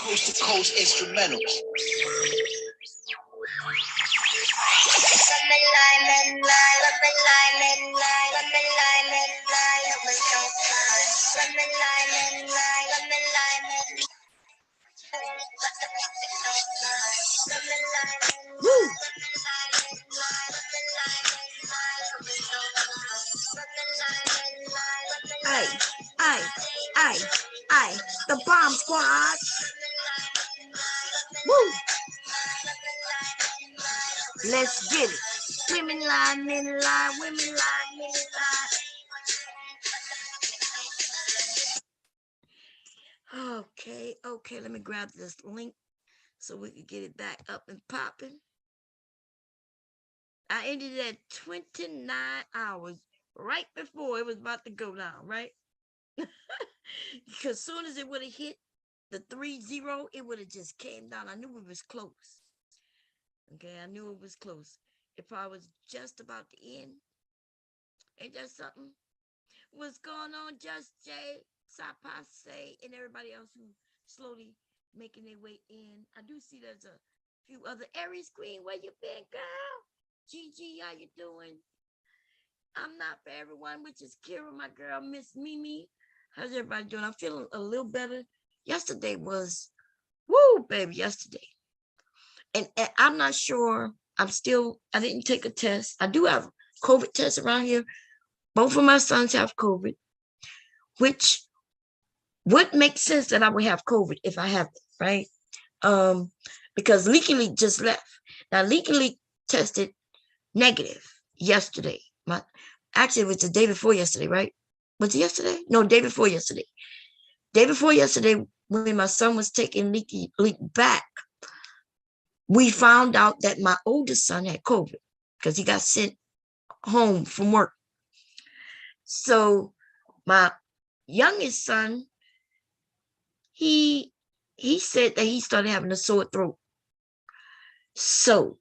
coast to coast instrumentals. Woo. Aye, the bomb squad. Woo. Let's get it. Women lie, men lie, women lie, men lie. Okay, let me grab this link so we can get it back up and popping. I ended at 29 hours right before it was about to go down, right? Because as soon as it would have hit the 3-0, it would have just came down. I knew it was close. Okay, I knew it was close. If I was just about to end, ain't that something? What's going on, Just Jay, Sapase, and everybody else who slowly making their way in? I do see there's a few other Aries Queen. Where you been, girl? Gigi, how you doing? I'm not for everyone, which is Kira, my girl, Miss Mimi. How's everybody doing? I'm feeling a little better. Yesterday was, woo, baby, yesterday. And I'm not sure. I didn't take a test. I do have COVID tests around here. Both of my sons have COVID, which would make sense that I would have COVID if I have it, right? Because Leaky Leak just left. Now, Leaky Leak tested negative yesterday. Actually, it was the day before yesterday, right? Was it yesterday? No, day before yesterday. Day before yesterday, when my son was taking Leaky Leak back, we found out that my oldest son had COVID because he got sent home from work. So my youngest son, he said that he started having a sore throat. So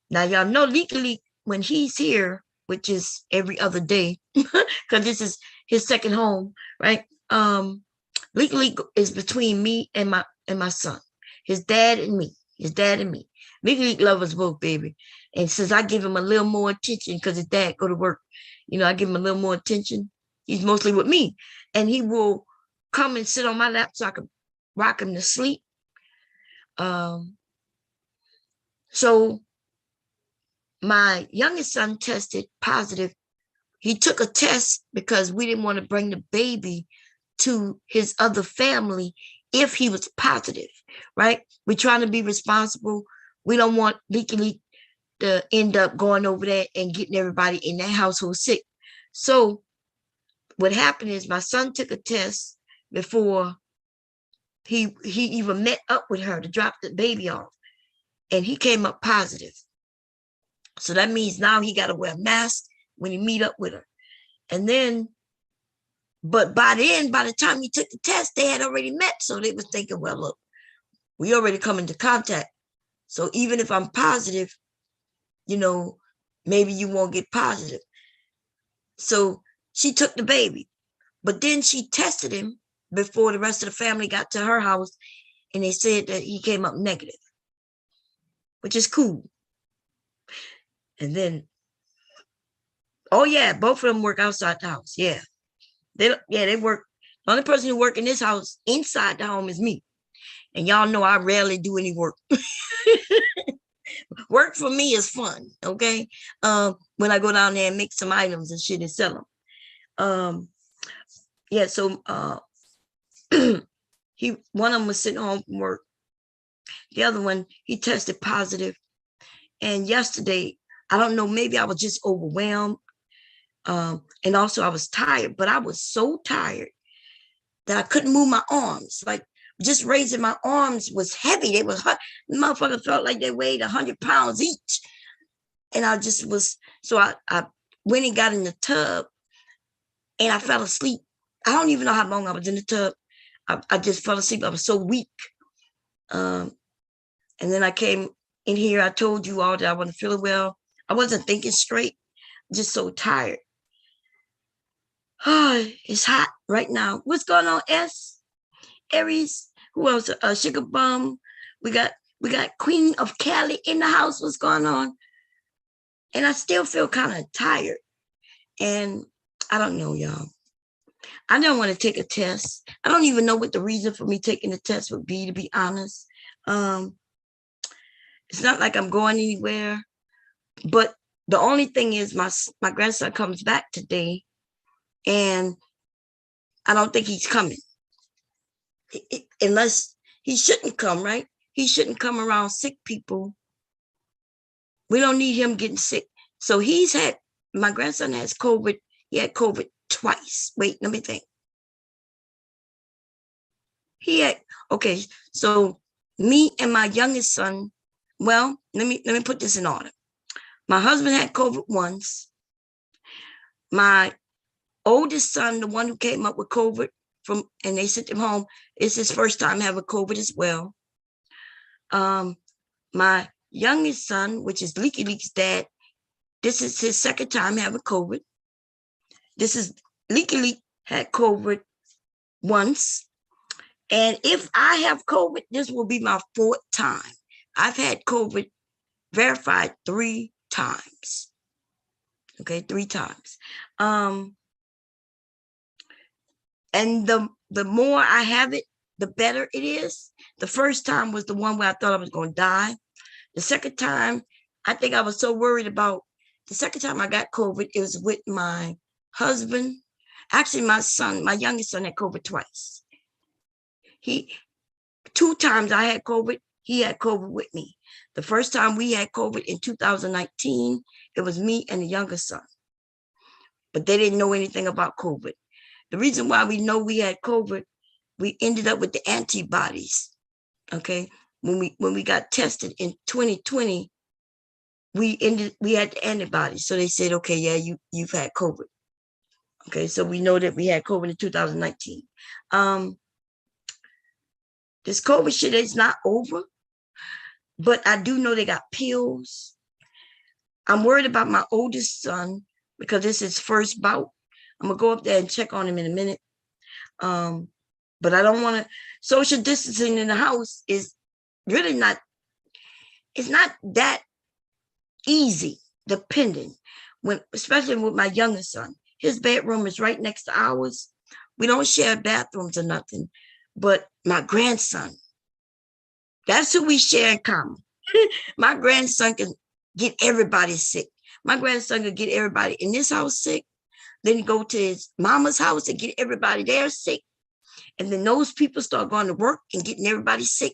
now y'all know Leaky Leak, when he's here, which is every other day, because this is his second home, right? Leaky Leak is between me and my son, his dad and me. Leaky Leak love us both, baby. And since I give him a little more attention, because his dad go to work, I give him a little more attention. He's mostly with me, and he will come and sit on my lap so I can rock him to sleep. So my youngest son tested positive. He took a test because we didn't want to bring the baby to his other family if he was positive, right? We're trying to be responsible. We don't want Leaky Leak to end up going over there and getting everybody in that household sick. So what happened is my son took a test before he even met up with her to drop the baby off, and he came up positive. So that means now he got to wear a mask when he meet up with her. And then, but by the time he took the test, they had already met. So they was thinking, well, look, we already come into contact. So even if I'm positive, maybe you won't get positive. So she took the baby, but then she tested him before the rest of the family got to her house, and they said that he came up negative, which is cool. And then, oh yeah, both of them work outside the house. Yeah, they work. The only person who work in this house inside the home is me. And y'all know I rarely do any work. Work for me is fun, okay? When I go down there and make some items and shit and sell them. Yeah, so one of them was sitting home from work. The other one, he tested positive. And yesterday, I don't know, maybe I was just overwhelmed. And also I was tired, but I was so tired that I couldn't move my arms. Like just raising my arms was heavy. They was hot. The motherfucker felt like they weighed 100 pounds each. And I just was, so I went and got in the tub and I fell asleep. I don't even know how long I was in the tub. I just fell asleep. I was so weak. And then I came in here. I told you all that I wasn't feeling well. I wasn't thinking straight. Just so tired. Oh, it's hot right now. What's going on, S? Aries, Who else? Sugar Bum. We got Queen of Cali in the house. What's going on? And I still feel kind of tired. And I don't know, y'all. I don't want to take a test. I don't even know what the reason for me taking the test would be, to be honest. It's not like I'm going anywhere. But the only thing is my grandson comes back today, and I don't think he's coming. Unless he shouldn't come, right? He shouldn't come around sick people. We don't need him getting sick. So my grandson has COVID. He had COVID twice. Wait, let me think. Okay, so me and my youngest son, well, let me put this in order. My husband had COVID once. My oldest son, the one who came up with COVID and they sent him home, it's his first time having COVID as well. My youngest son, which is Leaky Leak's dad, this is his second time having COVID. Leaky Leak had COVID once. And if I have COVID, this will be my fourth time. I've had COVID verified 3 times. Okay, 3 times. And the more I have it, the better it is. The first time was the one where I thought I was going to die. The second time, I think I was so worried about the second time I got COVID, it was with my husband. Actually, my youngest son had COVID twice. 2 times I had COVID, he had COVID with me. The first time we had COVID in 2019, it was me and the youngest son. But they didn't know anything about COVID. The reason why we know we had COVID, we ended up with the antibodies. Okay, when we got tested in 2020, we had the antibodies. So they said, okay, yeah, you've had COVID. Okay, so we know that we had COVID in 2019. This COVID shit is not over, but I do know they got pills. I'm worried about my oldest son because this is his first bout. I'm gonna go up there and check on him in a minute. But I don't want to. Social distancing in the house is really not. It's not that easy, depending especially with my youngest son. His bedroom is right next to ours. We don't share bathrooms or nothing. But my grandson, that's who we share in common. My grandson can get everybody sick. My grandson can get everybody in this house sick. Then he go to his mama's house and get everybody there sick. And then those people start going to work and getting everybody sick.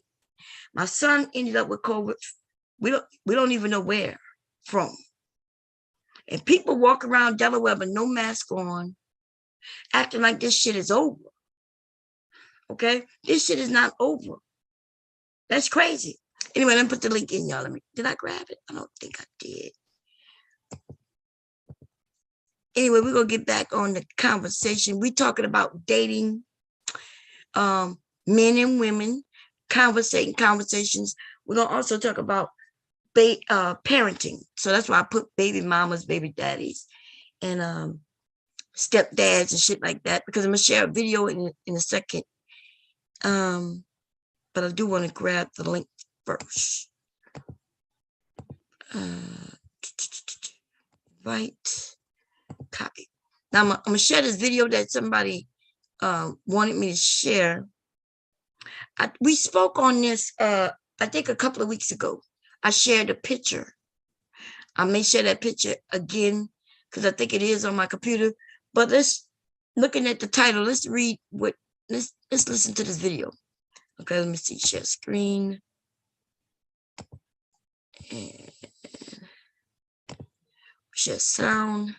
My son ended up with COVID. We don't even know where from. And people walk around Delaware with no mask on, acting like this shit is over. Okay? This shit is not over. That's crazy. Anyway, let me put the link in, y'all. Did I grab it? I don't think I did. Anyway, we're going to get back on the conversation. We're talking about dating, men and women, conversations. We're going to also talk about parenting. So that's why I put baby mamas, baby daddies, and stepdads and shit like that, because I'm going to share a video in a second. But I do want to grab the link first. Right. Copy. Now I'm going to share this video that somebody wanted me to share. We spoke on this, I think a couple of weeks ago. I shared a picture. I may share that picture again because I think it is on my computer. But looking at the title, let's read let's listen to this video. Okay, let me see. Share screen. And share sound.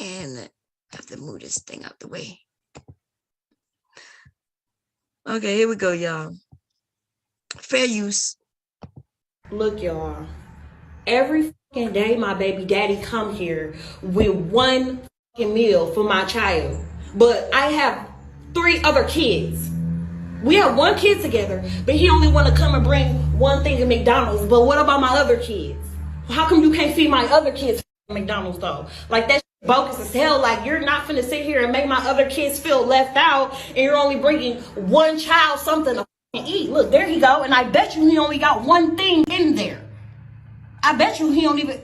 And I have to move this thing out the way. Okay, here we go, y'all. Fair use. Look, y'all. Every fucking day my baby daddy come here with one fucking meal for my child. But I have 3 other kids. We have 1 kid together, but he only want to come and bring one thing to McDonald's. But what about my other kids? How come you can't feed my other kids McDonald's though? Like, that bogus as hell. Like, you're not finna sit here and make my other kids feel left out, and you're only bringing one child something to eat. Look, there he go, and I bet you he only got one thing in there. I bet you he don't even.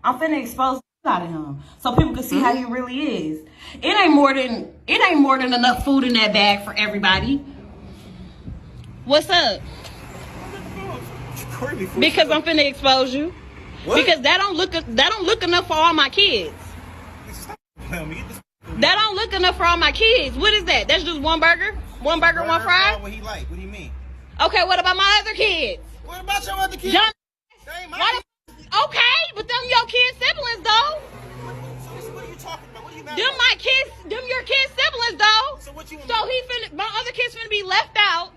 I'm finna expose out of him so people can see how he really is. It ain't more than enough food in that bag for everybody. What's up? Because I'm finna expose you. What? Because that don't look enough for all my kids. That don't look enough for all my kids. What is that? That's just one burger? One burger, one fry? What he like? What do you mean? Okay, what about my other kids? What about your other kids? Okay, but them your kids' siblings though. What are you talking about? What are you mad Them about? my kids, them your kids' siblings though. So what you? So my other kids finna be left out.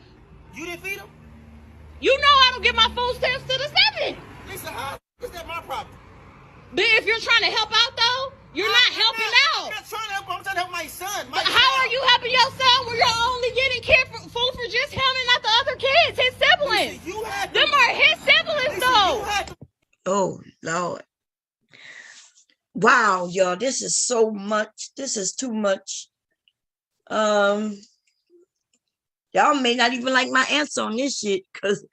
You didn't feed them? You know I don't give my food stamps to the 7. Lisa, how is that my problem? But if you're trying to help out though, you're not helping out. I'm not trying to help. I'm trying to help my son. But how are you helping your son when you're only getting food for just him and not the other kids, his siblings? Lisa, them are his siblings though. Oh, Lord. Wow, y'all, this is so much. This is too much. Y'all may not even like my answer on this shit, because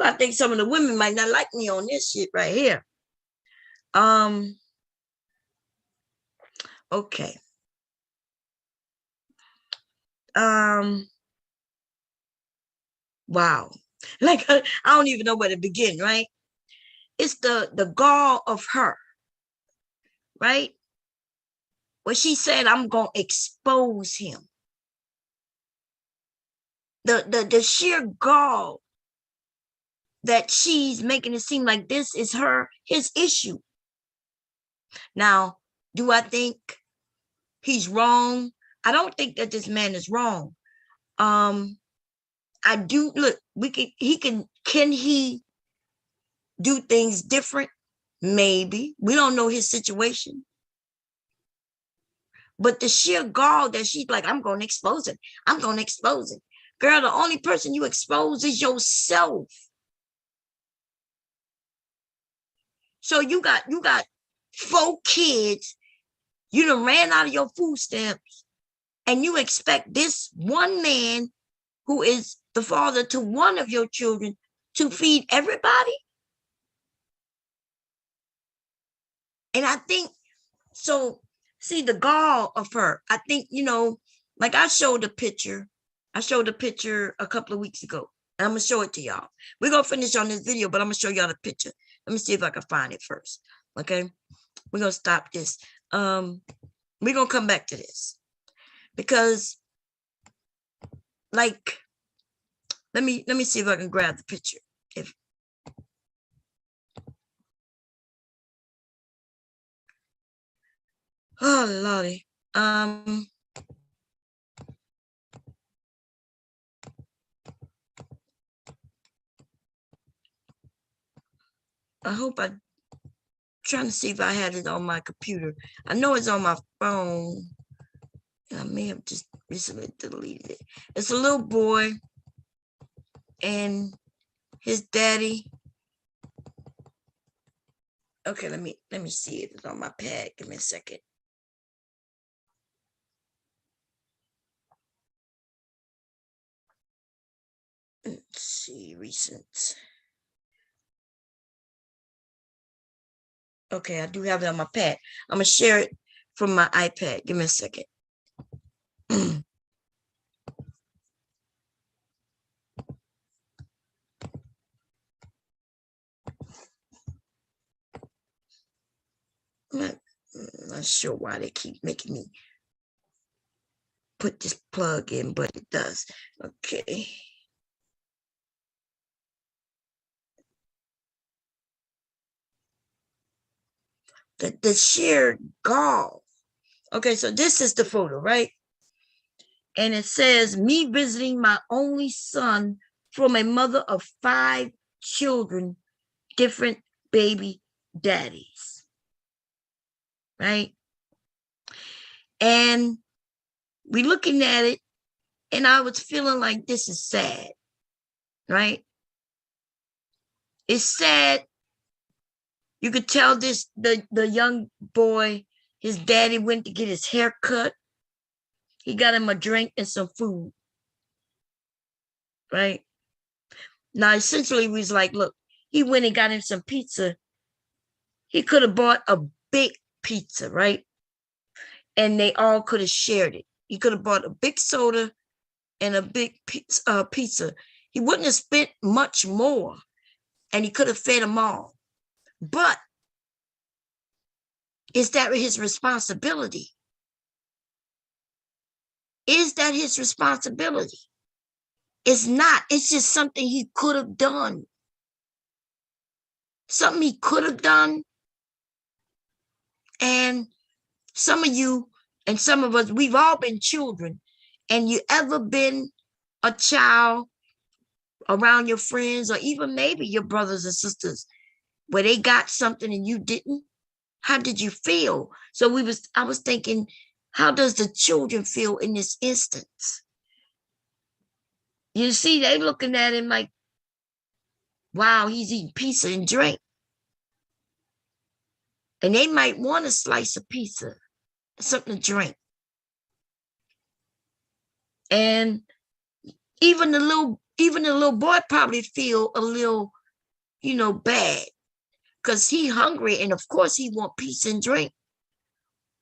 I think some of the women might not like me on this shit right here. Okay. Wow. Like, I don't even know where to begin, right? It's the gall of her, right? When she said, I'm going to expose him. The sheer gall that she's making it seem like this is his issue. Now, do I think he's wrong? I don't think that this man is wrong. I do look, can he do things different? Maybe. We don't know his situation. But the sheer gall that she's like, I'm going to expose it. I'm going to expose it. Girl, the only person you expose is yourself. So you got 4 kids. You done ran out of your food stamps. And you expect this one man who is the father to one of your children to feed everybody? And I think, so see the gall of her. I think, like I showed a picture a couple of weeks ago. And I'm going to show it to y'all. We're going to finish on this video, but I'm going to show y'all the picture. Let me see if I can find it first. Okay. We're going to stop this. We're going to come back to this. Because, like, let me see if I can grab the picture. Oh, Lordy. I hope I'm trying to see if I had it on my computer. I know it's on my phone. I may have just recently deleted it. It's a little boy and his daddy. Okay, let me see if it's on my pad. Give me a second. Let's see, recent. Okay, I do have it on my pad. I'm gonna share it from my iPad. Give me a second. I'm not sure why they keep making me put this plug in, but it does. Okay. The sheer gall. Okay, so this is the photo, right? And it says, me visiting my only son from a mother of 5 children, different baby daddies. Right? And we looking at it, and I was feeling like this is sad. Right? It's sad You could tell the young boy, his daddy went to get his hair cut. He got him a drink and some food. Right? Now, essentially, we was like, look, he went and got him some pizza. He could have bought a big pizza, right? And they all could have shared it. He could have bought a big soda and a big pizza. He wouldn't have spent much more, and he could have fed them all. But is that his responsibility? Is that his responsibility? It's not. It's just something he could have done. Something he could have done. And some of you and some of us, we've all been children. And you ever been a child around your friends or even maybe your brothers and sisters where they got something and you didn't? How did you feel? So I was thinking, how does the children feel in this instance? You see, they looking at him like, wow, he's eating pizza and drink. And they might want a slice of pizza, something to drink. And even the little boy probably feel a little, bad because he hungry and of course he want pizza and drink.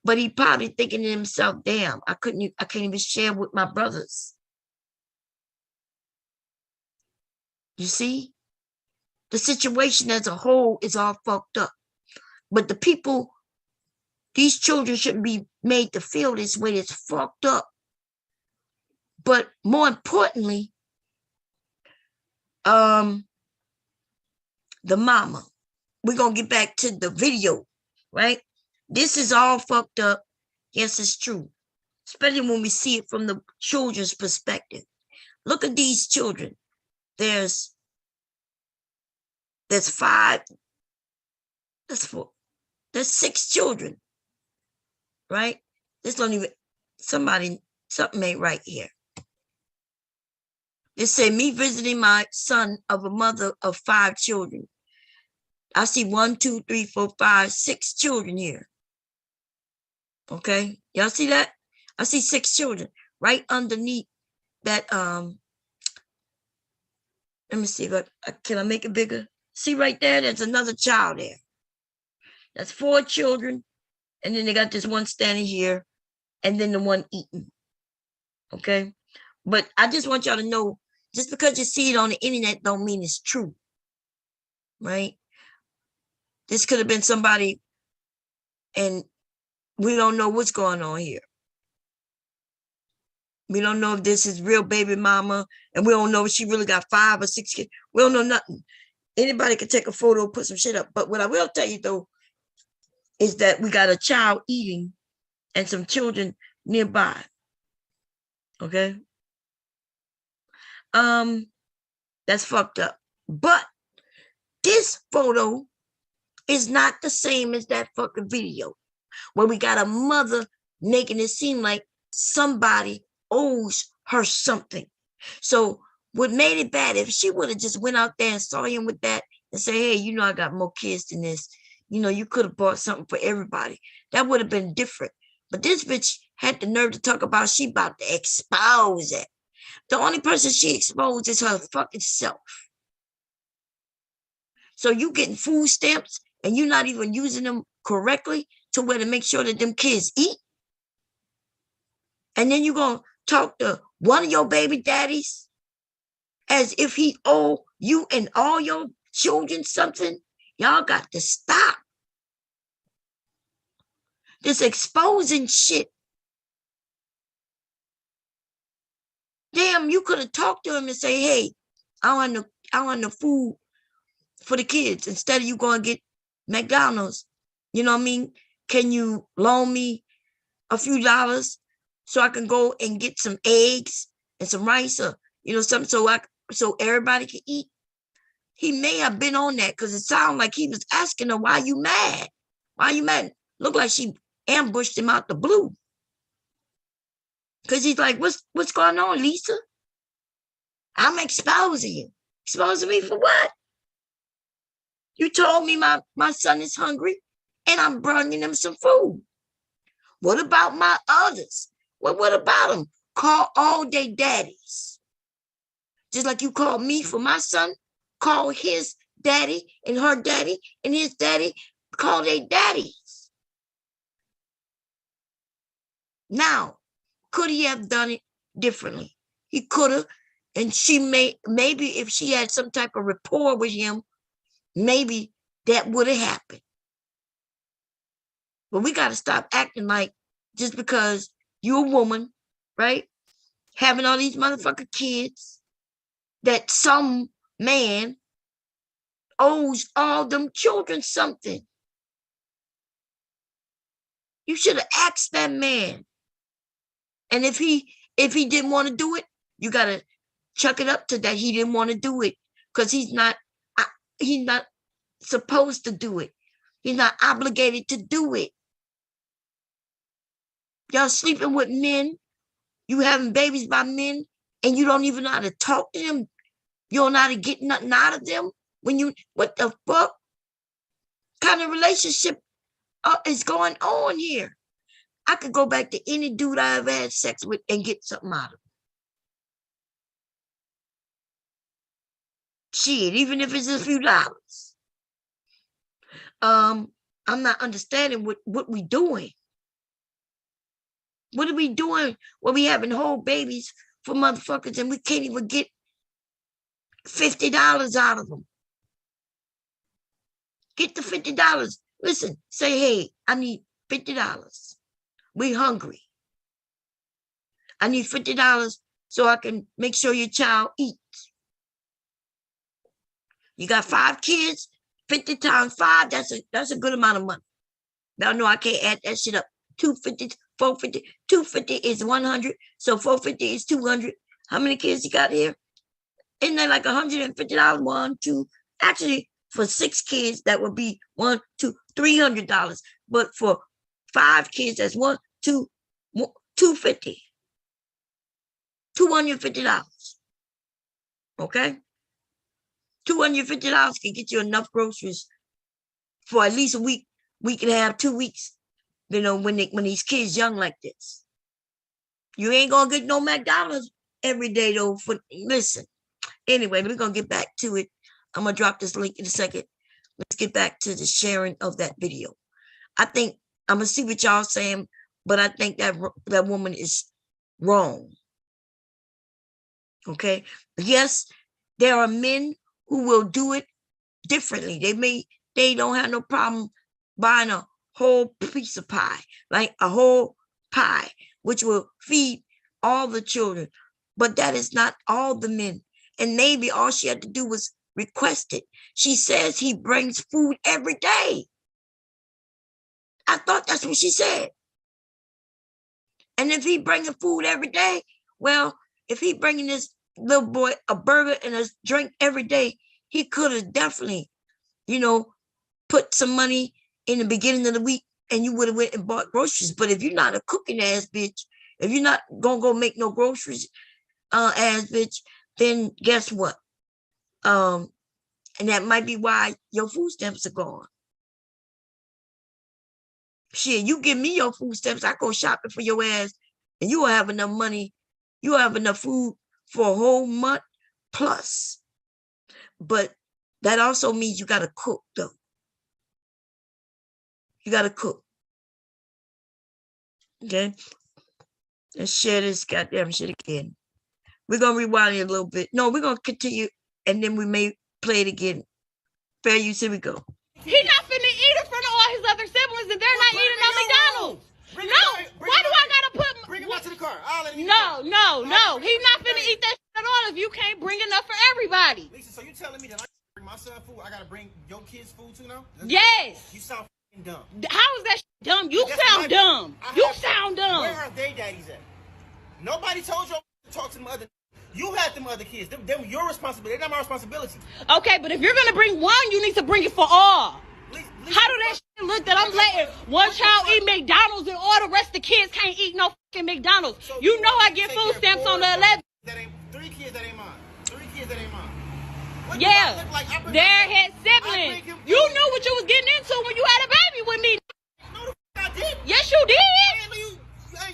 But he probably thinking to himself, damn, I can't even share with my brothers. You see? The situation as a whole is all fucked up. But these children shouldn't be made to feel this way. It's fucked up. But more importantly, the mama. We're going to get back to the video, right? This is all fucked up. Yes, it's true. Especially when we see it from the children's perspective. Look at these children. There's 5. There's 4. There's 6 children, right? This don't even, something ain't right here. It said, me visiting my son of a mother of 5 children. I see 1, 2, 3, 4, 5, 6 children here. Okay, y'all see that? I see 6 children right underneath that. Let me see if can I make it bigger? See right there, there's another child there. That's 4 children. And then they got this one standing here and then the one eating. Okay. But I just want y'all to know, just because you see it on the internet don't mean it's true. Right? This could have been somebody and we don't know what's going on here. We don't know if this is real baby mama and we don't know if she really got 5 or 6 kids. We don't know nothing. Anybody can take a photo, put some shit up. But what I will tell you though, is that we got a child eating and some children nearby. Okay. That's fucked up. But this photo is not the same as that fucking video where we got a mother making it seem like somebody owes her something. So what made it bad, if she would have just went out there and saw him with that and say, hey, I got more kids than this. You could have bought something for everybody. That would have been different. But this bitch had the nerve to talk about she about to expose it. The only person she exposed is her fucking self. So you getting food stamps and you're not even using them correctly to make sure that them kids eat. And then you're going to talk to one of your baby daddies as if he owe you and all your children something. Y'all got to stop this exposing shit. Damn, you could have talked to him and say, hey, I want the food for the kids instead of you going to get McDonald's. You know what I mean? Can you loan me a few dollars so I can go and get some eggs and some rice or, something so everybody can eat? He may have been on that because it sounded like he was asking her, why you mad? Why you mad? Looked like she ambushed him out the blue. Because he's like, what's going on, Lisa? I'm exposing you. Exposing me for what? You told me my son is hungry and I'm bringing him some food. What about my others? What about them? Call all they daddies. Just like you called me for my son, call his daddy and her daddy and his daddy, call their daddies. Now, could he have done it differently? He could have, and maybe if she had some type of rapport with him, maybe that would have happened. But we got to stop acting like just because you're a woman, right? Having all these motherfucking kids, that some man owes all them children something. You should have asked that man. And if he didn't want to do it, you got to chuck it up to that he didn't want to do it, because he's not supposed to do it. He's not obligated to do it. Y'all sleeping with men, you having babies by men, and you don't even know how to talk to them. You don't know how to get nothing out of them. What the fuck kind of relationship is going on here? I could go back to any dude I ever had sex with and get something out of him. Shit, even if it's a few dollars. I'm not understanding what we doing. What are we doing when we having whole babies for motherfuckers and we can't even get $50 out of them? Get the $50. Listen, say, hey, I need $50. We hungry. I need $50 so I can make sure your child eats. You got 5 kids, 50 times 5, that's a good amount of money. Now, no, I can't add that shit up. 250, 450, 250 is 100, so 450 is 200. How many kids you got here? Isn't that like $150? 1, 2, actually, for 6 kids, that would be $1, $2, $300. But for 5 kids, that's $1, $2, $250. $250. Okay? $250 can get you enough groceries for at least a week and a half, 2 weeks. You know, when these kids young like this. You ain't gonna get no McDonald's every day though. Listen. Anyway, we're gonna get back to it. I'm gonna drop this link in a second. Let's get back to the sharing of that video. I think I'm gonna see what y'all saying, but I think that woman is wrong. Okay. Yes, there are men who will do it differently. They don't have no problem buying a whole piece of pie, like a whole pie, which will feed all the children. But that is not all the men. And maybe all she had to do was request it. She says he brings food every day. I thought that's what she said. And if he bringing food every day, well, if he bringing this little boy a burger and a drink every day, he could have definitely, put some money in the beginning of the week and you would have went and bought groceries. But if you're not a cooking ass bitch, if you're not gonna go make no groceries ass bitch, then guess what? And that might be why your food stamps are gone. Shit, you give me your food stamps, I go shopping for your ass, and you will have enough money. You will have enough food for a whole month plus. But that also means you gotta cook though. You gotta cook. Okay? Let's share this goddamn shit again. We're gonna rewind it a little bit. No, we're gonna continue and then we may play it again. Fair use, here we go. He not finna eat in front of all his other siblings and they're not eating no McDonald's. Why do I gotta put... Bring him out to the car. I'll let him No. He's not finna eat that shit at all if you can't bring enough for everybody. Lisa, so you telling me that I bring my son food, I gotta bring your kids food too now? Yes. You sound dumb. How is that shit dumb? You sound dumb. You sound dumb. Where are they daddies at? Nobody told you to talk to them other... You had them other kids. Them your responsibility. They're not my responsibility. Okay, but if you're gonna bring one, you need to bring it for all. How do that shit look that I'm letting one child eat McDonald's and all the rest of the kids can't eat no fucking McDonald's? So you know I get food stamps on the 11th. 3 kids that ain't mine. 3 kids that ain't mine. What Yeah, do I look like? they're his siblings. You knew what you was getting into when you had a baby with me. No, the I did. Yes, you did.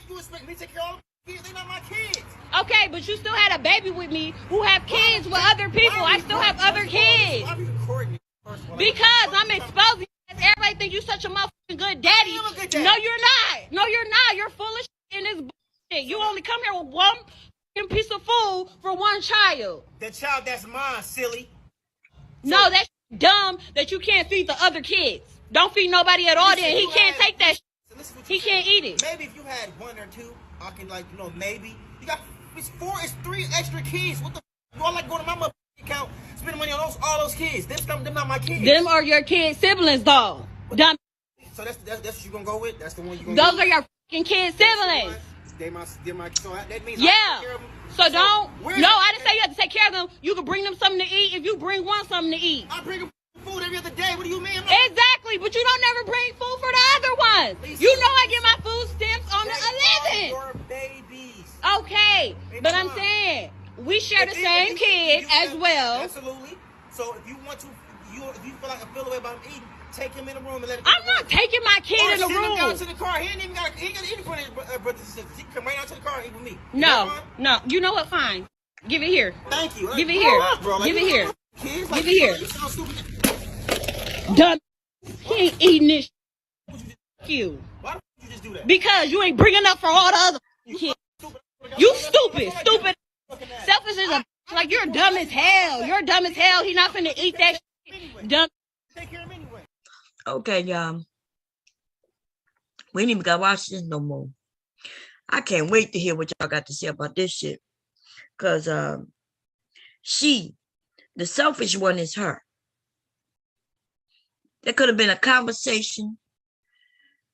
You expect me to take care of all the kids? They're not my kids. Okay, but you still had a baby with me who have kids with other people. I still have other kids. Why are you recording me? Because I'm exposing you. Everybody think you such a motherfucking good daddy. I am a good daddy. No, you're not. No, you're not. You're full of shit in this bullshit. You only come here with one piece of food for one child. The child that's mine, silly. No, that's dumb that you can't feed the other kids. Don't feed nobody at all then. He can't take that shit. He can't eat it. Maybe if you had one or two, I can maybe. You got it's 3 extra kids. What the you all like going to my mother account, spending money on all those kids. Them not my kids. Them are your kids' siblings though. Dumb. So that's what you gonna go with? That's the one you gonna Those are your fucking kids' siblings. They're my so that means Yeah. I take care of them. So don't. No, I didn't say you have to take care of them. You can bring them something to eat if you bring one something to eat. I bring them food every other day. What do you mean? Exactly, but you don't never bring food for the other ones. Lisa, You know I get my food stamps on the They 11th. are your babies. Okay, but I'm saying we share the same kid as well. Absolutely. So if you want to, if you feel away about him eating, take him in the room and let him. I'm not taking my kid in the Send him down room. to the car. He ain't got to eat in front of his brothers and sisters. He can come right out to the car and eat with me. No. You know what? Fine. Give it here. Thank you. Give it here. Give it here. Kids, Give it here. You sound stupid. Dumb. He ain't eating this. Fuck you. Why don't you just do that? Because you ain't bringing up for all the other kids. You stupid. Selfish as a like you're dumb as hell. You're dumb as hell. He not finna eat that shit. Dumb. Take care of him anyway. Okay, y'all. We ain't even gotta watch this no more. I can't wait to hear what y'all got to say about this shit. Cause the selfish one is her. There could have been a conversation,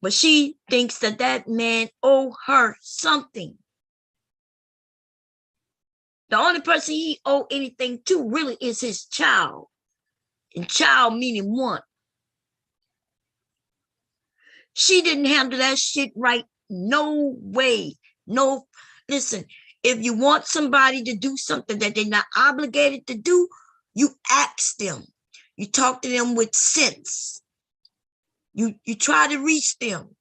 but she thinks that man owe her something. The only person he owe anything to really is his child. And child meaning one. She didn't handle that shit right. No way. No, listen, if you want somebody to do something that they're not obligated to do, you ask them. You talk to them with sense. You try to reach them.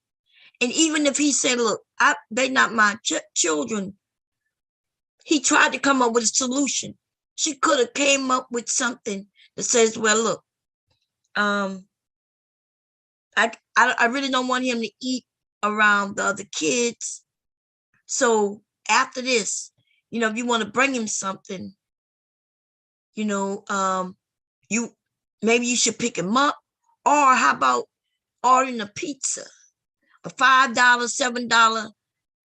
And even if he said, look, they're not my children, he tried to come up with a solution. She could have came up with something that says, well, look, I really don't want him to eat around the other kids. So after this, if you want to bring him something, maybe you should pick him up. Or how about ordering a pizza, a $5, $7,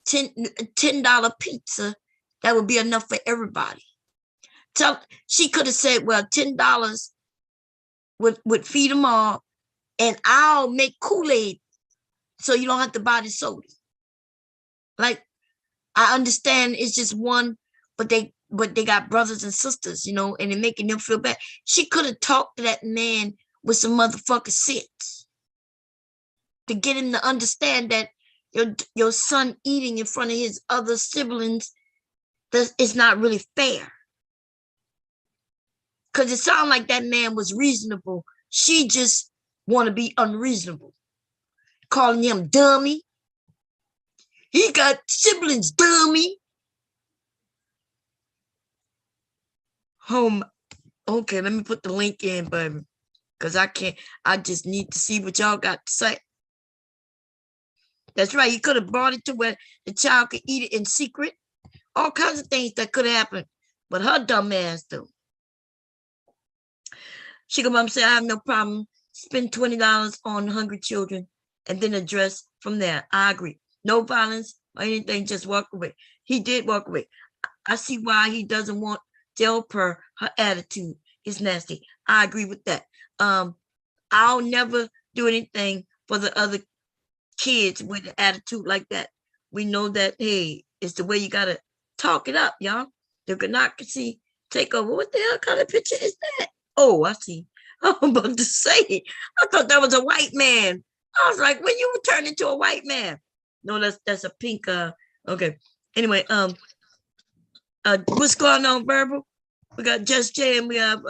$10 pizza that would be enough for everybody. So she could have said, well, $10 would feed them all, and I'll make Kool-Aid so you don't have to buy the soda. Like, I understand it's just one, but they got brothers and sisters, and they're making them feel bad. She could have talked to that man with some motherfucking sense to get him to understand that your son eating in front of his other siblings, it's not really fair. Because it sounded like that man was reasonable. She just want to be unreasonable. Calling him dummy. He got siblings, dummy. Okay, let me put the link in, baby. Because I just need to see what y'all got to say. That's right. He could have brought it to where the child could eat it in secret. All kinds of things that could happen. But her dumb ass, though. She come up and say, I have no problem. Spend $20 on hungry children and then address from there. I agree. No violence or anything, just walk away. He did walk away. I see why he doesn't want to help her. Her attitude is nasty. I agree with that. I'll never do anything for the other kids with an attitude like that. We know that, hey, it's the way you got to talk it up, y'all. The democracy take over. What the hell kind of picture is that? Oh, I see. I'm about to say it. I thought that was a white man. I was like, when you turn into a white man? No, that's a pink. Okay. Anyway, what's going on, Verbal? We got Just Jay and we have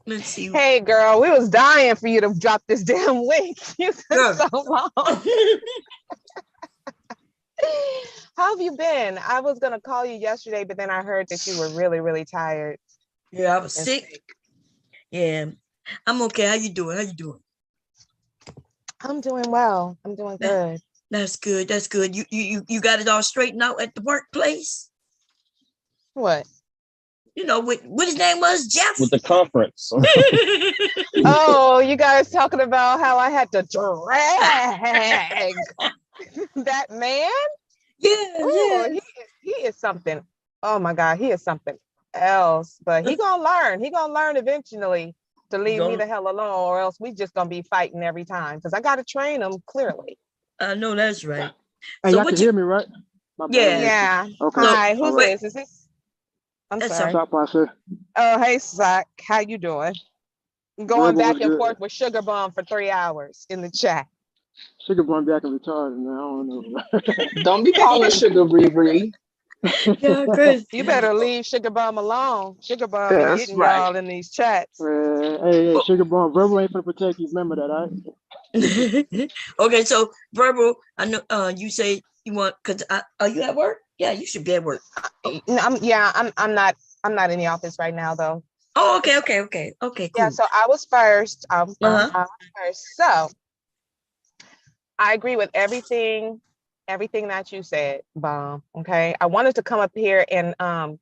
let's see. Hey, girl, we was dying for you to drop this damn link. You took Girl. so long. How have you been? I was gonna call you yesterday, but then I heard that you were really, really tired. Yeah, I was sick. Yeah, I'm okay. How you doing? How you doing? I'm doing well. I'm doing good. That's good. That's good. You got it all straightened out at the workplace? What? You know, what his name was, Jeff? With the conference. Oh, you guys talking about how I had to drag that man? Yeah, Ooh, yeah. he is something. Oh my God, he is something else. But he gonna learn. He gonna learn eventually to leave me the hell alone, or else we just gonna be fighting every time. Because I gotta train him clearly. I know that's right. Hey, So y'all what can you? hear me, right? My bad. Yeah. Yeah. Okay. Hi, who's All right. this? Is this? I'm That's sorry. Stop by, sir. Oh, hey, Zach. How you doing? Going Verbal back was and good. forth with Sugar Bomb for 3 hours in the chat. Sugar Bun back and retarded, man. I don't know. Don't be calling Sugar Bree. Yeah, Chris. You better leave Sugar Bomb alone. Sugar Bomb be That's getting right. y'all in these chats. Hey, Sugar Bun, Verbal ain't gonna protect you. Remember that, all right? Okay, so Verbal, I know you say you want because are you at work? Yeah, you should be at work. I'm not in the office right now though. Oh, okay, cool. Yeah, so I was first. I was first. So I agree with everything that you said, Bomb. Okay. I wanted to come up here and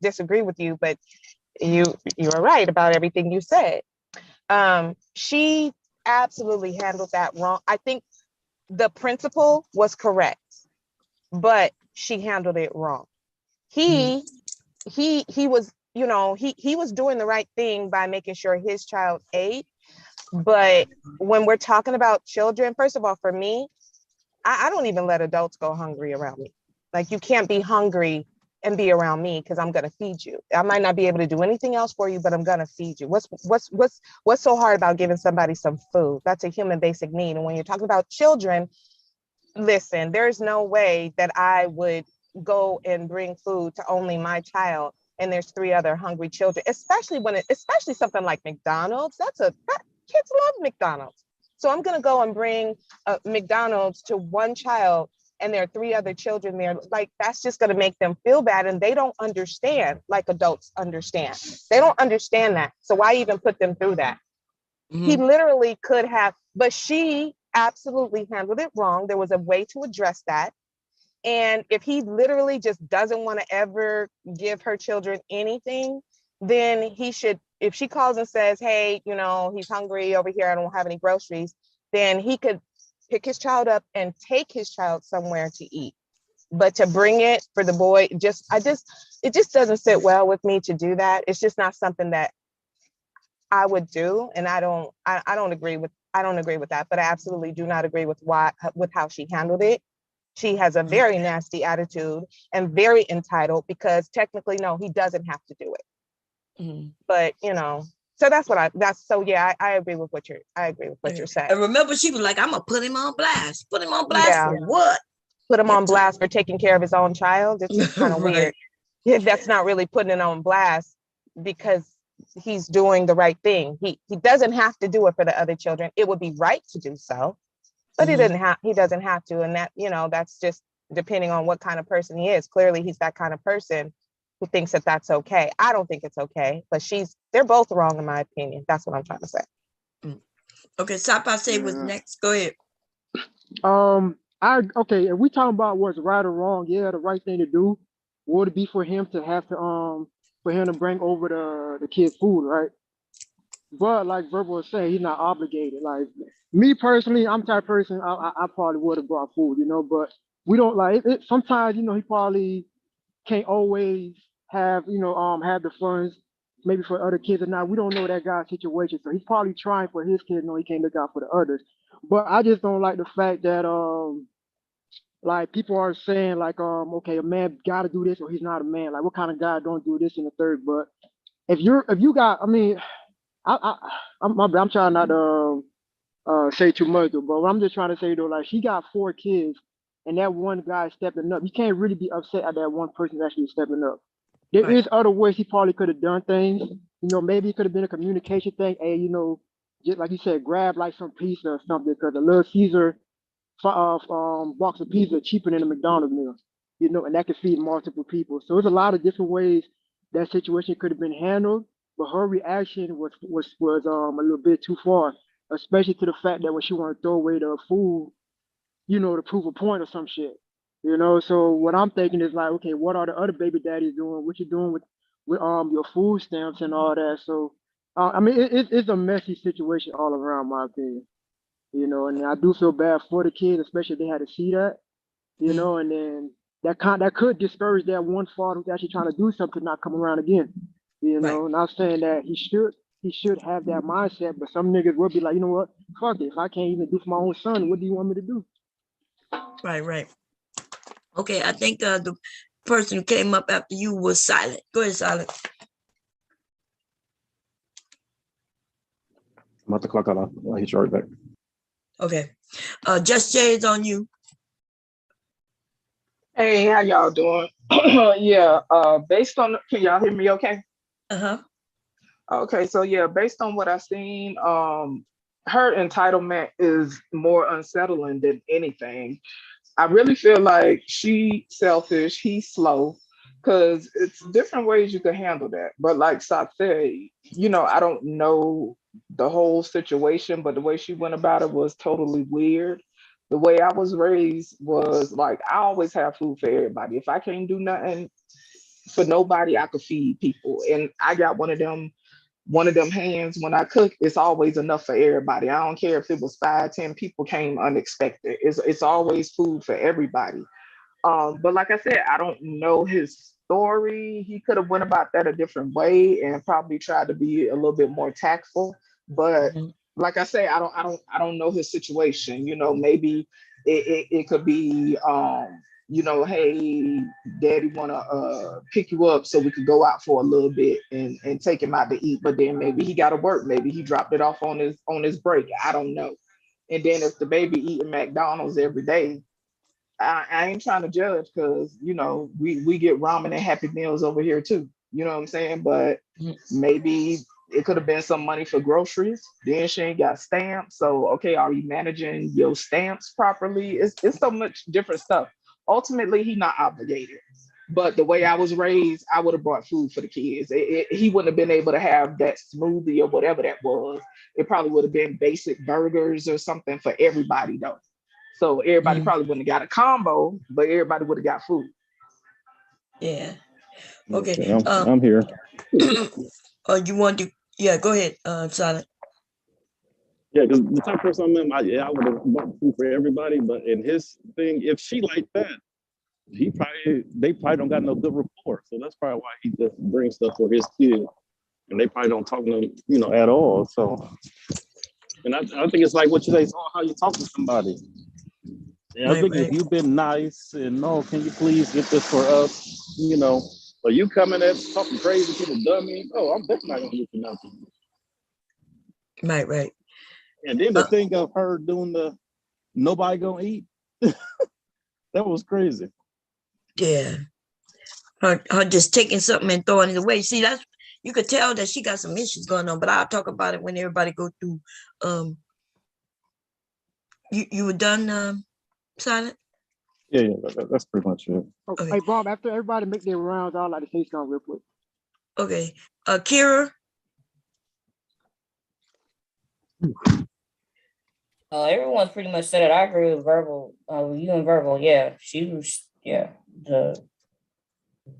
disagree with you, but you were right about everything you said. She absolutely handled that wrong. I think the principal was correct, but she handled it wrong. He was, he was doing the right thing by making sure his child ate. But when we're talking about children, first of all, for me, I don't even let adults go hungry around me. Like, you can't be hungry and be around me because I'm gonna feed you. I might not be able to do anything else for you, but I'm gonna feed you. What's so hard about giving somebody some food? That's a human basic need. And when you're talking about children, listen, there's no way that I would go and bring food to only my child and there's 3 other hungry children, especially something like McDonald's. Kids love McDonald's. So I'm going to go and bring McDonald's to one child and there are 3 other children there. Like, that's just going to make them feel bad. And they don't understand like adults understand. They don't understand that. So why even put them through that? He literally could have, but she absolutely handled it wrong. There was a way to address that. And if he literally just doesn't want to ever give her children anything, then he should, if she calls and says, hey, he's hungry over here, I don't have any groceries, then he could pick his child up and take his child somewhere to eat. But to bring it for the boy, it just doesn't sit well with me to do that. It's just not something that I would do. And I don't agree with that, but I absolutely do not agree with how she handled it. She has a very nasty attitude and very entitled because technically, no, he doesn't have to do it. But, so I agree with what you're saying. And remember, she was like, I'm going to put him on blast. Put him on blast for what? Put him on blast for taking care of his own child. It's just kind of weird. That's not really putting it on blast because he's doing the right thing. He doesn't have to do it for the other children. It would be right to do so. But he doesn't have to. And that, that's just depending on what kind of person he is. Clearly, he's that kind of person who thinks that that's okay. I don't think it's okay, but they're both wrong in my opinion. That's what I'm trying to say. Okay, Sapa say was next. Go ahead. If we talking about what's right or wrong, yeah, the right thing to do would be for him to have to for him to bring over the kid's food, right? But like Verbal was saying, he's not obligated. Like me personally, I'm the type of person I probably would have brought food, but we don't like it. Sometimes, he probably can't always have the funds maybe for other kids or not. We don't know that guy's situation. So he's probably trying for his kids, he can't look out for the others. But I just don't like the fact that like people are saying like okay, a man gotta do this or he's not a man. Like, what kind of guy don't do this and the third? But if you got, I mean, I'm trying not to say too much though, but what I'm just trying to say though, like, she got 4 kids and that one guy stepping up. You can't really be upset at that one person actually stepping up. There Right. is other ways he probably could have done things. You know, maybe it could have been a communication thing. Hey, you know, just like you said, grab like some pizza or something because the Little Caesar box of pizza cheaper than a McDonald's meal. You know, and that could feed multiple people. So there's a lot of different ways that situation could have been handled. But her reaction was a little bit too far, especially to the fact that when she wanted to throw away the food, you know, to prove a point or some shit. You know, so what I'm thinking is like, okay, what are the other baby daddies doing? What you doing with your food stamps and all that? So, I mean, it's a messy situation all around, my opinion. You know, and I do feel bad for the kids, especially if they had to see that. You Mm, know, and then that could discourage that one father who's actually trying to do something not come around again. You right. know, not saying that he should have that mindset, but some niggas will be like, you know what, fuck it. If I can't even do for my own son, what do you want me to do? Right. Right. Okay. I think the person who came up after you was Silent. Go ahead, Silent. I'm about to clock out. I'll hit you right back. Okay. Just Jay is on you. Hey, how y'all doing? Yeah, based on, can y'all hear me okay? Uh-huh. Okay, so yeah, based on what I've seen, her entitlement is more unsettling than anything. I really feel like she selfish, he's slow, because it's different ways you could handle that. But like Sop said, I don't know the whole situation, but the way she went about it was totally weird. The way I was raised was like I always have food for everybody. If I can't do nothing for nobody, I could feed people. And I got one of them hands when I cook, it's always enough for everybody. I don't care if it was 5, 10 people came unexpected. It's always food for everybody. But like I said, I don't know his story. He could have went about that a different way and probably tried to be a little bit more tactful. But Mhm. like I say, I don't know his situation. Maybe it could be hey, daddy wanna pick you up so we could go out for a little bit and take him out to eat. But then maybe he gotta work. Maybe he dropped it off on his break. I don't know. And then if the baby eating McDonald's every day, I ain't trying to judge because we get ramen and Happy Meals over here too. You know what I'm saying? But Mhm. maybe it could have been some money for groceries. Then she ain't got stamps. So okay, are you managing your stamps properly? It's so much different stuff. Ultimately, he not obligated. But the way I was raised, I would have brought food for the kids. He wouldn't have been able to have that smoothie or whatever that was. It probably would have been basic burgers or something for everybody though. So everybody Mhm. probably wouldn't have got a combo, but everybody would have got food. Yeah. Okay. Okay, I'm here. You want to? Yeah. Go ahead, Silent. Yeah, because the type of person I'm in, I would have bought food for everybody. But in his thing, if she like that, they probably don't got no good rapport. So that's probably why he just brings stuff for his kid, and they probably don't talk to him, at all. So, and I think it's like what you say, it's all how you talk to somebody. And I Right. think if Right. you've been nice and no, can you please get this for us? Or you coming at talking crazy to the dummy? Oh, I'm definitely not gonna get you nothing. Right. Right. And then the Uh, thing of her doing the nobody gonna eat, that was crazy. yeah. Her just taking something and throwing it away. See, that's you could tell that she got some issues going on. But I'll talk about it when everybody go through. Um, you were done, Silent. Yeah, that's pretty much it. Oh, Okay. hey, Bob, after everybody make their rounds, I'd like to say something real quick. Okay. Kira. Everyone's pretty much said it. I agree with Verbal. You and Verbal, yeah. She was, yeah. The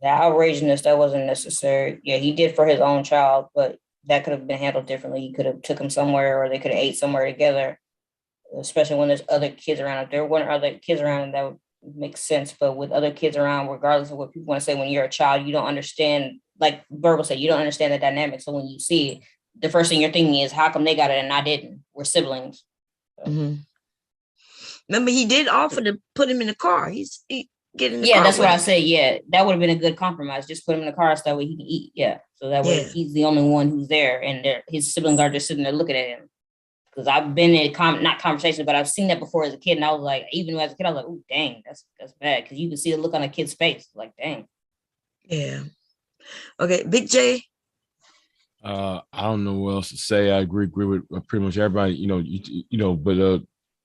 outrageousness that wasn't necessary. Yeah, he did for his own child, but that could have been handled differently. He could have took him somewhere, or they could have ate somewhere together. Especially when there's other kids around. If there weren't other kids around, that would make sense. But with other kids around, regardless of what people want to say, when you're a child, you don't understand. Like Verbal said, you don't understand the dynamic. So when you see it, the first thing you're thinking is, how come they got it and I didn't? We're siblings. So. Mm-hmm. Remember, he did offer to put him in the car. He get in the Yeah, car that's with what I him. say. Yeah, that would have been a good compromise. Just put him in the car so that way he can eat. Yeah, so that way Yeah. he's the only one who's there, and his siblings are just sitting there looking at him. Because I've been in not conversations, but I've seen that before as a kid, and I was like, even as a kid, I was like, oh dang, that's bad. Because you can see the look on a kid's face, like dang. Yeah. Okay, Big J. I don't know what else to say. I agree with pretty much everybody. But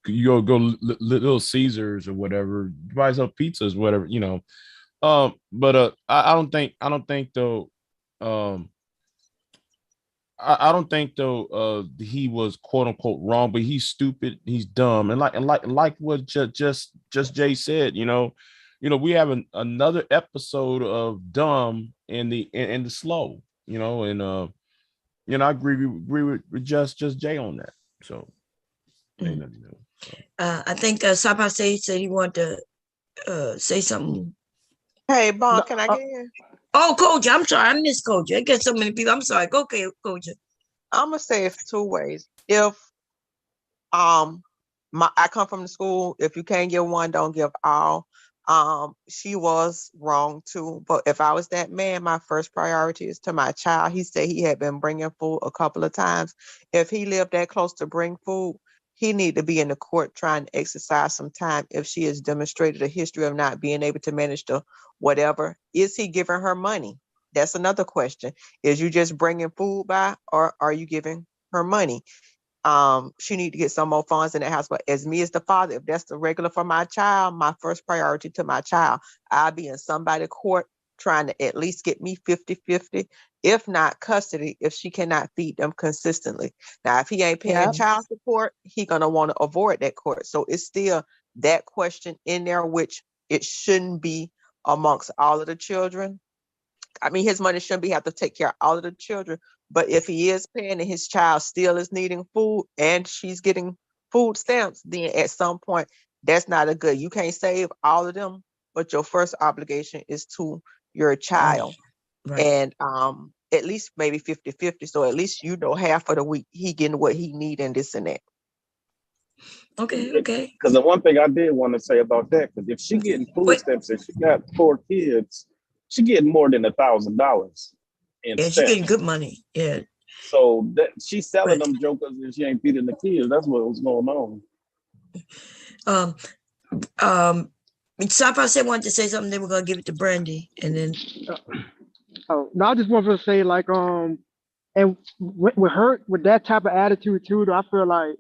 you go Little Caesars or whatever, buy some pizzas, whatever. But I don't think though. I don't think though he was quote unquote wrong, but he's stupid, he's dumb, and like what just Jay said, we have another episode of dumb in the slow, I agree with just Jay on that. So ain't nothing new. So. I think Sapa said he wanted to say something. Hey, Bon, No, can I get in? Oh, Coach, I'm sorry, I missed Coach. I get so many people. I'm sorry. Go, Coach. I'm gonna say it 2 ways. If I come from the school, if you can't give one, don't give all. She was wrong too, but if I was that man, my first priority is to my child. He said he had been bringing food a couple of times. If he lived that close to bring food, he need to be in the court trying to exercise some time. If she has demonstrated a history of not being able to manage the whatever, is he giving her money? That's another question. Is you just bringing food by, or are you giving her money? She need to get some more funds in the house. But as me as the father, if that's the regular for my child, my first priority to my child, I'll be in somebody court trying to at least get me 50-50, if not custody, if she cannot feed them consistently. Now, if he ain't paying child support, he gonna want to avoid that court. So it's still that question in there, which it shouldn't be amongst all of the children. I mean, his money shouldn't be have to take care of all of the children. But if he is paying and his child still is needing food and she's getting food stamps, then at some point that's not a good. You can't save all of them, but your first obligation is to your child. Right. And at least maybe 50-50. So at least half of the week he getting what he need and this and that. Okay. Because the one thing I did want to say about that, because if she getting food stamps and she got 4 kids, she getting more than $1,000 in Yeah, stamps. she getting good money. Yeah. So that she's selling them jokers and she ain't feeding the kids. That's what was going on. Sapa said wanted to say something. Then we're gonna give it to Brandy, and then. No, I just wanted to say like and with her with that type of attitude too, I feel like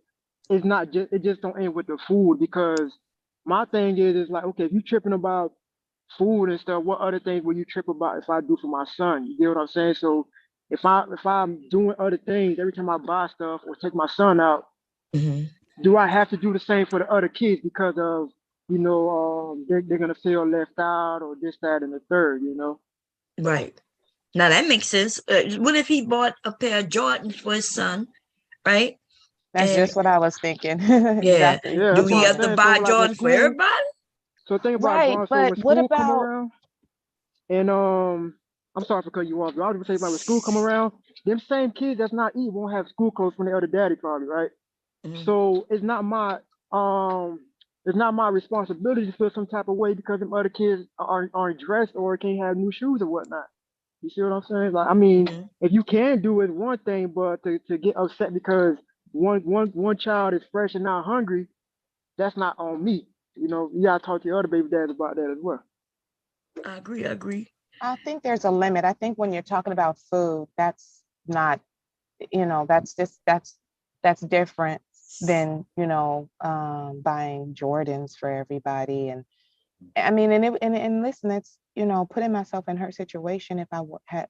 it just don't end with the food, because my thing is like, okay, if you tripping about food and stuff, what other things will you trip about if I do for my son? You get what I'm saying? So if I'm doing other things every time I buy stuff or take my son out, do I have to do the same for the other kids because of they're gonna feel left out or this, that, and the third, Right. Now that makes sense. What if he bought a pair of Jordans for his son, right? That's just what I was thinking. Yeah. Exactly. Yeah, Do that's he what I'm have to saying. So buy like when Jordans for school, everybody? so think about Right, Bron. So but when what school come about around, and I'm sorry for cutting you off, but I was gonna say about when school come around, them same kids that's not eat won't have school clothes from their other daddy probably, right? So it's not my responsibility to feel some type of way because them other kids aren't dressed or can't have new shoes or whatnot. You see what I'm saying? Like, I mean, if you can do it, one thing, but to get upset because one child is fresh and not hungry, that's not on me. You gotta talk to your other baby dads about that as well. I agree. I think there's a limit. I think when you're talking about food, that's not, that's different than, buying Jordans for everybody. And I mean, and listen, it's, putting myself in her situation. If I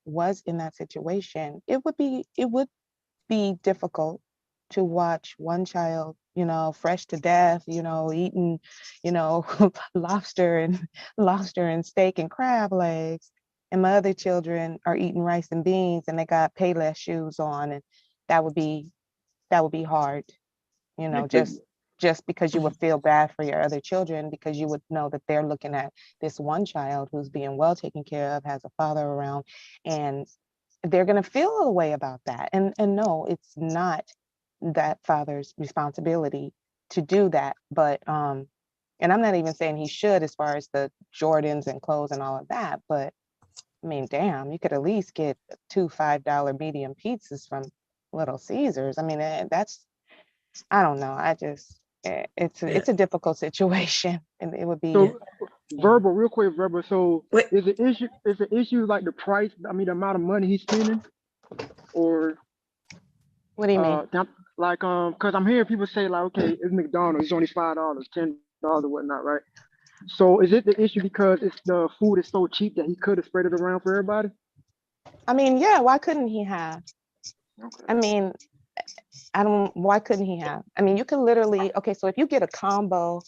was in that situation, it would be difficult to watch one child, fresh to death, eating, lobster and steak and crab legs. And my other children are eating rice and beans and they got Payless shoes on. And that would be hard, just because you would feel bad for your other children, because you would know that they're looking at this one child who's being well taken care of, has a father around, and they're going to feel a way about that. And no, it's not that father's responsibility to do that. But and I'm not even saying he should as far as the Jordans and clothes and all of that. But I mean, damn, you could at least get 2 $5 medium pizzas from Little Caesars. I mean, that's, I don't know. It's a difficult situation, and it would be. Verbal, real quick, verbal. So Wait. is the issue like the price? I mean, the amount of money he's spending, or What do you mean? like because I'm hearing people say like, okay, it's McDonald's, it's only $5, $10 or whatnot, right? So is it the issue because it's the food is so cheap that he could have spread it around for everybody? I mean, yeah, why couldn't he have? Okay. I mean, why couldn't he have? I mean, you can literally, okay, so if you get a combo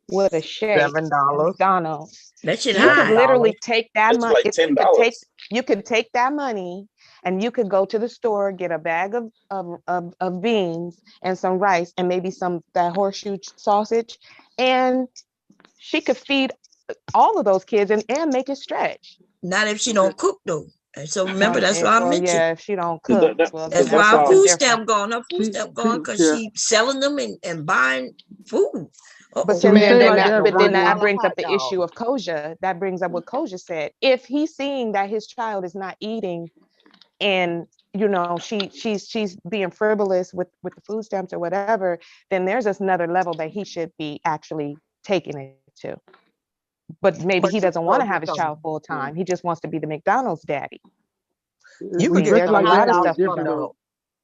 with a shake at $7. McDonald's, That shit you could high. literally take that It's money. like $10. You could take that money and you could go to the store, get a bag of beans and some rice and maybe that horseshoe sausage, and she could feed all of those kids and make it stretch. Not if she don't cook though. And so remember, that's why I Well, mentioned. yeah, if she don't cook, well, then That's why that's her something food different. stamp gone. Her food stamp gone because she selling them and buying food. But So then like that brings up the issue of Koja. That brings up what Koja said. If he's seeing that his child is not eating, and she's being frivolous with the food stamps or whatever, then there's just another level that he should be actually taking it to. But maybe he doesn't want to have his child full time. He just wants to be the McDonald's daddy. You could get there's some a lot of hot stuff dogs to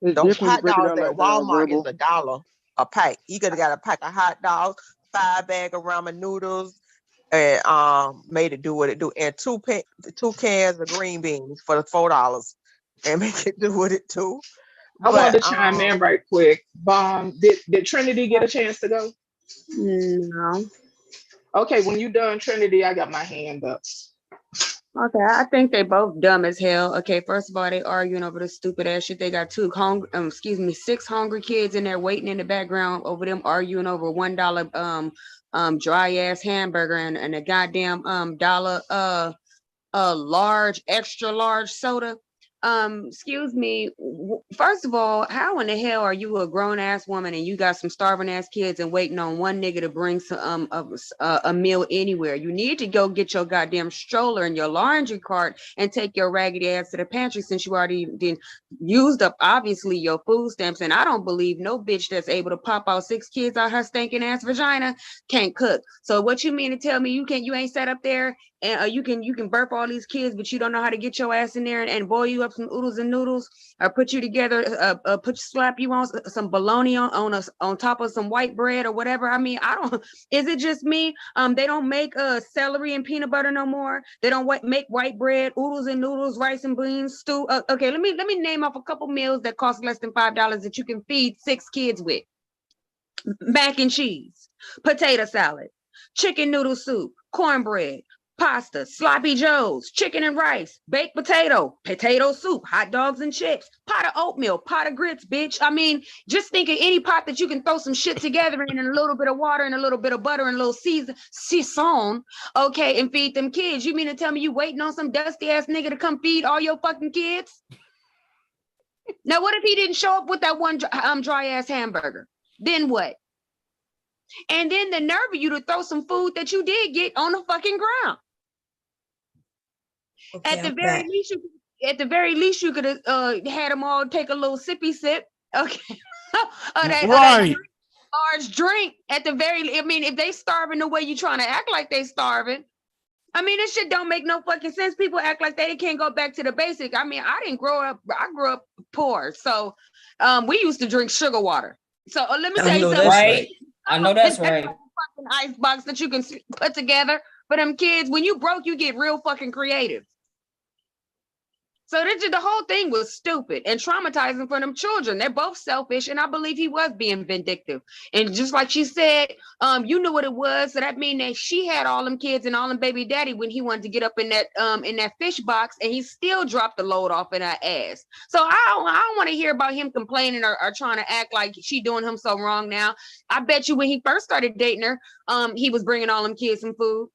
do. Those hot dogs at Walmart is $1 a pack. You could have got a pack of hot dogs, 5 bag of ramen noodles, and made it do what it do, and two cans of green beans for the $4, and make it do what it do. I wanted to chime in right quick. Did Trinity get a chance to go? No. Okay, when you done, Trinity, I got my hand up. Okay, I think they both dumb as hell. Okay, first of all, they arguing over the stupid ass shit. They got 6 hungry kids in there waiting in the background over them arguing over $1 dry ass hamburger and a goddamn dollar large, extra large soda. Excuse me. First of all, how in the hell are you a grown ass woman and you got some starving ass kids and waiting on one nigga to bring some a meal anywhere? You need to go get your goddamn stroller and your laundry cart and take your raggedy ass to the pantry since you already used up obviously your food stamps. And I don't believe no bitch that's able to pop out 6 kids out her stinking ass vagina can't cook. So what you mean to tell me you ain't sat up there and you can burp all these kids, but you don't know how to get your ass in there and boil you up some oodles and noodles, or put you together, slap you on some bologna on top of some white bread or whatever. I mean, I don't. Is it just me? They don't make celery and peanut butter no more. They don't make white bread, oodles and noodles, rice and beans, stew. Okay, let me name off a couple meals that cost less than $5 that you can feed 6 kids with. Mac and cheese, potato salad, chicken noodle soup, cornbread, pasta, sloppy joes, chicken and rice, baked potato soup, hot dogs and chips, pot of oatmeal, pot of grits, bitch. I mean, just think of any pot that you can throw some shit together in and a little bit of water and a little bit of butter and a little season, okay, and feed them kids. You mean to tell me you waiting on some dusty ass nigga to come feed all your fucking kids? Now, what if he didn't show up with that one dry ass hamburger? Then what? And then the nerve of you to throw some food that you did get on the fucking ground. Okay, at the very least, you could have had them all take a little sippy sip. Okay, that large drink. I mean, if they starving the way you trying to act like they starving, I mean, this shit don't make no fucking sense. People act like they can't go back to the basic. I mean, I grew up poor, so we used to drink sugar water. So let me tell you something. Right? I know that's right. Fucking ice box that you can put together for them kids. When you broke, you get real fucking creative. So the whole thing was stupid and traumatizing for them children. They're both selfish, and I believe he was being vindictive. And just like she said, you knew what it was. So that means that she had all them kids and all them baby daddy when he wanted to get up in that fish box, and he still dropped the load off in her ass. So I don't want to hear about him complaining or trying to act like she doing him so wrong now. I bet you when he first started dating her, he was bringing all them kids some food.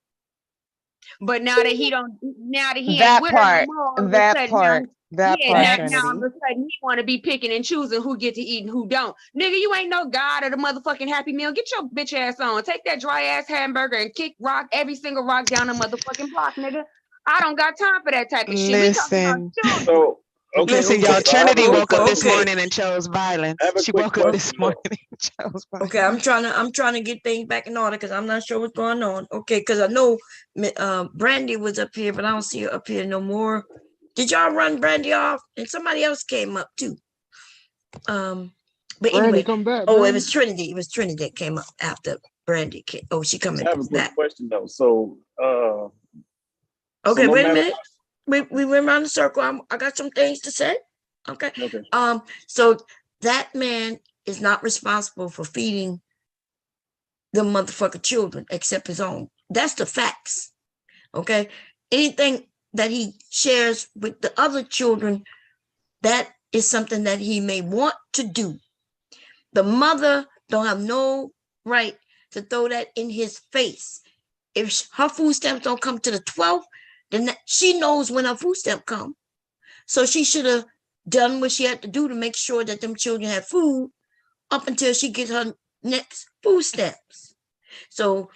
But now that he ain't with her no more, now all of a sudden he want to be picking and choosing who get to eat and who don't. Nigga, you ain't no god of the motherfucking Happy Meal. Get your bitch ass on. Take that dry ass hamburger and kick every single rock down the motherfucking block, nigga. I don't got time for that type of shit. Listen. So Okay, Listen, okay. y'all, So I have a Trinity quick woke up question this Okay. though. morning and chose violence. I have a She quick woke up this question morning though. and chose violence. Okay, I'm trying to get things back in order because I'm not sure what's going on. Okay, because I know Brandy was up here, but I don't see her up here no more. Did y'all run Brandy off? And somebody else came up too. But Brandy, anyway, come back, oh, it Brandy. was Trinity. It was Trinity that came up after Brandy came. Oh, she coming I have a quick back. question though. So Okay, no wait a matter minute. We went around the circle. I got some things to say. Okay. Okay. So that man is not responsible for feeding the motherfucker children except his own. That's the facts. Okay. Anything that he shares with the other children, that is something that he may want to do. The mother don't have no right to throw that in his face. If her food stamps don't come to the 12th, then she knows when her food stamp come. So she should have done what she had to do to make sure that them children had food up until she gets her next food stamps. So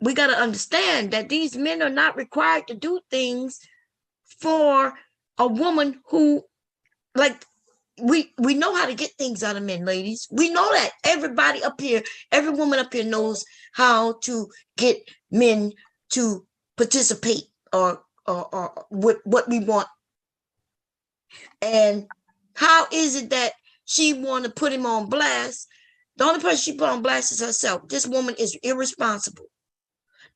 we got to understand that these men are not required to do things for a woman who, like, we know how to get things out of men, ladies. We know that. Everybody up here, every woman up here knows how to get men to participate or with what we want. And how is it that she want to put him on blast? The only person she put on blast is herself. This woman is irresponsible.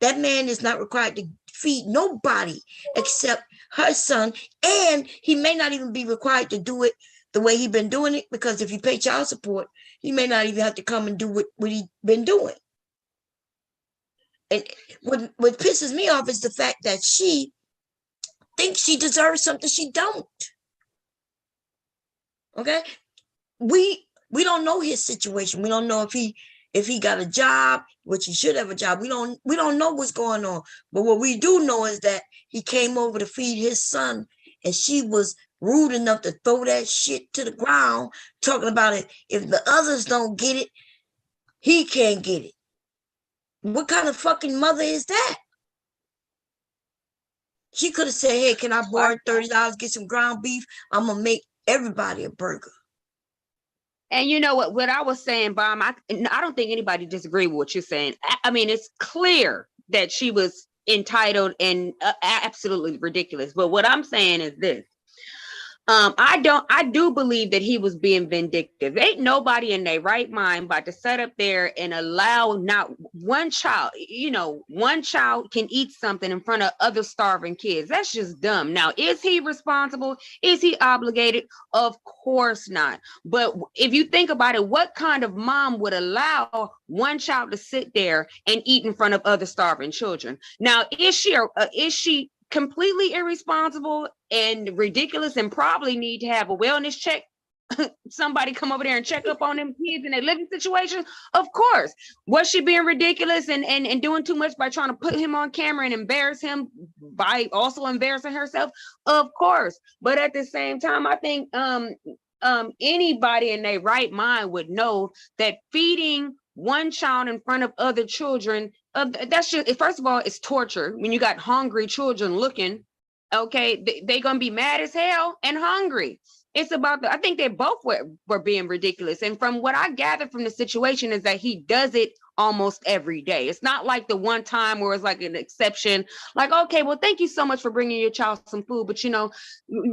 That man is not required to feed nobody except her son, and he may not even be required to do it the way he's been doing it, because if you pay child support, he may not even have to come and do what he's been doing. And what pisses me off is the fact that she thinks she deserves something she don't. Okay, we don't know his situation. We don't know if he got a job, which he should have a job. We don't know what's going on. But what we do know is that he came over to feed his son, and she was rude enough to throw that shit to the ground, talking about it. If the others don't get it, he can't get it. What kind of fucking mother is that? She could have said, hey, can I borrow $30, get some ground beef? I'm gonna make everybody a burger. And you know what I was saying, Bomb, I don't think anybody disagree with what you're saying. I mean, it's clear that she was entitled and absolutely ridiculous. But what I'm saying is this. I do believe that he was being vindictive. Ain't nobody in their right mind about to set up there and allow not one child, one child can eat something in front of other starving kids. That's just dumb. Now, is he responsible? Is he obligated? Of course not. But if you think about it, what kind of mom would allow one child to sit there and eat in front of other starving children? Now, is she completely irresponsible and ridiculous and probably need to have a wellness check? Somebody come over there and check up on them kids in their living situation? Of course. Was she being ridiculous and doing too much by trying to put him on camera and embarrass him by also embarrassing herself? Of course. But at the same time, I think anybody in their right mind would know that feeding one child in front of other children, that's just, first of all, it's torture. When you got hungry children looking, okay, they're gonna be mad as hell and hungry. It's about I think they both were being ridiculous. And from what I gathered from the situation is that he does it almost every day. It's not like the one time where it's like an exception, like, okay, well, thank you so much for bringing your child some food, but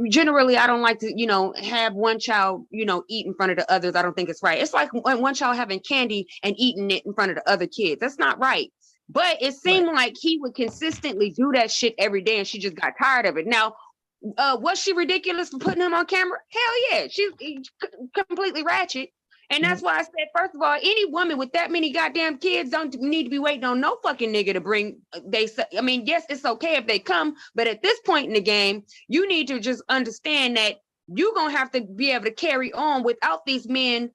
generally I don't like to have one child eat in front of the others. I don't think it's right. It's like one child having candy and eating it in front of the other kids. That's not right. But it seemed like he would consistently do that shit every day, and she just got tired of it. Now, was she ridiculous for putting him on camera? Hell yeah, she's completely ratchet. And that's why I said, first of all, any woman with that many goddamn kids don't need to be waiting on no fucking nigga to bring. Yes, it's okay if they come, but at this point in the game, you need to just understand that you're gonna have to be able to carry on without these men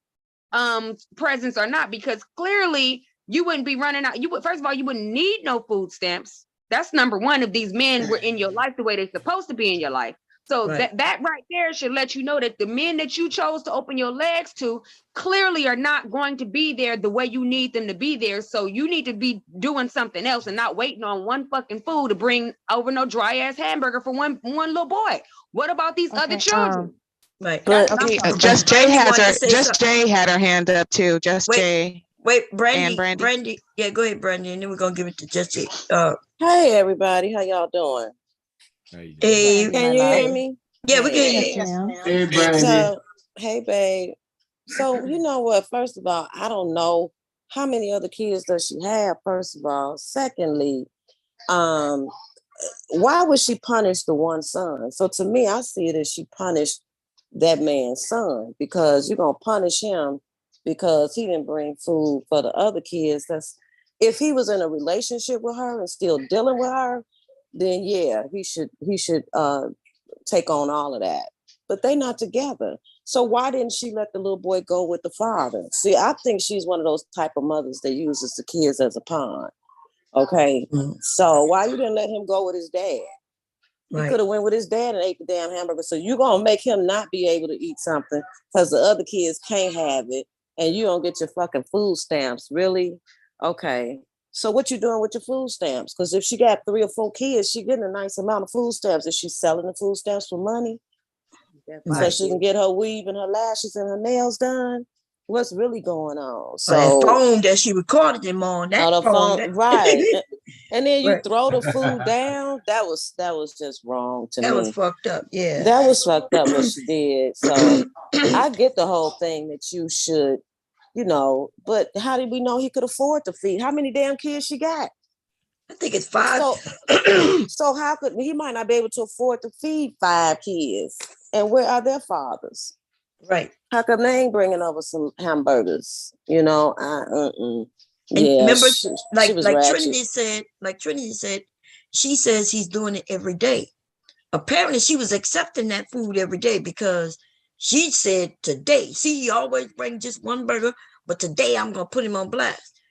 presence or not, because clearly you wouldn't be running out. First of all, you wouldn't need no food stamps. That's number one, if these men were in your life the way they're supposed to be in your life. So that right there should let you know that the men that you chose to open your legs to clearly are not going to be there the way you need them to be there. So you need to be doing something else and not waiting on one fucking food to bring over no dry ass hamburger for one little boy. What about these other children? Right. But okay, Just Jay had her hand up too. Just Jay. Wait, And Brandy. Yeah, go ahead, Brandy, and then we're gonna give it to Just Jay. Hey everybody, how y'all doing? Hey, Can you hear me? Yeah, we can hear Yes, you. ma'am. Hey, Brandy. So, hey babe. So you know what? First of all, I don't know how many other kids does she have. First of all, secondly, why would she punish the one son? So to me, I see it as she punished that man's son because you're gonna punish him because he didn't bring food for the other kids. That's if he was in a relationship with her and still dealing with her, then yeah, he should take on all of that. But they not together. So why didn't she let the little boy go with the father? See, I think she's one of those type of mothers that uses the kids as a pawn. Okay. So why you didn't let him go with his dad? He could have went with his dad and ate the damn hamburger. So you're gonna make him not be able to eat something because the other kids can't have it and you don't get your fucking food stamps. Really? Okay. So what you doing with your food stamps? Because if she got 3 or 4 kids, she getting a nice amount of food stamps. Is she selling the food stamps for money? So she can get her weave and her lashes and her nails done? What's really going on? So that phone that she recorded him on, that phone. Right. And then you throw the food down. That was just wrong to me. That was fucked up. Yeah. That was fucked up what she did. So I get the whole thing that you should, but how did we know he could afford to feed? How many damn kids she got? I think it's 5. So how could he might not be able to afford to feed 5 kids? And where are their fathers? Right. How come they ain't bringing over some hamburgers? Yeah, remember, she was like ratchet. Trinity said, she says he's doing it every day. Apparently, she was accepting that food every day because she said today, see, he always brings just one burger, but today I'm gonna put him on blast.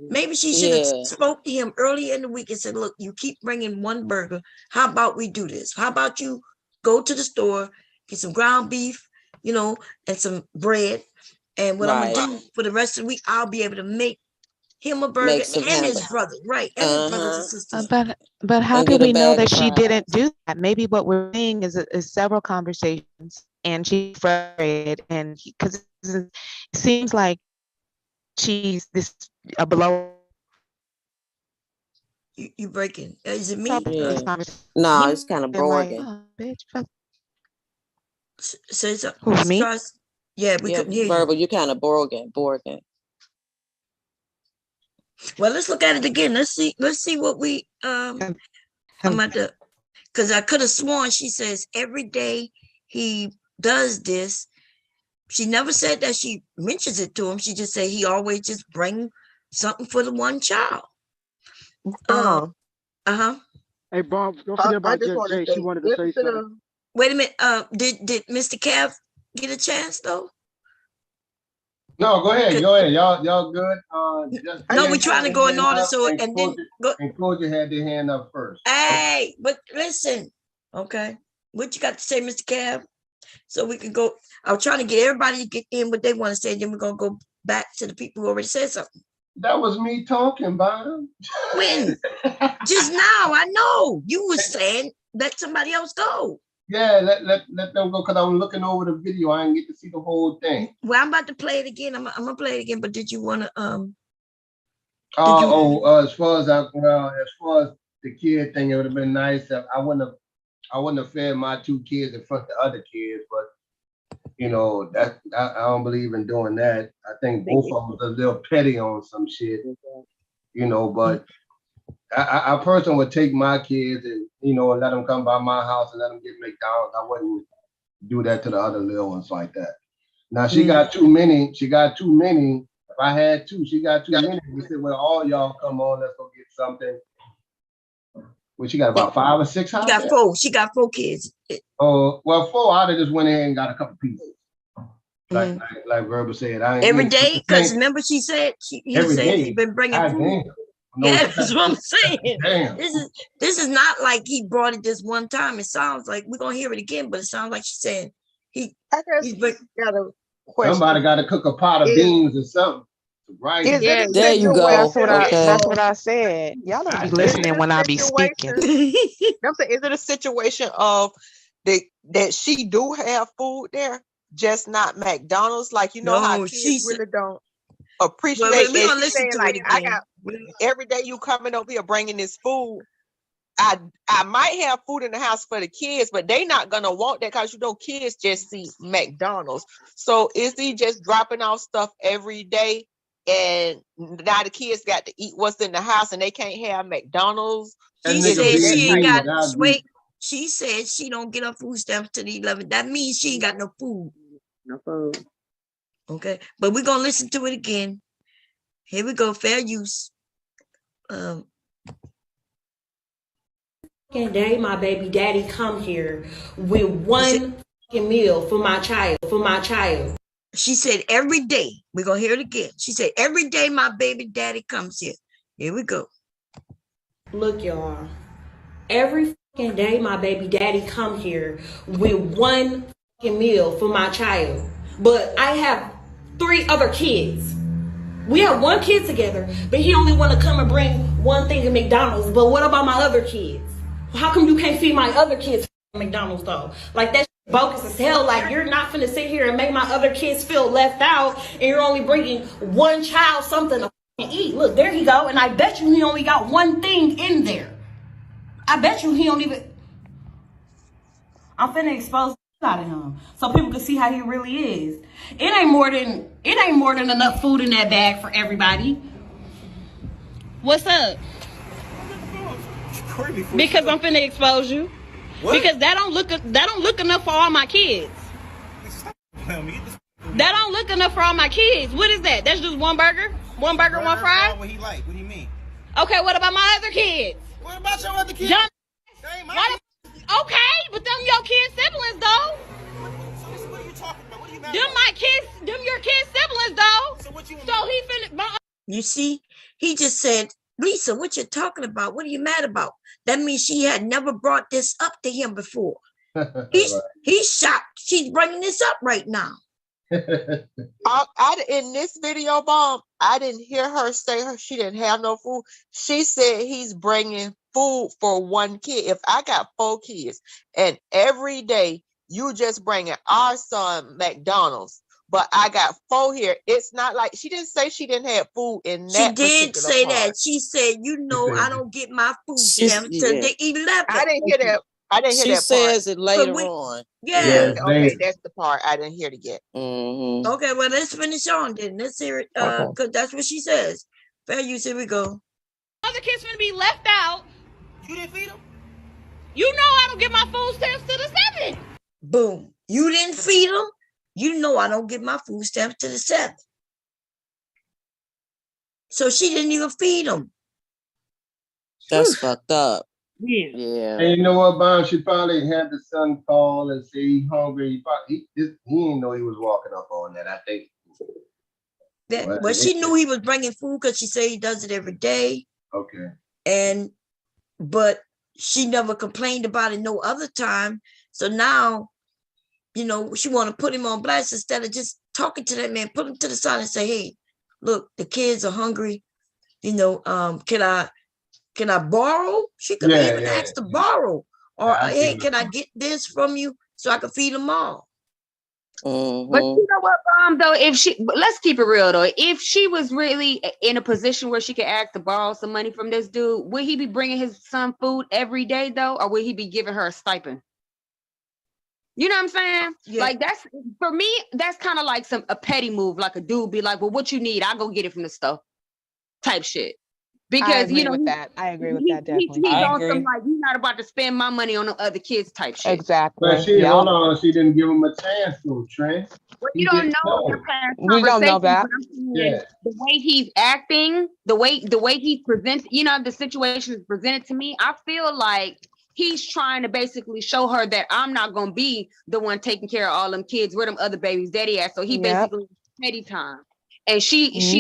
Maybe she should have spoke to him earlier in the week and said, look, you keep bringing one burger. How about we do this? How about you go to the store, get some ground beef, and some bread. And what I'm going to do for the rest of the week, I'll be able to make him a burger and his brother. Right. And his brothers and sisters. But how do we know that she didn't do that? Maybe what we're seeing is several conversations and she's frustrated and because it seems like she's below. You breaking? Is it me? Yeah. No, it's kind of broken. Say something. Who's me? Yeah, we couldn't hear Verbal, you. You're kind of broken. Well, let's look at it again. Let's see what we I'm about to, because I could have sworn she says every day he does this. She never said that she mentions it to him. She just said he always just bring something for the one child. Hey, Bob, don't forget about Just Jay. She wanted to say something. Wait a minute. Did Mr. Kev get a chance though? No, go ahead. Y'all good? No, we're trying to go in order. So and then go. And Cordia had their hand up first. Hey, but listen, okay. What you got to say, Mr. Kev? So we can go. I was trying to get everybody to get in what they want to say. Then we're gonna go back to the people who already said something. That was me talking, Bob. When? Just now, I know you were saying let somebody else go. Yeah, let them go because I was looking over the video. I didn't get to see the whole thing. Well, I'm about to play it again. I'm gonna play it again. But did you want to as far as the kid thing, it would have been nice. I wouldn't have fed my 2 kids in front of the other kids, but that I don't believe in doing that. I think both of them was a little petty on some shit, but I personally would take my kids and let them come by my house and let them get McDonald's. I wouldn't do that to the other little ones like that. Now she got too many. If I had 2, she got too many. We said, well, all y'all come on, let's go get something. Well, she got about 5 or 6 houses. She got 4. She got 4 kids. Oh, well, 4 out of just went ahead and got a couple pieces. Like Verbal said, every day, because remember she said he's been bringing food. Yeah, that's what I'm saying. Damn. This is not like he brought it this one time. It sounds like we're gonna hear it again, but it sounds like she's saying somebody got to cook a pot of beans or something. Right. There you go. That's what I said. Y'all don't be listening when I be speaking. Is it a situation of the that she do have food there, just not McDonald's. Like, you know how No, she kids said. really don't Well, appreciate. we're And gonna she's listen saying to it like, I again. got every day you coming over here bringing this food. I might have food in the house for the kids, but they not gonna want that because you know kids just see McDonald's. So is he just dropping off stuff every day, and now the kids got to eat what's in the house, and they can't have McDonald's? She Is said it that she ain't type got. of? Wait, she said she don't get her food stamps to the 11th. That means she ain't got no food. No food. Okay, but we're gonna listen to it again. Here we go. Fair use. Day my baby daddy come here with one meal for my child. She said every day. We're gonna hear it again. She said every day my baby daddy comes here. Here we go. Look, y'all. Every day my baby daddy come here with one meal for my child. But I have 3 other kids. We have 1 kid together, but he only want to come and bring one thing of McDonald's. But what about my other kids? How come you can't feed my other kids McDonald's though? Like that's bogus as hell. Like you're not finna sit here and make my other kids feel left out, and you're only bringing one child something to eat. Look, there he go, and I bet you he only got one thing in there. I bet you he don't even. I'm finna expose out of him so people can see how he really is. It ain't more than enough food in that bag for everybody. What's up? Because I'm finna expose you. What? Because that don't look enough for all my kids. That don't look enough for all my kids. What is that? That's just one burger? One burger, one fry? What he like? What do you mean? Okay, what about my other kids? What about your other kids? Okay, but them your kids' siblings though. What are you talking about? What are you mad them about? my kids, them your kids' siblings though. So what you? So he finna. You see, he just said, Lisa, what you talking about? What are you mad about? That means she had never brought this up to him before. He's shocked. She's bringing this up right now. In this video, Bomb, I didn't hear her say she didn't have no food. She said he's bringing food for 1 kid. If I got 4 kids and every day you just bringing our son McDonald's, but I got 4 here, it's not like she didn't say she didn't have food in that. She did say part. That. She said, you know, I don't get my food stamps till the 11th. I didn't hear that. She says it later on. Yeah. Okay, that's the part I didn't hear it yet. Mm-hmm. Okay, well, let's finish on then. Let's hear it. Because that's what she says. Fair use, here we go. Other kids gonna be left out. You didn't feed them? You know I don't get my food stamps to the 7th. Boom. You didn't feed them? You know I don't get my food stamps to the 7th. So she didn't even feed them. That's fucked up. Yeah. And you know what, Bob? She probably had the son call and say he's hungry. He didn't know he was walking up on that, I think. Well, she knew he was bringing food because she said he does it every day. Okay. But she never complained about it no other time. So now, you know, she want to put him on blast instead of just talking to that man, put him to the side and say, hey, look, the kids are hungry. You know, can I borrow? She could even ask to borrow. Or, hey, can I get this from you so I can feed them all? Mm-hmm. But you know what, Mom, though, let's keep it real, though. If she was really in a position where she could ask to borrow some money from this dude, would he be bringing his son food every day, though? Or would he be giving her a stipend? You know what I'm saying? Yeah. Like, that's, for me, that's kind of like a petty move. Like a dude be like, well, what you need? I'll go get it from the store type shit. Because, you know, I agree with that, definitely. He's on some, like, you're not about to spend my money on the other kids type shit. Exactly. But hold on, she didn't give him a chance to, Trent. Well, you don't know their past we don't know that. The way he's acting, the way he's presented, you know, the situation is presented to me, I feel like he's trying to basically show her that I'm not going to be the one taking care of all them kids, where them other babies daddy at. So he basically petty time. And she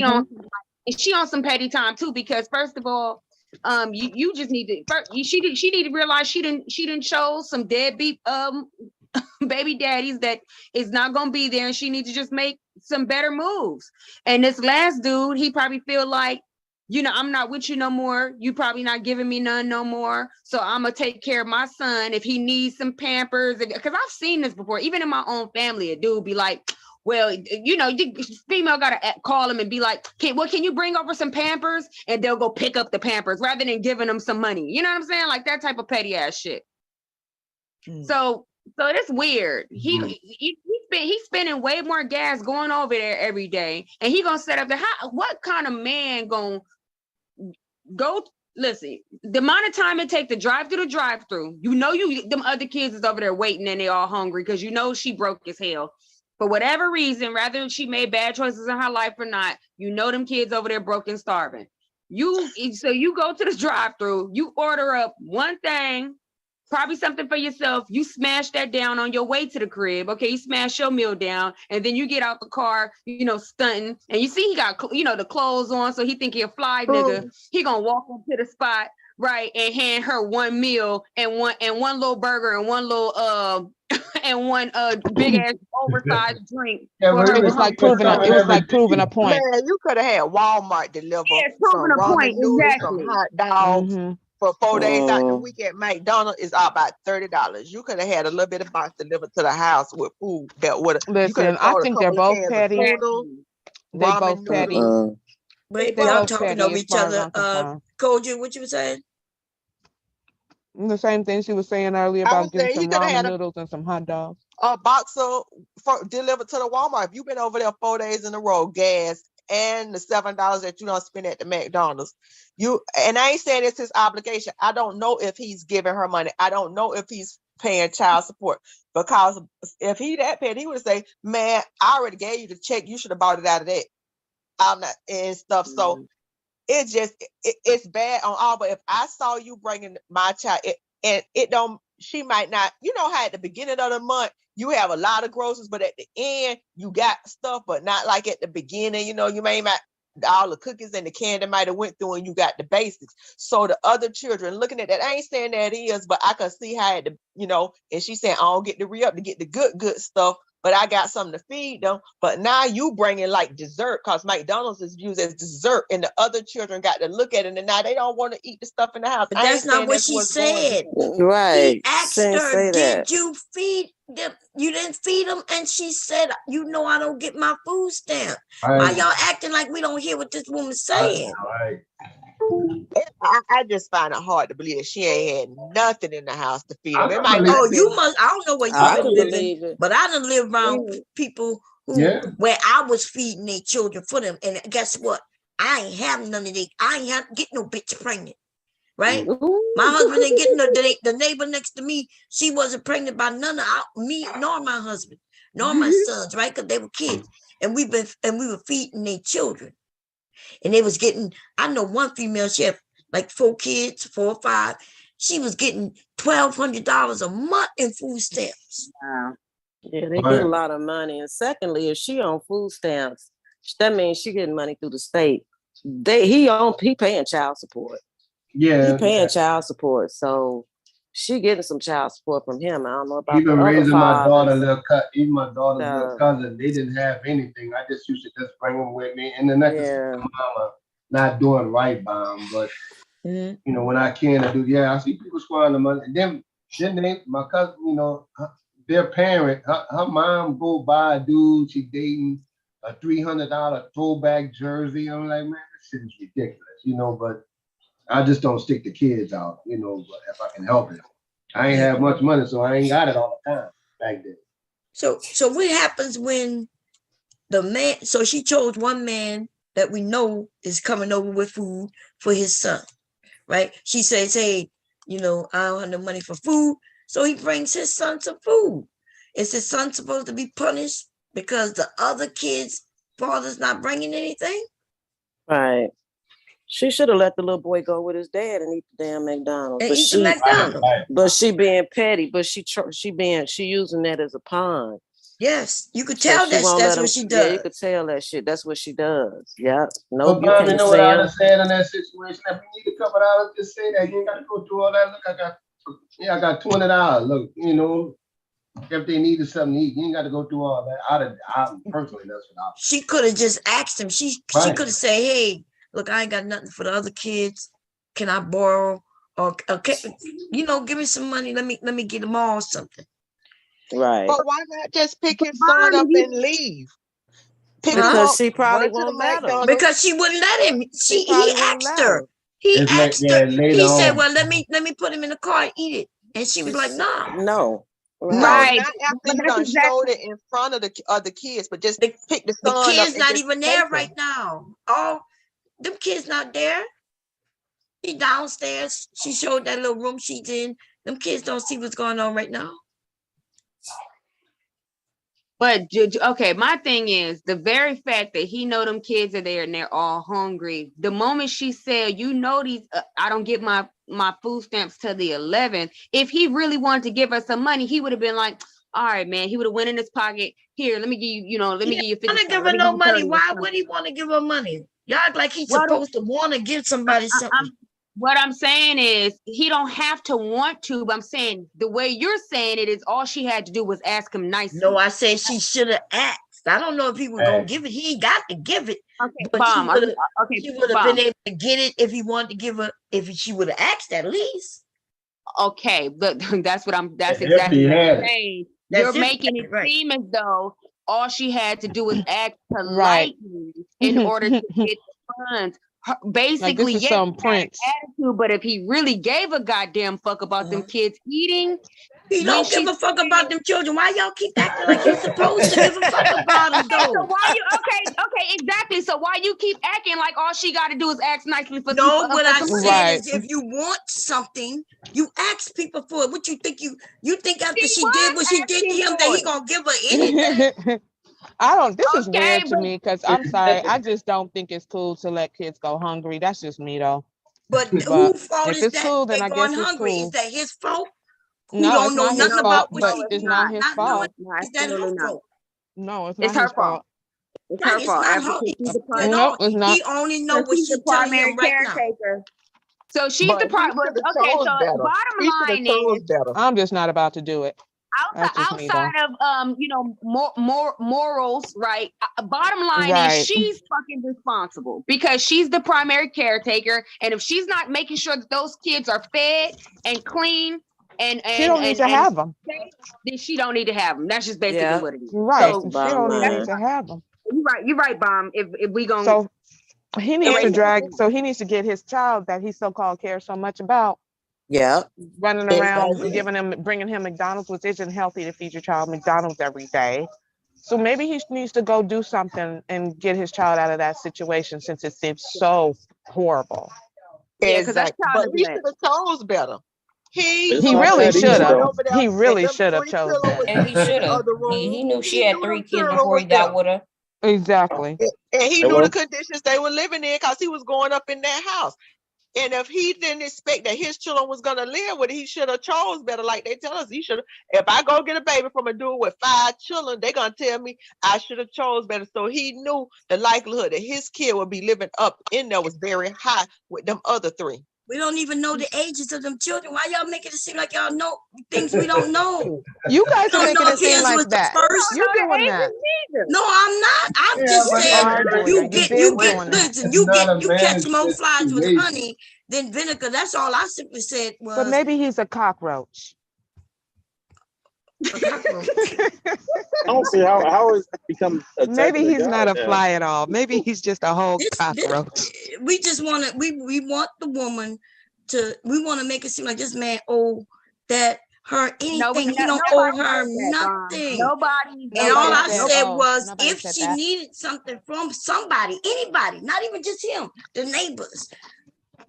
on some petty time too, because first of all, you just need to she need to realize she didn't show some deadbeat baby daddies that is not gonna be there, and she needs to just make some better moves. And this last dude, he probably feel like you know, I'm not with you no more. You probably not giving me none no more. So I'm gonna take care of my son if he needs some Pampers. Because I've seen this before, even in my own family. A dude be like, well, you know, female gotta call him and be like, can you bring over some Pampers? And they'll go pick up the Pampers rather than giving them some money. You know what I'm saying? Like that type of petty ass shit. So that's weird. He's spending way more gas going over there every day, and he gonna set up what kind of man gonna go? Listen, the amount of time it take to drive through the drive-through, you know, them other kids is over there waiting and they all hungry because you know she broke as hell. For whatever reason, rather she made bad choices in her life or not, you know them kids over there broke and starving. So you go to the drive-through, you order up one thing, probably something for yourself. You smash that down on your way to the crib. Okay, you smash your meal down, and then you get out the car, you know, stunting, and you see he got, you know, the clothes on, so he think he a fly nigga. He gonna walk into the spot, right, and hand her one meal and one little burger and one little and one big ass oversized drink. Yeah, it was like proving a point. Man, you could have had Walmart deliver some proving a ramen point, noodles, exactly. some hot dogs. Mm-hmm. For 4 days out the week at McDonald's is about $30. You could have had a little bit of box delivered to the house with food that would have. Listen, I think they're both petty. They both petty. Wait, They y'all both talking petty over as each far as other. I'm concerned. Koji, what you were saying? The same thing she was saying earlier I about was getting saying some you could have ramen had noodles and some hot dogs. a box of delivered to the Walmart. If you've been over there 4 days in a row, gas and the $7 that you don't spend at the McDonald's, and I ain't saying it's his obligation. I don't know if he's giving her money. I don't know if he's paying child support, because if he that paid, he would say, "Man, I already gave you the check. You should have bought it out of that." I'm not and stuff. So it's just it's bad on all. But if I saw you bringing my child, and it don't, she might not. You know how at the beginning of the month you have a lot of groceries, but at the end you got stuff, but not like at the beginning. You know, you may not. All the cookies and the candy might have went through and you got the basics. So the other children looking at that, I ain't saying that is, but I can see how it, you know, and she saying, I don't get the re-up to get the good stuff, but I got something to feed them. But now you bringing like dessert, because McDonald's is used as dessert, and the other children got to look at it, and now they don't want to eat the stuff in the house. But that's not what she said. Right. He asked her, did you feed them? You didn't feed them? And she said, you know, I don't get my food stamp. Why y'all acting like we don't hear what this woman's saying? I just find it hard to believe that she ain't had nothing in the house to feed them. You must. I don't know where you've been living, but I done lived around people where I was feeding their children for them, and guess what? I ain't have none of these. I ain't have to get no bitch pregnant, right? My husband ain't getting the neighbor next to me. She wasn't pregnant by none of me, nor my husband, nor my sons, right? Because they were kids, and we were feeding their children. And they was getting, I know one female, she had like 4 kids, 4 or 5. She was getting $1,200 a month in food stamps. Wow. Yeah, they get a lot of money. And secondly, if she on food stamps, that means she getting money through the state. He paying child support. Yeah. He paying child support. So she getting some child support from him. I don't know about even the raising other my daughter, fathers. my daughter's little cousin, they didn't have anything. I just used to just bring them with me, and then I could see my mama not doing right by them. But you know, when I can, I do. I see people squandering the money. And then my cousin, you know, their parent, her mom go buy a dude she dating a $300 throwback jersey. I'm like, man, this shit is ridiculous, you know. But I just don't stick the kids out, you know, but if I can help it. I ain't have much money, so I ain't got it all the time back then. So what happens when the man, so she chose one man that we know is coming over with food for his son, right? She says, hey, you know, I don't have no money for food. So he brings his son some food. Is his son supposed to be punished because the other kid's father's not bringing anything? Right. She should have let the little boy go with his dad and eat the damn McDonald's. But she being petty, but she using that as a pawn. Yes, you could tell that's what she does. Yeah, you could tell that shit. That's what she does. Yeah. No, you can't know what I would have said in that situation. If you need a couple dollars, just say that. You ain't got to go through all that. Look, I got $20. Look, you know, if they needed something to eat, you ain't got to go through all that. I personally, that's what I. She could have just asked him. She could have said, hey, look, I ain't got nothing for the other kids. Can I borrow? Or give me some money. Let me get them all something. Right. But why not just pick his son up and leave? Pick him Because up, she probably run to the won't let him. McDonald's. Because she wouldn't let him. He probably won't asked let her. him. He It's like asked her. that later He said, on. "Well, let me put him in the car and eat it." And she was like, "No." No. No, Right. not after But you that's done showed exactly it in front of the other kids, but just The, pick the the son up kid's and not just even take there him. right now. Oh, them kids not there. She downstairs. She showed that little room she's in. Them kids don't see what's going on right now. But okay, my thing is the very fact that he know them kids are there and they're all hungry. The moment she said, these, I don't get my food stamps till the 11th. If he really wanted to give her some money, he would have been like, all right, man. He would have went in his pocket. Here, let me give you, let me give you 50. Want to give her no money? Why would he want to give her money? Y'all act like he's supposed to want to give somebody something. What I'm saying is he don't have to want to, but I'm saying the way you're saying it is all she had to do was ask him nicely. No, I said she should have asked. I don't know if he was gonna give it. He ain't got to give it. Okay, but Bomb. she would have been able to get it if he wanted to give her. If she would have asked at least. Okay, but that's If exactly he what had I'm it. saying. That's You're his making it right. seem as though all she had to do was act politely in order to get the funds. Basically, this is yes, some he had an Prince. attitude, but if he really gave a goddamn fuck about them kids eating, he don't give a fuck about them children. Why y'all keep acting like he's supposed to give a fuck about them though? So why you okay, exactly. So why you keep acting like all she got to do is ask nicely for No, some? what I some said is if you want something, you ask people for it. What you think after she did what she did to him that he gonna give her anything? This is weird to me because I'm sorry. I just don't think it's cool to let kids go hungry. That's just me though. But whose fault if is it's that? cool, They then I going guess it's hungry. cool. Is that his fault? Who No, don't it's know not his nothing fault, about what but she it's did? not his fault. Is that her fault? No, it's It's not her his fault. fault. It's Right, her it's fault. not After her she's the at primary, Nope, all. it's not. He only know what she's the she telling primary him right now. caretaker. So she's But the he problem. should have Okay, chose so better. bottom He should have line chose is better. I'm just not about to do it. That's just me, though. outside of more morals, right? Bottom line is Right. she's fucking responsible because she's the primary caretaker, and if she's not making sure that those kids are fed and clean and She don't need to have them. safe, then she don't need to have them. That's just basically what it is. Right. So, She don't even need to have them. You're right, Bomb. If we gonna So he needs to drag. So he needs to get his child that he so-called cares so much about. Yeah. Running around, bringing him McDonald's, which isn't healthy to feed your child McDonald's every day. So maybe he needs to go do something and get his child out of that situation since it seems so horrible. Exactly. But he should have chose better. He really should have. over there, He really and them should have three chose children was better. And he in the should have. other room. He knew she had knew 3 them kids children before was he got there. with her. Exactly. And he knew Hello? the conditions they were living in because he was going up in that house. And if he didn't expect that his children was gonna live with it, he should have chose better. Like they tell us, he should have. If I go get a baby from a dude with 5 children, they're gonna tell me I should have chose better. So he knew the likelihood that his kid would be living up in there was very high with them other 3. We don't even know the ages of them children. Why y'all making it seem like y'all know things we don't know? You guys are don't making know it if seem his like was the that. first. You're doing that. No, I'm not. I'm just saying you get listen, you catch more flies with honey than vinegar. That's all I simply said was. But maybe he's a cockroach. A cockroach. I don't see how it's become. Maybe he's not a now. fly at all. Maybe he's just a whole cockroach. We just want to. We want the woman to. We want to make it seem like this man owe that her anything. He don't owe her nothing. Nobody. And all I said was, if she needed something from somebody, anybody, not even just him, the neighbors,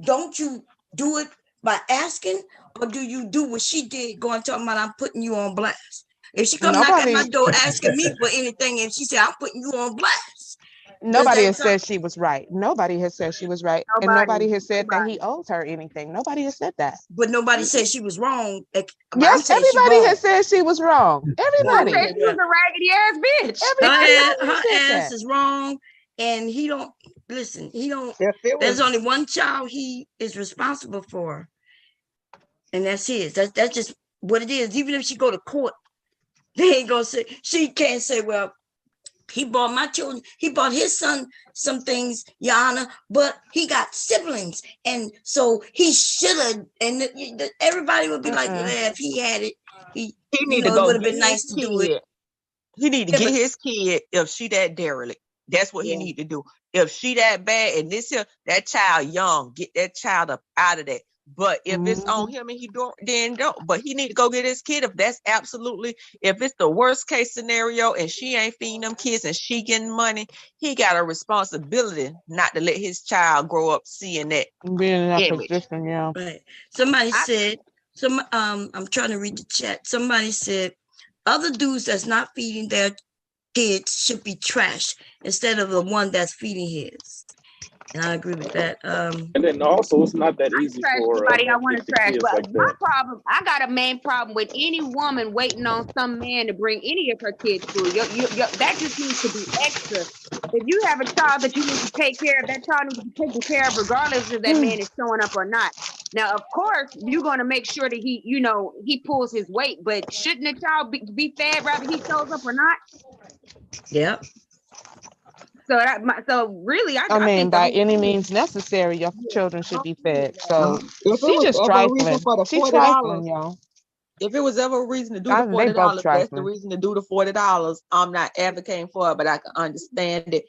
don't you do it by asking, or do you do what she did, going talking about I'm putting you on blast? If she come knock at my door asking me for anything, and she said I'm putting you on blast, nobody has said she was right. Nobody has said she was right, and nobody has said that he owes her anything. Nobody has said that. But nobody said she was wrong. Yes, everybody has said she was wrong. Everybody. She was a raggedy ass bitch. Her ass is wrong, and he don't listen. He don't. There's only one child he is responsible for, and that's his. That's just what it is. Even if she go to court, they ain't gonna say. She can't say, well, He bought my children, he bought his son some things, Your Honor, but he got siblings. And so he should have, and everybody would be like, yeah, if he had it, He you need to know, it go would have get been his nice to do it. kid. He need to Yeah, get but his kid if she that derelict. That's what he need to do. If she that bad and this here, that child young, get that child up out of that. But if it's on him and he don't, then don't. But he need to go get his kid if that's absolutely, if it's the worst case scenario and she ain't feeding them kids and she getting money, he got a responsibility not to let his child grow up seeing that Being in that image. position, yeah. right. Somebody said, I'm trying to read the chat. Somebody said, other dudes that's not feeding their kids should be trashed instead of the one that's feeding his. And I agree with that. And then also, it's not that easy Trash for a somebody I man to want get to the trash. kids But like my that. problem, I got a main problem with any woman waiting on some man to bring any of her kids food. That just needs to be extra. If you have a child that you need to take care of, that child needs to be taken care of regardless if that man is showing up or not. Now, of course, you're going to make sure that he pulls his weight, but shouldn't the child be fed whether he shows up or not? Yeah. So really, I mean, think by any means necessary, your children should be fed. So If it she's was just ever a reason trifling. for the She's $40, trifling, y'all. if it was ever a reason to do the They both $40, that's the trifling. reason to do the $40. I'm not advocating for it, but I can understand it.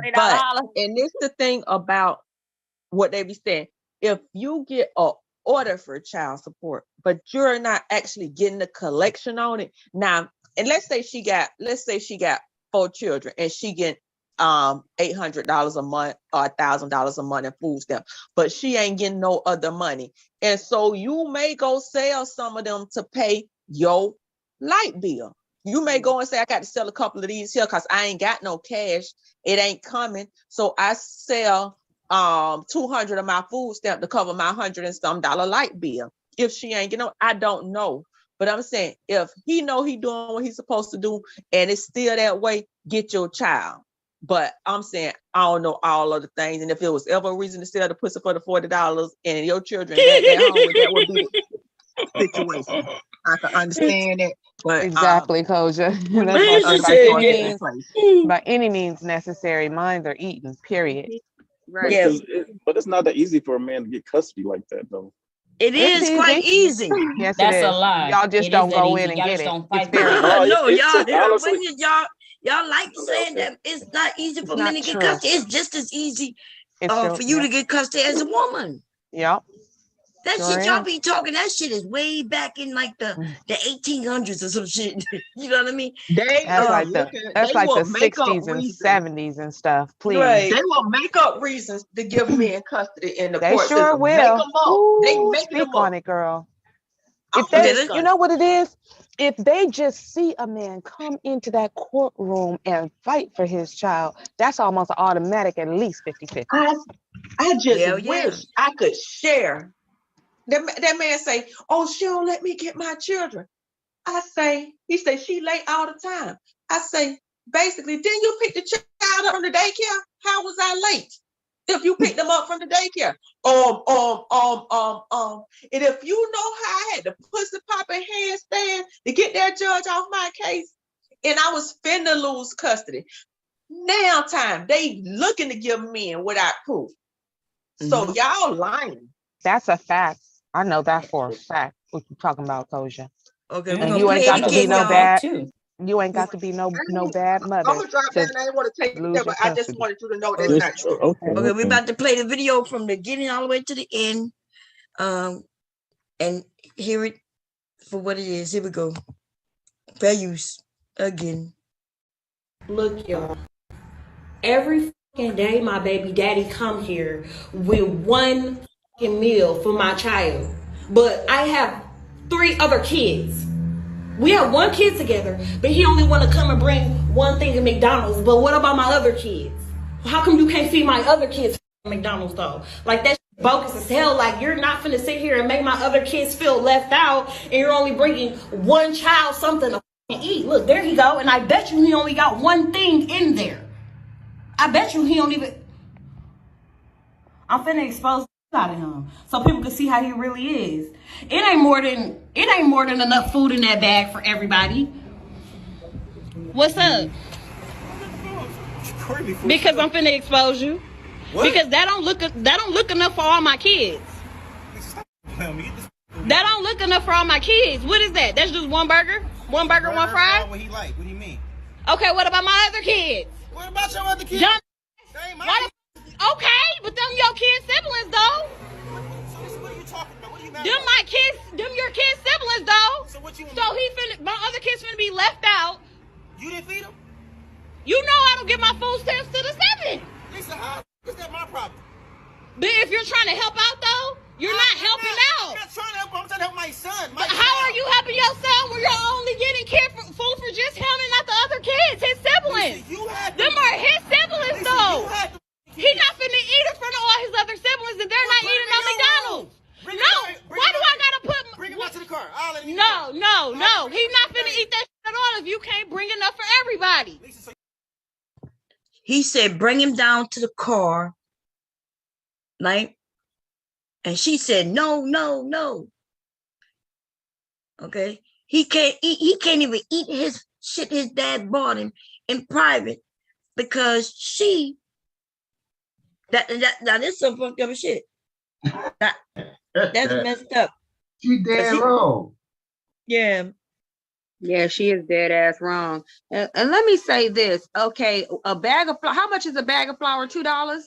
$40. But, and this the thing about what they be saying, if you get an order for child support, but you're not actually getting the collection on it now, and let's say she got 4 children and she get $800 a month or $1,000 a month in food stamps, but she ain't getting no other money, and so you may go sell some of them to pay your light bill. You may go and say, I got to sell a couple of these here because I ain't got no cash, it ain't coming, so I sell 200 of my food stamp to cover my $100 and some light bill. If she ain't, I don't know. But I'm saying, if he know he doing what he's supposed to do and it's still that way, get your child. But I'm saying, I don't know all of the things. And if it was ever a reason to sell the pussy for the $40 and your children that hungry, that would be the situation. I can understand it. But exactly, Koja. By any means necessary. Minds are eaten, period. Right. But it's not that easy for a man to get custody like that, though. It is quite easy. Yes, That's it is. a lie. Y'all just It don't is that go easy. in and Y'all get just it. don't It's fight very for it. No, honestly, y'all like to say that it's not easy for men to get true. custody. It's just as easy It's for you to get custody as a woman. Yep. That Sure shit y'all is. be talking, that shit is way back in like the 1800s or some shit. You know what I mean? That's like the 60s and 70s and stuff. Please. Right. They will make up reasons to give men custody in the They court sure system. will. Make them up. They Ooh, make speak them on up. it, girl. If they, you know what it is? If they just see a man come into that courtroom and fight for his child, that's almost automatic, at least 50-50. I just wish I could share. That man say, oh, she don't let me get my children. He say, she late all the time. I say, basically, didn't you pick the child up from the daycare? How was I late? If you picked them up from the daycare. And if you know how I had to pussy popping handstand to get that judge off my case, and I was finna lose custody. Now time, they looking to give men without proof. So y'all lying. That's a fact. I know that for a fact. What you talking about, Koja? Okay, and you ain't got to be no bad. You ain't got to be no bad mother. I'm gonna drop down. I ain't want to take it there, but I just wanted you to know that's not true. Okay, we're about to play the video from the beginning all the way to the end, and hear it for what it is. Here we go. Fair use again. Look, y'all. Every fucking day, my baby daddy come here with one fucking meal for my child, but I have 3 other kids. We have 1 kid together, but he only want to come and bring one thing to McDonald's. But what about my other kids? How come you can't feed my other kids at McDonald's though? Like that's bogus as hell. Like you're not finna sit here and make my other kids feel left out, and you're only bringing one child something to eat. Look, there he go, and I bet you he only got one thing in there. I bet you he don't even. I'm finna expose out of him so people can see how he really is. It ain't more than enough food in that bag for everybody. What's up? recorded before. Because I'm finna expose you. What? Because that don't look enough for all my kids. That don't look enough for all my kids. What is that? That's just one burger? One burger, one fry? What he like? What do you mean? Okay, what about my other kids? What about your other kids? Okay, but them your kids' siblings though. What are you talking about? What are you mad Them about? my kids, them your kids' siblings though. So what you? So my other kids finna be left out. You didn't feed them? You know I don't give my food stamps to the 7. Lisa, how is that my problem? But if you're trying to help out though, you're not helping out. I'm not trying to help him. I'm trying to help my son. How are you helping your son when you're only getting food for just him and not the other kids, his siblings? Lisa, them are his siblings Lisa, though. He not finna eat in front of all his other siblings and they're not eating on McDonald's. Why do I gotta put... Bring him out to the car. I'll let him No. He's not finna eat that shit at all if you can't bring enough for everybody. He said, bring him down to the car. Like, and she said, no. Okay. He can't eat. He can't even eat his shit his dad bought him in private because now this is some fucked up shit. That's messed up. She dead wrong. Yeah. Yeah, she is dead ass wrong. And let me say this. Okay, a bag of flour. How much is a bag of flour? $2?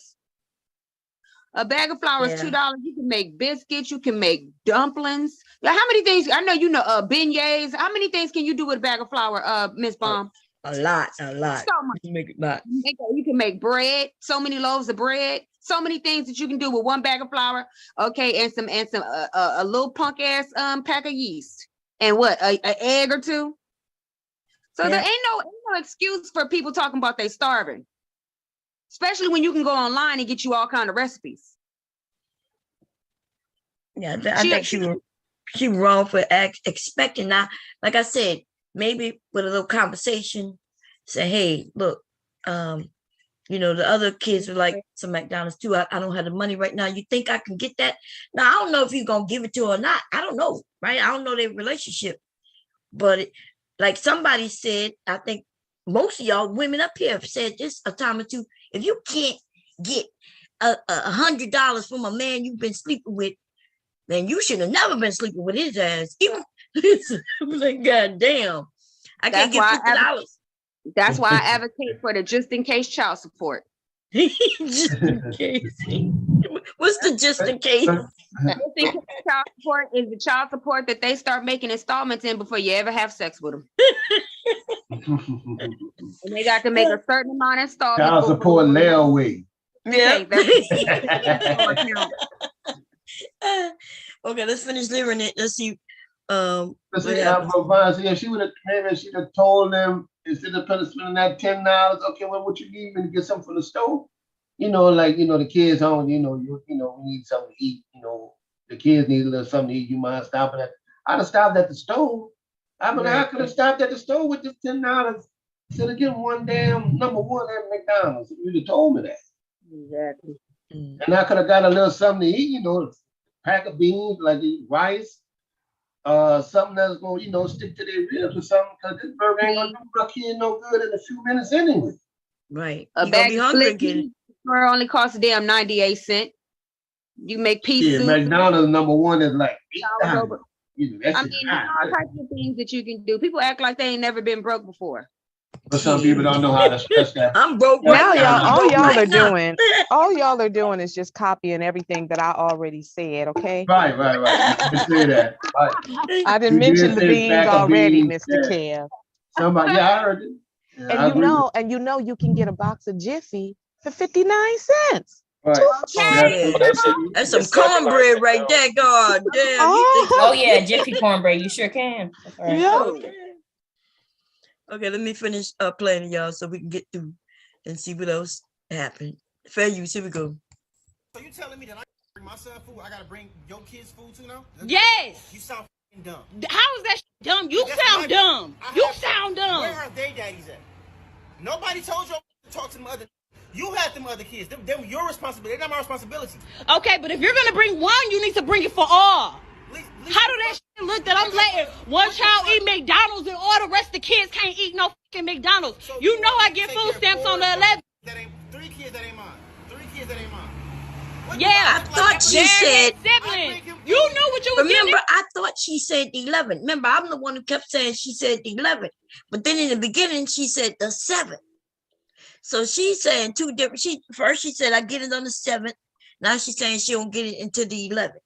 A bag of flour is $2. You can make biscuits. You can make dumplings. Like how many things? I know you know beignets. How many things can you do with a bag of flour, Miss Baum? A lot. So much. You make a lot. You can make bread. So many loaves of bread. So many things that you can do with one bag of flour. Okay, and some a little punk ass pack of yeast. And what, an egg or two? So there ain't no excuse for people talking about they starving. Especially when you can go online and get you all kind of recipes. Yeah, I think she wrong for expecting. Now, like I said, maybe with a little conversation, say, hey, look, the other kids are like some McDonald's too. I don't have the money right now. You think I can get that? Now, I don't know if you're going to give it to her or not. I don't know, right? I don't know their relationship. But like somebody said, I think most of y'all women up here have said this a time or two. If you can't get $100 from a man you've been sleeping with, then you should have never been sleeping with his ass. Even like, God damn. I can't get $50. That's why I advocate for the just in case child support. Just in case. What's the just in case? Just in case child support is the child support that they start making installments in before you ever have sex with them. And they got to make a certain amount of installments. Child support layaway. Yeah. Okay, let's finish living it. Let's see. If she would have she'd have told them instead of spending that $10, okay, well, what you need me to get something from the store? The kids home, we need something to eat, the kids need a little something to eat, you mind stopping at I'd have stopped at the store. I could have stopped at the store with this $10 instead of getting one damn number one at McDonald's. You'd have told me that. Exactly. And I could have got a little something to eat, pack of beans, like rice, something that's going to, stick to their ribs or something, because this burger ain't going to do my kid no good in a few minutes anyway. Right. A bag of split peas only costs a damn 98 cents. You make pea soup. McDonald's number one is like $8. All types of things that you can do. People act like they ain't never been broke before. But some people don't know how to stress that. I'm broke now, all y'all are doing is just copying everything that I already said. Okay. Right. You say that. Right. I didn't mention the beans already, Mr. Kev. Somebody, I heard it. Yeah, and you can get a box of Jiffy for 59 cents. Right. Okay. That's some cornbread right there, God damn. Oh yeah, Jiffy cornbread. You sure can. Right. Yeah. Okay, let me finish playing y'all so we can get through and see what else happened. Fair use, here we go. So you telling me that I gotta bring my son food? I gotta bring your kids food too now? Yes. You sound dumb. How is that dumb? You sound dumb. You sound dumb. Where are they daddies at? Nobody told you to talk to them other. You had them other kids. Them your responsibility. They're not my responsibility. Okay, but if you're gonna bring one, you need to bring it for all. How do that shit look that I'm letting one child eat McDonald's and all the rest of the kids can't eat no fucking McDonald's? You know I get food stamps on the 11th. That ain't 3 kids that ain't mine. 3 kids that ain't mine. Yeah, I thought she said siblings. You knew what you was remember, getting. I thought she said 11. Remember, I'm the one who kept saying she said 11. But then in the beginning, she said the 7th. So she's saying 2 different. First she said I get it on the 7th. Now she's saying she don't get it until the 11th.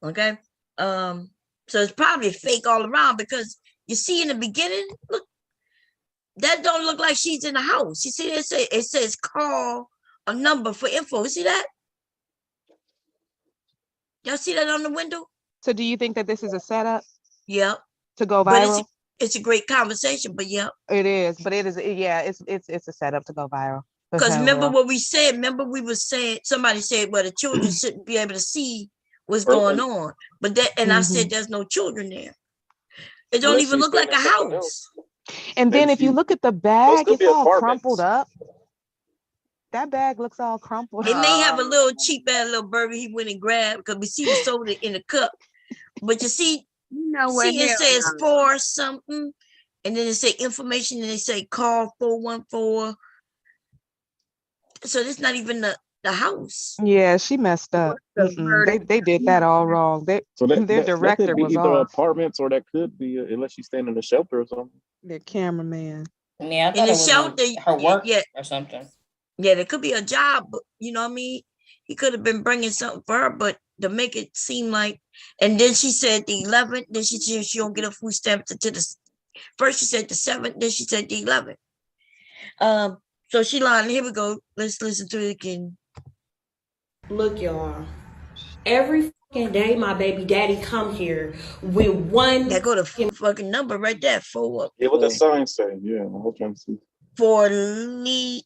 Okay. So it's probably fake all around because you see in the beginning, look, that don't look like she's in the house. You see, it says call a number for info. You see that? Y'all see that on the window? So do you think that this is a setup? Yep. To go But viral? it's a great conversation, but yep. It is, but it is, yeah, it's a setup to go viral. Because remember what we said, we were saying, somebody said, well, the children shouldn't be able to see what's going on. But that, and I said, there's no children there. It don't even look like a house. And then if you look at the bag, it's all crumpled up. That bag looks all crumpled. It may have a little cheap ass little burger he went and grabbed because we see the soda in the cup. But you see, it says for something, and then it say information, and they say call 414. So it's not even the house. Yeah, she messed up. They did that all wrong. Their director that could be was either off. apartments or that could be unless she's staying in a shelter or something. Their cameraman. Yeah, I thought In the it was shelter, her work or something. Yeah, there could be a job, but you know what I mean? He could have been bringing something for her, but to make it seem like, and then she said the 11th, then she said she don't get a food stamp to the, first she said the 7th, then she said the 11th. So she lying, here we go. Let's listen to it again. Look, y'all. Every fucking day my baby daddy come here with one. That go to fucking number right there. Yeah, what the sign say? Yeah, I was trying to see. For me,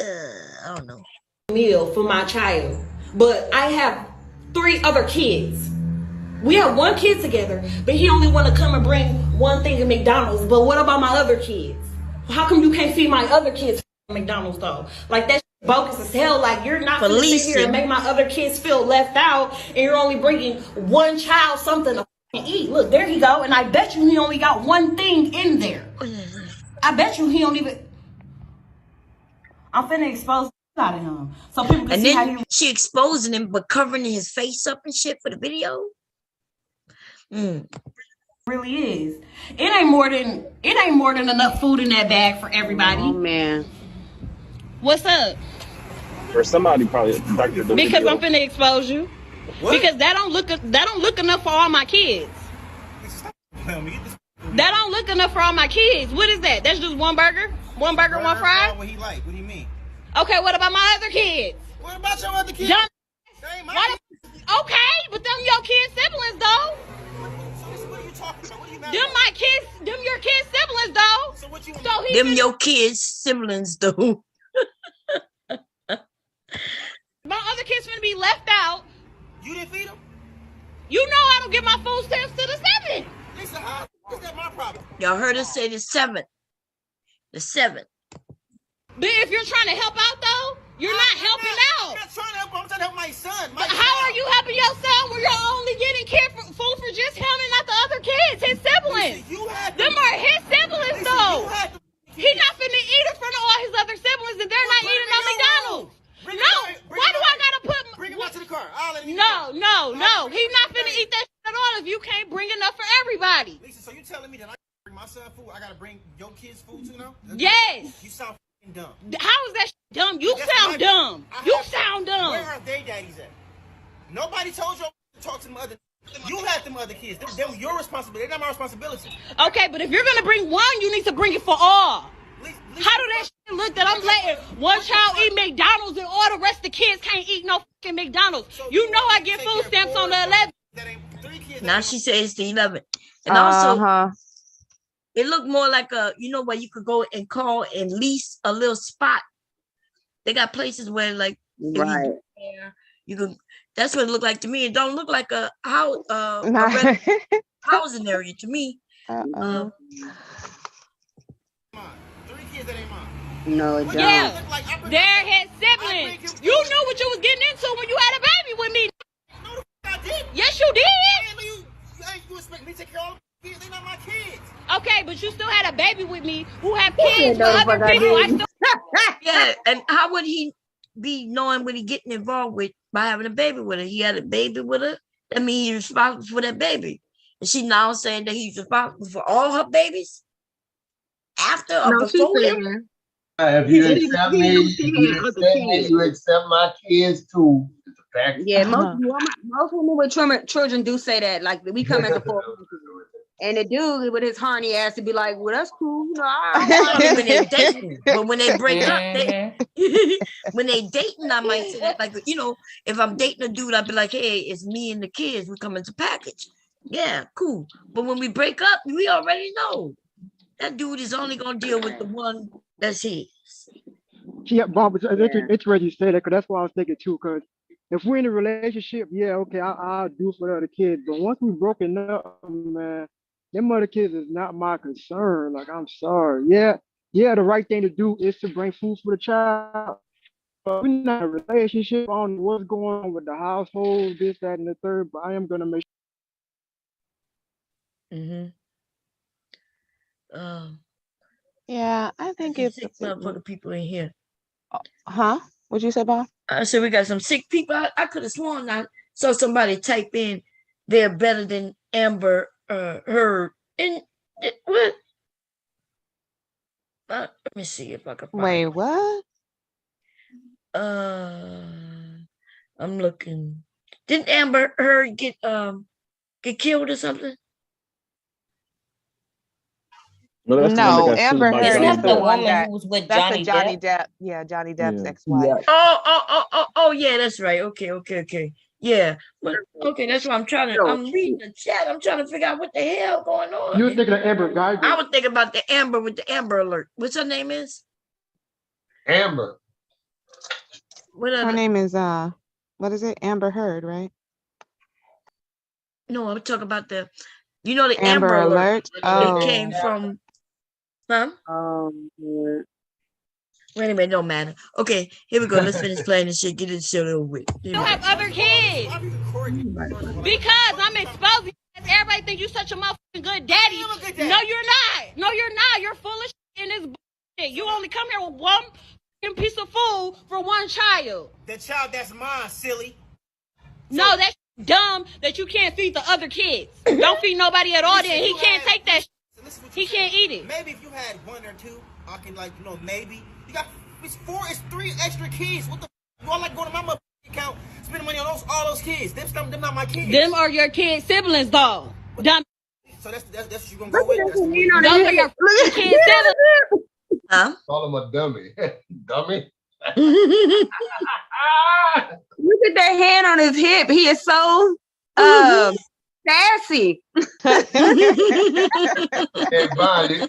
I don't know. Meal for my child. But I have 3 other kids. We have 1 kid together, but he only want to come and bring one thing to McDonald's. But what about my other kids? How come you can't feed my other kids McDonald's though? Like that's bogus as hell. Like you're not gonna sit here and make my other kids feel left out, and you're only bringing one child something to eat. Look, there he go, and I bet you he only got one thing in there. I bet you he don't even. I'm finna expose out of him so people can see how she exposing him, but covering his face up and shit for the video. Really is. It ain't more than enough food in that bag for everybody. Oh man. What's up? Or somebody probably because I'm finna expose you. What? Because that don't look enough for all my kids. That don't look enough for all my kids. What is that? That's just one burger? One burger, one fry? What he like? What do you mean? Okay, what about my other kids? What about your other kids? Okay, but them your kids' siblings though. What are you talking about? What are you mad them my kids, them your kids' siblings though. So what you them your kids' siblings though. My other kids finna be left out. You didn't feed them? You know I don't get my food stamps to the 7th. Lisa, how is that my problem? Y'all heard us say the 7th. The 7th. But if you're trying to help out though, you're not helping out. I'm not trying to help. I'm trying to help my son. But how are you helping your son when you're only getting food for just him and not the other kids, his siblings? Lisa, them are his siblings Lisa, though. He's not finna eat in front of all his other siblings and they're not eating on McDonald's. Why do I gotta put? Bring him out to the car. I'll let him No. He's not finna eat that shit at all if you can't bring enough for everybody. Lisa, so you telling me that I bring my son food? I gotta bring your kids food too now? Yes. You sound dumb. How is that dumb? You sound dumb. You sound dumb. Where are they daddies at? Nobody told you to talk to them other. You had them other kids. Them your responsibility. They're not my responsibility. Okay, but if you're gonna bring one, you need to bring it for all. How do that shit look that I'm letting one child eat McDonald's and all the rest of the kids can't eat no fucking McDonald's? You know I get food stamps on the 11th. Now she says it's the 11th. And also, it looked more like a, you know, where you could go and call and lease a little spot. They got places where like, right. You can, that's what it looked like to me. It don't look like a house, housing area to me. No, it don't. Yeah, they're his siblings. You knew what you was getting into when you had a baby with me. No, I did. Yes, you did. You expect me to take care of all the kids? They're not my kids. Okay, but you still had a baby with me who have kids with other people. I still Yeah, and how would he be knowing what he getting involved with by having a baby with her? He had a baby with her. That means he's responsible for that baby. And she now saying that he's responsible for all her babies after or No, she before him. said If he, you he, accept he me, knew if she you had other accept me, kids. you accept my kids too. It's a fact. Yeah, most women with children do say that. Like we come as a full and the dude with his horny ass to be like, well, that's cool. You know, That's only when they dating. But when they break up, they when they dating, I might say that. Like, you know, if I'm dating a dude, I'd be like, hey, it's me and the kids. We come as a package. Yeah, cool. But when we break up, we already know that dude is only gonna deal with the one that's his. Yeah, Bob, it's interesting you say that because that's what I was thinking too. Because if we're in a relationship, yeah, okay, I'll do for the other kids. But once we've broken up, man, them other kids is not my concern. Like, I'm sorry. Yeah, the right thing to do is to bring food for the child. But we're not in a relationship. I don't know what's going on with the household, this, that, and the third. But I am gonna make Mm-hmm. Yeah, I think it's sick motherfucking people in here. Huh? What'd you say, Bob? I said we got some sick people. I could have sworn I saw somebody type in they're better than Amber Heard. And what? Let me see if I can find. Wait, what? I'm looking. Didn't Amber Heard get killed or something? No, that's the one that No, got sued Amber by Heard Johnny is the Depp. one that who was with that's Johnny the Johnny Depp? Depp. Yeah, Johnny Depp's Yeah. ex-wife. Oh, yeah, that's right. Okay. Yeah, but okay, that's why I'm reading the chat. I'm trying to figure out what the hell going on. you were thinking of Amber I Geiger. was thinking about the Amber with the Amber Alert. What's her name is? Amber. Her name is what is it? Amber Heard, right? No, I'm talking about the the Amber Alert. It Oh. came from huh? Well, anyway, it don't matter. Okay, here we go. Let's finish playing this shit. Get this shit over with. You have other kids. Because I'm exposing you. Everybody think you such a motherfucking good daddy. No, you're not. No, you're not. You're full of shit in this bullshit. You only come here with one piece of food for one child. The child that's mine, silly. No, that's dumb that you can't feed the other kids. Don't feed nobody at all then. He can't take that shit. He can't eat it. Maybe if you had one or two, I can maybe. You got it's 3 extra kids. What the you all like going to my mother account, spending money on all those kids. Them not my kids. Them are your kids' siblings though. Dumb. So that's what you gonna go with? That's those are your kids' siblings. Huh? Call him a dummy. Dummy. Look at that hand on his hip. He is so sassy. Hey, Bonnie,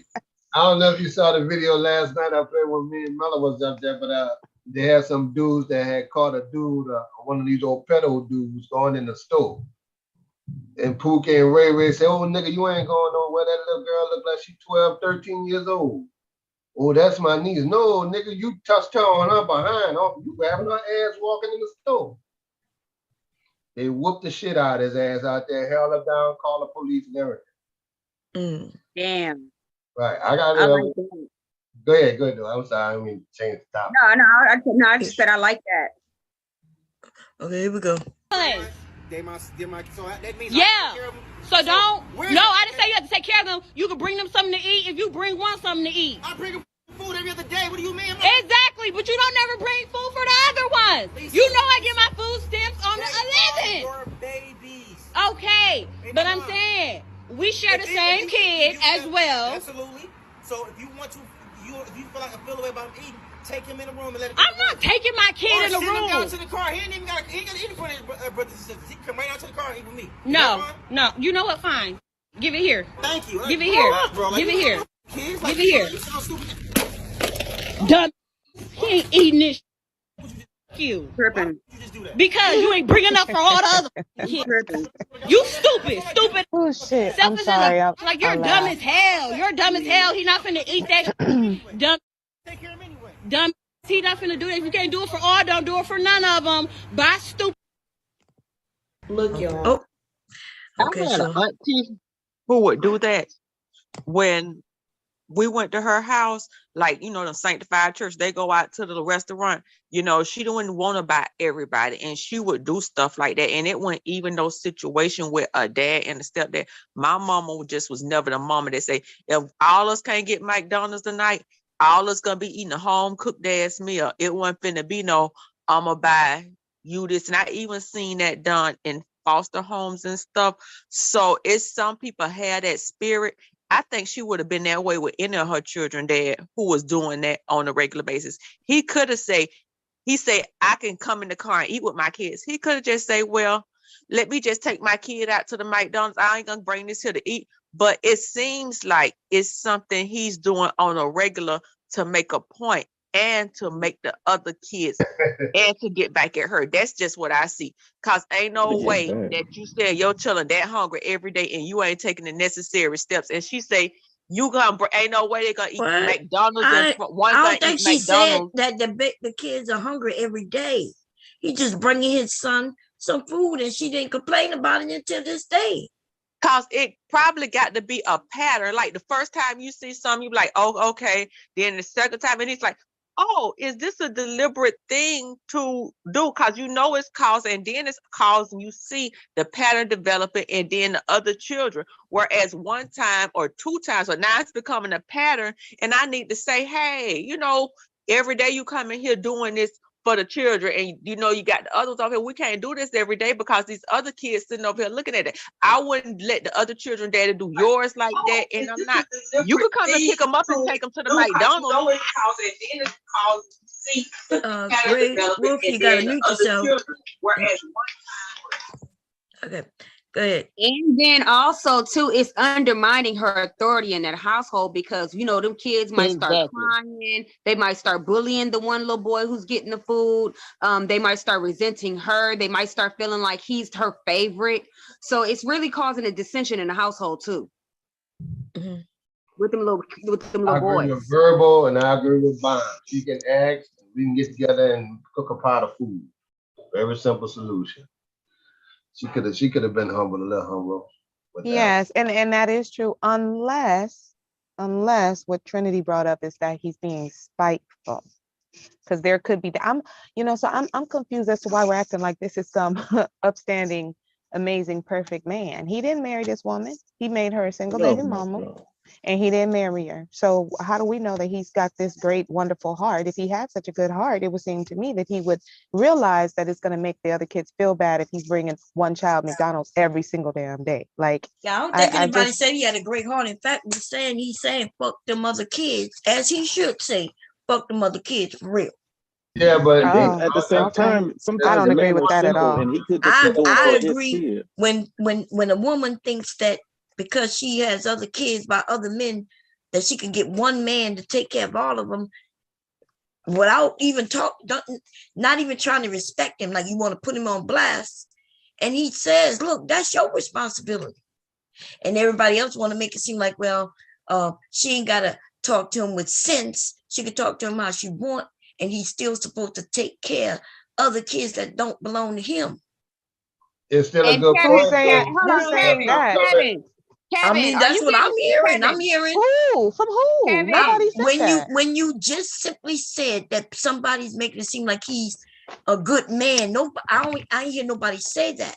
I don't know if you saw the video last night. I played when me and Mella was up there, but they had some dudes that had caught a dude, one of these old pedo dudes going in the store. And Pookie and Ray said, oh, nigga, you ain't going nowhere. That little girl look like she's 12, 13 years old. Oh, that's my niece. No, nigga, you touched her on her behind. Oh, you grabbing her ass walking in the store. They whooped the shit out of his ass out there, held her down, called the police and everything. Damn. Right. I got it. Like go ahead, though. I'm sorry. I don't mean to change the topic. I just said I like that. Okay, here we go. so that means Yeah. So don't. No, I didn't say you have to take care of them. You can bring them something to eat if you bring one something to eat. I bring them food every other day. What do you mean? Exactly, but you don't never bring food for the other ones. You know I get my food stamps on the 11th. Your babies. Okay, but I'm saying we share the same kid as well. Absolutely. So if you want to, if you feel the way about eating, take him in the room and let him. I'm not taking my kid in the room. Down to the car. He ain't got to eat in front of his brothers and sisters. He come right out to the car and eat with me. No. You know what? Fine. Give it here. Thank you. Give it here. Give it here. Give it here. Dumb. He ain't eating this. You tripping because you ain't bringing up for all the other kids. You stupid. Oh shit! I'm sorry. Like you're dumb as hell. You're dumb as hell. He not finna eat that. Dumb. Take care of him anyway. Dumb. He not finna do that. If you can't do it for all, don't do it for none of them. Bye, stupid. Look, y'all. Oh, okay. I had an auntie who would do that when we went to her house, like, the sanctified church, they go out to the restaurant, she didn't want to buy everybody, and she would do stuff like that. And it wasn't even no situation with a dad and a stepdad. My mama just was never the mama that say, if all us can't get McDonald's tonight, all us gonna be eating a home cooked ass meal. It wasn't finna be no, I'ma buy you this. And I even seen that done in foster homes and stuff. So it's some people have that spirit. I think she would have been that way with any of her children dad who was doing that on a regular basis. He could have said, I can come in the car and eat with my kids. He could have just say, well, let me just take my kid out to the McDonald's. I ain't gonna bring this here to eat. But it seems like it's something he's doing on a regular to make a point and to make the other kids and to get back at her. That's just what I see. Cause ain't no way that you say your children that hungry every day and you ain't taking the necessary steps. And she say, ain't no way they're gonna eat McDonald's and one I gonna don't think eat she said McDonald's. that the kids are hungry every day. He just bringing his son some food, and she didn't complain about it until this day. Cause it probably got to be a pattern. Like the first time you see something, you be like, oh, okay. Then the second time, and he's like, oh, is this a deliberate thing to do? Cause it's causing, and then it's causing, you see the pattern developing, and then the other children. Whereas one time or two times, but now it's becoming a pattern. And I need to say, hey, every day you come in here doing this for the children, and you got the others over here. We can't do this every day because these other kids sitting over here looking at it. I wouldn't let the other children daddy do yours like that, and I'm not. You could come and pick them up and take them to the McDonald's. Great Wolf, you gotta mute yourself. Okay, go ahead. And then also too, it's undermining her authority in that household because them kids might start crying, they might start bullying the one little boy who's getting the food. They might start resenting her, they might start feeling like he's her favorite. So it's really causing a dissension in the household too. Mm-hmm. With them little I boys. agree with Verbal and I agree with Bond. She can ask, we can get together and cook a pot of food. Very simple solution. She could have been humble, a little humble. Yes, and that is true, unless what Trinity brought up is that he's being spiteful. Because there could be I'm confused as to why we're acting like this is some upstanding, amazing, perfect man. He didn't marry this woman. He made her a single baby mama. And he didn't marry her. So how do we know that he's got this great, wonderful heart? If he had such a good heart, it would seem to me that he would realize that it's going to make the other kids feel bad if he's bringing one child McDonald's every single damn day. Like, yeah, I don't think anybody said he had a great heart. In fact, he's saying fuck them other kids, as he should say, fuck them other kids for real. Yeah, but at the same time, sometimes I don't agree with that at all. And he could I agree when a woman thinks that because she has other kids by other men, that she can get one man to take care of all of them without even not even trying to respect him. Like you want to put him on blast. And he says, look, that's your responsibility. And everybody else want to make it seem like, well, she ain't got to talk to him with sense. She can talk to him how she want. And he's still supposed to take care of other kids that don't belong to him. It's still a good point. Who's saying that? Kevin, I mean, that's what I'm hearing. I'm hearing who from who? Kevin, nobody said that. When you just simply said that somebody's making it seem like he's a good man. Nobody, I ain't hear nobody say that.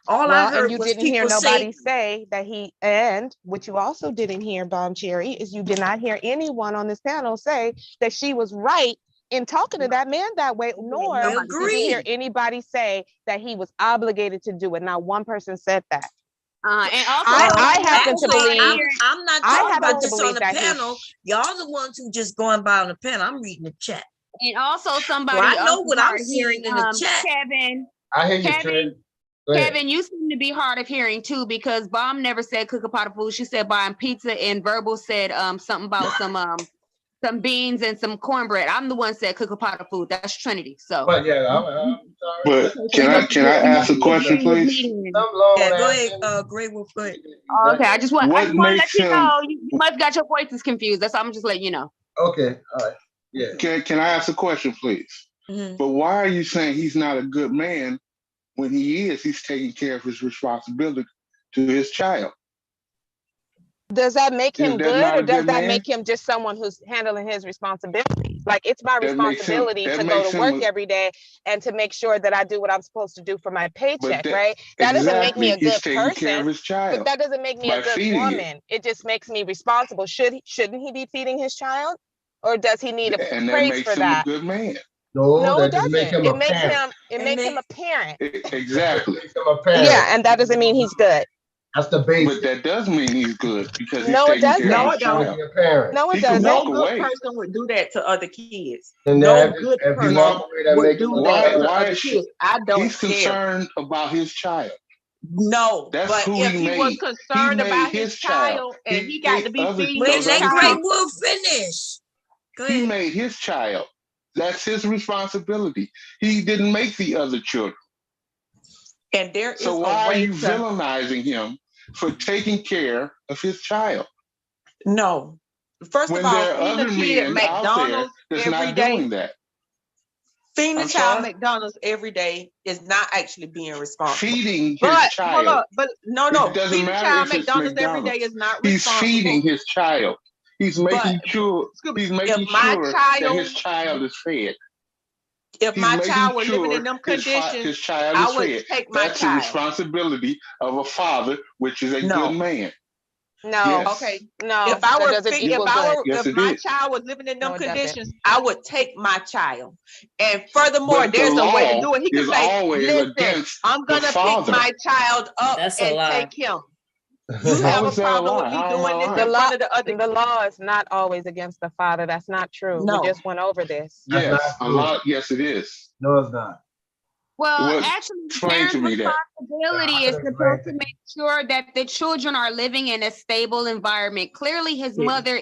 I heard and you didn't hear nobody say that he. And what you also didn't hear, Bomb Cherry, is you did not hear anyone on this panel say that she was right in talking to that man that way, nor did you hear anybody say that he was obligated to do it. Not one person said that. And also, I happen to believe. I'm not talking about this on the panel. Y'all the ones who just going by on the panel. I'm reading the chat. And also, somebody. So I know what I'm hearing in the chat. Kevin. I hear you, Trent. Kevin, you seem to be hard of hearing too, because Bomb never said cook a pot of food. She said buying pizza, and Verbal said something about some beans and some cornbread. I'm the one said cook a pot of food. That's Trinity. So, but yeah, I'm sorry. But can I ask a question, please? Yeah, go ahead, Grey Wolf. Go ahead. Okay, I just want to let you know you must got your voices confused. That's all. I'm just letting you know. Okay, all right. Yeah. Can I ask a question, please? Mm-hmm. But why are you saying he's not a good man when he is? He's taking care of his responsibility to his child. Does that make Is him that good, not or a does good that man? make him just someone who's handling his responsibility? Like, it's my That makes him. responsibility That to go makes to him. work every day and to make sure that I do what I'm supposed to do for my But paycheck, that right? That doesn't make me exactly, a he's good taking care of person, his but child that doesn't make me a by good feeding it, woman. It just makes me responsible. Shouldn't he be feeding his child? Or does he need a and that praise makes for him a that? good man. No, No, it that just make doesn't. him It a makes parent. him a parent. Exactly. Makes him a parent. Yeah, and that doesn't mean he's good. That's the But basic. that does mean he's good because he's No, it taking care of doesn't. No, his it don't. child. Be a parent. No, it He can doesn't. walk No good away. person would do that to other kids. And No then good if you person walk No, away, that would makes do him a that bad. to why other should kids. I don't he's care. concerned about his child? No, That's but who if he he was made. He concerned made about his his child. child and He he got made to be feeding Wait, his those other let Great child, kids. Wolf finish. Go He ahead. made his child. That's his responsibility. He didn't make the other children. and there So is a why are way you to villainizing him for taking care of his child no. First of when all, there are feeding a other kid men out there McDonald's that's every not day, doing that? feeding a I'm child sorry? McDonald's every day is not actually being responsible. Feeding his But hold child. up, but no, It doesn't feeding a matter child if it's McDonald's every day McDonald's. is not He's responsible. feeding his child. He's But making sure excuse me, he's making sure that his child is fed. if He's my making child were living in sure them his conditions, child I is would fed. take my That's the child. responsibility of a father, which is a good No. man. No. Yes. Okay. No, If I that were doesn't if equal I good. were Yes, if it my is. child was living in them No, it doesn't. conditions, I would take my child. And furthermore, But the there's a way to law do it. He could is say, always listen, against I'm the gonna pick father. my child up That's a and lie. take him. You How have a is that a problem with lie? me How am I doing this The lying? in law, front of the other the law is not always against the father. That's not true. We no. just went over this. That's not Yes, a true. lot. Yes, it is. No, it's not. Well, What? actually, the Explain to parent's me that. responsibility I is can explain supposed to to make sure that the children are living in a stable environment. Clearly, his you. mother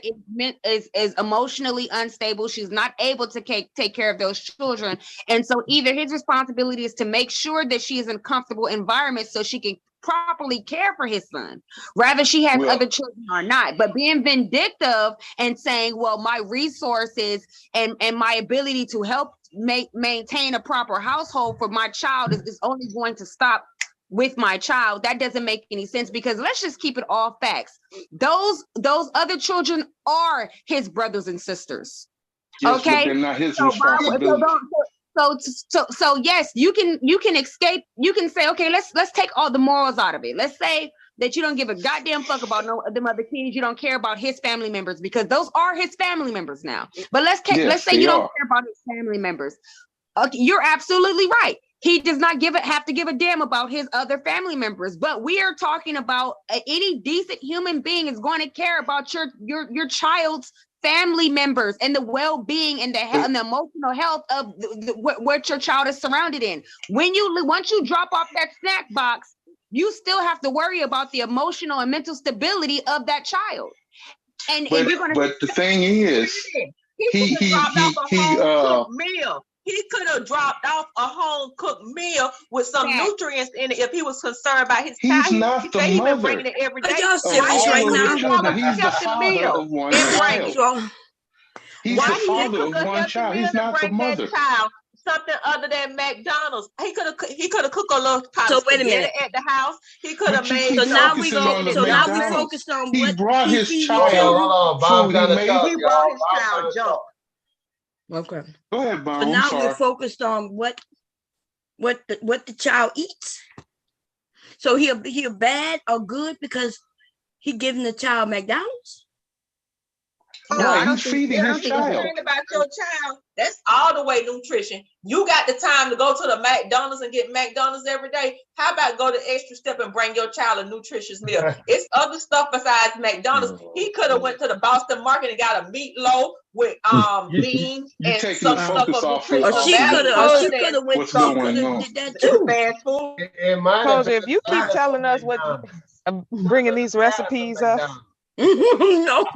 is emotionally unstable. She's not able to take care of those children. And so either his responsibility is to make sure that she is in a comfortable environment so she can properly care for his son, rather she has Well, other children or not. But being vindictive and saying, well, my resources and my ability to help maintain a proper household for my child is only going to stop with my child, that doesn't make any sense, because let's just keep it all facts. Those other children are his brothers and sisters. yes, but Okay, they're not his so responsibility. so yes, you can escape. You can say, okay, let's take all the morals out of it. Let's say that you don't give a goddamn fuck about no them other kids. You don't care about his family members, because those are his family members now. But let's Yes, say they you don't are. care about his family members. Okay, you're absolutely right. He does not have to give a damn about his other family members. But we are talking about any decent human being is going to care about your child's family members and the well-being and and the emotional health of what your child is surrounded in. Once you drop off that snack box, you still have to worry about the emotional and mental stability of that child. And you're going to. But the thing is, He could have dropped off a he home-cooked meal. He could have dropped off a home-cooked meal with some nutrients in it if he was concerned about his child. he's not He the say he been mother bringing it every day. Are y'all of serious all right of now? the children. He's the father of one and bring child. it. So, He's Why the he didn't father cook of a one healthy child. meal He's to not the bring that mother. child something other than McDonald's? He could have cooked a little pot so of wait a spaghetti minute. at the house. He could have But you made keep So now some we focusing go. on spaghetti the So now we dumplings. McDonald's. focused on He what brought he his feeding his Hold child children. on. Bob food. He trying to made. talk, He brought y'all. his Bob child trying to junk. talk. Okay. Go ahead, So Bob. I'm now we're sorry. focused on what the child eats. So he'll bad or good because he giving the child McDonald's. No, Right, I don't he's think. feeding I his don't think child. concerned about your child. That's all the way nutrition. You got the time to go to the McDonald's and get McDonald's every day. How about go the extra step and bring your child a nutritious meal? It's other stuff besides McDonald's. He could have went to the Boston Market and got a meatloaf with beans You and taking some the stuff focus of off Or nutritional she could value have. Or other she could than have went. what's She going could have on. did that too. fast food. It might have been Koja, if you a keep salad telling from us what, McDonald's. bringing these Salad from recipes up. McDonald's. No,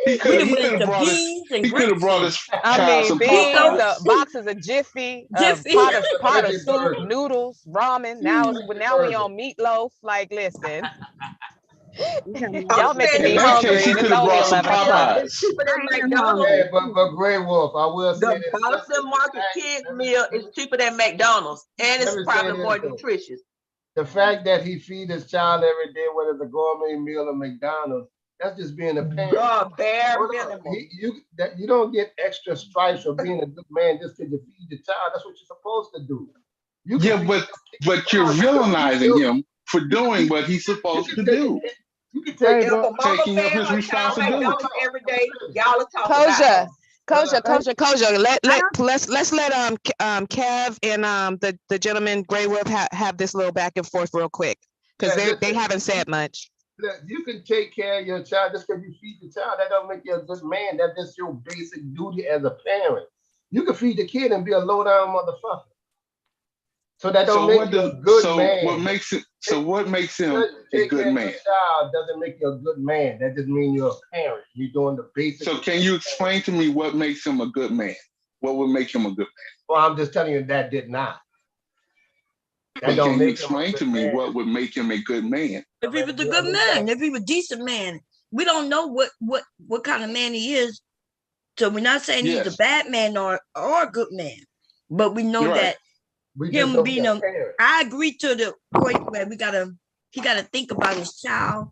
He we could done went have into brought his. beans and He could have brought grits his I child mean, some beans, and Popeyes. boxes of Jiffy, Jiffy. pot That's a of British soup, version. noodles, ramen. That's a Now we British on meatloaf. Like, listen, I'm y'all making saying In me the that case, hungry, he and Boston it's could have only brought some 11 o'clock. is Popeyes. cheaper than Hey, McDonald's. but Grey Wolf, I will say The this. Boston Market kids meal is cheaper than McDonald's, and Let it's me say probably this more though. nutritious. The fact that he feed his child every day, whether it's a gourmet meal or McDonald's, That's just being a parent. The bare minimum. You don't get extra stripes for being a good man just because you feed the child. That's what you're supposed to do. But you're villainizing him for doing what he's supposed to do. You can take if a mama taking up fed his her child responsibility. McDonald's every day, y'all will talk about her. Koja. Let's let Kev and the gentleman Gray Wolf have this little back and forth real quick because they haven't said much. You can take care of your child just because you feed the child. That don't make you a good man. That's just your basic duty as a parent. You can feed the kid and be a low down motherfucker. So that don't make you a good man. What makes him a good man? Child doesn't make you a good man. That just means you're a parent. You're doing the basic. So can you explain to me what makes him a good man? What would make him a good man? Well, I'm just telling you that did not. That don't make explain to me what would make him a good man. If he was a good man, if he was a decent man, we don't know what kind of man he is. So we're not saying he's a bad man or a good man, but we know that him being I agree to the point where he gotta think about his child.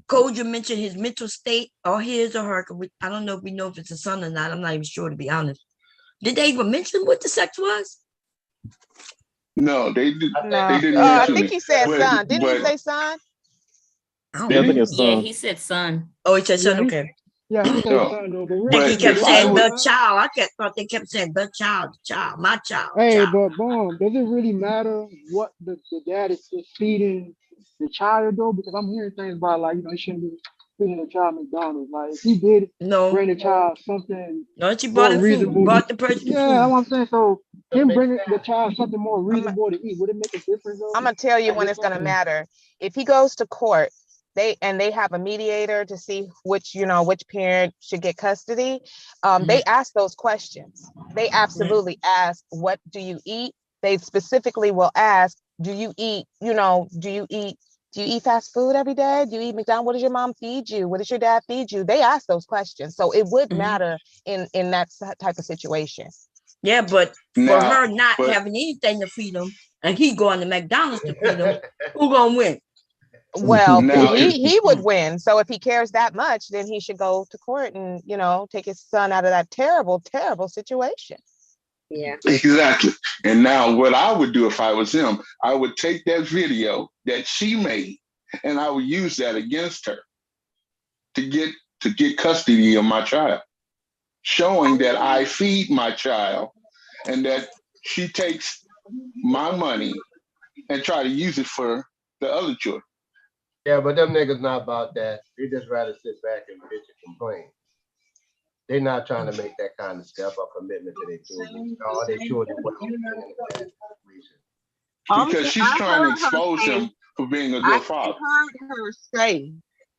Koja mentioned his mental state, or his or her. I don't know if we know if it's a son or not. I'm not even sure, to be honest. Did they even mention what the sex was? No, they didn't. I think he said son. Didn't he say son? I think it's son. Yeah, he said son. Oh, he said son. Okay. Yeah, he said son though. I think he kept saying the child. I thought they kept saying the child, my child. Hey, but boom, does it really matter what the dad is feeding the child though? Because I'm hearing things about like, he shouldn't be feeding the child McDonald's. Like if he did bring the child something she bought him food, bought the person food. Yeah, that's what I'm saying. So him bringing the child something more reasonable to eat, would it make a difference though? I'm gonna tell you when it's gonna matter. If he goes to court, they have a mediator to see which parent should get custody. They ask those questions. They absolutely ask, what do you eat? They specifically will ask, do you eat fast food every day? Do you eat McDonald's? What does your mom feed you? What does your dad feed you? They ask those questions. So it would matter in that type of situation. Yeah, but for her not having anything to feed him and he going to McDonald's to feed him, who gonna win? Well, he would win. So if he cares that much, then he should go to court and, take his son out of that terrible, terrible situation. Yeah. Exactly. And now what I would do if I was him, I would take that video that she made and I would use that against her to get custody of my child, showing that I feed my child and that she takes my money and try to use it for the other children. Yeah, but them niggas not about that. They just rather sit back and bitch and complain. They're not trying to make that kind of step or commitment to their children. No, their children because she's trying to expose him for being a good father. I heard her say,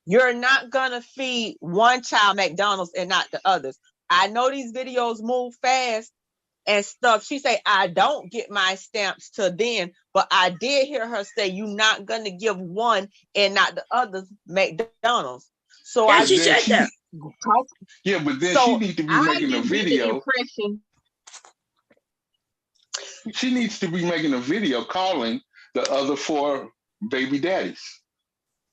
you're not gonna feed one child McDonald's and not the others. I know these videos move fast and stuff. She say, I don't get my stamps till then, but I did hear her say, you're not gonna give one and not the others McDonald's. So she said that. Yeah, but then she needs to be making a video. She needs to be making a video calling the other 4 baby daddies.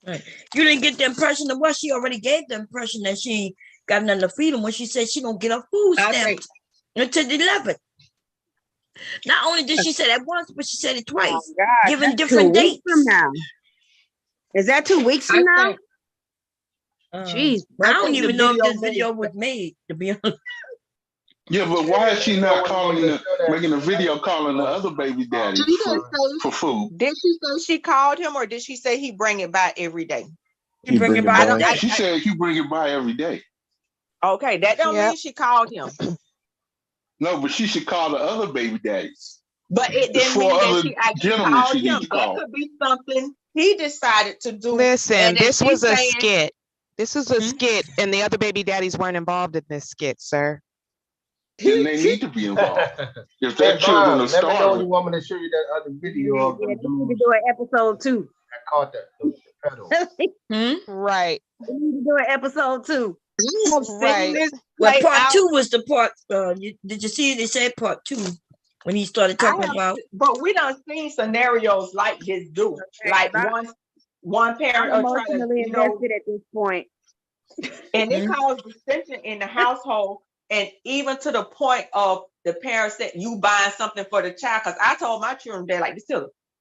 Right. You didn't get the impression of what she already gave the impression that she got nothing to feed him when she said she don't get her food stamps until the 11th. Not only did she say that once, but she said it twice, giving different dates. From now. Is that 2 weeks from now? Jeez, I don't even know if this video was made, to be honest. Yeah, but why is she not making a video calling the other baby daddy for food? Did she say she called him, or did she say he bring it by every day? He bring it by every day. She said he bring it by every day. Okay, that don't mean she called him. No, but she should call the other baby daddies. But it didn't mean that she actually called him. That could be something he decided to do. Listen, this was a skit. This is a skit, and the other baby daddies weren't involved in this skit, sir. Then they need to be involved. If their children are starving. Let me know the woman to show you that other video of them dudes. We need to do an episode 2. I caught that. Right. We need to do an episode 2. Right. Well, part 2 was the part. Did you see? They said part 2 when he started talking about. But we done seen scenarios like this, like one parent emotionally invested at this point. And it caused dissension in the household, and even to the point of the parents that you buying something for the child. Because I told my children, they're like,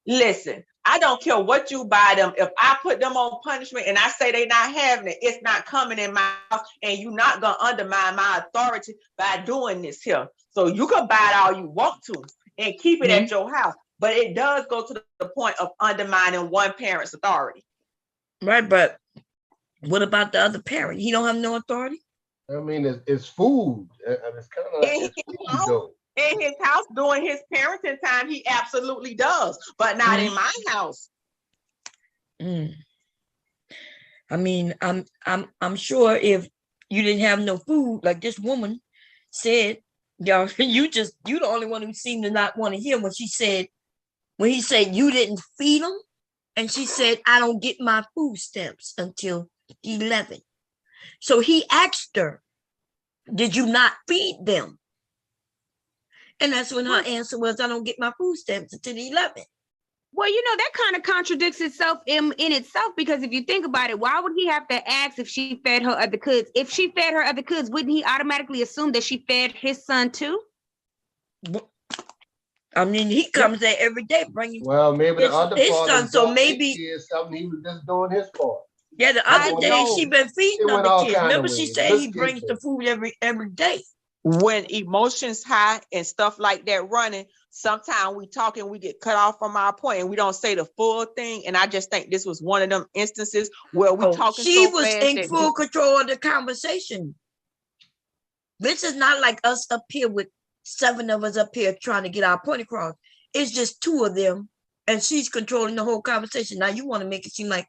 listen, I don't care what you buy them. If I put them on punishment and I say they're not having it, it's not coming in my house, and you're not gonna undermine my authority by doing this here. So you can buy it all you want to and keep it at your house, but it does go to the point of undermining one parent's authority. Right, but what about the other parent? He don't have no authority. I mean, it's food. It's kind of like it's food, though. In his house during his parenting time, he absolutely does, but not in my house. I mean, I'm sure if you didn't have no food, like this woman said, y'all, you the only one who seemed to not want to hear what she said when he said you didn't feed them, and she said I don't get my food stamps until 11. So he asked her, "Did you not feed them?" And that's when her answer was, "I don't get my food stamps until 11." Well, that kind of contradicts itself in itself, because if you think about it, why would he have to ask if she fed her other kids? If she fed her other kids, wouldn't he automatically assume that she fed his son too? I mean, he comes there every day bringing. Well, maybe the other his part son, is so maybe is something he was just doing his part. Yeah, the other day she been feeding other kids. Remember, she said he brings the food every day. When emotions high and stuff like that running, sometimes we talk and we get cut off from our point and we don't say the full thing. And I just think this was one of them instances where we talking she so was fast in full control of the conversation. This is not like us up here with 7 of us up here trying to get our point across. It's just 2 of them, and she's controlling the whole conversation. Now you want to make it seem like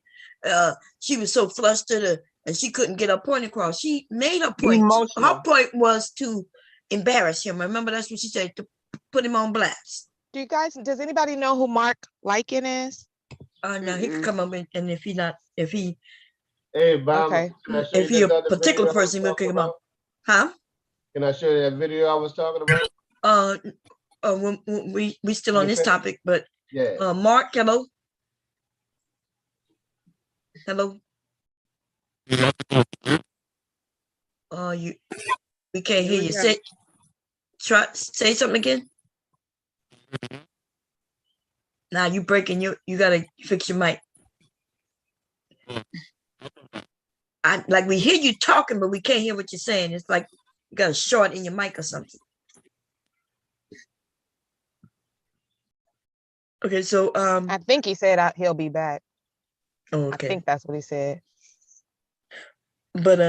she was so flustered and she couldn't get her point across. She made her point. Emotional. Her point was to embarrass him. Remember, that's what she said, to put him on blast. Does anybody know who Mark Lycan is? No, he could come up and if he Hey, Bob, okay. If he a particular person, we'll kick him out. Huh? Can I show you that video I was talking about? We still on this topic, but yeah. Mark, hello. Hello. We can't hear you. Say something again. Now you breaking. You gotta fix your mic. We hear you talking, but we can't hear what you're saying. It's like you got a short in your mic or something. Okay, so I think he said he'll be back. Oh, okay. I think that's what he said. But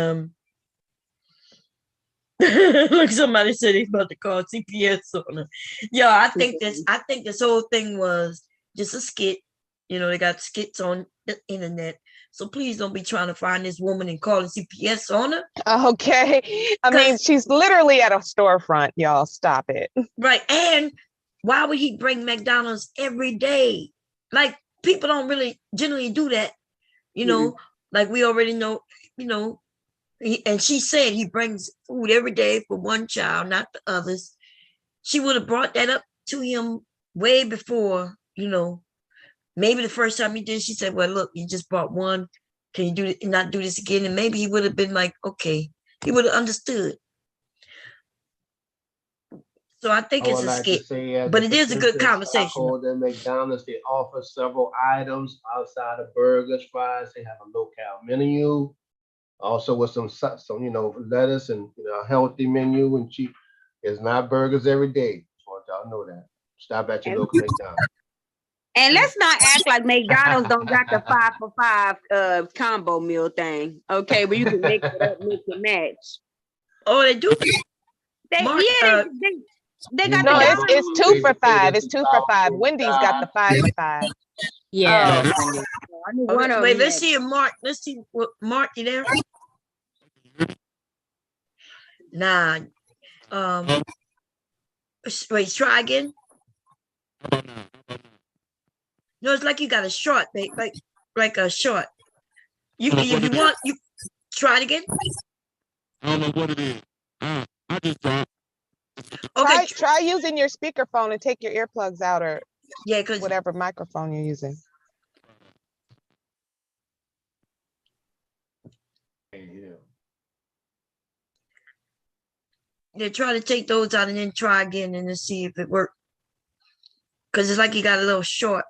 look, somebody said he's about to call CPS on her. Yeah, I think this whole thing was just a skit. They got skits on the internet. So please don't be trying to find this woman and calling CPS on her. Okay. I mean, she's literally at a storefront, y'all. Stop it. Right. And why would he bring McDonald's every day? Like, people don't really generally do that. Like we already know, and she said he brings food every day for one child, not the others. She would have brought that up to him way before, maybe the first time he did, she said, well, look, you just brought one. Can you not do this again? And maybe he would have been like, okay, he would have understood. So I think it's a skit, but it is a good conversation. At McDonald's, they offer several items outside of burgers, fries. They have a low-cal menu, also with some lettuce and a healthy menu and cheap. It's not burgers every day. Just want y'all to know that. Stop at your local McDonald's. And let's not act like McDonald's don't got the 5 for $5 combo meal thing. Okay, where you can mix it up, mix and match. Oh, they do. They got it's 2 for $5. It's 2 for $5. Wendy's got the 5 for $5. Yeah. Wait, let's see if Mark. Let's see what Mark, you there? Nah. Wait, try again. No, it's like you got a short, babe, like a short. If you want, you try it again. I don't know what it is. I just don't. Okay. Try using your speakerphone and take your earplugs out, or because whatever microphone you're using. Yeah, try to take those out and then try again and then see if it worked. Because it's like you got a little short.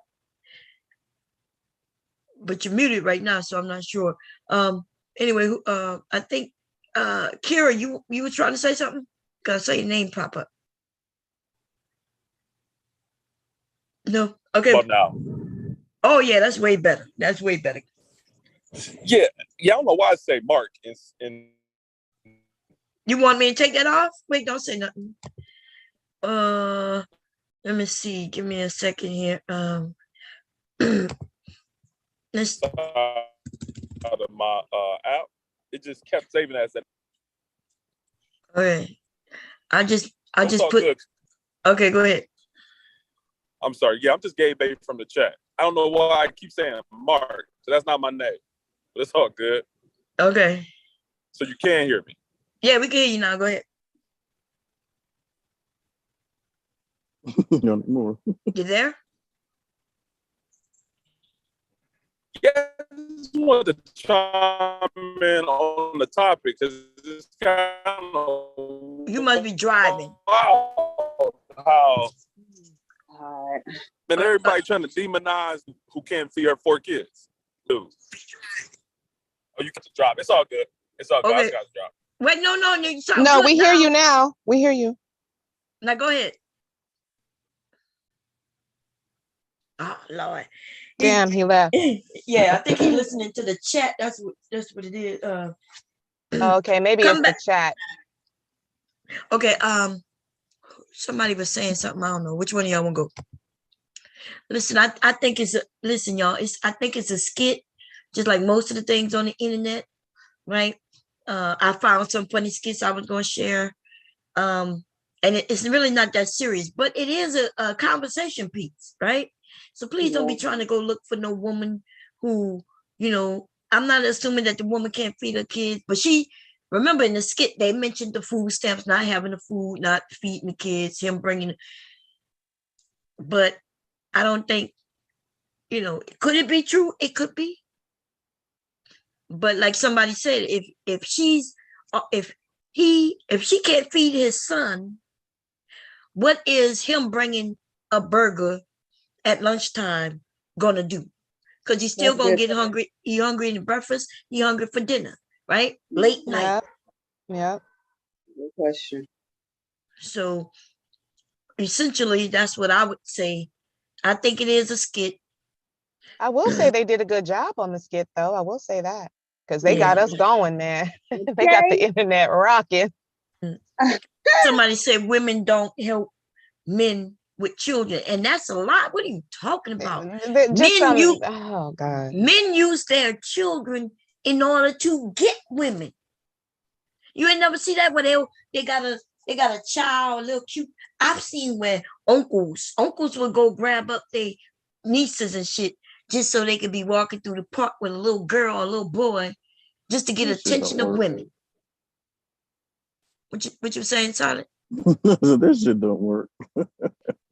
But you're muted right now, so I'm not sure. Anyway, I think Kira, you were trying to say something? Cause I saw your name pop up. No. Okay. About now. Oh yeah, that's way better. That's way better. Yeah, I don't know why I say Mark in. You want me to take that off? Wait, don't say nothing. Let me see. Give me a second here. Let's Out of my app, it just kept saving as that. Okay. I just put. Good. Okay, go ahead. I'm sorry. Yeah, I'm just gay baby from the chat. I don't know why I keep saying Mark. So that's not my name. But it's all good. Okay. So you can hear me. Yeah, we can hear you now. Go ahead. More. You there? Yeah, I just wanted to chime in on the topic because it's kind of. You must be driving. How and everybody trying to demonize who can't feed her 4 kids. Dude. Oh, you got to drop. It's all good. It's all good. Okay. I got to drop. Wait, no. You sound No, good we hear you now. We hear you. Now go ahead. Oh Lord. Damn, he left. Yeah, I think he's listening to the chat. That's what it is. Okay, maybe it's the chat. Okay, somebody was saying something. I don't know. Which one of y'all want to go? Listen, I think it's listen, y'all. I think it's a skit, just like most of the things on the internet, right? I found some funny skits I was going to share. And it's really not that serious, but it is a conversation piece, right? So please don't be trying to go look for no woman who, I'm not assuming that the woman can't feed her kids, but remember in the skit, they mentioned the food stamps, not having the food, not feeding the kids, him bringing, but I don't think, could it be true? It could be. But like somebody said, if she can't feed his son, what is him bringing a burger at lunchtime gonna do? Because he's still gonna get hungry. He hungry in breakfast. He hungry for dinner, right? Late night. Yeah. Good question. So essentially, that's what I would say. I think it is a skit. I will say they did a good job on the skit, though. I will say that because they got us going, man. They got the internet rocking. Somebody said women don't help men with children, and that's a lot. What are you talking about? Oh God. Men use their children in order to get women. You ain't never see that where they got a child, a little cute. I've seen where uncles would go grab up their nieces and shit just so they could be walking through the park with a little girl or a little boy just to get attention of women. What you saying, Silent? This shit don't work.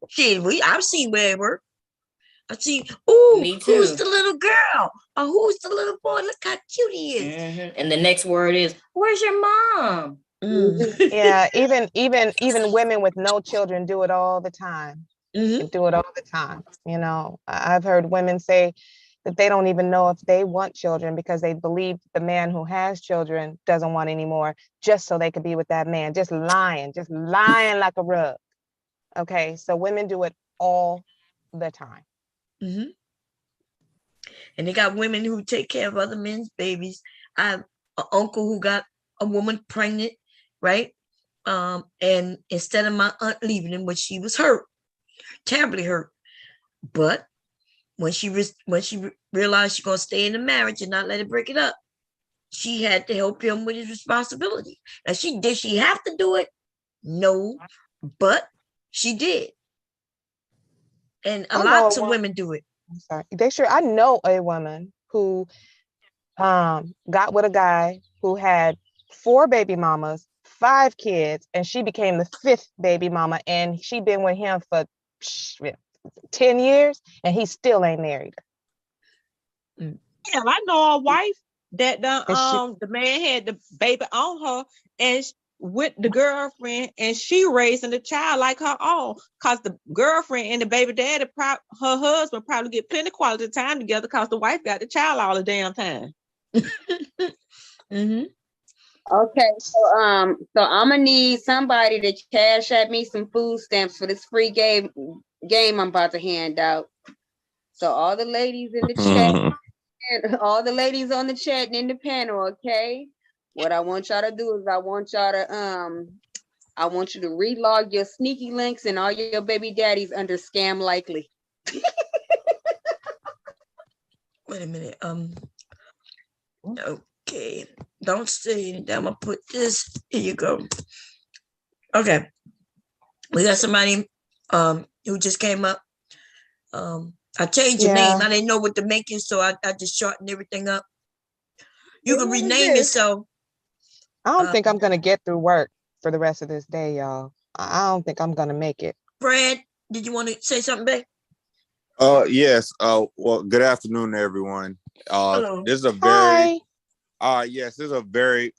Shit, I've seen where it worked. I've seen, who's the little girl? Or who's the little boy? Look how cute he is. Mm-hmm. And the next word is, where's your mom? Yeah, even women with no children do it all the time. Mm-hmm. Do it all the time. I've heard women say that they don't even know if they want children because they believe the man who has children doesn't want any more, just so they could be with that man, just lying like a rug. Okay, so women do it all the time. Mm-hmm. And they got women who take care of other men's babies. I have an uncle who got a woman pregnant, right? And instead of my aunt leaving him, which she was hurt, terribly hurt, but when she realized she's gonna stay in the marriage and not let it break it up, she had to help him with his responsibility. Now, did she have to do it? No, but she did. And lots of women do it. I'm sorry. I know a woman who got with a guy who had 4 baby mamas, 5 kids, and she became the 5th baby mama, and she been with him for 10 years, and he still ain't married her. Yeah, I know a wife that the man had the baby on her, and with the girlfriend, and she raising the child like her own. Cause the girlfriend and the baby daddy, her husband probably get plenty quality time together. Cause the wife got the child all the damn time. Mm-hmm. Okay, so I'm gonna need somebody to cash at me some food stamps for this free game I'm about to hand out. So all the ladies in the chat, and all the ladies on the chat and in the panel, okay? What I want y'all to do is I want you to relog your sneaky links and all your baby daddies under scam likely. Wait a minute. Okay. Don't say anything. I'm gonna put this. Here you go. Okay. We got somebody who just came up. I changed your name. I didn't know what to make it, so I just shortened everything up. You can rename yourself. I don't think I'm gonna get through work for the rest of this day, y'all. I don't think I'm gonna make it. Brad, did you want to say something, babe? Yes. Well, good afternoon, everyone. Hello. This is a very yes, this is a very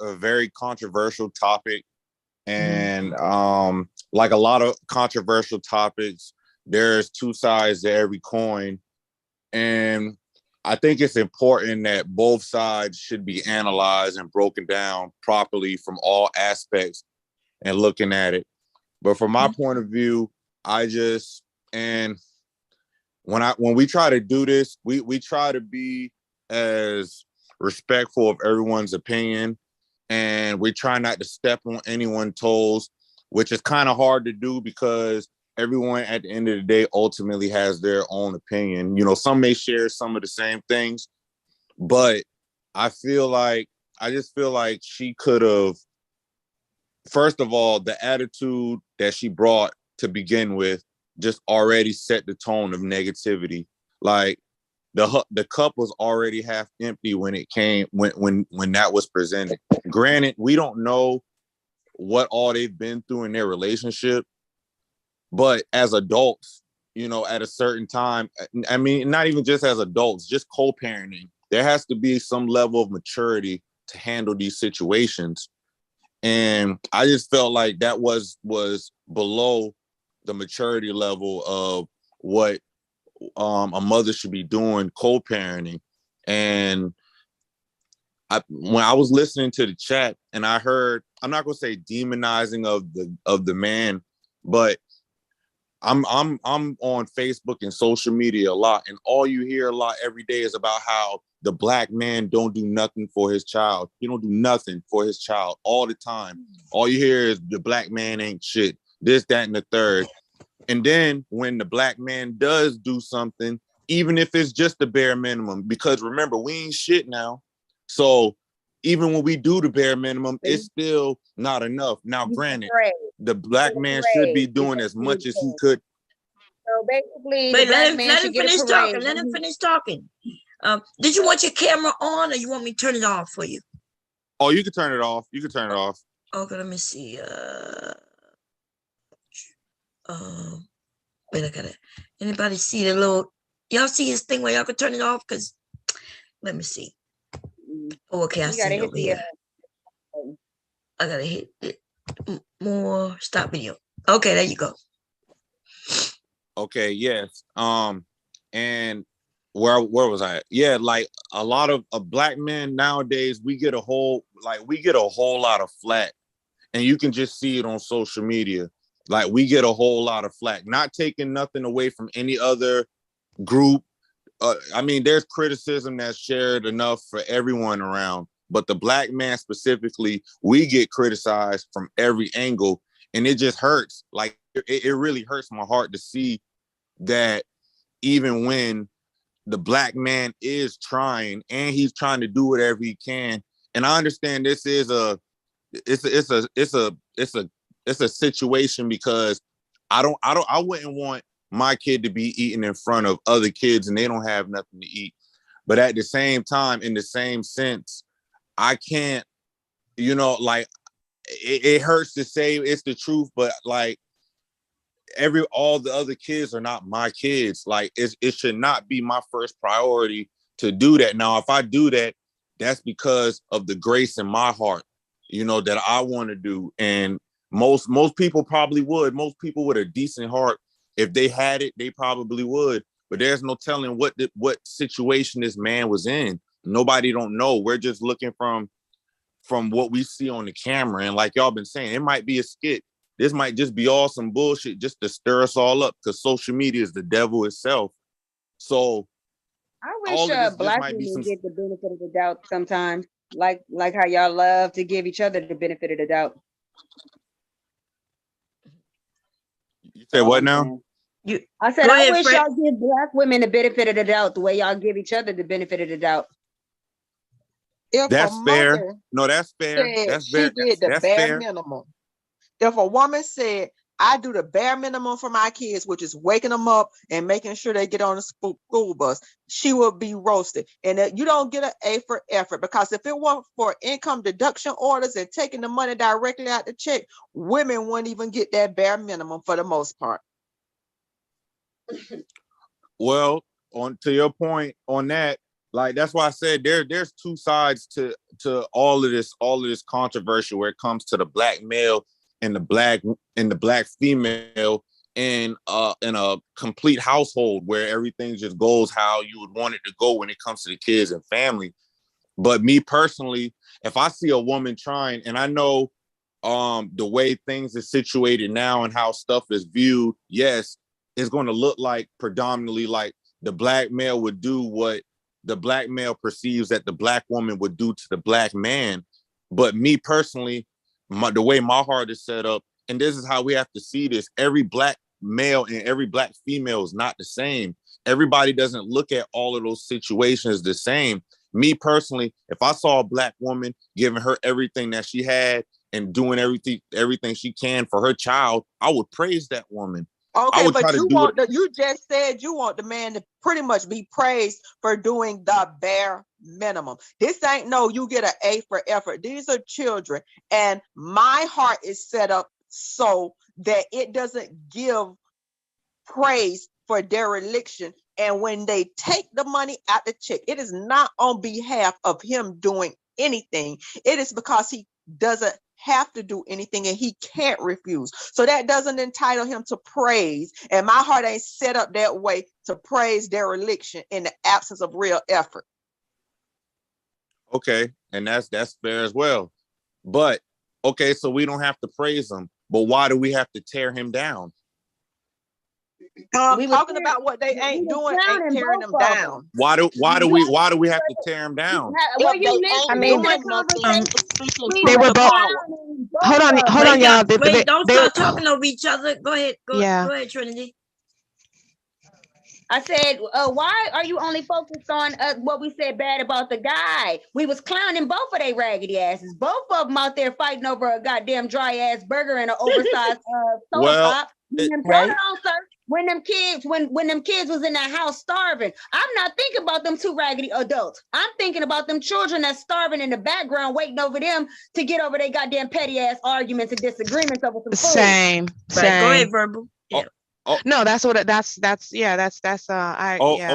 controversial topic. And like a lot of controversial topics, there's two sides to every coin. And I think it's important that both sides should be analyzed and broken down properly from all aspects and looking at it. But from my point of view, when we try to do this, we try to be as respectful of everyone's opinion, and we try not to step on anyone's toes, which is kind of hard to do because everyone at the end of the day ultimately has their own opinion. You know, some may share some of the same things, but I just feel like she could have, first of all, the attitude that she brought to begin with just already set the tone of negativity. Like the cup was already half empty when it came when that was presented. Granted, we don't know what all they've been through in their relationship, but as adults, you know, at a certain time, I mean, not even just as adults, just co-parenting, there has to be some level of maturity to handle these situations. And I just felt like that was below the maturity level of what a mother should be doing, co-parenting. And when I was listening to the chat and I heard, I'm not gonna say demonizing of the man, but I'm on Facebook and social media a lot, and all you hear a lot every day is about how the black man don't do nothing for his child. He don't do nothing for his child all the time. All you hear is the black man ain't shit, this, that, and the third. And then when the black man does do something, even if it's just the bare minimum, because remember, we ain't shit now. So even when we do the bare minimum, it's still not enough. Now, granted, the black man should be doing as much as he could. So basically, Wait, let him finish talking. Let him finish talking. Did you want your camera on, or you want me to turn it off for you? Oh, you can turn it off. You can turn it off. Okay, let me see. Wait, I gotta. Anybody see the little? Y'all see his thing where y'all could turn it off? Cause let me see. Oh, okay, I see it over here. I gotta hit it more. Stop video. Okay, there you go. Okay, yes. And where was I? Yeah, like a lot of black men nowadays, we get a whole lot of flack, and you can just see it on social media. Like we get a whole lot of flack, not taking nothing away from any other group. I mean, there's criticism that's shared enough for everyone around, but the black man specifically, we get criticized from every angle, and it just hurts. Like it really hurts my heart to see that even when the black man is trying and he's trying to do whatever he can, and I understand this is a situation because I wouldn't want my kid to be eating in front of other kids and they don't have nothing to eat. But at the same time, in the same sense, I can't, you know, like it hurts to say it's the truth, but like all the other kids are not my kids. Like it should not be my first priority to do that. Now, if I do that, that's because of the grace in my heart. that I want to do. And most people probably would. Most people with a decent heart, if they had it, they probably would. But there's no telling what situation this man was in. Nobody don't know. We're just looking from what we see on the camera. And like y'all been saying, it might be a skit. This might just be all some bullshit just to stir us all up, because social media is the devil itself. So I wish black women get the benefit of the doubt sometimes, like how y'all love to give each other the benefit of the doubt. You said what now? I said I wish y'all give black women the benefit of the doubt the way y'all give each other the benefit of the doubt. If that's fair. No, that's fair. That's fair. She did the that's bare fair. minimum. If a woman said, I do the bare minimum for my kids, which is waking them up and making sure they get on the school bus, she will be roasted. And you don't get an A for effort, because if it weren't for income deduction orders and taking the money directly out the check, women wouldn't even get that bare minimum for the most part. Well, to your point on that, like that's why I said there's two sides to all of this controversy where it comes to the black male and the black female in a complete household where everything just goes how you would want it to go when it comes to the kids and family. But me personally, if I see a woman trying, and I know the way things are situated now and how stuff is viewed, yes, it's going to look like predominantly like the black male would do what the black male perceives that the black woman would do to the black man. But me personally, the way my heart is set up, and this is how we have to see this, every black male and every black female is not the same. Everybody doesn't look at all of those situations the same. Me personally, if I saw a black woman giving her everything that she had and doing everything she can for her child, I would praise that woman. Okay, but you just said you want the man to pretty much be praised for doing the bare minimum. This ain't you get an A for effort. These are children, and my heart is set up so that it doesn't give praise for dereliction. And when they take the money out the check, it is not on behalf of him doing anything. It is because he doesn't have to do anything and he can't refuse. So that doesn't entitle him to praise. And my heart ain't set up that way to praise dereliction in the absence of real effort. Okay, and that's fair as well. But okay, so we don't have to praise him, but why do we have to tear him down? Talking about what they ain't doing ain't tearing them down. Why do we have to tear them down? Well, they were both. Hold on, y'all. Wait, don't start talking over each other. Go ahead. Go ahead, Trinity. I said, why are you only focused on what we said bad about the guy? We was clowning both of they raggedy asses. Both of them out there fighting over a goddamn dry ass burger and an oversized soda pop. Hold on, sir. When them kids was in that house starving, I'm not thinking about them two raggedy adults. I'm thinking about them children that's starving in the background, waiting over them to get over their goddamn petty ass arguments and disagreements over some food. Same. Go ahead, Verbal. Yeah. No, that's I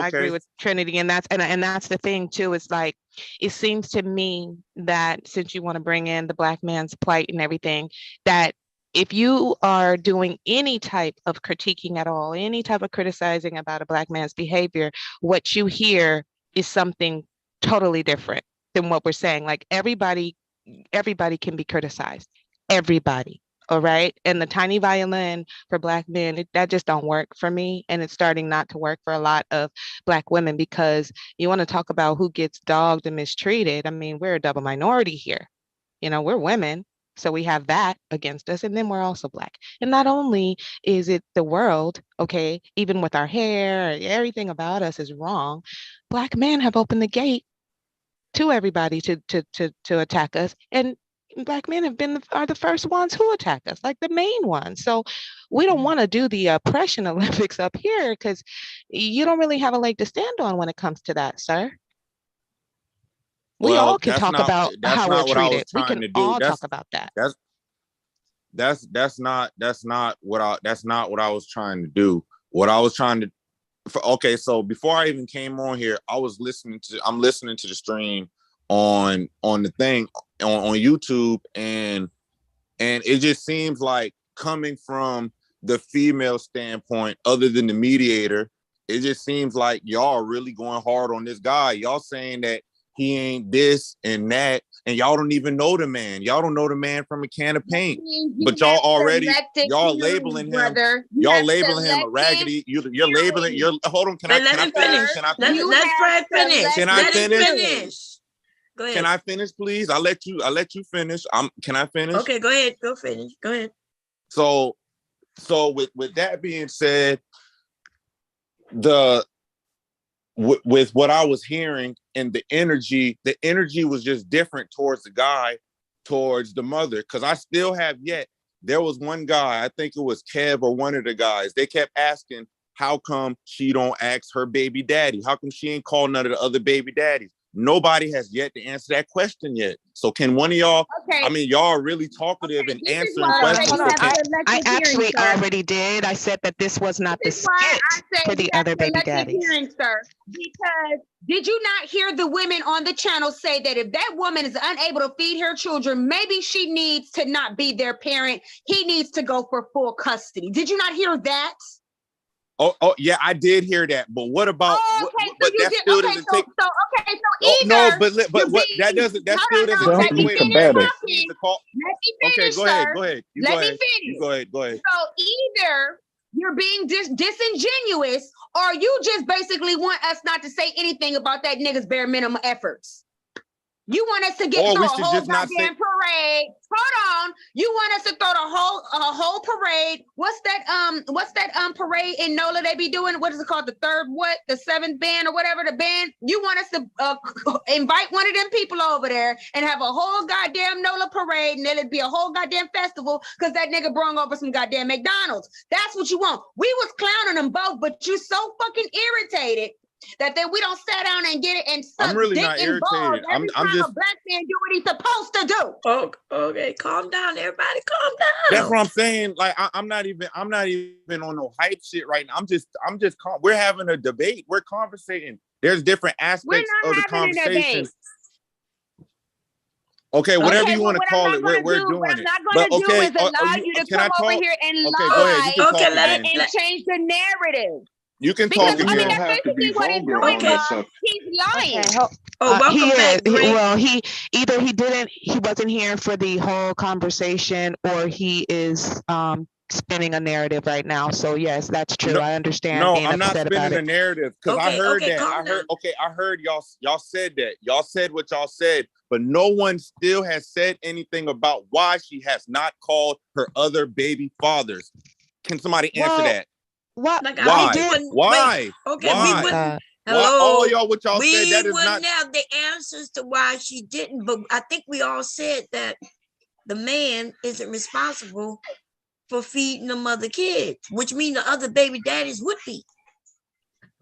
agree with Trinity, and that's the thing too. It's like, it seems to me that since you want to bring in the black man's plight and everything, that if you are doing any type of critiquing at all, any type of criticizing about a black man's behavior, what you hear is something totally different than what we're saying. Like everybody can be criticized. Everybody. All right. And the tiny violin for black men, that just don't work for me. And it's starting not to work for a lot of black women, because you want to talk about who gets dogged and mistreated. I mean, we're a double minority here. We're women. So we have that against us. And then we're also black. And not only is it the world, okay, even with our hair, everything about us is wrong. Black men have opened the gate to everybody to attack us. And black men are the first ones who attack us, like the main ones. So we don't want to do the oppression Olympics up here, because you don't really have a leg to stand on when it comes to that, sir. We all can talk about how we're treated. We can all talk about that. That's not what I was trying to do. What I was trying to. Okay, so before I even came on here, I'm listening to the stream on the thing, on YouTube, and it just seems like, coming from the female standpoint, other than the mediator, it just seems like y'all are really going hard on this guy. Y'all saying that he ain't this and that, and y'all don't even know the man. Y'all don't know the man from a can of paint, but y'all labeling him. Y'all labeling him a raggedy. You're labeling. Hold on. Can I finish? Let Fred finish. Can I finish? Go ahead. Can I finish, please? I'll let you finish. Can I finish? Okay, go ahead. Go finish. Go ahead. So with that being said, with what I was hearing, and the energy was just different towards the guy, towards the mother. Because I still have yet, there was one guy, I think it was Kev or one of the guys, they kept asking, how come she don't ask her baby daddy? How come she ain't called none of the other baby daddies? Nobody has yet to answer that question yet. So can one of y'all, I mean, y'all are really talkative and answering questions. I actually already did. I said that this was not the skit for the other baby daddies. Hearing, sir, because did you not hear the women on the channel say that if that woman is unable to feed her children, maybe she needs to not be their parent. He needs to go for full custody. Did you not hear that? Oh, yeah, I did hear that. But what about? But that still doesn't take. So either no, but that doesn't. That still doesn't take away the fact that she needs to call. Let me finish, okay, go ahead. Go ahead. Let me finish. Go ahead. So either you're being disingenuous, or you just basically want us not to say anything about that nigga's bare minimum efforts. You want us to get through a whole goddamn parade. Hold on. You want us to throw a whole parade. What's that parade in NOLA they be doing? What is it called? The seventh band or whatever the band? You want us to invite one of them people over there and have a whole goddamn NOLA parade, and it'll be a whole goddamn festival because that nigga brung over some goddamn McDonald's. That's what you want. We was clowning them both, but you're so fucking irritated that we don't sit down and get it and suck I'm really dick not and balls irritated. every time I'm just a black man do what he's supposed to do. Okay, calm down, everybody, calm down. That's what I'm saying. Like I'm not even on no hype shit right now. I'm just we're having a debate. We're conversating. There's different aspects of the conversation. Okay, whatever you want to call it, we're doing it. What I'm not going to do is allow you to come over here and lie and change the narrative. You can talk again. That's basically what he's doing. He's lying. He wasn't here for the whole conversation, or he is spinning a narrative right now. So yes, that's true. I understand. No, I'm not spinning a narrative, because I heard that. I heard y'all said that. Y'all said what y'all said, but no one still has said anything about why she has not called her other baby fathers. Can somebody answer that? What? Like, why? Okay, why? we wouldn't. All y'all, what y'all we said, that is wouldn't not have the answers to why she didn't. But I think we all said that the man isn't responsible for feeding the mother kids, which means the other baby daddies would be.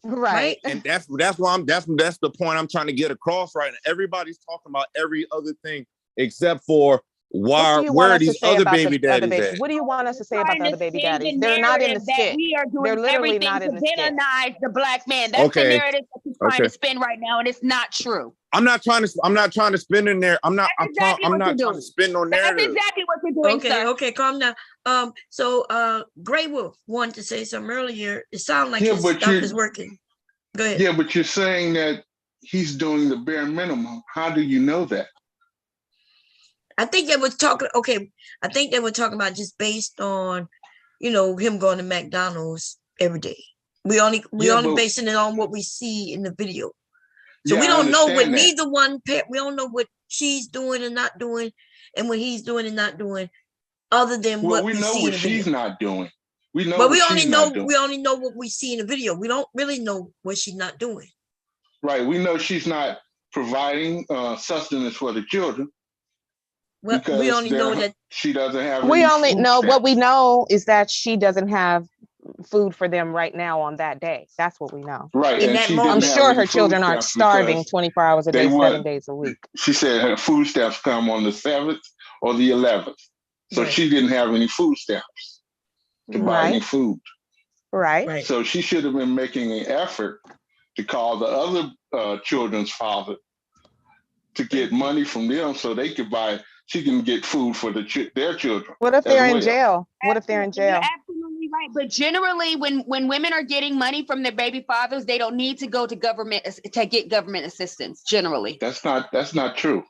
Right. And that's why that's the point I'm trying to get across right now. Everybody's talking about every other thing except for where are these other baby daddies at? What do you want us to say about the other baby daddies? They're not in the skit. We are doing They're literally everything not in to the skit. villainize the black man. That's the narrative that he's trying to spin right now, and it's not true. I'm not trying to spin in there. I'm not trying to spin no narrative. That's exactly what you're doing, sir. Okay, calm down. So Grey Wolf wanted to say something earlier. It sounds like his stuff is working. Go ahead. Yeah, but you're saying that he's doing the bare minimum. How do you know that? I think they were talking. Okay, I think they were talking about just based on, him going to McDonald's every day. We only basing it on what we see in the video. So we don't know what neither one. We don't know what she's doing and not doing, and what he's doing and not doing, other than what we know what she's not doing. We know, but we only know what we see in the video. We don't really know what she's not doing. Right. We know she's not providing sustenance for the children. Well, we only know that she doesn't have. We only know what we know is that she doesn't have food for them right now on that day. That's what we know. Right. And I'm sure her children aren't starving 24 hours a day, 7 days a week. She said her food stamps come on the 7th or the 11th. So she didn't have any food stamps to buy any food. Right. So she should have been making an effort to call the other children's father to get money from them so they could buy. She can get food for their children. What if as they're in well. jail? What if they're in You're jail? absolutely right. But generally, when women are getting money from their baby fathers, they don't need to go to government to get government assistance. Generally, That's not true.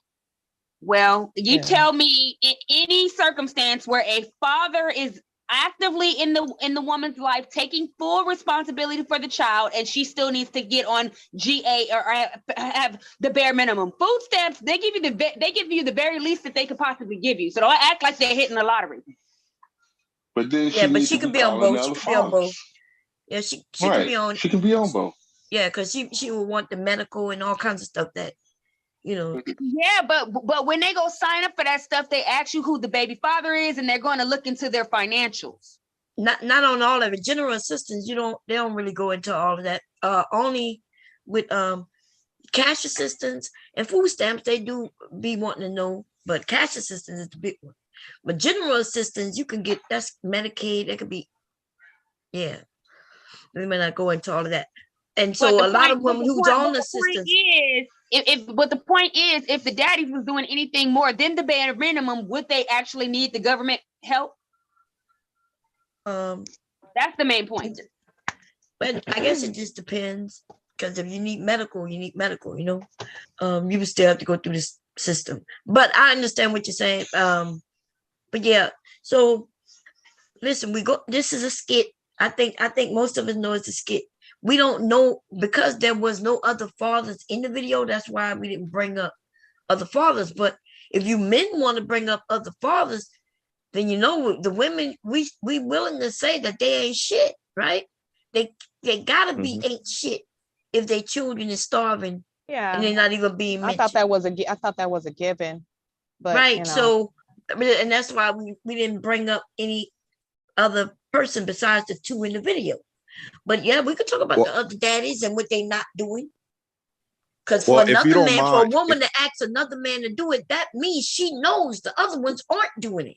well, you tell me in any circumstance where a father is actively in the woman's life, taking full responsibility for the child, and she still needs to get on GA or have the bare minimum food stamps. They give you the very least that they could possibly give you. So don't act like they're hitting the lottery. But then she could be on both. She could be on both. Yeah, she could be on. She can be on both. Yeah, because she would want the medical and all kinds of stuff that, Yeah, but when they go sign up for that stuff, they ask you who the baby father is, and they're going to look into their financials. Not on all of it. General assistance, they don't really go into all of that. Only with cash assistance and food stamps, they do be wanting to know. But cash assistance is the big one. But general assistance, you can get, that's Medicaid. It could be, yeah. We may not go into all of that. And so a lot of women who's on assistance. But the point is, if the daddies was doing anything more than the bare minimum, would they actually need the government help? That's the main point. But I guess it just depends, because if you need medical, you would still have to go through this system. But I understand what you're saying. But yeah, so listen, this is a skit. I think most of us know it's a skit. We don't know, because there was no other fathers in the video. That's why we didn't bring up other fathers. But if you men want to bring up other fathers, then the women, we willing to say that they ain't shit, right? They gotta be ain't shit if their children is starving. Yeah, and they're not even being mentioned. I thought that was a given. But right. So, and that's why we didn't bring up any other person besides the two in the video. But yeah, we could talk about the other daddies and what they not doing. Because for another man, for a woman to ask another man to do it, that means she knows the other ones aren't doing it.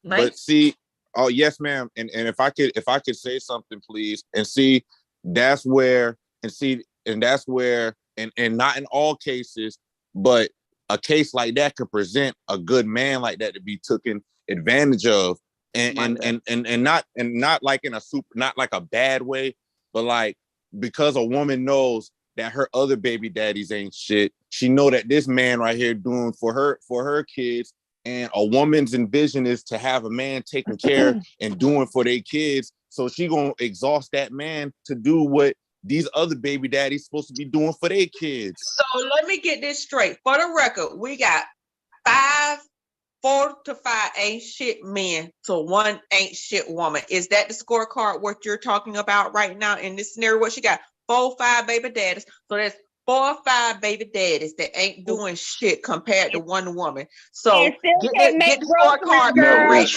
Right? But see, oh yes, ma'am. And if I could say something, please. And see, that's where, and not in all cases, but a case like that could present a good man like that to be taken advantage of. And not like in a not like a bad way, but like, because a woman knows that her other baby daddies ain't shit, she know that this man right here doing for her kids, and a woman's vision is to have a man taking care and doing for their kids. So she gonna exhaust that man to do what these other baby daddies supposed to be doing for their kids. So let me get this straight. For the record, we got 4 to 5 ain't shit men to 1 ain't shit woman. Is that the scorecard, what you're talking about right now in this scenario? What she got? 4 or 5 baby daddies. So that's 4 or 5 baby daddies that ain't doing shit compared to 1 woman. So get the scorecard. No, it's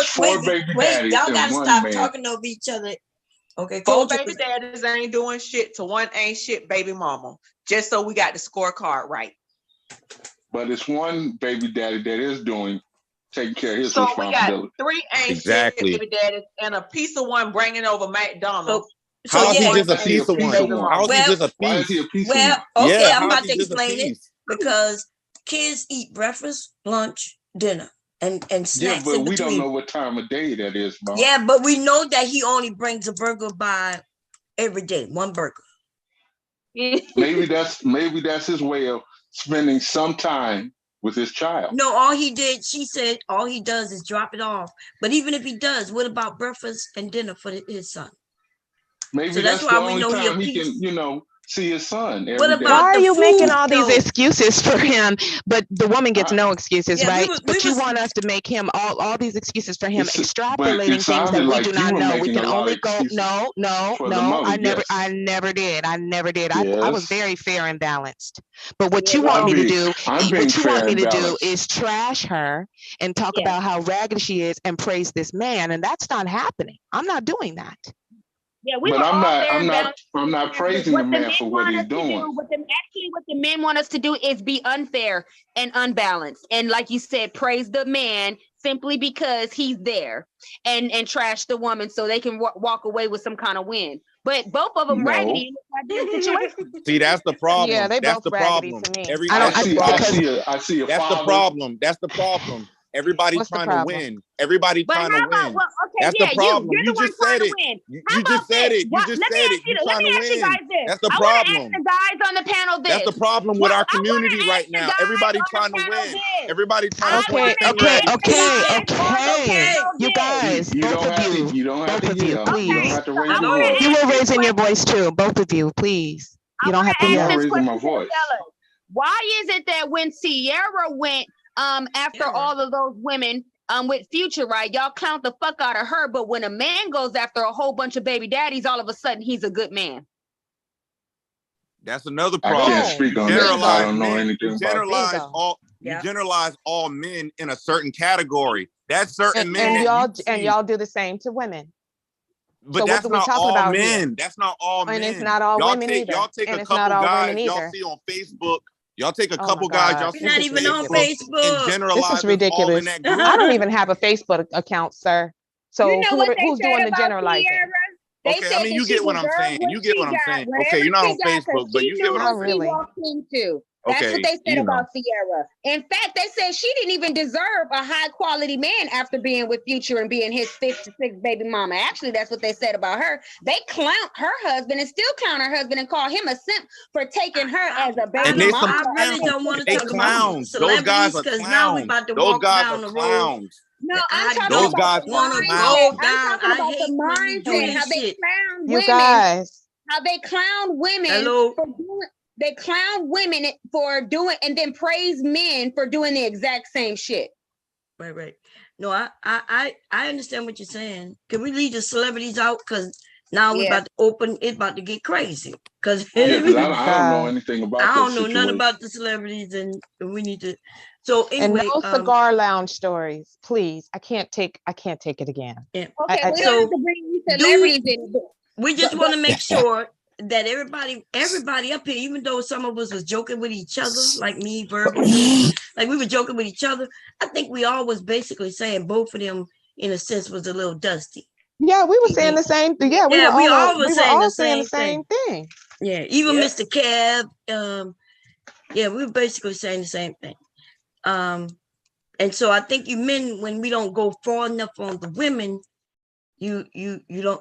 4 baby daddies. Y'all gotta stop man. talking over each other. Okay, 4 baby daddies ain't doing shit to 1 ain't shit baby mama. Just so we got the scorecard right. But it's 1 baby daddy that is taking care of his responsibility. So we got 3 ain't shit baby daddies and a piece of 1 bringing over McDonald's. How is he just a piece of 1? How is he just a piece? Well, okay, I'm about to explain it, because kids eat breakfast, lunch, dinner, and snacks. Yeah, but we don't know what time of day that is, Mom. Yeah, but we know that he only brings a burger by every day, 1 burger. maybe that's his way of spending some time with his child. No, all he did, she said, all he does is drop it off. But even if he does, what about breakfast and dinner for his son? Maybe so that's the only time he can, see his son every day. Why are you making all these excuses for him, but the woman gets no excuses, right? But you want us to make him all these excuses for him, extrapolating things that we do not know. We can only go, no, I never did. Yes. I was very fair and balanced. But what you want me to do, is trash her and talk about how ragged she is and praise this man, and that's not happening. I'm not doing that. Yeah, but I'm not praising the man for what he's doing. What the men want us to do is be unfair and unbalanced. And like you said, praise the man simply because he's there and trash the woman so they can walk away with some kind of win. But both of them raggedy in this goddamn situation. See, that's the problem. Yeah, they That's both the raggedy problem. to me. Every I don't. that's the I problem. see a That's the father. problem. That's the problem. Everybody What's the trying to problem? win. Everybody But trying to how about, win. well, okay, That's yeah, the problem. you're You the one just trying said to it. win. You How just about said this? it. You just Let me said ask it. You let trying me to ask you win. guys this. That's the I want to ask problem. the guys on the panel That's the this. problem with our I want community to ask right the now. guys Everybody on the trying to panel win. this. Everybody trying I to point want the to finger at ask each the other. guys on the panel You this. guys, You both don't of have to. you, You don't have both to of you, yell. You don't please. have to So raise I your want to voice. You ask were this raising your question. voice too, both of you, please. I You don't want have to to I'm ask not yell. this raising my question to the voice. fellas. Why is it that when Sierra went after all of those women with Future, right? Y'all count the fuck out of her, but when a man goes after a whole bunch of baby daddies, all of a sudden he's a good man. That's another I can't problem. speak on that. I Generalize don't know men. anything You about that. generalize all men in a certain category. That's certain men And that y'all you see. y'all do the same to women. But So what that's are we not talking all about here? men. That's not all And it's men. not all women either. Y'all take And a it's not couple all guys women y'all either. see on Facebook. Y'all take a Oh my couple guys y'all God. see We're not This on is even on Facebook ridiculous. and Facebook. This generalize is us all in ridiculous. that group. I don't even have a Facebook account, sir. You So know what they who's said doing the about generalizing? Sierra? They Okay, I said mean that you she get what I'm deserved saying. what You get she what I'm got, saying. Okay, whatever you're not she on got, because Facebook, but she you get knew what what I'm Not saying. she really. walked into. That's what Okay, they said you know. about Sierra. In fact, they said she didn't even deserve a high quality man after being with Future and being his 5th to 6th baby mama. Actually, that's what they said about her. They clown her husband and still clown her husband and call him a simp for taking her as a baby And they some mama. I really clowns. don't want to They talk about clowns. Those guys celebrities are because now we're clowns. about to Those walk guys are down the road clowns. No, that I'm I talking Those don't about guys the are want to clowns. mindset. go I'm down. talking I about the hate when you do mindset, how this they shit. clown You women, guys. how they clown women Hello. for doing, they clown women for doing and then praise men for doing the exact same shit. Right. No, I understand what you're saying. Can we leave the celebrities out? Because now we're about to open. It's about to get crazy. Because Yeah, because Oh my I don't know God. anything about I that don't know nothing situation. about the celebrities, and we need to. So And anyway, no cigar lounge stories, please. I can't take it again. yeah. Okay, we don't So have to bring these do celebrities in. we just want to make sure that everybody up here, even though some of us was joking with each other, like me, verbal, you, like we were joking with each other. I think we all was basically saying both of them, in a sense, was a little dusty. Yeah, we were saying the same thing. Yeah, we we were all were saying the saying the same same thing. Yeah, even Mr. Kev. Yeah, we were basically saying the same thing. And so I think you men, when we don't go far enough on the women, you're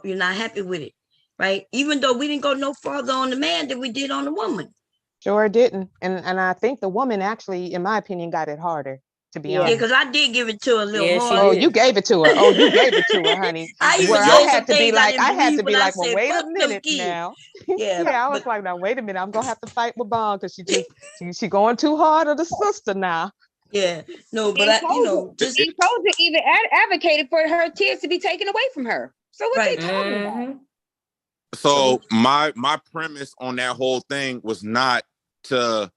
not happy with it, right? Even though we didn't go no farther on the man than we did on the woman. Sure didn't. And I think the woman actually, in my opinion, got it harder, to be Yeah, honest. because I did give it to her a little Yeah, she hard. Oh, did. you gave it to her. Oh, you gave it to her, honey. I even Where said I some had to be things I like, didn't I had believe to be when I like, well, said, wait a fuck them minute kids. now. Yeah, Yeah, I was like, now wait a minute. I'm gonna have to fight with Bond because she going too hard on the sister now. yeah. No, but And just Soldier even advocated for her kids to be taken away from her. So what they talking about? So my premise on that whole thing was not to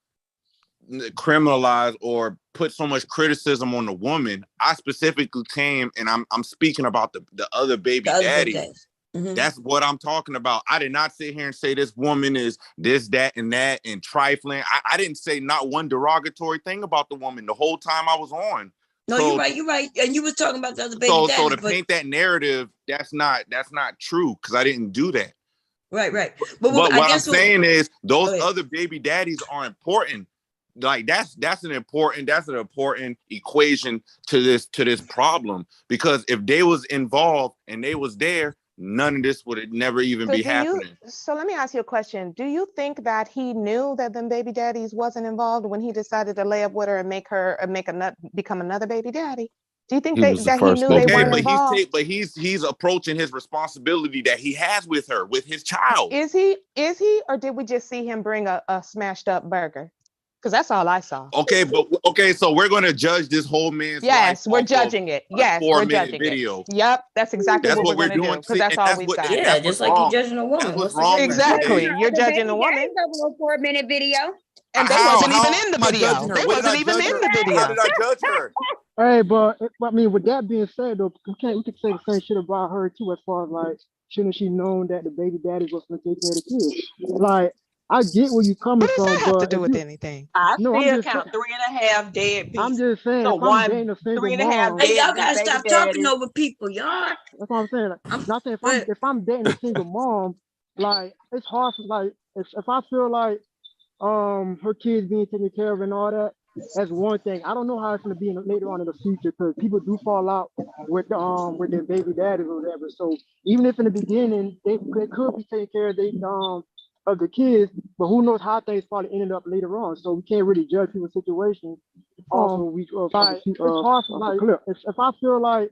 criminalize or put so much criticism on the woman. I specifically came and I'm speaking about the other baby daddy. Mm-hmm. That's what I'm talking about. I did not sit here and say this woman is this, that, and that and trifling. I didn't say not one derogatory thing about the woman the whole time I was on. No, so, you're right. And you was talking about the other baby so daddies, to paint that narrative, that's not true because I didn't do that. Right. But what I'm saying is those other baby daddies are important. Like that's an important equation to this problem, because if they was involved and they was there, none of this would never even be happening. So let me ask you a question. Do you think that he knew that them baby daddies wasn't involved when he decided to lay up with her and become another baby daddy? Do you think He was the that he first knew they baby weren't daddy. involved? He's approaching his responsibility that he has with her, with his child. Is he, or did we just see him bring a smashed up burger? Because that's all I saw. Okay, so we're gonna judge this whole man's life. Yes, we're judging it. Yes, we're judging video. it. Yep, that's exactly what we're gonna do, because that's all we've got. Yeah, just like you judging a woman. That's what's wrong. Exactly. You're judging a woman. Over a 4-minute video. And they wasn't even in the video. They wasn't even in the video. How did I judge her? Hey, but I mean, with that being said, though, we could say the same shit about her too, as far as like, shouldn't she known that the baby daddies was gonna take care of the kids? Like, I get where you're coming What does from, that have to but do if with you, anything? I no, I'm still just saying. count 3.5 I'm deadbeats. just saying, So if I'm one, dating a single 3.5 mom, Hey, y'all deadbeat gotta baby stop talking daddies. over people, y'all. that's what I'm saying. Like, I'm not saying but if I'm dating a single mom, like it's hard for like if I feel like her kids being taken care of and all that, that's one thing. I don't know how it's gonna be later on in the future because people do fall out with their baby daddies or whatever. So even if in the beginning they could be taking care of the kids, but who knows how things probably ended up later on. So we can't really judge people's situations. Also, we like it's hard for like if I feel like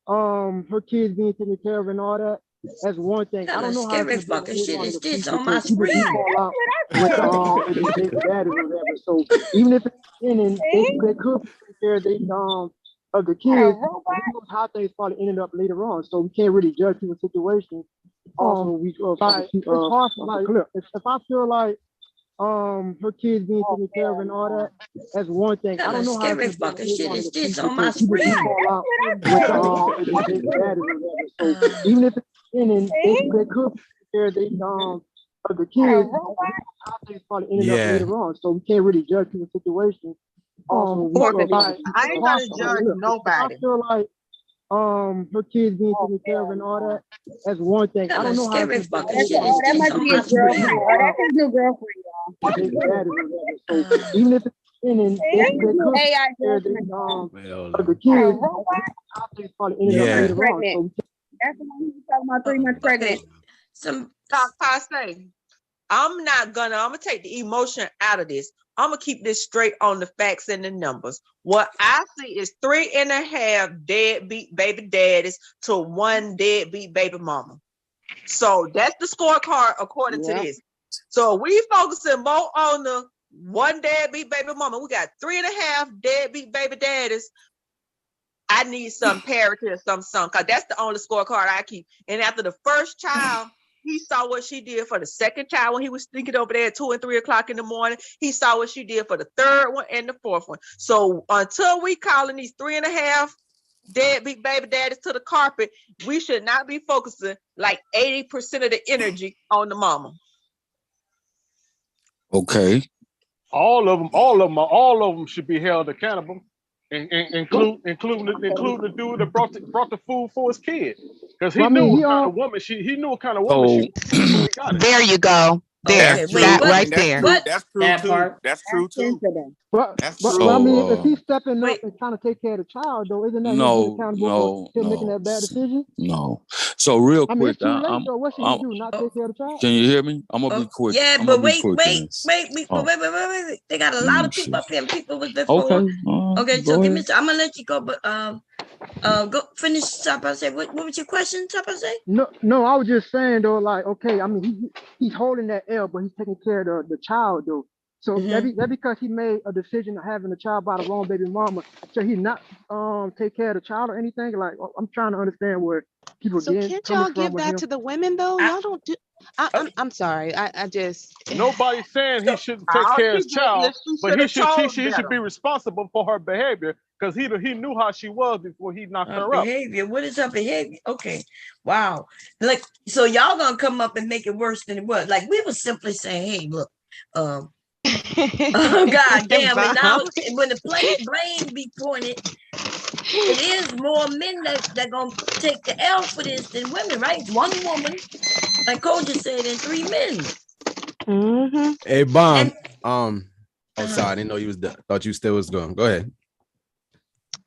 her kids being taken care of and all that, that's one thing. I kind don't of know how it's scary gonna be fucking later shit on in is the this future on my because people do screen? fall out with their baby daddies or whatever. So even if in the beginning they could be taking care of the kids, who knows how things probably ended up later on. So we can't really judge people's situations. Also, we like it's hard for like if I feel like her kids being taken care of and all that, that's one thing. I Kind don't of know how it's scary gonna be fucking later shit on in is the this future on my because people do screen? fall out with their baby daddies or whatever. So even if in the beginning they could be taking care of the kids, how things probably ended up Yeah. later on. So we can't really judge people's situations. Also, we Look, like I ain't gonna judge if I nobody. feel like her kids being taken care of and all that, that's one thing. I Kind don't of know how it's scary gonna be fucking later shit on in is the that this must future on be my his because people do girlfriend. screen? Oh, fall that's out his new girlfriend, with their daddies or whatever. So even if in the beginning y'all. That's they his new could AI care girlfriend. of the kids, how things probably ended 3 up months Yeah. later on. pregnant. So That's the one he was talking about, 3 months pregnant. Okay, some Talk I say, I'm gonna take the emotion out of this. I'm gonna keep this straight on the facts and the numbers. What I see is 3.5 deadbeat baby daddies to 1 deadbeat baby mama. So that's the scorecard according to this. So we focusing more on the 1 deadbeat baby mama. We got 3.5 deadbeat baby daddies. I need some parity or some because that's the only scorecard I keep. And after the first child, he saw what she did for the second child when he was sneaking over there at 2 and 3 o'clock in the morning. He saw what she did for the third one and the fourth one. So until we calling these 3.5 deadbeat baby daddies to the carpet, we should not be focusing like 80% of the energy on the mama. Okay. All of them should be held accountable, including the dude that brought the food for his kid, because he knew what kind of woman she was before he got it. There you go. There, okay. Wait, that what? right there. What? That's true That too. part. That's true too. That's but true. I mean, So if he's stepping up Wait. and trying to take care of the child, though, isn't that him being accountable for him making that bad decision? No. So real I mean, quick, it's too late, though. What should he do? Not take care of the child? can you hear me? I'm gonna be quick. Yeah, I'm but gonna be quick in wait. this. They got a lot of people up here. And people was before. Okay. Okay, Go so give me. ahead. I'm gonna let you go, but go finish. Top I say. What was your question? Top I say. No, I was just saying though, like, okay, I mean, he's holding that L, but he's taking care of the child though. So that because he made a decision of having a child by the wrong baby mama, so he not take care of the child or anything. Like, I'm trying to understand where people So can't coming y'all from give with that him. to the women though? Y'all don't do. I'm sorry. I just. Nobody's saying he shouldn't take All care of she his did child, is she but should he have told should better. be responsible for her behavior, because he knew how she was before he knocked her up. Behavior. What is her behavior? Okay. Wow. Like, so y'all gonna come up and make it worse than it was. Like, we were simply saying, hey, look, oh God damn it. Now when the blame be pointed, it is more men that gonna take the L for this than women, right? It's one woman, like Cole just said, and 3 men. Mm-hmm. Hey, Bomb. Sorry, I didn't know you was done. Thought you still was going. Go ahead.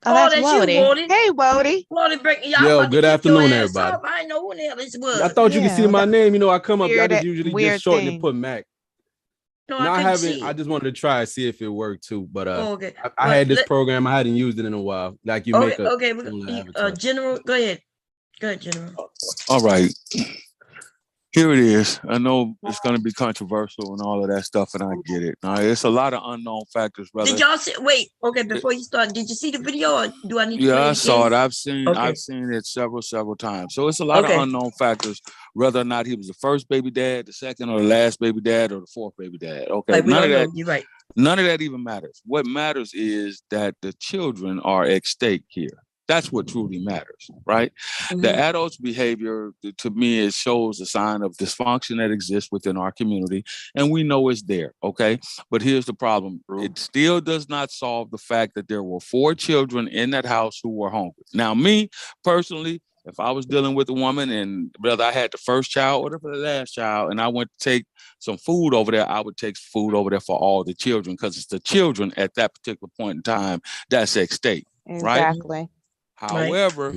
Oh, that's you, Wody. Wody. Hey, Wody. Wody, y'all Yo, about good to kick your afternoon, ass everybody. off. I didn't know who the hell this was. I thought you could see my name. You know, I come up. Y'all just usually Weird just shorten thing. and put Mac. No, No, I I couldn't haven't. see I it. just wanted to try and see if it worked too. But okay. I had this program. I hadn't used it in a while. Like you make a General. Go ahead. Go ahead, General. All right. Here it is. I know it's going to be controversial and all of that stuff, and I get it. Now, it's a lot of unknown factors, brother. Did y'all see? Wait. Okay. Before you start, did you see the video, or do I need to Yeah, play I it saw again? it. I've seen it several times. So it's a lot of unknown factors, whether or not he was the first baby dad, the second or the last baby dad, or the fourth baby dad. Okay, like, none of that. You're right. None of that even matters. What matters is that the children are at stake here. That's what truly matters, right? Mm-hmm. The adult's behavior, to me, it shows a sign of dysfunction that exists within our community, and we know it's there, okay? But here's the problem. It still does not solve the fact that there were 4 children in that house who were hungry. Now, me, personally, if I was dealing with a woman and whether I had the first child or the last child, and I went to take some food over there, I would take food over there for all the children, because it's the children at that particular point in time that's at stake, right? Exactly. However,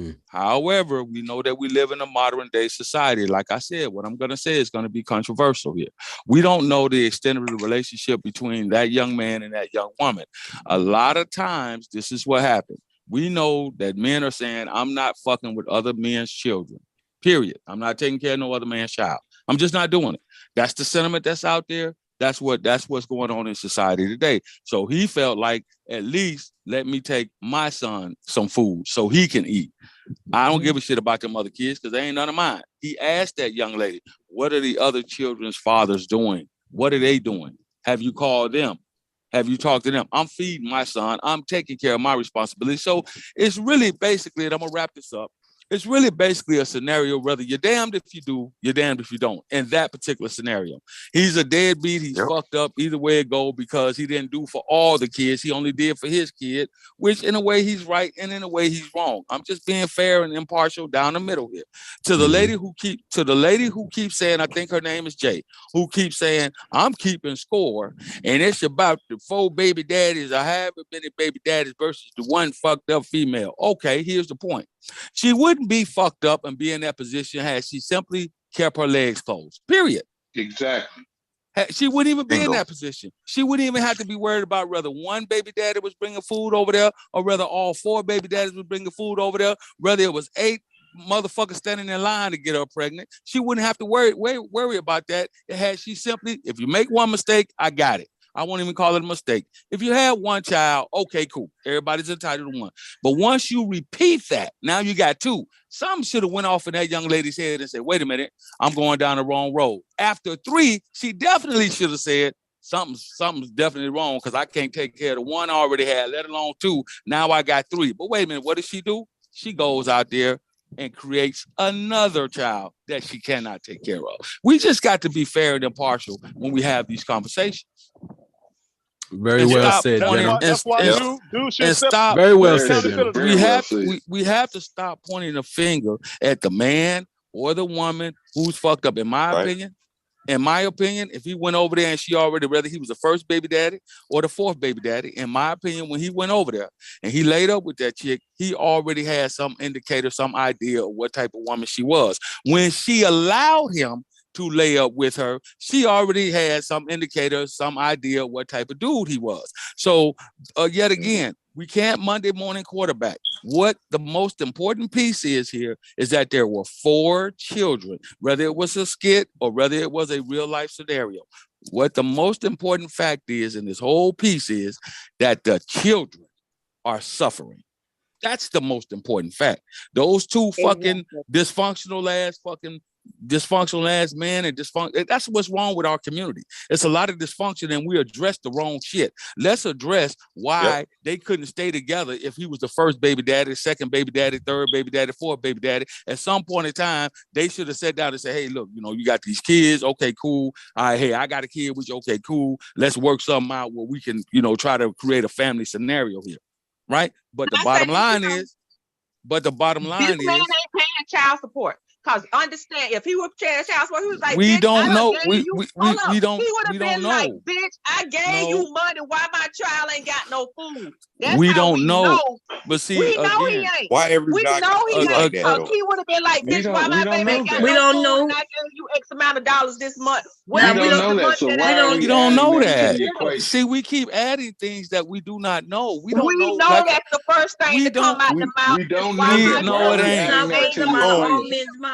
we know that we live in a modern day society. Like I said, what I'm going to say is going to be controversial here. We don't know the extent of the relationship between that young man and that young woman. A lot of times, this is what happens. We know that men are saying, I'm not fucking with other men's children, period. I'm not taking care of no other man's child. I'm just not doing it. That's the sentiment that's out there. That's what's going on in society today. So he felt like, at least let me take my son some food so he can eat. I don't give a shit about them other kids because they ain't none of mine. He asked that young lady, what are the other children's fathers doing? What are they doing? Have you called them? Have you talked to them? I'm feeding my son. I'm taking care of my responsibility. So it's really basically, and I'm going to wrap this up, it's really basically a scenario, whether you're damned if you do, you're damned if you don't, in that particular scenario. He's a deadbeat. He's fucked up either way it go, because he didn't do for all the kids. He only did for his kid, which in a way he's right and in a way he's wrong. I'm just being fair and impartial down the middle here. To the lady who keeps saying, I think her name is Jay, who keeps saying, I'm keeping score, and it's about the 4 baby daddies or however many baby daddies versus the one fucked up female. Okay, here's the point. She wouldn't be fucked up and be in that position had she simply kept her legs closed. Period. Exactly. She wouldn't even be in that position. She wouldn't even have to be worried about whether one baby daddy was bringing food over there or whether all 4 baby daddies was bringing food over there, whether it was 8 motherfuckers standing in line to get her pregnant. She wouldn't have to worry about that. Had she simply, if you make one mistake, I got it. I won't even call it a mistake. If you have one child, okay, cool. Everybody's entitled to one. But once you repeat that, now you got 2. Something should have went off in that young lady's head and said, wait a minute, I'm going down the wrong road. After 3, she definitely should have said, something's definitely wrong because I can't take care of the one I already had, let alone 2. Now I got 3. But wait a minute, what does she do? She goes out there and creates another child that she cannot take care of. We just got to be fair and impartial when we have these conversations. Very well said, General. That's why dude should stop. Very well said, General. We have to stop pointing a finger at the man or the woman who's fucked up. In my opinion, if he went over there and she already, whether he was the first baby daddy or the 4th baby daddy, in my opinion, when he went over there and he laid up with that chick, he already had some indicator, some idea of what type of woman she was. When she allowed him to lay up with her, she already had some indicator, some idea of what type of dude he was. So yet again, we can't Monday morning quarterback. What the most important piece is here is that there were 4 children, whether it was a skit or whether it was a real life scenario. What the most important fact is in this whole piece is that the children are suffering. That's the most important fact. Those 2 fucking dysfunctional ass men and dysfunction. That's what's wrong with our community. It's a lot of dysfunction and we address the wrong shit. Let's address why they couldn't stay together if he was the first baby daddy, second baby daddy, third baby daddy, 4th baby daddy. At some point in time, they should have sat down and said, hey, look, you got these kids. Okay, cool. All right, hey, I got a kid with you. Okay, cool. Let's work something out where we can, try to create a family scenario here. Right? But the bottom line is, this man ain't paying child support. Cause understand, if he was paying child support, he was like, we don't know. We don't. He would have been know. like, bitch, I gave you money. Why my child ain't got no food? That's we how don't we know. But see, we know again, he ain't. Why everybody? We know he ain't. That, He would have been like, bitch, why my baby ain't got no food? And I gave you X amount of dollars this month. We don't know that. So why we don't know that. that. See, we keep adding things that we do not know. We don't know. Know that's the first thing to come out the mouth. We don't know that. No, it ain't. Not come out of all men's mouth.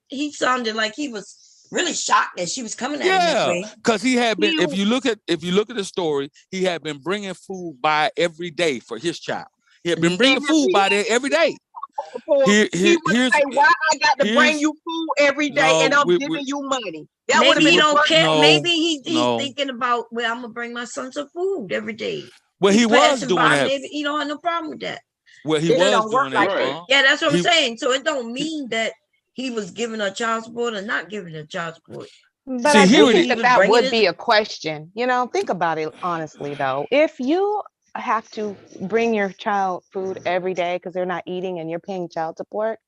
He sounded like he was really shocked that she was coming at him that way. Because he had been. If you look at the story, he had been bringing food by every day for his child. He had been bringing food by there every day. He would say, why I got to bring you food every day and I'm giving you money. That maybe he don't care. No, maybe he's thinking about, I'm gonna bring my son some food every day. Well, he was doing that. Maybe he don't have no problem with that. Well, he It was don't work doing that, like that. Bum. Yeah, that's what I'm He- saying. So it don't mean that he was giving her child support or not giving her child support. But See, I here do it think is. that that bringing would his be a question. You know, think about it honestly, though. If you have to bring your child food every day because they're not eating and you're paying child support,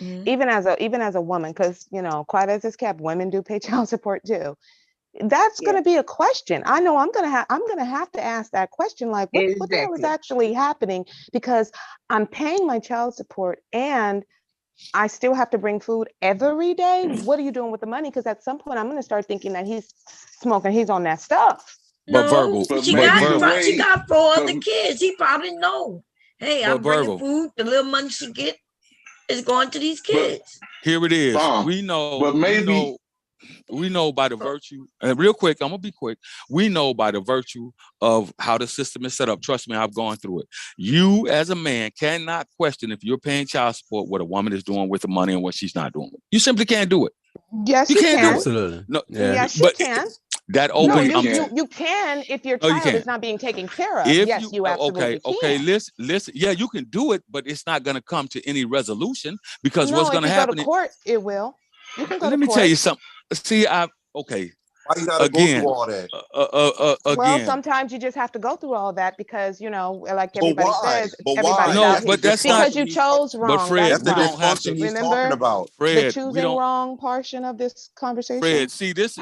Mhm. even as a woman, because you know, quite as it's kept, women do pay child support too. That's Yeah, going to be a question. I know I'm going to have to ask that question, like what the hell is exactly. actually happening, because I'm paying my child support and I still have to bring food every day. What are you doing with the money? Because at some point I'm going to start thinking that he's smoking, he's on that stuff. But No, verbal, But she but maybe the verbal, she way, got 4 but other kids. He probably know. Hey, but I'm bringing verbal. food. The little money she get is going to these but kids. Here it is. Bomb. We know. But maybe We know by the virtue, and real quick, I'm gonna be quick. We know by the virtue of how the system is set up. Trust me, I've gone through it. You, as a man, cannot question if you're paying child support what a woman is doing with the money and what she's not doing. You simply can't do it. Yes, You you can't do can. it. Absolutely. No, Yeah. Yes, you but can. that No, no, open. you you can't. you can if your No, you child can't. is not being taken care of. If Yes, you you okay, absolutely okay, can. listen. Yeah, you can do it, but it's not gonna come to any resolution because what's No, if gonna you go to happen? court, it will. You can go to Let me tell court. you something. See, okay. Why you gotta go through Again, all that? Well, again. sometimes you just have to go through all that because, you know, like But everybody why? says, But everybody's why? No, out That's here the but that's not. because dysfunction you he's talking. chose But wrong. Fred, That's That's the we why. don't have dysfunction to. he's talking Remember about. the Fred, we choosing don't. wrong portion of this conversation? Fred, see, this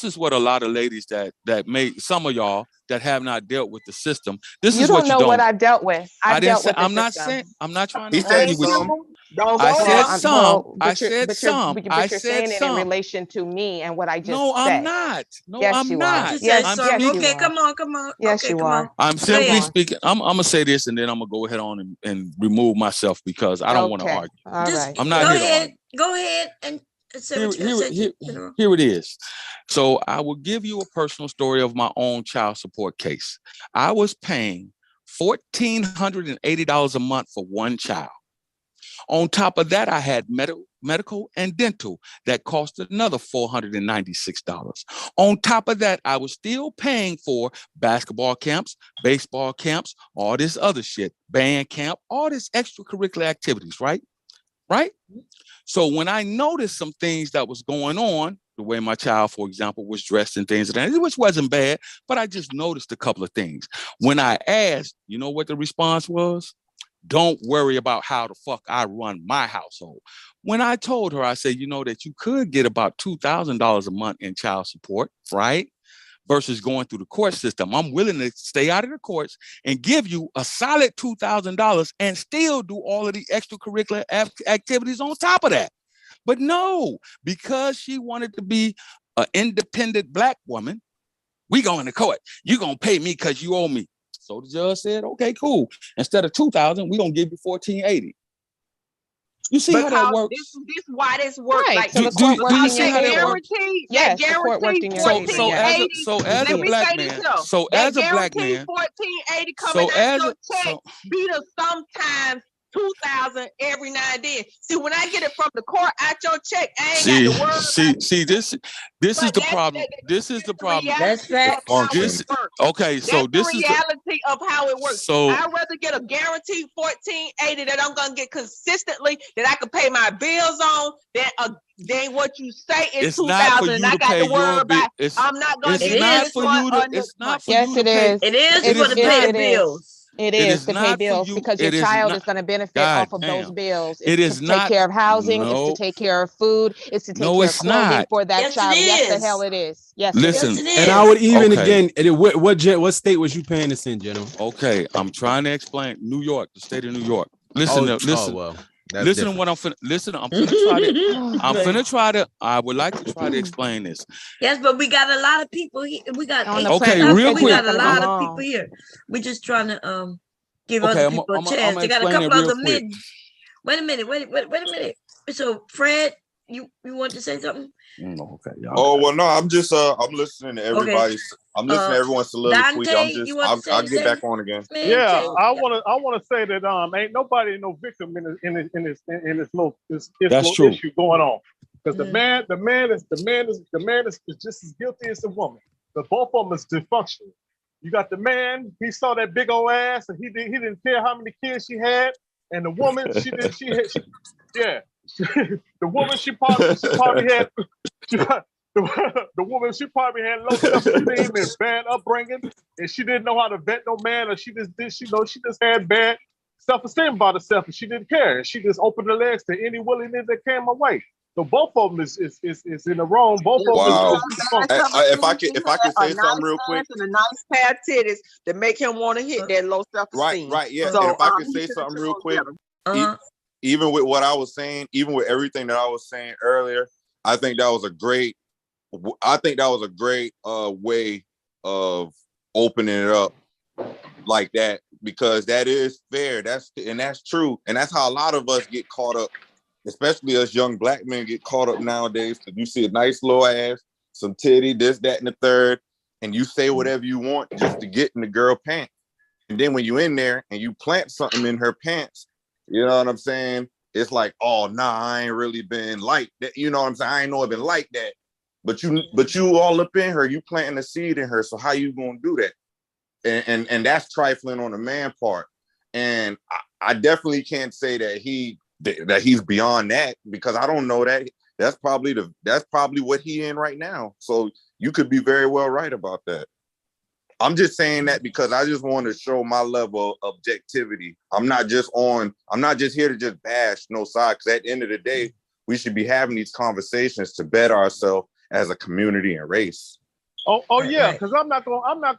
is what a lot of ladies that make some of y'all that have not dealt with the system. This You is don't what you know what don't. I've dealt with. I I've didn't dealt say. with the I'm not system. saying. I'm not trying to He argue said Thank with you. some. you. Don't I go said there. some. I But you're said but you're some. I but you're said saying it in some. relation to me and what I No, just I'm said. not. No, Yes, I'm you are. not. She said Yes, I'm some. yes, you speaking. Okay, are. come on, come on. Yes, Okay, you come on. are. I'm Go simply ahead. speaking. I'm gonna say this and then I'm gonna go ahead on and remove myself because I don't want to Okay. argue. All Just right. I'm not go here to ahead. argue. Go ahead and say Here, what you gotta here, say, here, General. here it is. So I will give you a personal story of my own child support case. I was paying $1,480 a month for one child. On top of that, I had medical and dental that cost another $496. On top of that, I was still paying for basketball camps, baseball camps, all this other shit, band camp, all this extracurricular activities, right? Right? So when I noticed some things that was going on, the way my child, for example, was dressed and things, which wasn't bad, but I just noticed a couple of things. When I asked, you know what the response was? Don't worry about how the fuck I run my household. When I told her, I said, you know, that you could get about $2,000 a month in child support, right? Versus going through the court system. I'm willing to stay out of the courts and give you a solid $2,000 and still do all of the extracurricular activities on top of that. But no, because she wanted to be an independent Black woman, we going to court. You going to pay me because you owe me. So the judge said, okay, cool. Instead of 2,000, we going to give you 1,480. You see how that Because works? this why this works Right. like So this. the court worked Do you in Because your see how that favor. works? that Yes, the court worked guarantee in your favor. So Yes, as a 1480. it as a Let me did. Black say this man, here. so That as a Black guarantee man, 1480 coming so out as your a check so beat us sometimes 2,000 every now and then. See, when I get it from the court out your check, I ain't got to worry about it. see this is But the problem. This is that's the the problem. That's reality of facts. how it This Dysfunction. works. okay, so That's the this is the reality of how it works. so I'd rather get a guaranteed 1480 that I'm gonna get consistently that I can pay my bills on than what you say is it's not for 2,000 and you I to got pay to worry your bill. about I'm not gonna It get Not this is. for month you or to next month. Yes, it pay. is. It is It for is to pay the not. It is. bills. It It is is to pay not for bills you. because your It is child not. is going to benefit God off of those damn. bills. It's It to is take not. care of housing. It's to No, take care of food. It's to take no, care of it's clothing not. for that Yes, it child. Yes, the hell is. it is. Yes, it Yes, Listen, is. it And I would is. even okay, again, what state was you paying this in, General? okay. I'm trying to explain. New York, the state of New York. Listen, Oh well, that's listen to different. what I'm finna. Listen, I'm finna try to. I'm Go ahead. finna try to. I would like to try to explain this. Yes, but we got a lot of people here. We got On the 8 Okay, platform, real people. We it's quick. not got a going to be I'm lot of people long. here. We're just trying to give okay. other I'm people a I'm chance. gonna They got a explain it couple real other quick. men. Wait a minute. Wait a minute. So Fred, you want to say something? Okay, y'all. Oh well, no. I'm just I'm listening to Okay. everybody's. I'm listening to everyone's soliloquy. Dante, you want to say I'll get anything? back on again. Man, Yeah, tell I want to say that ain't nobody no victim in this little That's true. issue going on, because Mhm. the man is just as guilty as the woman, but both of them is dysfunctional. You got the man, he saw that big old ass, and he didn't care how many kids she had. And the woman, yeah. The woman, she probably had the woman, she probably had low self-esteem and bad upbringing, and she didn't know how to vet no man, or she just had bad self-esteem about herself, and she didn't care. And she just opened her legs to any willingness that came her way. So both of them is in the wrong. Both of them Wow. is If I could say something real quick, and a nice pair of titties to make him want to hit that low self-esteem. right, yeah. So And if I could he say should have something real chose quick, better. even with what I was saying, even with everything that I was saying earlier, I think that was a great way of opening it up like that, because that is fair. That's true. And that's how a lot of us get caught up, especially us young black men get caught up nowadays, because you see a nice little ass, some titty, this, that, and the third, and you say whatever you want just to get in the girl pants. And then when you in there and you plant something in her pants, you know what I'm saying? It's like, oh, nah, I ain't really been like that. You know what I'm saying? I ain't know it been like that. But you all up in her, you planting a seed in her. So how you gonna do that? And that's trifling on the man part. And I definitely can't say that he's beyond that, because I don't know that. That's probably what he in right now. So you could be very well right about that. I'm just saying that because I just want to show my level of objectivity. I'm not just here to just bash no side, because at the end of the day, we should be having these conversations to better ourselves as a community and race. Oh yeah, because I'm not When the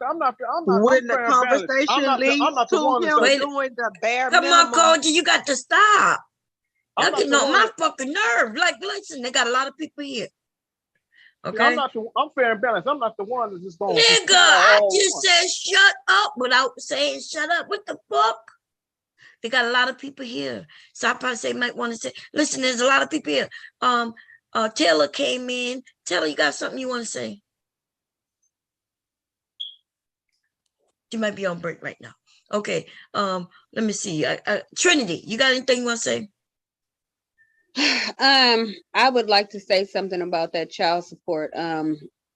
conversation leads to him doing the bare Come minimum. on, Koji, you got to stop. Y'all getting on my fucking nerve. Like, listen, they got a lot of people here. Okay. I'm fair and balanced. I'm not the one that's just going. Nigga, I just said shut up without saying shut up. What the fuck? They got a lot of people here. So I probably say might want to say, listen, there's a lot of people here. Taylor came in. Taylor, you got something you want to say? You might be on break right now. Okay. Let me see. Trinity, you got anything you want to say? I would like to say something about that child support.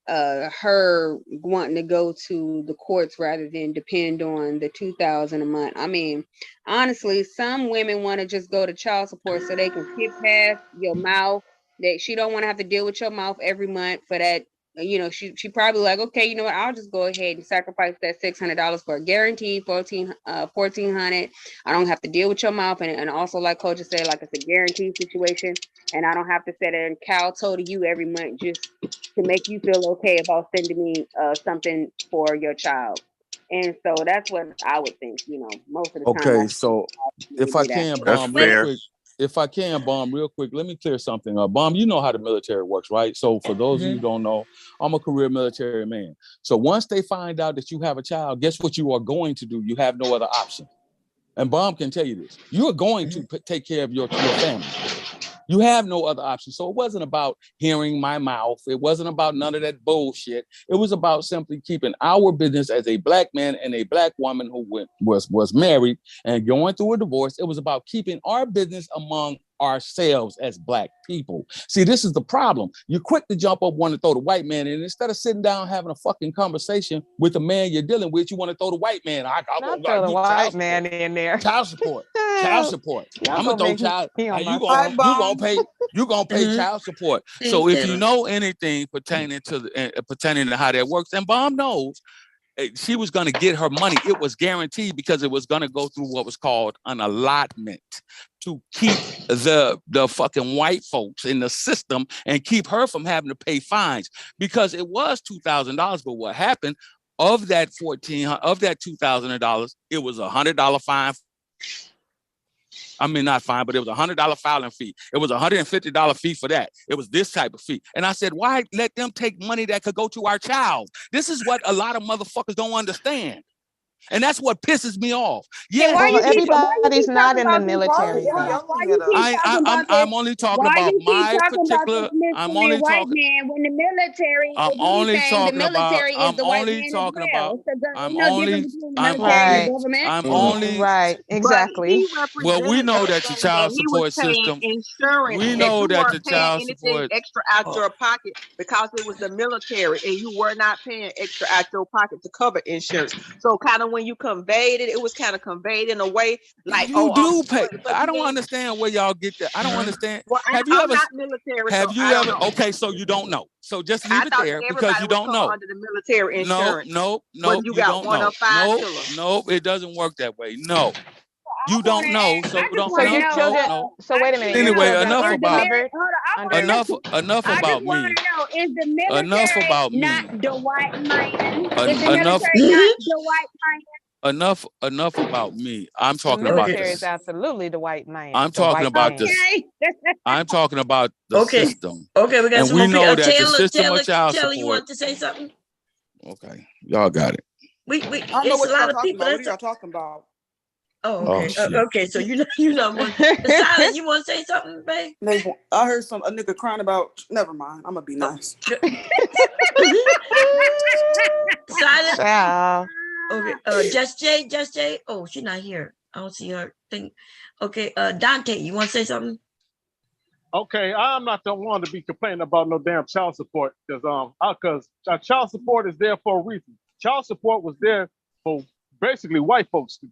Her wanting to go to the courts rather than depend on the $2,000 a month. I mean, honestly, some women want to just go to child support so they can get past your mouth. That she don't want to have to deal with your mouth every month for that. You know, she probably like, okay, you know what? I'll just go ahead and sacrifice that $600 for a guaranteed $1,400. I don't have to deal with your mouth, and also like Coach said, like it's a guaranteed situation, and I don't have to sit there and kowtow to you every month just to make you feel okay about sending me something for your child. And so that's what I would think. You know, most of the time. Okay, so if I can, Bomb, real quick, let me clear something up. Bomb, you know how the military works, right? So for those of you who don't know, I'm a career military man. So once they find out that you have a child, guess what you are going to do? You have no other option. And Bomb can tell you this. You are going to take care of your family. You have no other option. So it wasn't about hearing my mouth. It wasn't about none of that bullshit. It was about simply keeping our business as a black man and a black woman who was married and going through a divorce. It was about keeping our business among ourselves as black people. See, this is the problem. You're quick to jump up, want to throw the white man in. Instead of sitting down having a fucking conversation with the man you're dealing with, you want to throw the white man. Throw the white man in there. Child support. Child support. I'm gonna throw child. You gonna pay child support. So if you know anything pertaining to how that works, and Bomb knows, she was going to get her money. It was guaranteed because it was going to go through what was called an allotment to keep the fucking white folks in the system and keep her from having to pay fines, because it was $2,000. But what happened of that $2,000, it was $100 fine. I mean, not fine, but it was $100 filing fee. It was $150 fee for that. It was this type of fee. And I said, why let them take money that could go to our child? This is what a lot of motherfuckers don't understand. And that's what pisses me off. Yeah, Yeah, well, everybody's not in the military. I'm only talking Why about you keep my talking about this particular. I'm mystery only white talking. man when the military, I'm if only anything, the talking about. military is I'm the white only man as talking about. well. So there's I'm no only. difference between the I'm military and the only. Right. government. I'm only. Right. But Exactly. he Well, we represented know us that the saying that child he was support paying system. insurance, We that know you that weren't the paying child anything support. extra out your pocket because it was the military and you were not paying extra out your pocket to cover insurance. So kind of when you conveyed it, it was kind of conveyed in a way like, You do pay. but I don't then, understand where y'all get that. I don't understand. well, Have you I'm ever? not military, so Have you I don't ever? know. Okay, so you don't know. So just I leave it thought there that because everybody you would don't come know. under the military No, insurance, no, whether no, you you got don't one or know. five No, children. no, it doesn't work that way. No, I you want don't to know. ask. So I just don't. So want to your No, know. no, children. no. So I wait a just minute. want to Your Anyway, know. children enough Is aren't the about covered Hold on. I want under. to enough. listen. Enough I about just want me. to know: is the Enough military about not me. the white man? Is the Enough. military not the white man? Enough about me. I'm The talking about military is this. absolutely the white man. I'm The talking white about man. this. Okay. I'm talking about the Okay. system. Okay, we got And some we more people. know that the Taylor, system of child Taylor, you support. want to say something? Okay, y'all got it. We, I don't know it's a what y'all lot of talking people. about. What are That's y'all talking about? oh, Oh okay. shit. Okay, so you know one. Silent, you want to say something, babe? I heard a nigga crying about. Never mind. I'm gonna be nice. Silent. Ciao. Okay. Just Jay. Oh, she's not here. I don't see her thing. Okay. Dante, you want to say something? Okay, I'm not the one to be complaining about no damn child support because child support is there for a reason. Child support was there for basically white folks. To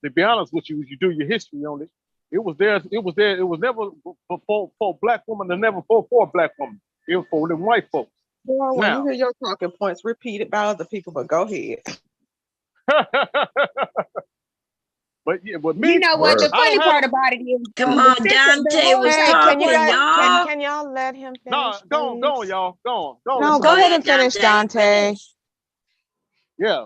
be honest with you, as you do your history on it, it was there. It was there. It was never for black women and never for black women. It was for the white folks. Well, when you Now, hear your talking points repeated by other people, but go ahead. but You me, know what? The I don't funny have part about it is Come the on, system, the Dante whole was Hey, thing. talking, y'all. can y'all let him no. finish, Go please? on, y'all. Go on. No, Let go Go ahead somebody and ahead, finish, Dante. Dante. Finish. Yeah.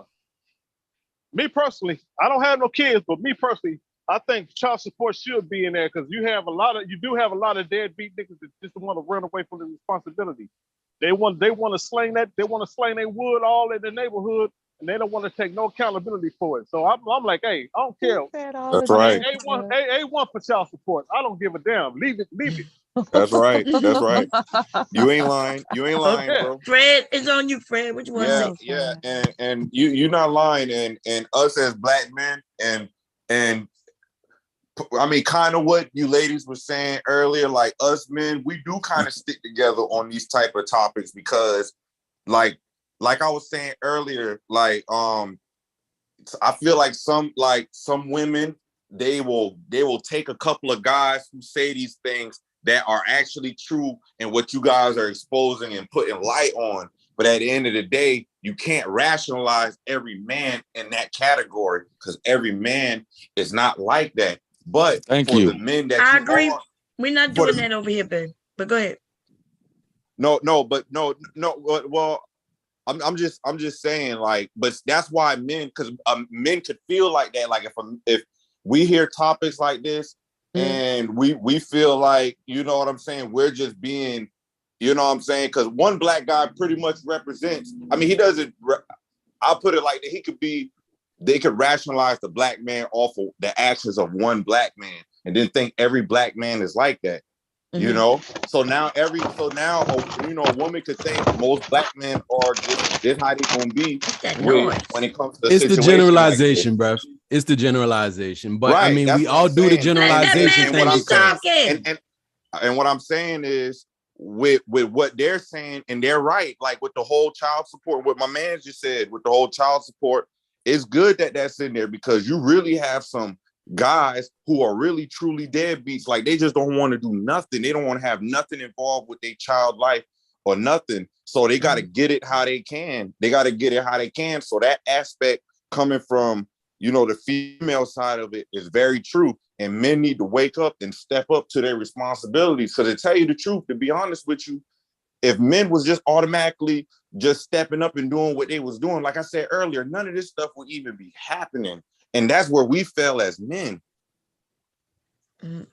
Me personally, I don't have no kids, but me personally, I think child support should be in there because you do have a lot of deadbeat niggas that just want to run away from the responsibility. They want to sling their wood all in the neighborhood, and they don't want to take no accountability for it. So I'm like, hey, I don't care. That's right. A1 for child support. I don't give a damn. Leave it. That's right. That's right. You ain't lying. You ain't lying, Okay. bro. Fred, it's on you, Fred. What you want to Yeah, say? yeah, and you're not lying, and us as black men, and I mean, kind of what you ladies were saying earlier, like us men, we do kind of stick together on these type of topics because, like I was saying earlier, I feel like some women they will take a couple of guys who say these things that are actually true and what you guys are exposing and putting light on. But at the end of the day, you can't rationalize every man in that category because every man is not like that. But Thank for you. the men that I you agree. are, We're not doing that over here, babe. But go ahead. no. Well, I'm just saying, like, but that's why because men could feel like that. Like if we hear topics like this and we feel like, you know what I'm saying, we're just being, you know what I'm saying, because one black guy pretty much represents. I mean, he doesn't. I'll put it like that. They could rationalize the black man off of the actions of one black man, and then think every black man is like that. You know, so now a woman could think most black men are this how they gonna be when it comes to a It's the situation like this. generalization, bruv. It's the generalization. But I Right, mean, that's we what I'm all do the saying. generalization And thing what I'm saying, talking. and what I'm saying is with what they're saying, and they're right, like with the whole child support, what my man just said with the whole child support, it's good that that's in there because you really have some guys who are really truly deadbeats. Like they just don't want to do nothing. They don't want to have nothing involved with their child life or nothing. So they got to get it how they can. So that aspect coming from, the female side of it is very true. And men need to wake up and step up to their responsibilities. So to tell you the truth, to be honest with you, if men was just automatically just stepping up and doing what they was doing, like I said earlier, none of this stuff would even be happening. And that's where we fail as men.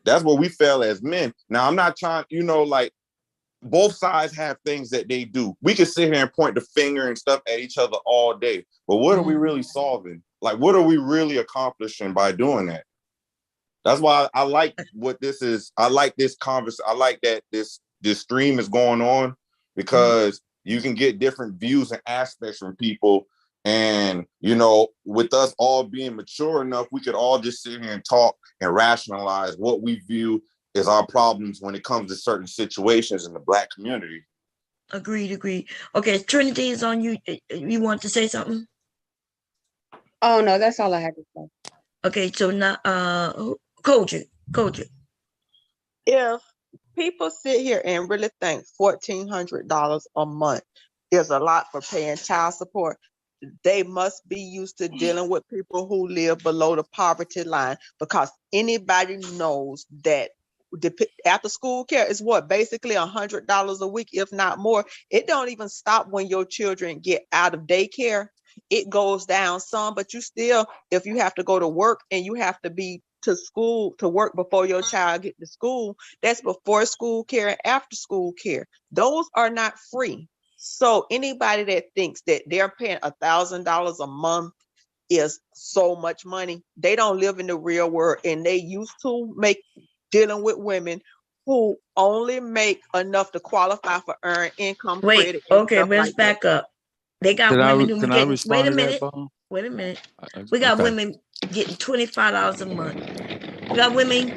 That's where we fail as men. Now, I'm not trying, like both sides have things that they do. We can sit here and point the finger and stuff at each other all day. But what are we really solving? Like, what are we really accomplishing by doing that? That's why I like what this is. I like this conversation. I like that this stream is going on, because you can get different views and aspects from people. And, you know, with us all being mature enough, we could all just sit here and talk and rationalize what we view as our problems when it comes to certain situations in the Black community. Agreed. Okay, Trinity is on you. You want to say something? Oh no, that's all I had to say. Okay, so now Kojak. If people sit here and really think $1,400 a month is a lot for paying child support, they must be used to dealing with people who live below the poverty line, because anybody knows that after school care is what, basically $100 a week, if not more. It don't even stop when your children get out of daycare. It goes down some, but you still, if you have to go to work and you have to be to school to work before your child get to school, that's before school care and after school care. Those are not free. So anybody that thinks that they're paying $1,000 a month is so much money, they don't live in the real world, and they used to dealing with women who only make enough to qualify for earned income credit. Okay, let's back up. They got women who getting. Wait a minute. We got women getting $25 a month. We got women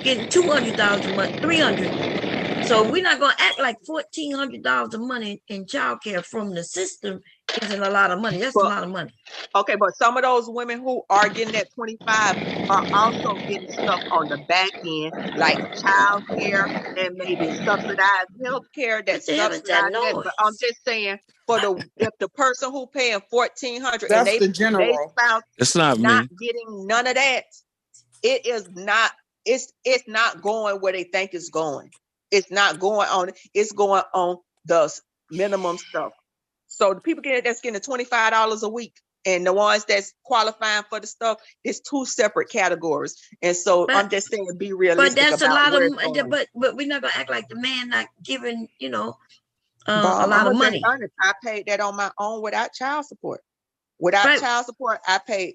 getting $200 a month, $300. So we're not gonna act like $1,400 a month in childcare from the system isn't a lot of money. That's a lot of money. Okay, but some of those women who are getting that 25 are also getting stuff on the back end, like child care and maybe subsidized health care that's subsidized that. But I'm just saying, if the person who paying $1,400 and That's the general. they spouse It's not not me. getting none of that, it is not, it's not going where they think it's going. It's not going on, it's going on the minimum stuff. So the people that's getting $25 a week and the ones that's qualifying for the stuff, it's two separate categories. And so I'm just saying, be realistic. But that's about a lot where of, it's going. but we're not gonna act like the man not giving, a Bob, lot I'm of just money. honest. I paid that on my own without child support. Without child support, I paid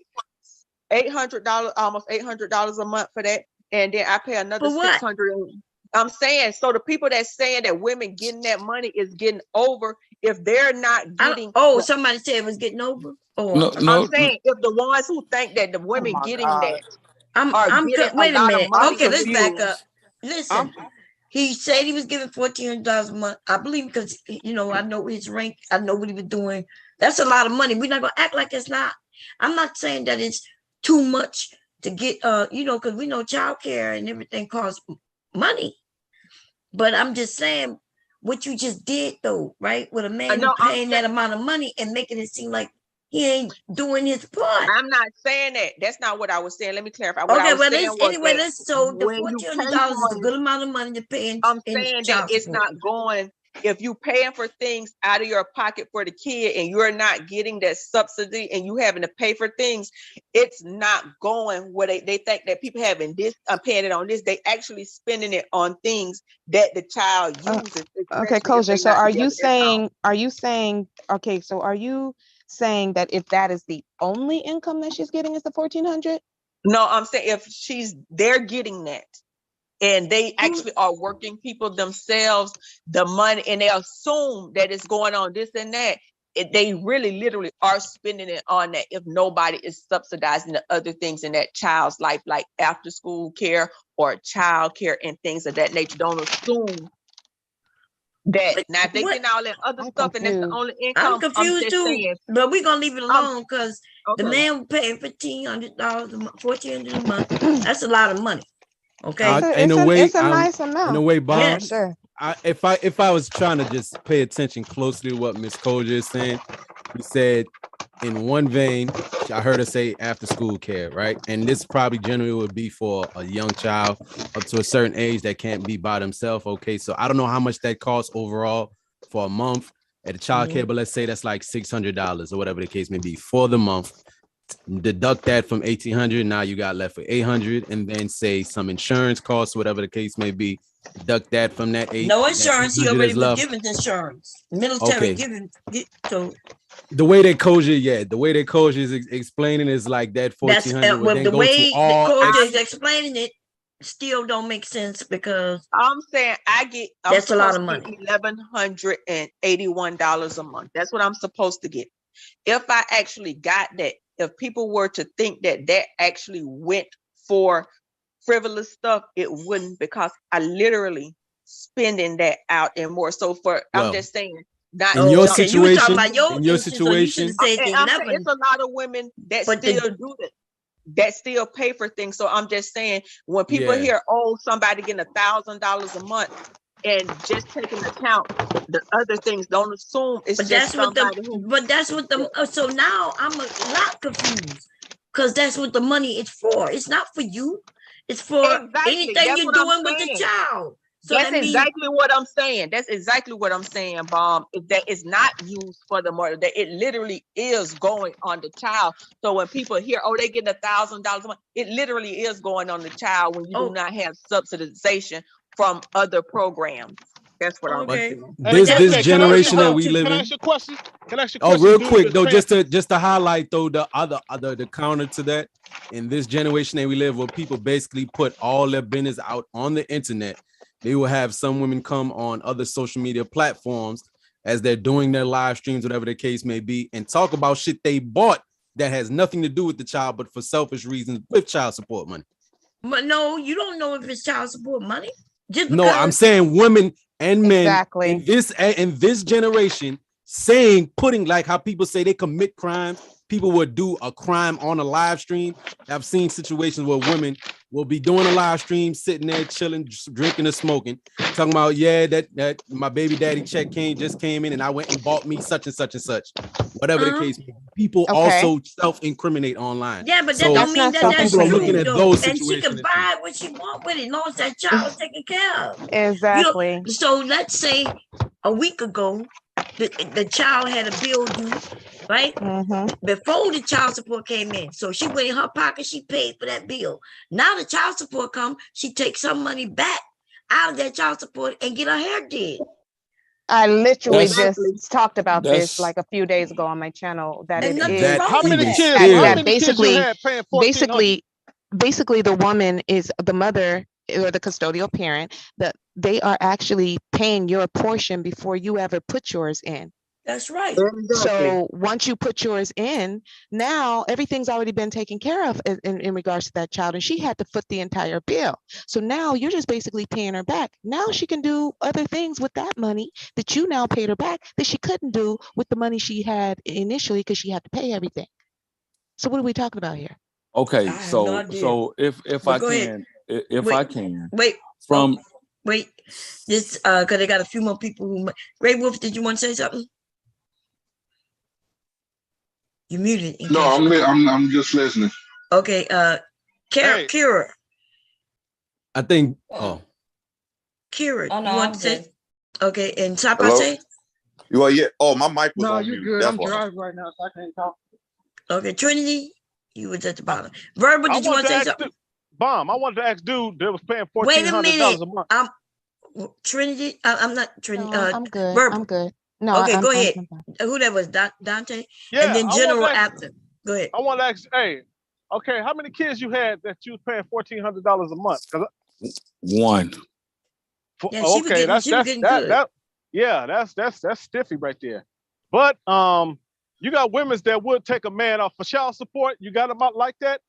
$800, almost $800 a month for that, and then I pay another $600. I'm saying, so the people that's saying that women getting that money is getting over, if they're not getting. Somebody said it was getting over. I'm saying, if the ones who think that the women getting that are getting wait a lot minute. of money. Okay, let's back up. Listen, he said he was giving $1,400 a month. I believe, because I know his rank. I know what he was doing. That's a lot of money. We're not gonna act like it's not. I'm not saying that it's too much to get, because we know childcare and everything costs money. But I'm just saying what you just did, though, right? With a man paying that amount of money and making it seem like he ain't doing his part. I'm not saying that. That's not what I was saying. Let me clarify. Anyway, so the $1,400 is a good it, amount of money to pay in. I'm saying that it's not going. If you paying for things out of your pocket for the kid and you're not getting that subsidy and you having to pay for things, it's not going where they think that people having this, paying it on this. They actually spending it on things that the child uses. Okay, Kosha. So are you saying, okay, so are you saying that if that is the only income that she's getting is the $1,400? No, I'm saying if they're getting that. And they actually are working people themselves, the money, and they assume that it's going on this and that. They really literally are spending it on that if nobody is subsidizing the other things in that child's life, like after school care or child care and things of that nature. Don't assume that. Now, if they getting all that other stuff and that's the only income, I'm confused too. saying, but we're going to leave it alone because the man paying $1,500 a month, $1,400 a month. That's a lot of money. Okay, it's a nice amount. In a way, Bob. Yes. Sure. If I was trying to just pay attention closely to what Miss Koja is saying, he said in one vein, I heard her say after school care, right? And this probably generally would be for a young child up to a certain age that can't be by themselves. Okay, so I don't know how much that costs overall for a month at a child care, but let's say that's like $600 or whatever the case may be for the month. Deduct that from $1,800. Now you got left for $800, and then say some insurance costs, whatever the case may be, deduct that from that eight. No That insurance. He 800 already is was left. given insurance. Military Okay. given. So The way that Koja is explaining is like that that's 1400 would then the go to way the all. coach is explaining it. Still don't make sense because I'm saying I'm that's a lot supposed of to money. get $1,181 a month. That's what I'm supposed to get. If I actually got that, if people were to think that that actually went for frivolous stuff, it wouldn't, because I literally spending that out and more. So I'm just saying, not in your okay. You were talking situation, about your in your instance, so you should situation, have said the I'm saying 11. it's a lot of women that But still do that, that still pay for things. So I'm just saying, when people hear, oh, somebody getting $1,000 a month and just taking account the other things, don't assume it's But just that's what somebody who. But that's what so now I'm a lot confused because that's what the money is for. It's not for you. It's for anything That's you're what I'm doing with the saying. child. So That's that means exactly what I'm saying. That's exactly what I'm saying, Bomb. Is that it's not used for the murder. That it literally is going on the child. So when people hear, oh, they get $1,000 a month, it literally is going on the child when you do not have subsidization from other programs. That's what I'm saying. This generation that we live Can I in. ask you a question? Can I ask you a Oh, question? real Dude, quick that's though, paying just to highlight though the counter to that, in this generation that we live, where people basically put all their business out on the internet, they will have some women come on other social media platforms as they're doing their live streams, whatever the case may be, and talk about shit they bought that has nothing to do with the child, but for selfish reasons with child support money. But no, you don't know if it's child support money. Just no, I'm saying women and men in this generation putting like how people say they commit crimes. People would do a crime on a live stream. I've seen situations where women will be doing a live stream, sitting there chilling, drinking or smoking, talking about, that my baby daddy check just came in and I went and bought me such and such and such. Whatever the case may be. People also self-incriminate online. Yeah, but that don't mean that that's people are true, looking at though. those And she situations. can buy what she want with it, as long as that child is taken care of. Exactly. So let's say a week ago, the child had a bill due, right? Before the child support came in. So she went in her pocket, she paid for that bill. Now the child support come, she takes some money back out of that child support and get her hair did. I literally just talked about this like a few days ago on my channel. That it is. How many kids you had paying $1,400? Basically, the woman is the mother or the custodial parent. That they are actually paying your portion before you ever put yours in. That's right. So once you put yours in, now everything's already been taken care of in regards to that child, and she had to foot the entire bill. So now you're just basically paying her back. Now she can do other things with that money that you now paid her back that she couldn't do with the money she had initially because she had to pay everything. So what are we talking about here? Okay, so if I can, wait, this because they got a few more people who. Grey Wolf, did you want to say something? You muted. No, I'm just listening. Okay, Kira. I think. Kira, Oh, no, you want I'm to say? good. Okay, and Hello? Sapase? Well, yeah. Oh, my mic was No, on you mute. good. That's I'm why. driving right now, so I can't talk. Okay, Trinity, you was at the bottom. Verbal, did you want to say something? Bomb. I wanted to ask dude that was paying Wait a $1,400 a minute. month. Trinity. I'm not Trinity. No, I'm good. Verbal. I'm good. No, okay, go ahead. I'm Who that was? Dante? Yeah, and then General after. Go ahead. I want to ask, okay, how many kids you had that you was paying $1,400 a month? One. Yeah, she was getting good. That's stiffy right there. But you got women that would take a man off for child support. You got them out like that.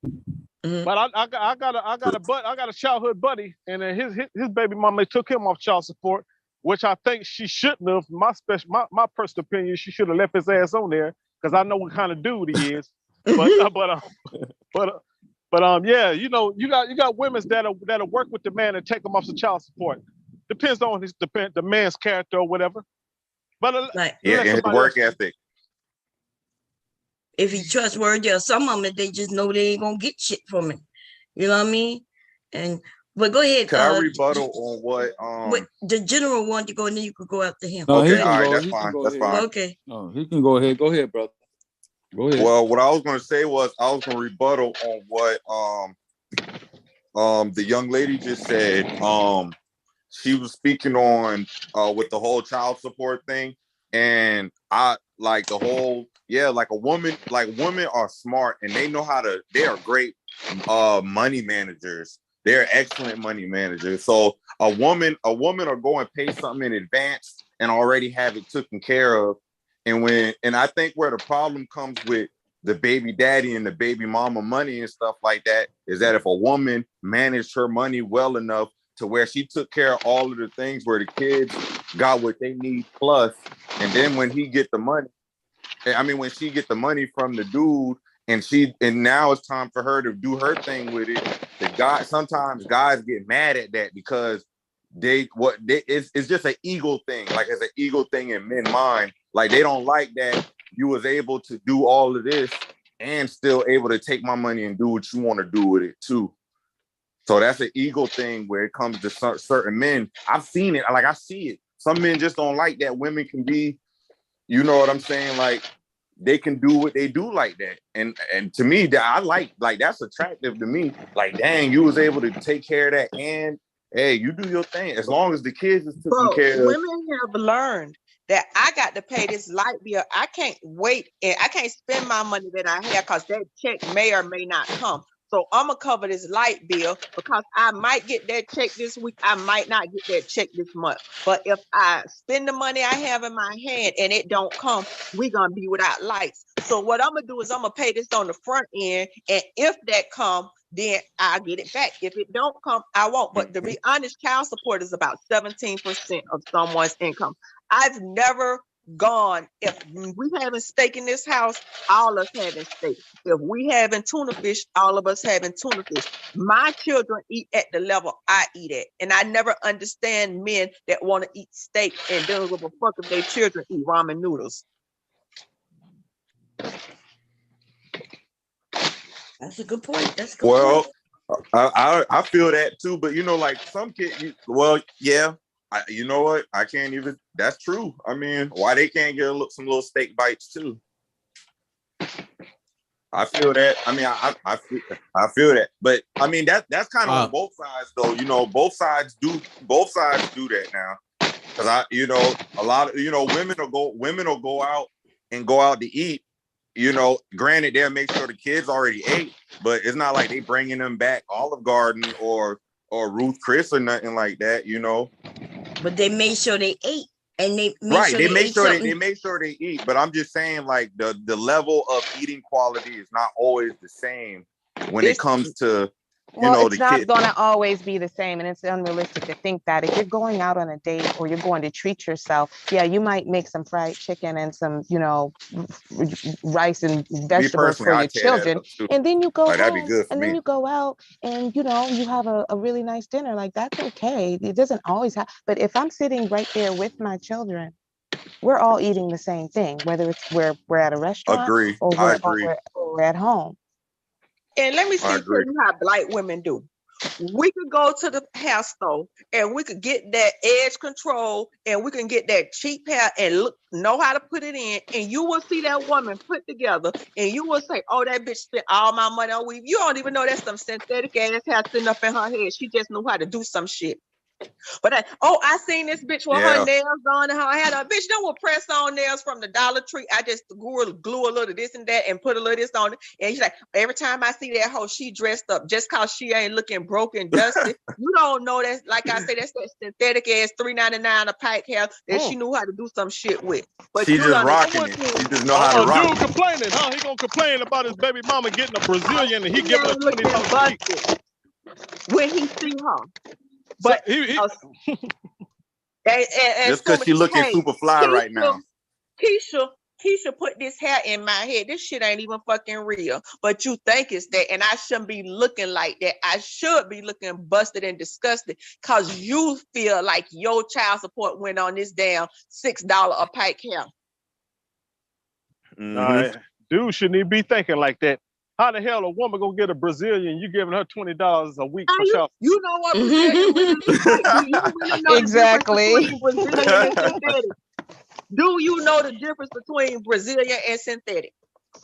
Mm-hmm. But I got a childhood buddy, and then his baby mama took him off child support, which I think she shouldn't have. My personal opinion, she should have left his ass on there because I know what kind of dude he is. But yeah, you know, you got women that'll work with the man and take him off the child support. Depends on the man's character or whatever. But and work ethic. If he trustworthy, or some of them they just know they ain't gonna get shit from him. You know what I mean? But go ahead. Can I rebuttal on what the general wanted to go, and then you could go after him. No, okay, all right, that's fine. That's fine. Okay. No, he can go ahead. Go ahead, brother. Go ahead. Well, what I was going to say was I was going to rebuttal on what the young lady just said. she was speaking on with the whole child support thing, and I like the whole like women are smart and they know how to. They are great money managers. They're excellent money managers. So a woman will go and pay something in advance and already have it taken care of. And I think where the problem comes with the baby daddy and the baby mama money and stuff like that is that if a woman managed her money well enough to where she took care of all of the things where the kids got what they need plus, and then when she get the money from the dude, and now it's time for her to do her thing with it. Sometimes guys get mad at that because it's just an ego thing. Like it's an ego thing in men's mind. Like they don't like that you was able to do all of this and still able to take my money and do what you want to do with it too. So that's an ego thing where it comes to certain men. I've seen it. Like I see it. Some men just don't like that women can be, you know what I'm saying? Like they can do what they do like that. And to me, that I like that's attractive to me. Like, dang, you was able to take care of that, and hey, you do your thing. As long as the kids is taken care of. Women have learned that I got to pay this light bill. I can't wait and I can't spend my money that I have because that check may or may not come. So I'm gonna cover this light bill because I might get that check this week. I might not get that check this month. But if I spend the money I have in my hand and it don't come, we're gonna be without lights. So what I'm gonna do is I'm gonna pay this on the front end, and if that come, then I'll get it back. If it don't come, I won't. But to be honest, child support is about 17% of someone's income. I've never gone, if we having steak in this house, all of us having steak. If we having tuna fish, all of us having tuna fish. My children eat at the level I eat at. And I never understand men that want to eat steak and don't give a fuck if their children eat ramen noodles. That's a good point. That's a good point. I feel that too, but you know, like some kids, you know what? I can't even. That's true. I mean, why they can't get some little steak bites too? I feel that. I mean, I feel that. But I mean, that's kind of on both sides, though. You know, both sides do that now. Because a lot of women will go out to eat. You know, granted, they'll make sure the kids already ate, but it's not like they bringing them back Olive Garden or Ruth Chris or nothing like that. You know. But they made sure they ate, and they make sure they eat. But I'm just saying, like the level of eating quality is not always the same when it comes to it's not going to always be the same, and it's unrealistic to think that if you're going out on a date or you're going to treat yourself, you might make some fried chicken and some rice and vegetables for your children, and then you go home, and then you go out and you have a really nice dinner. Like, that's okay. It doesn't always have, but if I'm sitting right there with my children, we're all eating the same thing, whether it's we're at a restaurant or we're at home. And let me tell you how black women do. We could go to the hair store and we could get that edge control and we can get that cheap hair and know how to put it in. And you will see that woman put together and you will say, oh, that bitch spent all my money on weave. You don't even know that's some synthetic ass hair sitting up in her head. She just knew how to do some shit. But I seen this bitch with her nails on and her hair. Bitch, don't will press on nails from the Dollar Tree. I just glue a little of this and that and put a little of this on it. And she's like, every time I see that hoe, she dressed up just cause she ain't looking broke and dusty. You don't know that, like I said, that's that synthetic ass $3.99 a pack hair that she knew how to do some shit with. But she just rocking it. She just know how to rock. Dude complaining, huh? He gonna complain about his baby mama getting a Brazilian and he giving her $20 when he see her. But just because she looking super fly right now. Keisha put this hair in my head. This shit ain't even fucking real. But you think it's that, and I shouldn't be looking like that. I should be looking busted and disgusted because you feel like your child support went on this damn $6 a pack hair. Dude shouldn't even be thinking like that. How the hell a woman gonna get a Brazilian? You giving her $20 a week for child? You know what Brazilian really looks like? Do you really know Exactly. the difference between Brazilian and synthetic? Do you know the difference between Brazilian and synthetic?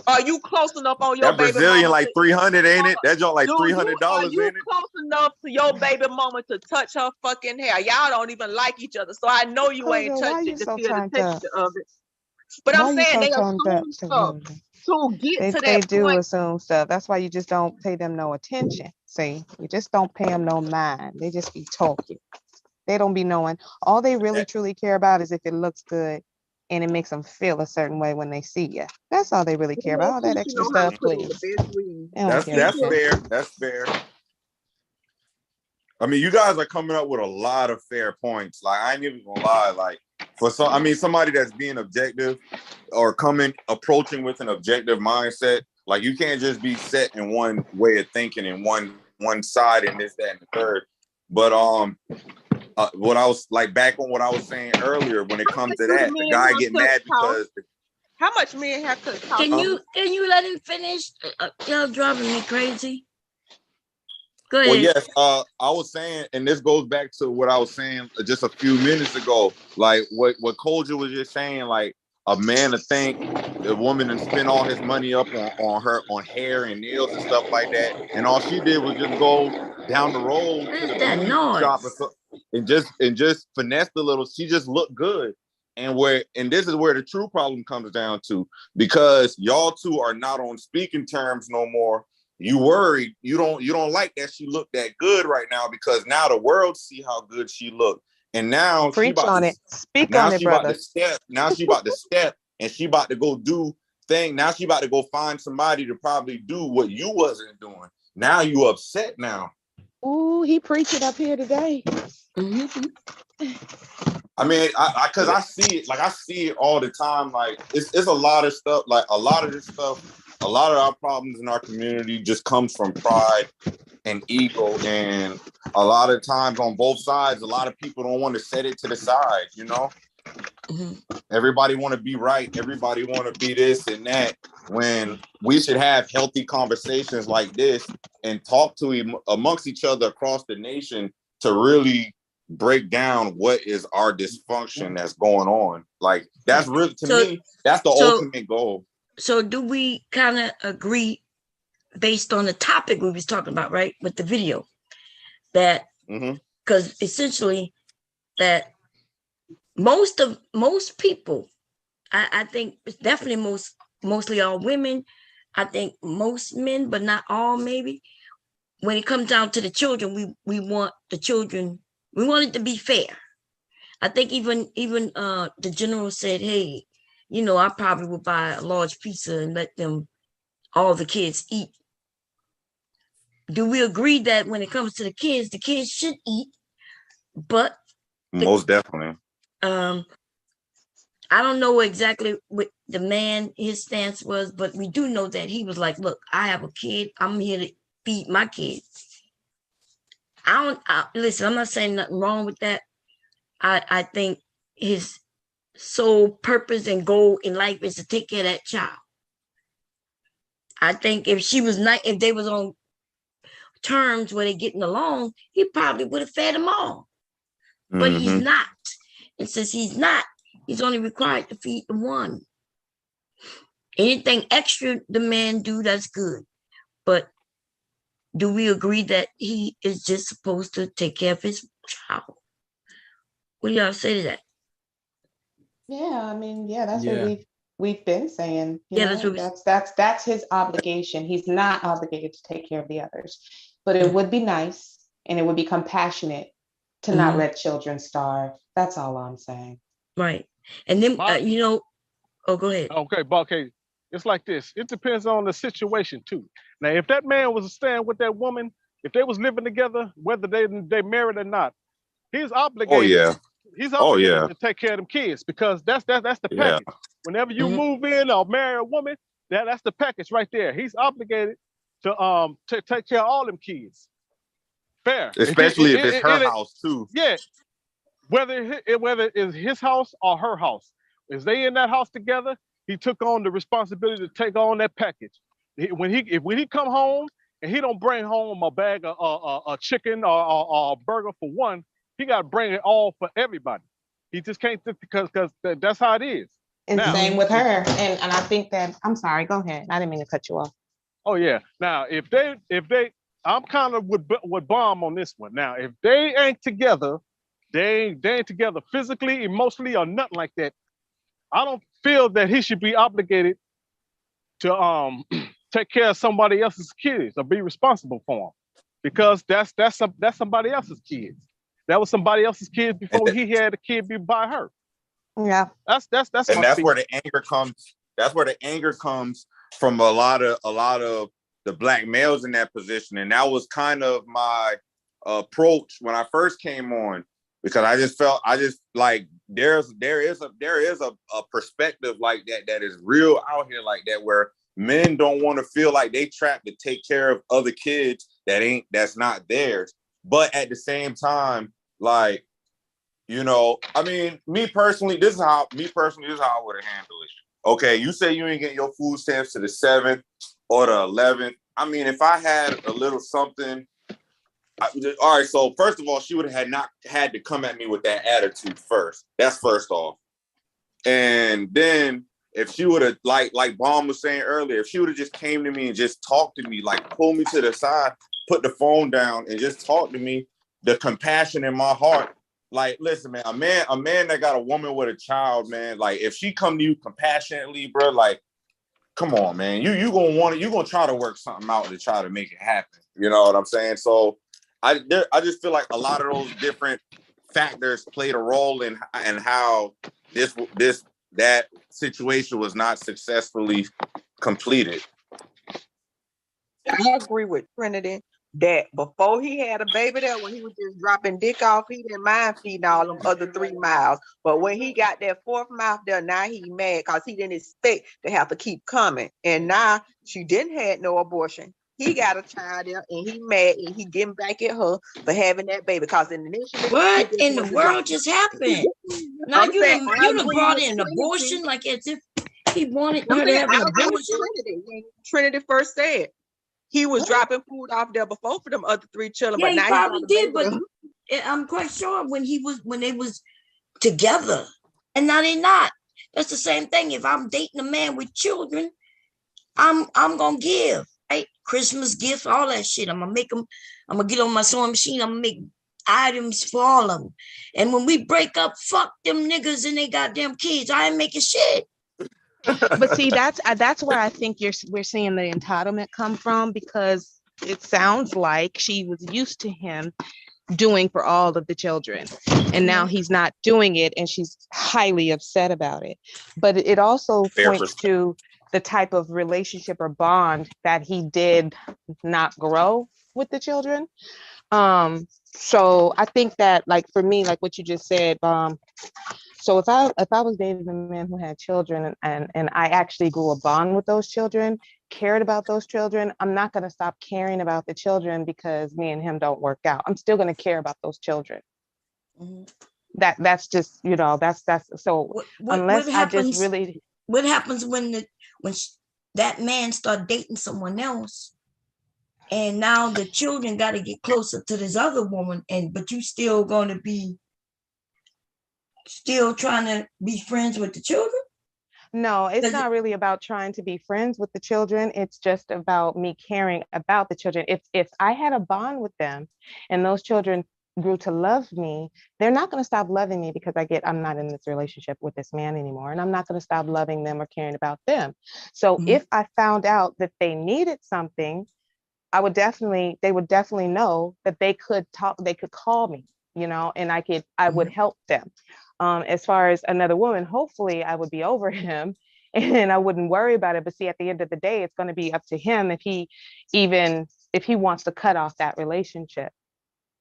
Are you close enough on your That baby Brazilian mama like to 300, ain't it? That joint like are $300, you ain't it? close enough to your baby mama to touch her fucking hair? Y'all don't even like each other, so I know you ain't Kojo, why touched are it you to so feel the turned up? texture of it. But Why I'm are you saying so they turned up assume to stuff to get to They that do point. assume stuff. That's why you just don't pay them no attention. See, you just don't pay them no mind. They just be talking. They don't be knowing. All they really truly care about is if it looks good and it makes them feel a certain way when they see you. That's all they really care about. All that She extra know how to stuff, put in the please. best read. They don't care That's about fair. that. That's fair. I mean, you guys are coming up with a lot of fair points. Like, I ain't even gonna lie. Like, for some, I mean, somebody that's being objective or approaching with an objective mindset, like you can't just be set in one way of thinking and one side and this, that, and the third. But what I was like back on what I was saying earlier, when it comes to that, the guy get mad because How much men have to talk? Can you let him finish? Y'all driving me crazy. Go ahead. Well, yes, I was saying, and this goes back to what I was saying just a few minutes ago. Like what Kolja was just saying, like a man to think the woman and spend all his money up on hair and nails and stuff like that, and all she did was just go down the road to the beauty shop and just finesse a little. She just looked good. And this is where the true problem comes down to, because y'all two are not on speaking terms no more. You worried, you don't like that she looked that good right now, because now the world see how good she looked. And now Preach on it. Speak on it, brother. Now she about to step and she about to go do thing. Now she about to go find somebody to probably do what you wasn't doing. Now you upset now. Ooh, he preached it up here today. I mean, because I see it, like I see it all the time. Like it's a lot of stuff, like a lot of this stuff, a lot of our problems in our community just comes from pride and ego. And a lot of times on both sides, a lot of people don't want to set it to the side, you know? Everybody want to be right. Everybody want to be this and that, when we should have healthy conversations like this and talk to amongst each other across the nation to really break down what is our dysfunction that's going on. Like that's really, to me, that's the ultimate goal. So do we kind of agree, based on the topic we was talking about, right, with the video, that because essentially that most people, I think it's definitely mostly all women, I think most men, but not all, maybe, when it comes down to the children, we want the children, we want it to be fair. I think even the general said, hey, I probably would buy a large pizza and let all the kids eat. Do we agree that when it comes to the kids should eat? But most definitely. I don't know exactly what the man, his stance was, but we do know that he was like, look, I have a kid. I'm here to feed my kid. Listen, I'm not saying nothing wrong with that. I think his sole purpose and goal in life is to take care of that child. I think if they was on terms where they're getting along, he probably would have fed them all. But he's not. And since he's not, he's only required to feed the one. Anything extra the man do, that's good. But do we agree that he is just supposed to take care of his child? What do y'all say to that? Yeah, I mean, that's what we've been saying. That's his obligation. He's not obligated to take care of the others. But it would be nice and it would be compassionate to not let children starve. That's all I'm saying. Right. And then go ahead. Okay, it's like this. It depends on the situation too. Now, if that man was staying with that woman, if they was living together, whether they married or not, he's obligated. He's obligated to take care of them kids, because that's the package. Whenever you move in or marry a woman, that's the package right there. He's obligated to take care of all them kids. Fair, especially if it's her house too. Yeah, whether it's his house or her house, is they in that house together, he took on the responsibility to take on that package. When he come home and he don't bring home a bag of a chicken or a burger for one, he got to bring it all for everybody. He just can't, because that's how it is. And Now, same with her. And I think that, I'm sorry, go ahead. I didn't mean to cut you off. oh yeah. Now, if they, I'm kind of with Bomb on this one. Now, if they ain't together, they ain't together physically, emotionally, or nothing like that. I don't feel that he should be obligated to take care of somebody else's kids or be responsible for them, because that's somebody else's kids. That was somebody else's kids before he had a kid be by her. Yeah, that's and that's speech. where the anger comes. That's where the anger comes from a lot of the black males in that position, and that was kind of my approach when I first came on, because I just like there is a perspective like that is real out here like that, where men don't want to feel like they trapped to take care of other kids that's not theirs. But at the same time, like, you know, I mean, me personally, this is how I would have handled it. Okay, you say you ain't getting your food stamps to the 7th or the 11th. I mean, if I had a little something, all right. So first of all, she would have not had to come at me with that attitude first. That's first off. And then if she would have, like Bomb was saying earlier, if she would have just came to me and just talked to me, like pulled me to the side, put the phone down, and just talked to me, the compassion in my heart. Like, listen, man, a man that got a woman with a child, man, like if she come to you compassionately, bro, like, come on, man, you gonna try to work something out to try to make it happen. You know what I'm saying? So I just feel like a lot of those different factors played a role in how that situation was not successfully completed. I agree with Trinity that before he had a baby there, when he was just dropping dick off, he didn't mind feeding all them other 3 miles. But when he got that 4th mouth there, now he mad because he didn't expect to have to keep coming. And now she didn't have no abortion. He got a child there and he mad and he getting back at her for having that baby, because initially what in the world just happened? Now you done brought in abortion like as if he wanted her to have an abortion. Trinity, when Trinity first said he was dropping food off there before for them other 3 children, Yeah, but now he probably did, but I'm quite sure when they was together, and now they're not. That's the same thing. If I'm dating a man with children, I'm gonna give, right? Christmas gifts, all that shit. I'm gonna make them. I'm gonna get on my sewing machine. I'm gonna make items for all of them. And when we break up, fuck them niggas and they goddamn kids. I ain't making shit. But see, that's where I think we're seeing the entitlement come from, because it sounds like she was used to him doing for all of the children, and now he's not doing it, and she's highly upset about it. But it also points to the type of relationship or bond that he did not grow with the children. So I think that, like, for me, like what you just said, so if I was dating a man who had children and I actually grew a bond with those children, cared about those children, I'm not going to stop caring about the children because me and him don't work out. I'm still going to care about those children. Mm-hmm. That's just, you know, that's so unless I just really. What happens when that man start dating someone else, and now the children got to get closer to this other woman, but you still going to be still trying to be friends with the children? No, it's not really about trying to be friends with the children. It's just about me caring about the children. If I had a bond with them and those children grew to love me, they're not going to stop loving me because I'm not in this relationship with this man anymore. And I'm not going to stop loving them or caring about them. So if I found out that they needed something, they would definitely know that they could call me, you know, and I would help them. As far as another woman, hopefully I would be over him and I wouldn't worry about it. But see, at the end of the day, it's going to be up to him if he wants to cut off that relationship.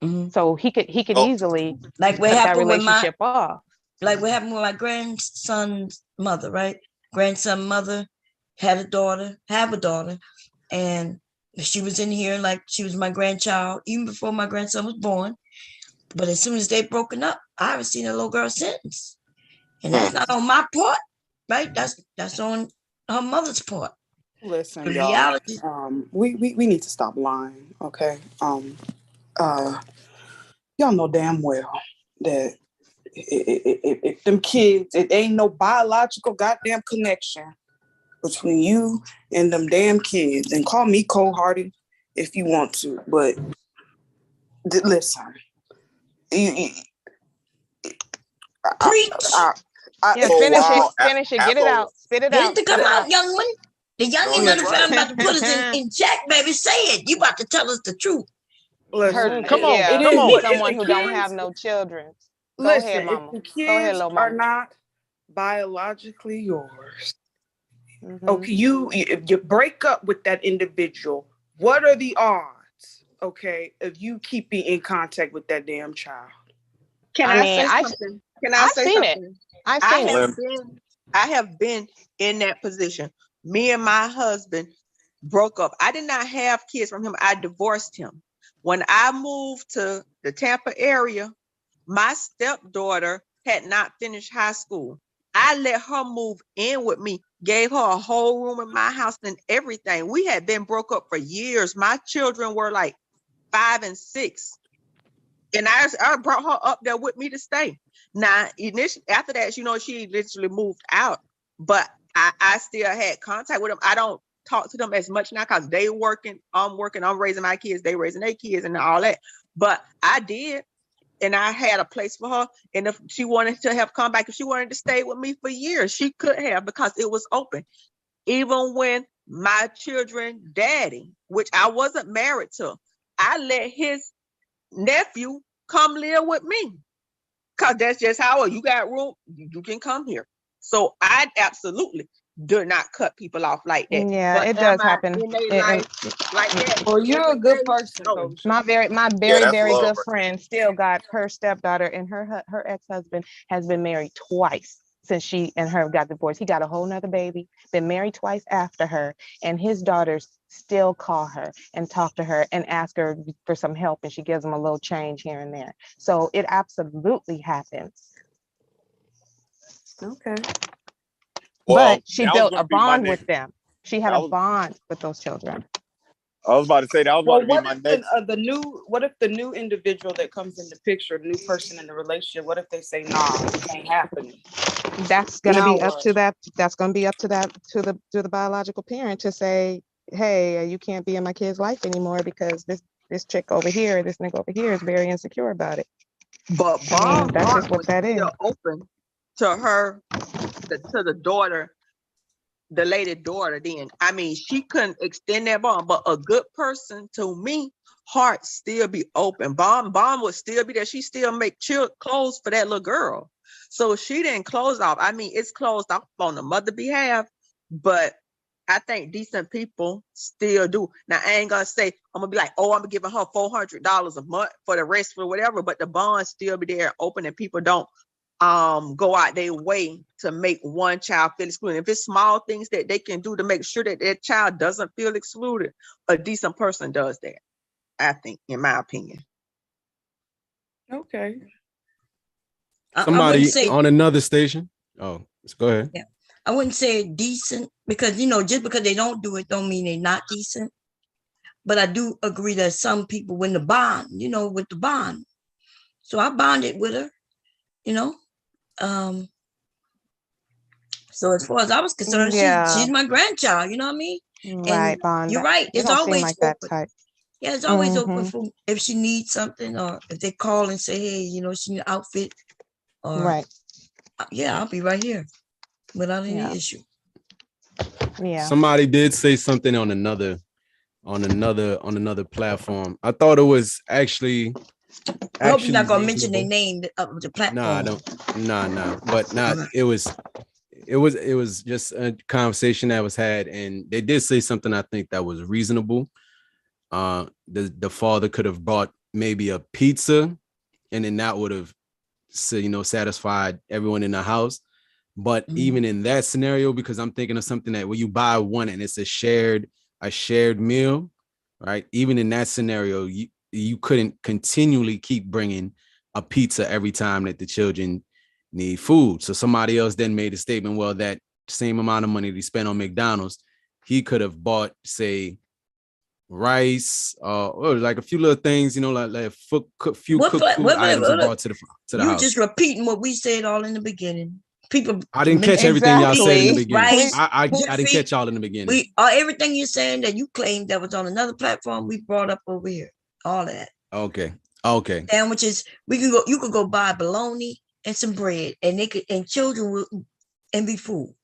Mm-hmm. So he could easily like what cut happened that relationship off. Like what happened with my grandson's mother, right? Grandson mother have a daughter, and she was in here like she was my grandchild even before my grandson was born. But as soon as they broken up, I haven't seen a little girl since. And that's not on my part, right? That's on her mother's part. Listen, the y'all. reality. We need to stop lying, okay? Y'all know damn well that if them kids, it ain't no biological goddamn connection between you and them damn kids. And call me cold-hearted if you want to, but listen. Preach. Finish it. Get it out. Spit it Get out. it to come out, young one. The youngin' understand about to put us in check, baby. Say it. You about to tell us the truth. Listen, come on, it come is on. Someone who don't kids, have no children. Go listen, ahead, if mama. the Go ahead, kids little are mama. not biologically yours, Mm-hmm. okay, if you break up with that individual, what are the odds, okay, of you keeping in contact with that damn child? Can I say something? Can I I've say seen it. something? I've seen it. I have been in that position. Me and my husband broke up. I did not have kids from him. I divorced him. When I moved to the Tampa area, my stepdaughter had not finished high school. I let her move in with me, gave her a whole room in my house and everything. We had been broke up for years. My children were like 5 and 6. And I brought her up there with me to stay. Now, initially, after that, she literally moved out, but I still had contact with them. I don't talk to them as much now because they working, I'm raising my kids, they raising their kids and all that. But I did, and I had a place for her. And if she wanted to have come back, if she wanted to stay with me for years, she could have because it was open. Even when my children daddy, which I wasn't married to, I let his nephew come live with me because that's just how you got room, you can come here. So I absolutely do not cut people off like that. Yeah, But it am does I happen. in their life like that? Well, you're a every good day? person, No. Coach. My very that's very love good right friend still got her stepdaughter, and her ex-husband has been married twice since she and her got divorced. He got a whole nother baby, been married twice after her, and his daughters still call her and talk to her and ask her for some help, and she gives them a little change here and there. So it absolutely happens. Okay. Well, But she that was built going a to be my bond with next. them. She had That a was. bond with those children. I was about to say that was about Well, to be what my if next. what if the new individual that comes in the picture, the new person in the relationship, what if they say, nah, it ain't happening? That's going to Now be up what? to that. That's going to be up to the biological parent to say, hey, you can't be in my kid's life anymore because this chick over here, this nigga over here is very insecure about it. But I mean, Bob's that's heart just what was that is. still open to her, to the daughter, the lady daughter. Then I mean, she couldn't extend that bond, but a good person to me, heart still be open. Bomb would still be there. She still make clothes for that little girl, so she didn't close off. I mean, it's closed off on the mother behalf, but I think decent people still do. Now I ain't gonna say I'm gonna be like, oh, I'm gonna give her $400 a month for the rest for whatever, but the bond still be there open, and people don't go out their way to make one child feel excluded. If it's small things that they can do to make sure that their child doesn't feel excluded, a decent person does that, I think, in my opinion. Okay. Somebody on another station. Oh, let's go ahead. Yeah. I wouldn't say decent because, just because they don't do it don't mean they're not decent. But I do agree that some people, when the bond, with the bond. So I bonded with her, so as far as I was concerned, she's my grandchild, you know what I mean? Right, And bond. you're right. It It's don't seem always like that open. type. Yeah, it's always open for if she needs something, or if they call and say, hey, she need an outfit, or right. Yeah, I'll be right here without any issue. Yeah. Somebody did say something on another platform. I thought it was actually I hope you're not gonna reasonable. mention their name of the platform. No, I don't. No. But not. It was just a conversation that was had, and they did say something I think that was reasonable. The father could have bought maybe a pizza, and then that would have, satisfied everyone in the house. But even in that scenario, because I'm thinking of something that when you buy one and it's a shared meal, right? Even in that scenario, you couldn't continually keep bringing a pizza every time that the children need food. So somebody else then made a statement, well, that same amount of money he spent on McDonald's, he could have bought, say, rice, like a few little things, you know, like a few cooked food items and brought to the you house. just repeating what we said all in the beginning. People, I didn't catch everything y'all said in the beginning. I didn't catch y'all in the beginning. We everything you're saying that you claimed that was on another platform, we brought up over here. All that. Okay. Sandwiches. You could go buy bologna and some bread, and children will be food.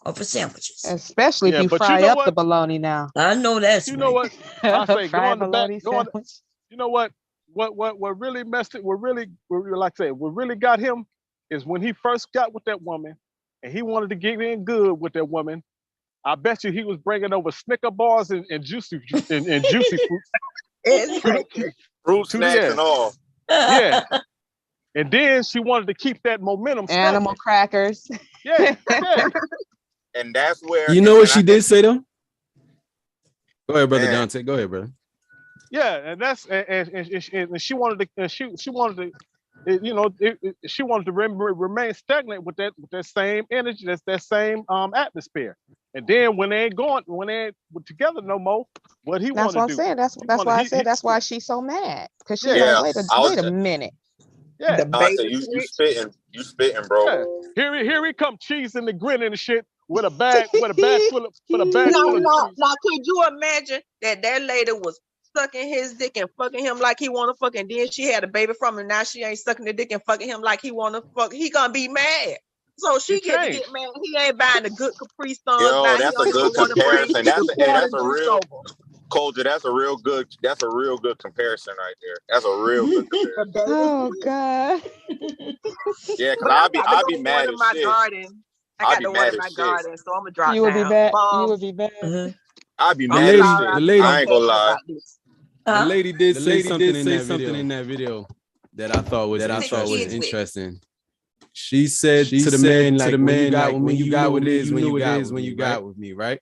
Or for sandwiches. Especially if you fry up the bologna now. I know that's you know what? I say fried bologna sandwich. You know what? What really messed it? What really got him is when he first got with that woman, and he wanted to get in good with that woman. I bet you he was bringing over Snicker bars and juicy fruits. Fruit snacks and all. Yeah. And then she wanted to keep that momentum. Animal crackers. Yeah. And that's where you know what she did say though. Go ahead, brother Dante. Go ahead, brother. Yeah, and that's and she wanted to she wanted to. You know, she wanted to remain stagnant with that same energy, that same atmosphere. And then when they ain't together no more, what he wanted to do? That's why I said that's why she's so mad. Because she's like, wait a minute. Yeah, you spitting, bro. Yeah. Here he come cheesing and grinning and shit with a bag full of juice. Now, could you imagine that lady was sucking his dick and fucking him like he want to fuck, and then she had a baby from him. Now she ain't sucking the dick and fucking him like he want to fuck. He gonna be mad. So she get to get mad. He ain't buying the good Capri Suns. Yo, that's a good comparison. That's a real culture. That's a real good comparison right there. That's a real good comparison. Oh God. Yeah, because I'll be mad as shit. I got to water my garden, so I'm gonna drop down. You would be bad. I'll be mad as shit. The lady, I ain't gonna lie. The lady did say something in that video that I thought was interesting. She said to the man, like, when you got what it is, when you got with me, right?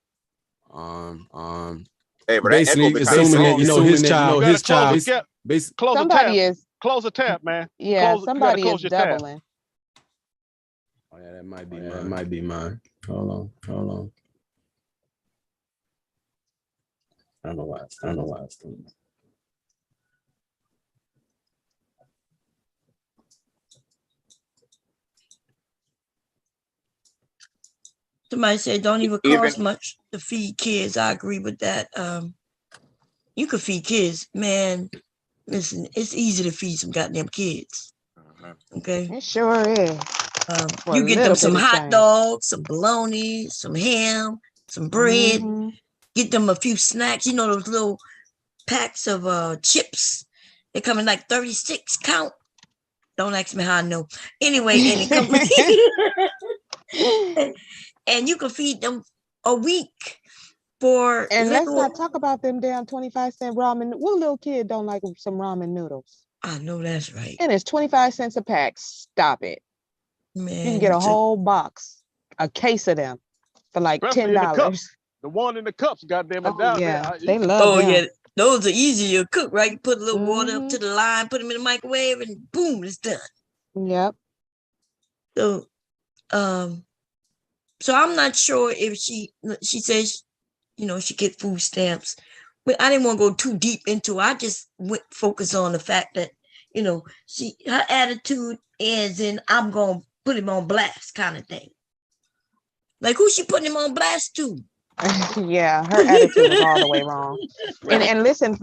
Hey, but basically assuming that his child is basically close the tab, man. Yeah, somebody is doubling. Oh yeah, that might be mine. Hold on. I don't know why it's doing that. Somebody said don't even cost much to feed kids. I agree with that. You could feed kids, man. Listen, it's easy to feed some goddamn kids. Okay, it sure is. You get them some hot dogs, some bologna, some ham, some bread. Get them a few snacks. You know those little packs of chips. They come in like 36 count. Don't ask me how I know. Anyway, and it comes. And you can feed them a week for. And let's not talk about them damn 25-cent ramen. What little kid don't like some ramen noodles? I know that's right. And it's 25 cents a pack. Stop it. Man, you can get a whole box, a case of them for like $10. The one in the cups, goddamn it, down yeah, there. They love them. Yeah, those are easier to cook, right? You put a little water up to the line, put them in the microwave, and boom, it's done. Yep. So, so I'm not sure if she says, she get food stamps. But I didn't want to go too deep into it. I just focus on the fact that, her attitude is in I'm going to put him on blast kind of thing. Like, who's she putting him on blast to? Yeah, her attitude was all the way wrong. Right. And listen,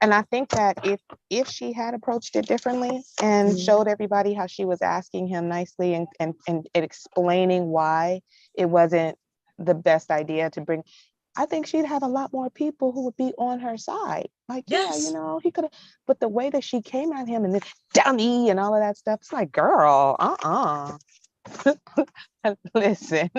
and I think that if she had approached it differently and showed everybody how she was asking him nicely and explaining why it wasn't the best idea to bring, I think she'd have a lot more people who would be on her side. Like, yes. Yeah, he could have, but the way that she came at him and this dummy and all of that stuff, it's like, girl, listen.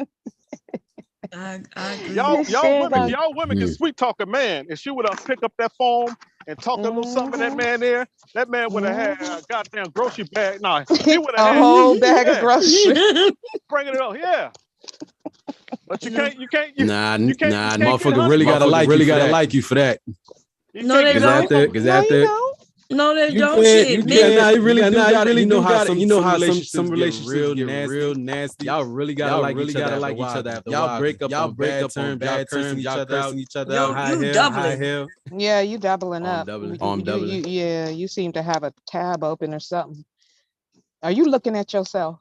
I agree. Y'all women can sweet talk a man. If she would have picked up that phone and talked a little something to that man there, that man would have had a goddamn grocery bag. No, he would have had a whole bag of groceries. Bringing it up, yeah. But you can't. Motherfucker really gotta like you for that. No, they don't. Because after No, they You don't. can't. Shit, You men. can't. Nah, you really do got it. You know how gotta- some relationships get real nasty. Y'all really gotta like each other after a while. Y'all break up on bad terms. Y'all cursing each other out. You doubling. High hell. Yeah, you doubling up. I'm doubling. Yeah, you seem to have a tab open or something. Are you looking at yourself?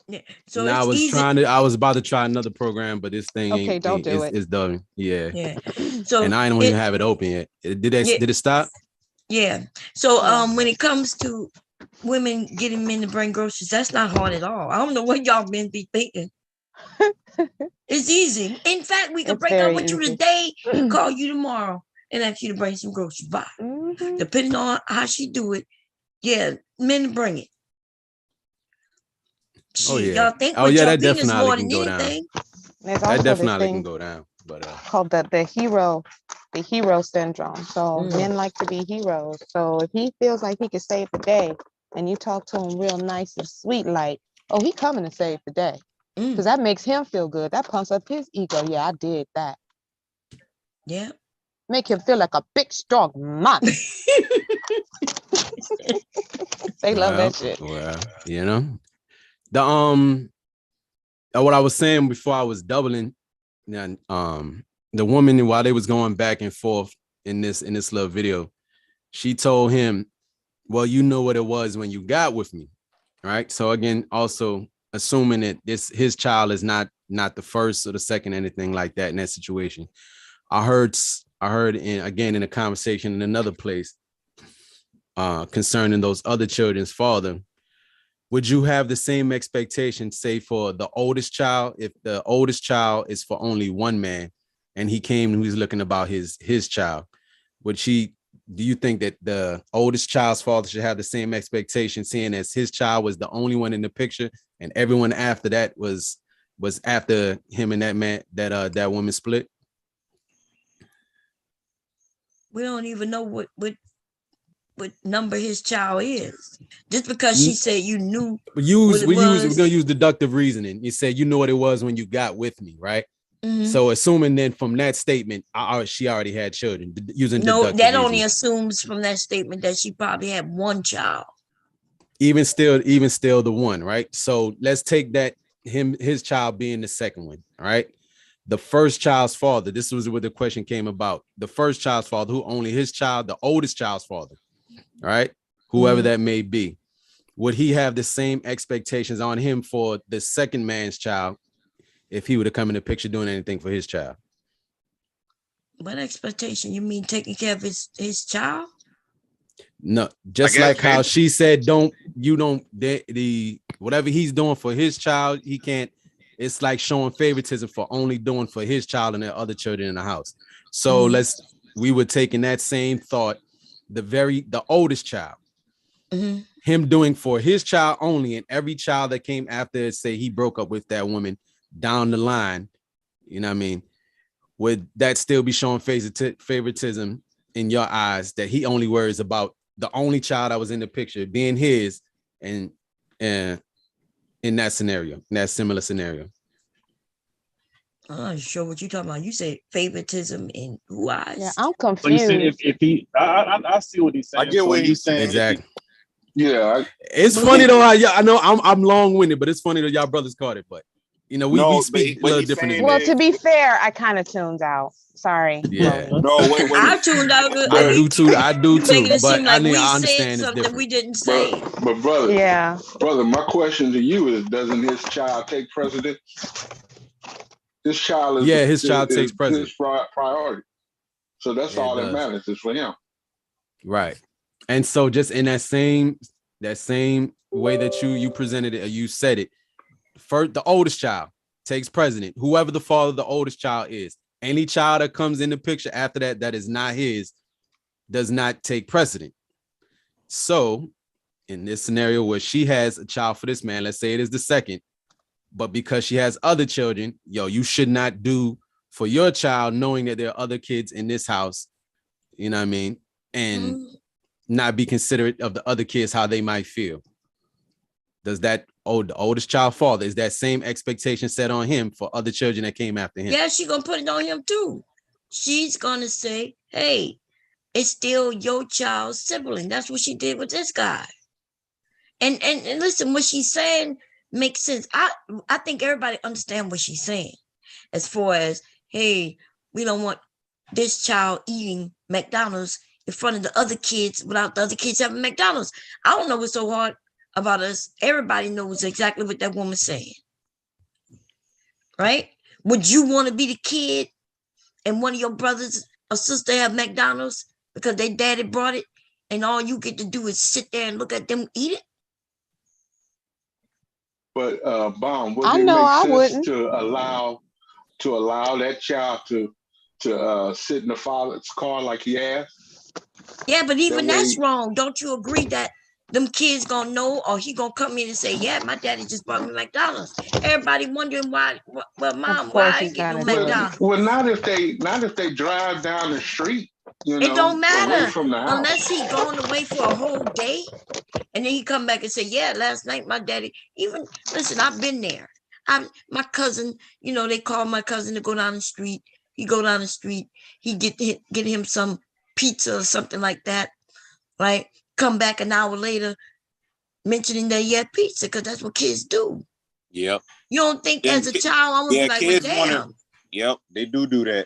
Yeah. So I it's was easy. I was about to try another program, but this thing Okay, don't do it. It's done. Yeah. Yeah. So and I don't even have it open yet. Did it stop? Yeah. So when it comes to women getting men to bring groceries, that's not hard at all. I don't know what y'all men be thinking. It's easy. In fact, we could break up with you today, call you tomorrow, and ask you to bring some groceries by. Depending on how she do it, yeah, men bring it. Oh Shit, yeah. y'all think Oh what yeah, y'all that think is definitely more can than go down. anything. There's That also definitely this can thing go down. But called the hero syndrome. So men like to be heroes. So if he feels like he can save the day, and you talk to him real nice and sweet, like, oh, he coming to save the day, because that makes him feel good. That pumps up his ego. Yeah, I did that. Yeah. Make him feel like a big, strong man. They love that shit. Well, you know, the what I was saying before I was doubling, and the woman, while they was going back and forth in this little video, she told him, well, you know what it was when you got with me, right? So again, also assuming that his child is not the first or the second, anything like that in that situation. I heard in a conversation in another place concerning those other children's father. Would you have the same expectation, say, for the oldest child, if the oldest child is for only one man and he came and he's looking about his child? Do you think that the oldest child's father should have the same expectation, seeing as his child was the only one in the picture and everyone after that was after him and that man, that woman split? We don't even know what number his child is. Just because she said you knew we're gonna use deductive reasoning. You said you know what it was when you got with me, right? So assuming then from that statement, she already had children. Using deductive that reasoning. only assumes from that statement that she probably had one child. Even still the one, right? So let's take that his child being the second one, all right? The first child's father, this was where the question came about. The first child's father, who only his child, the oldest child's father, all right? Whoever that may be, would he have the same expectations on him for the second man's child if he were to come in the picture doing anything for his child? What expectation? You mean taking care of his child? No, just like how she said, the whatever he's doing for his child, he can't. It's like showing favoritism for only doing for his child and the other children in the house. So we were taking that same thought, the oldest child, him doing for his child only, and every child that came after, say he broke up with that woman down the line, you know what I mean? Would that still be showing favoritism in your eyes, that he only worries about the only child that was in the picture being his, and in that scenario, in that similar scenario? I'm not sure what you're talking about. You say favoritism in who eyes? Yeah, I'm So confused. you see, if he, I see what he's saying. I get what he's saying. Exactly. Yeah, it's funny though. I know I'm long-winded, but it's funny that y'all brothers caught it. But you know, we speak a little different. Well, to be fair, I kind of tuned out. Sorry. Yeah. No, wait. I tuned out. I do too. Making it But seem like we I said understand it's something different. we didn't say. But brother, yeah, brother, my question to you is: doesn't his child take precedence? His child is his child takes precedence. His priority. So that's all that matters is for him. Right. And so just in that same way that you presented it, or you said it, first, the oldest child takes precedent. Whoever the father of the oldest child is, any child that comes in the picture after that is not his, does not take precedent. So in this scenario where she has a child for this man, let's say it is the second, but because she has other children, you should not do for your child, knowing that there are other kids in this house, you know what I mean? And not be considerate of the other kids, how they might feel. Does that the oldest child father, is that same expectation set on him for other children that came after him? Yeah, she's gonna put it on him too. She's gonna say, hey, It's still your child's sibling. That's what she did with this guy. And listen, what she's saying makes sense. I think everybody understand what she's saying. As far as, hey, we don't want this child eating McDonald's in front of the other kids without the other kids having McDonald's. I don't know what's so hard about us. Everybody knows exactly what that woman's saying. Right? Would you want to be the kid and one of your brothers or sister have McDonald's because their daddy brought it and all you get to do is sit there and look at them eat it? But Bomb, would I it know make I sense wouldn't. to allow that child to sit in the father's car like he has? Yeah, but even That that's way, wrong. Don't you agree that them kids gonna know, or he gonna come in and say, yeah, my daddy just bought me McDonald's. Everybody wondering why, well, Of mom, why course I he's ain't getting no gonna do it. McDonald's? well, not if they drive down the street, It don't away matter from the house. unless he gone away for a whole day and then he come back and say, yeah, last night my daddy, even, listen, I've been there. My cousin, they call my cousin to go down the street. He go down the street, he get him some pizza or something like that, right? Come back an hour later mentioning that he had pizza, because that's what kids do. Yep. You don't think as a child I'm gonna be like, well, kids damn. want to. Yep, they do that.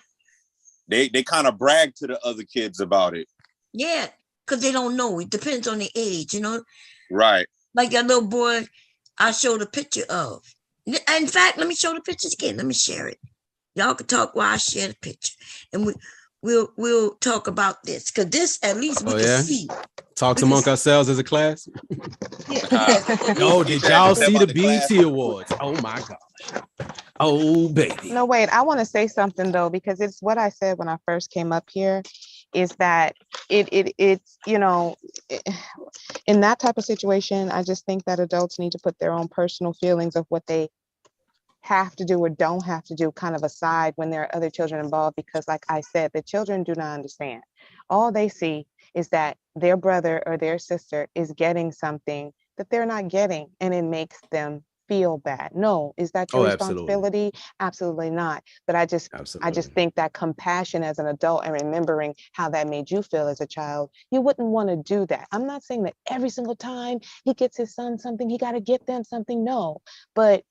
They kind of brag to the other kids about it. Yeah, because they don't know. It depends on the age, Right. Like that little boy I showed a picture of. In fact, let me show the pictures again. Let me share it. Y'all can talk while I share the picture, and we'll talk about this, because this at least we can see. Talk among ourselves as a class. No, did y'all see the BET Awards? Oh my gosh. Oh baby. No, wait, I want to say something though, because it's what I said when I first came up here, is that it's in that type of situation, I just think that adults need to put their own personal feelings of what they have to do or don't have to do kind of aside when there are other children involved, because like I said, the children do not understand. All they see is that their brother or their sister is getting something that they're not getting, and it makes them feel bad. No, is that your responsibility? Absolutely not. But I just think that compassion as an adult and remembering how that made you feel as a child, you wouldn't want to do that. I'm not saying that every single time he gets his son something, he got to get them something. No, but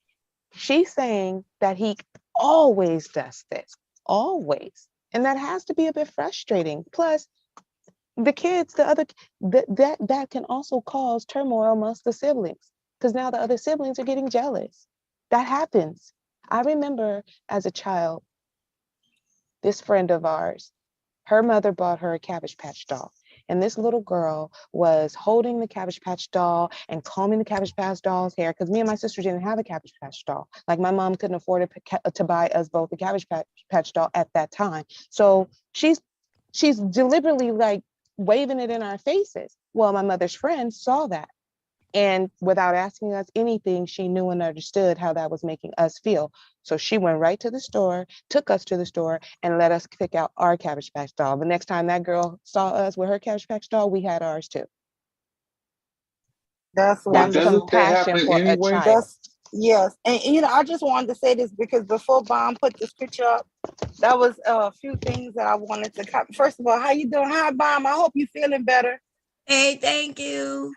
she's saying that he always does this, always. And that has to be a bit frustrating. Plus, the kids, that can also cause turmoil amongst the siblings, because now the other siblings are getting jealous. That happens. I remember as a child, this friend of ours, her mother bought her a Cabbage Patch doll. And this little girl was holding the Cabbage Patch doll and combing the Cabbage Patch doll's hair, because me and my sister didn't have a Cabbage Patch doll. Like, my mom couldn't afford to buy us both a Cabbage Patch doll at that time. So she's deliberately like waving it in our faces. Well, my mother's friend saw that. And without asking us anything, she knew and understood how that was making us feel. So she went right to the store, took us to the store, and let us pick out our Cabbage Patch doll. The next time that girl saw us with her Cabbage Patch doll, we had ours too. That's compassion for a child. Yes. And I just wanted to say this because before Bomb put this picture up, that was a few things that I wanted to cover. First of all, how you doing? Hi, Bomb. I hope you're feeling better. Hey, thank you.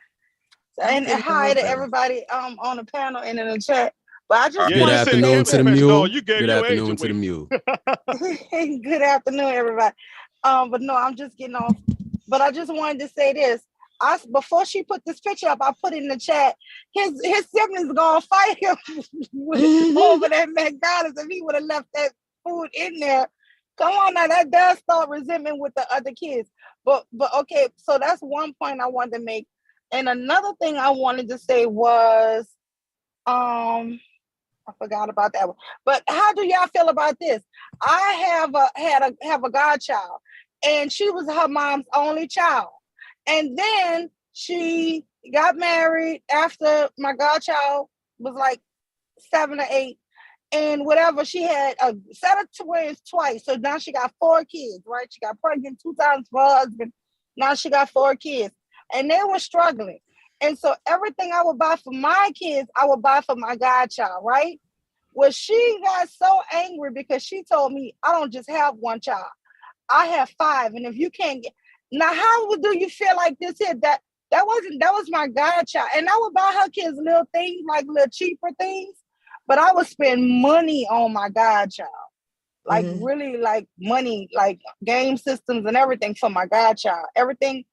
And hi to everybody on the panel and in the chat. But I just Good afternoon to the mule. Good afternoon to the mule. Good afternoon, everybody. But no, I'm just getting off. But I just wanted to say this. Before she put this picture up, I put in the chat, his siblings gonna fight him over that McDonald's if he would have left that food in there. Come on now, that does start resentment with the other kids. But okay, so that's one point I wanted to make. And another thing I wanted to say was, I forgot about that one. But how do y'all feel about this? I have a godchild, and she was her mom's only child. And then she got married after my godchild was like 7 or 8. And whatever, she had a set of twins twice. So now she got 4 kids, right? She got pregnant 2 times for her husband. Now she got 4 kids. And they were struggling. And so everything I would buy for my kids, I would buy for my godchild, right? Well, she got so angry because she told me, I don't just have one child. I have 5. And if you can't get, Now, how do you feel like this here? That was my godchild, and I would buy her kids little things, like little cheaper things, but I would spend money on my godchild, like really like money, like game systems and everything for my godchild, everything,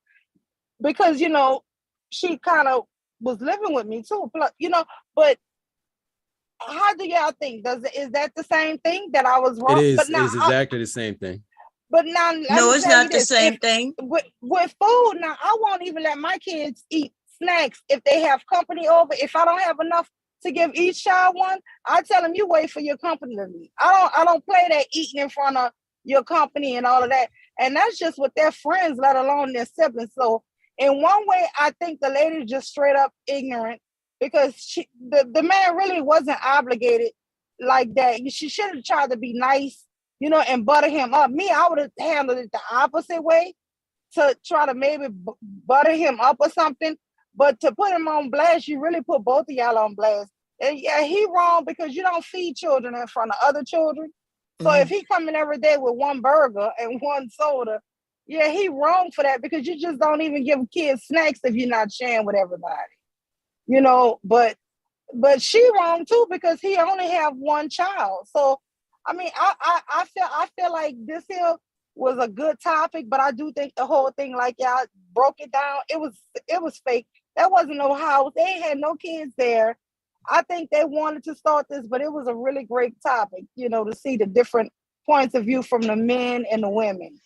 because she kind of was living with me too, but. How do y'all think? Is that the same thing that I was wrong? It is. But It now, is exactly the same thing. but now let No, me it's tell you not the this: same thing. with food, now I won't even let my kids eat snacks if they have company over. If I don't have enough to give each child one, I tell them you wait for your company to leave. I don't play that eating in front of your company and all of that. And that's just with their friends, let alone their siblings. So in one way, I think the lady's just straight up ignorant, because the man really wasn't obligated like that. She should have tried to be nice, and butter him up. Me, I would have handled it the opposite way, to try to maybe butter him up or something. But to put him on blast, you really put both of y'all on blast. And yeah, he wrong, because you don't feed children in front of other children. So if he coming every day with one burger and one soda, yeah, he wrong for that, because you just don't even give kids snacks if you're not sharing with everybody. But she wrong too, because he only have one child. So I mean, I feel like this here was a good topic, but I do think the whole thing, like y'all broke it down, it was fake. That wasn't no house. They ain't had no kids there. I think they wanted to start this, but it was a really great topic, to see the different points of view from the men and the women.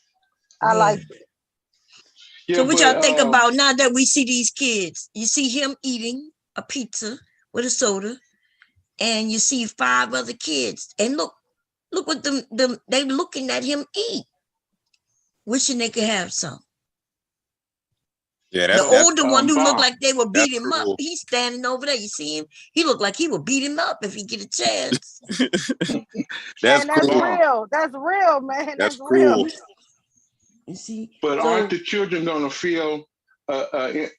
I liked it. So what y'all think about now that we see these kids? You see him eating a pizza with a soda, and you see 5 other kids, and look what they looking at him eat, wishing they could have some. Yeah, the older one who looked like they would beat That's him up, cruel. he's standing over there. You see him? He looked like he would beat him up if he get a chance. That's That's cruel. real. That's real, man. That's real. cruel. You see? But aren't the children going to feel a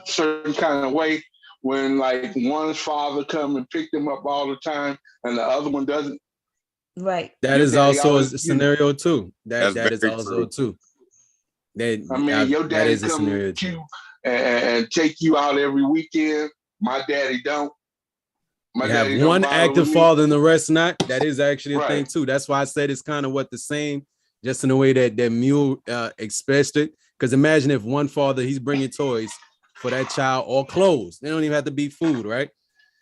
certain kind of way when, like, one's father come and pick them up all the time and the other one doesn't? Right. That is also a scenario too. That is also true. I mean, your daddy is a come scenario to you and take you out every weekend. My daddy don't. You have one active father and the rest not. That is actually a thing too. That's why I said it's kind of the same, just in the way that Mule expressed it. Because imagine if one father, he's bringing toys for that child or clothes. They don't even have to be food, right?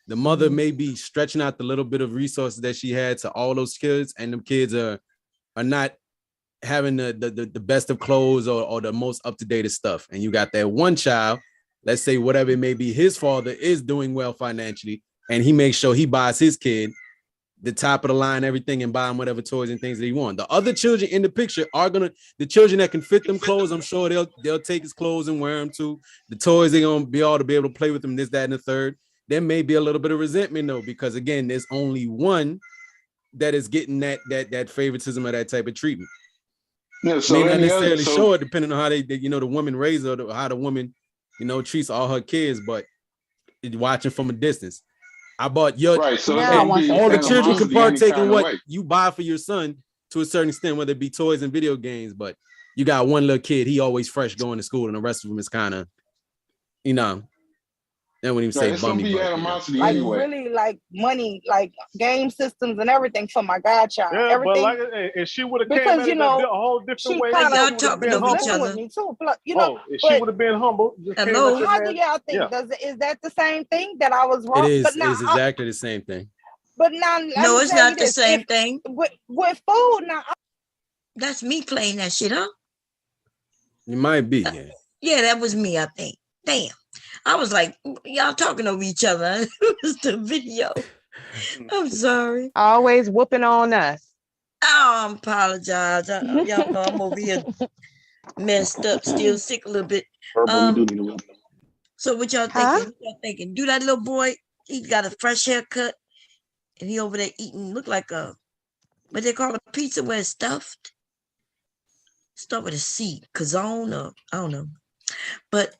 The mother may be stretching out the little bit of resources that she had to all those kids, and them kids are not having the best of clothes or the most up-to-date stuff. And you got that one child, let's say whatever it may be, his father is doing well financially, and he makes sure he buys his kid the top of the line, everything, and buy him whatever toys and things that he wants. The other children in the picture are the children that can fit them clothes, I'm sure they'll take his clothes and wear them too. The toys, they're gonna be able to play with them, this, that, and the third. There may be a little bit of resentment though, because again, there's only one that is getting that favoritism or that type of treatment. Yeah, so may not necessarily show it depending on how they the woman raised her, or how the woman, treats all her kids, but watching from a distance. I bought all the children can partake in what you buy for your son to a certain extent, whether it be toys and video games, but you got one little kid, he always fresh going to school, and the rest of them is kind of, they wouldn't even say bummy, like really like money, like game systems and everything for my godchild. Yeah, everything. But and she would have came Because at it a whole different way. Kind y'all talking over each other. With me too, if she would have been humble. Hello. How do y'all think? Yeah. Is that the same thing that I was wrong? It is. But now, it's exactly the same thing. But now, no, it's not the same thing. With food now. That's me playing that shit, huh? You might be. Yeah. Yeah, that was me. I think. Damn. I was like, y'all talking over each other. It was the video. I'm sorry. Always whooping on us. Oh, I apologize. Y'all know I'm over here messed up, still sick a little bit. So what y'all thinking? What y'all thinking? Do that little boy, he got a fresh haircut, and he over there eating, look like what they call a pizza where it's stuffed. Start with a C, Kazone, or I don't know. But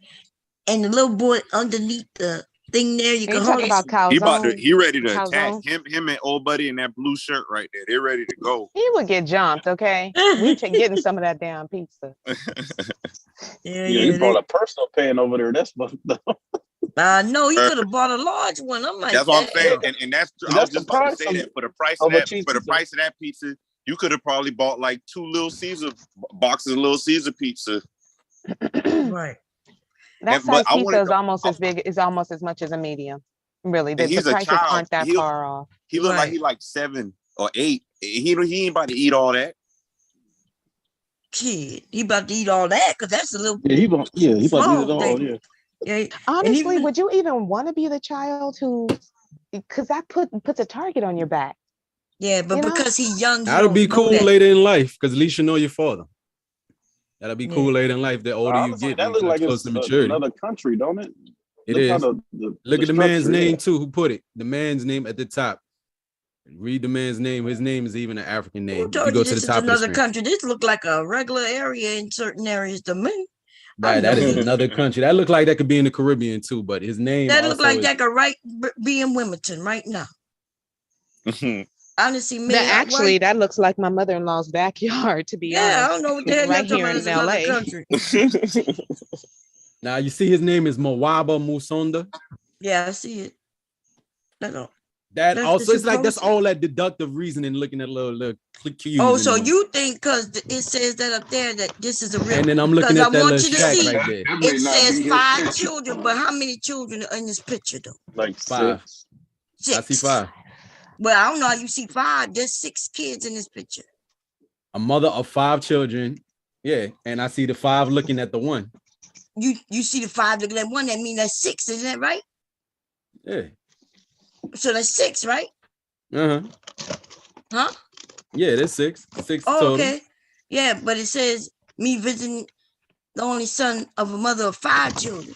and the little boy underneath the thing there. You Are you can talking hardly. about He ready to attack calzone? him and old buddy in that blue shirt right there. They're ready to go. He would get jumped, okay? We getting some of that damn pizza. Yeah, he brought a personal pan over there. That's fucked up. No, he could have bought a large one. I'm like, That's what I'm saying, and that's I was just about to say that for the price of that price of that pizza, you could have probably bought like 2 Little Caesar boxes of Little Caesar pizza. Right. That size pizza is almost as big, is almost as much as a medium. Really, the prices aren't that far off. He looked like he like 7 or 8. He ain't about to eat all that. Kid, he about to eat all that because that's a little. He about to eat it all. Thing. Yeah. Honestly, would you even want to be the child who? Because that puts a target on your back. Yeah, but because he's young, that'll be cool later in life because at least you know your father. That'll be cool later in life. The older you get, that looks like close it's to maturity. another country, don't it? It is. Look at the man's name too. Who put it? The man's name at the top. Read the man's name. His name is even an African name. Who told you this is another country? This look like a regular area in certain areas to me. That is another country. That look like that could be in the Caribbean too, but his name. That look like that could be in Wilmington right now. Honestly, me. Actually, that looks like my mother-in-law's backyard. To be honest, I don't know what the hell right you're here talking about. in LA. Country. Now you see his name is Mwaba Musonda. Yeah, I see it. That also it's like that's all that deductive reasoning looking at little cues. Oh, so you think because it says that up there that this is a real? And then I'm looking at that little shack right there. It says 5 children, but how many children are in this picture though? Like 5. 6. I see 5. Well, I don't know how you see 5. There's 6 kids in this picture. A mother of 5 children. Yeah, and I see the 5 looking at the one. You see the 5 looking at one. That means that's 6, isn't that right? Yeah. So that's 6, right? Huh? Yeah, that's 6. 6 oh, total. Okay. Yeah, but it says me visiting the only son of a mother of 5 children.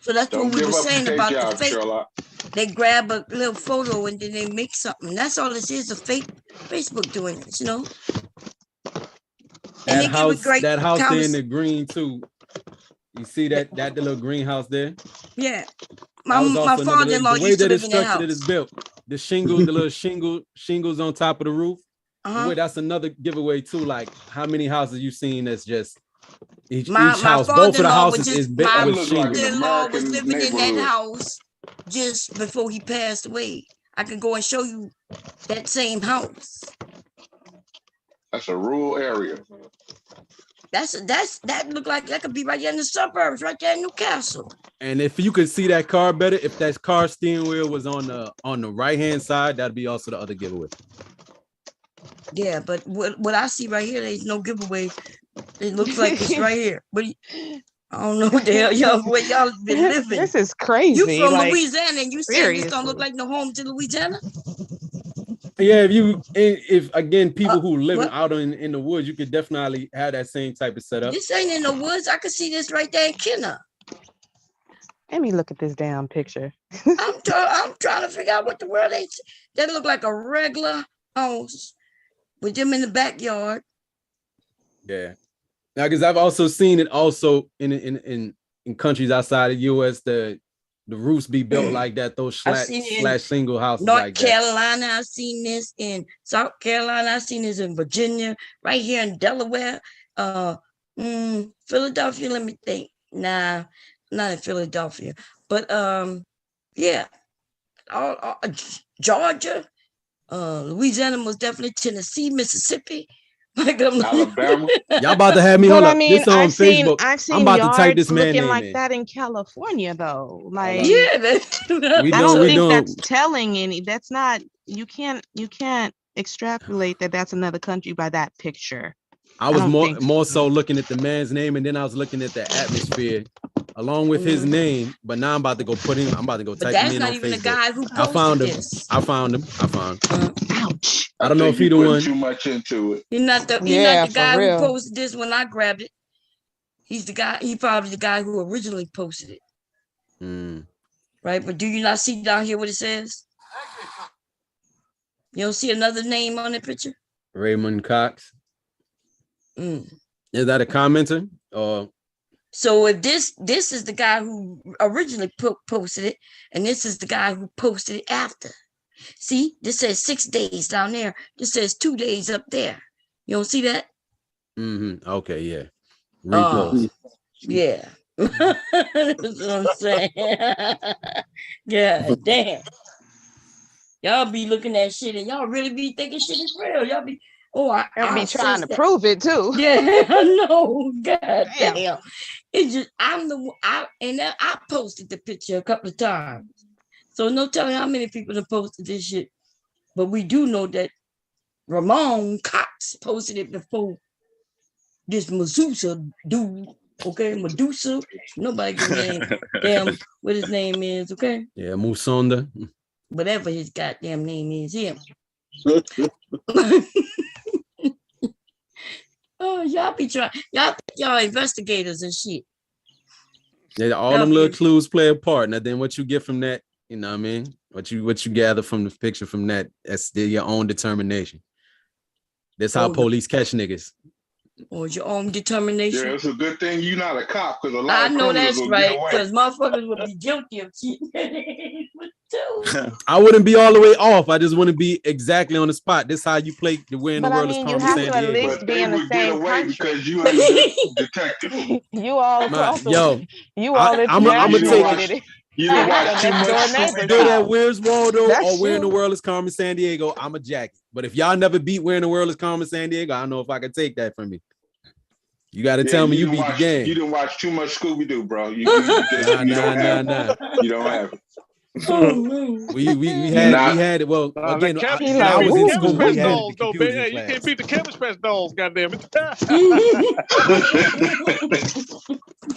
So that's what we were saying about the fake. Sherlock. They grab a little photo and then they make something. That's all this is, a fake Facebook doing this, you know? And That house there in the green too. You see that the little greenhouse there? Yeah. My father-in-law the way used to that live it's in that structured, it is built. The shingles, the little shingles on top of the roof. Wait, that's another giveaway too. Like how many houses you seen that's just each house, both of the houses is built with shingles. My father-in-law was living in that house just before he passed away. I can go and show you that same house. That's a rural area. That look like that could be right there in the suburbs, right there in Newcastle. And if you could see that car better, if that car steering wheel was on the right hand side, that'd be also the other giveaway. Yeah, but what I see right here, there's no giveaway. It looks like it's right here. But I don't know what the hell y'all been living. This is crazy. You from Louisiana and you saying this don't look like no home to Louisiana? Yeah, if again people who living out in the woods, you could definitely have that same type of setup. This ain't in the woods. I could see this right there in Kenner. Let me look at this damn picture. I'm trying to figure out what the world they look like a regular house with them in the backyard. Yeah. Now, because I've also seen it also in countries outside of the U.S. The roofs be built like that. Those slash single houses North like Carolina, that. I've seen this in South Carolina. I've seen this in Virginia, right here in Delaware. Philadelphia. Let me think. Nah, not in Philadelphia, but yeah, all Georgia, Louisiana, most definitely Tennessee, Mississippi. Alabama. Y'all about to have me hold up. This on Facebook. I've seen I'm about to type this man looking name like in. that in California, though. Like, yeah, I don't think that's telling any. That's not. You can't extrapolate that's another country by that picture. I was more so looking at the man's name, and then I was looking at the atmosphere along with his name. But now I'm about to go I'm about to go type him in on Facebook. That's not even the guy who posted this. I found him. Ouch. I don't know if he the one. Too much into it. You're not the guy who posted this when I grabbed it. He's the guy. He probably the guy who originally posted it. Right, but do you not see down here what it says? You don't see another name on the picture? Raymond Cox. Is that a commenter or So if this is the guy who originally posted it, and this is the guy who posted it after. See, this says 6 days down there. This says 2 days up there. You don't see that? Mm-hmm. Okay, yeah. Repost. Yeah. That's what I'm saying. Yeah, damn. Y'all be looking at shit and y'all really be thinking shit is real. Y'all be, And be trying to prove it too. Yeah, I know. God damn. It's just I posted the picture a couple of times. So no telling how many people have posted this shit. But we do know that Ramon Cox posted it before this Medusa dude. Okay, Medusa. Nobody give a damn what his name is, okay? Yeah, Musonda. Whatever his goddamn name is, him. Oh, y'all be trying. Y'all investigators and shit. Yeah, all them little clues play a part. Now then what you get from that, you know what I mean? What you gather from the picture from that, that's your own determination. That's how police catch niggas. Or your own determination. Yeah, it's a good thing you're not a cop, because a lot I of know criminals that's will right, get away. because motherfuckers would be guilty of shit. I wouldn't be all the way off. I just wouldn't be exactly on the spot. This how you play the Where in the World is Carmen you have San to at Diego. least be in the same country. Because you ain't a detective. You all across you I'm gonna take you don't watch too much good at Where's Waldo That's or Where in the true. World is Carmen San Diego. I'm a jacket. But if y'all never beat Where in the World is Carmen San Diego, I don't know if I can take that from you. You got to tell me you beat the game. You didn't watch too much Scooby Doo, bro. You don't have it. You don't have it. We had it. Well, again, when I was in school, we had it. Dolls, man. You can't beat the Cabbage Patch Dolls, goddamn it.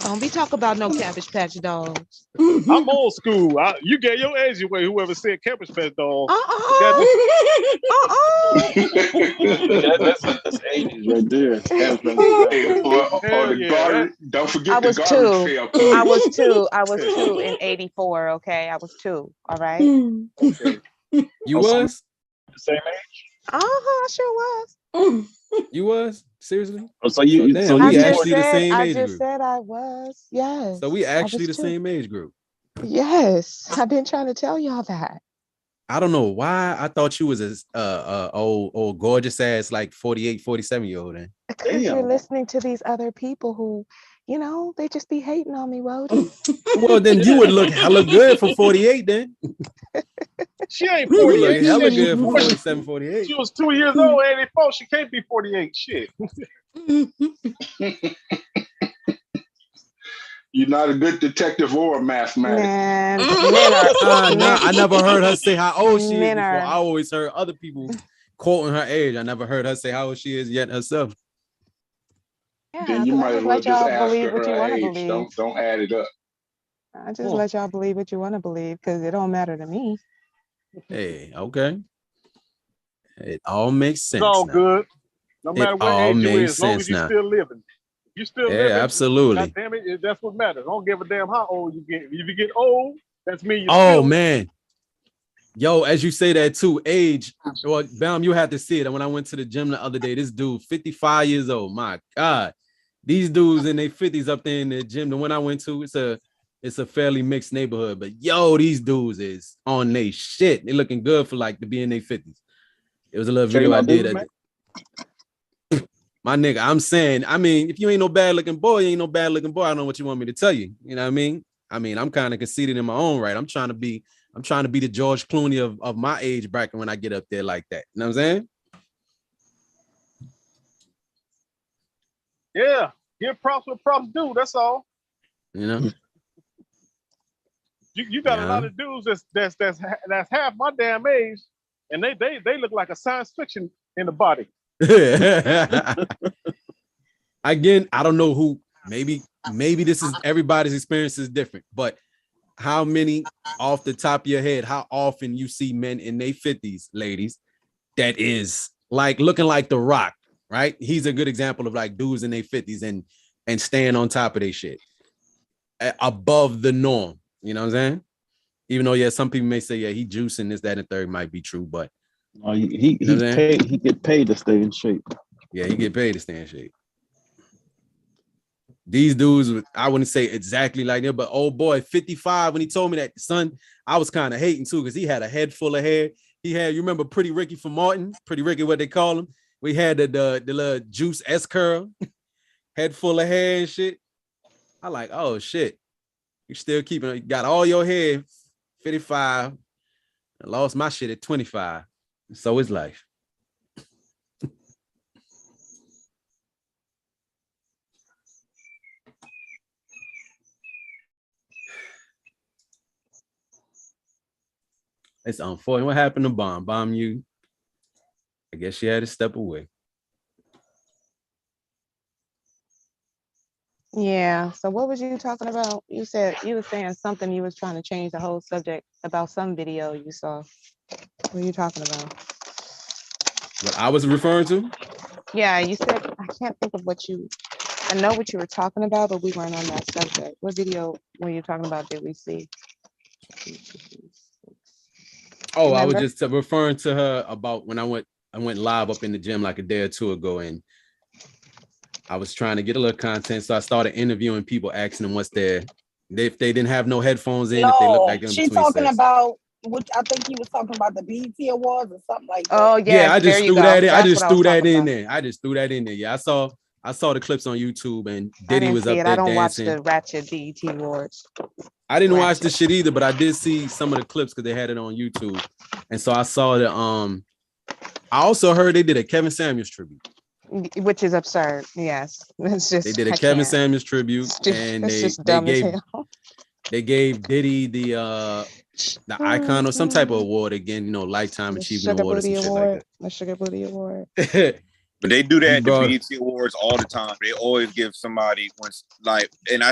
Don't be talking about no Cabbage Patch Dolls. I'm old school. You get your age away. Whoever said Cabbage Patch Dolls. That's 80s right there. Don't forget I was the garbage two. pail. I was two. I was two in '84. Okay, I was 2. All right. You was the same age? I sure was. You was seriously? Oh, so we actually the same age group. I just said I was. Yes. So we actually the same age group. Yes, I've been trying to tell y'all that. I don't know why I thought you was a old gorgeous ass like 48, 47-year-old then. Because you're listening to these other people who, they just be hating on me, Rody. Well, then you would look hella good for 48 then. She ain't 48. Hella good for 47, 48. She was 2 years old, 84. She can't be 48. Shit. You're not a good detective or a mathematician. Man, I never heard her say how old she is before. I always heard other people quoting her age. I never heard her say how old she is yet herself. Yeah, Then you might as well just ask her what you want to age. believe. Don't add it up. I just let y'all believe what you want to believe because it don't matter to me. Hey, okay. It all makes sense. It's all now. Good. No matter what age you is, as long as you're still living. You still living. Absolutely. God damn it, that's what matters. I don't give a damn how old you get. If you get old, that's me. Man. Yo, as you say that too, age. Well, Bam, you have to see it. When I went to the gym the other day, this dude, 55 years old. My God. These dudes in their 50s up there in the gym. The one I went to, it's a fairly mixed neighborhood. But yo, these dudes is on their shit. They looking good for like to be in their 50s. It was a little video I did. My nigga, I'm saying, if you ain't no bad looking boy, you ain't no bad looking boy. I don't know what you want me to tell you. You know what I mean? I'm kind of conceited in my own right. I'm trying to be the George Clooney of my age bracket when I get up there like that. You know what I'm saying? Yeah, give props what props do. That's all. You know. You got a lot of dudes that's half my damn age, and they look like a science fiction in the body. Again, I don't know who. Maybe this is everybody's experience is different, but how many off the top of your head, how often you see men in their 50s, ladies, that is like looking like The Rock, right? He's a good example of like dudes in their 50s and staying on top of their shit above the norm. You know what I'm saying? Even though, some people may say, he juicing this, that, and third might be true, but he get paid to stay in shape. Yeah, he get paid to stay in shape. these dudes, I wouldn't say exactly like that, but old boy 55, when he told me that, son, I was kind of hating too, because he had a head full of hair. He had, you remember Pretty Ricky from Martin? Pretty Ricky, what they call him? We had the little juice S curl, head full of hair and shit. I like, oh shit. You still keeping it, got all your hair, 55. I lost my shit at 25. So is life. It's unfortunate. What happened to Bomb? Bomb, you, I guess she had to step away. Yeah. So what was you talking about? You said you were saying something. You was trying to change the whole subject about some video you saw. What are you talking about? What I was referring to? Yeah, you said, I can't think of what you, I know what you were talking about, but we weren't on that subject. What video were you talking about did we see? Oh, Remember? I was just referring to her about when I went live up in the gym like a day or two ago, and I was trying to get a little content, so I started interviewing people, asking them what's their, if they didn't have no headphones in, if they look like them she between talking sets. about, which I think he was talking about the BET Awards or something like that. Oh Yeah, I just threw that in. I just threw that in about. there. I just threw that in there. Yeah, I saw the clips on YouTube, and I Diddy didn't was see up it. there I don't dancing. watch the Ratchet BET Awards. I didn't watch the shit either, but I did see some of the clips because they had it on YouTube, and so I saw the I also heard they did a Kevin Samuels tribute, which is absurd. Yes, it's just they did a Kevin Samuels tribute, and they gave Diddy the icon or some type of award again, you know, lifetime achievement award or some shit like that. The Sugar Booty Award. But they do that at the BET Awards all the time. They always give somebody once, like, and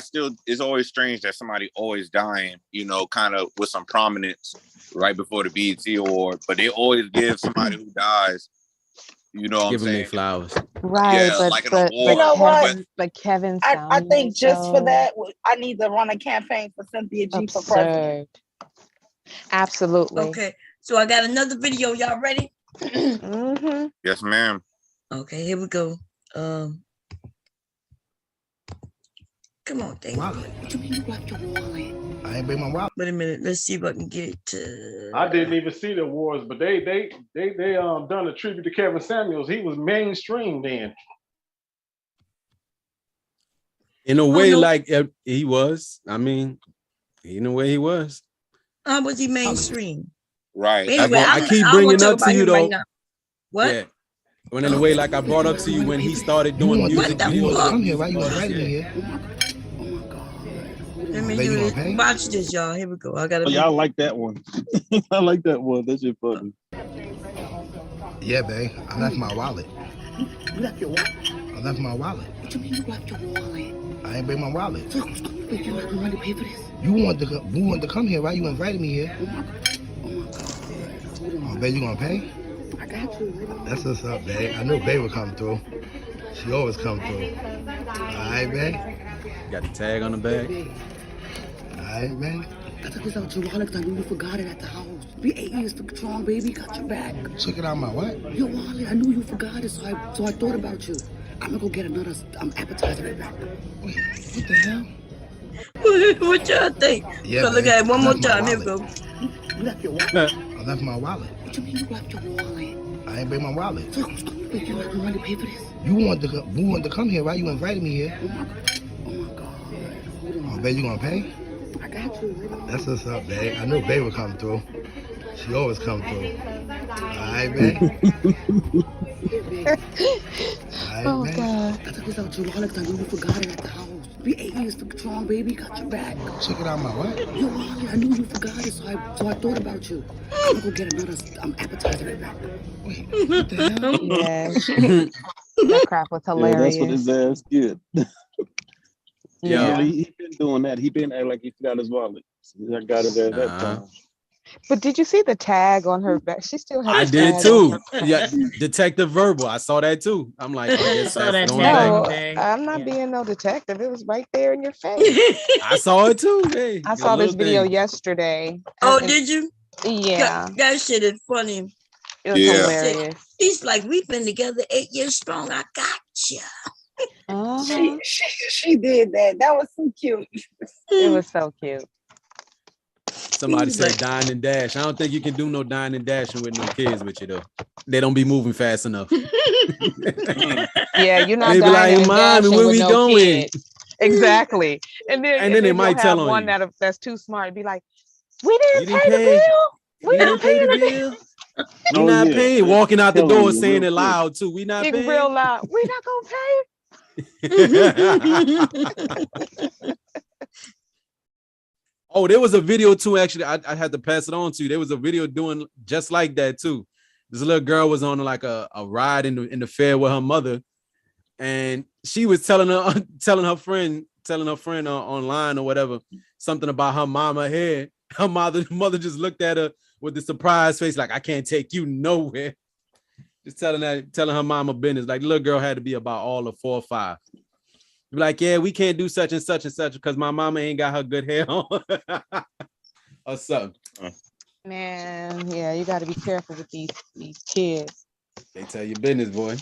it's always strange that somebody always dying, you know, kind of with some prominence right before the BET Award. But they always give somebody who dies, you know what I'm saying? Give them flowers. Right, yeah, but, like an but, award. You know what? But Kevin I think just for though, that, I need to run a campaign for Cynthia G for president. Absolutely. Okay, so I got another video. Y'all ready? Mm-hmm. Yes, ma'am. Okay, here we go. Come on, thank you. What you mean you left your wallet? I ain't bring my wallet. Wait a minute. Let's see if I can get it to. I didn't even see the awards, but they done a tribute to Kevin Samuels. He was mainstream then. In a way, like he was. I mean, in a way, he was. Was he mainstream? Right. Anyway, I keep bringing up to you though. Right, what? Yeah. When in a way, like I brought up to you when he started doing music videos. Come here, right? You invited me here. Let me do this. Watch this, y'all. Here we go. I gotta. Oh, y'all like that one. I like that one. That shit funny. Yeah, babe. I left my wallet. You left your wallet? I left my wallet. What you mean you left your wallet? I ain't bring my wallet. So you're not gonna pay for this? You wanted to come here, right? You invited me here. Oh my God. Oh, babe, you gonna pay? I got you. That's what's up, babe. I knew babe would come through. She always come through. All right, babe. Got the tag on the bag. All right, babe. I took this out your wallet because I knew you forgot it at the house. Be 8 years strong, baby. Got your back. Took it out my what? Your wallet. I knew you forgot it, so I thought about you. I'm gonna go get another appetizer right back. Wait, what the hell? What y'all think? Yeah, so look at it one more time. Here we go. You left your wallet? I left my wallet. What you mean you left your wallet? I ain't bring my wallet. So you're not gonna pay for this? You wanted to come here, right? You invited me here. Oh my God. Oh, babe, you gonna pay? I got you. That's what's up, babe. I knew babe would come through. She always come through. All right, babe. Oh God. I took this out your wallet because I knew you forgot it at the house. Be 8 years strong, baby. Got your back. Check it out my what? Your wallet. I knew you forgot it, so I thought about you. I'm gonna go get another appetizer right back. Wait, what the hell? Yes. That crap was hilarious. Yeah, that's what his ass did. Yeah, he been doing that. He been acting like he forgot his wallet. I got it at that time. But did you see the tag on her back? She still had. I did too. Yeah, Detective Verbal. I saw that too. I'm like, oh, yes, that's No, I'm not being no detective. It was right there in your face. I saw it too. Hey, I saw this video yesterday. Oh, did you? Yeah. That shit is funny. It was hilarious. He's like, we've been together 8 years strong. I got you. She did that. That was so cute. It was so cute. Somebody said dine and dash. I don't think you can do no dine and dashing with no kids with you though. They don't be moving fast enough. Yeah, you're not They be dining like, and Mommy, dashing where with we no going? kids. Exactly. And then they you'll might tell have on one you. that's too smart and be like, we didn't You didn't pay the pay. bill. We didn't pay the bill. We not paying. Walking out the Tell on door you saying real it quick. loud too. We not It's paying. real loud. We not gonna pay. Oh, there was a video too. Actually, I had to pass it on to you. There was a video doing just like that too. This little girl was on like a ride in the fair with her mother, and she was telling her friend online or whatever something about her mama hair. Her mother just looked at her with the surprise face, like I can't take you nowhere. Just telling her mama business. Like the little girl had to be about all of 4 or 5. Be like, yeah, we can't do such and such because my mama ain't got her good hair on. Or something. Man, yeah, you got to be careful with these kids. They tell your business, boy.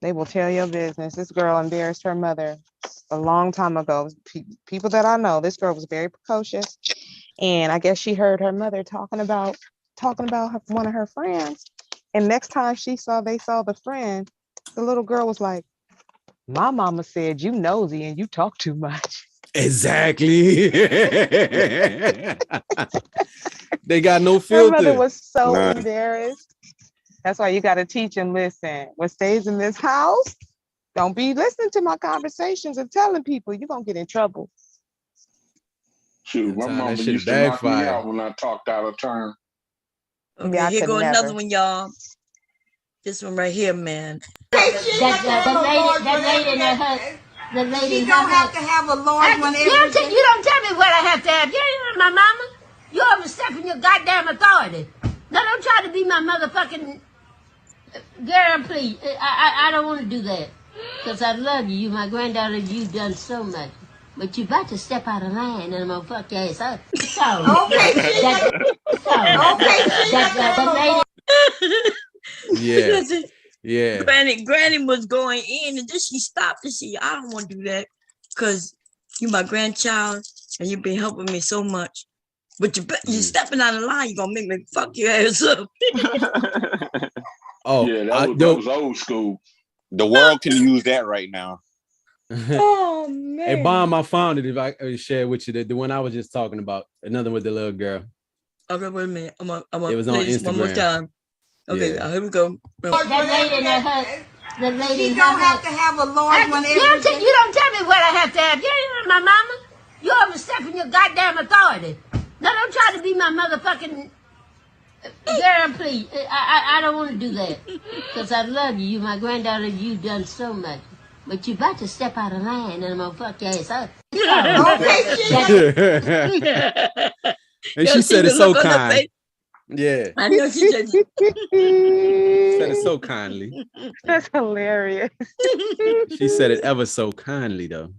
They will tell your business. This girl embarrassed her mother a long time ago. People that I know, this girl was very precocious, and I guess she heard her mother talking about one of her friends. And next time they saw the friend, the little girl was like, my mama said you nosy and you talk too much. Exactly. They got no filter. Her mother was so embarrassed. That's why you got to teach and listen. What stays in this house, don't be listening to my conversations and telling people. You're going to get in trouble. Shoot, my mama used to knock me out when I talked out of turn. Okay, Yeah, here go another one, y'all. This one right here, man. The lady in her husband. The lady in her husband. Have to have a large one. You don't tell me what I have to have. You ain't my mama. You overstepping your goddamn authority. No, don't try to be my motherfucking girl, please. I don't want to do that. Because I love you. You my granddaughter. You've done so much. But you about to step out of line and I'm going to fuck your ass up. So. Yeah. Yeah. Granny was going in and then she stopped and she, I don't want to do that because you my grandchild and you've been helping me so much. But you stepping out of line, you're gonna make me fuck your ass up. Oh, yeah, that was old school. The world can use that right now. Oh man. Hey, Bomb, I found it. If I share with you the one I was just talking about, another with the little girl. Okay, wait a minute. I'm gonna it was on Instagram. One more time. Okay, yeah. Here we go. The lady in her husband. The lady in her husband. Have to have a large one. You don't tell me what I have to have. You ain't my mama. You overstepping your goddamn authority. No, don't try to be my motherfucking girl, please. I don't want to do that. Because I love you. You my granddaughter. You've done so much. But you about to step out of line and I'm going to fuck your ass up. And she said it so kind. Yeah. I know she said said it so kindly. That's hilarious. She said it ever so kindly, though.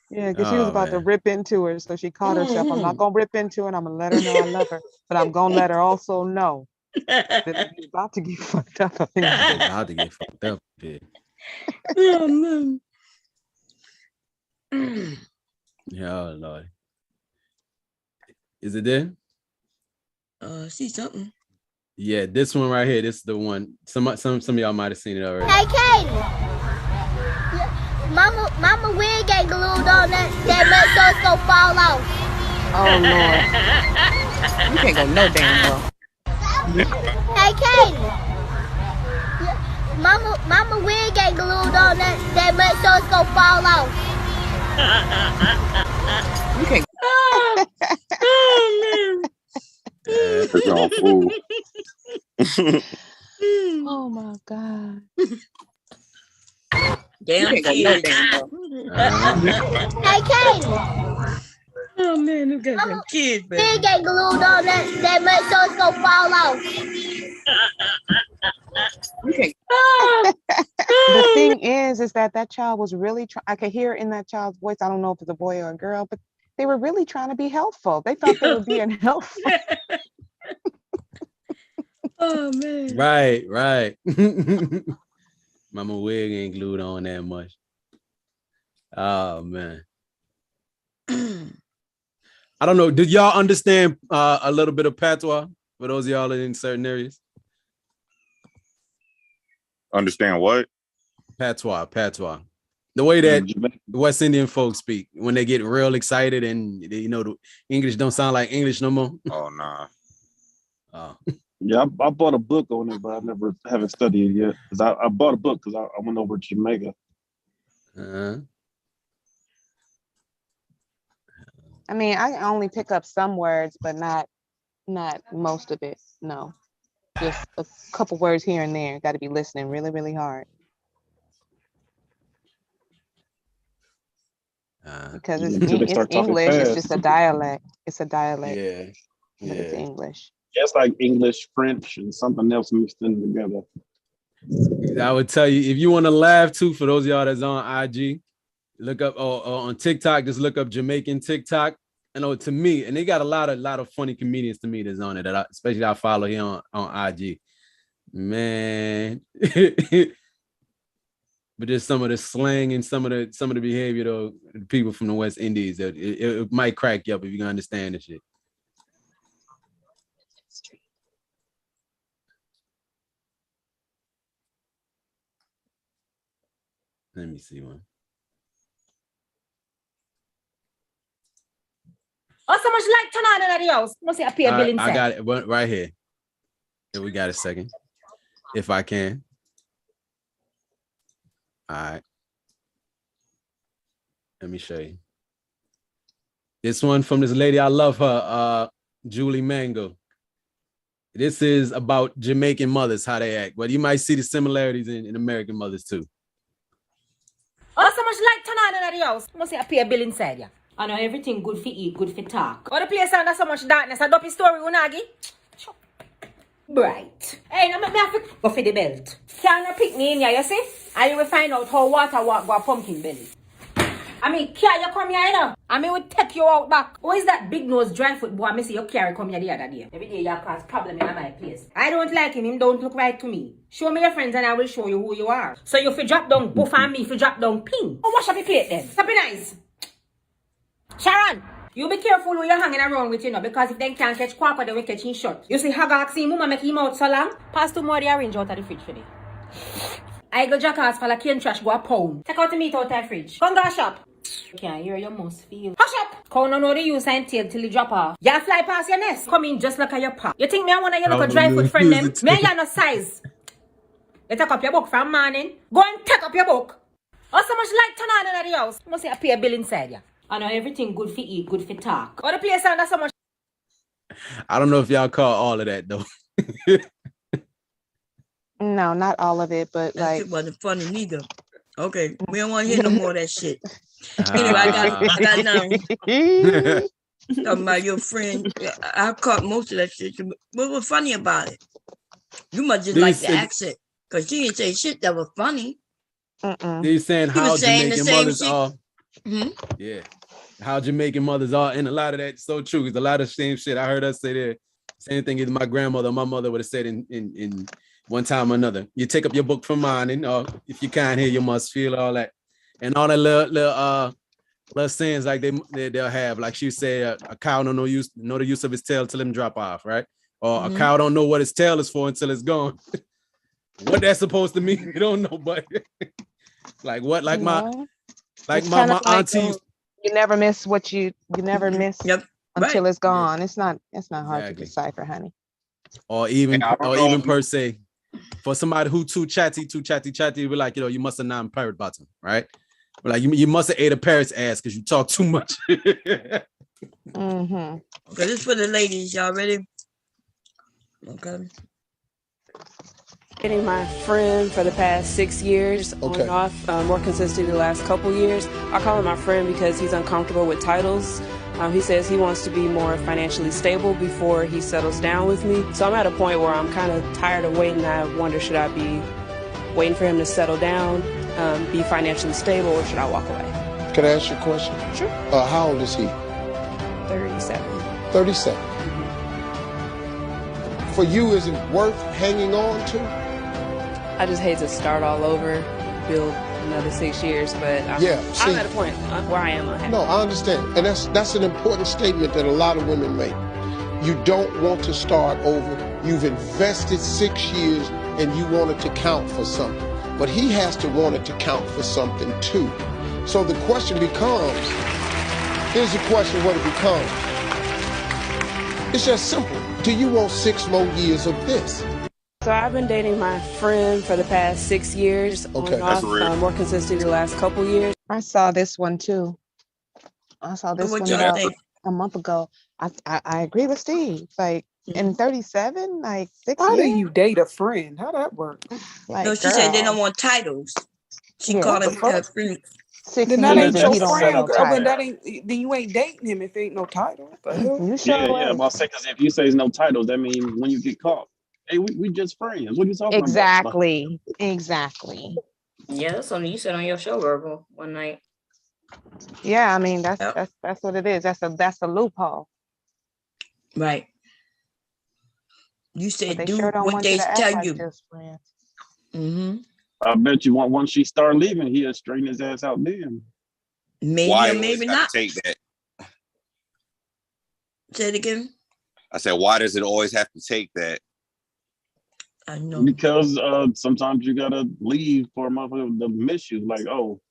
Yeah, because she was about to rip into her. So she caught herself. I'm not going to rip into her and I'm going to let her know I love her. But I'm going to let her also know that she's about to get fucked up. About to get fucked up. Yeah. Oh, man. Oh, Lord. Is it there? See something. Yeah, this one right here. This is the one. Some of y'all might have seen it already. Hey, Katie. Mama wig ain't glued on that much so it's gonna fall off. Oh Lord. You can't go no damn well. Hey, Katie. Mama wig ain't glued on that much so it's gonna fall off. You can't. Oh man. It's all fool. Oh my God. Damn kid. Hey, Katie. Oh man, you got them kids, baby. Wig ain't glued on that much so it's gonna fall off. The thing is that child was really I could hear in that child's voice. I don't know if it's a boy or a girl, but they were really trying to be helpful. They thought they were being helpful. Oh man. Right. Mama wig ain't glued on that much. Oh man. I don't know. Did y'all understand a little bit of patois for those of y'all in certain areas? Understand what? Patois. The way that West Indian folks speak when they get real excited and they, the English don't sound like English no more. Oh nah. Oh. Yeah, I bought a book on it, but I haven't studied it yet. Cause I bought a book because I went over to Jamaica. I mean, I only pick up some words, but not most of it. No, just a couple words here and there. Got to be listening really, really hard. Because it's English. It's just a dialect. It's a dialect. Yeah. But it's English. Yeah, it's like English, French, and something else mixed in together. I would tell you, if you want to laugh too, for those of y'all that's on IG, look up or on TikTok, just look up Jamaican TikTok. To me, and they got a lot of funny comedians to me that's on it, especially I follow here on IG. Man. But just some of the slang and some of the behavior though, the people from the West Indies, it might crack you up if you can understand the shit. Let me see one. Oh, so much like turn on in the house. Must say I pay a bill inside. I got it right here. Yeah, we got a second. If I can. All right. Let me show you. This one from this lady. I love her, Julie Mango. This is about Jamaican mothers, how they act. But you might see the similarities in American mothers too. Oh, so much like turn on in the house. Must say I pay a bill inside ya. I know everything good for eat, good for talk. Oh, the place under so much darkness. A dopey story, Unagi. Bright. Hey, now me have to go for the belt. Can't you pick me in here, you see? And you will find out how water walk go a pumpkin belly. I mean, can't you come here, you know? I mean, we'll take you out back. Who is that big nose dry foot boy? I see you carry come here the other day. Every day you cause problem in my place. I don't like him. Him don't look right to me. Show me your friends and I will show you who you are. So you fi drop down buff and me fi drop down ping. Oh, wash up your plate then. Stop it nice. Sharon, you be careful who you're hanging around with, because if they can't catch Quacker, they will catch him short. You see Haggard see Mama make him out so long? Pass two more the orange out of the fridge for me. I go jackass for like cane trash go a pound. Take out the meat out of the fridge. Come go shop. You can't hear, you must feel. Hush up! Come on, know the use and tail till you drop off. You fly past your nest. Come in just like a your pop. You think me I want to look a dry foot friend them? Me and you no size. You take up your book from morning. Go and take up your book. Oh, so much light turn on in the house. Must say I pay a bill inside ya. I know everything good for eat, good for talk. Oh, the place under so much. I don't know if y'all caught all of that though. No, not all of it, but that like shit wasn't funny neither. Okay, we don't want to hear no more of that shit. Anyway, I got now. Talking about your friend. I caught most of that shit. What was funny about it? You must just like the accent. Because she didn't say shit that was funny. They saying how Jamaican mothers are. Mm-hmm. Yeah. How Jamaican mothers are. And a lot of that's so true. Because a lot of same shit I heard us say there. Same thing as my grandmother or my mother would have said in one time or another. You take up your book from mine, or if you can't hear, you must feel, all that. And all that little sayings like they'll have. Like she said, a cow don't know the use of his tail till him drop off, right? Or a cow don't know what his tail is for until it's gone. What that's supposed to mean, you don't know, but like what? Like my auntie. You never miss what you never miss until it's gone. Yeah. It's not hard to decipher, honey. Or even per se, for somebody who too chatty, we're like, you must have not parrot bottom, right? We're like, you must have ate a parrot's ass because you talk too much. Okay, this is for the ladies. Y'all ready? Okay. Dating my friend for the past 6 years, on and off, more consistently the last couple years. I call him my friend because he's uncomfortable with titles. He says he wants to be more financially stable before he settles down with me. So I'm at a point where I'm kind of tired of waiting. I wonder, should I be waiting for him to settle down, be financially stable, or should I walk away? Can I ask you a question? Sure. How old is he? 37. 37. For you, is it worth hanging on to? I just hate to start all over, build another 6 years, but I'm see, at a point where I am unhappy. No, I understand. And that's an important statement that a lot of women make. You don't want to start over. You've invested 6 years and you want it to count for something. But he has to want it to count for something too. So the question becomes, here's the question what it becomes. It's just simple. Do you want 6 more years of this? So I've been dating my friend for the past 6 years, on and off, more consistently the last couple years. I saw this one too. I saw this What one y'all about think? a month ago. I agree with Steve. Like in 37, like 6 How do years. you date a friend? How that work? Like, No, she said they don't girl, want titles. She yeah, called What the him fuck? friend. 6 Then that years ain't and your he don't want friend, no girl. Then title. that ain't. Then you ain't dating him if ain't no title. What the hell? You Yeah, sure yeah. is. Well, say because if you say there's no titles, that means when you get caught, hey, we just friends. What are you talking about? Exactly. Exactly. Yeah, that's something you said on your show, Virgo, one night. Yeah, I mean Yep. that's what it is. That's a loophole. Right. You But said they do sure don't what want you they to act tell like you. just friends. Mm-hmm. I bet you once she start leaving, he'll straighten his ass out then. Maybe Why or you always maybe got not. to take that? Say it again. I said, why does it always have to take that? I know. Because sometimes you gotta leave for a motherfucker to miss you. Like, oh,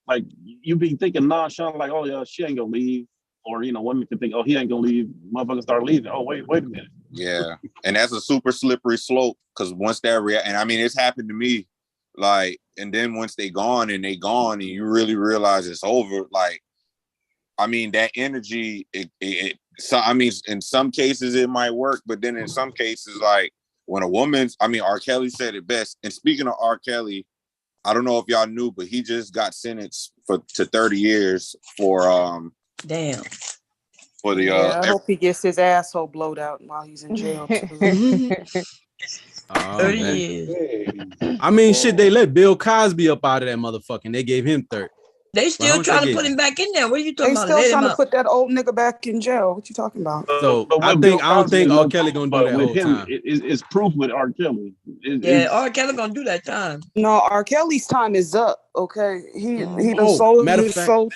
like you be thinking nonchalant, like, oh yeah, she ain't gonna leave. Or women can think, oh, he ain't gonna leave. Motherfuckers start leaving. Oh, wait a minute. Yeah, and that's a super slippery slope because once that and I mean, it's happened to me. Like, and then once they gone and and you really realize it's over. Like, I mean, that energy. So I mean, in some cases it might work, but then in some cases, like when a woman's, I mean, R. Kelly said it best. And speaking of R. Kelly, I don't know if y'all knew, but he just got sentenced to 30 years for Damn. For the Yeah, I hope he gets his asshole blowed out while he's in jail too. 30 years. I mean, shit, they let Bill Cosby up out of that motherfucker. They gave him 30. They still much trying they to gave put him? him back in there. What are you talking They about? still Let him trying to up. put that old nigga back in jail. What you talking about? So But I with Bill don't Cosby, think there's R. no Kelly proof, gonna do but that with whole him, time. it's proof with R. Kelly. Yeah, R. Kelly gonna do that time. No, R. Kelly's time is up. Okay, he done Oh, sold matter of his fact, soul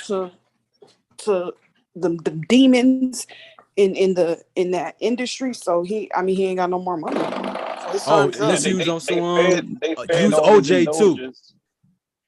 to the demons in that industry. So he ain't got no more money. So his oh, time's and let's up. use also they fed use all his OJ too. indulgence.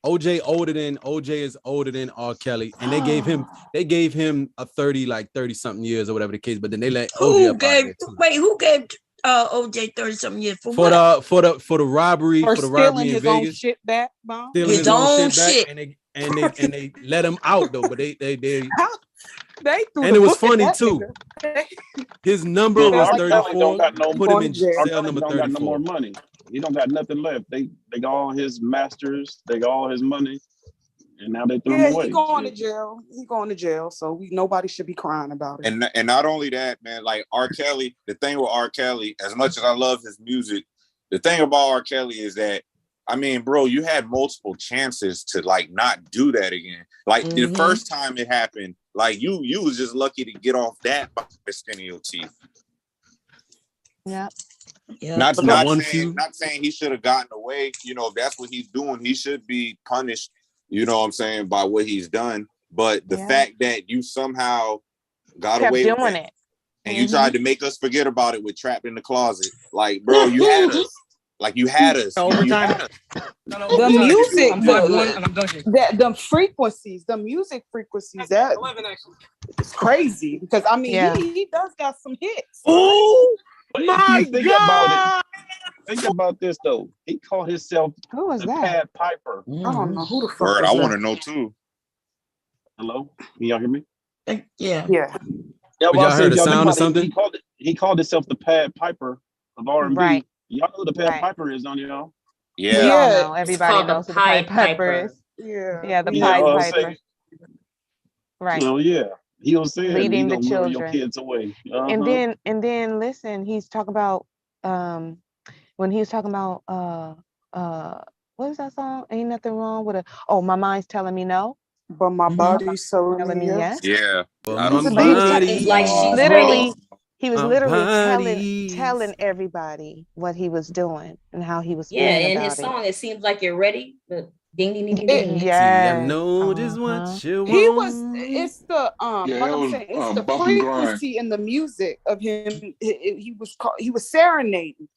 OJ is older than R. Kelly, and they gave him a 30 something years or whatever the case, but then they let OJ up out of there too. Who gave OJ 30 something years for For what? the robbery For for the stealing robbery in his own Vegas, shit back, Mom. stealing His his own own shit back, shit. and they let him out though, but they They threw and the it was book at funny that too. nigga. His number Yeah, was R. Kelly don't 34. got no Put him Going in to jail. R. cell Kelly number don't got no more 34. money. He don't got nothing left. They got all his masters. They got all his money, and now they threw him Yeah, away. he going to jail. He going to jail. So nobody should be crying about it. And not only that, man, like R. Kelly, the thing with R. Kelly, as much as I love his music, the thing about R. Kelly is that, I mean, bro, you had multiple chances to like not do that again. Like the first time it happened, like you was just lucky to get off that by the skin of your teeth. Yeah. Not saying he should have gotten away. If that's what he's doing, he should be punished. You know what I'm saying, by what he's done. But the fact that you somehow got Kept away with doing it, it. and you tried to make us forget about it with Trapped in the Closet, like, bro, you had us. Like you had us. You had us. The music, the frequencies, the music frequencies, that it's crazy because I mean he does got some hits. Oh my God! Think about this though. He called himself the Pad Piper. I don't know who the fuck. Word, is I that? want to know too. Hello, can y'all hear me? Yeah. Yeah. Yeah, Y'all heard a sound or something? He called himself the Pad Piper of R&B. Right. Y'all know who the Pad Piper is, don't y'all? Yeah. We all know. It's Everybody called knows the who the Pied Pied Piper Piper. is. Yeah. The Yeah, Pied I'm Piper. saying. Right. So yeah, he was saying he Leading the gonna lure your children. kids away. And then listen, he's talking about when he was talking about what is that song? Ain't nothing wrong with my mind's telling me no. But my body's telling me yes. Yeah. But He my was It's like she's literally body. telling everybody what he was doing and how he was Yeah, feeling in his about it. song, it seems like you're ready, but Ding ding ding ding It, ding. I Yes. know just what you he was. want. It's the Yeah, like that I'm was saying, it's the bump and grind. frequency in the music of him. He was serenading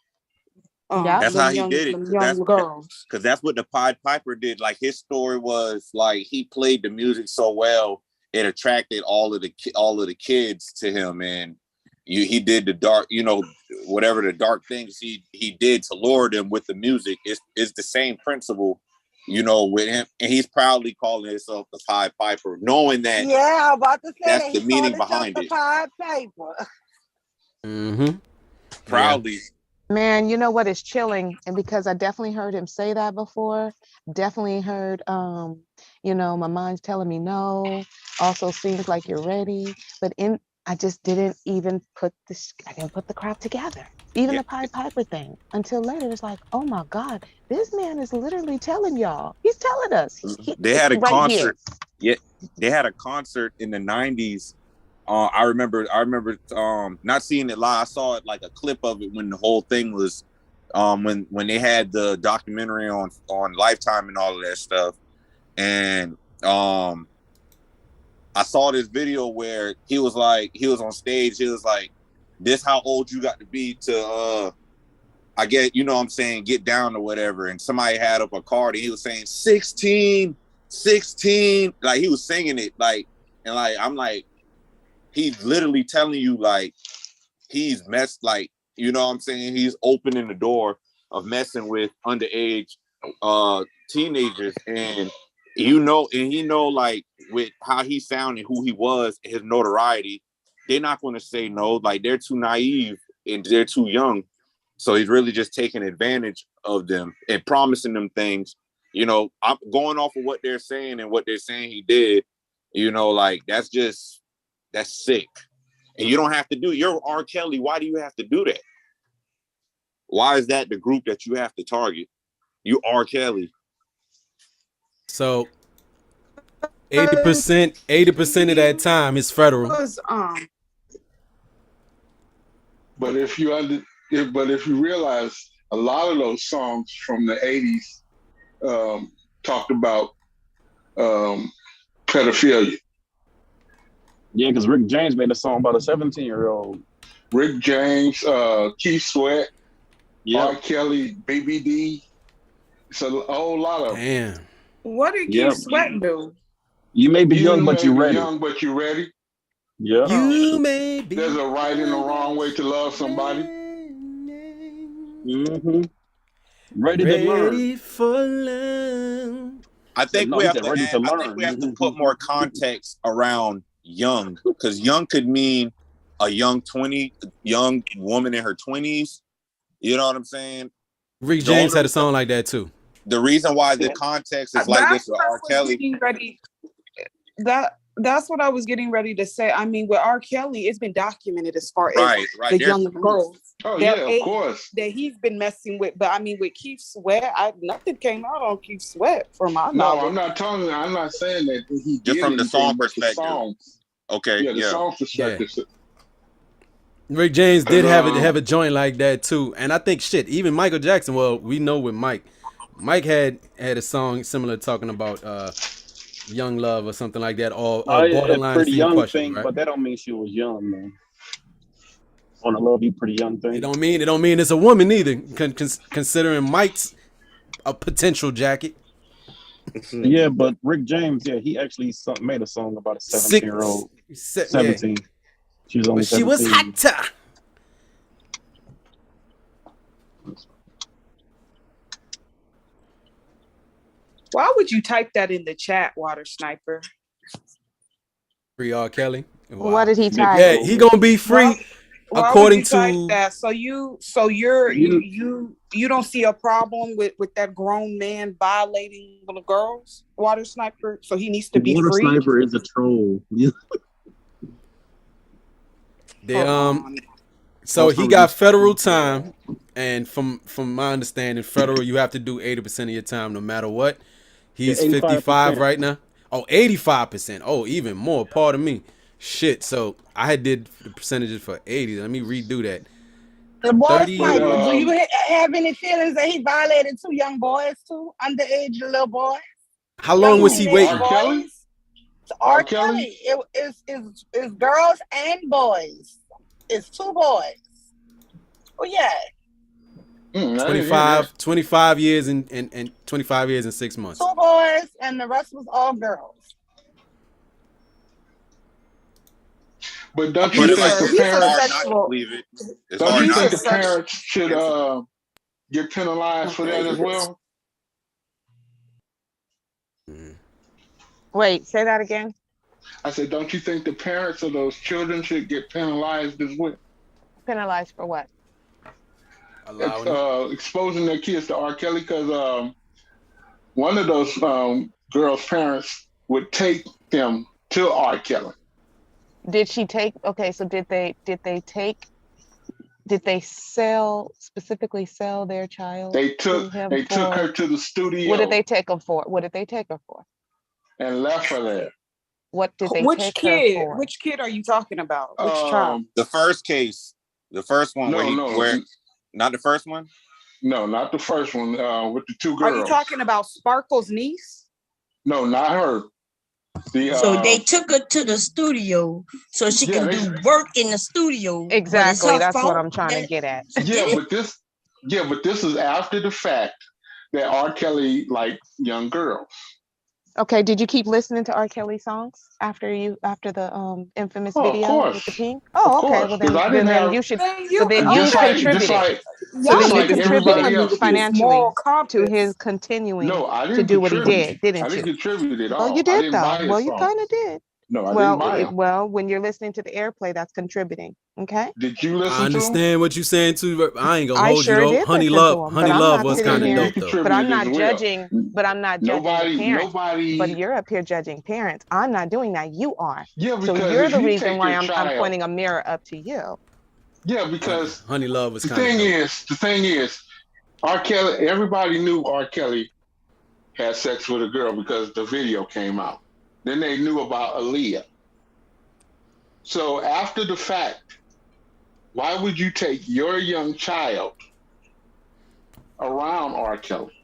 Yep. That's how he did it. them young girls. Because that's what the Pied Piper did. Like his story was like he played the music so well, it attracted all of the kids to him, and he did the dark, whatever the dark things he did to lure them with the music. It's the same principle, with him, and he's proudly calling himself the Pied Piper, knowing that Yeah, I'm about to say that's that the he meaning called himself behind the it. Pied Piper. Mm-hmm. Proudly. Man, you know what is chilling? And because I definitely heard him say that before, definitely heard, my mind's telling me no, also seems like you're ready. But I just didn't even I didn't put the crap together. Even the Pied Piper thing until later. It's like, oh my God, this man is literally telling y'all. He's telling us. They had a Right here. concert. Yeah, they had a concert in the 90s. I remember not seeing it live. I saw it like a clip of it when the whole thing was when they had the documentary on Lifetime and all of that stuff. And I saw this video where he was on stage, he was like, this how old you got to be to I get, what I'm saying, get down or whatever. And somebody had up a card and he was saying 16, like he was singing it and I'm like, he's literally telling you like he's messed, like, what I'm saying, he's opening the door of messing with underage teenagers, and he know like with how he sounded, who he was, his notoriety, they're not going to say no. Like they're too naive and they're too young. So he's really just taking advantage of them and promising them things. I'm going off of what they're saying and what they're saying he did. Like that's sick. And you don't have to do it. You're R. Kelly. Why do you have to do that? Why is that the group that you have to target? You R. Kelly. So 80% of that time is federal. But if you realize a lot of those songs from the 80s talked about pedophilia. Yeah, because Rick James made a song about a 17-year-old. Rick James, Keith Sweat, R. Kelly, Baby D. It's a whole lot of. Damn. What did Keith Sweat do? You may be young, but you're ready. Young, but you're ready. Yeah. You may be. There's a right and a wrong way to love somebody. Mm-hmm. Ready to learn. For love. I think we have to put more context around young, because young could mean a young woman in her 20s. You know what I'm saying? Rick James had a song like that too. The reason why the context is like this with R. Kelly. That's what I was getting ready to say. I mean, with R. Kelly, it's been documented as far as right. the young girls. Oh yeah, of course. That he's been messing with. But I mean, with Keith Sweat, nothing came out on Keith Sweat from my knowledge. I'm not saying that he did just from the song perspective. Okay. Yeah, the song perspective. Yeah. Rick James did have a joint like that too, and I think even Michael Jackson. Well, we know with Mike had a song similar, talking about young love or something like that, or borderline pretty young question, thing, right? but that don't mean she was young, man. On a love you pretty young thing. It don't mean it's a woman either. Considering Mike's a potential jacket. Yeah, but Rick James, he actually made a song about a 17-year-old. 17. Yeah. She was only 17. She was hotter. Why would you type that in the chat, Water Sniper? Free R. Kelly. Wow. What did he type? Yeah, he gonna be free. Why according would you to type that? You don't see a problem with that grown man violating little girls, Water Sniper? So he needs to be Water free. Sniper is a troll. So he got federal time, and from my understanding, federal, you have to do 80% of your time no matter what. He's 55 right now. Oh, 85%. Oh, even more. Pardon me. Shit. So I did the percentages for 80. Let me redo that. The boy 30 Michael, do years. you have any feelings that he violated 2 young boys, 2 underage little boys? How long Young was he teenage waiting? R. Kelly? boys? R. Kelly. It's girls and boys. It's 2 boys. Oh yeah. I didn't hear that. 25 years and 25 years and 6 months. 2 boys and the rest was all girls. But don't you think the parents? Don't you think the parents should get penalized for that as well? Wait, say that again. I said, don't you think the parents of those children should get penalized as well? Penalized for what? Exposing their kids to R. Kelly, because one of those girls' parents would take them to R. Kelly. Did she take? Okay, so did they specifically sell their child? They took her to the studio. What did they take her for? And left her there. What did they Which take her kid? for? Which kid are you talking about? Which child? The first case, the first one. Not the first one. No, not the first one. With the 2 girls. Are you talking about Sparkle's niece? No, not her. So they took her to the studio so she can do work in the studio. Exactly, that's what I'm trying to get at. But this is after the fact that R. Kelly liked young girls. Okay, did you keep listening to R. Kelly songs after the infamous video with the pink? Oh, okay. Well then you should. So then you contributed. So then you contributed financially to his continuing to do what he did, didn't you? I didn't contribute at all. Oh, you did though. Well, you kind of did. No, I didn't buy them. Well, when you're listening to the airplay, that's contributing. Okay. Did you listen? I understand what you're saying too. I ain't gonna hold sure you though. did Honey Love was kind of dope though. But I'm not judging. But I'm not judging parents. But you're up here judging parents. I'm not doing that. You are. Yeah, so you're the reason why I'm pointing a mirror up to you. Yeah, because Honey Love was the thing is, R. Kelly. Everybody knew R. Kelly had sex with a girl because the video came out. Then they knew about Aaliyah. So after the fact, why would you take your young child around R. Kelly?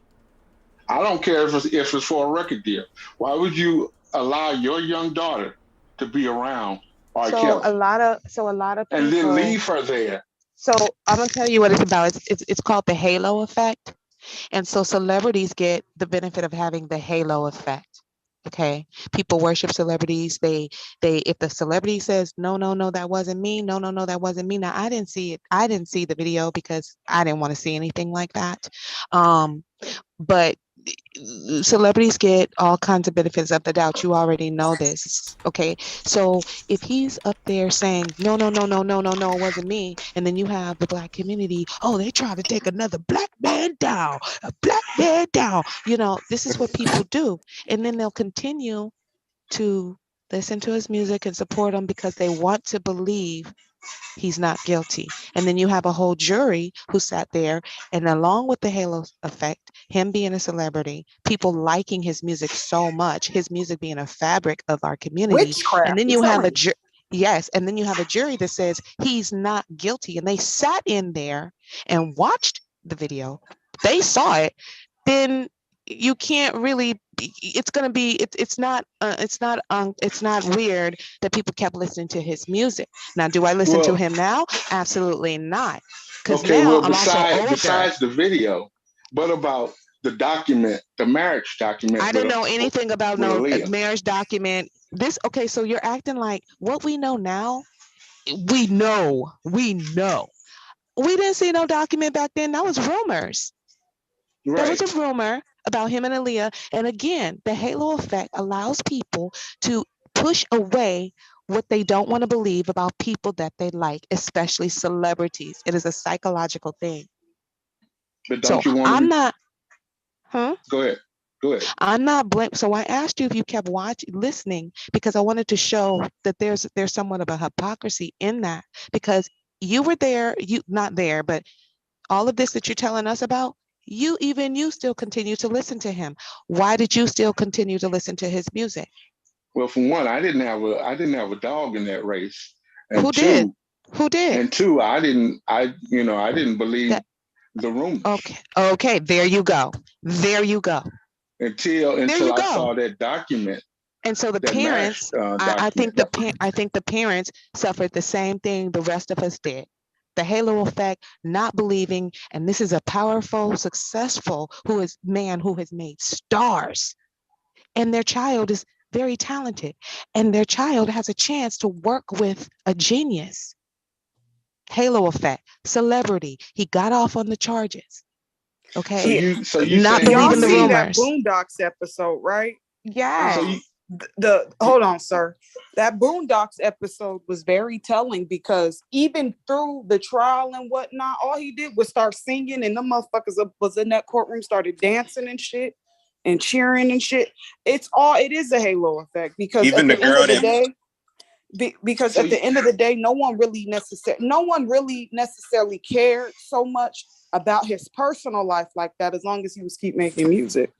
I don't care if it's for a record deal. Why would you allow your young daughter to be around R. Kelly? A lot of people, and then leave her there. So I'm gonna tell you what it's about. It's called the halo effect, and so celebrities get the benefit of having the halo effect. Okay, people worship celebrities. They if the celebrity says no, that wasn't me. No, that wasn't me. Now I didn't see it. I didn't see the video because I didn't want to see anything like that. But celebrities get all kinds of benefits of the doubt. You already know this. Okay, so if he's up there saying no, it wasn't me, and then you have the Black community, oh, they try to take another black man down, this is what people do, and then they'll continue to listen to his music and support him because they want to believe he's not guilty. And then you have a whole jury who sat there, and along with the halo effect, him being a celebrity, people liking his music so much, his music being a fabric of our community. Witchcraft. And then you have and then you have a jury that says he's not guilty, and they sat in there and watched the video. They saw it. Then you can't really. It's gonna be. It's not weird that people kept listening to his music. Now, do I listen to him now? Absolutely not. Because now I'm also older. Besides the video, what about the marriage document? I didn't know anything about no marriage document. So you're acting like what we know now. We know. We didn't see no document back then. That was rumors. Right. There was a rumor about him and Aaliyah. And again, the halo effect allows people to push away what they don't want to believe about people that they like, especially celebrities. It is a psychological thing. But don't you want I'm not. Go ahead. I'm not blaming. So I asked you if you kept listening, because I wanted to show that there's somewhat of a hypocrisy in that, because you were there, not there, but all of this that you're telling us about, you still continue to listen to him. Why did you still continue to listen to his music? Well, for one, I didn't have a dog in that race. And who did? Who did? And two, I didn't believe the rumors. Okay. There you go. Until I saw that document. And so the parents, I think the parents suffered the same thing the rest of us did. The halo effect, not believing, and this is a powerful, successful man who has made stars, and their child is very talented, and their child has a chance to work with a genius. Halo effect, celebrity. He got off on the charges. Okay, so you not saying believing the seen rumors. that Boondocks episode, right? Yes. Hold on, sir. That Boondocks episode was very telling because even through the trial and whatnot, all he did was start singing, and the motherfuckers was in that courtroom, started dancing and shit and cheering and shit. It is a halo effect because even at the the end girl of the that day, because at the end of the day, no one really necessarily cared so much about his personal life like that, as long as he was keep making music.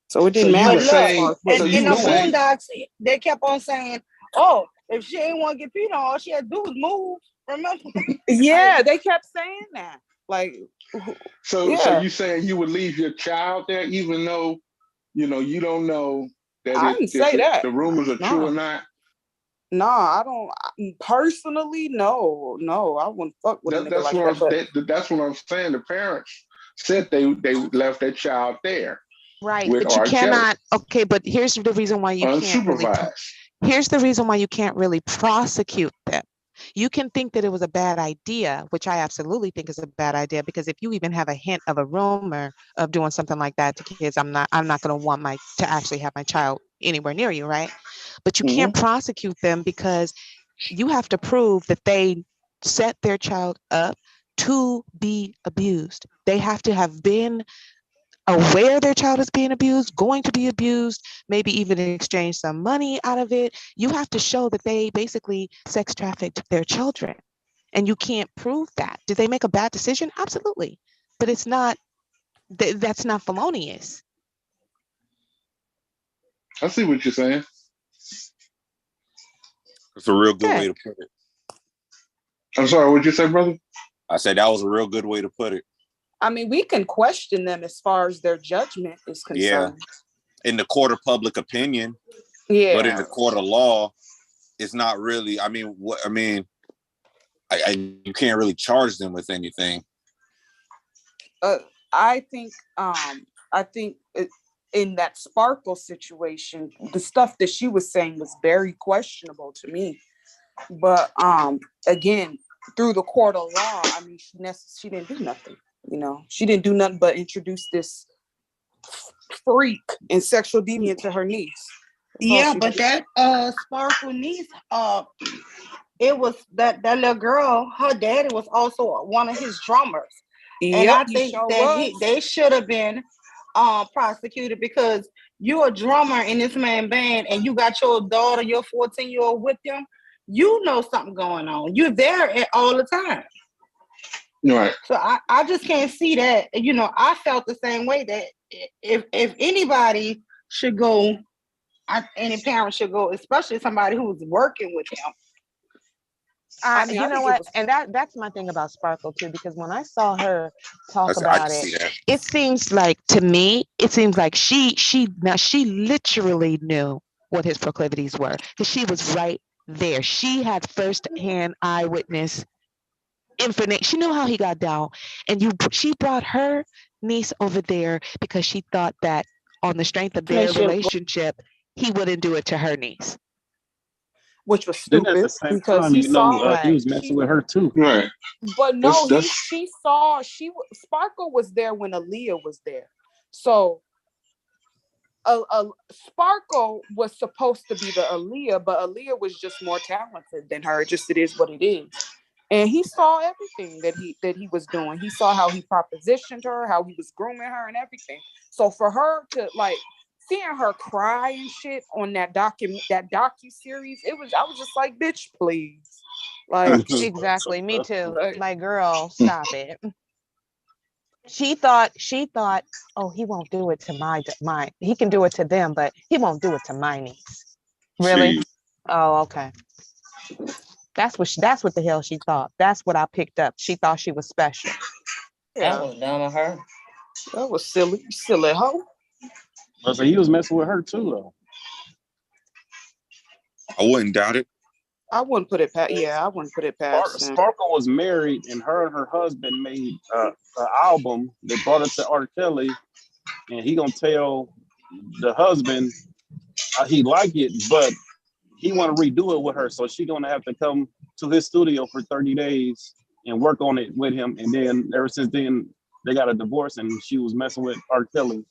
So it didn't matter. And in the Boondocks, they kept on saying, "Oh, if she ain't want to get peed on, all she had to do was move." Remember? Yeah, they kept saying that. Like, so you saying you would leave your child there, even though you don't know that I didn't say that. The rumors are true or not? No, I don't personally. No, I wouldn't fuck with a nigga like that. That's what I'm saying. The parents said they left their child there. Right, but you cannot. Okay, but here's the reason why you can't really. Here's the reason why you can't really prosecute them. You can think that it was a bad idea, which I absolutely think is a bad idea, because if you even have a hint of a rumor of doing something like that to kids, I'm not going to want to actually have my child anywhere near you, right? But you can't prosecute them because you have to prove that they set their child up to be abused. They have to have been aware their child is being abused, going to be abused, maybe even exchange some money out of it. You have to show that they basically sex trafficked their children. And you can't prove that. Did they make a bad decision? Absolutely. But it's not, that's not felonious. I see what you're saying. It's a real good way to put it. I'm sorry, what'd you say, brother? I said that was a real good way to put it. I mean, we can question them as far as their judgment is concerned. Yeah. In the court of public opinion. Yeah. But in the court of law, it's not really. I mean, you can't really charge them with anything. I think in that Sparkle situation, the stuff that she was saying was very questionable to me. But again, through the court of law, I mean, she didn't do nothing. She didn't do nothing but introduce this freak and sexual deviant to her niece. Yeah, but that Sparkle niece, it was that little girl. Her daddy was also one of his drummers, and I think that they should have been prosecuted because you're a drummer in this man's band, and you got your daughter, your 14-year-old with them. You know something going on. You're there all the time. Right. So I just can't see that. I felt the same way that if anybody should go, any parent should go, especially somebody who's working with him. You know what? And that's my thing about Sparkle too, because when I saw her talk about it seems like she literally knew what his proclivities were, because she was right there. She had firsthand eyewitness information. She knew how he got down, and she brought her niece over there because she thought that on the strength of their relationship, he wouldn't do it to her niece. Which was stupid because he saw he was messing with her too. Right. But no, Sparkle was there when Aaliyah was there. So Sparkle was supposed to be the Aaliyah, but Aaliyah was just more talented than her. It is what it is. And he saw everything that he was doing. He saw how he propositioned her, how he was grooming her and everything. So for her to seeing her cry and shit on that docu-series, I was just like, bitch, please. Exactly. Me too. Like, girl, stop it. She thought, oh, he won't do it to my, he can do it to them, but he won't do it to my niece. Really? Oh, okay. That's what the hell she thought. That's what I picked up. She thought she was special. That was dumb of her. That was silly. Silly hoe. So he was messing with her too, though. I wouldn't doubt it. I wouldn't put it past. Yeah, I wouldn't put it past him. Sparkle was married, and her husband made an album that brought it to R. Kelly, and he gonna tell the husband he like it, but he want to redo it with her, so she gonna have to come to his studio for 30 days and work on it with him. And then ever since then, they got a divorce, and she was messing with R. Kelly.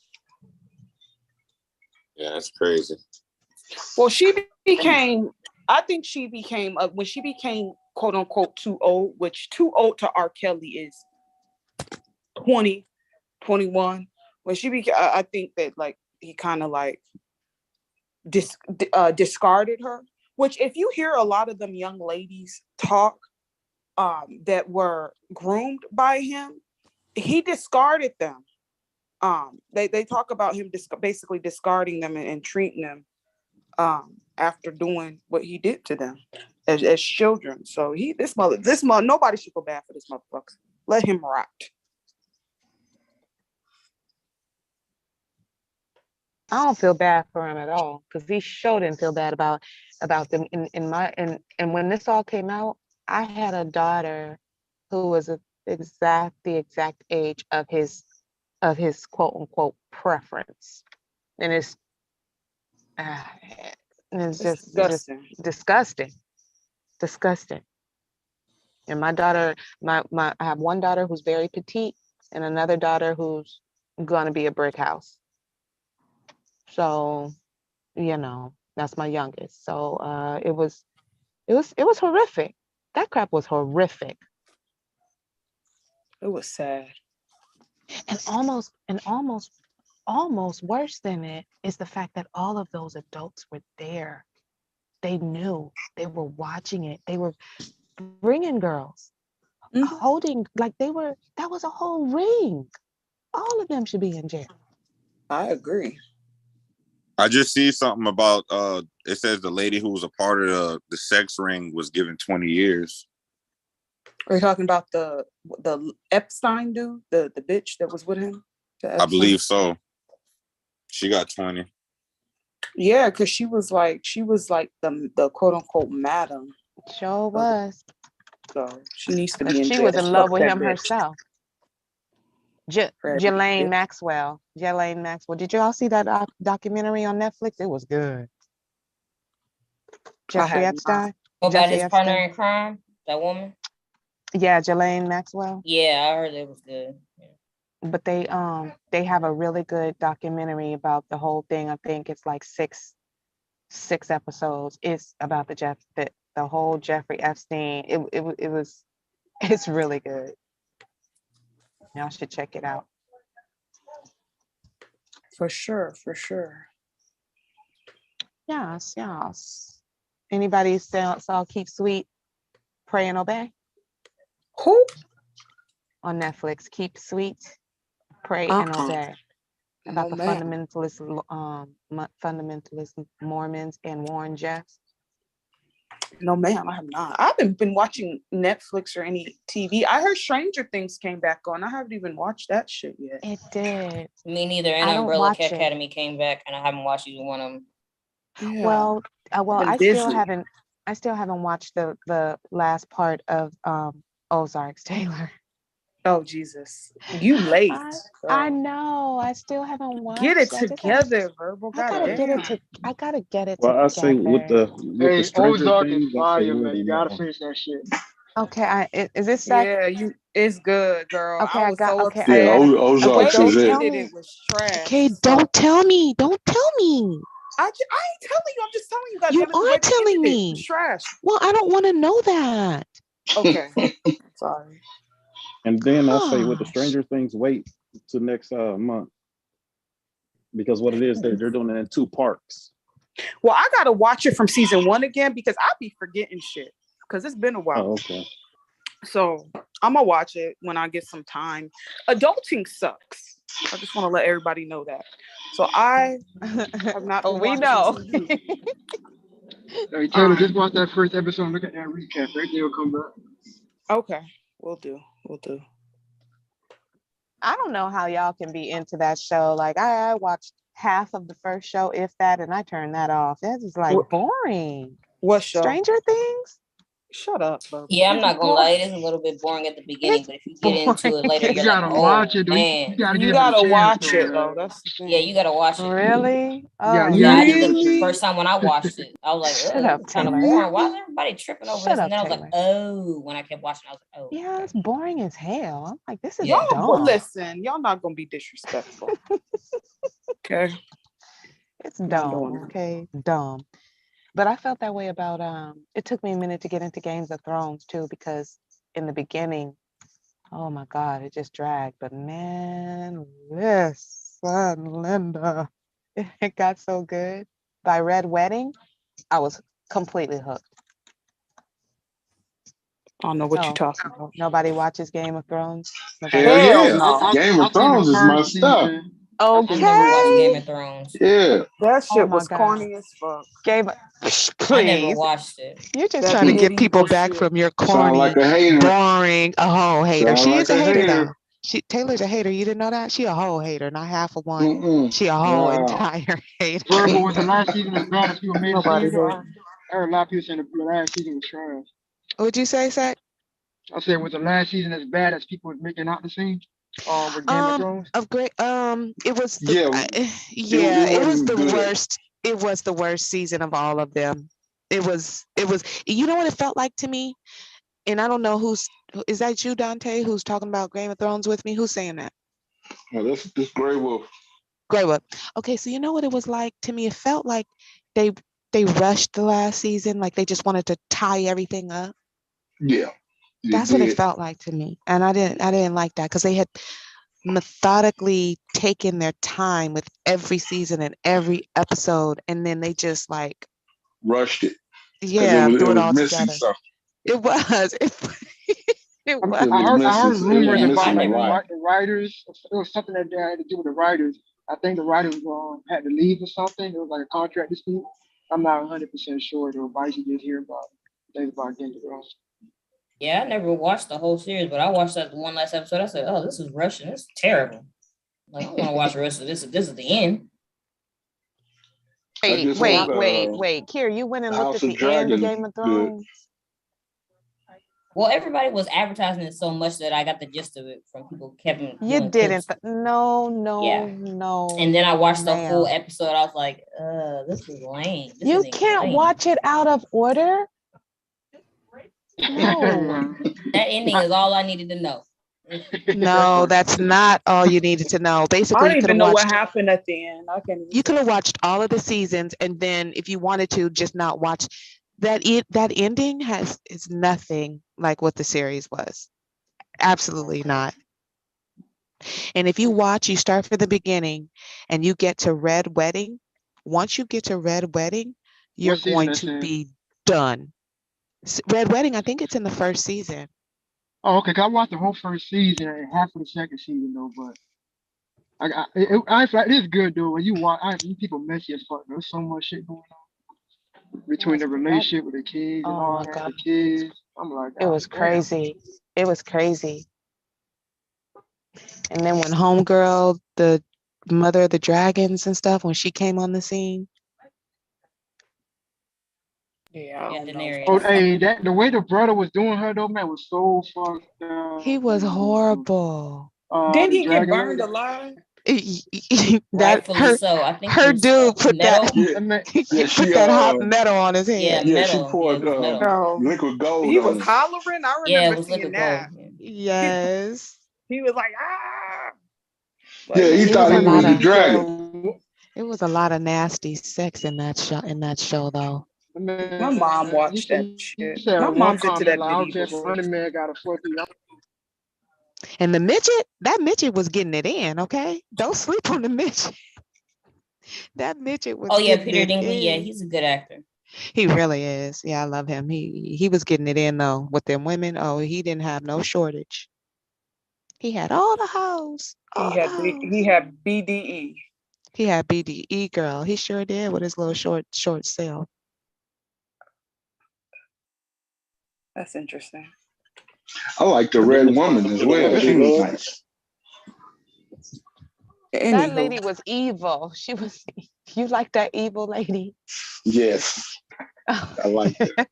Yeah, that's crazy. Well, she became. I think she became when she became quote unquote too old, which too old to R. Kelly is 20, 21. When she became, I think that like he kind of like discarded her. Which, if you hear a lot of them young ladies talk that were groomed by him, he discarded them. They talk about him basically discarding them and treating them after doing what he did to them as children. So this mother, nobody should go bad for this motherfucker. Let him rot. I don't feel bad for him at all because he sure didn't feel bad about them. And when this all came out, I had a daughter who was the exact age of his quote unquote preference, and it's just disgusting. And my daughter, I have one daughter who's very petite, and another daughter who's gonna be a brick house. So, that's my youngest. So it was horrific. That crap was horrific. It was sad. And almost worse than it is the fact that all of those adults were there. They knew, they were watching it. They were bringing girls, holding, like that was a whole ring. All of them should be in jail. I agree. I just see something about it says the lady who was a part of the sex ring was given 20 years. Are you talking about the Epstein dude, the bitch that was with him? I believe so. She got 20. Yeah, because she was like the quote unquote madam. Sure was. So she needs to be in jail. She was in love with him bitch. herself. Ghislaine Maxwell. Did you all see that documentary on Netflix? It was good. Jeffrey Epstein. About his partner in crime, that woman. Yeah, Ghislaine Maxwell. Yeah, I heard it was good. Yeah. But they have a really good documentary about the whole thing. I think it's like six episodes. It's about the whole Jeffrey Epstein. It's really good. Y'all should check it out. For sure. Yes. Anybody saw Keep Sweet, Pray and Obey? Who? On Netflix, Keep Sweet, Pray and Obey. About the fundamentalist Mormons and Warren Jeffs. No, ma'am, I have not. I haven't been watching Netflix or any TV. I heard Stranger Things came back on. I haven't even watched that shit yet. It did. Me neither. And Umbrella Academy came back, and I haven't watched either one of them. Yeah. Well, I still haven't watched the last part of Ozarks, Taylor. Oh Jesus, you late? I know. I still haven't watched. Get it together, Verbal. I gotta get it together. Well, I say with the Stranger Ozark Things, is fire, man. You gotta finish that shit. Okay, is this it's good, girl. Okay, I was so upset. Yeah, Ozark is it. It was trash. Okay, don't tell me. I ain't telling you. I'm just telling you guys. You are telling me. Trash. Well, I don't want to know that. Okay. Sorry. And then I say with the Stranger Things, wait till next month, because what it is, they're doing it in 2 parts. Well, I gotta watch it from season 1 again because I'll be forgetting shit because it's been a while. Oh, okay. So I'm gonna watch it when I get some time. Adulting sucks. I just want to let everybody know that. So I have not. We know. Hey, Taylor, just watch that first episode and look at that recap. Right there will come back. Okay, we'll do. We'll do. I don't know how y'all can be into that show. Like I watched half of the first show, if that, and I turned that off. That is like boring. What show? Stranger Things? Shut up, bro. Yeah, I'm not gonna lie, it is a little bit boring at the beginning, but if you get into it later, You you're like, gotta oh watch it, dude. man. You gotta You give it a gotta chance, watch it though. though. That's the thing. Yeah, you gotta watch it. Really? Yeah, Oh, you Yeah, gotta I give did it a the chance. first time when I watched it. I was like, Shut oh, up, this is kind of Taylor. boring. Why is everybody tripping over Shut this? And up, then I was like, Taylor. oh, when I kept watching, I was like, oh. Yeah, it's boring as hell. I'm like, this is Yeah. dumb. Listen, y'all not gonna be disrespectful. Okay. It's Not dumb. doing it. Okay, dumb. But I felt that way about it took me a minute to get into Games of Thrones too, because in the beginning, oh my God, it just dragged. But man, listen, Linda, it got so good. By Red Wedding, I was completely hooked. I don't know what you're talking about. Nobody watches Game of Thrones. Nobody Hell Hell yeah. no. Game of I've seen the Thrones is my first stuff. season. I've never watched Game Okay. of Thrones. Yeah. That Oh shit my was God. corny as fuck. I never Please. watched it. You're just That trying to get people medieval back shit. from your Sound corny, like a hater. boring, a whole hater. Sound She like is a a hater hater. though. Taylor's a hater. You didn't know that? She a whole hater, not half of one. Mm-mm. She a whole Wow. entire hater. Verbal was the last season as bad as people made it Nobody seem. Though. hating. I heard a lot of people saying the last season was trash. What'd you say, Zach? I said, was the last season as bad as people was making out the scene? With Game of Thrones. Of great. It was. Yeah. Yeah, it was wasn't the good. worst. It was the worst season of all of them. It was. You know what it felt like to me, and I don't know is that you, Dante, who's talking about Game of Thrones with me? Who's saying that? Oh, this Grey Wolf. Grey Wolf. Okay, so you know what it was like to me? It felt like they rushed the last season, like they just wanted to tie everything up. Yeah. That's what it felt like to me, and I didn't like that because they had methodically taken their time with every season and every episode, and then they just like rushed it. Yeah, it threw it was all missing together. something. It was. It was. I heard rumors about like lot. the writers. It was something that had to do with the writers. I think the writers had to leave or something. It was like a contract dispute. I'm not 100% sure though. But I used to just hear about things about Game of Thrones. Yeah, I never watched the whole series, but I watched that one last episode. I said, oh, this is Russian. This is terrible. Like, I don't want to watch the rest of this. This is the end. Wait, Kier, you went and looked at the end of Game of Thrones? Well, everybody was advertising it so much that I got the gist of it from people kept. You didn't. No. And then I watched the full episode. I was like, this is lame. You can't watch it out of order. No. That ending is all I needed to know. No, that's not all you needed to know. Basically, I don't even know what happened at the end. You could have watched all of the seasons, and then if you wanted to, just not watch that. That ending is nothing like what the series was. Absolutely not. And if you start from the beginning, and you get to Red Wedding. Once you get to Red Wedding, you're going to be done. Red Wedding, I think it's in the first season. Oh, okay. I watched the whole first season and half of the second season though, but I feel like it is good though. When you watch, people messy as fuck. There's so much shit going on between the relationship with the kids and all that. The kids, I'm like, it was crazy. It was crazy. And then when Homegirl, the mother of the dragons and stuff, when she came on the scene. Yeah, Daenerys. Oh, hey, the way the brother was doing her though, man, was so fucked up. He was horrible. Didn't he get burned alive? Rightfully so. I think her dude put metal. put that hot metal on his head. Yeah, metal. She poured liquid gold. He was hollering. I remember seeing that. Yes. He was like, ah. Yeah, he thought he was a dragon. It was a lot of nasty sex in that show though. My mom watched that shit. My mom's into that video. Man got a fuck you. And that midget was getting it in, okay? Don't sleep on the midget. That midget was Peter Dinklage. Yeah, he's a good actor. He really is. Yeah, I love him. He was getting it in though with them women. Oh, he didn't have no shortage. He had all the hoes. He had BDE. He had BDE, girl. He sure did with his little short self. That's interesting. I like the red woman as well. She was nice. That lady was evil. She was. You like that evil lady? Yes, I like that.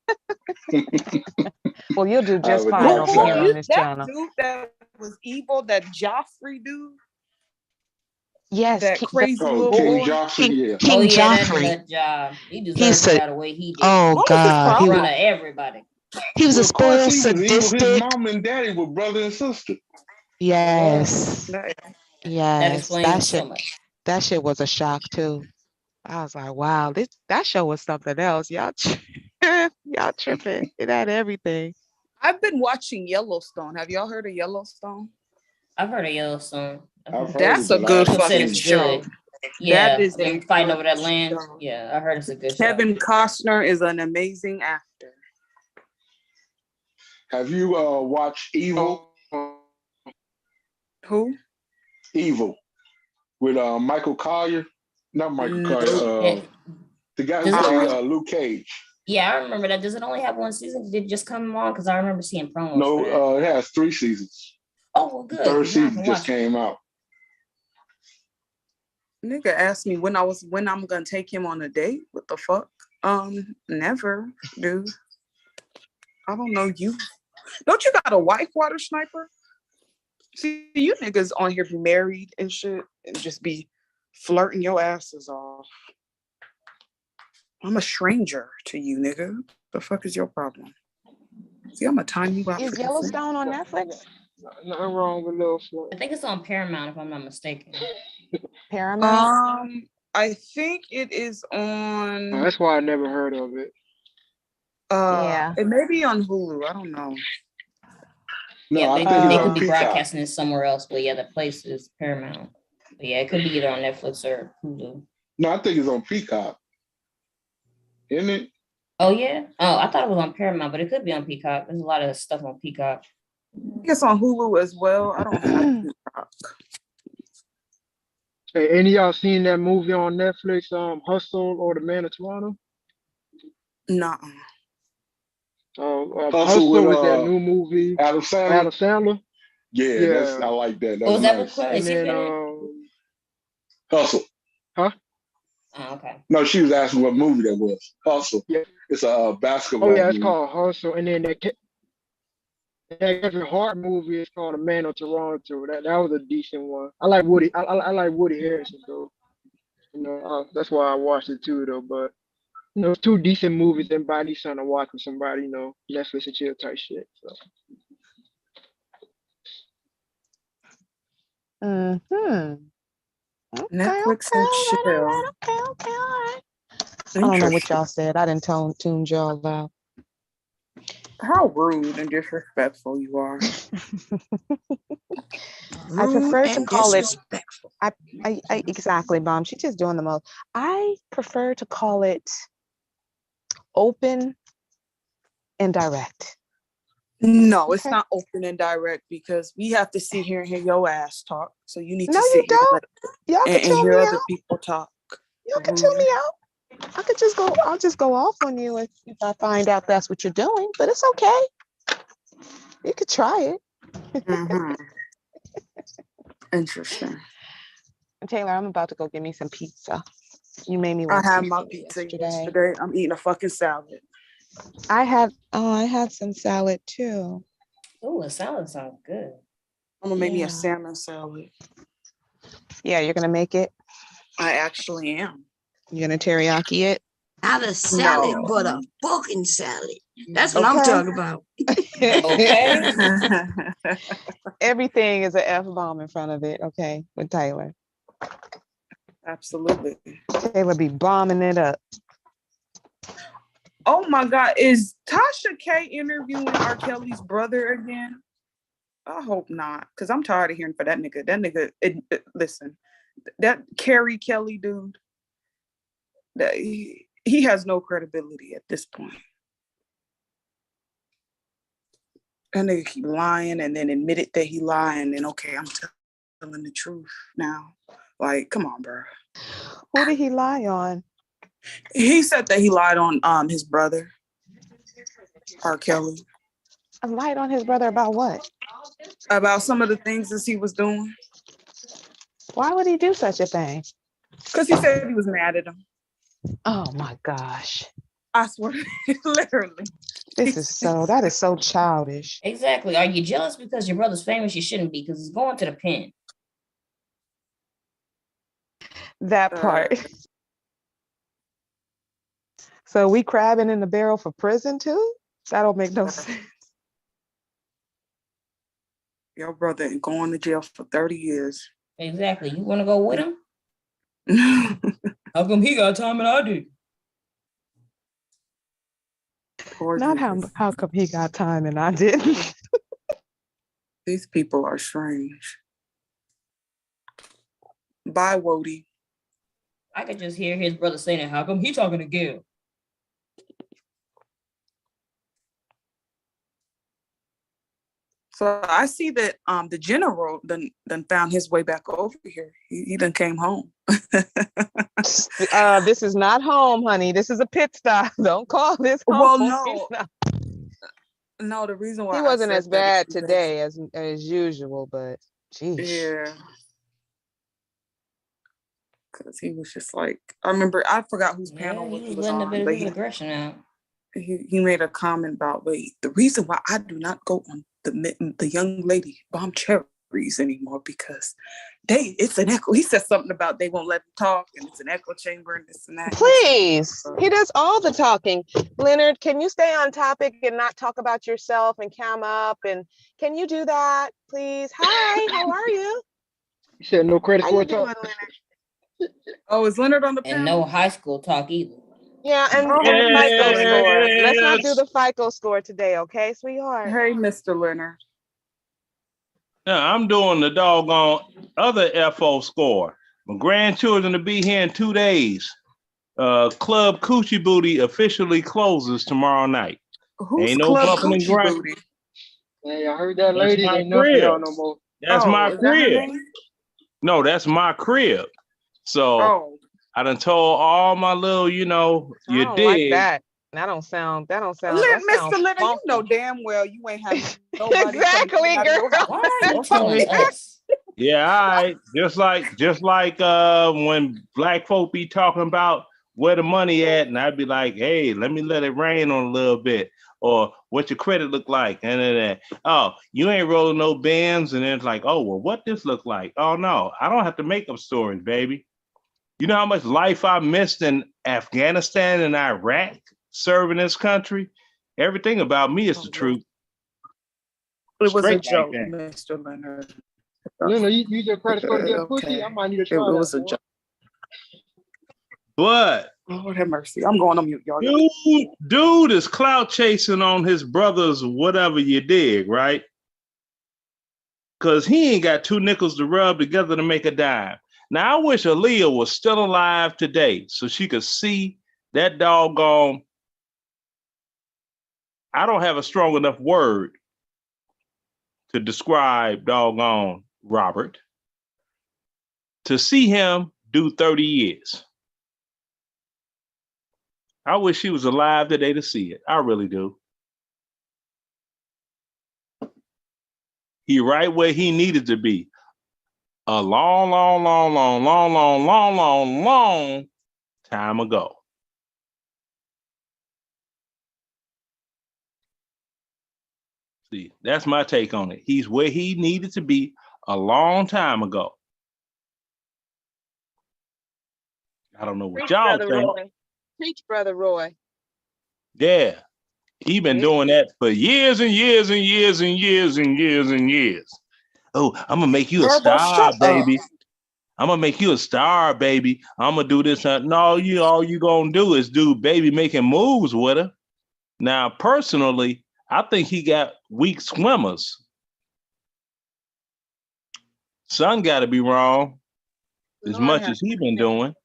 Well, you'll do I have just a fine dark over here side. on this That channel. dude that was evil, that Joffrey dude, Yes, that crazy little King boy. Joffrey, yeah. Oh King yeah, that Joffrey. nut job. He He's deserved to a die the way he did. oh What was his God. In He was front problem? of everybody. a Well, of course, spoiled, he was evil. His sadistic. mom and daddy were brother and sister. Yes. That That Yes. explains so much. That shit was a shock too. I was like, wow, that show was something else. Y'all y'all tripping. It had everything. I've been watching Yellowstone. Have y'all heard of Yellowstone? I've heard of Yellowstone. I've heard That's it, a but I good haven't People said seen fucking it's it. show. good. That Yeah, is a them fighting good over that land. show. Yeah, I heard it's a good show. Kevin Costner is an amazing actor. Have you watched Evil? Who? Evil with Michael Collier. Not Michael No. Collier. The guy who Does it played only? Luke Cage. Yeah, I remember that. Does it only have one season? Did it just come on? Because I remember seeing promos for that. No, it has 3 seasons. Oh, well, good. Third Now I season can just watch it. came out. Nigga asked me when I'm gonna take him on a date. What the fuck? Never, dude. I don't know you. Don't you got a wife, Water Sniper? See, you niggas on here be married and shit and just be flirting your asses off. I'm a stranger to you, nigga. The fuck is your problem? See, I'm gonna time you out Is for this. Yellowstone on Netflix? Nothing wrong with Little Floyd. I think it's on Paramount, if I'm not mistaken. Paramount? I think it is on. Oh, that's why I never heard of it. Yeah. It may be on Hulu. I don't know. No, Yeah, I they think it's could on be Peacock. broadcasting it somewhere else, but yeah, the place is Paramount. But yeah, it could be either on Netflix or Hulu. No, I think it's on Peacock. Isn't it? Oh yeah. Oh, I thought it was on Paramount, but it could be on Peacock. There's a lot of stuff on Peacock. I think it's on Hulu as well. I don't have Peacock. Hey, any of y'all seen that movie on Netflix, Hustle or The Man of Toronto? Nuh-uh. Hustle with is that new movie. Adam Sandler. Adam Sandler. Yeah, that's I like that. That's Was that nice. with And then Hustle. Huh? Oh, okay. No, she was asking what movie that was. Hustle. Yeah. It's a basketball Oh yeah, it's movie. called Hustle. And then that Kevin Hart movie is called The Man of Toronto. That was a decent one. I like Woody. I like Woody Harrelson though. You know, that's why I watched it too though. But you know, it's 2 decent movies. Everybody needs something to watch with somebody. You know, Netflix and chill type shit. So. Mm-hmm. Netflix and chill. Okay. I don't know what y'all said. I didn't tune y'all out. How rude and disrespectful you are. I prefer to call it. Disrespectful. I exactly, Mom. She's just doing the most. I prefer to call it open and direct. No, it's not open and direct because we have to sit here and hear your ass talk. So you need No, to you sit here don't. Y'all can and tune hear me other out. people talk. You can tune me out. I could just go. I'll just go off on you if I find out that's what you're doing. But it's okay. You could try it. Mm-hmm. Interesting. Taylor, I'm about to go get me some pizza. You made me I want had my pizza yesterday. I'm eating a fucking salad. I had some salad too. Oh, a salad sounds good. I'm gonna make me a salmon salad. Yeah, you're gonna make it. I actually am. You're gonna teriyaki it. Not a salad, No. but a fucking salad. That's what I'm talking about. Okay. Everything is an F-bomb in front of it. Okay, with Taylor. Absolutely. Taylor be bombing it up. Oh my God, is Tasha K interviewing R. Kelly's brother again? I hope not, because I'm tired of hearing for that nigga. That nigga, listen, that Carrie Kelly dude, that he has no credibility at this point. That nigga keep lying and then admitted that he lied and then, okay, I'm telling the truth now. Like, come on, bro. Who did he lie on? He said that he lied on his brother, R. Kelly. A light on his brother about what? About some of the things that he was doing. Why would he do such a thing? Because he said he was mad at him. Oh my gosh. I swear, literally. That is so childish. Exactly. Are you jealous because your brother's famous? You shouldn't be, because he's going to the pen. That part. So we crabbing in the barrel for prison too? That don't make no sense. Your brother ain't going to jail for 30 years. Exactly. You want to go with him? How come he got time and I do? Not how come he got time and I didn't. These people are strange. Bye, Wody. I could just hear his brother saying it. How come he talking to Gil? So I see that the general done found his way back over here. He done came home. This is not home, honey. This is a pit stop. Don't call this home. Well, no. The reason why he wasn't as bad today as usual, but geez. Yeah. Because he was just like, I forgot whose panel he was was letting on, a bit of but his aggression out. He made a comment about, wait, the reason why I do not go on the young lady bomb cherries anymore, because it's an echo. He said something about they won't let him talk and it's an echo chamber and this and that. Please, he does all the talking. Leonard, can you stay on topic and not talk about yourself and cam up? And can you do that, please? Hi, how are you? You said no credit score talk. Oh, is Leonard on the panel? And no high school talk either. Yeah, and FICO score. Let's not do the FICO score today, okay, sweetheart? Hey, Mr. Leonard. Yeah, I'm doing the doggone other FO score. My grandchildren will be here in 2 days. Club Coochie Booty officially closes tomorrow night. Who's Ain't no Club bumping and Coochie grinding. Booty? Hey, I heard that That's lady my ain't nothing crib. y'all no more. That's my Is that her crib. name? No, that's my crib. So I done told all my little, you I don't dig. like that. That don't sound. Mr. Leonard, you know damn well you ain't having nobody exactly, girl. Yeah, all right. Just like when black folk be talking about where the money at, and I'd be like, hey, let it rain on a little bit. Or what your credit look like. And then, oh, you ain't rolling no bands. And then it's like, oh, well, what this look like? Oh, no, I don't have to make up stories, baby. You know how much life I missed in Afghanistan and Iraq serving this country? Everything about me is the truth. It was Straight a joke, like that. Mr. Leonard. Leonard, you use your credit score to get pussy? I might need to try that. It was a joke. But Lord have mercy. I'm going on mute, y'all. Dude is clout chasing on his brother's whatever you dig, right? Because he ain't got 2 nickels to rub together to make a dime. Now, I wish Aaliyah was still alive today so she could see that doggone. I don't have a strong enough word to describe doggone Robert. To see him do 30 years. I wish he was alive today to see it. I really do. He right where he needed to be. A long time ago. See, that's my take on it. He's where he needed to be a long time ago. I don't know what Preach, y'all Brother think. Roy. Preach, Brother Roy. Yeah. He been doing that for years and years and years and years and years and years. Oh, I'm gonna make you a star, baby. I'm gonna make you a star, baby. I'm gonna do this. No, all you gonna do is do baby making moves with her. Now, personally, I think he got weak swimmers. Son got to be wrong as much as he been doing.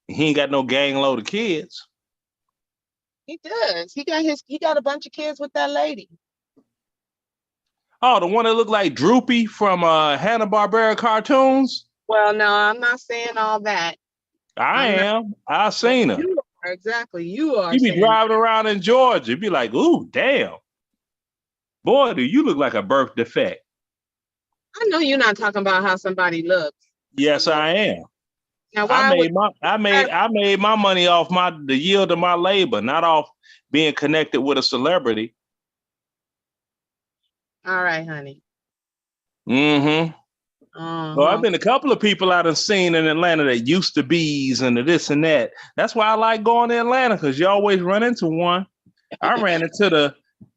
He ain't got no gang load of kids. He does. He got a bunch of kids with that lady. Oh, the one that looked like Droopy from Hanna-Barbera cartoons? Well, no, I'm not saying all that. I seen her. You are, exactly. You are. He be driving around in Georgia. Be like, ooh, damn. Boy, do you look like a birth defect. I know you're not talking about how somebody looks. Yes, I am. Now, why I made my money off the yield of my labor, not off being connected with a celebrity. All right, honey. Mm-hmm. Well, I've been a couple of people I done seen in Atlanta that used to be's and the this and that. That's why I like going to Atlanta, because you always run into one. I ran into the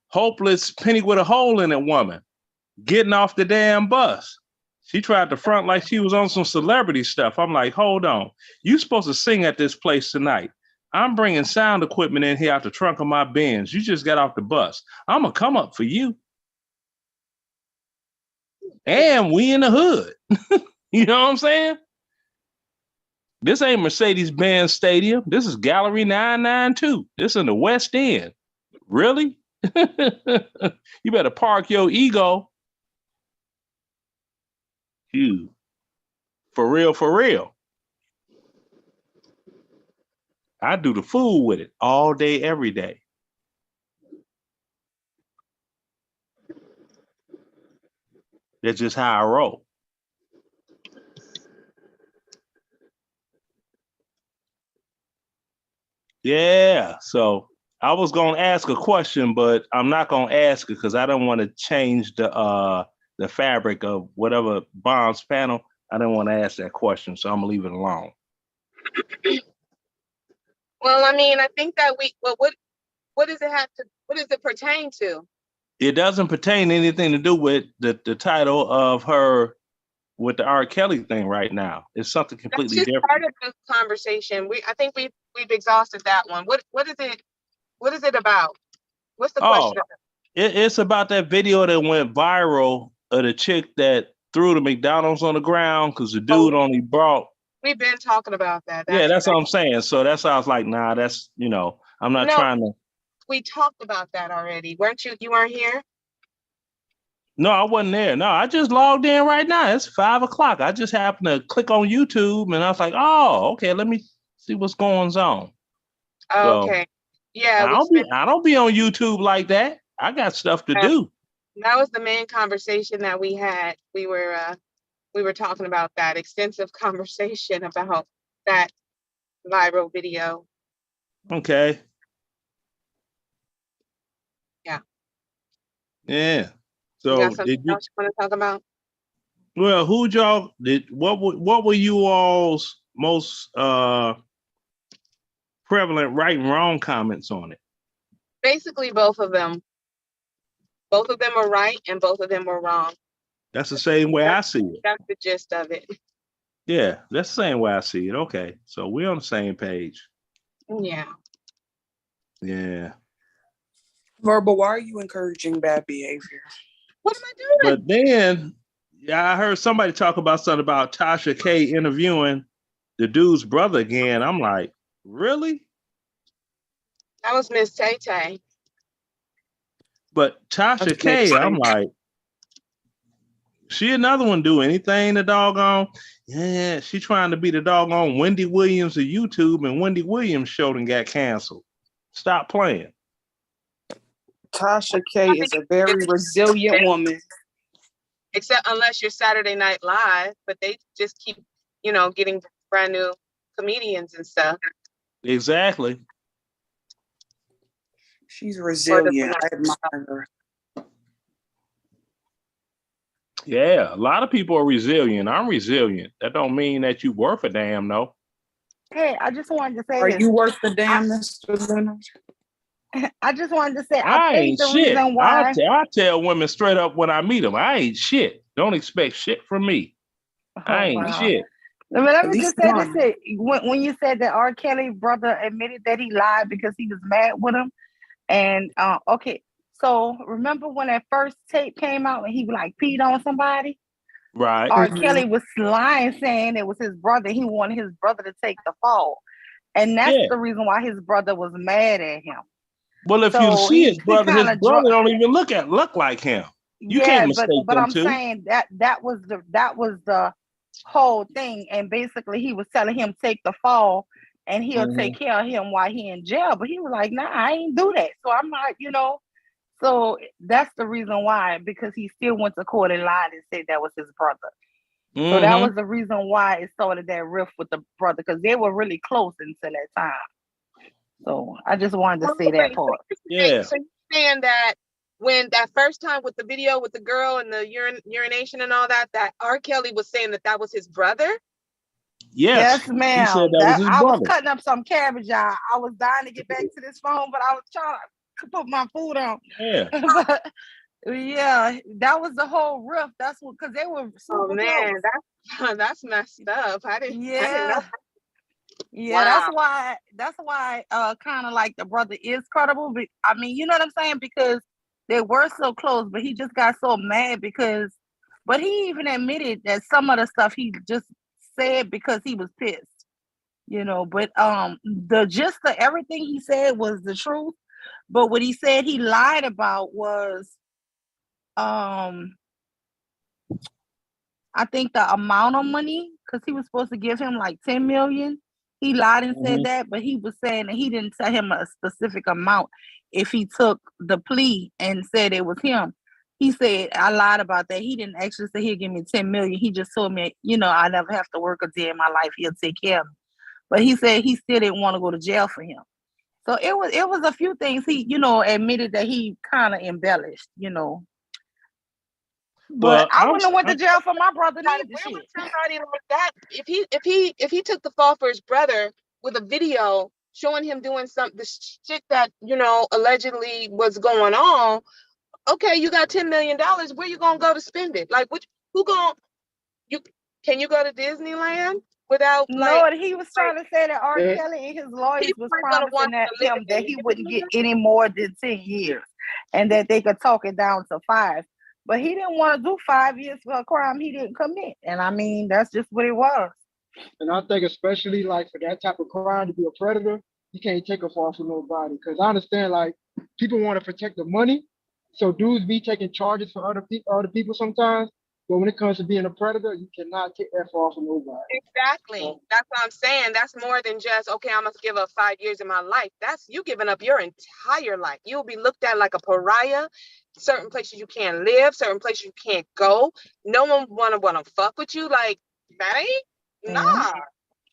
hopeless penny with a hole in it woman getting off the damn bus. She tried to front like she was on some celebrity stuff. I'm like, hold on. You supposed to sing at this place tonight. I'm bringing sound equipment in here out the trunk of my Benz. You just got off the bus. I'm going to come up for you. And we in the hood. You know what I'm saying? This ain't Mercedes-Benz Stadium. This is Gallery 992. This in the West End. Really? You better park your ego. You. For real, for real. I do the fool with it all day, every day. That's just how I roll. Yeah, so I was gonna ask a question, but I'm not gonna ask it because I don't want to change the fabric of whatever Bond's panel. I didn't want to ask that question, so I'm gonna leave it alone. Well, I mean, I think that what does it pertain to? It doesn't pertain to anything to do with the title of her with the R. Kelly thing right now. It's something completely That's just different. part of the conversation. I think we've exhausted that one. What is it? What is it about? What's the question? It's about that video that went viral of the chick that threw the McDonald's on the ground because the dude only brought. We've been talking about that. That's what I'm saying. So that's why I was like, nah, that's, I'm not trying to. We talked about that already. Weren't you? You weren't here? No, I wasn't there. No, I just logged in right now. It's 5:00. I just happened to click on YouTube and I was like, oh, okay, let me see what's going on. Okay. So, yeah. I don't be on YouTube like that. I got stuff to do. That was the main conversation that we had. We were talking about that extensive conversation about that viral video. Okay. Yeah. Yeah. So you got something else you want to talk about? Well, what were you all's most prevalent right and wrong comments on it? Basically, both of them. Both of them were right and both of them were wrong. That's the same way I see it. That's the gist of it. Yeah, that's the same way I see it. Okay, so we're on the same page. Yeah. Yeah. Verbal, why are you encouraging bad behavior? What am I doing? But then, I heard somebody talk about something about Tasha K interviewing the dude's brother again. I'm like, really? That was Miss Tay Tay. But Tasha K, I'm like, she another one do anything the doggone. Yeah, she trying to be the doggone Wendy Williams of YouTube, and Wendy Williams show and got canceled. Stop playing. Tasha K is a very resilient woman. Except unless you're Saturday Night Live, but they just keep, getting brand new comedians and stuff. Exactly. She's resilient. I admire her. Yeah, a lot of people are resilient. I'm resilient. That don't mean that you worth a damn, though. Hey, I just wanted to say Are this. you worth the damn, Mr. Leonard? I just wanted to say, I think ain't the shit. reason why I tell women straight up when I meet them, I ain't shit. Don't expect shit from me. I ain't shit. But let me just say this: when you said that R. Kelly brother admitted that he lied because he was mad with him, and okay, so remember when that first tape came out and he peed on somebody? Right. R. Kelly was lying, saying it was his brother. He wanted his brother to take the fall, and that's the reason why his brother was mad at him. Well, if you see his brother don't even look like him. You can't mistake but them I'm saying that was the whole thing, and basically he was telling him take the fall and he'll take care of him while he in jail. But he was like, nah, I ain't do that. So I'm not, So that's the reason why, because he still went to court and lied and said that was his brother. So that was the reason why it started that rift with the brother, because they were really close until that time. So I just wanted to say that part. Yeah. So you're saying that when that first time with the video with the girl and the urination and all that, that R. Kelly was saying that was his brother? Yes, ma'am. He said that was his I was brother. cutting up some cabbage, y'all. I was dying to get back to this phone, but I was trying to put my food on. Yeah. But, yeah, that was the whole rift. That's what, because they were super close. That's messed up. I didn't know. Yeah, Wow. that's why kind of like the brother is credible. I mean, you know what I'm saying? Because they were so close, but he just got so mad but he even admitted that some of the stuff he just said because he was pissed, but the gist of everything he said was the truth. But what he said he lied about was I think the amount of money, because he was supposed to give him like 10 million. He lied and said that, but he was saying that he didn't tell him a specific amount if he took the plea and said it was him. He said, I lied about that. He didn't actually say he'll give me 10 million. He just told me, I never have to work a day in my life. He'll take care of me. But he said he still didn't want to go to jail for him. So it was a few things he, admitted that he kind of embellished, But I wouldn't have went to jail for my brother neither. Where was somebody like that? If he took the fall for his brother with a video showing him doing the shit that allegedly was going on, okay, you got $10 million. Where you gonna go to spend it? Like, can you go to Disneyland without No, he was trying to say that R. Kelly and his lawyers was promising him that he wouldn't get any more than 10 years and that they could talk it down to 5. But he didn't want to do 5 years for a crime he didn't commit. And I mean, that's just what it was. And I think especially like for that type of crime to be a predator, you can't take a fall for nobody. Because I understand like people want to protect the money. So dudes be taking charges for other people sometimes. But when it comes to being a predator, you cannot take that fall for nobody. Exactly. That's what I'm saying. That's more than just, okay, I must give up 5 years of my life. That's you giving up your entire life. You'll be looked at like a pariah. Certain places you can't live, certain places you can't go. No one wanna fuck with you. Like, that ain't nah.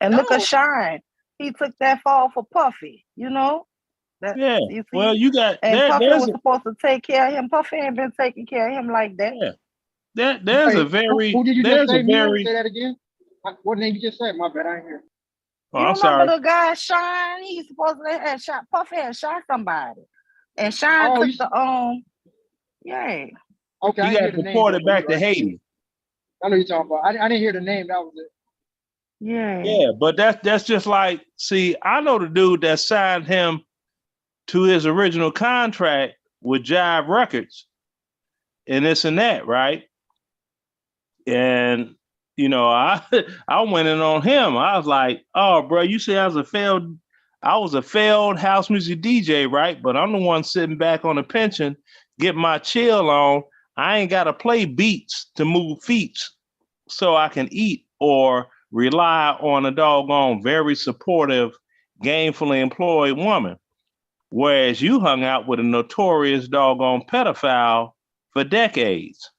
And look at Shine. He took that fall for Puffy, That, yeah. Well, you got and Puffy was supposed to take care of him. Puffy ain't been taking care of him like that. Yeah. There's a very who did you just say? Say that again. What name you just said? My bad, I ain't hear. Oh, you I'm remember sorry. the guy Shine? He's supposed to have shot. Puffy had shot somebody, and Shine took the yeah. Okay, he got deported back to Haiti. I know you're talking about. I didn't hear the name. That was it. Yeah. Yeah, but that's just like, see, I know the dude that signed him to his original contract with Jive Records and this and that, right? And I went in on him. I was like, oh, bro, you say I was a failed house music DJ, right? But I'm the one sitting back on the pension, getting my chill on. I ain't got to play beats to move feet so I can eat or rely on a doggone very supportive, gainfully employed woman. Whereas you hung out with a notorious doggone pedophile for decades.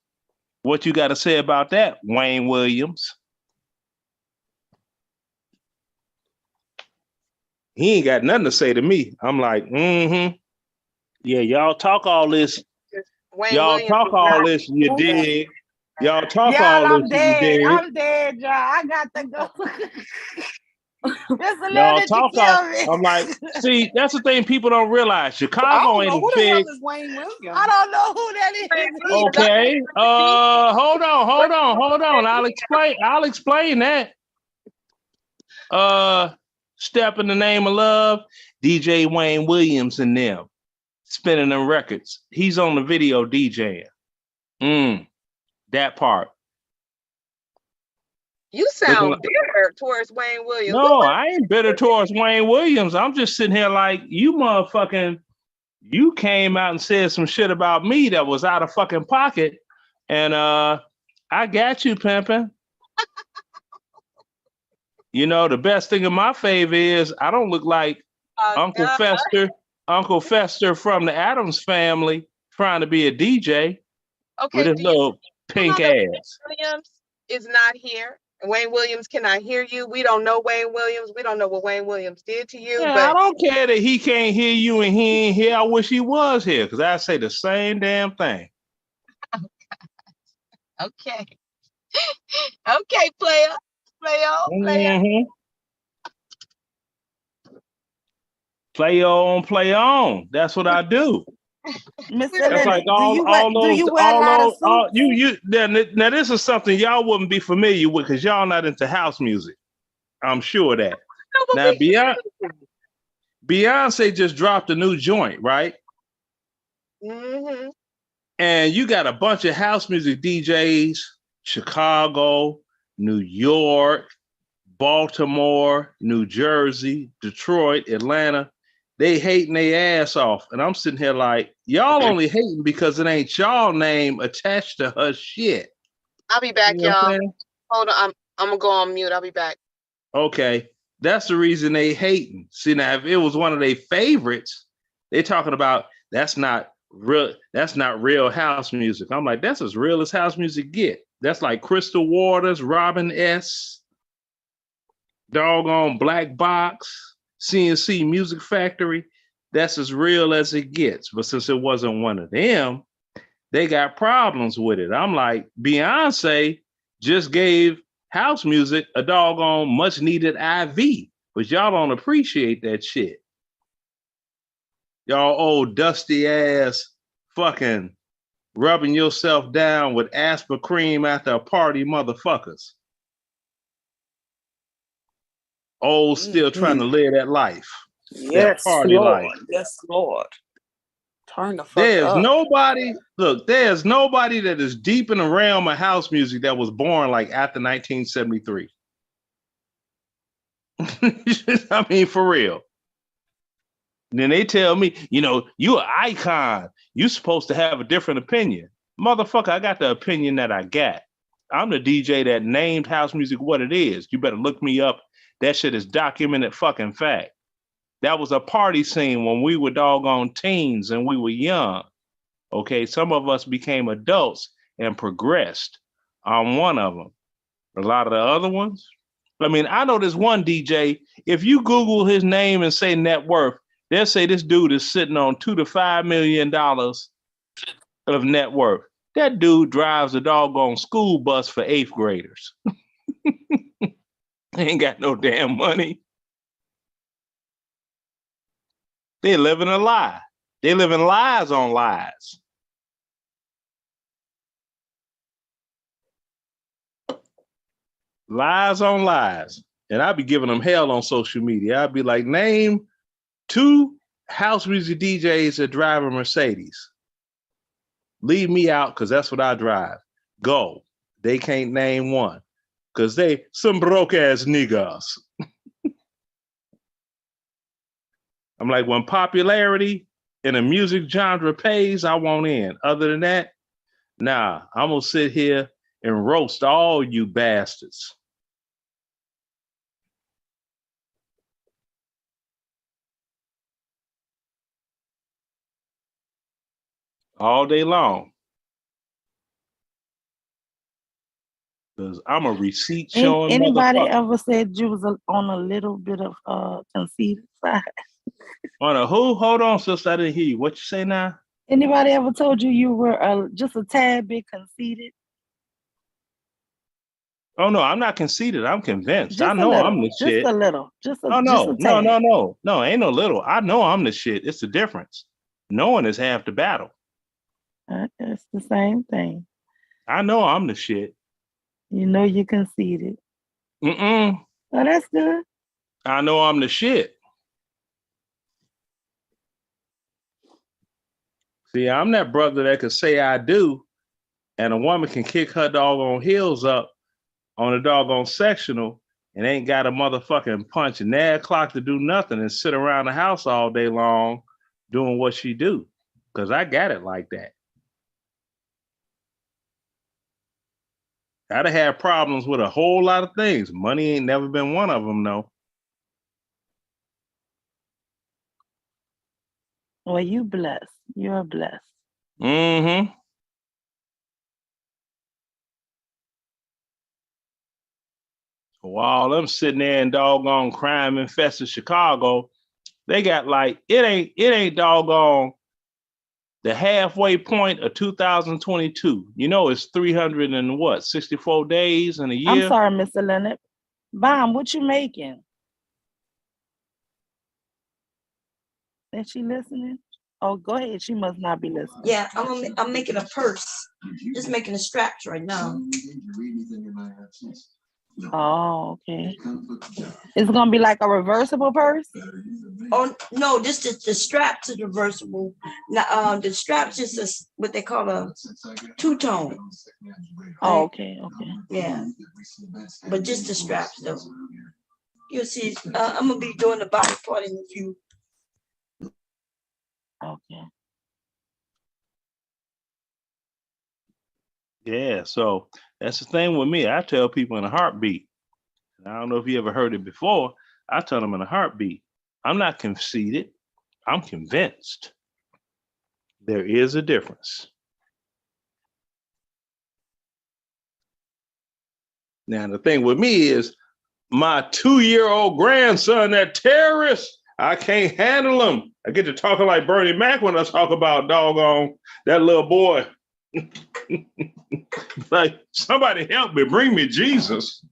What you got to say about that, Wayne Williams? He ain't got nothing to say to me. I'm like, yeah, y'all talk all this. Y'all talk all this, you dig? Y'all talk all this, you dig? I'm dead, y'all. I got to go. Y'all talk all. I'm like, see, that's the thing people don't realize. Chicago ain't who as the hell big. is Wayne Williams? I don't know who that is. Okay. Hold on. I'll explain that. Step in the Name of Love, DJ Wayne Williams and them spinning them records. He's on the video DJing. That part. You sound bitter towards Wayne Williams. No, I ain't bitter towards Wayne Williams. I'm just sitting here like, you came out and said some shit about me that was out of fucking pocket. And I got you, pimping. The best thing in my favor is I don't look like Uncle Fester from the Addams Family, trying to be a DJ with Okay, his do little you know pink that Wayne ass. Williams is not here? Wayne Williams cannot hear you. We don't know Wayne Williams. We don't know what Wayne Williams did to you, Yeah, I but don't care that he can't hear you and he ain't here. I wish he was here because I say the same damn thing. okay. Okay, player. Mm-hmm. Play on, play on. That's what I do. That's like you now this is something y'all wouldn't be familiar with because y'all not into house music. I'm sure of that. Now Beyonce just dropped a new joint, right? Mm-hmm. And you got a bunch of house music DJs, Chicago, New York, Baltimore, New Jersey, Detroit, Atlanta. They hating their ass off. And I'm sitting here like, y'all only hating because it ain't y'all name attached to her shit. I'll be back, You know what I'm y'all. saying? Hold on. I'm gonna go on mute. I'll be back. Okay. That's the reason they hating. See, now if it was one of their favorites, they talking about that's not real house music. I'm like, that's as real as house music get. That's like Crystal Waters, Robin S., doggone Black Box, CNC Music Factory. That's as real as it gets. But since it wasn't one of them, they got problems with it. I'm like, Beyonce just gave house music a doggone much needed IV, but y'all don't appreciate that shit. Y'all old dusty ass fucking rubbing yourself down with Asper cream after a party motherfuckers. Old still trying to live that life. That Yes, party Lord. life. Yes, Lord. Turn the fuck There's up. nobody that is deep in the realm of house music that was born like after 1973. I mean, for real. And then they tell me, you an icon. You supposed to have a different opinion. Motherfucker, I got the opinion that I got. I'm the DJ that named house music what it is. You better look me up. That shit is documented fucking fact. That was a party scene when we were doggone teens and we were young. Okay, some of us became adults and progressed. I'm one of them. A lot of the other ones, I mean, I know this one DJ, if you Google his name and say net worth, they'll say this dude is sitting on $2 to $5 million of net worth. That dude drives a doggone school bus for 8th graders. Ain't got no damn money. They living a lie. They living lies on lies. Lies on lies. And I'd be giving them hell on social media. I'd be like, name 2 house music DJs that drive a Mercedes. Leave me out because that's what I drive. Go. They can't name one because they some broke ass niggas. I'm like, when popularity in a music genre pays, I want in. Other than that, nah, I'm gonna sit here and roast all you bastards. All day long. Because I'm a receipt showing Anybody motherfucker. ever said you was on a little bit of conceited side? On a who? Hold on, sister. I didn't hear you. What you say now? Anybody ever told you were just a tad bit conceited? Oh no, I'm not conceited. I'm convinced. I Just a know little. I'm the Just shit. a little. Just a No, tad. no, ain't no little. I know I'm the shit. It's the difference. Knowing is half the battle. It's the same thing. I know I'm the shit. You know you're conceited. Oh, that's good. I know I'm the shit. See, I'm that brother that could say I do, and a woman can kick her doggone heels up on a doggone sectional and ain't got a motherfucking punch and nail clock to do nothing and sit around the house all day long doing what she do. Because I got it like that. I'd have had problems with a whole lot of things. Money ain't never been one of them, though. Well, you blessed. You're blessed. Mm-hmm. While them sitting there in doggone crime infested Chicago, they got like it ain't doggone the halfway point of 2022. You know, it's 64 days in a year. I'm sorry, Mr. Leonard. Bomb, what you making? Is she listening? Oh, go ahead. She must not be listening. Yeah, I'm making a purse. Just making the straps right now. Oh, okay. It's gonna be like a reversible purse? Oh no, this is the straps is reversible. Now, the straps is what they call a two-tone. Oh, okay, okay. Yeah, but just the straps though. You'll see. I'm gonna be doing the body part in a few. Okay. Yeah, so that's the thing with me. I tell people in a heartbeat. I don't know if you ever heard it before. I tell them in a heartbeat. I'm not conceited. I'm convinced. There is a difference. Now, the thing with me is my 2-year-old grandson, that terrorist, I can't handle him. I get to talking like Bernie Mac when I talk about doggone that little boy. Like, somebody help me, bring me Jesus.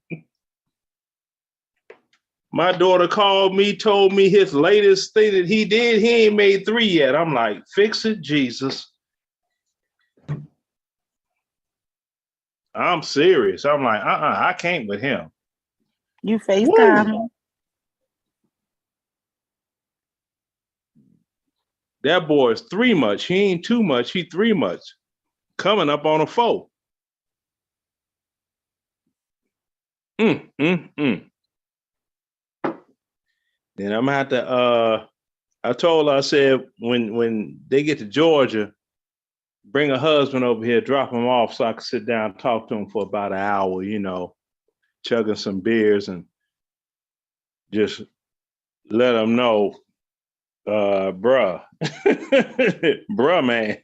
My daughter called me, told me his latest thing that he did, he ain't made 3 yet. I'm like, fix it, Jesus. I'm serious. I'm like, I can't with him. You FaceTime. That boy is 3 much. He ain't too much. He 3 much. Coming up on a 4. Then I'm gonna have to I told her, I said, when they get to Georgia, bring a husband over here, drop him off so I can sit down and talk to him for about an hour, you know, chugging some beers and just let him know, bruh, bruh, man,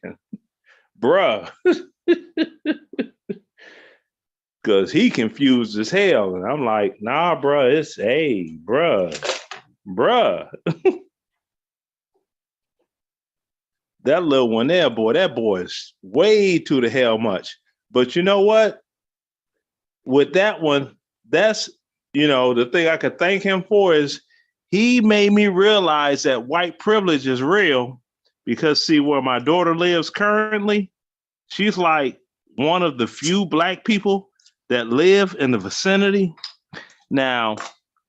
bruh. Because he confused as hell. And I'm like, nah, bruh, it's, hey, bruh. That little one there, boy, that boy is way too the hell much. But you know what? With that one, that's, you know, the thing I could thank him for is he made me realize that white privilege is real. Because see, where my daughter lives currently, she's like one of the few Black people that live in the vicinity. Now,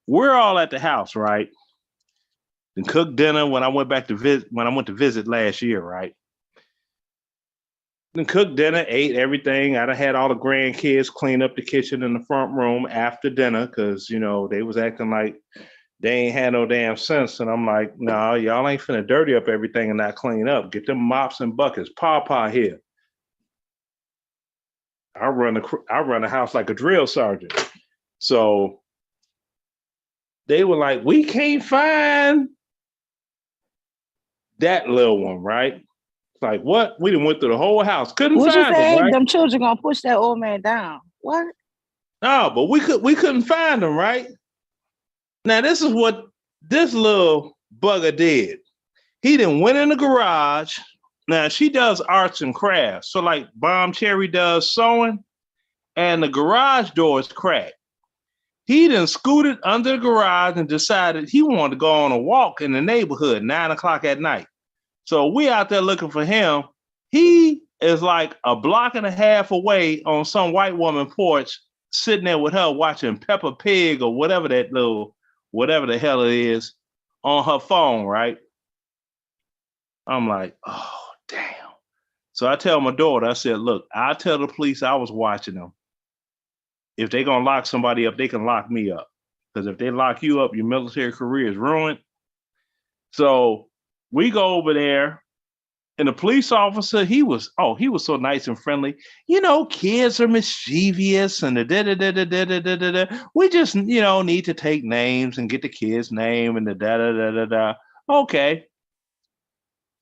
we're all at the house, right? And cooked dinner when I went to visit last year, right? Then cooked dinner, ate everything. I done had all the grandkids clean up the kitchen in the front room after dinner because, you know, they was acting like they ain't had no damn sense. And I'm like, no, y'all ain't finna dirty up everything and not clean up. Get them mops and buckets. Papa here. I run the house like a drill sergeant. So they were like, we can't find that little one, right? Like, what? We done went through the whole house. Couldn't What you find say? them, right? Them children gonna push that old man down. What? No, but we couldn't find them, right? Now, this is what this little bugger did. He done went in the garage. Now, she does arts and crafts. So like Bomb Cherry does sewing, and the garage door is cracked. He done scooted under the garage and decided he wanted to go on a walk in the neighborhood 9 o'clock at night. So we out there looking for him. He is like a block and a half away on some white woman porch, sitting there with her watching Peppa Pig or whatever the hell it is on her phone, right? I'm like, oh, damn. So I tell my daughter, I said, look, I'll tell the police I was watching them. If they're going to lock somebody up, they can lock me up. Because if they lock you up, your military career is ruined. So we go over there, and the police officer, he was so nice and friendly. You know, kids are mischievous and the we just, you know, need to take names and get the kid's name and the da-da-da-da-da. Okay.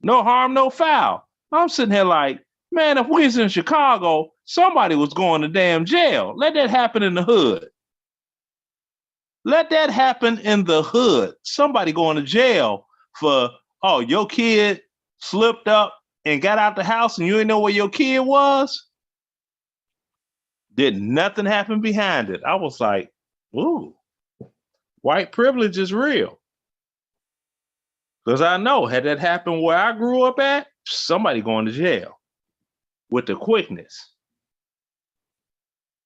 No harm, no foul. I'm sitting here like, Man, if we was in Chicago, somebody was going to damn jail. Let that happen in the hood. Let that happen in the hood. Somebody going to jail for, oh, your kid slipped up and got out the house and you didn't know where your kid was? Did nothing happen behind it. I was like, ooh, white privilege is real. Because I know, had that happened where I grew up at, somebody going to jail with the quickness.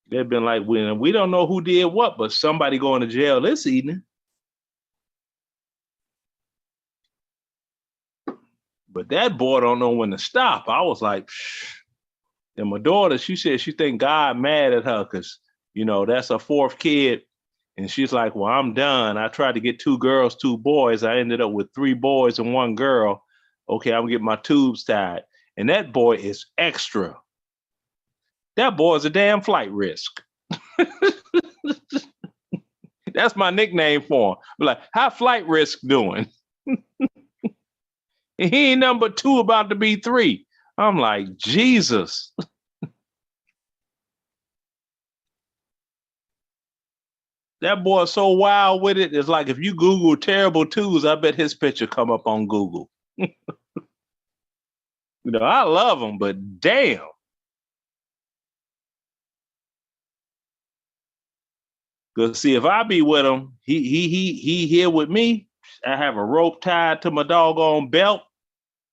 They've been like, we don't know who did what, but somebody going to jail this evening. But that boy don't know when to stop. I was like, psh. And my daughter, she said she think God mad at her because, you know, that's her fourth kid. And she's like, well, I'm done. I tried to get 2 girls, 2 boys. I ended up with 3 boys and 1 girl. Okay, I'm gonna get my tubes tied. And that boy is extra. That boy is a damn flight risk. That's my nickname for him. I'm like, how flight risk doing? And he ain't number 2 about to be 3. I'm like, Jesus. That boy is so wild with it. It's like if you Google terrible twos, I bet his picture come up on Google. You know, I love him, but damn. Cause see, if I be with him, he here with me. I have a rope tied to my doggone belt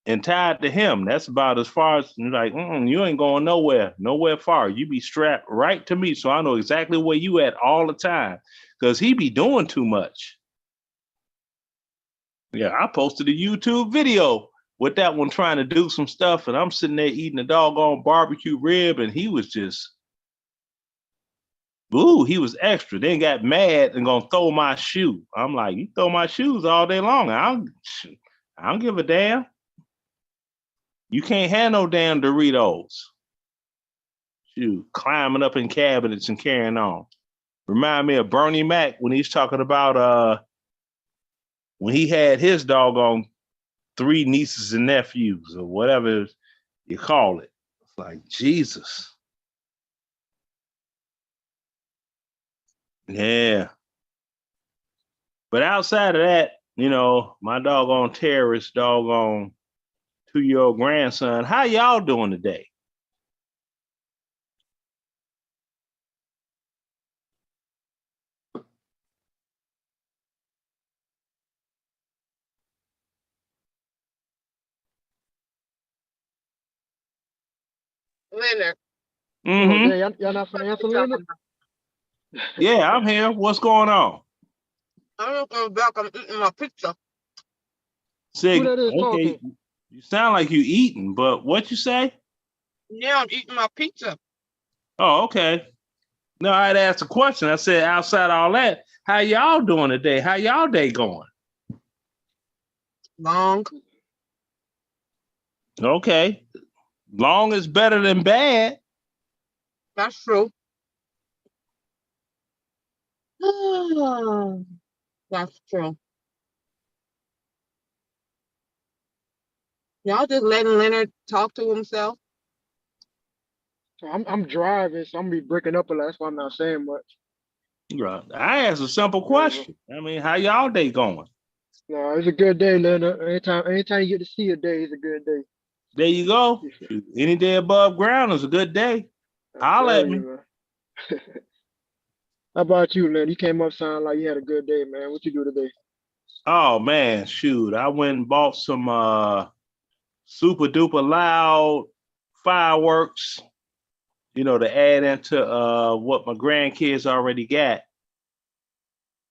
and tied to him. That's about as far as like, you ain't going nowhere far. You be strapped right to me, so I know exactly where you at all the time. Cause he be doing too much. Yeah, I posted a YouTube video with that one trying to do some stuff, and I'm sitting there eating a doggone barbecue rib, and he was just, ooh, he was extra. Then got mad and gonna throw my shoe. I'm like, you throw my shoes all day long. I don't give a damn. You can't have no damn Doritos. Shoot, climbing up in cabinets and carrying on. Remind me of Bernie Mac when he's talking about when he had his doggone 3 nieces and nephews or whatever you call it. It's like, Jesus. Yeah. But outside of that, you know, my doggone terrorist, doggone 2-year-old grandson, how y'all doing today? Leonard. Mm-hmm. Oh, y'all not finna answer, Leonard? Yeah, I'm here. What's going on? I'm not going back. I'm eating my pizza. Sig, Who that is okay, talking? you sound like you eating, but what you say? Yeah, I'm eating my pizza. Oh, okay. No, I'd asked a question. I said, outside all that, how y'all doing today? How y'all day going? Long. Okay. Long is better than bad. That's true. That's true. Y'all just letting Leonard talk to himself. I'm driving, so I'm gonna be breaking up a lot. That's why I'm not saying much. Right. I asked a simple question. I mean, how y'all day going? No, it's a good day, Leonard. Anytime you get to see a day, it's a good day. There you go. Shoot, any day above ground is a good day. Holler at me. How about you, Leonard? You came up sounding like you had a good day, man. What you do today? Oh man, shoot. I went and bought some super duper loud fireworks, you know, to add into what my grandkids already got.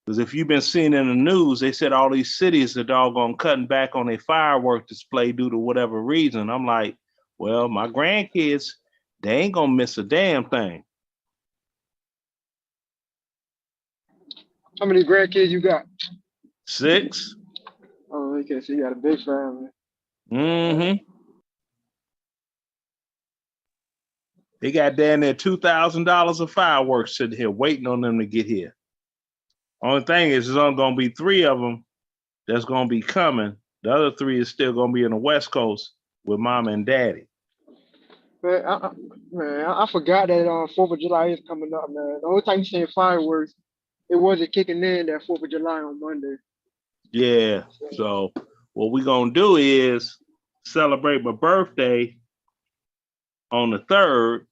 Because if you've been seeing in the news, they said all these cities are doggone cutting back on their firework display due to whatever reason. I'm like, well, my grandkids, they ain't gonna miss a damn thing. How many grandkids you got? 6. Oh, okay, so you got a big family. Mm-hmm. They got down there $2,000 of fireworks sitting here waiting on them to get here. Only thing is, there's only gonna be 3 of them that's gonna be coming. The other 3 is still gonna be in the West Coast with Mama and Daddy. I forgot that 4th of July is coming up, man. The whole time you saying fireworks, it wasn't kicking in that 4th of July on Monday. Yeah. So what we're gonna do is celebrate my birthday on the 3rd,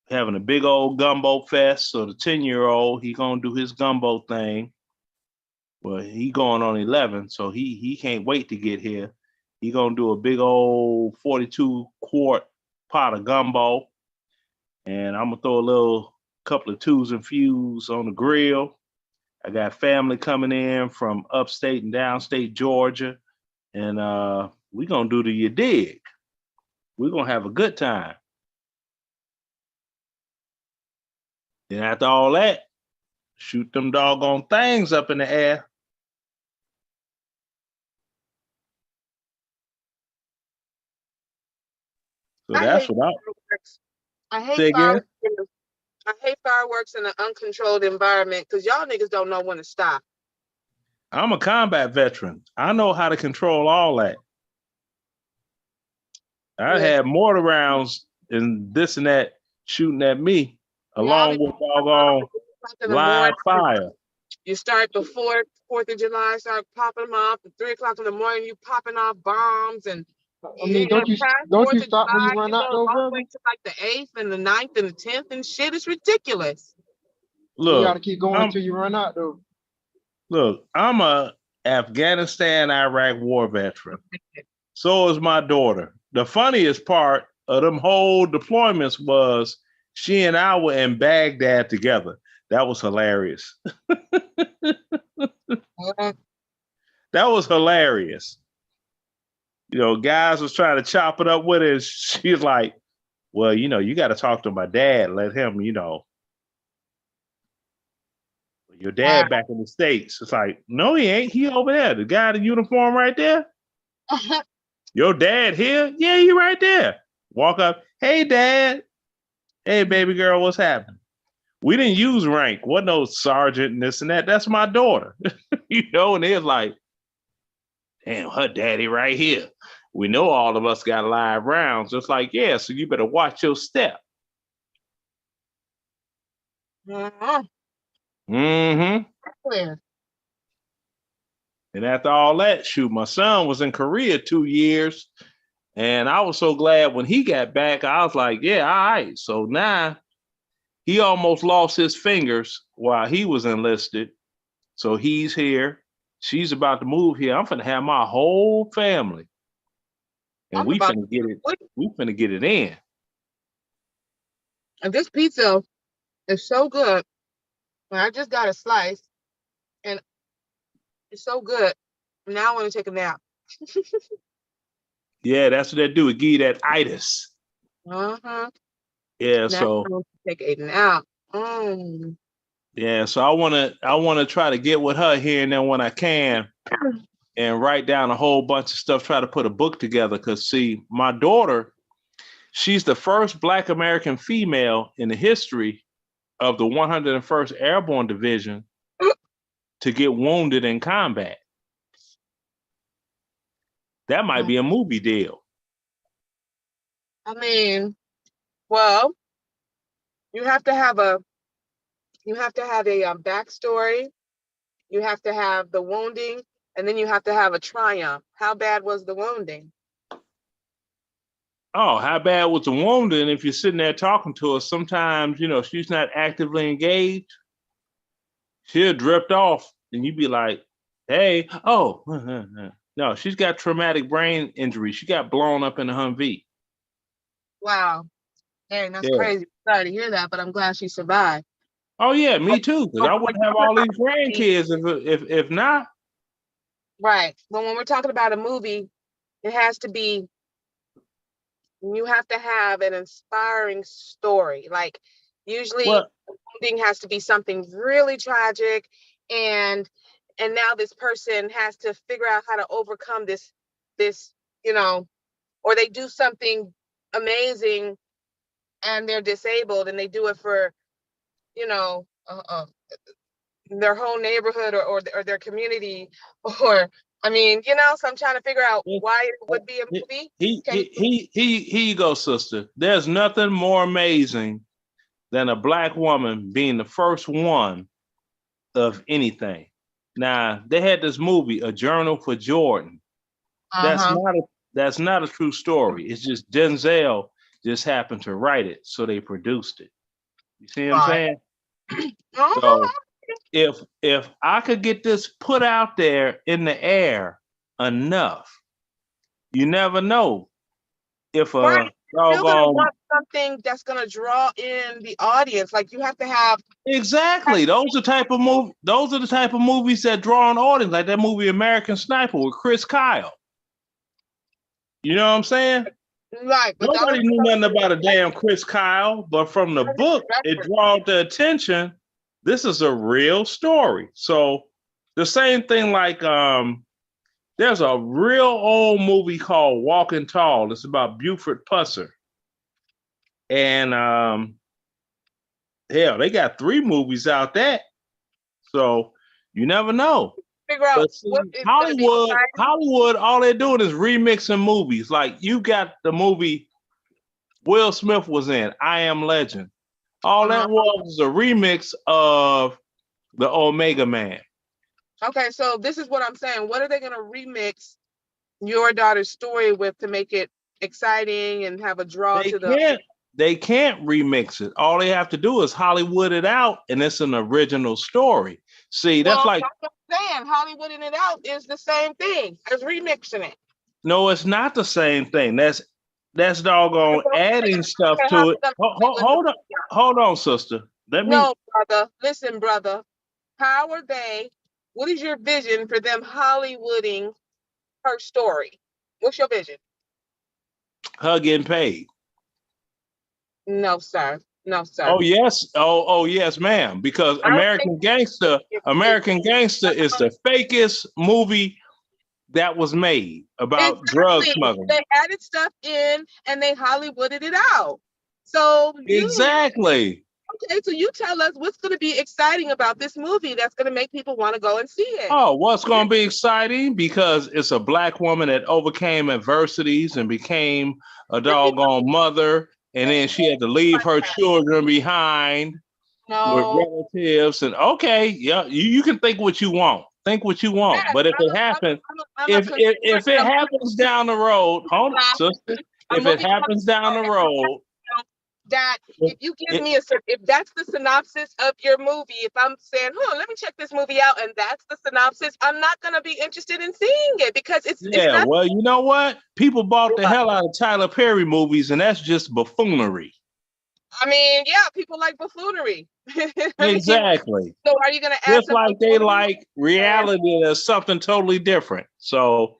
having a big old gumbo fest. So the 10-year-old, he gonna do his gumbo thing. Well, he going on 11, so he can't wait to get here. He gonna do a big old 42-quart pot of gumbo, and I'm gonna throw a little couple of twos and fews on the grill. I got family coming in from upstate and downstate Georgia, and we gonna do the you dig. We're gonna have a good time. Then after all that, shoot them doggone things up in the air. So that's what I hate say again. fireworks. I hate fireworks in an uncontrolled environment because y'all niggas don't know when to stop. I'm a combat veteran. I know how to control all that. I had mortar rounds and this and that shooting at me, along with doggone live fire. You start before 4th of July, start popping them off. At 3 o'clock in the morning, you popping off bombs and. I mean, don't you stop when you run out though, all the way to like the 8th and the 9th and the 10th and shit. It's ridiculous. You gotta keep going until you run out though. Look, I'm a Afghanistan, Iraq war veteran. So is my daughter. The funniest part of them whole deployments was she and I were in Baghdad together. That was hilarious. That was hilarious. You know, guys was trying to chop it up with her. She's like, well, you know, you got to talk to my dad. Let him, you know. Your dad back in the States. It's like, no, he ain't. He over there. The guy in the uniform right there. Your dad here? Yeah, he right there. Walk up. Hey, dad. Hey, baby girl, what's happening? We didn't use rank. Wasn't no sergeant and this and that. That's my daughter. You know, and they're like, damn, her daddy right here. We know all of us got live rounds. It's like, yeah, so you better watch your step. Mm-hmm. And after all that, shoot, my son was in Korea 2 years. And I was so glad when he got back, I was like, yeah, all right. So now he almost lost his fingers while he was enlisted. So he's here. She's about to move here. I'm finna have my whole family. And we finna get it. We finna get it in. And this pizza is so good. And I just got a slice. And it's so good. Now I want to take a nap. Yeah, that's what they do. It give you that itis. Uh-huh. Yeah, now so I want to take a nap. yeah, so I wanna try to get with her here and then when I can and write down a whole bunch of stuff, try to put a book together. Cause see, my daughter, she's the first Black American female in the history of the 101st Airborne Division to get wounded in combat. That might be a movie deal. I mean, well, you have to have a backstory. You have to have the wounding, and then you have to have a triumph. How bad was the wounding? Oh, how bad was the wounding? And if you're sitting there talking to her, sometimes, you know, she's not actively engaged. She'll drift off and you'd be like, hey, oh, no, she's got traumatic brain injury. She got blown up in a Humvee. Wow. Dang, that's crazy. Sorry to hear that, but I'm glad she survived. Oh, yeah, me too, because I wouldn't have all these grandkids if not. Right. But when we're talking about a movie, it has to be, you have to have an inspiring story. Like usually the ending has to be something really tragic and now this person has to figure out how to overcome this, you know, or they do something amazing and they're disabled and they do it for, you know, their whole neighborhood or their community or I mean, you know, so I'm trying to figure out why it would be a movie. Here you go, sister. There's nothing more amazing than a black woman being the first one of anything. Now, they had this movie, A Journal for Jordan. That's not a true story. It's just Denzel just happened to write it, so they produced it. You see what I'm saying? So if I could get this put out there in the air enough, you never know if a You're gonna doggone want something that's gonna draw in the audience. Like you have to have exactly those are the type of movies that draw an audience, like that movie American Sniper with Chris Kyle. You know what I'm saying? Right, but nobody knew nothing about a damn Chris Kyle, but from the book, it draws the attention. This is a real story. So the same thing, like there's a real old movie called Walking Tall. It's about Buford Pusser. And hell, they got 3 movies out there. So you never know. Figure out see, Hollywood, all they're doing is remixing movies. Like you got the movie Will Smith was in, I Am Legend. All that was a remix of the Omega Man. Okay, so this is what I'm saying. What are they gonna remix your daughter's story with to make it exciting and have a draw to the? They can't remix it. All they have to do is Hollywood it out, and it's an original story. See, that's like I'm saying Hollywooding it out is the same thing as remixing it. No, it's not the same thing. That's doggone adding stuff to it. Hold on, sister. No, brother. Listen, brother. How are they? What is your vision for them Hollywooding her story? What's your vision? Her getting paid. No, sir. No, sir. Oh yes. Oh yes, ma'am. Because American Gangster is the fakest movie that was made about drug smuggling. They added stuff in and they Hollywooded it out. So exactly. Okay, so you tell us what's going to be exciting about this movie that's going to make people want to go and see it. Oh, what's going to be exciting? Because it's a black woman that overcame adversities and became a doggone mother, and then she had to leave her children behind with relatives. And okay, yeah, you can think what you want. Think what you want. But if it happens, if it happens down the road, hold on, sister. If it happens down the road. That if you give me if that's the synopsis of your movie, if I'm saying, let me check this movie out, and that's the synopsis, I'm not gonna be interested in seeing it because it's not. Well, you know what? People bought the hell out of Tyler Perry movies, and that's just buffoonery. I mean, yeah, people like buffoonery. Exactly. So are you gonna add just like they like reality as something totally different? So.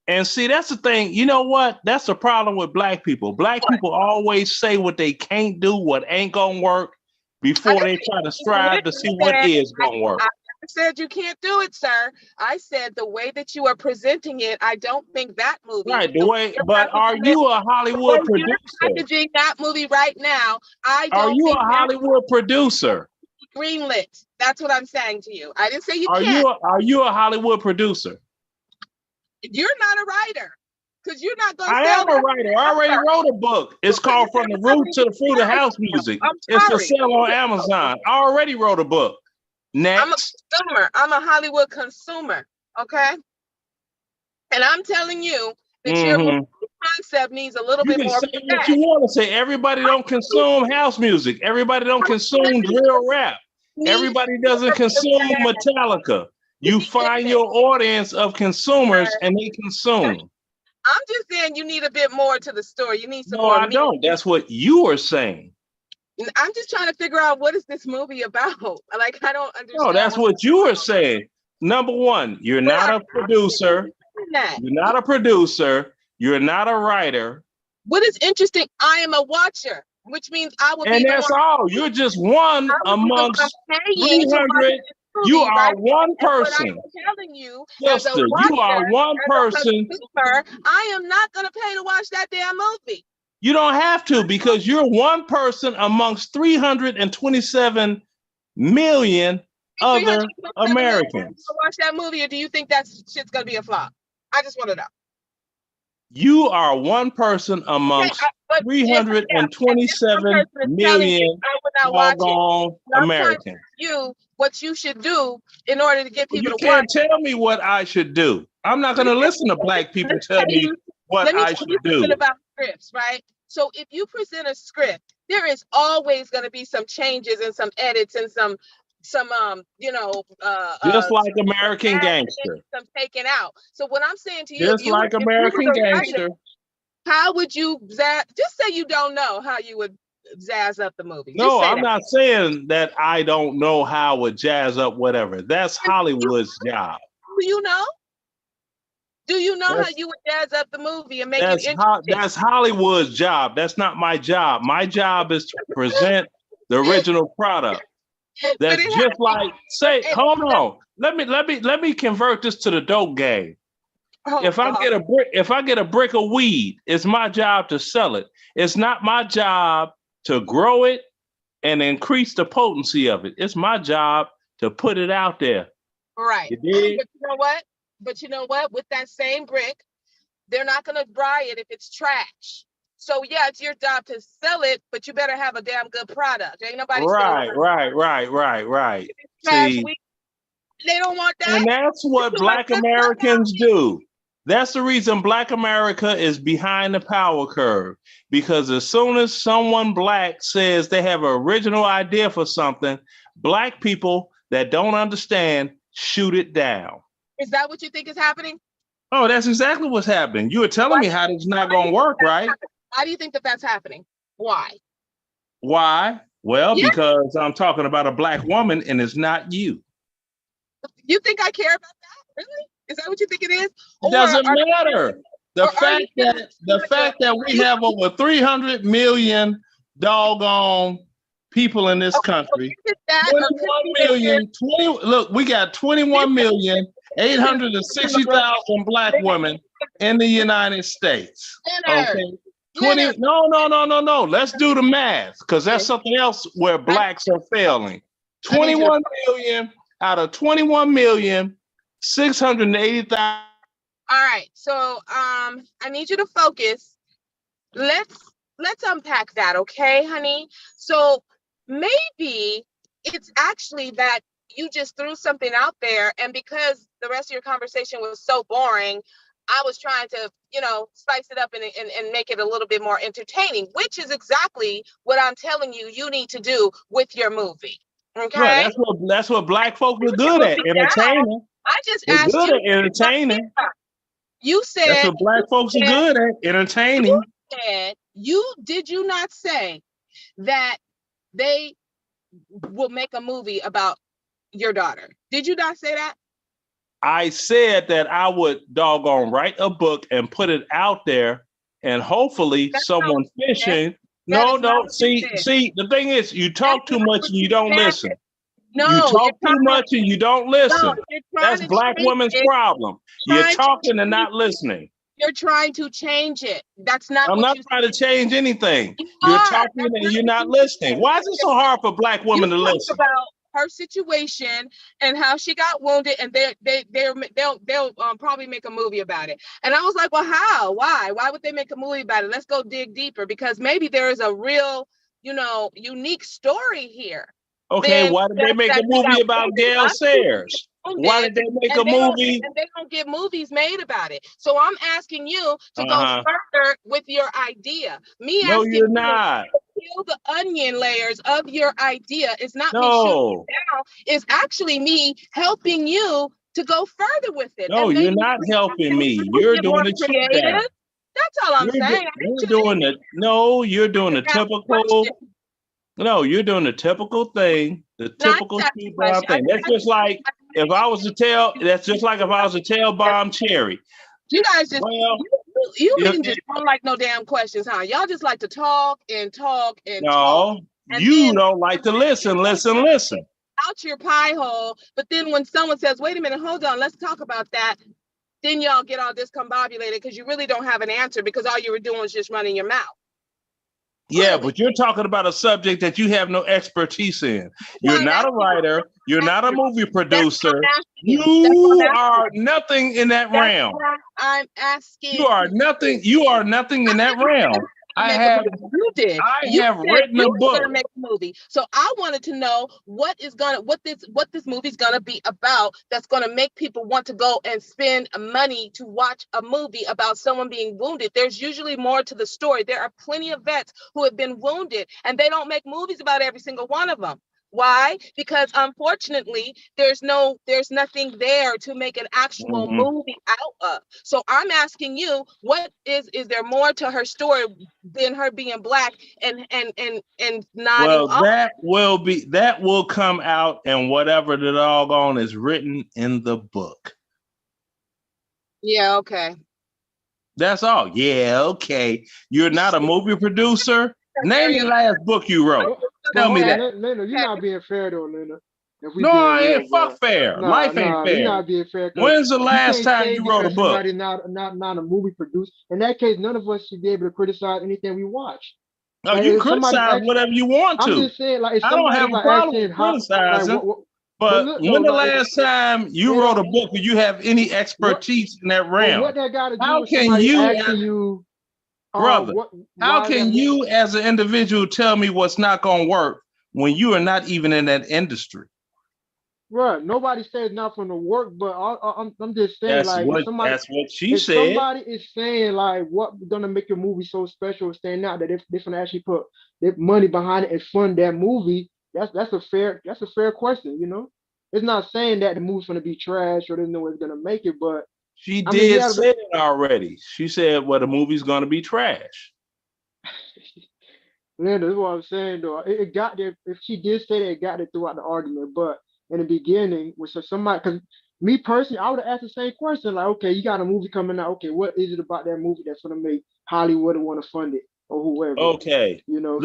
And see, that's the thing. You know what? That's the problem with black people. Black people always say what they can't do, what ain't gonna work, before they try to strive to see what is gonna work. I said you can't do it, sir. I said the way that you are presenting it, I don't think that movie. Right, the way. But are you a Hollywood producer? Packaging that movie right now. I don't. Are you a Hollywood producer? Greenlit. That's what I'm saying to you. I didn't say you can't. Are you a Hollywood producer? You're not a writer, because you're not going to. I am a writer. I already wrote a book. It's called From the Root to the Fruit of House Music. It's for sale on Amazon. I already wrote a book. Next. I'm a consumer. I'm a Hollywood consumer. Okay. And I'm telling you that your concept needs a little bit more. You can say what you want to say. Everybody don't consume house music. Everybody don't consume drill rap. Everybody doesn't consume Metallica. You find your audience of consumers and they consume. I'm just saying you need a bit more to the story. You need some more. No, I don't. That's what you are saying. I'm just trying to figure out what is this movie about? Like, I don't understand. No, that's what you are saying. Number one, you're not a producer. You're not a producer. You're not a writer. What is interesting, I am a watcher, which means I will be. And that's all. You're just one amongst 300. You are one person. I'm telling you, sister, as a watcher, you are one person. Consumer, I am not going to pay to watch that damn movie. You don't have to, because you're one person amongst 327 million other 300 Americans. watch that movie, or do you think that shit's gonna be a flop? I just want to know. You are one person amongst 327 million doggone Americans. You what you should do in order to get people You to watch. can't tell me what I should do. I'm not going to listen to black people tell me what I should do. About scripts, right? So if you present a script, there is always going to be some changes and some edits and some just like American Gangster. Some taken out. So what I'm saying to you, just like American Gangster. How would you just say you don't know how you would jazz up the movie? No, I'm not saying that I don't know how I would jazz up whatever. That's Hollywood's job. Do you know? Do you know how you would jazz up the movie and make it interesting? That's Hollywood's job. That's not my job. My job is to present the original product. That's just like hold on. Let me convert this to the dope game. If I get a brick of weed, it's my job to sell it. It's not my job to grow it and increase the potency of it. It's my job to put it out there. Right. You dig? But you know what? With that same brick, they're not going to buy it if it's trash. So yeah, it's your job to sell it, but you better have a damn good product. Ain't nobody. Right. Trash, See, they don't want that. And that's what Black Americans do. That's the reason Black America is behind the power curve, because as soon as someone Black says they have an original idea for something, Black people that don't understand shoot it down. Is that what you think is happening? Oh, that's exactly what's happening. You were telling me how it's not going to work, right? Why do you think that's happening? Why? Well, because I'm talking about a Black woman and it's not you. You think I care about that? Really? Is that what you think it is? It doesn't matter. The fact that we have over 300 million doggone people in this country. 21,860,000 Black women in the United States. Okay. No. Let's do the math, because that's something else where Blacks are failing. 21 million out of 21,680,000. All right. So I need you to focus. Let's unpack that, okay, honey? So maybe it's actually that you just threw something out there, and because the rest of your conversation was so boring, I was trying to, spice it up and make it a little bit more entertaining, which is exactly what I'm telling you need to do with your movie. Okay. Right, that's what Black folk are good at, entertaining. I just asked you. Good at entertaining. You said that's what Black folks are good at, entertaining. Did you not say that they will make a movie about your daughter? Did you not say that? I said that I would doggone write a book and put it out there, and hopefully someone fishing. No. See, the thing is, you talk too much and you don't listen. No, you talk too much and you don't listen. That's Black women's problem. You're talking and not listening. You're trying to change it. That's not. I'm not trying to change anything. You're talking and you're not listening. Why is it so hard for Black women to listen? About her situation and how she got wounded, and they'll probably make a movie about it. And I was like, well, how? Why would they make a movie about it? Let's go dig deeper, because maybe there is a real, unique story here. Okay, why did they make a movie about Gail Sayers? Why did they make a movie? And they don't get movies made about it. So I'm asking you to go further with your idea. No, you're not. Peel the onion layers of your idea. It's not me shooting it down. It's actually me helping you to go further with it. No, you're not helping me. You're doing the shoot down. That's all I'm saying. You're doing the typical. No, you're doing the typical thing, the typical shoot down thing. That's just like if I was to tell Bomb Cherry. You guys just you just don't like no damn questions, huh? Y'all just like to talk and talk and talk. No, you don't like to listen. Out your pie hole, but then when someone says, wait a minute, hold on, let's talk about that, then y'all get all discombobulated because you really don't have an answer, because all you were doing was just running your mouth. Yeah, but you're talking about a subject that you have no expertise in. You're not a writer. You're not a movie producer. You are nothing in that realm. I'm asking. You are nothing. You are nothing in that realm. I have written a book. Make a movie. So I wanted to know what this movie's gonna be about that's gonna make people want to go and spend money to watch a movie about someone being wounded. There's usually more to the story. There are plenty of vets who have been wounded, and they don't make movies about every single one of them. Why? Because unfortunately, there's nothing there to make an actual movie out of. So I'm asking you, what is there more to her story than her being black and nodding Well, that will come out, and whatever the doggone is written in the book. Yeah, okay. That's all. Yeah, okay. You're not a movie producer. Name the last book you wrote. Tell me that. Lena, you're not being fair though, Lena. No, I ain't. Fuck fair. Life ain't fair. You're not being fair. When's the last time you wrote a book? Somebody not a movie producer. In that case, none of us should be able to criticize anything we watch. No, you criticize whatever you want to. I'm just saying, like, if I don't have a problem with criticizing. But when the last time you wrote a book, do you have any expertise in that realm? What that got to do How with can somebody you, asking you, brother? How can you, as an individual, tell me what's not going to work when you are not even in that industry? Right. Nobody says not from the work, but I'm just saying, that's what she said. Somebody is saying like what's gonna make your movie so special, stand out, that if they can actually put their money behind it and fund that movie, that's a fair question, you know. It's not saying that the movie's gonna be trash or there's no way it's gonna make it, but she did say it already. She said, "Well, the movie's gonna be trash." Linda, that's what I'm saying though. It got there. If she did say that, it got there throughout the argument, but in the beginning, was somebody, because me personally, I would have asked the same question, like, okay, you got a movie coming out, okay, what is it about that movie that's gonna make Hollywood want to fund it or whoever? Okay, you know,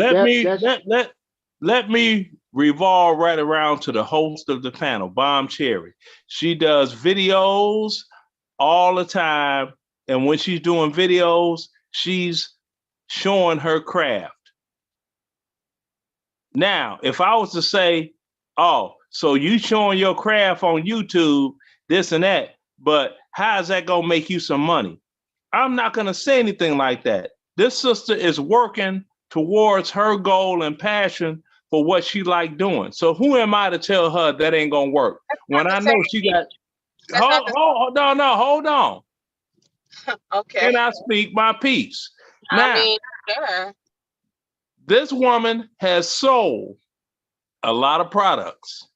let me revolve right around to the host of the panel, Bomb Cherry. She does videos all the time, and when she's doing videos, she's showing her craft. Now, if I was to say, oh, so you showing your craft on YouTube, this and that, but how is that gonna make you some money? I'm not gonna say anything like that. This sister is working towards her goal and passion for what she like doing. So who am I to tell her that ain't gonna work? When I know she got, hold on. Okay. Can I speak my piece? Now, sure. This woman has sold a lot of products.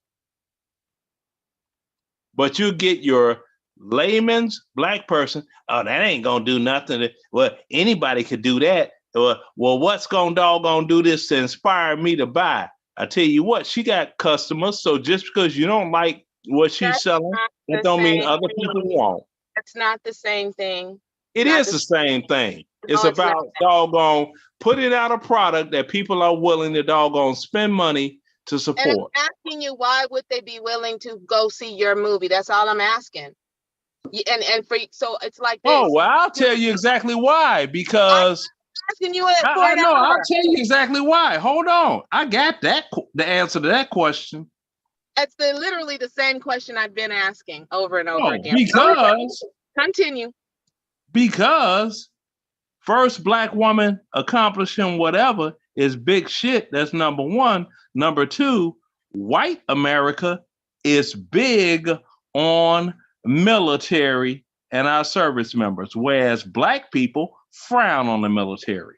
But you get your layman's black person, oh, that ain't gonna do nothing. Well, anybody could do that. Well, what's gonna do this to inspire me to buy? I tell you what, she got customers. So just because you don't like what she's selling, that don't mean other people won't. It's not the same thing. It is the same thing. It's about doggone putting out a product that people are willing to doggone spend money to support. And I'm asking you, why would they be willing to go see your movie? That's all I'm asking. So it's like this. Oh, well, I'll tell you exactly why. Because I'm asking you I'll tell you exactly why. Hold on. I got the answer to that question. It's literally the same question I've been asking over and over again. Because continue. Because first black woman accomplishing whatever is big shit. That's number one. Number two, white America is big on military and our service members, whereas black people frown on the military.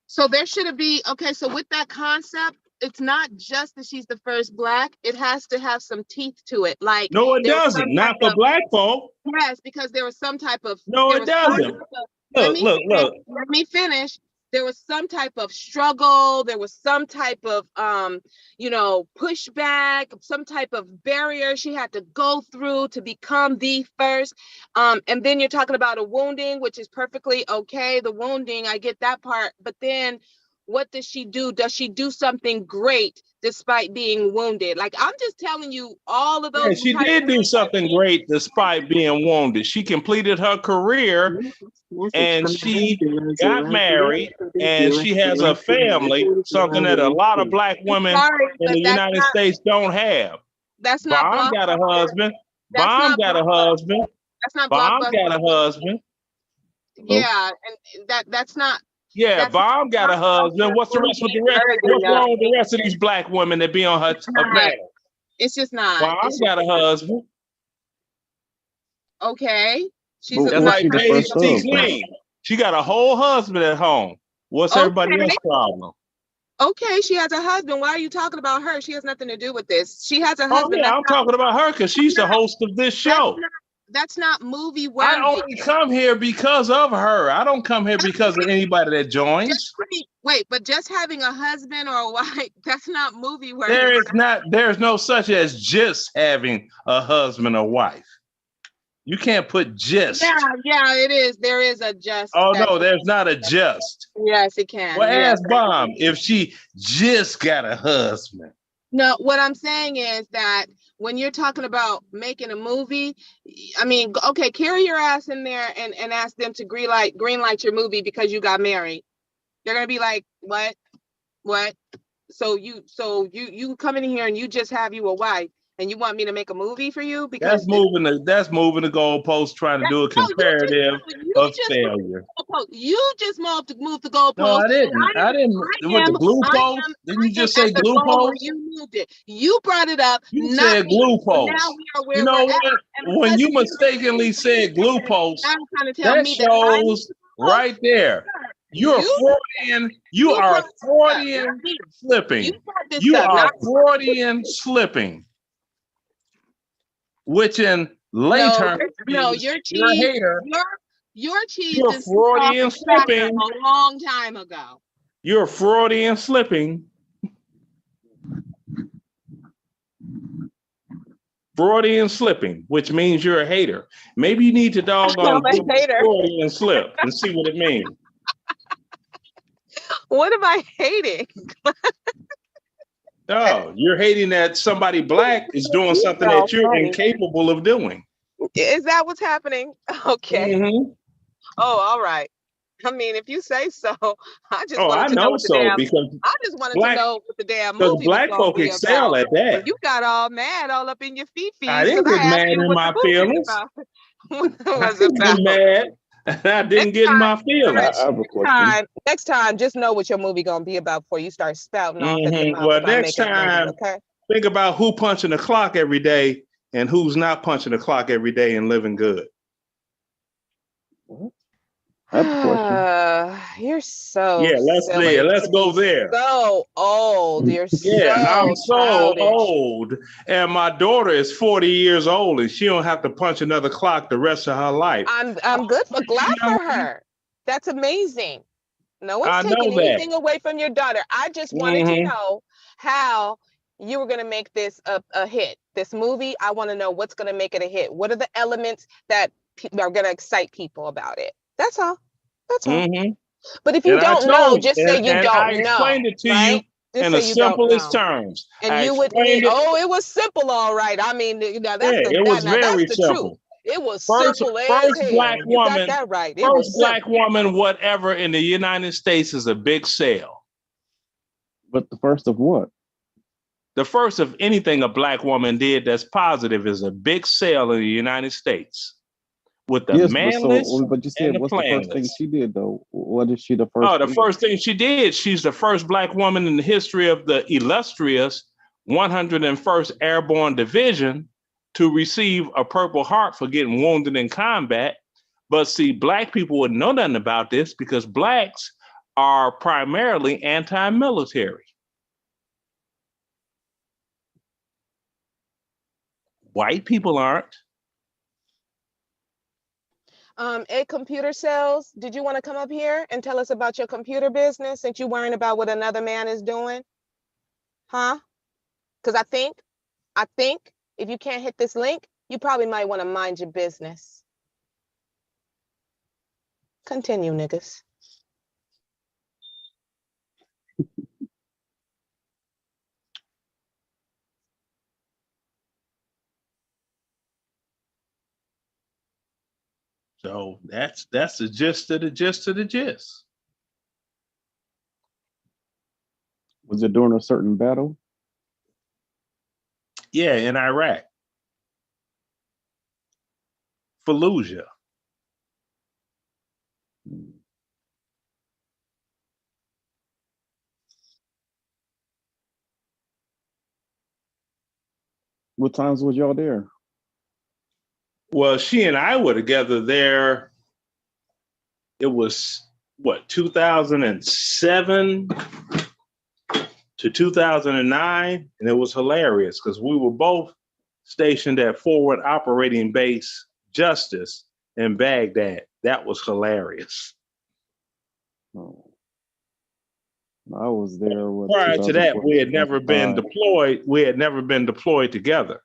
So there should be, okay, so with that concept, it's not just that she's the first black, it has to have some teeth to it. Like, no, it doesn't. Not for black folk. Yes, because there was some type of it doesn't. Let me finish. There was some type of struggle. There was some type of, pushback, some type of barrier she had to go through to become the first. And then you're talking about a wounding, which is perfectly okay. The wounding, I get that part. But then what does she do? Does she do something great despite being wounded? Like, I'm just telling you all of Yeah, those she type did of do things. something great despite being wounded. She completed her career and she got married and she has a family, something that a lot of black women Sorry, in but the United States don't have. that's not Bomb got a blockbuster. husband. That's Bomb not got a blockbuster. husband. That's not Bomb blockbuster. got a husband. Yeah, and that's not. Yeah, That's not Bomb got a husband. blockbuster What's the rest with movie the rest? worthy What's of wrong with the me. rest of these black women that be on her Not. panel? It's just not. Bomb It's just got a husband. okay. She's a Just what like type Paige of T. husband? Clean. She got a whole husband at home. What's everybody Okay. else's problem? Okay, she has a husband. Why are you talking about her? She has nothing to do with this. She has a Oh husband. yeah, I'm talking about her because she's the host of this show. That's not movie I worthy. only come here because of her. I don't come here because of anybody that joins. Wait, but just having a husband or a wife, that's not movie worthy. There's no such as just having a husband or wife. You can't put just. Yeah, it is. There is a just. Oh no, there's not a just. Yes, it can. Well, Yes. ask Bomb if she just got a husband. No, what I'm saying is that when you're talking about making a movie, I mean, okay, carry your ass in there and ask them to green light your movie because you got married. They're gonna be like, what? So you come in here and you just have you a wife and you want me to make a movie for you because That's moving the goalpost, trying to do a comparative of failure. you just moved the goalpost. No, I didn't. I didn't. With the glue post? Didn't you just say glue post? You moved it. You brought it up. You said glue post. Now we are where you know we're what? at. When you mistakenly said glue post, I'm trying to tell that me shows right there. You're Freudian. You are Freudian slipping. You are Freudian slipping, which in lay terms means your you're a cheese. hater. Your cheese You're is Freudian slipping. a long time ago. You're Freudian slipping. Freudian slipping, which means you're a hater. Maybe you need to doggone Freudian slip and see what it means. What am I hating? Oh, you're hating that somebody black is doing something that you're incapable of doing. Is that what's happening? Okay. Mm-hmm. Oh, all right. I mean, if you say so, I just wanted I to know know what the so damn. because I just wanted to know what the damn because movie black was going folk to be excel about. at that. You got all mad, all up in your feet I because didn't I get asked mad you in what my the movie feelings. was about. What it I was didn't get about. mad. I didn't get in my feelings. Next time, just know what your movie gonna be about before you start spouting off at the mouth Well, about next making a movie, time, okay? think about who punching the clock every day and who's not punching the clock every day and living good. I have a question. You're so silly. Let's go there. So old. You're I'm so childish. old, and my daughter is 40 years old, and she don't have to punch another clock the rest of her life. I'm glad for her. That's amazing. No one's taking anything away from your daughter. I just wanted to know how you were going to make this a hit. This movie, I want to know what's going to make it a hit. What are the elements that are going to excite people about it? That's all. That's all. But if you don't know, just say you don't know. I explained it to you in the simplest terms. And you would mean, it was simple, all right. I mean, it was very simple. Truth. It was simple as hell. Black You woman, got that right. First black woman, whatever, in the United States is a big sale. But the first of what? The first of anything a black woman did that's positive is a big sale in the United States. With the manless but you said and what's the the first thing she did though? What is she the first? Oh, the first thing she did, she's the first black woman in the history of the illustrious 101st Airborne Division to receive a Purple Heart for getting wounded in combat. But see, black people wouldn't know nothing about this because blacks are primarily anti-military. White people aren't. Computer sales, did you want to come up here and tell us about your computer business since you're worrying about what another man is doing? Huh? Because I think if you can't hit this link, you probably might want to mind your business. Continue, niggas. So that's the gist of the gist of the gist. Was it during a certain battle? Yeah, in Iraq. Fallujah. What times was y'all there? Well, she and I were together there. It was what, 2007 to 2009, and it was hilarious because we were both stationed at Forward Operating Base Justice in Baghdad. That was hilarious. Oh. I was there with Prior to that, we had never been 2005. deployed. We had never been deployed together.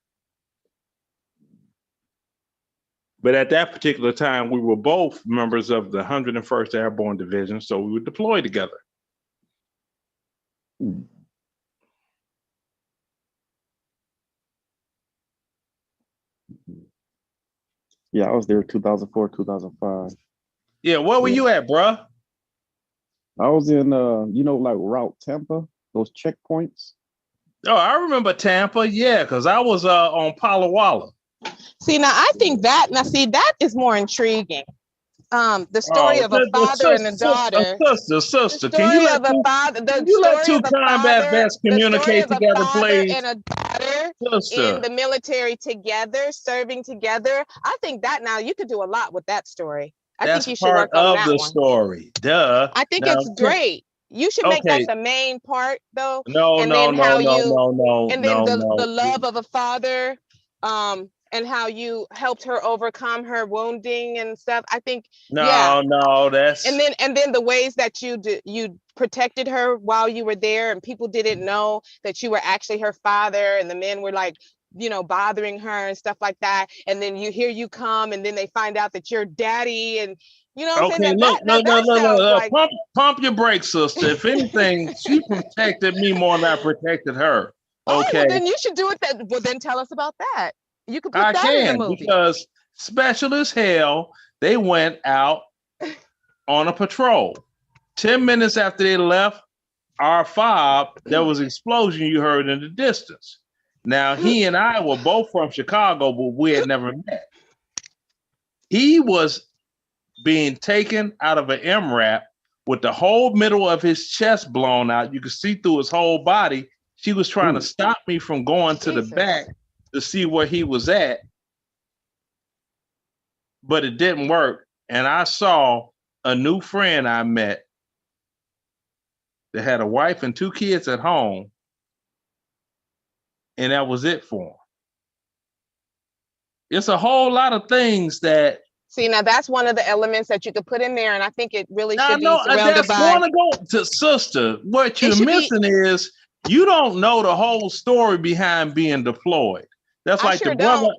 But at that particular time, we were both members of the 101st Airborne Division, so we were deployed together. Yeah, I was there 2004, 2005. Yeah, where were you at, bruh? I was in, like Route Tampa, those checkpoints. Oh, I remember Tampa. Yeah, because I was on Palo Walla. See, that is more intriguing. The story of a father and a daughter. Sister, can you let two combat vets communicate together, please? And a daughter Sister. in the military together, serving together. I think that now you could do a lot with that story. I think you should work on that one. That's part of the story. Duh. I think it's great. You should make that the main part, though. And then the love of a father, and how you helped her overcome her wounding and stuff. I think that's and then the ways that you protected her while you were there, and people didn't know that you were actually her father, and the men were like, bothering her and stuff like that. And then you come, and then they find out that you're daddy, and what I'm saying? Look, pump your brakes, sister. If anything, she protected me more than I protected her. Okay. Well, then you should do it. Well, then tell us about that. You could put that in the movie. Because special as hell, they went out on a patrol. 10 minutes after they left our fob, there was an explosion you heard in the distance. Now, he and I were both from Chicago, but we had never met. He was being taken out of an MRAP with the whole middle of his chest blown out. You could see through his whole body. She was trying to stop me from going to the back to see where he was at, but it didn't work. And I saw a new friend I met that had a wife and 2 kids at home, and that was it for him. It's a whole lot of things that. See, now that's one of the elements that you could put in there, and I think it really should be surrounded by. I want to go to sister. What you're missing is you don't know the whole story behind being deployed. That's like the brother.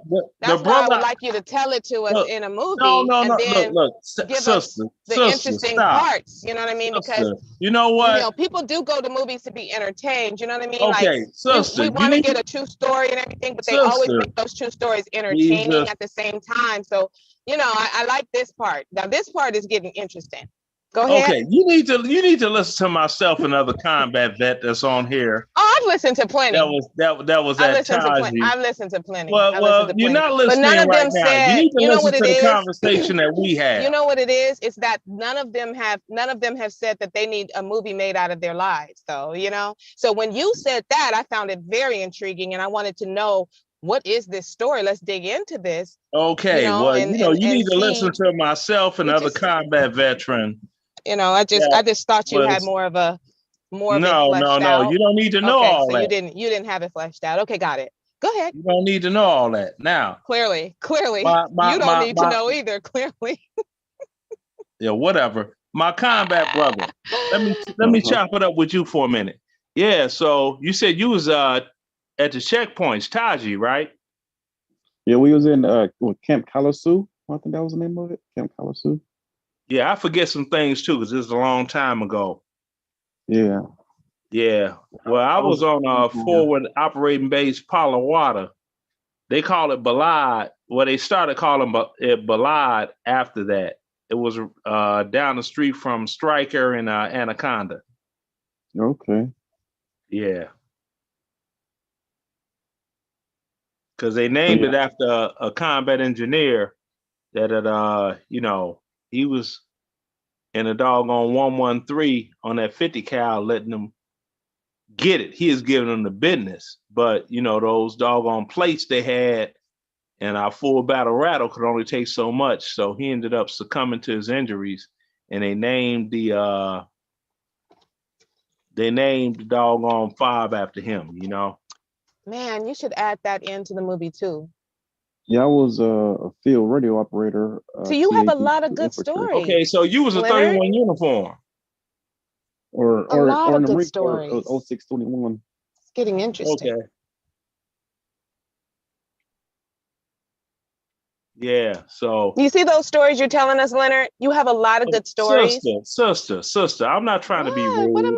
That's why I would like you to tell it to us in a movie. No. Look, give sister, us the interesting parts. You know what I mean? Because you know what? People do go to movies to be entertained. You know what I mean? Okay, sister, we want to get a true story and everything, but they always make those true stories entertaining at the same time. So I like this part. Now this part is getting interesting. Go ahead. Okay, you need to listen to myself and other combat vet that's on here. Oh, I've listened to plenty. That was at Taji. I've listened to plenty. Well, you're not listening right now. You need to listen to the conversation that we had. You know what it is? It's that none of them have said that they need a movie made out of their lives, though. So when you said that, I found it very intriguing, and I wanted to know, what is this story? Let's dig into this. Okay, you need to listen to myself and other combat veteran. I just thought you had more of it fleshed out. You don't need to know all that. You didn't have it fleshed out. Okay, got it. Go ahead. You don't need to know all that. Now, clearly, you don't need to know either. Clearly. Yeah, whatever. My combat brother. Let me chop it up with you for a minute. Yeah. So you said you was at the checkpoints, Taji, right? Yeah, we was in Camp Kalasu. I think that was the name of it, Camp Kalasu. Yeah, I forget some things too because it's a long time ago. Yeah. Yeah. Well, I was on a forward operating base, Palo Walla. They call it Balad well, they started calling it Ballad after that. It was down the street from Stryker and Anaconda. Okay. Yeah. Because they named it after a combat engineer that had, he was in a doggone 113 on that 50 cal, letting them get it. He is giving them the business. But, those doggone plates they had and our full battle rattle could only take so much. So he ended up succumbing to his injuries, and they named the doggone 5 after him, Man, you should add that into the movie too. Yeah, I was a field radio operator. So you have a TAP lot of good infantry. stories. Okay, so you was a Leonard? 31 uniform. Or A lot in of the good Marine Corps, stories. 0621. It's getting interesting. Okay. Yeah, so You see those stories you're telling us, Leonard? You have a lot of good stories. Sister, I'm not trying to be rude. What am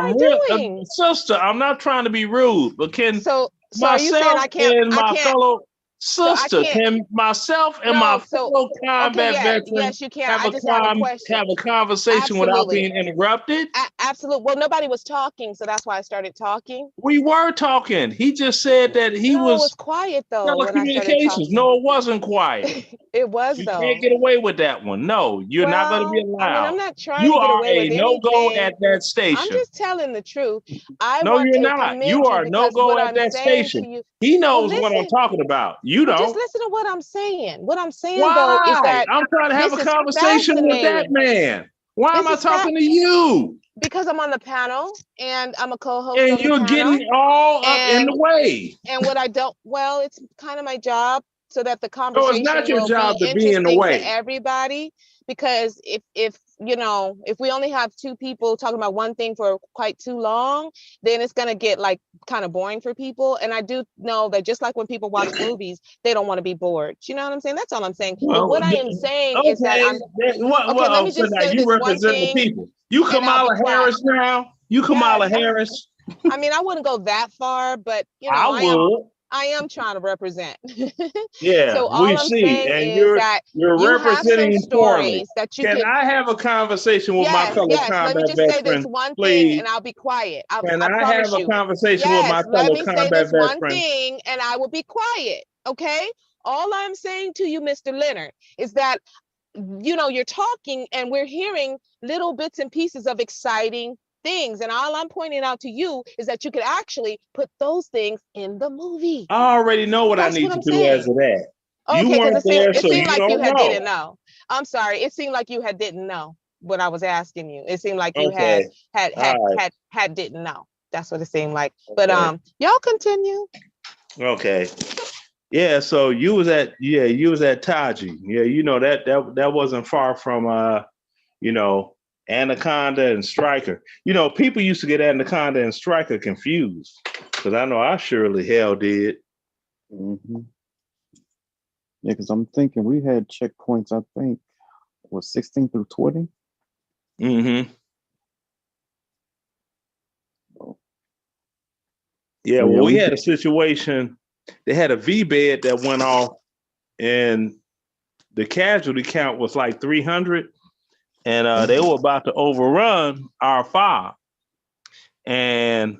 I doing? Sister, I'm not trying to be rude, but can So are you saying I can't? and my fellow So I sister, can't. can myself and No, my so fellow combat veterans yes, you can. have I just have a question. have a conversation without Absolutely. being interrupted? Absolutely. Well, nobody was talking, so that's why I started talking. We were talking. He just said that he It was was quiet though when I started telecommunications. talking. No, it wasn't quiet. It was You though. can't get away with that one. No, you're not going to be allowed. I mean, I'm not trying You to get are away a with no-go anything. at that station. I'm just telling the truth. I No, want you're to not. commend You are because no-go what at I'm that saying station. to you. He knows Well, what I'm listen. talking about. You Well, don't. just listen to what I'm saying. What I'm saying Why? though is that I'm trying to have a this is conversation with that fascinating. man. Why am I This is talking to you? Because I'm on the panel and I'm a co-host And on the you're panel. getting all up in the way. And what I don't, well, it's kind of my job so that the So conversation it's not your will job be to be in the interesting way. to everybody. Because if we only have two people talking about one thing for quite too long, then it's gonna get like kind of boring for people. And I do know that just like when people watch movies, they don't want to be bored. You know what I'm saying? That's all I'm saying. Well, but what I am saying is that let me so just now say you this one represent the thing. people. You and I'll be Kamala quiet. Harris now. You Kamala Harris. I mean, I wouldn't go that far, but I am trying to represent. Yeah, So we all I'm see, saying and is that you're you have some representing poorly. stories that you Can could. I have a conversation with my fellow Yes. Let me combat just say this veteran, one thing, please? and I'll be quiet. I Can I promise have a you. conversation with my Yes. Let fellow me say combat this one veteran? thing, and I will be quiet. Okay. All I'm saying to you, Mr. Leonard, is that you're talking, and we're hearing little bits and pieces of exciting things, and all I'm pointing out to you is that you could actually put those things in the movie. I already know what That's I need what to I'm do saying. as of that. You Okay, because weren't there, it so seemed you like you don't didn't know. know. I'm sorry. It seemed like you didn't know what I was asking you. It seemed like you Okay. had didn't know. That's what it seemed like. But y'all continue. Okay. Yeah, so you was at Taji. Yeah, that wasn't far from Anaconda and Stryker. People used to get Anaconda and Stryker confused, because I know I surely hell did. Mm-hmm. Yeah, because I'm thinking we had checkpoints, I think, was 16 through 20. Mm-hmm. Yeah, well, we had a situation. They had a V bed that went off, and the casualty count was like 300, and they were about to overrun our 5. And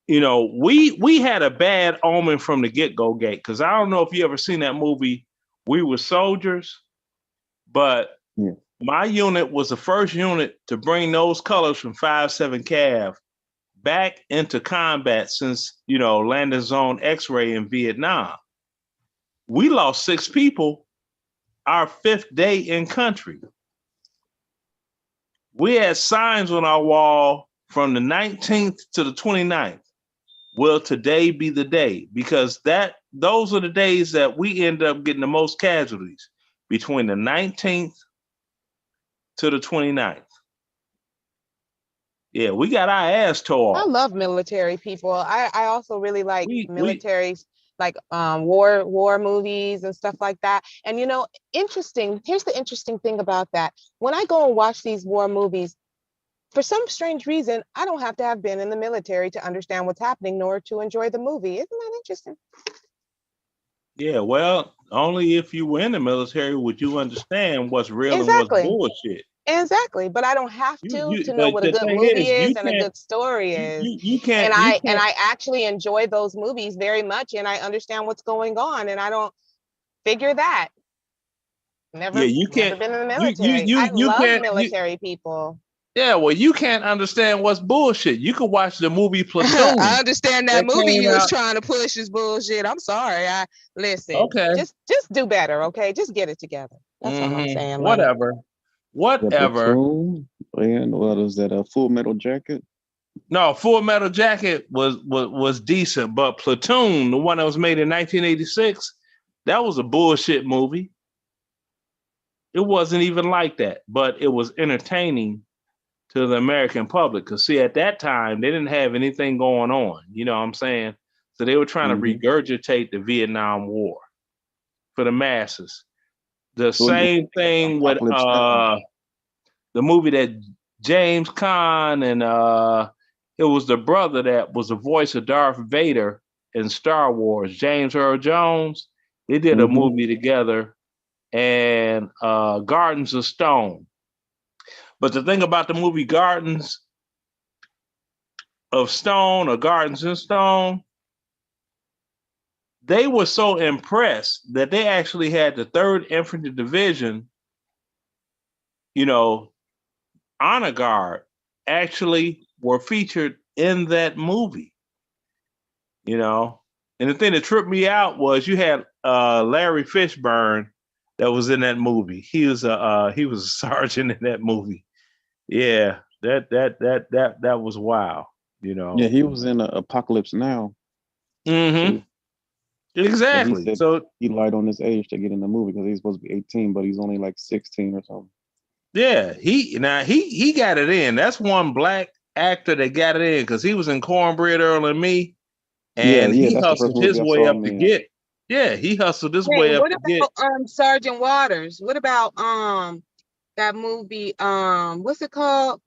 we had a bad omen from the get-go gate, because I don't know if you ever seen that movie, We Were Soldiers, but my unit was the first unit to bring those colors from 5-7 Cav back into combat since, landing zone X-ray in Vietnam. We lost 6 people our 5th day in country. We had signs on our wall from the 19th to the 29th. Will today be the day? Because those are the days that we end up getting the most casualties, between the 19th to the 29th. Yeah, we got our ass tore off. I love military people. I also really like militaries, like war movies and stuff like that. And interesting. Here's the interesting thing about that. When I go and watch these war movies, for some strange reason, I don't have to have been in the military to understand what's happening, nor to enjoy the movie. Isn't that interesting? Yeah, well, only if you were in the military would you understand what's real and what's Exactly. bullshit. Exactly, but I don't have to know But what a the good thing movie is, is you and a can't, good story is. And you can't. I actually enjoy those movies very much, and I understand what's going on, and I don't figure that. Yeah, Never you can't. been in the You military. I you love can't. military people. Yeah, well, you can't understand what's bullshit. You could watch the movie I Platoon understand that that movie came you was out. trying to push is bullshit. I'm sorry. I listen. Okay. Just do better, okay? Just get it together. That's all I'm saying, Leonard. Whatever. The Whatever. Platoon and what is that? A Full Metal Jacket? No, Full Metal Jacket was decent, but Platoon, the one that was made in 1986, that was a bullshit movie. It wasn't even like that, but it was entertaining to the American public. Because see, at that time, they didn't have anything going on. You know what I'm saying? So they were trying to regurgitate the Vietnam War for the masses. The So it same thing with Apocalypse Now. the movie that James Caan and it was the brother that was the voice of Darth Vader in Star Wars, James Earl Jones. They did a movie together, and Gardens of Stone. But the thing about the movie Gardens of Stone or Gardens in Stone, they were so impressed that they actually had the 3rd Infantry Division, you know, honor guard actually were featured in that movie, you know. And the thing that tripped me out was you had Larry Fishburne that was in that movie. He was a sergeant in that movie. Yeah, that was wow, you know. Yeah, he was in Apocalypse Now. Mm-hmm. But he Exactly. said So he lied on his age to get in the movie because he's supposed to be 18, but he's only like 16 or something. yeah, he got it in. That's one black actor that got it in because he was in Cornbread Earl and Me, and Yeah, he that's the first hustled movie his I way saw up him to in. get. Yeah, he hustled his Hey, way up what to get about Sergeant Waters? What about that movie? What's it called?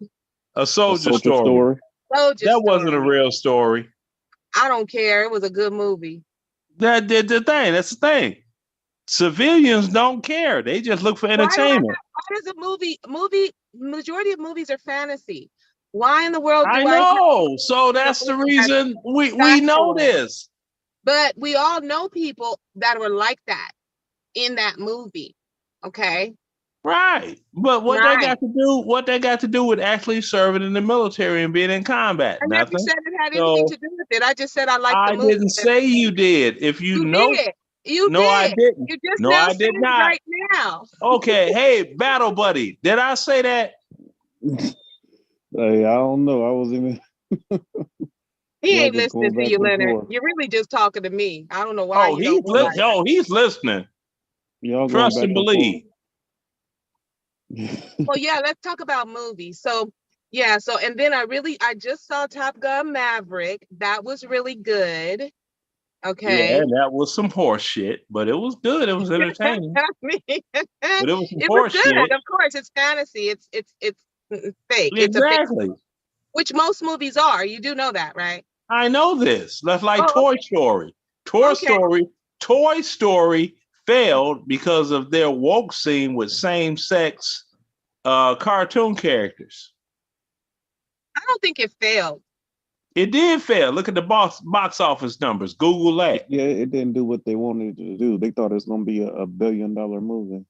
a soldier Soldier story. Story. Soldier That wasn't a Story. real story. I don't care. It was a good movie. That did the thing. That's the thing. Civilians don't care. They just look for entertainment. Why does a movie majority of movies are fantasy? Why in the world I do I have know. So a that's the movie that's reason we know factual? this. But we all know people that were like that in that movie. Okay. Right. But what they got to do with actually serving in the military and being in combat? I never Nothing. said it had anything So to do with it. I just said I like the I movie. didn't say you did. If you You know, did. You no, I did. didn't. You just No, now I said did it not. right now. Okay. Hey, battle buddy, did I say that? Hey, I don't know. I was even. He ain't just listening going to back you, and Leonard. forth. You're really just talking to me. I don't know why Oh, you don't realize. he's listening. Y'all going Trust back and and believe. Well, yeah, let's talk about movies. So, yeah, and then I just saw Top Gun Maverick. That was really good. Yeah, Okay. that was some horse shit, but it was good. It was entertaining. I mean, But it was some it was horse good. shit. Of course, it's fantasy. It's fake. It's a fake, Exactly. which most movies are. You do know that, right? I know this. That's like Oh, Toy Story. okay. Toy Story failed because of their woke scene with same-sex cartoon characters. I don't think it failed. It did fail. Look at the box office numbers. Google that. Yeah, it didn't do what they wanted to do. They thought it was going to be a $1 billion movie.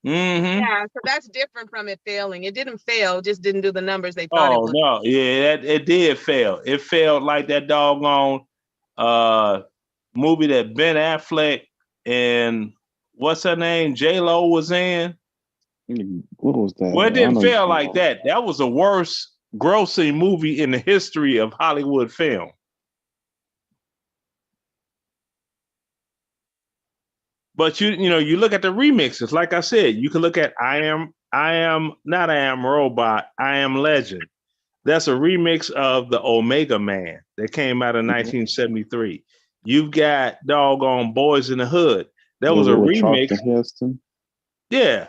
Mm-hmm. Yeah, so that's different from it failing. It didn't fail, just didn't do the numbers they thought it Oh would. no, yeah, it did fail. It failed like that doggone movie that Ben Affleck and what's her name, J-Lo was in. What was that? Well, it didn't fail like that. That was the worst grossing movie in the history of Hollywood film. But you look at the remixes. Like I said, you can look at I Am Robot, I Am Legend. That's a remix of the Omega Man that came out in 1973. You've got doggone Boys in the Hood. That was a remix. Heston. Yeah.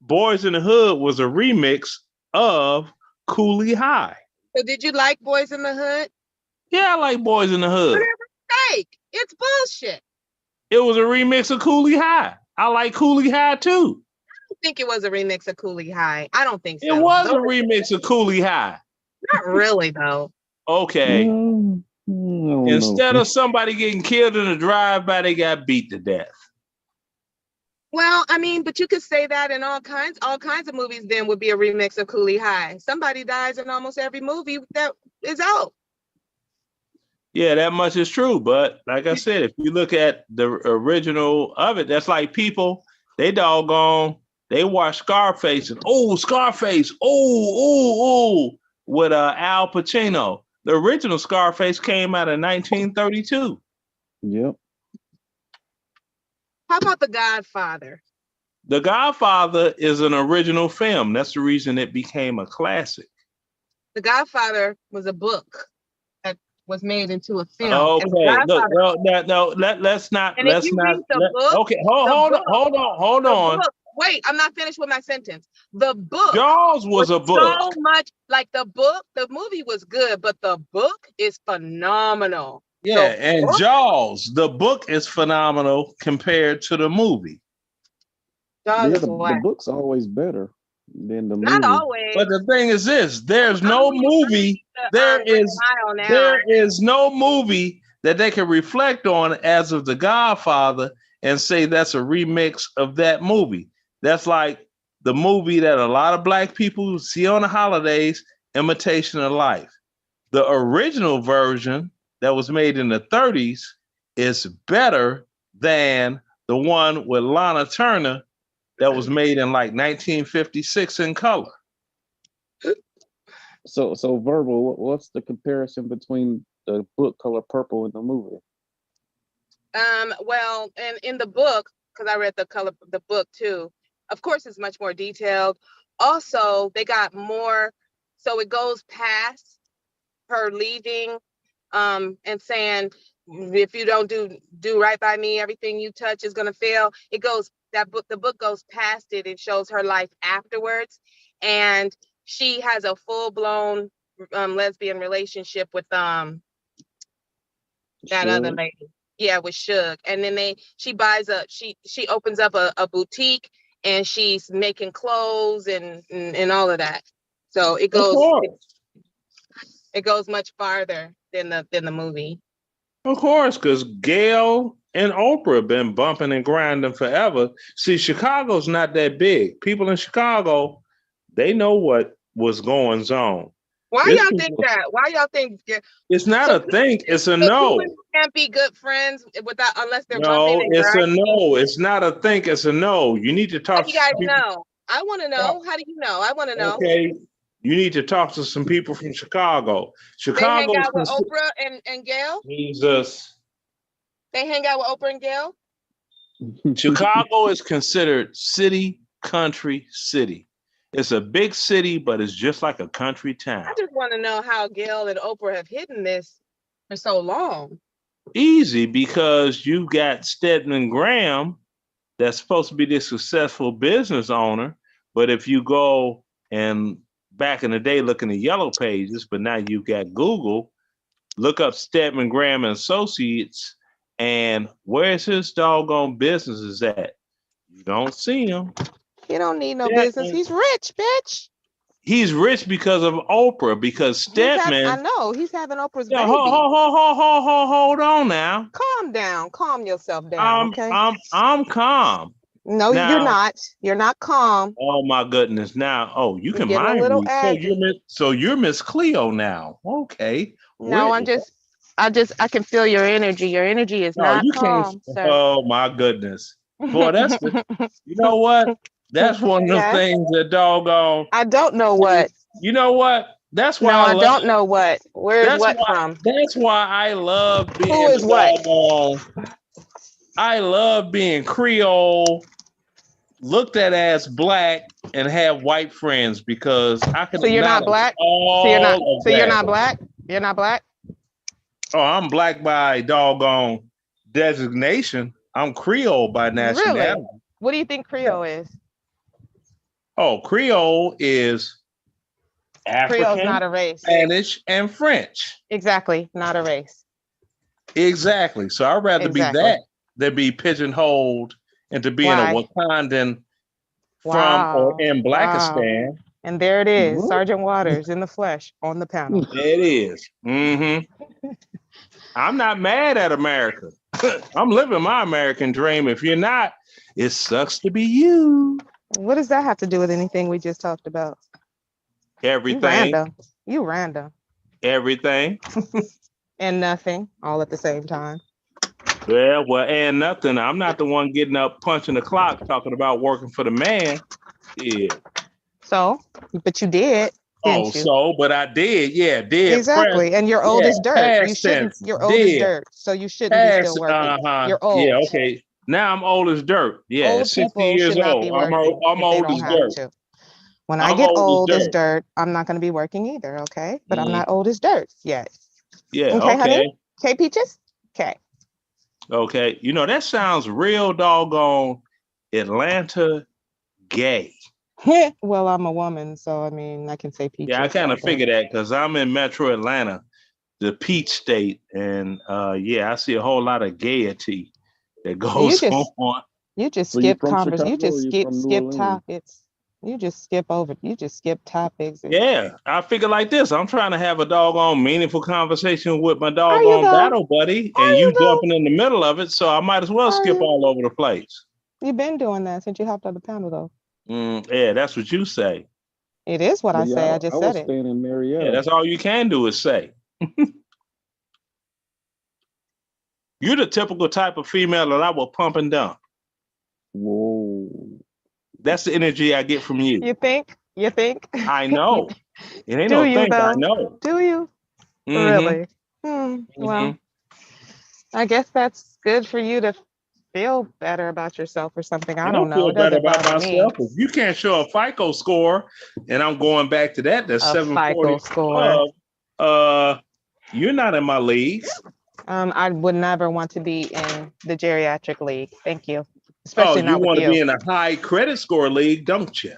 Boys in the Hood was a remix of Cooley High. So did you like Boys in the Hood? Yeah, I like Boys in the Hood. Whatever, fake. It's bullshit. It was a remix of Coolie High. I like Coolie High too. I think it was a remix of Coolie High. I don't think so. It was a remix of Coolie High. Not really, though. Okay. No. Instead of somebody getting killed in a drive-by, they got beat to death. Well, I mean, but you could say that in all kinds of movies then would be a remix of Coolie High. Somebody dies in almost every movie that is out. Yeah, that much is true. But like I said, if you look at the original of it, that's like people, they watch Scarface and Scarface, with Al Pacino. The original Scarface came out in 1932. Yep. How about The Godfather? The Godfather is an original film. That's the reason it became a classic. The Godfather was a book that was made into a film. Okay, look, let's not. Okay, hold on. Wait, I'm not finished with my sentence. The book Jaws was a book. So much like the movie was good, but the book is phenomenal. Yeah, and Jaws, the book is phenomenal compared to the movie. The book's always better than the movie. Not always. But the thing is this: there's no movie. There is no movie that they can reflect on as of The Godfather and say that's a remix of that movie. That's like the movie that a lot of Black people see on the holidays, Imitation of Life. The original version that was made in the 30s is better than the one with Lana Turner that was made in like 1956 in color. So Verbal, what's the comparison between the book Color Purple and the movie? Well, and in the book, because I read the book too, of course it's much more detailed. Also, they got more, so it goes past her leaving and saying, if you don't do right by me, everything you touch is gonna fail. The book goes past it and shows her life afterwards, and she has a full-blown lesbian relationship with that other lady. Yeah, with Suge. And then she opens up a boutique, and she's making clothes and all of that. So it goes much farther than the movie. Of course, because Gail and Oprah have been bumping and grinding forever. See, Chicago's not that big. People in Chicago, they know what was going on. Why y'all think that? Why y'all think it's not a think, it's a no. Can't be good friends unless they're no, bumping. It's a no. It's not a think, it's a no. You need to talk. How do you guys know? I want to know. How do you know? I want to know. Okay. You need to talk to some people from Chicago. They hang out with Oprah and Gail? Jesus. They hang out with Oprah and Gail? Chicago is considered city, country, city. It's a big city, but it's just like a country town. I just want to know how Gail and Oprah have hidden this for so long. Easy, because you got Stedman Graham that's supposed to be this successful business owner, but if you go and back in the day look in the yellow pages, but now you've got Google, look up Stedman Graham and Associates, and where's his doggone businesses at? You don't see him. He don't need no business. He's rich, bitch. He's rich because of Oprah, because Stedman. I know, he's having Oprah's baby. Hold on now. Calm down. Calm yourself down, okay? I'm calm. No, now, you're not. You're not calm. Oh my goodness! Now, you can mind me. So you're Miss Cleo now. Okay. No, I can feel your energy. Your energy is not calm, sir. Oh my goodness, boy, that's you know what? That's one of the things that doggone. I don't know what. You know what? That's why I don't know what. Where's what from? That's why I love being. Who is what? I love being Creole, looked at as Black, and have white friends, because I can. So you're not Black. So you're not Black. You're not Black. Oh, I'm Black by doggone designation. I'm Creole by nationality. Really? What do you think Creole is? Oh, Creole is African, Creole's not a race. Spanish, and French. Exactly, not a race. Exactly. So I'd rather be that to be pigeonholed into being a Why? Wakandan from or Wow. in Wow. Blackistan. And there it is, Mhm. Sergeant Waters in the flesh on the panel. There it is. I'm not mad at America. I'm living my American dream. If you're not, it sucks to be you. What does that have to do with anything we just talked about? Everything. You random. Everything. And nothing all at the same time. Well, and nothing. I'm not the one getting up punching the clock talking about working for the man. Yeah. So, but you did. Didn't you? But I did. Yeah, did. Exactly. And you're old as dirt. You shouldn't. You're old as dirt. So you shouldn't be still working. You're old. Yeah, okay. Now I'm old as dirt. Yeah, old 60 people years should not old. be working I'm if they old don't as have dirt. to. When I get old as dirt, I'm not going to be working either. Okay, but I'm not old as dirt yet. Yeah. Okay, honey. Okay, Peaches. Okay. Okay. You know that sounds real doggone Atlanta gay. Well, I'm a woman, so I mean, I can say Peaches. Yeah, I kind of figured that because I'm in Metro Atlanta, the Peach State, and yeah, I see a whole lot of gaiety that goes on. You just So skip you from conversation. You Chicago or just you from New skip Orleans? topics. You just skip over. You just skip topics. Yeah, I figure like this. I'm trying to have a doggone meaningful conversation with my doggone battle buddy, and you jumping in the middle of it, so I might as well skip all over the place. You've been doing that since you hopped on the panel, though. Yeah, that's what you say. It is what I say. I just said it. Staying in Marietta. Yeah, that's all you can do is say. You're the typical type of female that I will pump and dump. Whoa. That's the energy I get from you. You think? You think? I know. It ain't Do no you, think, I though? know. Do you? Really? Well, I guess that's good for you to feel better about yourself or something. I don't know. Feel It better doesn't about bother me. myself. If you can't show a FICO score, and I'm going back to that, that's 740 FICO score. You're not in my league. I would never want to be in the geriatric league. Thank you. Especially you not with want to you. be in a high credit score league, don't you?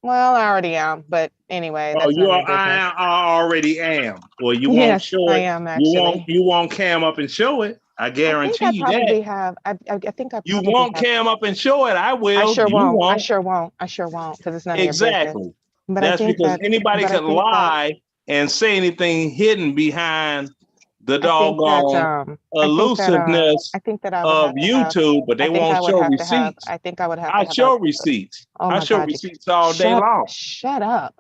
Well, I already am, but anyway, that's I already am. Well, you won't yes, show it. I am actually. You won't cam up and show it. I guarantee you probably that. have. I think I probably You won't cam up and show it. I will. I sure you won't. won't. I sure won't. I sure won't because it's none Exactly. of your business. But that's I think because anybody could lie and say anything hidden behind the doggone elusiveness of YouTube, but they won't show receipts. I think I would have to I have show receipts. Oh my I show God, receipts all day long. Shut up.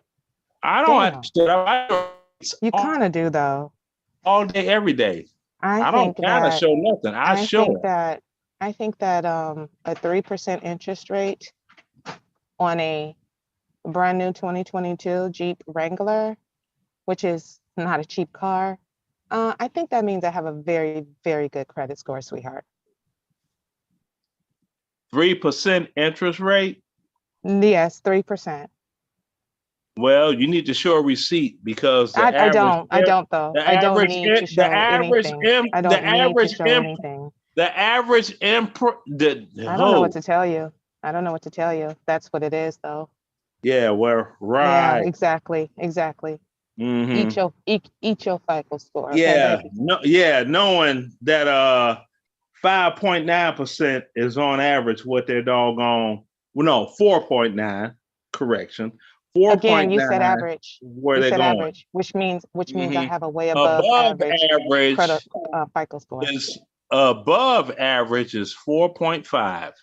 I don't have to shut up. You kind of do though. All day, every day. I don't kind of show nothing. I show it. I think that a 3% interest rate on a brand new 2022 Jeep Wrangler, which is not a cheap car, I think that means I have a very, very good credit score, sweetheart. 3% interest rate? Yes, 3%. Well, you need to show a receipt because the I don't though. I don't need to show anything. I don't need to show anything. The average I don't know what to tell you. I don't know what to tell you. That's what it is though. Yeah, well, right. Yeah, exactly. Mm-hmm. Eat your FICO score. Yeah, knowing that 5.9% is on average what their doggone. Well, no, 4.9. Correction. 4.9. Again, you said average. Where you they're said going. average, which means I have a way above average credit, FICO score. Is above average is 4.5.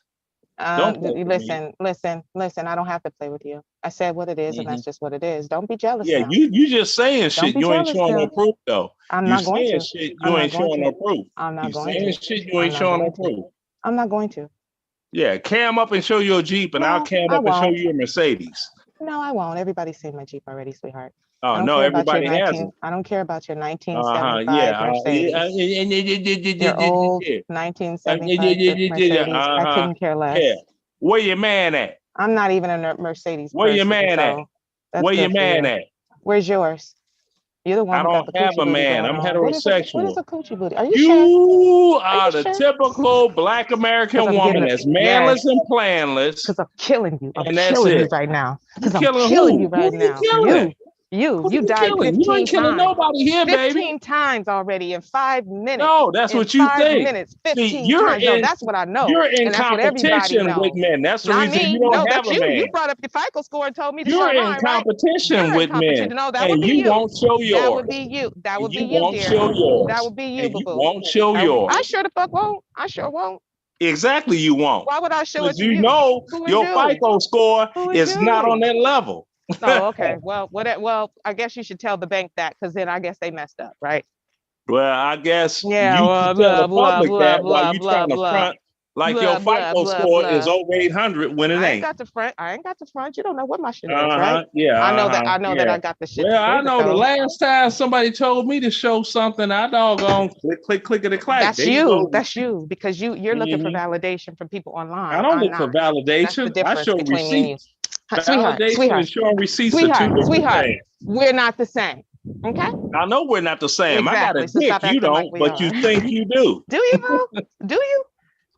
Listen. I don't have to play with you. I said what it is, and that's just what it is. Don't be jealous. Yeah, now. you just saying shit. You ain't showing no proof though. I'm not going to. Shit, you ain't showing no proof. I'm not going to. You saying shit. You ain't showing no proof. I'm not going to. Yeah, cam up and show you a Jeep, and I'll cam up and show you a Mercedes. No, I won't. Everybody's seen my Jeep already, sweetheart. Oh no, everybody hasn't. I don't care about your 1975 Mercedes. Your old 1975 Mercedes. I couldn't care less. Yeah. Where your man at? I'm not even a Mercedes. Where your man at? Where your man at? Where's yours? You're the one. I don't have a man. I'm heterosexual. What is a coochie booty? Are you sure? Are the typical Black American woman that's manless and planless. Because I'm killing you. I'm killing killing you right now. Because I'm killing you right now. You. You died killing? You 15 ain't killing times. nobody here, 15 baby. times already in 5 minutes. No, that's In what you 5 think. minutes, See, 15 times. No, that's what I know. you're in And that's what everybody competition with knows. men. That's the Not reason me. you don't No, have that's a you. man. You brought up your FICO score and told me to You're show in mine, right? competition You're in with competition. men, No, that and would be you you. won't show yours. That would be you. That would be You you, won't dear. show yours. That would be you, And you boo-boo. won't show yours. I sure the fuck won't. I sure won't. Exactly, you won't. Why would I show it Because to you you? know Who is your you? FICO score Who is is not on you? that level. Oh, okay. Well, I guess you should tell the bank that, because then I guess they messed up, right? Well, I guess Yeah, you blah, should tell the blah, public blah, that while blah, you blah, trying to blah, front like blah, your blah, FICO blah, score is blah. over 800 when it I ain't ain't. got the front. I ain't got the front. You don't know what my shit is, Uh-huh. right? Yeah. I know that. Uh-huh. I know that Yeah. I got the shit Well, to I prove it, know the though. last time somebody told me to show something, I doggone click, clickety clack. That's There you you. go. That's you, because you're looking for Mhm. validation from people online. I don't I'm look for not. That's the validation. I difference show between me and you. receipts. Sweetheart, Validation sweetheart, and showing receipts are two different sweetheart. things. We're not the same. Okay? I know we're not the same. I got a Exactly. So dick. stop You acting like don't, we but are. you think you do. Do you, boo? Do you?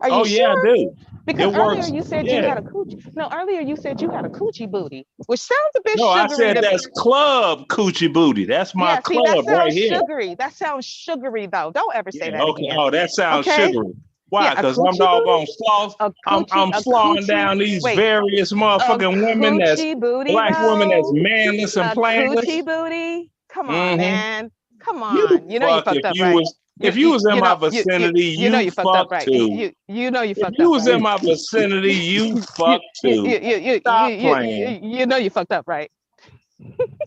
Are you Oh, yeah, I sure? do. Because It earlier works. you said you Yeah. had a coochie. No, earlier you said you had a coochie booty, which sounds a bit No, I sugary said to me. that's club coochie booty. That's my Yeah, see, that club right sounds here. sugary. That sounds sugary, though. Don't ever say Yeah, that okay. again. Oh, that sounds Okay? sugary. Why? Yeah, a Because I'm coochie doggone booty? sloth. A I'm slawing down these wait, various a motherfucking women that's coochie booty, black women that's though? manless and A planless. coochie booty? Come on, Mm-hmm. man. Come You on. You know you fuck fucked if up, you right? was if you was in my vicinity, You know you you fucked up, fuck right? too. You know you If fucked you up, was in right? my vicinity, you fuck too. Stop playing. You know you fucked up, right?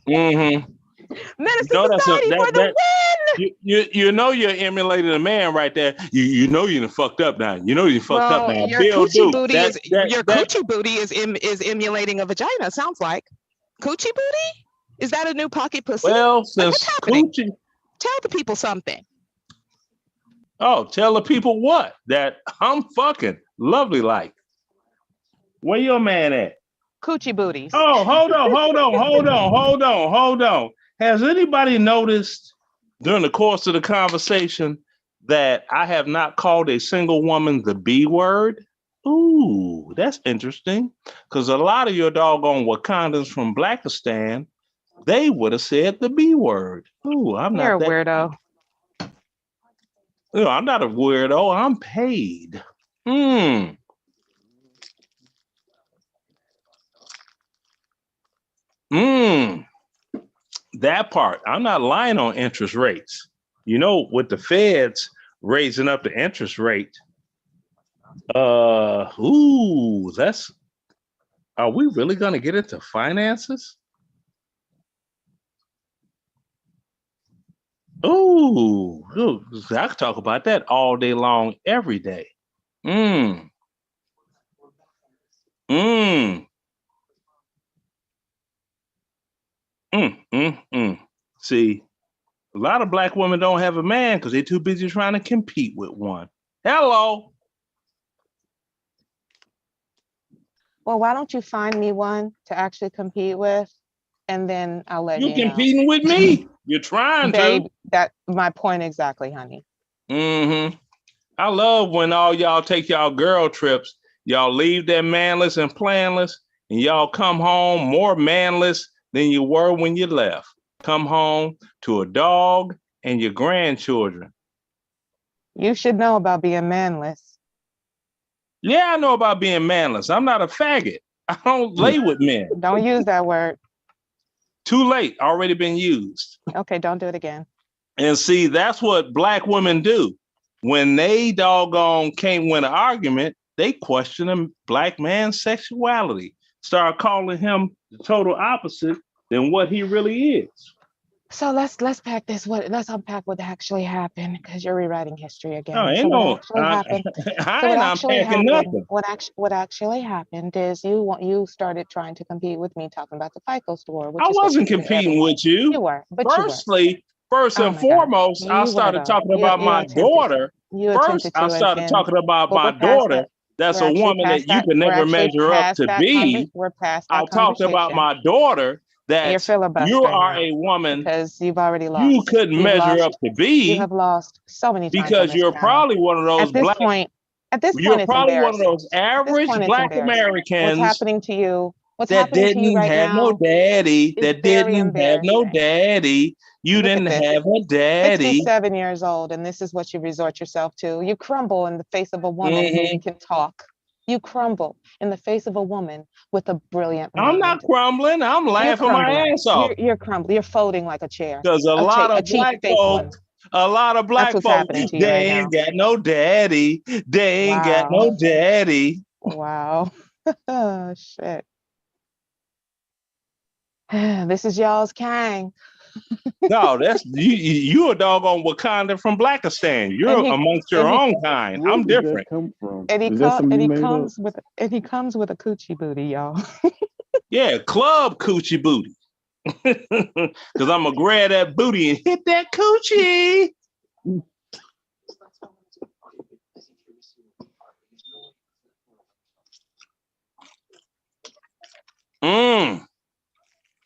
Mm-hmm. Menace You know to society for the win. You know you're emulating a man right there. You know you done fucked up now. You know you fucked up now. Your Bill coochie Duke. booty coochie booty is emulating a vagina. Sounds like coochie booty. Is that a new pocket pussy? Well, Like, since what's happening? coochie. Tell the people something. Oh, tell the people what? That I'm fucking lovely like. Where your man at? Coochie booties. Oh, hold on. Has anybody noticed during the course of the conversation that I have not called a single woman the B word? Ooh, that's interesting. Because a lot of your doggone Wakandans from Blackistan, they would have said the B word. Ooh, I'm You're not a that. weirdo. No, I'm not a weirdo. I'm paid. That part. I'm not lying on interest rates. You know, with the feds raising up the interest rate, are we really gonna get into finances? Ooh, I could talk about that all day long, every day. See, a lot of black women don't have a man because they're too busy trying to compete with one. Hello. Well, why don't you find me one to actually compete with, and then I'll let you know. You're competing with me. You're trying Babe, to. that's my point exactly, honey. I love when all y'all take y'all girl trips. Y'all leave that manless and planless, and y'all come home more manless than you were when you left. Come home to a dog and your grandchildren. You should know about being manless. Yeah, I know about being manless. I'm not a faggot. I don't lay with men. Don't use that word. Too late. Already been used. Okay, don't do it again. And see, that's what black women do. When they doggone can't win an argument, they question a black man's sexuality. Start calling him the total opposite than what he really is. So let's pack this. Let's unpack what actually happened, because you're rewriting history again. No, ain't so no, what actually happened? I ain't unpacking nothing. What actually happened is you started trying to compete with me, talking about the FICO score. I wasn't competing with you. You were, but First and foremost, I started talking about my daughter. First, I started talking about my daughter. That's a woman that you can never measure up to be. We're past that I talked about my daughter that you are a woman because you've already lost. You couldn't measure up to be. You have lost so many times. Because you're probably one of those At this point, you're it's probably one of embarrassing. those average black Americans. What's happening to you What's that happening to you didn't right have no now daddy, is that very didn't have no embarrassing. daddy. You Look at didn't this. have a daddy. 67 years old, and this is what you resort yourself to. You crumble in the face of a woman who can talk. You crumble in the face of a woman with a brilliant I'm not mind. crumbling. I'm You're laughing my crumbling. ass off. You're crumbling. You're folding like a chair. Because a lot A of cheap black fake one. folks, a lot of That's black what's folks, happening to you they right ain't now. got no daddy. They ain't got Wow. no daddy. Wow. Oh, shit. This is y'all's Kang. No, that's you a doggone Wakanda from Blackistan. And You're he amongst your and he own kind. Where I'm did that different. come from? and he Is that something you made up? comes with a coochie booty, y'all. Yeah, club coochie booty. Because I'm going to grab that booty and hit that coochie.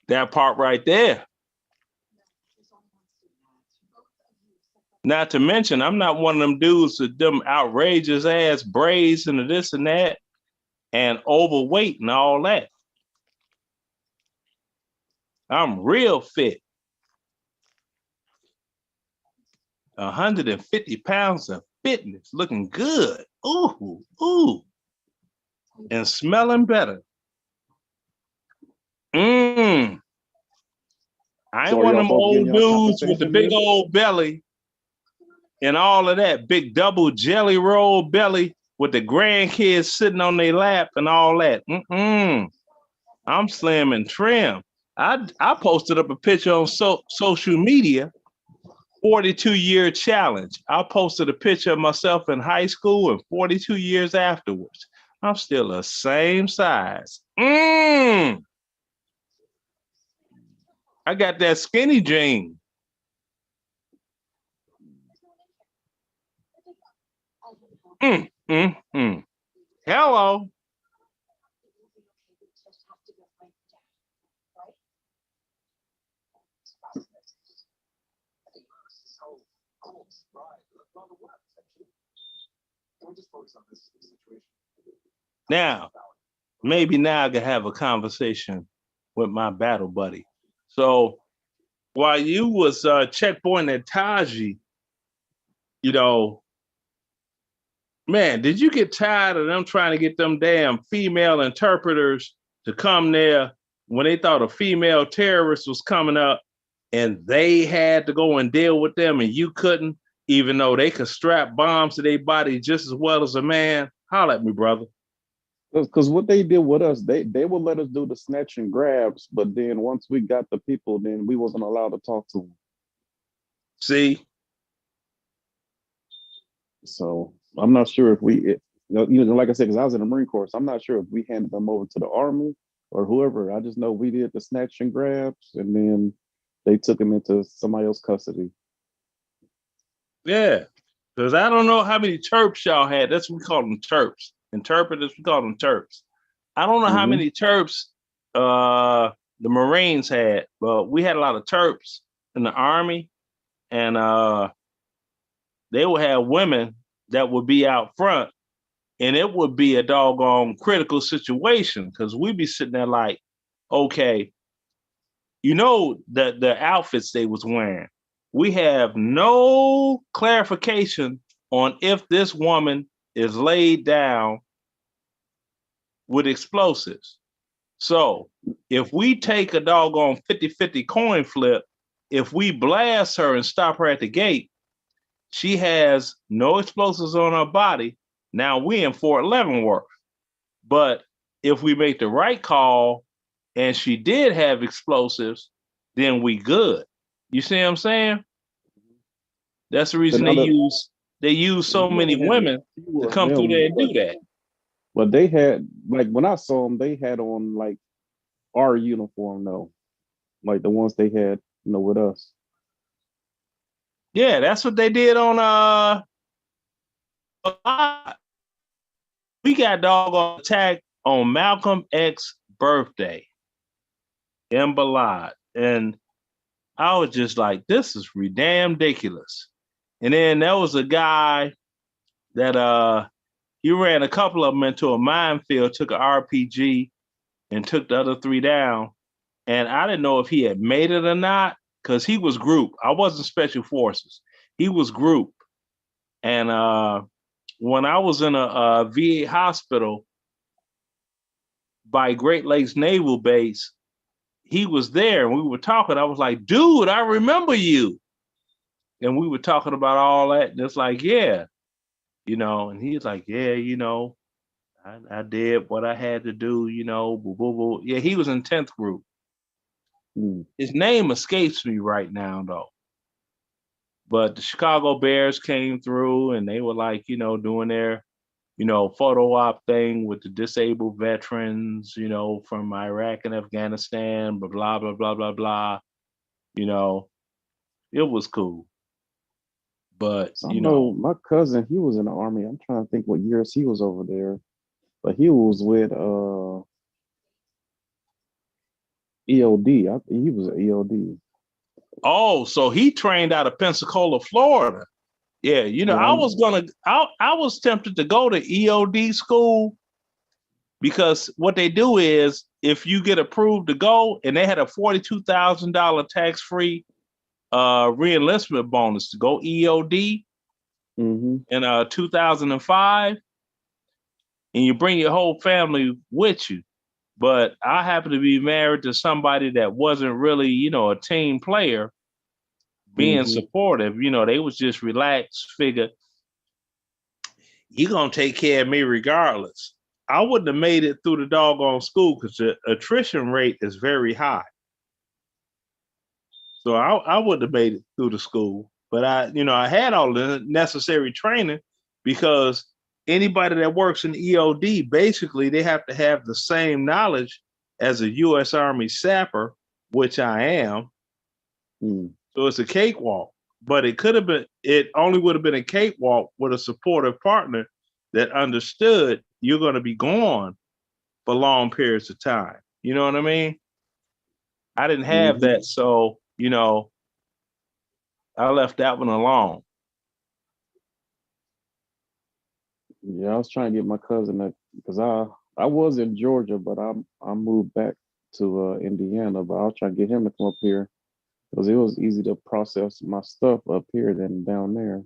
That part right there. Not to mention, I'm not one of them dudes with them outrageous ass braids and this and that and overweight and all that. I'm real fit. 150 pounds of fitness, looking good. Ooh, ooh. And smelling better. I ain't So are one of y'all them both getting old y'all dudes with the compensation big then? old belly and all of that big double jelly roll belly with the grandkids sitting on their lap and all that. I'm slim and trim. I posted up a picture on social media, 42-year challenge. I posted a picture of myself in high school and 42 years afterwards. I'm still the same size. I got that skinny jean. Hello. Now, maybe now I can have a conversation with my battle buddy. So while you was checkpointing at Taji, you know, man, did you get tired of them trying to get them damn female interpreters to come there when they thought a female terrorist was coming up and they had to go and deal with them and you couldn't, even though they could strap bombs to their body just as well as a man? Holler at me, brother. Because what they did with us, they would let us do the snatch and grabs, but then once we got the people, then we wasn't allowed to talk to them. See? So I'm not sure if like I said, because I was in the Marine Corps, so I'm not sure if we handed them over to the Army or whoever. I just know we did the snatch and grabs, and then they took them into somebody else's custody. Yeah, because I don't know how many Terps y'all had. That's what we call them, Terps. Interpreters, we call them Terps. I don't know how many Terps the Marines had, but we had a lot of Terps in the Army, and they would have women that would be out front, and it would be a doggone critical situation because we'd be sitting there like, okay, you know the outfits they was wearing. We have no clarification on if this woman is laid down with explosives. So if we take a doggone 50-50 coin flip, if we blast her and stop her at the gate, she has no explosives on her body. Now we in Fort Leavenworth. But if we make the right call and she did have explosives, then we good. You see what I'm saying? That's the reason they use so many women to come through there and do that. But they had, like, when I saw them, they had on like our uniform though, like the ones they had, with us. Yeah, that's what they did on we got doggone attacked on Malcolm X's birthday in Balad. And I was just like, this is damn ridiculous. And then there was a guy that he ran a couple of them into a minefield, took an RPG, and took the other 3 down. And I didn't know if he had made it or not because he was group. I wasn't special forces. He was group. And when I was in a VA hospital by Great Lakes Naval Base, he was there and we were talking. I was like, dude, I remember you. And we were talking about all that. And it's like, yeah, and he's like, yeah, I did what I had to do, boo, boo, boo. Yeah, he was in 10th group. His name escapes me right now, though. But the Chicago Bears came through and they were like, doing their, photo op thing with the disabled veterans, from Iraq and Afghanistan, blah, blah, blah, blah, blah, blah. It was cool. But, I know my cousin, he was in the Army. I'm trying to think what years he was over there. But he was with EOD. I think he was at EOD. Oh, so he trained out of Pensacola, Florida. Yeah, I was tempted to go to EOD school because what they do is if you get approved to go, and they had a $42,000 tax-free re-enlistment bonus to go EOD in 2005, and you bring your whole family with you. But I happened to be married to somebody that wasn't really, a team player, being supportive. They was just relaxed, figure, you're going to take care of me regardless. I wouldn't have made it through the doggone school because the attrition rate is very high. So I wouldn't have made it through the school. But I had all the necessary training because anybody that works in EOD, basically they have to have the same knowledge as a U.S. Army sapper, which I am. So it's a cakewalk. But it only would have been a cakewalk with a supportive partner that understood you're going to be gone for long periods of time. You know what I mean? I didn't have that. So, I left that one alone. Yeah, I was trying to get my cousin that because I was in Georgia, but I moved back to Indiana. But I was trying to get him to come up here because it was easy to process my stuff up here than down there.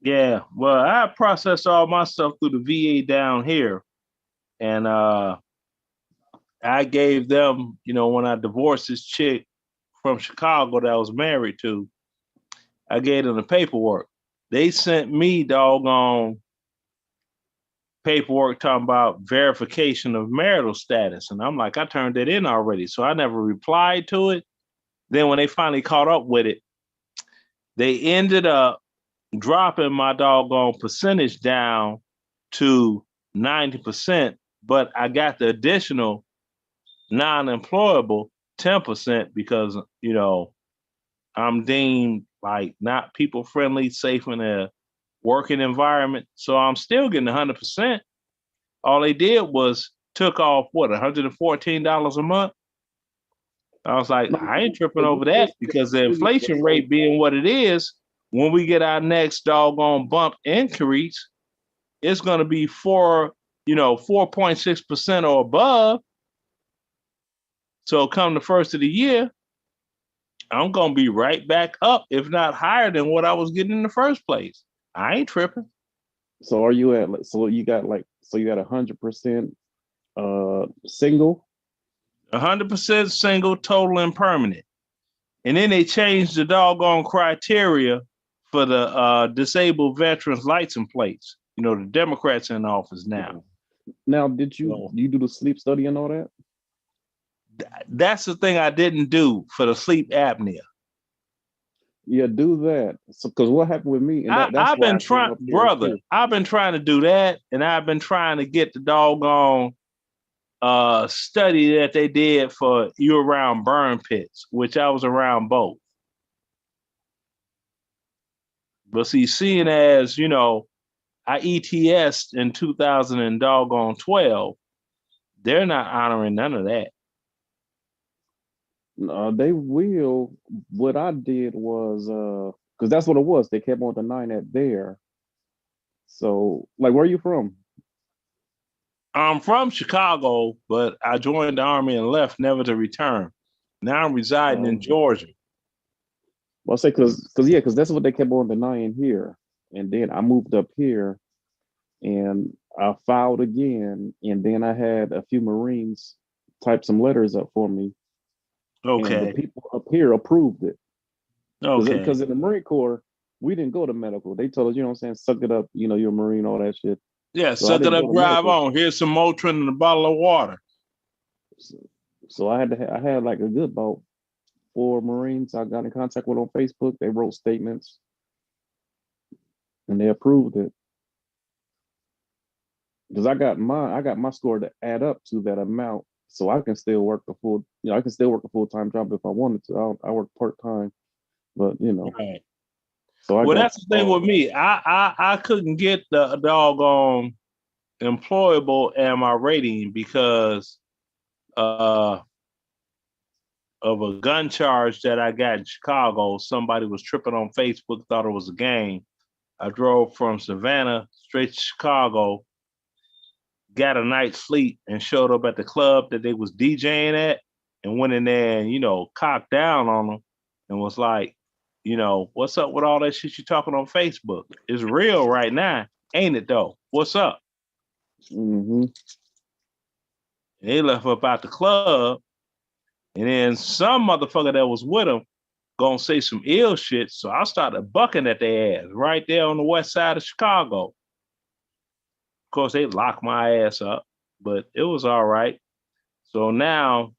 Yeah, well, I processed all my stuff through the VA down here, and I gave them, when I divorced this chick from Chicago that I was married to, I gave them the paperwork. They sent me doggone paperwork talking about verification of marital status. And I'm like, I turned it in already. So I never replied to it. Then when they finally caught up with it, they ended up dropping my doggone percentage down to 90%, but I got the additional non-employable 10% because, I'm deemed like not people friendly, safe in a working environment. So I'm still getting 100%. All they did was took off $114 a month. I was like, I ain't tripping over that because the inflation rate being what it is, when we get our next doggone bump increase, it's going to be 4.6% or above. So come the first of the year, I'm going to be right back up, if not higher than what I was getting in the first place. I ain't tripping. So are you at, so you got 100% single? 100% single, total, and permanent. And then they changed the doggone criteria for the disabled veterans license plates. The Democrats in office now. Now, did you do the sleep study and all that? That's the thing I didn't do for the sleep apnea. Yeah, do that. So, because what happened with me, and I've been trying, brother. I've been trying to do that, and I've been trying to get the doggone study that they did for you around burn pits, which I was around both. But see, seeing as I ETS'd in 2012, they're not honoring none of that. They will. What I did was because that's what it was. They kept on denying that there. So, like, where are you from? I'm from Chicago, but I joined the Army and left, never to return. Now I'm residing in Georgia. Well, I say because that's what they kept on denying here, and then I moved up here, and I filed again, and then I had a few Marines type some letters up for me, and the Okay. people up here approved it. Okay. Because in the Marine Corps, we didn't go to medical. They told us, you know what I'm saying, suck it up, you're a Marine, all that shit. Yeah, So I suck it didn't up, go to drive medical. on. Here's some Motrin and a bottle of water. So I had like a good about 4 Marines I got in contact with on Facebook. They wrote statements and they approved it. Because I got my score to add up to that amount, so I can still work I can still work a full-time job if I wanted to. I work part-time, but Right. So well, that's the thing with me. I couldn't get the doggone employable and my rating because of a gun charge that I got in Chicago. Somebody was tripping on Facebook, thought it was a game. I drove from Savannah straight to Chicago, got a night's sleep, and showed up at the club that they was DJing at, and went in there and cocked down on them, and was like, what's up with all that shit you talking on Facebook? It's real right now, ain't it though? What's up? Mm-hmm. And they left up out the club, and then some motherfucker that was with them gonna say some ill shit, so I started bucking at their ass right there on the west side of Chicago. Of course, they locked my ass up, but it was all right. So now,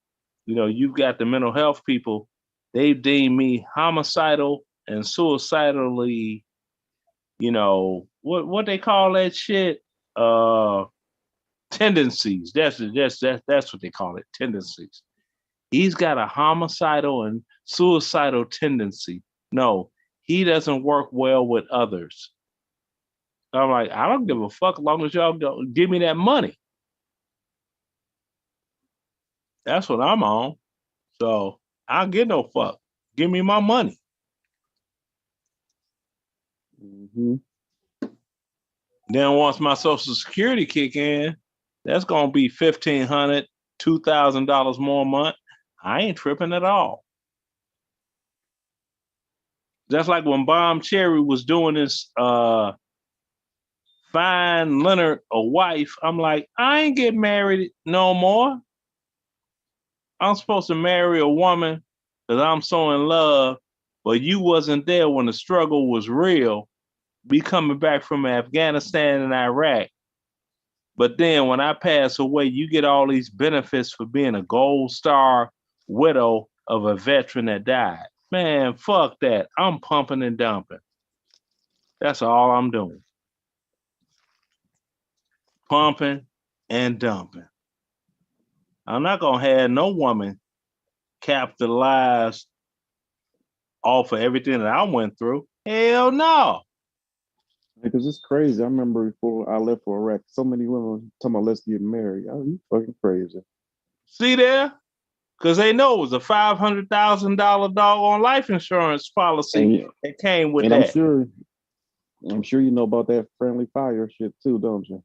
you've got the mental health people. They've deemed me homicidal and suicidally, what they call that shit? Tendencies. That's what they call it, tendencies. He's got a homicidal and suicidal tendency. No, he doesn't work well with others. I'm like, I don't give a fuck as long as y'all give me that money. That's what I'm on. So I don't get no fuck. Give me my money. Mm-hmm. Then once my Social Security kick in, that's gonna be $1,500, $2,000 more a month. I ain't tripping at all. That's like when Bomb Cherry was doing this find Leonard a wife. I'm like, I ain't get married no more. I'm supposed to marry a woman because I'm so in love, but you wasn't there when the struggle was real. We coming back from Afghanistan and Iraq. But then when I pass away, you get all these benefits for being a gold star widow of a veteran that died. Man, fuck that. I'm pumping and dumping. That's all I'm doing. Pumping and dumping. I'm not going to have no woman capitalized off of everything that I went through. Hell no. Because it's crazy. I remember before I left for Iraq, so many women talking about let's get married. Oh, you fucking crazy. See there? Because they know it was a $500,000 doggone life insurance policy that came with and that. I'm sure you know about that friendly fire shit too, don't you?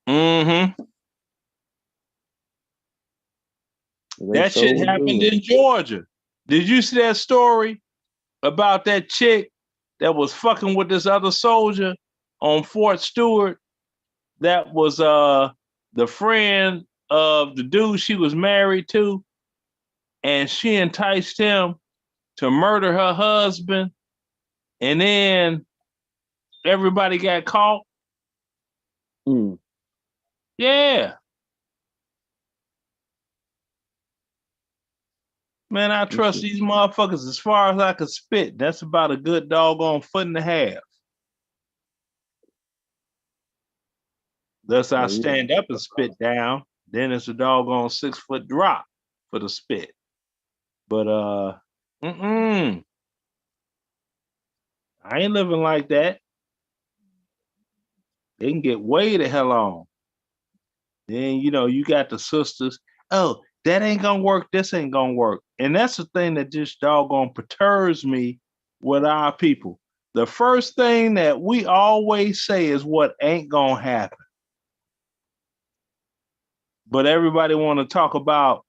Mm-hmm. That shit happened in Georgia. Did you see that story about that chick that was fucking with this other soldier on Fort Stewart? That was the friend of the dude she was married to, and she enticed him to murder her husband, and then everybody got caught. Mm. Yeah. Man, I trust these motherfuckers as far as I could spit. That's about a good doggone foot and a half. Thus I stand up and spit down. Then it's a doggone 6-foot drop for the spit. But I ain't living like that. They can get way the hell on. Then you got the sisters. Oh, that ain't gonna work. This ain't gonna work. And that's the thing that just doggone perturbs me with our people. The first thing that we always say is what ain't gonna happen. But everybody want to talk about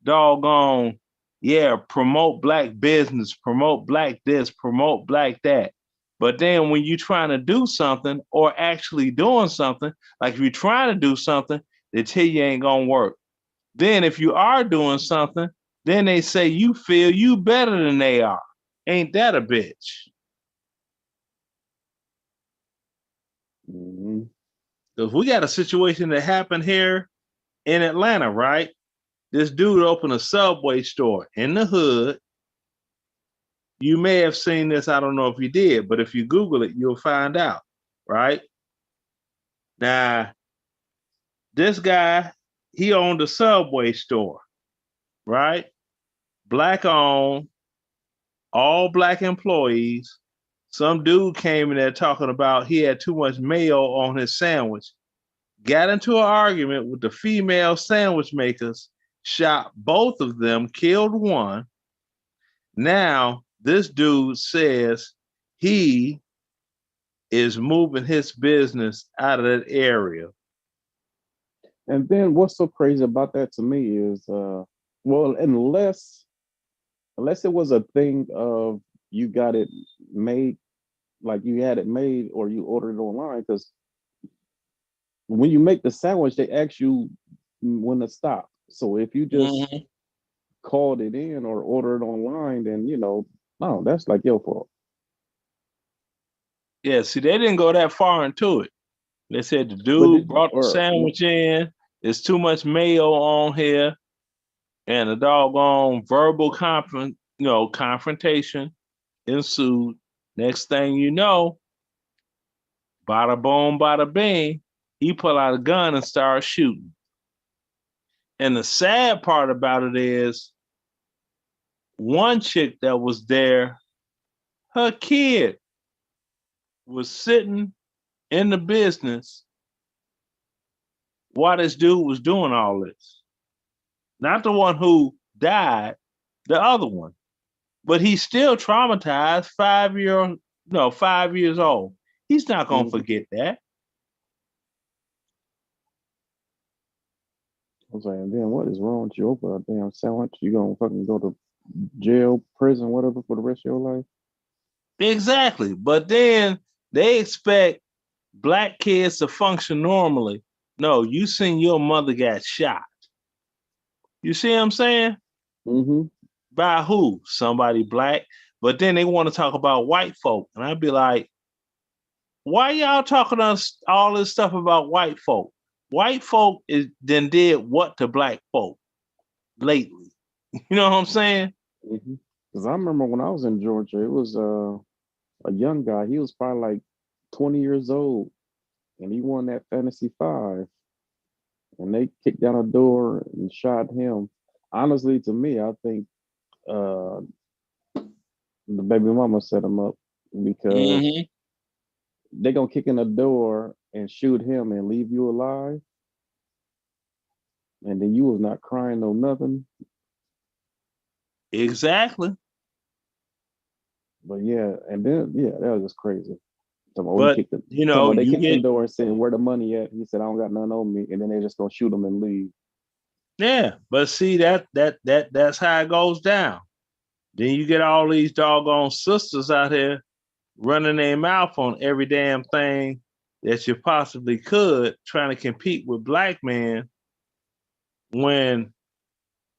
doggone, yeah, promote black business, promote black this, promote black that. But then when you're trying to do something or actually doing something, like if you're trying to do something, they tell you ain't gonna work. Then if you are doing something, then they say you feel you better than they are. Ain't that a bitch? Because we got a situation that happened here in Atlanta, right? This dude opened a Subway store in the hood. You may have seen this. I don't know if you did, but if you Google it, you'll find out, right? Now, this guy, he owned a Subway store, right? Black owned, all black employees. Some dude came in there talking about he had too much mayo on his sandwich, got into an argument with the female sandwich makers, shot both of them, killed one. Now, this dude says he is moving his business out of that area. And then what's so crazy about that to me is, well, unless it was a thing of you got it made, like you had it made or you ordered it online, because when you make the sandwich, they ask you when to stop. So if you just called it in or ordered online, then no, that's like your fault. Yeah, see, they didn't go that far into it. They said the dude brought the sandwich in. There's too much mayo on here, and a doggone verbal confrontation ensued. Next thing you know, bada boom, bada bing, he pulled out a gun and started shooting. And the sad part about it is, one chick that was there, her kid was sitting in the business while this dude was doing all this. Not the one who died, the other one. But he's still traumatized, 5 years old. He's not gonna forget that. I was like, then what is wrong with you? Open a damn sandwich, you gonna fucking go to jail, prison, whatever for the rest of your life? Exactly. But then they expect black kids to function normally. No, you seen your mother got shot. You see what I'm saying? By who? Somebody black. But then they want to talk about white folk. And I'd be like, why y'all talking us all this stuff about white folk? White folk then did what to black folk lately? You know what I'm saying? Because I remember when I was in Georgia, it was a young guy. He was probably like 20 years old, and he won that Fantasy 5. And they kicked down a door and shot him. Honestly, to me, I think the baby mama set him up, because they're going to kick in the door and shoot him and leave you alive. And then you was not crying or nothing. Exactly. But yeah, and then that was just crazy. But they kicked the door and said, "Where the money at?" He said, "I don't got nothing on me," and then they just gonna shoot him and leave. Yeah, but see that's how it goes down. Then you get all these doggone sisters out here running their mouth on every damn thing that you possibly could, trying to compete with black men, when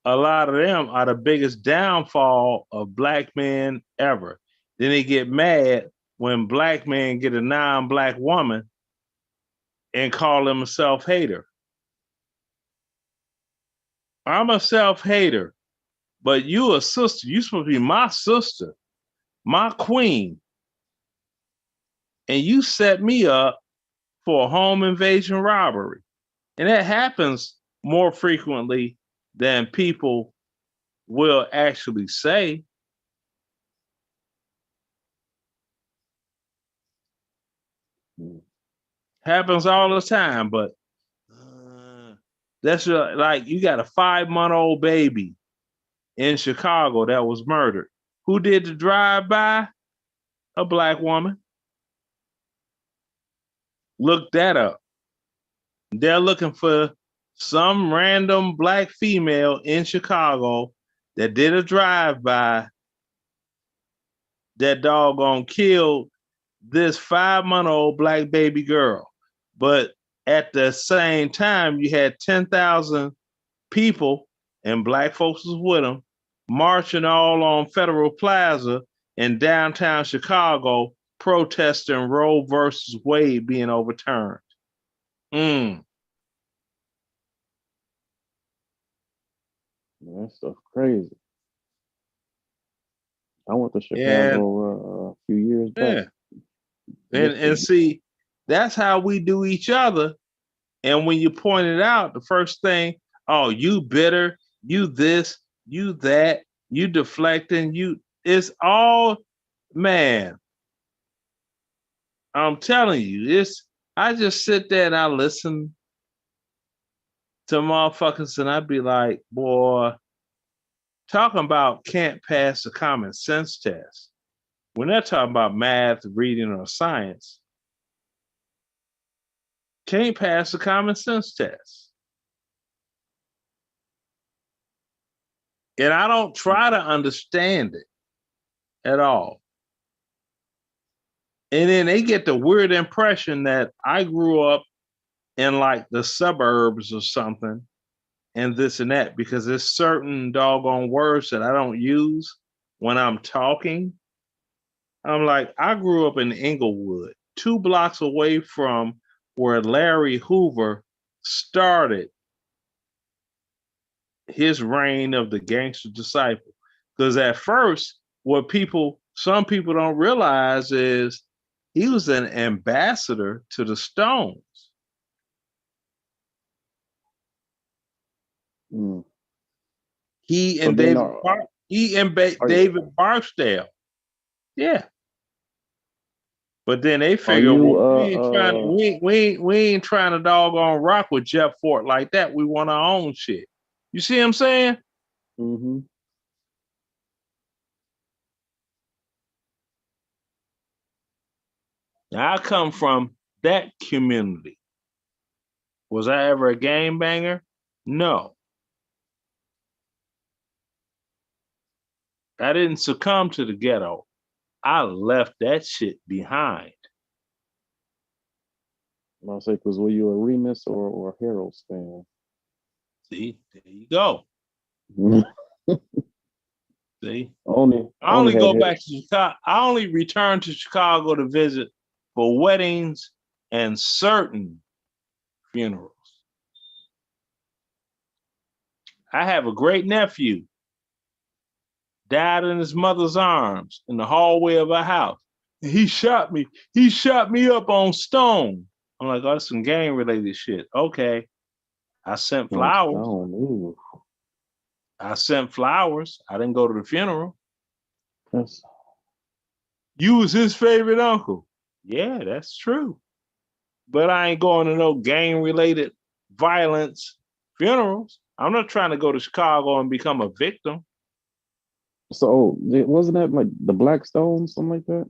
a lot of them are the biggest downfall of black men ever. Then they get mad when black men get a non-black woman and call them a self-hater. I'm a self-hater, but you a sister. You supposed to be my sister, my queen. And you set me up for a home invasion robbery. And that happens more frequently than people will actually say. Happens all the time, but that's like you got a 5-month-old baby in Chicago that was murdered. Who did the drive-by? A black woman. Look that up. They're looking for some random black female in Chicago that did a drive-by that doggone killed this 5-month-old black baby girl. But at the same time, you had 10,000 people, and black folks was with them, marching all on Federal Plaza in downtown Chicago, protesting Roe versus Wade being overturned. That stuff crazy. I went to Chicago a few years back. And see, that's how we do each other. And when you point it out, the first thing, oh, you bitter, you this, you that, you deflecting, it's all, man. I'm telling you, I just sit there and I listen to motherfuckers and I'd be like, boy, talking about can't pass the common sense test. When they're talking about math, reading, or science, can't pass the common sense test. And I don't try to understand it at all. And then they get the weird impression that I grew up in like the suburbs or something and this and that, because there's certain doggone words that I don't use when I'm talking. I'm like, I grew up in Inglewood, 2 blocks away from where Larry Hoover started his reign of the gangster disciple. Because at first, some people don't realize is he was an ambassador to the Stones. He and David Barksdale. Yeah. But then they figure, we ain't trying to doggone rock with Jeff Fort like that. We want our own shit. You see what I'm saying? Mm-hmm. Now, I come from that community. Was I ever a gangbanger? No. I didn't succumb to the ghetto. I left that shit behind. I'll say, because were you a Remus or Harold's fan? See, there you go. See, I only go back to Chicago. I only return to Chicago to visit for weddings and certain funerals. I have a great nephew, died in his mother's arms in the hallway of our house. He shot me. He shot me up on Stone. I'm like, oh, that's some gang related shit. Okay. I sent flowers. I sent flowers. I didn't go to the funeral. Yes. You was his favorite uncle. Yeah, that's true. But I ain't going to no gang related violence funerals. I'm not trying to go to Chicago and become a victim. So wasn't that like the Black Stones, something like that?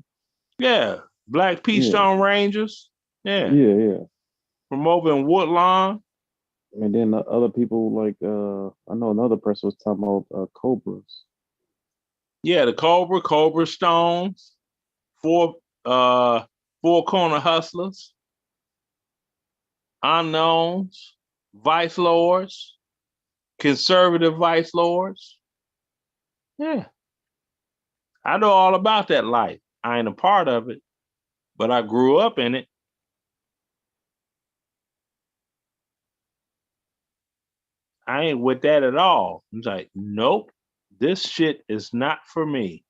Yeah, Black Peach Stone Rangers. Yeah. Yeah. From over in Woodlawn. And then the other people, like I know another person was talking about Cobras. Yeah, the Cobra Stones, four corner hustlers, unknowns, vice lords, conservative vice lords. Yeah. I know all about that life. I ain't a part of it, but I grew up in it. I ain't with that at all. I'm like, nope, this shit is not for me.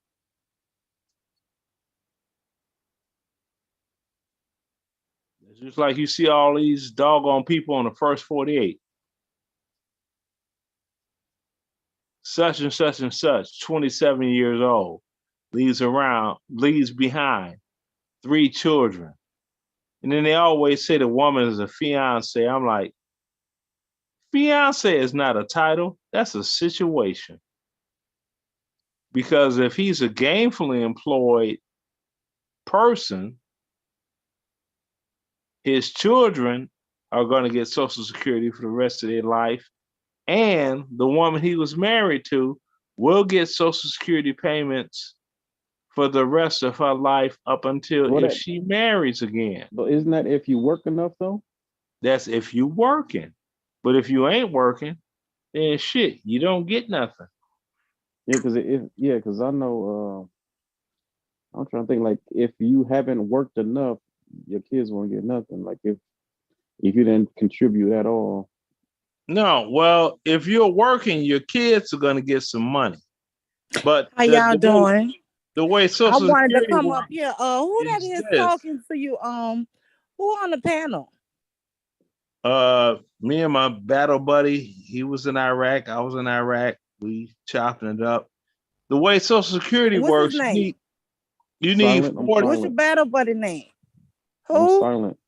It's just like you see all these doggone people on the first 48. Such and such and such, 27 years old, leaves behind 3 children. And then they always say the woman is a fiance. I'm like, fiance is not a title, that's a situation. Because if he's a gainfully employed person, his children are going to get Social Security for the rest of their life. And the woman he was married to will get Social Security payments for the rest of her life up until if she marries again. But isn't that if you work enough though? That's if you working. But if you ain't working, then shit, you don't get nothing. Yeah, because I know I'm trying to think like if you haven't worked enough, your kids won't get nothing. Like if you didn't contribute at all. No, well, if you're working, your kids are gonna get some money. But how y'all doing? The way I Social wanted to Security come works up here. Who that is this. talking to you? Who on the panel? Me and my battle buddy, he was in Iraq, I was in Iraq. We chopping it up. The way Social Security What's works, his name? you need 40. What's your battle buddy name? Who? I'm silent.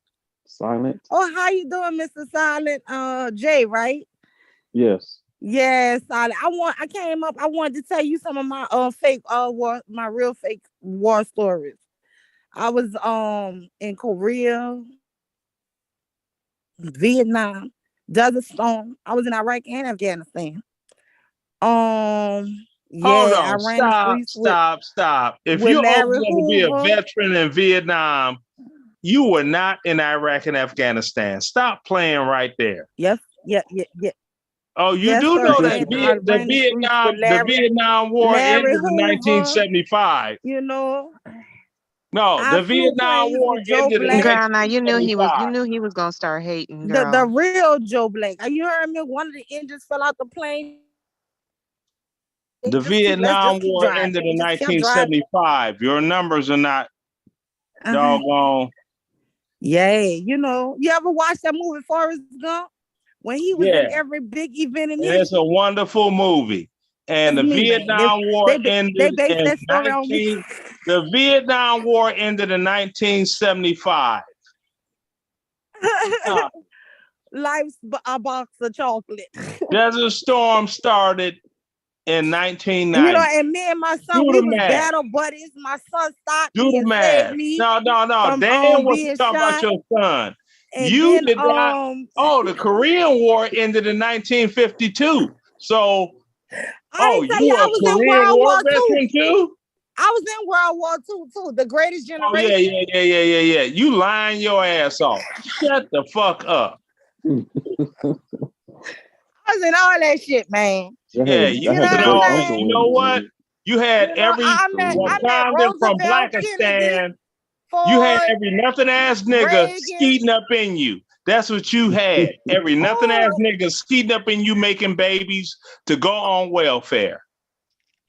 Silent. Oh, how you doing, Mr. Silent? Jay, right? Yes. Yes, Silent. I came up. I wanted to tell you some of my fake my real fake war stories. I was in Korea, Vietnam, Desert Storm. I was in Iraq and Afghanistan. Hold Yeah, I on, ran the streets stop. If with you're old Larry enough to be a Hoover. veteran in Vietnam, you were not in Iraq and Afghanistan. Stop playing right there. Yes, yeah. Oh, you Yes, do sir. know that And I ran the streets with the Vietnam War ended Larry in Hoover. 1975. You know, No, I the flew Vietnam planes War with Joe ended in Blank. Girl, now you knew he was 1975. gonna start hating, The girl. real Joe Blank. You heard me? One of the engines fell out the plane. The Let's Vietnam just keep War ended driving. in Just kept driving. 1975. Your numbers are not doggone. Yay. You know, you ever watch that movie Forrest Gump? When he was in every big event in And history. it's a wonderful movie. And the Vietnam War ended based in that story on me. The Vietnam War ended in 1975. Life's a box of chocolate. Desert Storm started in 1990. You know, and me and my son, we was battle buddies. My son stopped me and saved me. No. From, Dan wasn't being talking about shot. your son. And You then, did not. Oh, the Korean War ended in 1952. So, you I a was in Korean World War War veteran too? I was in World War II too. The Greatest Oh Generation. yeah. You lying your ass off. Shut the fuck up. I was in all that shit, man. Yeah, you know what? You had every Wakandan from Blackistan. You had every nothing ass nigga skeeting up in you. That's what you had. Every nothing ass nigga skeeting up in you, making babies to go on welfare.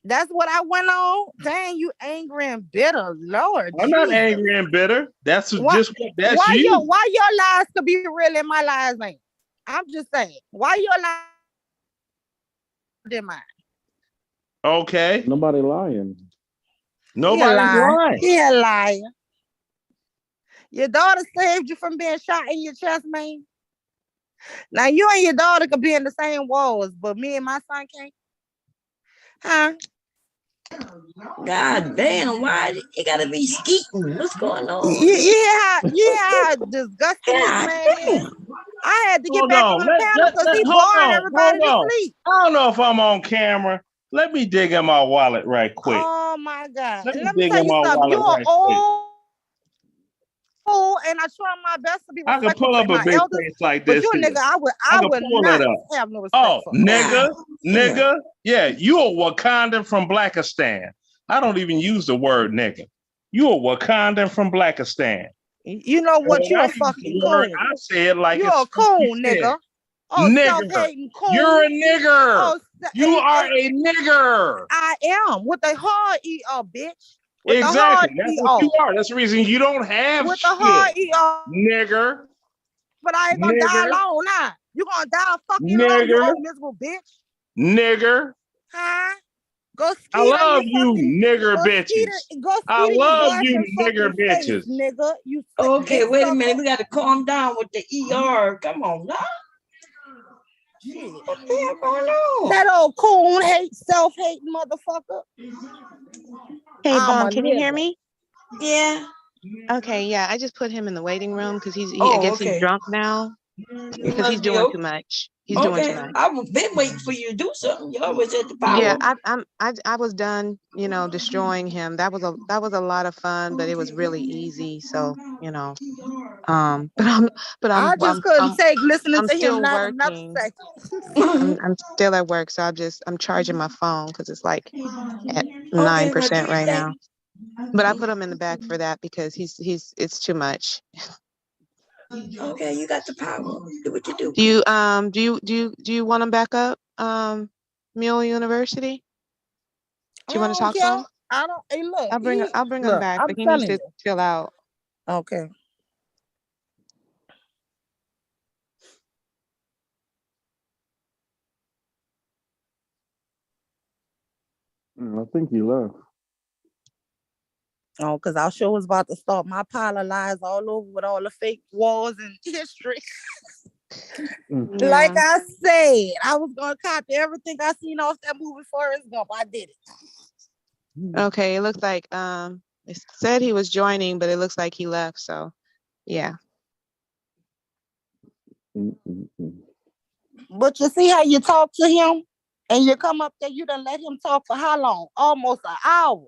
That's what I went on. Dang, you angry and bitter, Lord. I'm not angry and bitter. That's you. Why your lies could be real and my lies ain't? I'm just saying. Why your lies than mine? Okay. Nobody lying. Nobody's lying. He a liar. Your daughter saved you from being shot in your chest, man. Now you and your daughter could be in the same walls, but me and my son can't. Huh? God damn, why it gotta be skeeting? What's going on? You hear how disgusting this man is? I had to get back on the panel because he bored everybody to sleep. I don't know if I'm on camera. Let me dig in my wallet right quick. Oh my God. Let me Let me dig tell in you my something. wallet You're right old, and I try my best to be I can respectful pull to up a my big elders. face like But this. you a nigga, I would pull not it up. have no respect for. Nigga. Yeah, you a Wakandan from Blackistan. I don't even use the word nigga. You a Wakandan from Blackistan. You know what? You're a fucking coon. I say it like you're a coon, nigga. Oh, nigger. Self-hating coon. You're a nigger. Oh, you are a nigger. I am with a hard ER, bitch. With exactly. The hard That's ER. what you are. That's the reason you don't have with shit. The hard ER. Nigger. But I ain't gonna die alone now. You gonna die fucking alone, you old miserable bitch. Nigger. Huh? Go ski I love you, nigger bitches. I love you, nigger bitches. Nigga, you okay, wait a minute. We got to calm down with the ER. Come on, now. What the hell going on? That old coon self-hating motherfucker. Hey, Bon, can you hear me? Yeah. Okay, yeah. I just put him in the waiting room because I guess he's drunk now. because he's doing too much. He's doing too much. I've been waiting for you to do something. You always at the power. Yeah, I was done, destroying him. That was a lot of fun, but it was really easy. So, but I just couldn't take listening I'm to him still not another working. second. I'm still at work, so I'm charging my phone because it's like at 9% right now. But I put him in the back for that because it's too much. Okay, you got the power. Do what you do. Do you want him back up? Mule University? Do you want to talk to him? I don't. Hey, look. I'll bring him back, but he needs to chill out. Okay. I think he left. Oh, because I sure was about to start my pile of lies all over with all the fake wars and history. Like I said, I was gonna copy everything I seen off that movie Forrest Gump. I did it. Okay, it looks like it said he was joining, but it looks like he left. So, yeah. But you see how you talk to him, and you come up there, you done let him talk for how long? Almost an hour.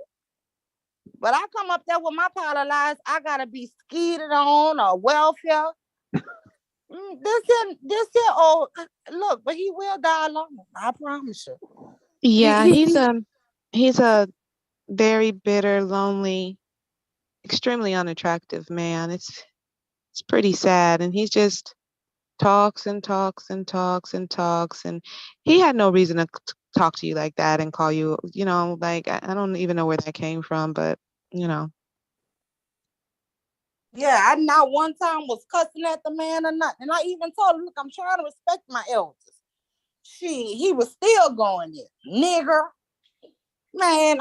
But I come up there with my pile of lies, I gotta be skeeted on or welfare. This here, oh, look, but he will die alone. I promise you. Yeah, he's a very bitter, lonely, extremely unattractive man. It's pretty sad, and he just talks and talks and talks and talks, and he had no reason to talk to you like that and call you, like I don't even know where that came from, but Yeah, I not one time was cussing at the man or nothing. And I even told him, look, I'm trying to respect my elders. He was still going there. Nigger. Man,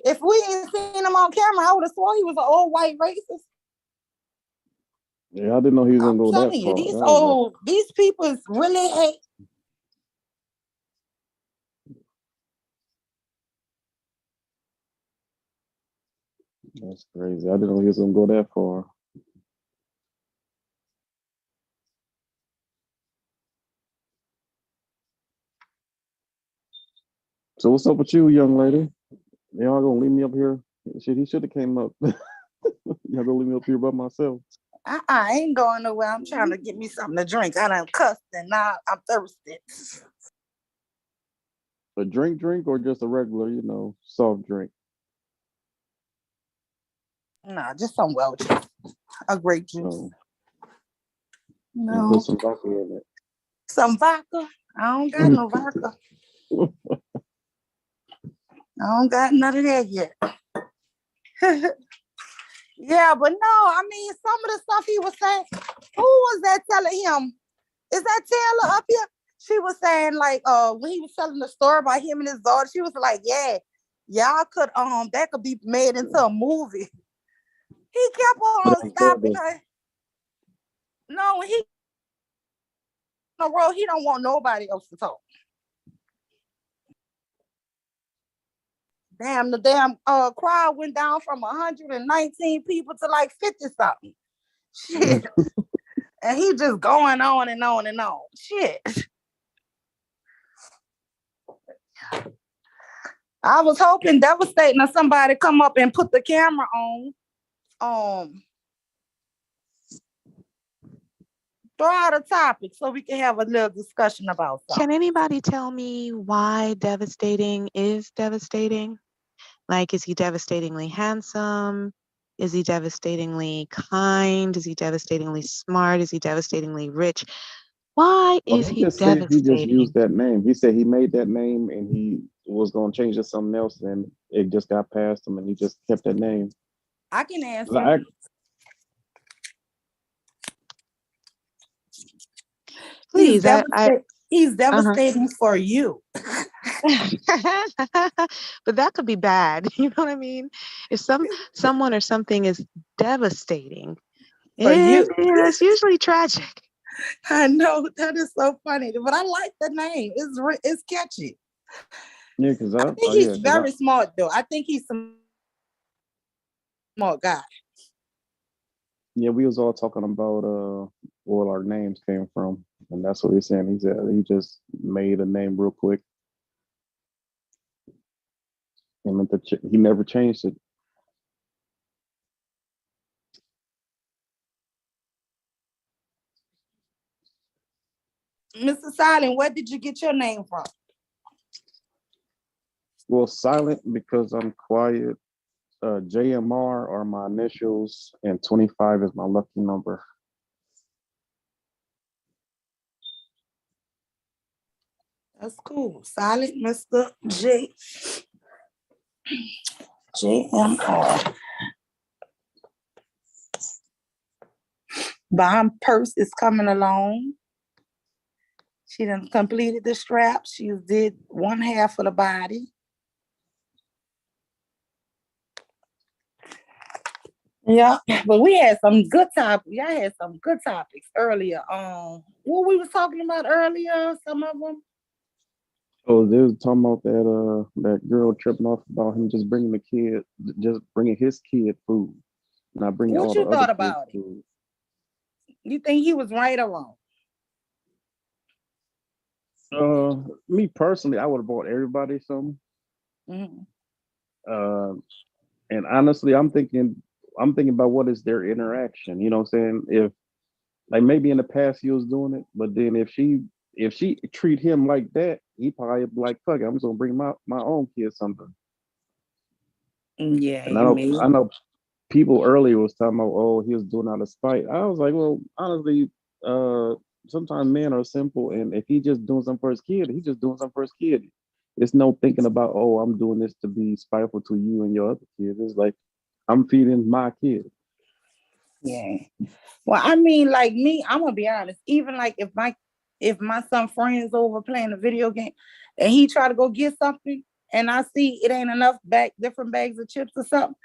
if we ain't seen him on camera, I would have sworn he was an old white racist. Yeah, I didn't know he was gonna go that far. These people is really hate. That's crazy. I didn't know he was gonna go that far. So what's up with you, young lady? Y'all gonna leave me up here? Shit, he should have came up. Y'all gonna leave me up here by myself? I ain't going nowhere. I'm trying to get me something to drink. I done cussed and now I'm thirsty. A drink, or just a regular, soft drink? Nah, just some Welch. A grape juice. No. Put some vodka in it. Some vodka? I don't got no vodka. I don't got none of that yet. Yeah, but no, I mean, some of the stuff he was saying, who was that telling him? Is that Taylor up here? She was saying, like, when he was telling the story about him and his daughter, she was like, yeah, y'all could, that could be made into a movie. He kept on stopping her. No, when he on the road, he don't want nobody else to talk. Damn, the damn crowd went down from 119 people to like 50 something. Shit. And he just going on and on and on. Shit. I was hoping Devastating or somebody come up and put the camera on. Throw out a topic so we can have a little discussion about something. Can anybody tell me why Devastating is devastating? Like, is he devastatingly handsome? Is he devastatingly kind? Is he devastatingly smart? Is he devastatingly rich? Why is he devastating? He just used that name. He said he made that name and he was going to change it to something else, and it just got past him, and he just kept that name. I can answer. Please, he's devastating for you. But that could be bad. You know what I mean? If someone or something is devastating, it's usually tragic. I know, that is so funny, but I like the name. It's catchy. Yeah, because I think he's very smart, though. I think he's a smart guy. Yeah, we was all talking about where our names came from, and that's what he's saying. He said he just made a name real quick. And he never changed it. Mr. Silent, where did you get your name from? Well, silent because I'm quiet. JMR are my initials, and 25 is my lucky number. That's cool. Silent Mr. JMR. Bomb purse is coming along. She done completed the strap. She did one half of the body. Yeah, but we had some good topics. Y'all had some good topics earlier. What we was talking about earlier, some of them. Oh, they was talking about that girl tripping off about him just bringing just bringing his kid food, not bringing What all the you other thought kids about it? food. You think he was right or wrong? Me personally, I would have bought everybody some. Mm-hmm. And honestly, I'm thinking about what is their interaction. You know what I'm saying? If like maybe in the past he was doing it, but then if she treat him like that, he probably be like, fuck it, I'm just gonna bring my own kid something. Yeah, And I know people earlier was talking about, oh, he was doing out of spite. I was like, well, honestly, sometimes men are simple, and if he just doing something for his kid, he's just doing something for his kid. It's no thinking about, oh, I'm doing this to be spiteful to you and your other kids. It's like I'm feeding my kid. Yeah. Well, I mean, like me, I'm gonna be honest. Even like if my son friends over playing a video game, and he try to go get something, and I see it ain't enough different bags of chips or something,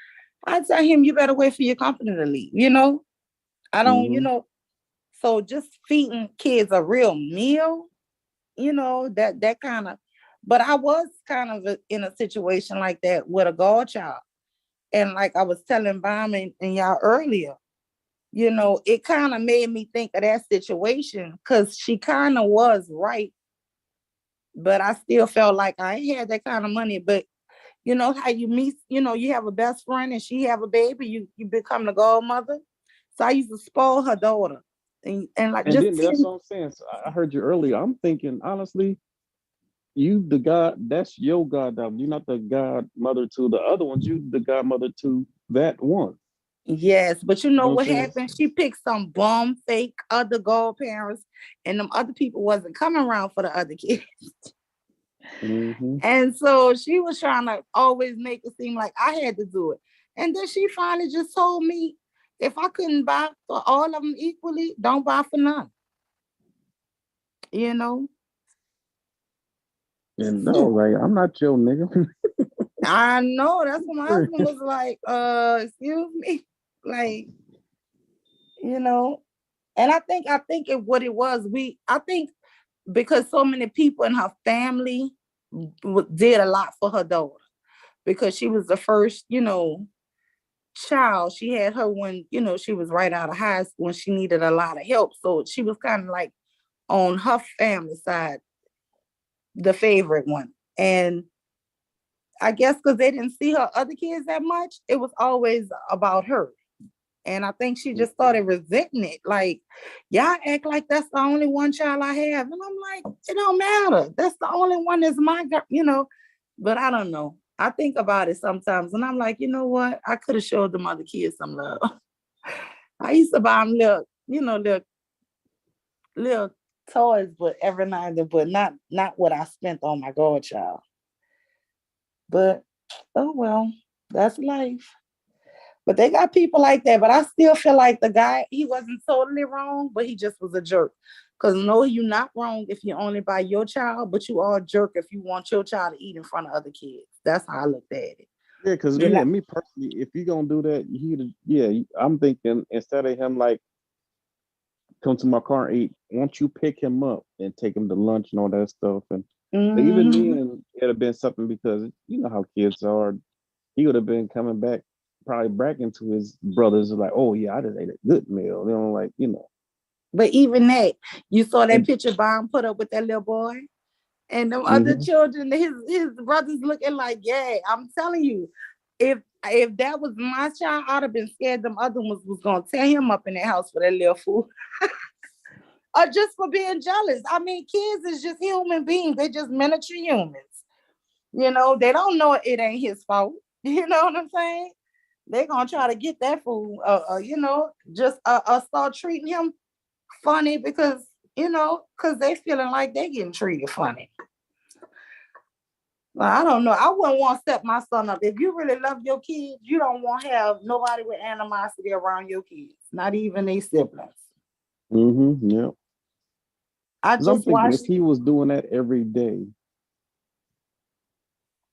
I tell him you better wait for your company to leave. I don't. Mm-hmm. So just feeding kids a real meal, that kind of. But I was kind of in a situation like that with a godchild, and like I was telling Bam and y'all earlier. It kind of made me think of that situation because she kind of was right, but I still felt like I ain't had that kind of money. But you know how you meet, you have a best friend and she have a baby, you become the godmother. So I used to spoil her daughter, and like And just then that's what I'm saying. So I heard you earlier. I'm thinking honestly, you the god. That's your goddaughter. You're not the godmother to the other ones. You the godmother to that one. Yes, but you You know know what what I'm saying? happened? She picked some bum fake other godparents, and them other people wasn't coming around for the other kids. Mm-hmm. And so she was trying to always make it seem like I had to do it. And then she finally just told me, if I couldn't buy for all of them equally, don't buy for none. You know? And no, like I'm not your nigga. I know. That's what my husband was like, excuse me. Like, and I think what it was, I think because so many people in her family did a lot for her daughter because she was the first, child. She had her when, she was right out of high school and she needed a lot of help. So she was kind of like on her family side, the favorite one. And I guess because they didn't see her other kids that much, it was always about her. And I think she just started resenting it. Like, y'all act like that's the only one child I have. And I'm like, it don't matter. That's the only one that's my girl, But I don't know. I think about it sometimes and I'm like, you know what? I could have showed them other kids some love. I used to buy them little toys, but every now and then, but not what I spent on my godchild. But oh well, that's life. But they got people like that. But I still feel like the guy, he wasn't totally wrong, but he just was a jerk. Because no, you're not wrong if you only buy your child, but you are a jerk if you want your child to eat in front of other kids. That's how I looked at it. Yeah, because me personally, if you gonna do that, I'm thinking instead of him like come to my car and eat, won't you pick him up and take him to lunch and all that stuff? And even then, it'd have been something because you know how kids are. He would have been coming back probably bragging to his brothers like, "Oh yeah, I just ate a good meal." You know, like But even that, you saw that And, picture Bomb put up with that little boy, and them other mm-hmm. children, his brothers looking like, yeah. I'm telling you, if that was my child, I'd have been scared. Them other ones was gonna tear him up in the house for that little fool. Or just for being jealous. I mean, kids is just human beings. They just miniature humans. You know, they don't know it ain't his fault. You know what I'm saying? They're gonna try to get that fool, just start treating him funny because because they feeling like they getting treated funny. Well, I don't know. I wouldn't want to set my son up. If you really love your kids, you don't want to have nobody with animosity around your kids, not even their siblings. Mm-hmm. Yeah. I Because I'm just thinking watched. if he was doing that every day,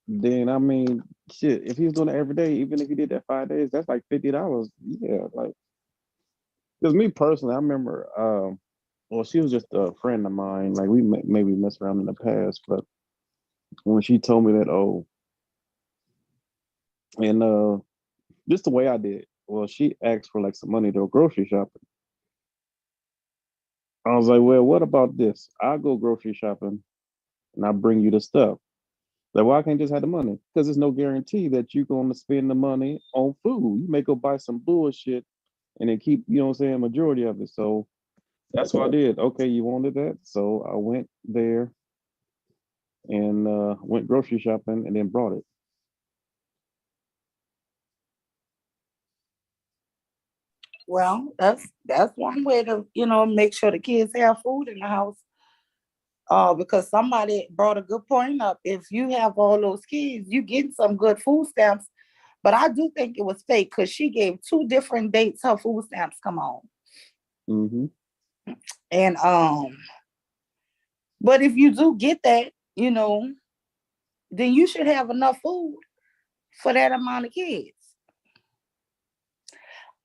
then I mean, shit. If he was doing it every day, even if he did that 5 days, that's like $50. Yeah, like because me personally, I remember. Well, she was just a friend of mine. Like we maybe messed around in the past, but when she told me that, oh, and just the way I did. Well, she asked for like some money to go grocery shopping. I was like, well, what about this? I'll go grocery shopping and I bring you the stuff. Like, why can't I just have the money? Because there's no guarantee that you're going to spend the money on food. You may go buy some bullshit and then keep, you know what I'm saying, majority of it. So that's what I did. Okay, you wanted that. So I went there and went grocery shopping and then brought it. Well, that's one way to make sure the kids have food in the house. Because somebody brought a good point up. If you have all those kids, you getting some good food stamps. But I do think it was fake because she gave 2 different dates her food stamps come on. Mm-hmm. And but if you do get that, then you should have enough food for that amount of kids.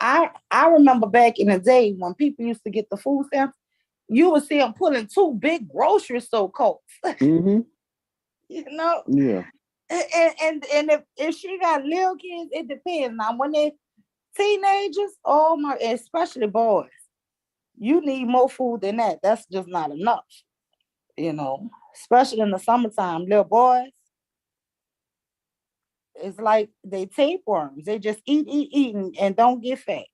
I remember back in the day when people used to get the food stamps, you would see them pulling 2 big grocery store coats. Mm-hmm. You know, Yeah. and if she got little kids, it depends. Now when they teenagers, oh my, especially boys, you need more food than that. That's just not enough. Especially in the summertime, little boys, it's like they tapeworms. They just eat, and don't get fat.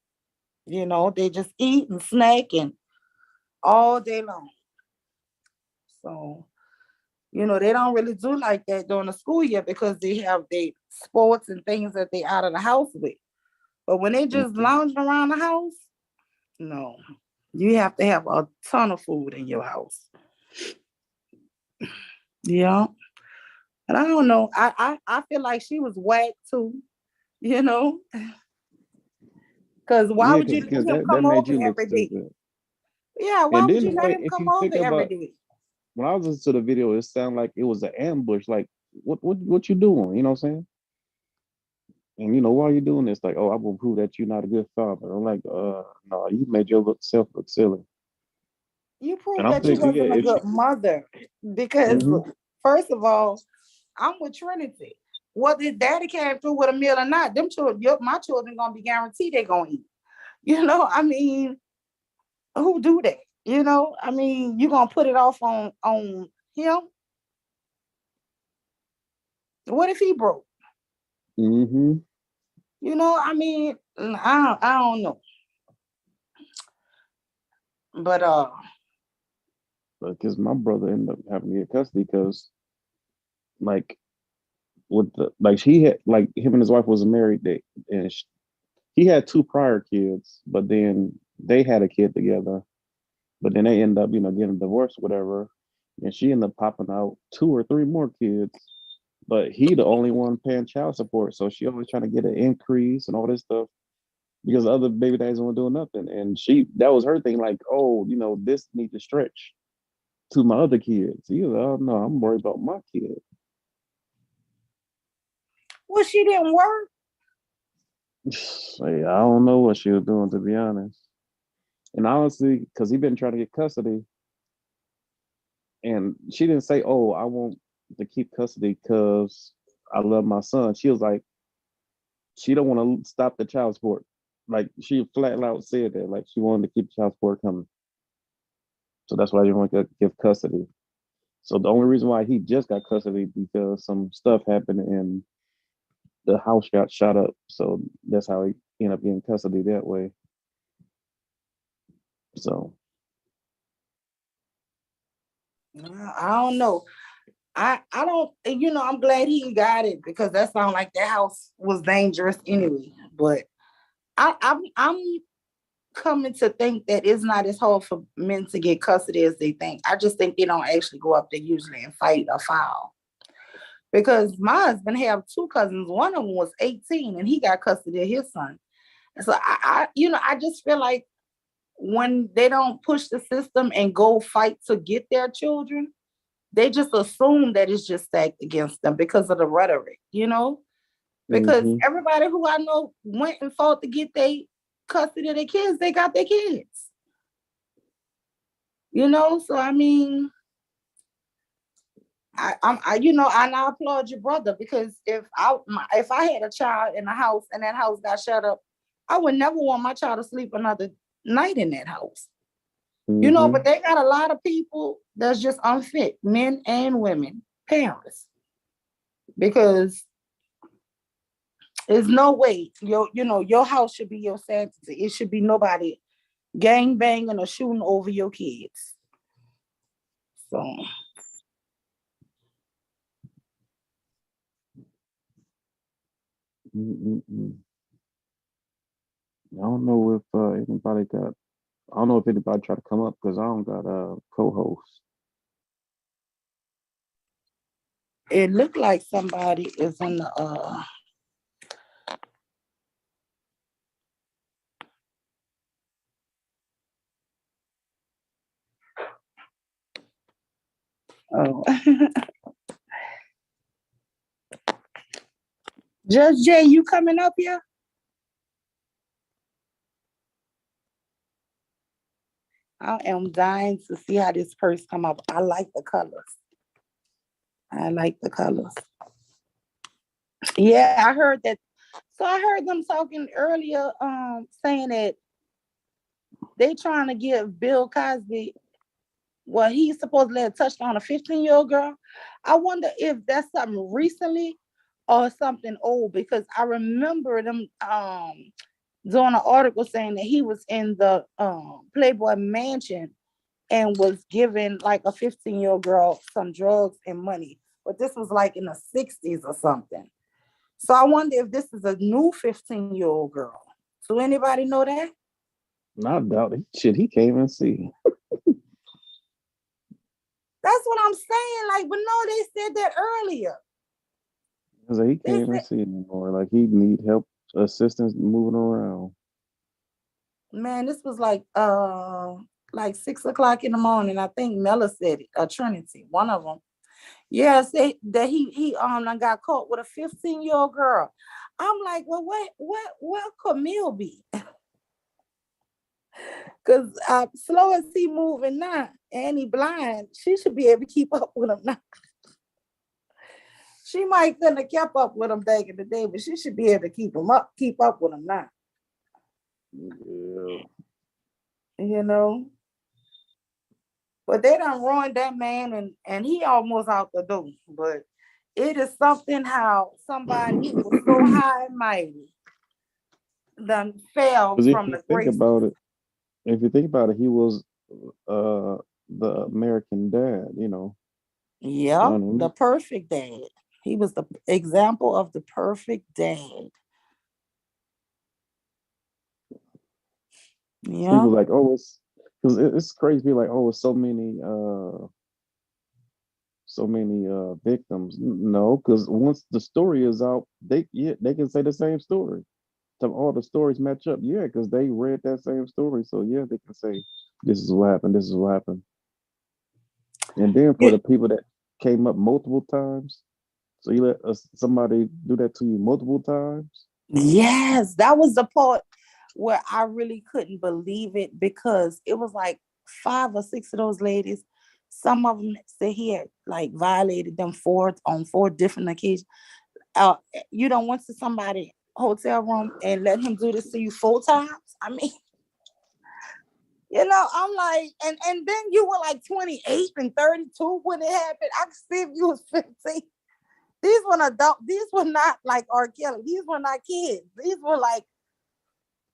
They just eat and snack and all day long. So, they don't really do like that during the school year because they have their sports and things that they out of the house with. But when they just Mm-hmm. lounging around the house, no, you have to have a ton of food in your house. Yeah. And I don't know. I feel like she was whacked too, you know, because why Yeah, would you because let him that come made over you look every day? stupid. Yeah, why And would then you the let way, him if come you think over every about day? when I was listening to the video, it sounded like it was an ambush. Like, what you doing? You know what I'm saying? And why are you doing this? Like, oh, I will prove that you're not a good father. I'm like, no, you made yourself look silly. You And proved I'm that you thinking, yeah, wasn't a if she, good mother because, hmm first of all, I'm with Trinity. Whether his daddy came through with a meal or not, them children, my children, gonna be guaranteed they're gonna eat. I mean, who do that? I mean, you gonna put it off on him? What if he broke? hmm I mean, I don't know, but because my brother ended up having to get custody because, like, with the like he had like him and his wife was married, and he had 2 prior kids, but then they had a kid together, but then they end up, getting divorced, whatever. And she ended up popping out 2 or 3 more kids, but he the only one paying child support. So she always trying to get an increase and all this stuff because the other baby daddies weren't doing nothing. And that was her thing, like, oh, this needs to stretch to my other kids. He was, oh no, I'm worried about my kid. well, she didn't work. Hey, I don't know what she was doing, to be honest. And honestly, because he been trying to get custody, and she didn't say, "Oh, I want to keep custody because I love my son." She was like, she don't want to stop the child support. Like she flat out said that, like she wanted to keep child support coming. So that's why you want to give custody. So the only reason why he just got custody because some stuff happened and the house got shot up. So that's how he ended up getting custody that way. So I don't know. I don't, I'm glad he got it because that sounds like that house was dangerous anyway. But I'm coming to think that it's not as hard for men to get custody as they think. I just think they don't actually go up there usually and fight or foul. Because my husband have two cousins. One of them was 18 and he got custody of his son. And so I just feel like when they don't push the system and go fight to get their children, they just assume that it's just stacked against them because of the rhetoric, because everybody who I know went and fought to get their custody of their kids, they got their kids. So I mean, I applaud your brother because if I had a child in a house and that house got shut up, I would never want my child to sleep another night in that house. But they got a lot of people that's just unfit, men and women, parents, because there's no way your house should be your sanctity. It should be nobody gang banging or shooting over your kids. So. I don't know if anybody got. I don't know if anybody tried to come up because I don't got a co-host. It looked like somebody is in the oh. Judge Jay, you coming up here? I am dying to see how this purse come up. I like the colors. Yeah, I heard that. So I heard them talking earlier, saying that they trying to give Bill Cosby what he's supposedly had touched on a 15-year-old girl. I wonder if that's something recently or something old, because I remember them doing an article saying that he was in the Playboy Mansion and was giving like a 15-year-old girl some drugs and money. But this was like in the 60s or something. So I wonder if this is a new 15-year-old girl. Do anybody know that? I doubt it. Shit, he can't even see. That's what I'm saying. Like, but no, they said that earlier. Cause he can't even see anymore. Like he need help, assistance moving around. Man, this was like 6 o'clock in the morning. I think Mella said it, Trinity, one of them. Yeah, say that he got caught with a 15-year-old girl. I'm like, well, what could Camille be? Because slow as he moving now, and he blind, she should be able to keep up with him now. She might couldn't have kept up with him back in the day, but she should be able to keep up with him now. Yeah. But they done ruined that man, and he almost out the door. But it is something how somebody who was so high and mighty done fell from the grace. If you think about it, he was the American dad, Yeah, the perfect dad. He was the example of the perfect dad. Yeah. People like, oh, it's crazy. Be like, oh, it's so many victims. No, because once the story is out, they can say the same story. So all the stories match up. Yeah, because they read that same story. So yeah, they can say this is what happened. This is what happened. And then for the people that came up multiple times, so you let somebody do that to you multiple times. Yes, that was the part where I really couldn't believe it, because it was like 5 or 6 of those ladies. Some of them said he had like violated them on 4 different occasions. Once somebody hotel room and let him do this to you 4 times? I mean, you know, I'm like, and then you were like 28 and 32 when it happened. I could see if you was 15. These were adult. These were not like R. Kelly. These were not kids. These were like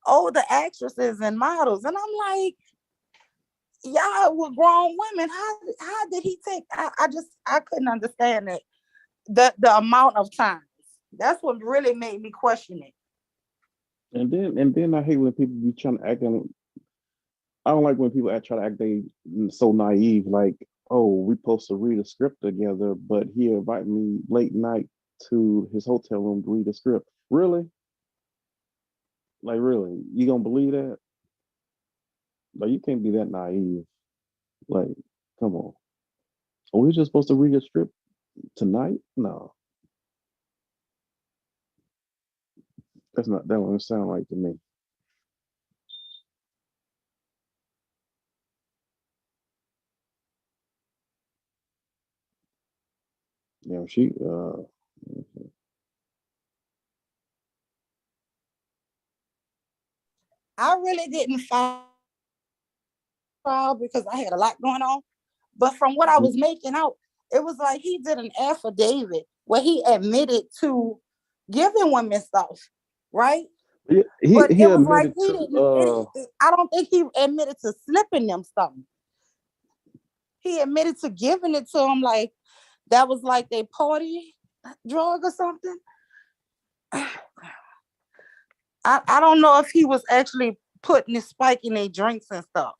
older actresses and models. And I'm like, y'all were grown women. How did he take? I couldn't understand it. The amount of times. That's what really made me question it. And then I hate when people be trying to act. I don't like when people try to act they so naive. Like, oh, we supposed to read a script together, but he invited me late night to his hotel room to read a script. Really? Like, really? You gonna believe that? Like, you can't be that naive. Like, come on. Are we just supposed to read a script tonight? No, that's not. That don't sound right to me. You know, she. I really didn't follow because I had a lot going on. But from what I was making out, it was like he did an affidavit where he admitted to giving women stuff, right? But He it was like admitted he to. didn't. I don't think he admitted to slipping them something. He admitted to giving it to them like that was like their party drug or something. I don't know if he was actually putting his spike in their drinks and stuff.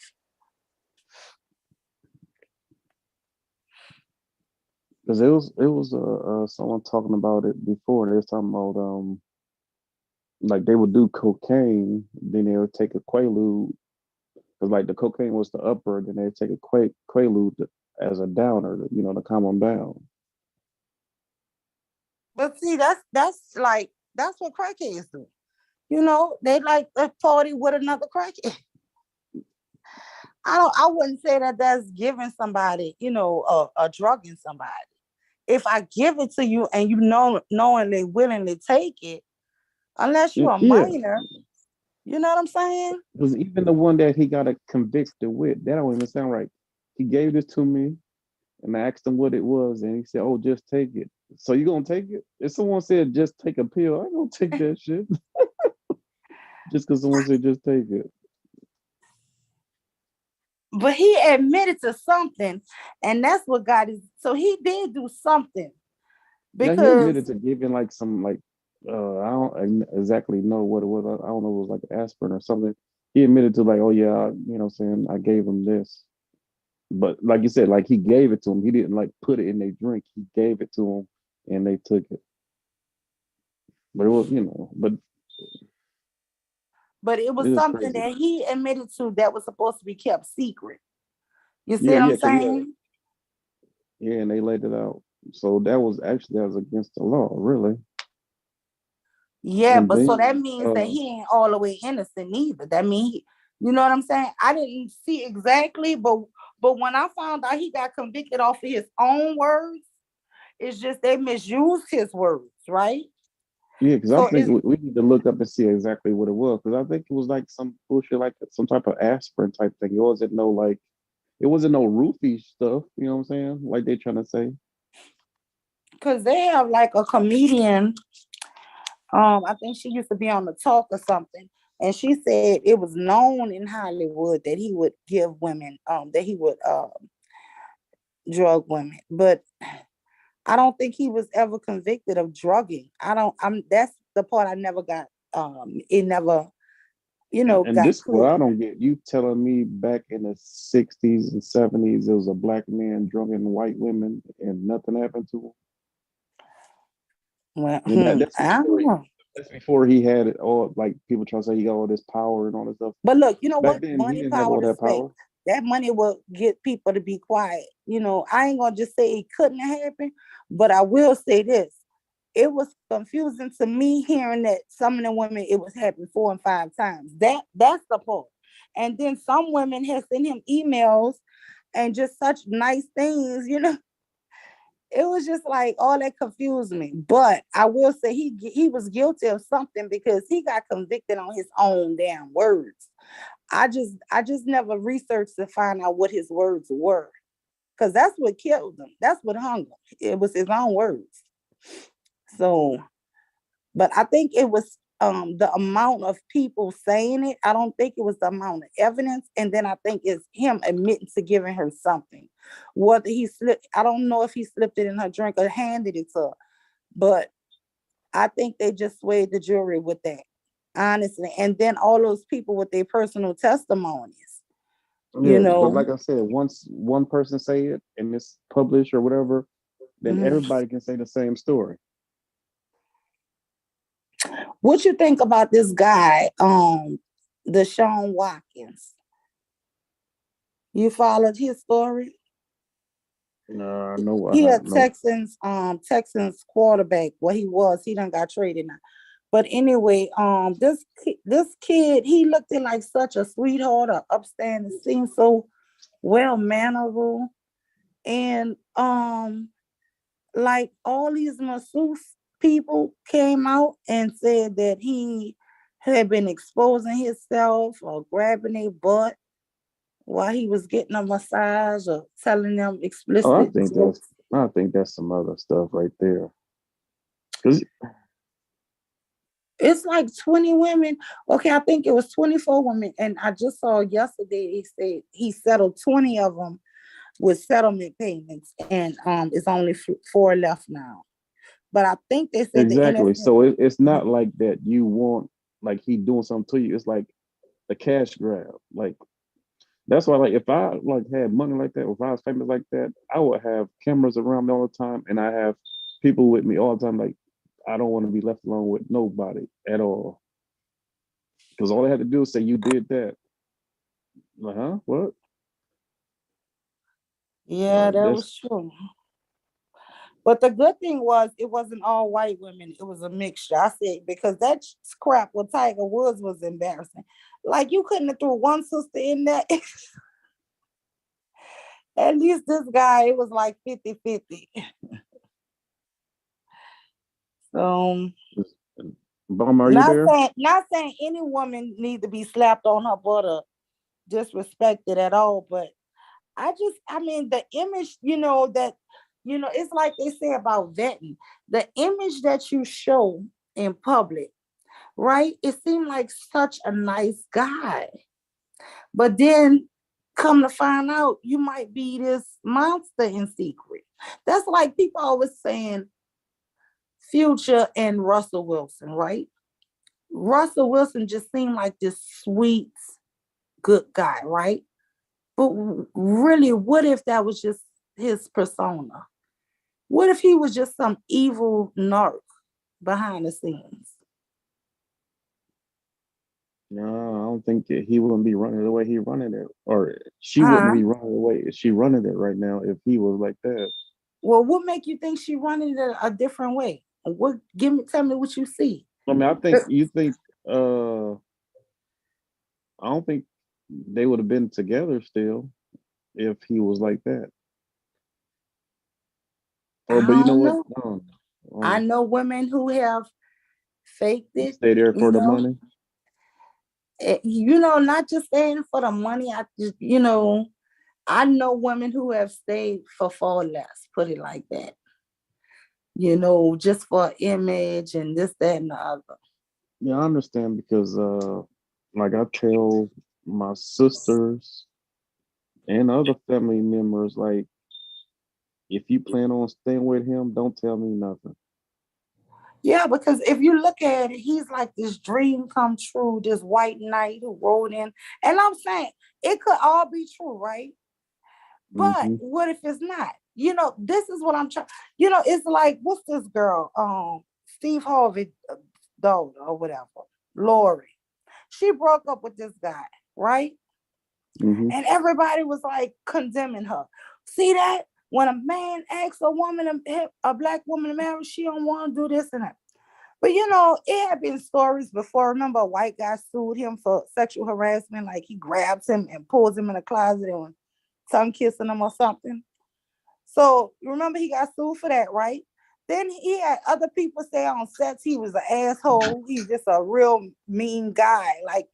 Because it was someone talking about it before. They was talking about like they would do cocaine, then they would take a quaalude. Because like the cocaine was the upper, then they'd take a quaalude as a downer, to calm them down. But see, that's what crackheads do. They like a party with another crackhead. I wouldn't say that that's giving somebody, a drugging somebody. If I give it to you and you knowingly, willingly take it, unless you're a Yeah, minor, you know what I'm saying? because even the one that he got a convicted with, that don't even sound right. He gave this to me, and I asked him what it was, and he said, "Oh, just take it." So you gonna take it? If someone said just take a pill, I ain't gonna take that shit. Just because someone said just take it. But he admitted to something, and that's what got his. So he did do something Now he because admitted to giving like some I don't exactly know what it was. I don't know if it was like aspirin or something. He admitted to like, oh yeah, saying I gave him this. But like you said, like he gave it to him. He didn't like put it in their drink. He gave it to them and they took it. But it was, but it was it is something crazy. that he admitted to that was supposed to be kept secret. You see Yeah, what I'm yeah, saying? yeah, and they laid it out. So that was against the law, really. Yeah, And but so that then means that he ain't all the way innocent neither. That means you know what I'm saying? I didn't see exactly, but when I found out he got convicted off of his own words, it's just they misused his words, right? yeah, because I So think we need to look up and see exactly what it was. Because I think it was like some bullshit, like some type of aspirin type thing. It wasn't no roofie stuff. You know what I'm saying? Like they trying to say. because they have like a comedian, I think she used to be on the talk or something, and she said it was known in Hollywood that he would give women, that he would drug women, but I don't think he was ever convicted of drugging. That's the part I never got. It never, And got this is what I clear. don't get. You telling me back in the 60s and 70s, there was a black man drugging white women and nothing happened to him? Well, And I don't know. that's before he had it all, like people trying to say he got all this power and all this stuff. But look, you know Back what? then, he Money, didn't have all power, that respect. power. That money will get people to be quiet. I ain't gonna just say it couldn't have happened, but I will say this. It was confusing to me hearing that some of the women it was happening 4 and 5 times. That's the part. And then some women have sent him emails and just such nice things, it was just like all that confused me. But I will say he was guilty of something because he got convicted on his own damn words. I just never researched to find out what his words were, because that's what killed him. That's what hung him. It was his own words. So, but I think it was the amount of people saying it. I don't think it was the amount of evidence. And then I think it's him admitting to giving her something. Whether he slipped, I don't know if he slipped it in her drink or handed it to her. But I think they just swayed the jury with that, honestly. And then all those people with their personal testimonies. Yeah, but like I said, once one person say it and it's published or whatever, then everybody can say the same story. What you think about this guy, Deshaun Watkins? You followed his story? No, He I a have no. Texans quarterback. Well, he done got traded now. But anyway, this kid, he looked like such a sweetheart, a upstanding, seemed so well mannerable, and like all these masseuse people came out and said that he had been exposing himself or grabbing their butt while he was getting a massage or telling them Oh, explicit jokes. I think that's some other stuff right there. 'Cause it's like 20 women. Okay, I think it was 24 women. And I just saw yesterday, he said he settled 20 of them with settlement payments. And it's only 4 left now. But I think they said the exactly. NFL. So it's not like that you want, like he doing something to you. It's like a cash grab. Like that's why, like if I like had money like that, or if I was famous like that, I would have cameras around me all the time, and I have people with me all the time. Like I don't want to be left alone with nobody at all. Because all they had to do is say you did that. Like, huh? What? Yeah, that was true. But the good thing was it wasn't all white women. It was a mixture. I said, because that crap with Tiger Woods was embarrassing. Like you couldn't have threw one sister in there. At least this guy, it was like 50-50. So Bomb, are you there? not saying any woman need to be slapped on her butt or disrespected at all, but I mean the image, it's like they say about vetting. The image that you show in public, right? It seemed like such a nice guy. But then come to find out you might be this monster in secret. That's like people always saying Future and Russell Wilson, right? Russell Wilson just seemed like this sweet, good guy, right? But really, what if that was just his persona? What if he was just some evil narc behind the scenes? No, I don't think that he wouldn't be running the way he running it, or she wouldn't be running the way she running it right now if he was like that. Well, what make you think she running it a different way? Tell me what you see. I mean, I don't think they would have been together still if he was like that. But you know what? I know women who have faked it. Stay there for the money. Not just staying for the money. I know women who have stayed for far less, put it like that. Just for image and this, that, and the other. Yeah, I understand because like I tell my sisters and other family members, like, if you plan on staying with him, don't tell me nothing. Yeah, because if you look at it, he's like this dream come true, this white knight who rode in. And I'm saying it could all be true, right? But what if it's not? This is what I'm trying. It's like, what's this girl? Steve Harvey daughter or whatever, Lori. She broke up with this guy, right? And everybody was like condemning her. See that? When a man asks a black woman to marry, she don't want to do this and that. But it had been stories before. Remember, a white guy sued him for sexual harassment, like he grabs him and pulls him in a closet and tongue kissing him or something. So remember, he got sued for that, right? Then he had other people say on sets he was an asshole. He's just a real mean guy, like,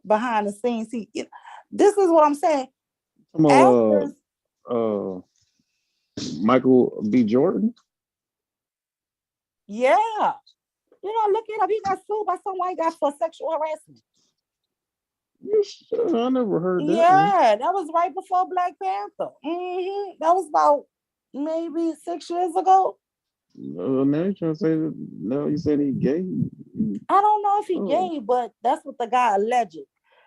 behind the scenes. This is what I'm saying. After, Michael B. Jordan. yeah, look it up. He got sued by some white guy for sexual harassment. I never heard that. Yeah, that was right before Black Panther. That was about maybe 6 years ago. Now you're trying to say that? No, you said he gay. I don't know if he gay, but that's what the guy alleged.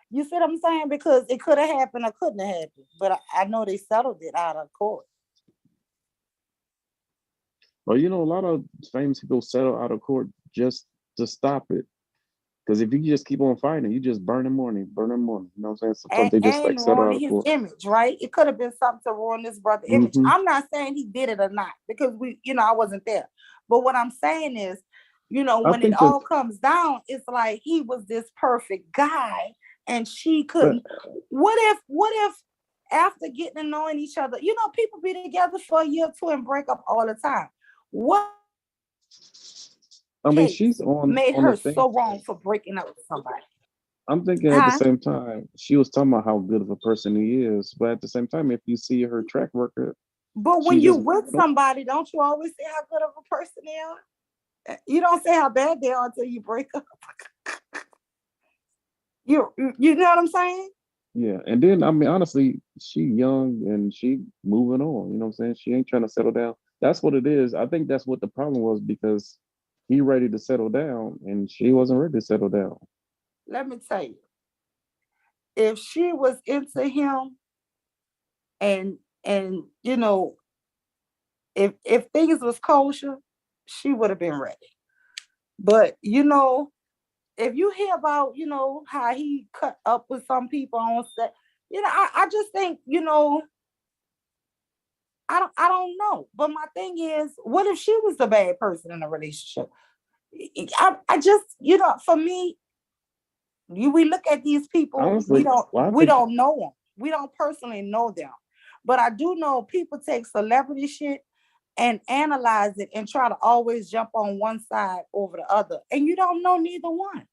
You see what I'm saying? Because it could have happened or couldn't have happened. But I know they settled it out of court. Well, a lot of famous people settle out of court just to stop it. Because if you just keep on fighting, you just burn them more and burn them more. You know what I'm saying? Sometimes they just and settle out ruining of his court. image, right? It could have been something to ruin this brother's image. I'm not saying he did it or not, because I wasn't there. But what I'm saying is, when it all comes down, it's like he was this perfect guy and she couldn't. What if after getting to knowing each other, people be together for a year or two and break up all the time. What she's on made on her the thing. so wrong for breaking up with somebody? I'm thinking at the same time, she was talking about how good of a person he is, but at the same time, if you see her track record, but when you with somebody, don't you always say how good of a person they are? You don't say how bad they are until you break up. You know what I'm saying? Yeah, and then honestly, she young and she moving on. You know what I'm saying? She ain't trying to settle down. That's what it is. I think that's what the problem was, because he ready to settle down and she wasn't ready to settle down. Let me tell you, if she was into him and if things was kosher, she would have been ready. But if you hear about how he cut up with some people on set, I just think I don't know. But my thing is, what if she was the bad person in a relationship? I just for me, we look at these people. Honestly, we don't know them. We don't personally know them, but I do know people take celebrity shit and analyze it and try to always jump on one side over the other, and you don't know neither one.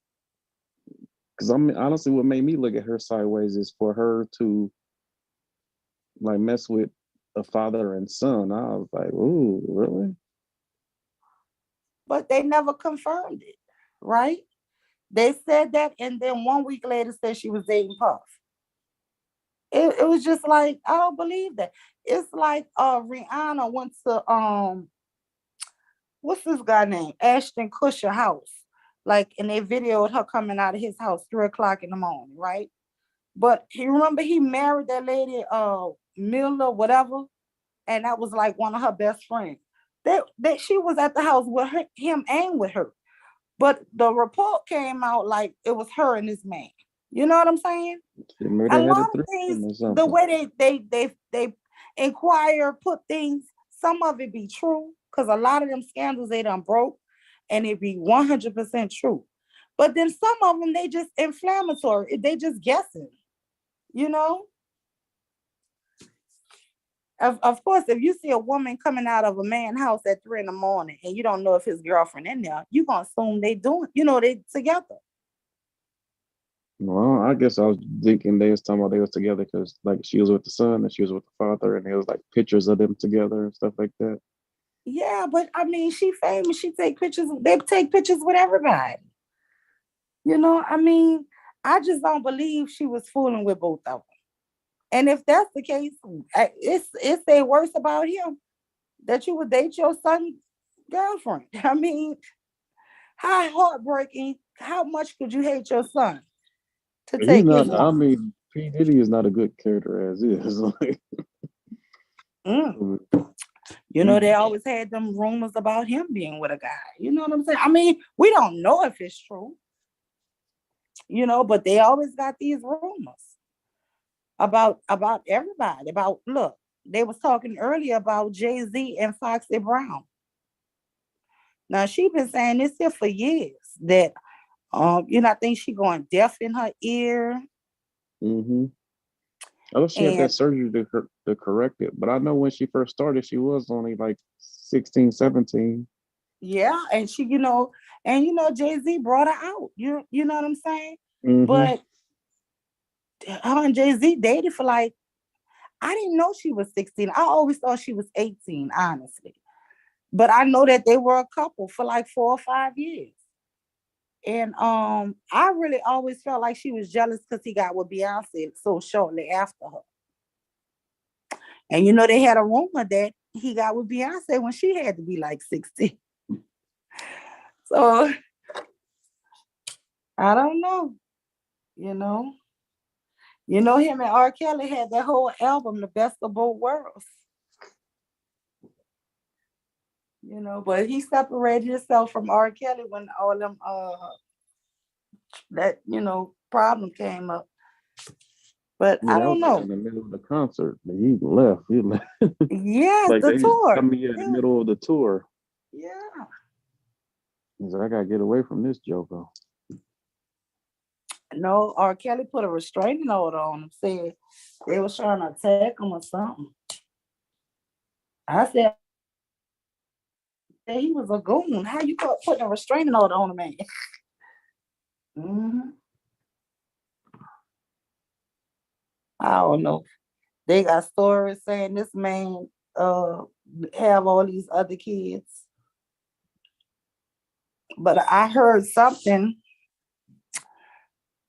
Because honestly, what made me look at her sideways is for her to like mess with a father and son. I was like, ooh, really? But they never confirmed it, right? They said that, and then 1 week later said she was dating Puff. It was just like, I don't believe that. It's like Rihanna went to what's this guy named Ashton Kutcher house, and they videoed her coming out of his house 3:00 in the morning, right? But remember he married that lady Miller whatever, and that was like one of her best friends. That she was at the house with him and with her, but the report came out like it was her and this man. You know what I'm saying? A lot of things, the way they inquire, put things, some of it be true, because a lot of them scandals they done broke, and it be 100% true. But then some of them, they just inflammatory. They just guessing, Of course, if you see a woman coming out of a man's house at 3 in the morning and you don't know if his girlfriend in there, you gonna assume they doing, they together. Well, I guess I was thinking they was talking about they was together because she was with the son and she was with the father, and there was pictures of them together and stuff like that. Yeah, but she famous. She take pictures. They take pictures with everybody. I just don't believe she was fooling with both of them. And if that's the case, it's a worse about him that you would date your son's girlfriend. How heartbreaking. How much could you hate your son to take his woman? P. Diddy is not a good character as is. They always had them rumors about him being with a guy. You know what I'm saying? We don't know if it's true. But they always got these rumors about everybody. Look, they was talking earlier about Jay-Z and Foxy Brown. Now she been saying this here for years that I think she going deaf in her ear. Mm-hmm. Oh, she had that And surgery to correct it. But I know when she first started, she was only like 16, 17. yeah, and she, Jay-Z brought her out. You know what I'm saying? Mm-hmm. But her and Jay-Z dated for like, I didn't know she was 16. I always thought she was 18, honestly. But I know that they were a couple for like 4 or 5 years. And I really always felt like she was jealous because he got with Beyonce so shortly after her. And they had a rumor that he got with Beyonce when she had to be like 16. So I don't know. Him and R. Kelly had that whole album, The Best of Both Worlds. But he separated himself from R. Kelly when all them problem came up. But Yeah, I that don't was like know. in the middle of the concert. He left. Yes, like the tour. in the middle of the tour. Yeah. He's like, I gotta get away from this joker. No, R. Kelly put a restraining order on him, said they was trying to attack him or something. I said he was a goon. How you putting a restraining order on a man? Mm-hmm. I don't know. They got stories saying this man have all these other kids. But I heard something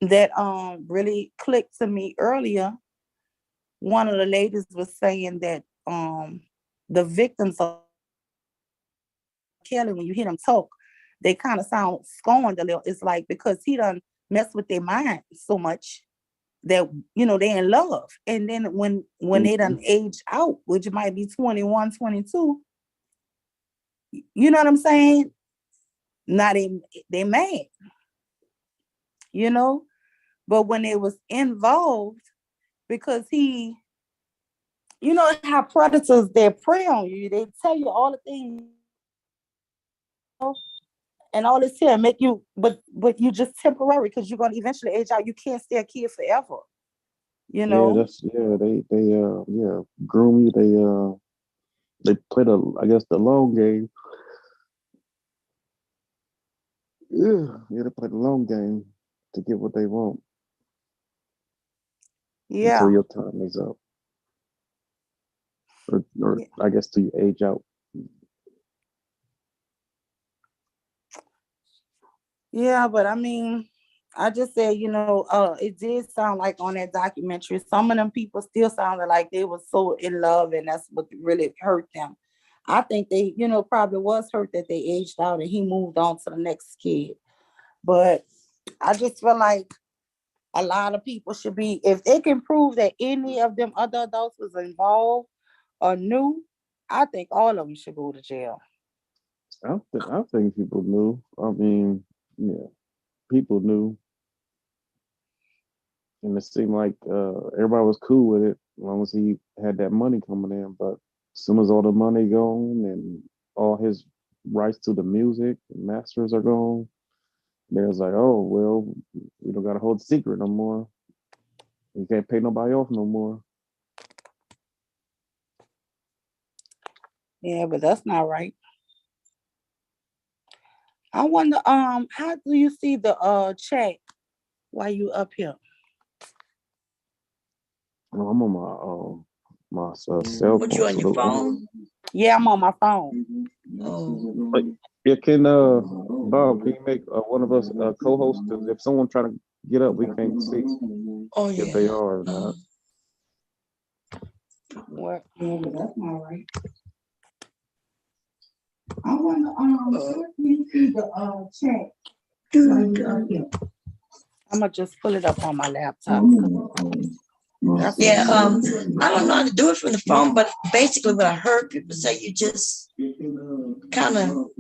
that really clicked to me earlier. One of the ladies was saying that the victims of Kelly, when you hear them talk, they kind of sound scorned a little. It's like because he done messed with their mind so much that they in love. And then when they done age out, which might be 21, 22, you know what I'm saying? Now they mad, but when they was involved, because he, how predators, they prey on you, they tell you all the things, and all this here make you, but you just temporary because you're gonna eventually age out. You can't stay a kid forever. Yeah, they groom you. They play the long game. Yeah, they play the long game to get what they want. Yeah. Until your time is up. Or I guess till you age out. Yeah, but I mean, I just said, it did sound like on that documentary, some of them people still sounded like they were so in love, and that's what really hurt them. I think they, probably was hurt that they aged out and he moved on to the next kid. But I just feel like a lot of people should be, if they can prove that any of them other adults was involved or knew, I think all of them should go to jail. I think people knew. I mean, yeah, people knew. And it seemed like everybody was cool with it as long as he had that money coming in. But as soon as all the money gone and all his rights to the music and masters are gone, they was like, oh, well, we don't got to hold secret no more. You can't pay nobody off no more. Yeah, but that's not right. I wonder, how do you see the chat while you up here? Oh, I'm on my cell phone. What, you on your phone? Yeah, I'm on my phone. Oh. Yeah, Bob, can you make one of us co-hosts? Because if someone trying to get up, we can't see if they are or not. What? Yeah, but that's not right. I wonder, you see the chat. I'm gonna just pull it up on my laptop. Yeah, I don't know how to do it from the phone, but basically what I heard people say, you just kind of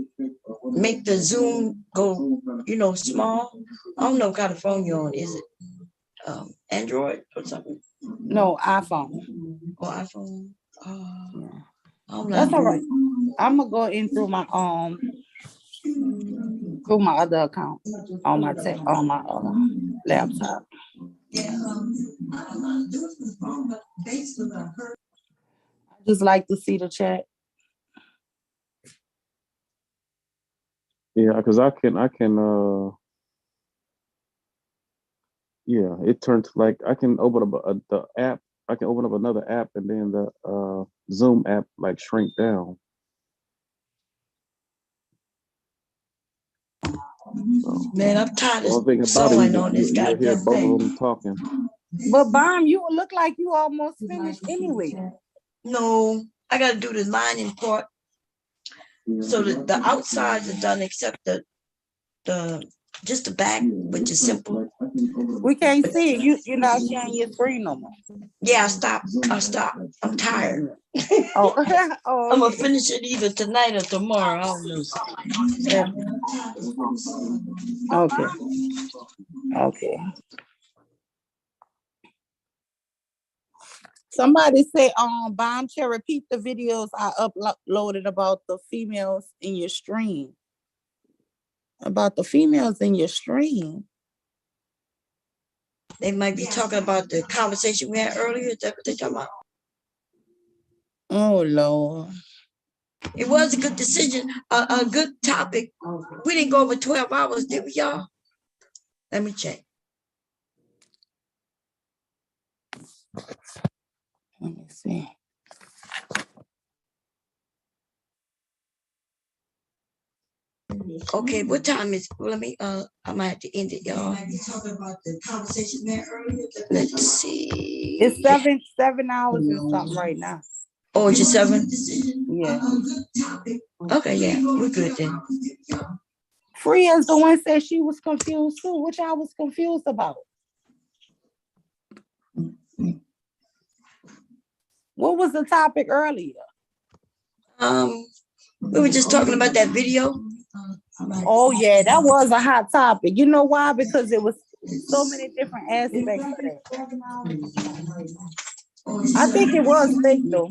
make the Zoom go, small. I don't know what kind of phone you're on. Is it Android or something? No, iPhone. Oh, iPhone. That's all right. I'm gonna go in through my through my other account on my laptop. I just like to see the chat. Yeah, because I can yeah, it turns like I can open up the app. I can open up another app and then the Zoom app like shrink down. So, Man, I'm tired of one thing about it, sewing on this you'll hear goddamn both of thing. them talking. But Bomb, you look like you almost finished anyway. No, I gotta do the lining part. So the outsides are done except the just the back, which is simple. We can't see it. You're not sharing your screen no more. Yeah, I'll stop. I'm tired. Oh, oh, I'm gonna finish it either tonight or tomorrow. I don't know. Okay. Okay. Somebody say, Bomb Chair, repeat the videos I uploaded about the females in your stream. About the females in your stream. They might be talking about the conversation we had earlier. Is that what they're talking about? Oh, Lord. It was a good decision, a good topic. We didn't go over 12 hours, did we, y'all? Let me check. Let me see. Okay, what time is? Let me. I might have to end it, y'all. Talking about the conversation we had earlier. Let's see. It's 7 hours and something right now. Oh, it's just 7? Yeah. Okay, yeah, we're good then. Freya's the one said she was confused too, which I was confused about. What was the topic earlier? We were just talking about that video. Oh yeah, that was a hot topic. You know why? Because it was so many different aspects of that. I think it was fake though.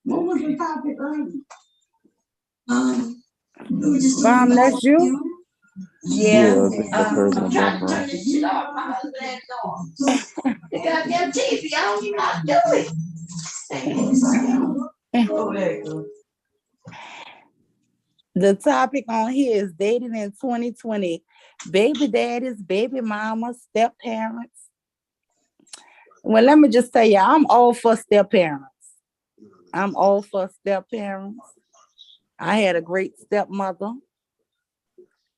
What was the topic earlier? Bomb, that's you? Yeah. I think that's hers in the background. The goddamn TV, I don't even know how to do it. Oh, there you go. The topic on here is dating in 2020. Baby daddies, baby mamas, step parents. Well, let me just tell you, I'm all for step parents. I'm all for step parents. I had a great stepmother.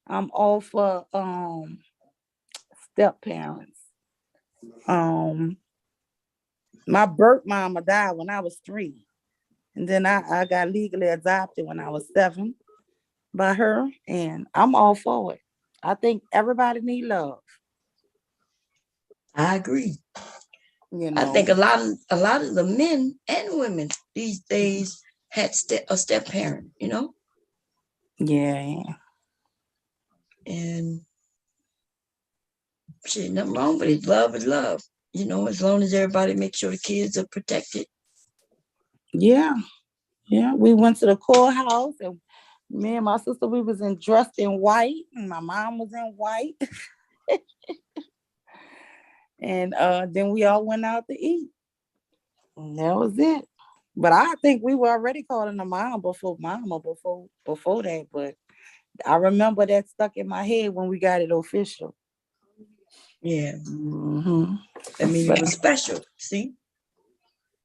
I'm all for step parents. My birth mama died when I was 3. And then I got legally adopted when I was 7 by her. And I'm all for it. I think everybody needs love. I agree. You know, I think a lot of the men and women these days had a step parent, you know? Yeah. And shit, nothing wrong with it. Love is love. You know, as long as everybody makes sure the kids are protected. Yeah. Yeah. We went to the courthouse and me and my sister, we was dressed in white and my mom was in white. And then we all went out to eat. And that was it. But I think we were already calling her mama before that. But I remember that stuck in my head when we got it official. Yeah. Mm-hmm. I mean, it was special. See?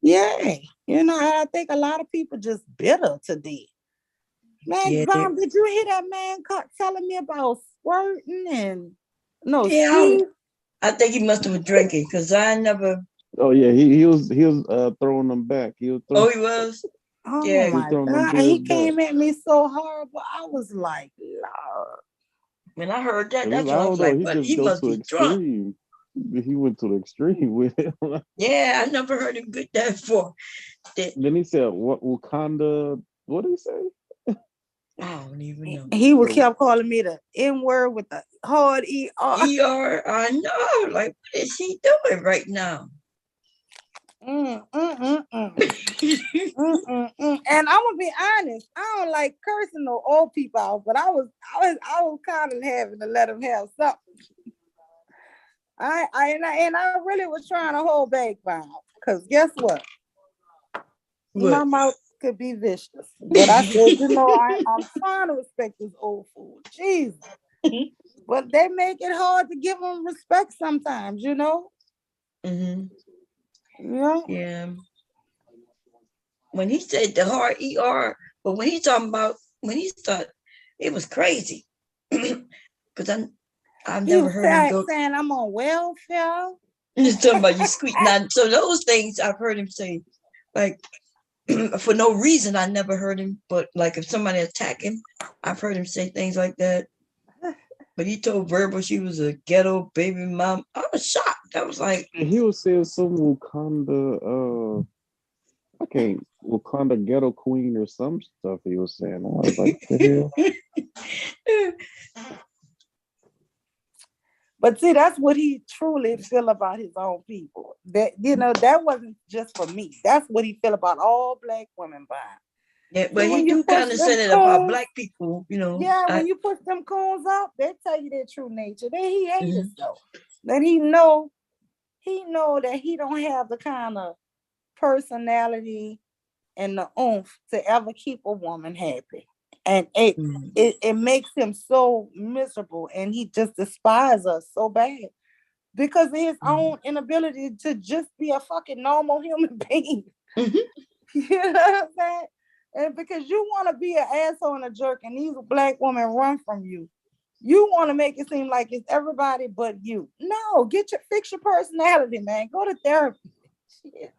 Yeah. You know, I think a lot of people just bitter today. Man, yeah, Mom, did you hear that man telling me about squirting and yeah, I think he must have been drinking because I never. Oh yeah, he was throwing them back. He was throwing. Oh, he was. Oh yeah, my God, he came at me so horrible. I was like, Lord. When I heard that, I that's what I was like, he but just he goes must to be drunk. extreme. He went to the extreme with it. Yeah, I never heard him get that before. Then he said, "What Wakanda? What did he say?" I don't even know. He kept calling me the N-word with the hard ER. ER, I know. Like, what is he doing right now? And I'm gonna be honest, I don't like cursing no old people out, but I was kind of having to let them have something. I really was trying to hold back by because guess what? My mouth could be vicious, but I said, I'm trying to respect this old fool. Jeez. But they make it hard to give them respect sometimes, Mm-hmm. Yeah. Yeah. When he said the hard ER, but when he started, it was crazy. Because I've never heard him go saying I'm on welfare. He's talking about you squeak. Now, so those things I've heard him say, like for no reason. I never heard him, but like if somebody attack him, I've heard him say things like that. But he told Verbal she was a ghetto baby mom. I was shocked. I was like, And he was saying some Wakanda, Wakanda ghetto queen or some stuff he was saying. I was like, what the hell? But see, that's what he truly feel about his own people. That that wasn't just for me. That's what he feel about all black women by. Yeah, but he do kind of say that about black people, Yeah, when you push them coons up, they tell you their true nature. He hates it though. That he know that he don't have the kind of personality and the oomph to ever keep a woman happy. And it makes him so miserable, and he just despises us so bad because of his own inability to just be a fucking normal human being. You know what I'm saying? And because you want to be an asshole and a jerk, and these black women run from you, you want to make it seem like it's everybody but you. No, fix your personality, man. Go to therapy. Shit.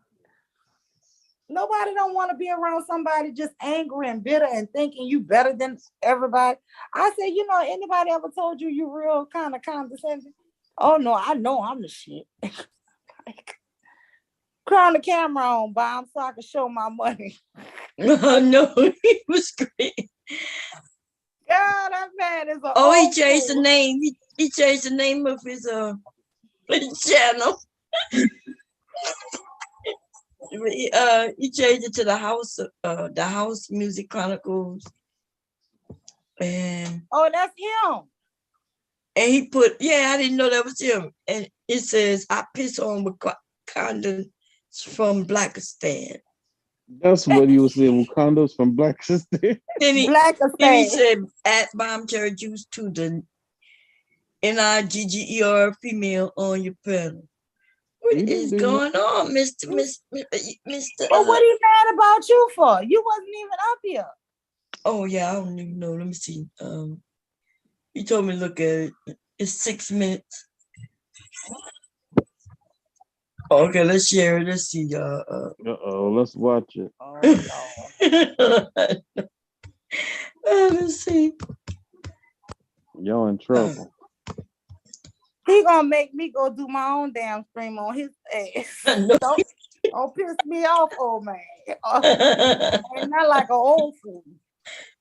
Nobody don't want to be around somebody just angry and bitter and thinking you better than everybody. I said, anybody ever told you real kind of condescending? Oh no, I know I'm the shit. Crown the camera on, Bomb, so I can show my money. No, he was great. God, that man is a he changed the name. He changed the name of his channel. He changed it to the House Music Chronicles. And that's him. And he put, I didn't know that was him. And it says, I piss on Wakandans from Blackistan. That's what he was saying. Wakanda's from Blackistan. Then he said, at Bomb Cherry Juice to the NIGGER female on your panel. What is going on, Mr. But what he mad about you for? You wasn't even up here. Oh, yeah, I don't even know. Let me see. He told me to look at it. It's 6 minutes. Okay, let's share it. Let's see, y'all. Let's watch it. Let's see. Y'all in trouble. He gonna make me go do my own damn stream on his ass. Don't piss me off, old man. Ain't not like an old fool.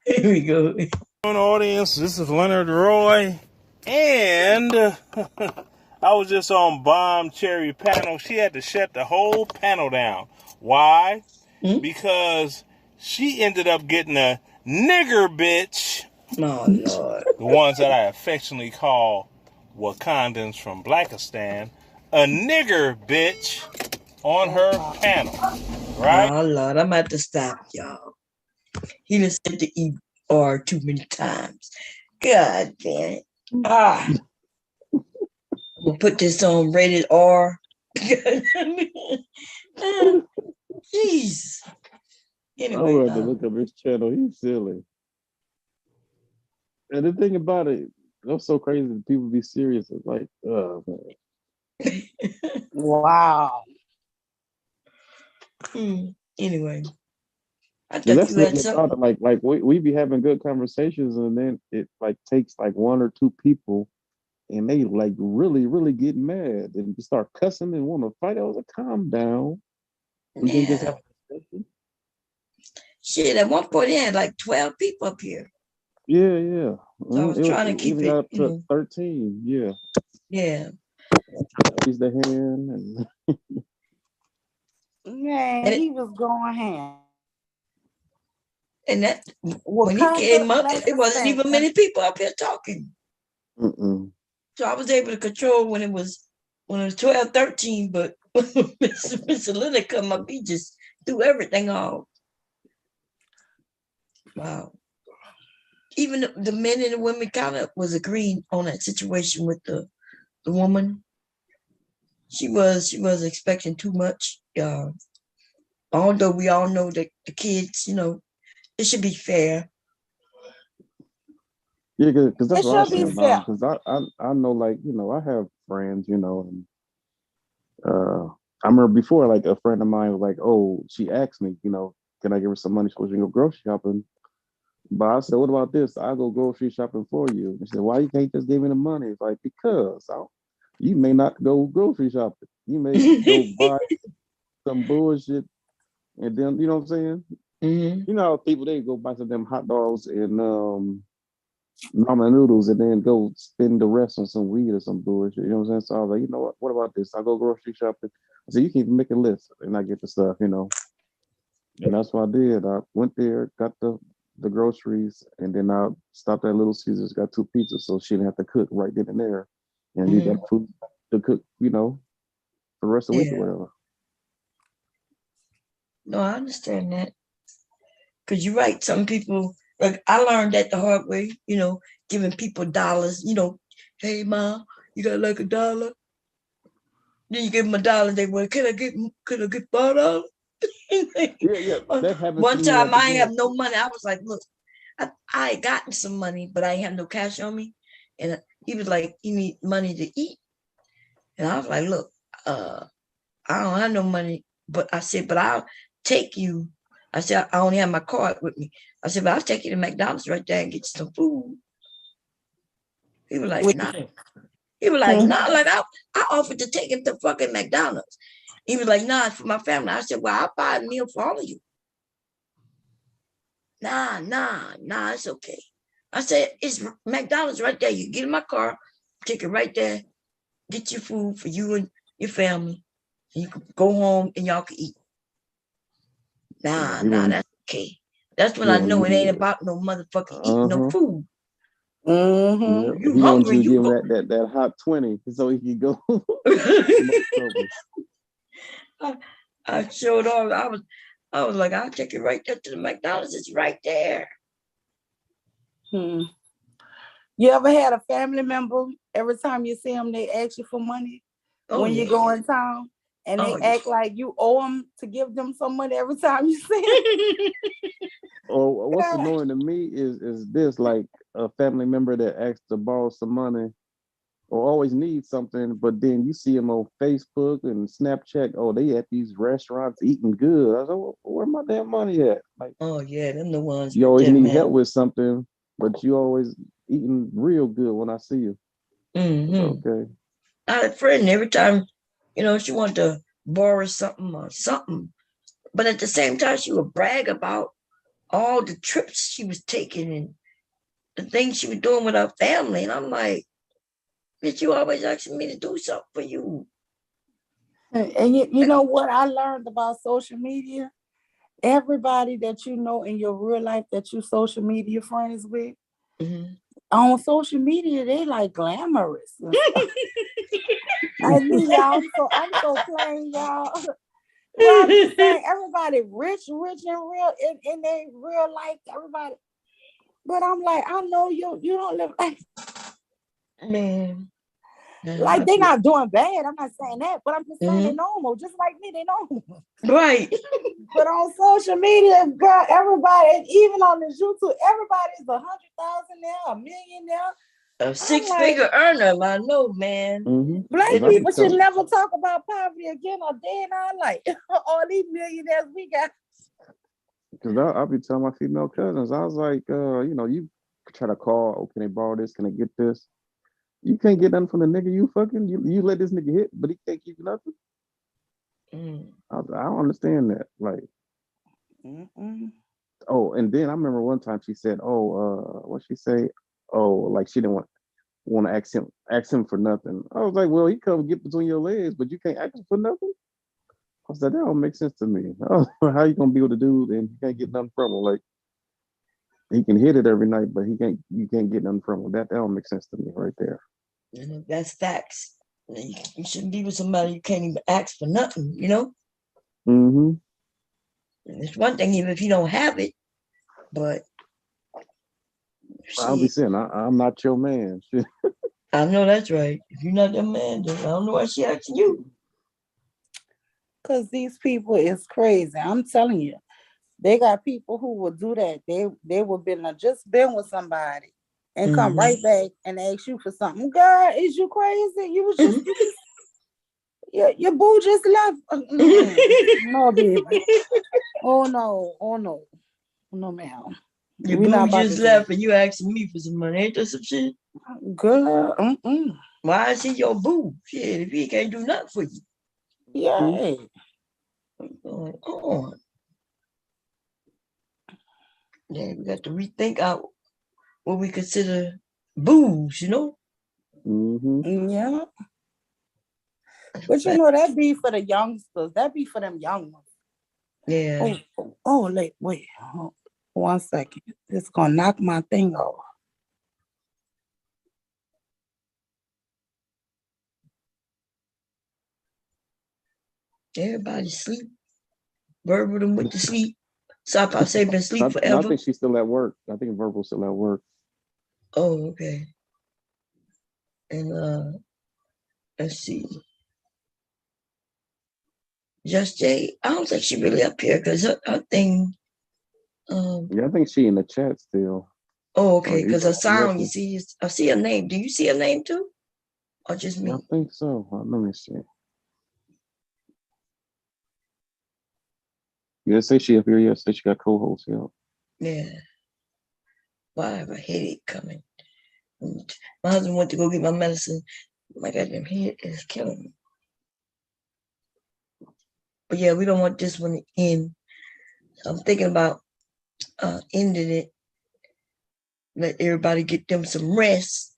Here we go. Audience, this is Leonard Roy, and I was just on Bomb Cherry panel. She had to shut the whole panel down. Why? Because she ended up getting a nigger bitch. Oh, Lord. The ones that I affectionately call Wakandans from Blackistan. A nigger bitch on her panel. Right? Oh, Lord, I'm about to stop, y'all. He done said the ER too many times. God damn it. We'll put this on rated R. Jeez. Anyway, I had to look up his channel. He's silly. And the thing about it, that's so crazy that people be serious. It's like, oh, man. Wow. Anyway. And that's the thing about it. Like we be having good conversations, and then it like takes like one or two people, and they like really, really get mad and start cussing and want to fight. I was like, calm down. We can just have a discussion. Shit, at one point, they had like 12 people up here. Yeah. So I was trying to keep it up to 13. Yeah. Yeah. Raise the hand and Man, And he was going ham. And that Well, when he came up, let it me wasn't say, even many people up here talking. Mm-mm. So I was able to control when it was 12, 13, but Mr. Leonard come up, he just threw everything off. Wow. Even the men and the women kind of was agreeing on that situation with the woman. She was expecting too much. Although we all know that the kids, it should be fair. Yeah, because that's it what I should be said, fair. because I know, like, I have friends, and I remember before, like, a friend of mine was like, oh, she asked me, can I give her some money so she can go grocery shopping? But I said, what about this? I'll go grocery shopping for you. And she said, why you can't just give me the money? It's like, because you may not go grocery shopping. You may go buy some bullshit, and then, you know what I'm saying? Mm-hmm. You know how people, they go buy some of them hot dogs and ramen noodles and then go spend the rest on some weed or some bullshit. You know what I'm saying? So I was like, you know what about this? I'll go grocery shopping. I said, you can even make a list and I get the stuff, And that's what I did. I went there, got the groceries, and then I stopped at Little Caesars, got 2 pizzas so she didn't have to cook right then and there. And you got food to cook, for the rest of the week or whatever. No, I understand that. Because you're right. Some people, like, I learned that the hard way, giving people dollars, hey, Mom, you got like $1? Then you give them $1, they went, can I get $5? Yeah, that happens to One me time like I ain't have again. no money. I was like, look, I gotten some money, but I ain't have no cash on me. And he was like, you need money to eat. And I was like, look, I don't have no money, but I said, but I'll take you. I said, I only have my card with me. I said, but I'll take you to McDonald's right there and get you some food. He was like, nah. He was like, nah, like I offered to take him to fucking McDonald's. He was like, nah, it's for my family. I said, well, I'll buy a meal for all of you. Nah, it's okay. I said, it's McDonald's right there. You get in my car, take it right there, get your food for you and your family. And you can go home and y'all can eat. Nah, that's okay. That's when I know it ain't about no motherfucking eating no food. Yeah, You he wanted hungry, you to you give go. him that hot 20 so he could go. I showed off. I was like, I'll take it right there to the McDonald's. It's right there. You ever had a family member, every time you see them, they ask you for money when you go in town? And they act like you owe them to give them some money every time you see them? Or what's annoying to me is this, like a family member that asks to borrow some money or always needs something, but then you see them on Facebook and Snapchat, oh, they at these restaurants eating good. I was like, well, where my damn money at? Like, oh yeah, them the ones. You always need help with something, but you always eating real good when I see you. Okay. I had a friend every time, she wanted to borrow something or something, but at the same time, she would brag about all the trips she was taking and the things she was doing with her family. And I'm like, bitch, you always asking me to do something for you. And you know what I learned about social media? Everybody that you know in your real life that you social media friends with, on social media, they like glamorous. I mean, y'all, I'm so plain, y'all. Well, I'm just saying, everybody rich and real in their real life, everybody. But I'm like, I know you don't live like, man. Like, they're not doing bad. I'm not saying that, but I'm just saying they're normal, just like me. They normal, right? But on social media, girl, everybody, even on this YouTube, everybody's 100,000 there, $1 million there. A 6-figure earner, I know, man. Black people should never talk about poverty again or day in our life. All these millionaires we got. Because I'll be telling my female cousins, I was like, you try to call, oh, can they borrow this? Can I get this? You can't get nothing from the nigga you fucking. You let this nigga hit, but he can't give you nothing. I don't understand that. Like, oh, and then I remember one time she said, "Oh, what she say? Oh, like she didn't want to ask him for nothing." I was like, "Well, he come get between your legs, but you can't ask him for nothing." I said, that don't make sense to me. How you gonna be with a dude and you can't get nothing from him? Like he can hit it every night, but you can't get nothing from him. That don't make sense to me right there. That's facts. You shouldn't be with somebody you can't even ask for nothing, you know? Mm-hmm. And it's one thing even if you don't have it, but I'll be saying, I'm not your man. I know that's right. If you're not the man, then I don't know why she asking you. Because these people is crazy. I'm telling you. They got people who will do that. They will just been with somebody and come right back and ask you for something. God, is you crazy? You was just your boo just left. No, baby. Oh no, ma'am. Your boo just left and you asking me for some money. Ain't that some shit? Girl, why is he your boo? Shit, if he can't do nothing for you. Yeah. What's going on? Yeah, we got to rethink out what we consider boos, you know? Mm-hmm. Yeah. But you know, that be for the youngsters. That be for them young ones. Yeah. Wait. 1 second. It's gonna knock my thing off. Everybody sleep. Verbal them went to sleep. Stop, I say been sleep forever. No, I think she's still at work. I think Verbal's still at work. Oh, okay. And let's see. Just Jay, I don't think she really up here because her thing. Yeah, I think she in the chat still. Oh, okay, because her sound, you see, I see her name. Do you see her name too? Or just me? I think so. Let me see. Yeah, say she up here. Yeah, say she got co-host. Yeah. Yeah. Well, I have a headache coming. My husband went to go get my medicine. My goddamn head is killing me. But yeah, we don't want this one to end. So I'm thinking about ending it. Let everybody get them some rest.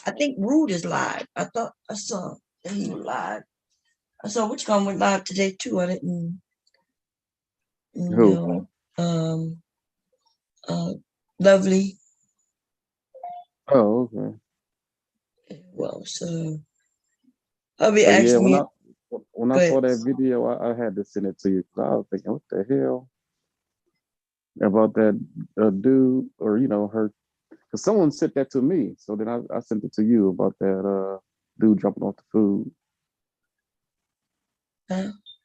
I think Rude is live. I thought I saw that he was live. I saw which one went live today too. I didn't know. Lovely. Oh, okay. Well, so I'll be asking me. When I saw that video, I had to send it to you because I was thinking, what the hell about that dude or her? Because someone sent that to me, so then I sent it to you about that dude dropping off the food.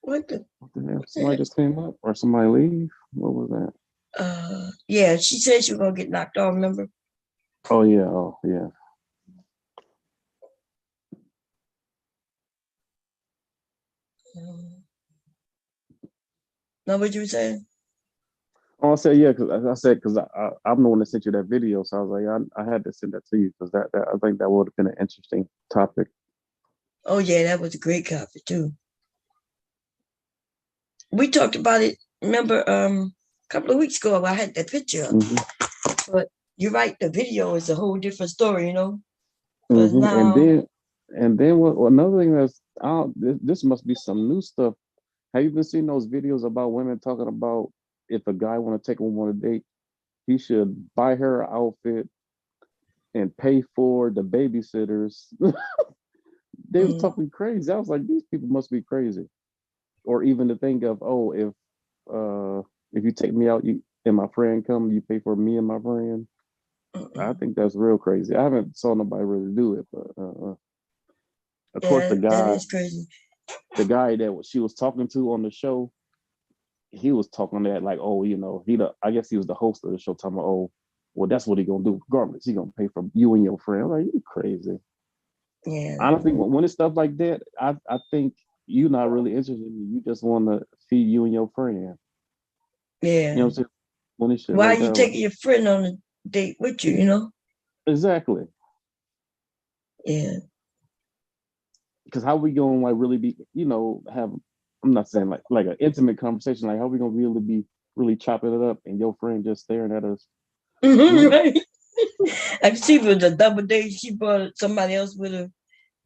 What the hell? Somebody just came up or somebody leave? What was that? Yeah, she said she was gonna get knocked off. Remember? Oh yeah. Know what you were saying? Oh, I said yeah, because I'm the one that sent you that video, so I was like, I had to send that to you because that I think that would have been an interesting topic. Oh yeah, that was a great topic too. We talked about it. Remember, a couple of weeks ago, I had that picture. But you're right, the video is a whole different story, you know. But now, and then what? Another thing that's this must be some new stuff. Have you been seeing those videos about women talking about if a guy want to take a woman on a date, he should buy her an outfit and pay for the babysitters? They were talking crazy. I was like, these people must be crazy. Or even to think of, if you take me out, and my friend come, you pay for me and my friend. I think that's real crazy. I haven't saw nobody really do it, but of course that is crazy. The guy that she was talking to on the show, he was talking that like, I guess he was the host of the show, talking about, oh, well, that's what he gonna do regardless. He gonna pay for you and your friend. I'm like, you crazy. Yeah. Honestly, when it's stuff like that, I think you're not really interested in me. You just want to feed you and your friend. Yeah. You know what I'm saying? When it's why are you taking your friend on a date with you, you know? Exactly. Yeah. Because how we going to like really be, have, I'm not saying like an intimate conversation, like how we going to really be really chopping it up and your friend just staring at us? Right. I can see with the double date, she brought somebody else with her.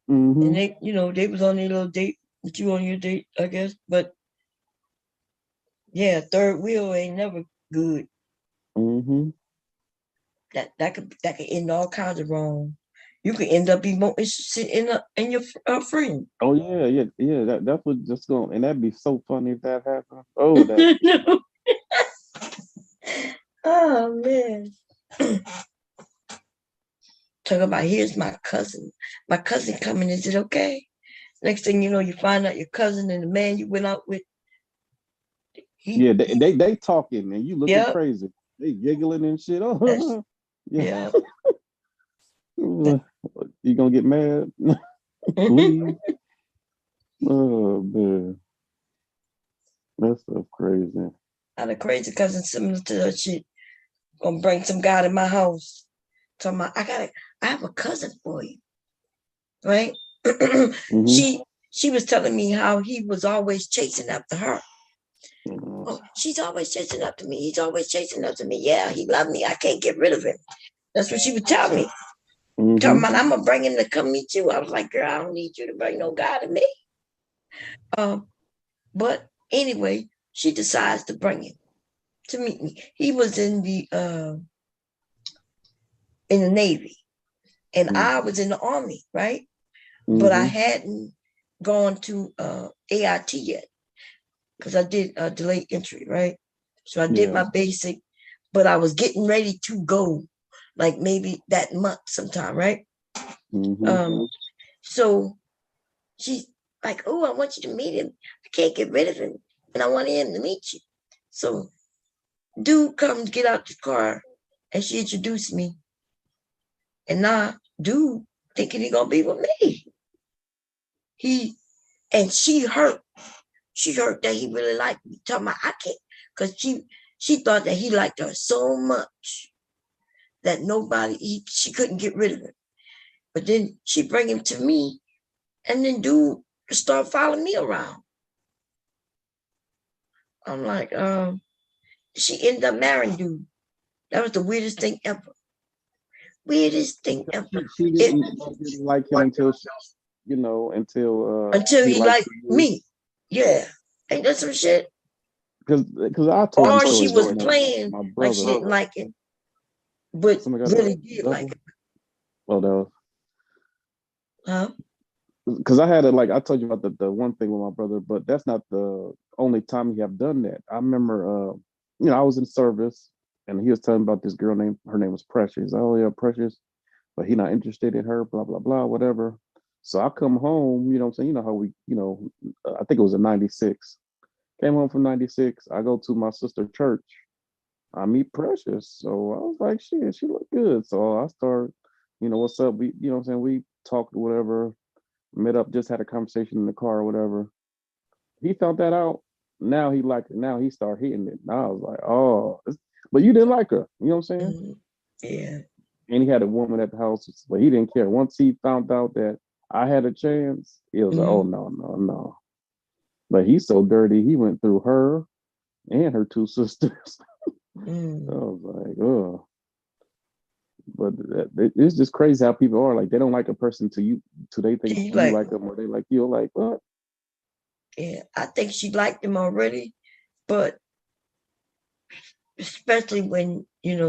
And they, they was on their little date with you on your date, I guess. But yeah, third wheel ain't never good. Mm-hmm. That could end all kinds of wrong. You could end up being more interested in your friend. Oh yeah. That's what just going, and that'd be so funny if that happened. Oh, that. Oh man. Talk about, here's my cousin. My cousin coming. Is it okay? Next thing you know, you find out your cousin and the man you went out with. They talking and you looking Yep. crazy. They giggling and shit. Oh, yeah. You gonna get mad? Please. Oh man, that's so crazy. I had a crazy cousin similar to that shit. Gonna bring some guy to my house. Talking about, I have a cousin for you. Right? Mm-hmm. She was telling me how he was always chasing after her. Oh, she's always chasing after me. He's always chasing after me. Yeah, he loved me. I can't get rid of him. That's what she would tell me. Mm-hmm. Talking about, I'm gonna bring him to come meet you. I was like, girl, I don't need you to bring no guy to me. But anyway, she decides to bring him to meet me. He was in the Navy, and I was in the Army, right? Mm-hmm. But I hadn't gone to AIT yet because I did delayed entry, right? So I did my basic, but I was getting ready to go, like maybe that month sometime, right? Mm-hmm. So she's like, oh, I want you to meet him. I can't get rid of him, and I want him to meet you. So dude comes, get out the car, and she introduced me. And now dude thinking he gonna be with me. She hurt. She hurt that he really liked me. Talking about, I can't, because she thought that he liked her so much that she couldn't get rid of him. But then she bring him to me, and then dude start following me around. I'm like, she ended up marrying dude. That was the weirdest thing ever. Weirdest thing ever. She didn't like him until he liked me. Yeah. Ain't that some shit? Because I told or she was playing like she didn't like him, but really did like him. Well, no. Huh? Because I had I told you about the one thing with my brother, but that's not the only time he have done that. I remember, I was in service, and he was telling about this girl her name was Precious. Oh yeah, Precious, but he not interested in her. Blah blah blah, whatever. So I come home, you know what I'm saying? You know how we, I think it was in '96. Came home from '96. I go to my sister's church. I meet Precious. So I was like, shit, she looked good. So I start, what's up? We, you know what I'm saying? We talked or whatever, met up, just had a conversation in the car or whatever. He found that out. Now he liked it. Now he started hitting it. Now I was like, oh, but you didn't like her. You know what I'm saying? Mm-hmm. Yeah. And he had a woman at the house, but he didn't care. Once he found out that I had a chance, it was like, oh, no. But he's so dirty. He went through her and her two sisters. I was like, oh. But it's just crazy how people are. Like, they don't like a person till they think you like them, or they like you. Like, what? Yeah, I think she liked him already, but especially when,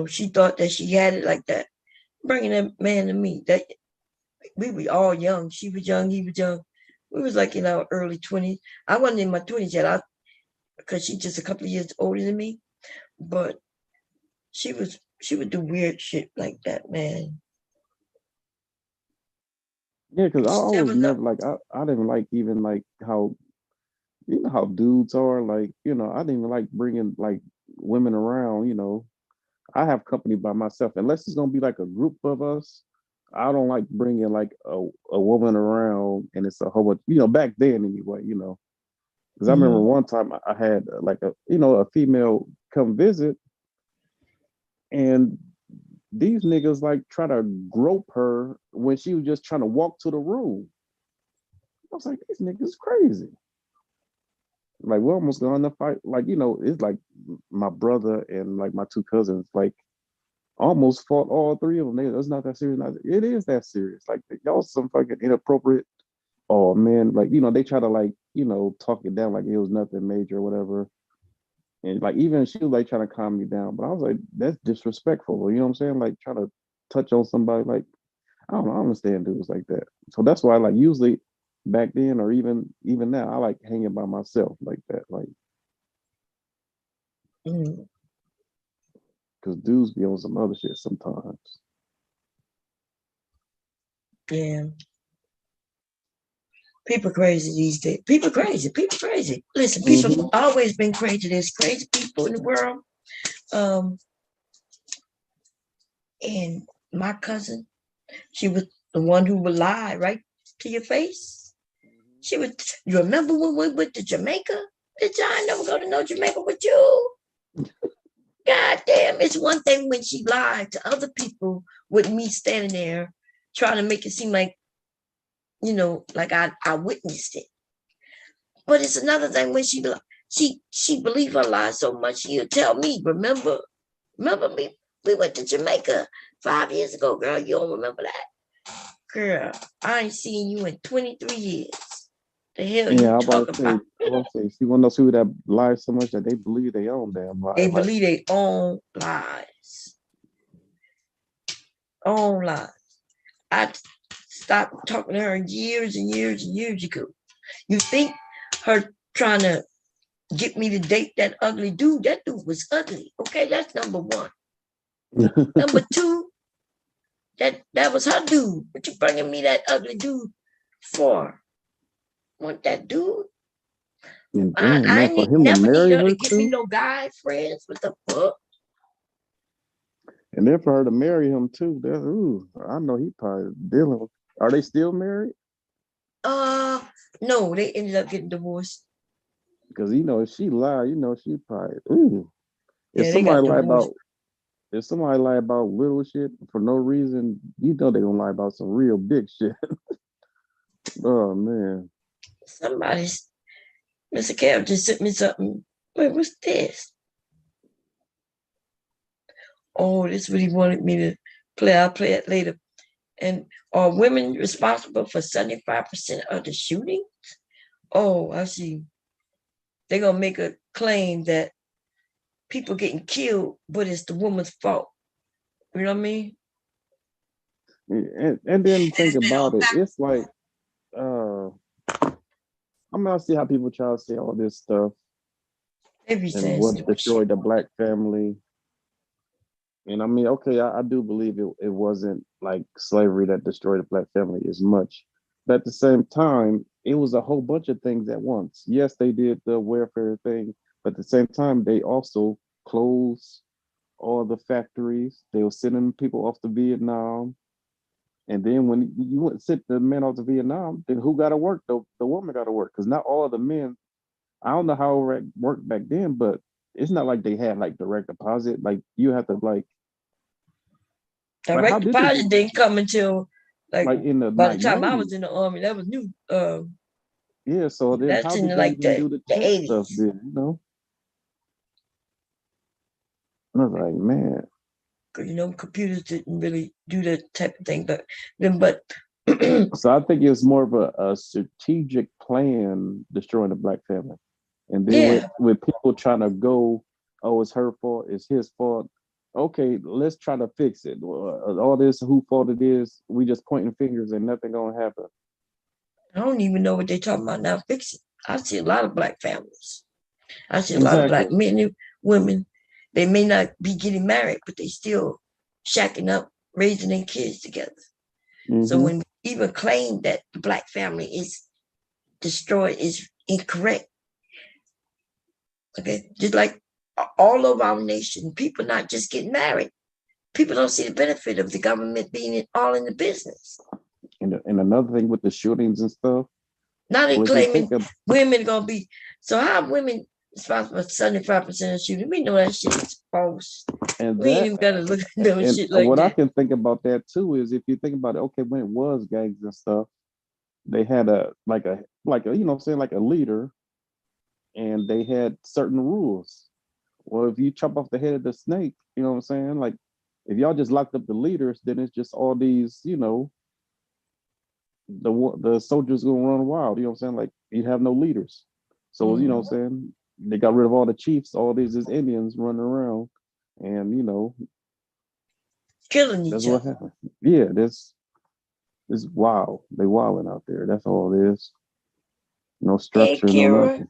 she thought that she had it like that. Bringing that man to me, that we were all young. She was young, he was young. We was like in our early 20s. I wasn't in my 20s yet, because she's just a couple of years older than me. But she would do weird shit like that, man. Yeah, because I always never I didn't like even like how, how dudes are, like, I didn't even like bringing like women around. I have company by myself unless it's gonna be like a group of us. I don't like bringing like a woman around, and it's a whole bunch, back then anyway, because I remember one time I had like a female come visit, and these niggas like try to grope her when she was just trying to walk to the room. I was like, these niggas crazy. Like, we're almost going to fight. Like, it's like my brother and like my two cousins, like, almost fought all three of them. It's not that serious. It is that serious. Like, y'all some fucking inappropriate oh man, like, they try to like, talk it down like it was nothing major or whatever. And like even she was like trying to calm me down, but I was like, that's disrespectful. You know what I'm saying? Like trying to touch on somebody, like I don't know, I don't understand dudes like that. So that's why like usually back then or even now, I like hanging by myself like that. Like because dudes be on some other shit sometimes. Yeah. People crazy these days. People crazy. Listen, people always been crazy. There's crazy people in the world. And my cousin, she was the one who would lie right to your face. She would. You remember when we went to Jamaica? Did y'all never go to no Jamaica with you? God damn! It's one thing when she lied to other people with me standing there trying to make it seem like, like I witnessed it. But it's another thing when she believed her lie so much she'll tell me, remember me? We went to Jamaica 5 years ago, girl. You don't remember that? Girl, I ain't seen you in 23 years. The hell Yeah, you talking about? I was say, see one of those people that lie so much that they believe their own damn lie. They Like, believe their own lies. Own lies. I stopped talking to her years and years and years ago. You think her trying to get me to date that ugly dude? That dude was ugly. Okay, that's number one. Number two, that was her dude. What you bringing me that ugly dude for? Want that dude? and I damn, man, for him to never need marry her her to give me too, no guy friends. What the fuck? and then for her to marry him too, that I know he probably dealing with. Are they still married? No, they ended up getting divorced. Because if she lied, she probably If Yeah, they got somebody lie divorced. about if somebody lie about little shit for no reason, they gonna lie about some real big shit. Oh man. Somebody's Mr. Carol just sent me something. Wait, what's this? Oh, this is what he wanted me to play. I'll play it later. And are women responsible for 75% of the shootings? Oh, I see. They're gonna make a claim that people getting killed, but it's the woman's fault. You know what I mean? And then think about it. It's like I see how people try to say all this stuff and what destroyed the black family. And I mean, okay, I do believe it wasn't like slavery that destroyed the black family as much. But at the same time, it was a whole bunch of things at once. Yes, they did the welfare thing, but at the same time, they also closed all the factories. They were sending people off to Vietnam. And then when you went sent the men off to Vietnam, then who got to work? The woman got to work because not all of the men. I don't know how it worked back then, but it's not like they had like direct deposit. Like you have to like Direct deposit didn't come until like in the by the time 90s. I was in the army. That was new. Yeah, so then That's how in did they like even the do the check 80s. stuff then? I was like, man. Computers didn't really do that type of thing, but So I think it's more of a strategic plan destroying the black family. And then with people trying to go, oh, it's her fault, it's his fault. Okay, let's try to fix it. All this who fault it is, we just pointing fingers and nothing gonna happen. I don't even know what they're talking about now. Fix it. I see a lot of black families. I see a lot of black men and women. They may not be getting married, but they still shacking up, raising their kids together. So when we even claim that the black family is destroyed is incorrect. Okay, just like all over our nation, people not just getting married. People don't see the benefit of the government being all in the business. And another thing with the shootings and stuff. Now they claiming women gonna be, so how women responsible for 75% of shooting? We know that shit is false. And we ain't even gotta look at no shit like what that. I can think about that too is if you think about it, okay, when it was gangs and stuff, they had a you know what I'm saying, like a leader, and they had certain rules. Well, if you chop off the head of the snake, you know what I'm saying? Like if y'all just locked up the leaders, then it's just all these, the soldiers gonna run wild. You know what I'm saying? Like you have no leaders. So you know what I'm saying? They got rid of all the chiefs. All these is Indians running around, and killing that's each what other. happened. Yeah, this is wild. They wilding out there. That's all it is. No Hey, structure, no Kira. nothing.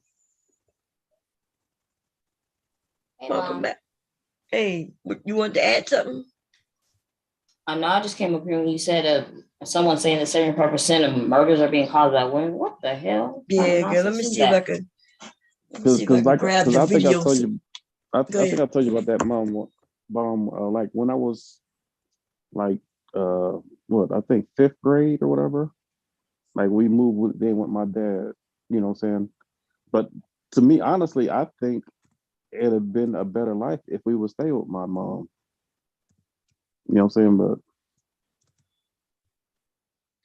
Welcome back. Hey, you want to add something? I know I just came up here when you said someone saying that 75% of murders are being caused by women. What the hell? Yeah, girl. Let me see if I can. Because grab the I think I videos. told you. I think I told you about that bomb. Like when I was like I think 5th grade or whatever. Like we moved with my dad. You know what I'm saying? But to me, honestly, I think it'd have been a better life if we would stay with my mom. You know what I'm saying? But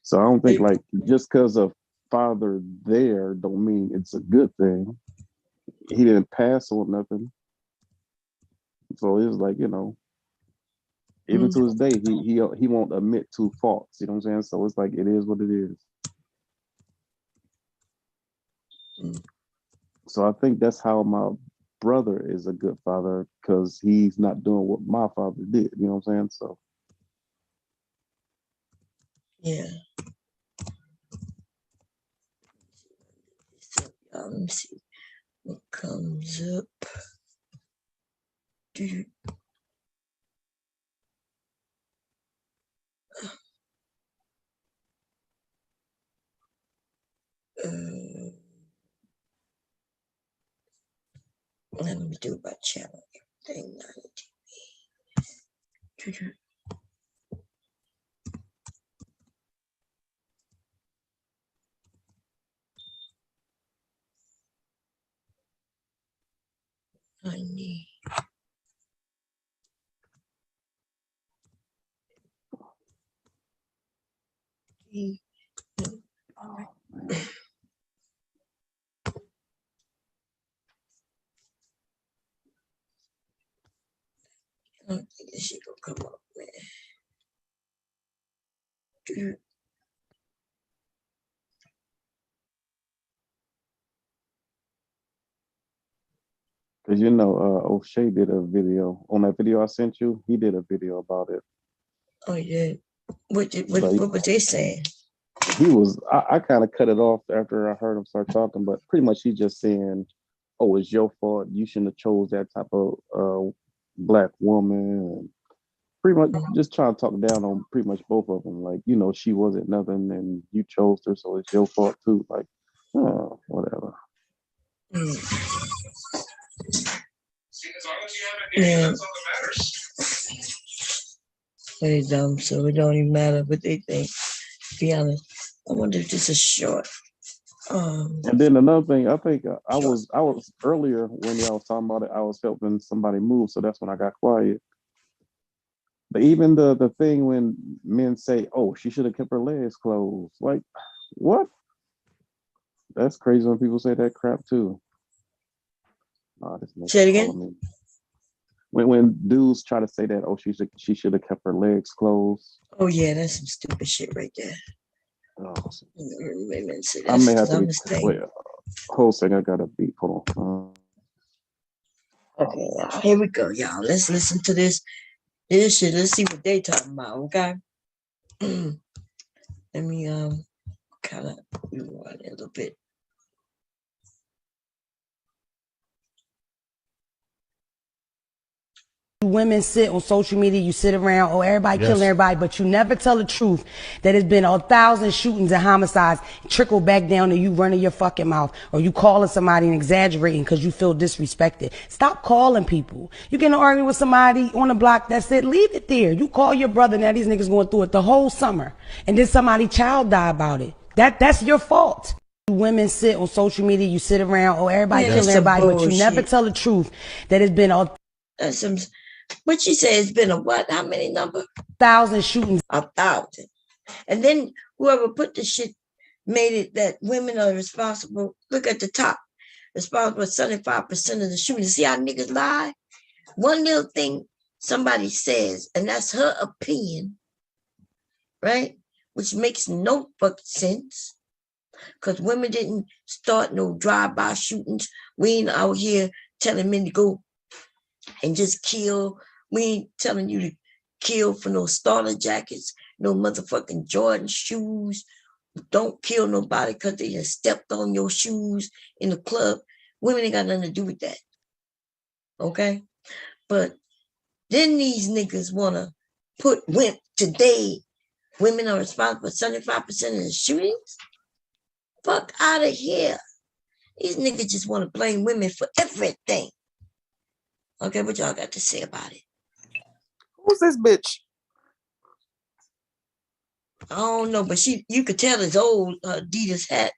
so I don't think like just because of father there don't mean it's a good thing. He didn't pass or nothing. So it was like, even to this day, he won't admit to faults. You know what I'm saying? So it's like it is what it is. So I think that's how my brother is a good father, because he's not doing what my father did. You know what I'm saying? So yeah. Let me see what comes up. Let me do my channel. Thing 90 TV. I need. I don't think this shit gonna come up, man. because O'Shea did a video on that video I sent you. He did a video about it. Oh yeah. What was they saying? He was. I kind of cut it off after I heard him start talking, but pretty much he's just saying, "Oh, it's your fault. You shouldn't have chose that type of black woman." And pretty much just trying to talk down on pretty much both of them. Like, she wasn't nothing, and you chose her, so it's your fault too. Like, whatever. Yeah. They dumb, so it don't even matter what they think. To be honest, I wonder if this is short. And then another thing, I think I was earlier when y'all was talking about it. I was helping somebody move, so that's when I got quiet. But even the thing when men say, "Oh, she should have kept her legs closed," like, what? That's crazy when people say that crap too. Oh, say it again. When dudes try to say that, "Oh, she should have kept her legs closed." Oh yeah, that's some stupid shit right there. Oh, I may have to wait. Whole second, I got a beat. Hold on. Okay, here we go, y'all. Let's listen to this shit. Let's see what they talking about. Okay. Let me kind of rewind it a little bit. Women sit on social media, you sit around, everybody killing everybody, but you never tell the truth that it's been 1,000 shootings and homicides trickle back down to you running your fucking mouth, or you calling somebody and exaggerating because you feel disrespected. Stop calling people. You get in an argument with somebody on the block, that's it, leave it there. You call your brother, now these niggas going through it the whole summer, and then somebody's child die about it. That's your fault. Women sit on social media, you sit around, everybody killing everybody, but you never tell the truth that it's been that's some. What she said, it's been a what? How many number? 1,000 shootings. 1,000. And then whoever put the shit made it that women are responsible. Look at the top. Responsible for 75% of the shootings. See how niggas lie? One little thing somebody says, and that's her opinion, right? which makes no fucking sense. Because women didn't start no drive-by shootings. We ain't out here telling men to go and just kill. We ain't telling you to kill for no starter jackets, no motherfucking Jordan shoes. Don't kill nobody because they just stepped on your shoes in the club. Women ain't got nothing to do with that. Okay? But then these niggas want to put today, women are responsible for 75% of the shootings? Fuck out of here. These niggas just want to blame women for everything. Okay, what y'all got to say about it? Who's this bitch? I don't know, but you could tell it's old. Adidas hat.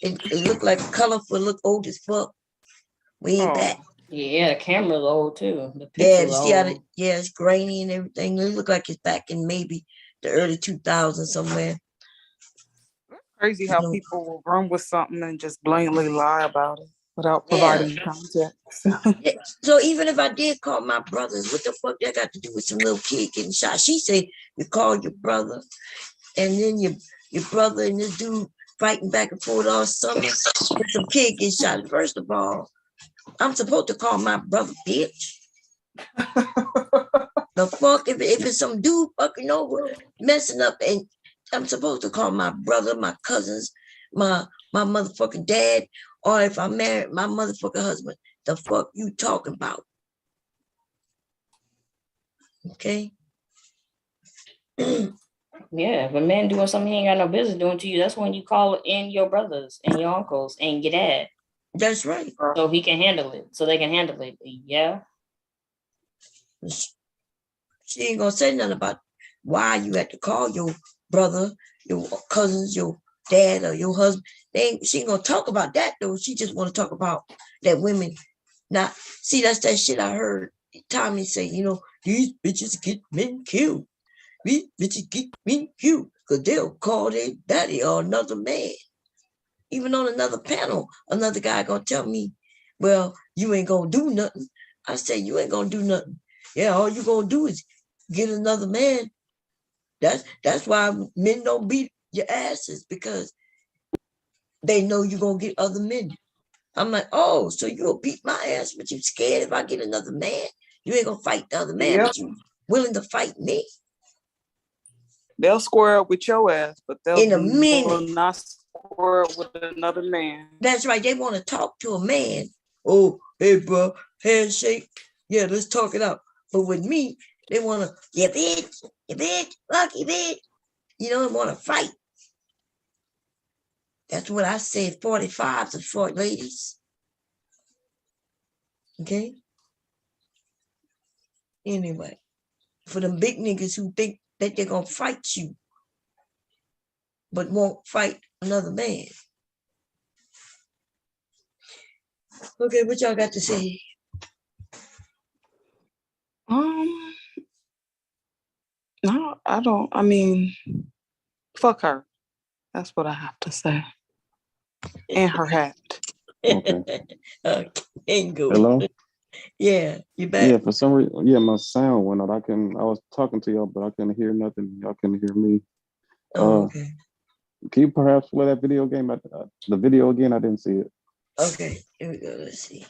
It looked like colorful, look old as fuck. Way back. Yeah, the camera's old too. The Yeah, picture's old. it's grainy and everything. It look like it's back in maybe the early 2000s somewhere. Crazy how people will run with something and just blatantly lie about it without providing context. Yeah. So even if I did call my brothers, what the fuck that got to do with some little kid getting shot? She said you call your brother, and then your brother and this dude fighting back and forth all summer, and some kid gets shot. First of all, I'm supposed to call my brother bitch. The fuck if it's some dude fucking over, messing up, and I'm supposed to call my brother, my cousins, my motherfucking dad, or if I'm married, my motherfucking husband. The fuck you talking about? Okay. Yeah, if a man doing something he ain't got no business doing to you, that's when you call in your brothers and your uncles and your dad. That's right. So he can handle it. So they can handle it. Yeah. She ain't gonna say nothing about why you had to call your brother, your cousins, your dad, or your husband. She ain't gonna talk about that though. She just want to talk about that women. Not see, that's that shit I heard Tommy say. These bitches get men killed. These bitches get men killed because they'll call their daddy or another man. Even on another panel, another guy gonna tell me, "Well, you ain't gonna do nothing." I say, "You ain't gonna do nothing. Yeah, all you gonna do is get another man." That's why men don't beat your asses, because they know you're gonna get other men. I'm like, oh, so you'll beat my ass, but you scared if I get another man? You ain't gonna fight the other man, but you willing to fight me? They'll square up with your ass, but they'll in a minute not square up with another man. That's right. They want to talk to a man. Oh, hey, bro, handshake. Yeah, let's talk it out. But with me, they want to, you bitch, fuck you, bitch. They want to fight. That's what I said, 45s are for, ladies. Okay? Anyway, for them big niggas who think that they're going to fight you, but won't fight another man. Okay, what y'all got to say? No, I don't. I mean, fuck her. That's what I have to say. And her hat. Okay. Hello? Yeah, you back? Yeah, for some reason, my sound went out. I was talking to y'all, but I couldn't hear nothing. Y'all couldn't hear me. Okay. Can you perhaps play that video game? The video again? I didn't see it. Okay, here we go. Let's see.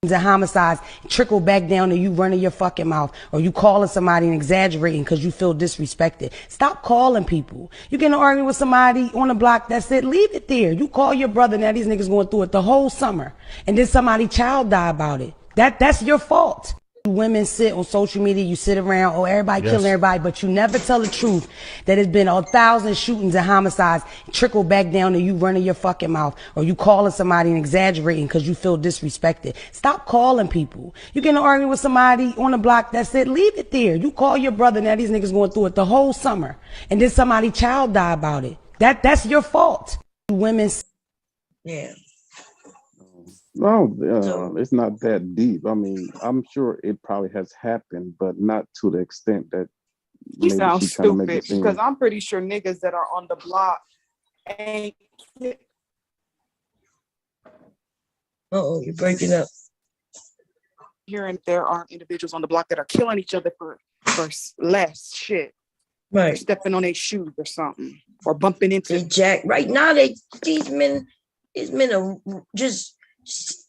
The homicides trickle back down to you running your fucking mouth, or you calling somebody and exaggerating because you feel disrespected. Stop calling people. You get in an argument with somebody on the block, that's it. Leave it there. You call your brother. Now these niggas going through it the whole summer, and then somebody's child die about it. That's your fault. Women sit on social media, you sit around, everybody killing everybody, but you never tell the truth that it's been 1,000 shootings and homicides trickle back down to you running your fucking mouth, or you calling somebody and exaggerating because you feel disrespected. Stop calling people. You get in an argument with somebody on the block, that's it. Leave it there. You call your brother. Now these niggas going through it the whole summer, and then somebody's child die about it. That's your fault. Women. Yeah. No, it's not that deep. I mean, I'm sure it probably has happened, but not to the extent that You maybe sound she's trying to make stupid it seem. because I'm pretty sure niggas that are on the block ain't. You're breaking up. Hearing there are individuals on the block that are killing each other for less shit. Right. Stepping on their shoes or something, or bumping into. Jack. Right now, these men are just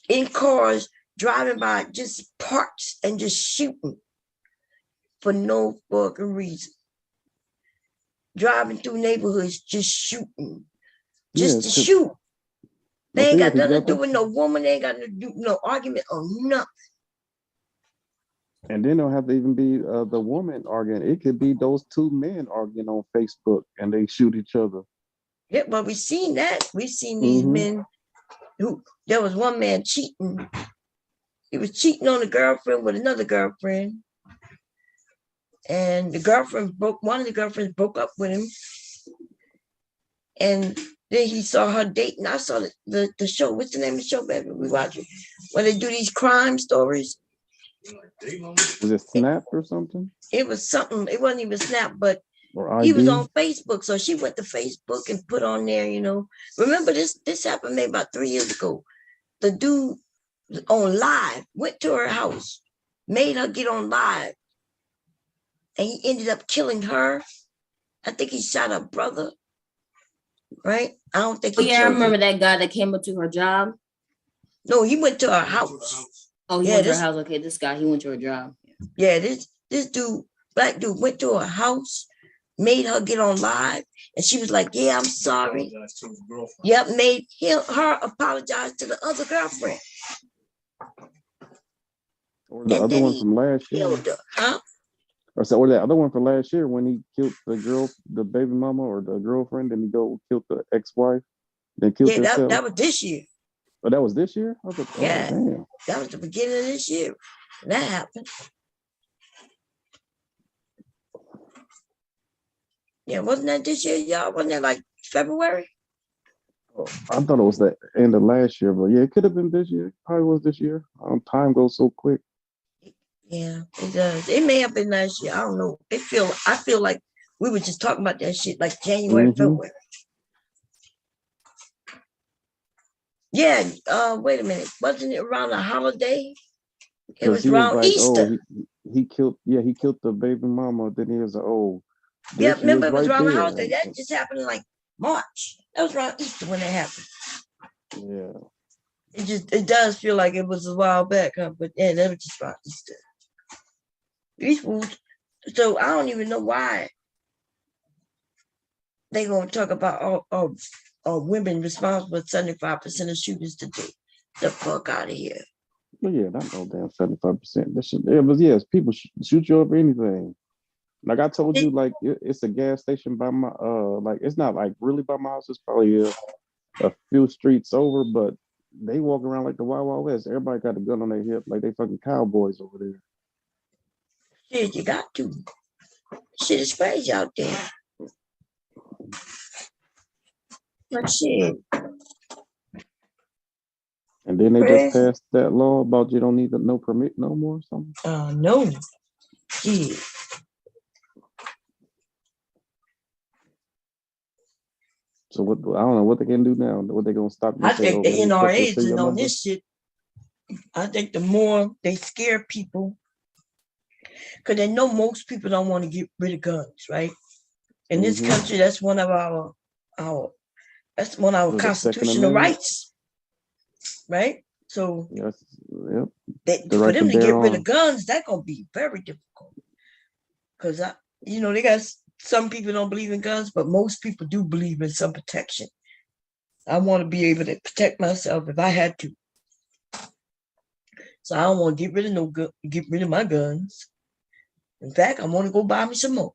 in cars driving by, just parks and just shooting for no fucking reason. Driving through neighborhoods, just shooting, just to shoot. They ain't got nothing to do with no woman. They ain't got nothing to do with no argument or nothing. And then don't have to even be the woman arguing. It could be those two men arguing on Facebook and they shoot each other. Yeah, but we've seen that. We've seen these men who, there was one man cheating. He was cheating on a girlfriend with another girlfriend. And one of the girlfriends broke up with him. And then he saw her dating. I saw the show. What's the name of the show, baby? We watch it. When they do these crime stories. Was it Snap or something? It was something. It wasn't even Snap, but he was on Facebook. So she went to Facebook and put on there, Remember this happened maybe about 3 years ago. The dude on live went to her house, made her get on live. And he ended up killing her. I think he shot her brother. Right? I don't think he I remember that guy that came up to her job. No, he went to her house. Oh, he went to her house. Okay, this guy, he went to her job. Yeah, this dude, black dude, went to her house, made her get on live, and she was like, "Yeah, I'm sorry." Yep, made her apologize to the other girlfriend. Or the other one from last year. Huh? Or the other one from last year when he killed the baby mama or the girlfriend, and he killed the ex-wife, then killed herself. That was this year. Oh, that was this year? I was like, yeah, damn. That was the beginning of this year. That happened. Yeah, wasn't that this year, y'all? Wasn't that like February? Oh, I thought it was the end of last year, but yeah, it could have been this year. Probably was this year. Time goes so quick. Yeah, it does. It may have been last year. I don't know. I feel like we were just talking about that shit like January, February. Yeah. Wait a minute. Wasn't it around a holiday? It was around Easter. He killed the baby mama. Then he was yeah, remember it was around the holiday. That just happened in like March. That was around Easter when it happened. Yeah. It does feel like it was a while back, huh? But yeah, that was just around Easter. These fools. So I don't even know why they gonna talk about all women responsible for 75% of shootings today. The fuck out of here. Well, yeah, not no damn 75%. People shoot you over anything. Like I told you, like it's a gas station by my like it's not like really by my house. It's probably a few streets over, but they walk around like the Wild Wild West. Everybody got a gun on their hip, like they fucking cowboys over there. Shit, you got to. Shit is crazy out there. But shit. And then they just passed that law about you don't need no permit no more or something. No. Shit. So what? I don't know what they can do now. What they gonna stop? I think the NRA is in on this shit. I think the more they scare people, because they know most people don't want to get rid of guns, right? In this country, that's one of our constitutional rights, right? So for them to get rid of guns, that's gonna be very difficult. Because they got some people don't believe in guns, but most people do believe in some protection. I want to be able to protect myself if I had to. So I don't want to get rid of my guns. In fact, I want to go buy me some more.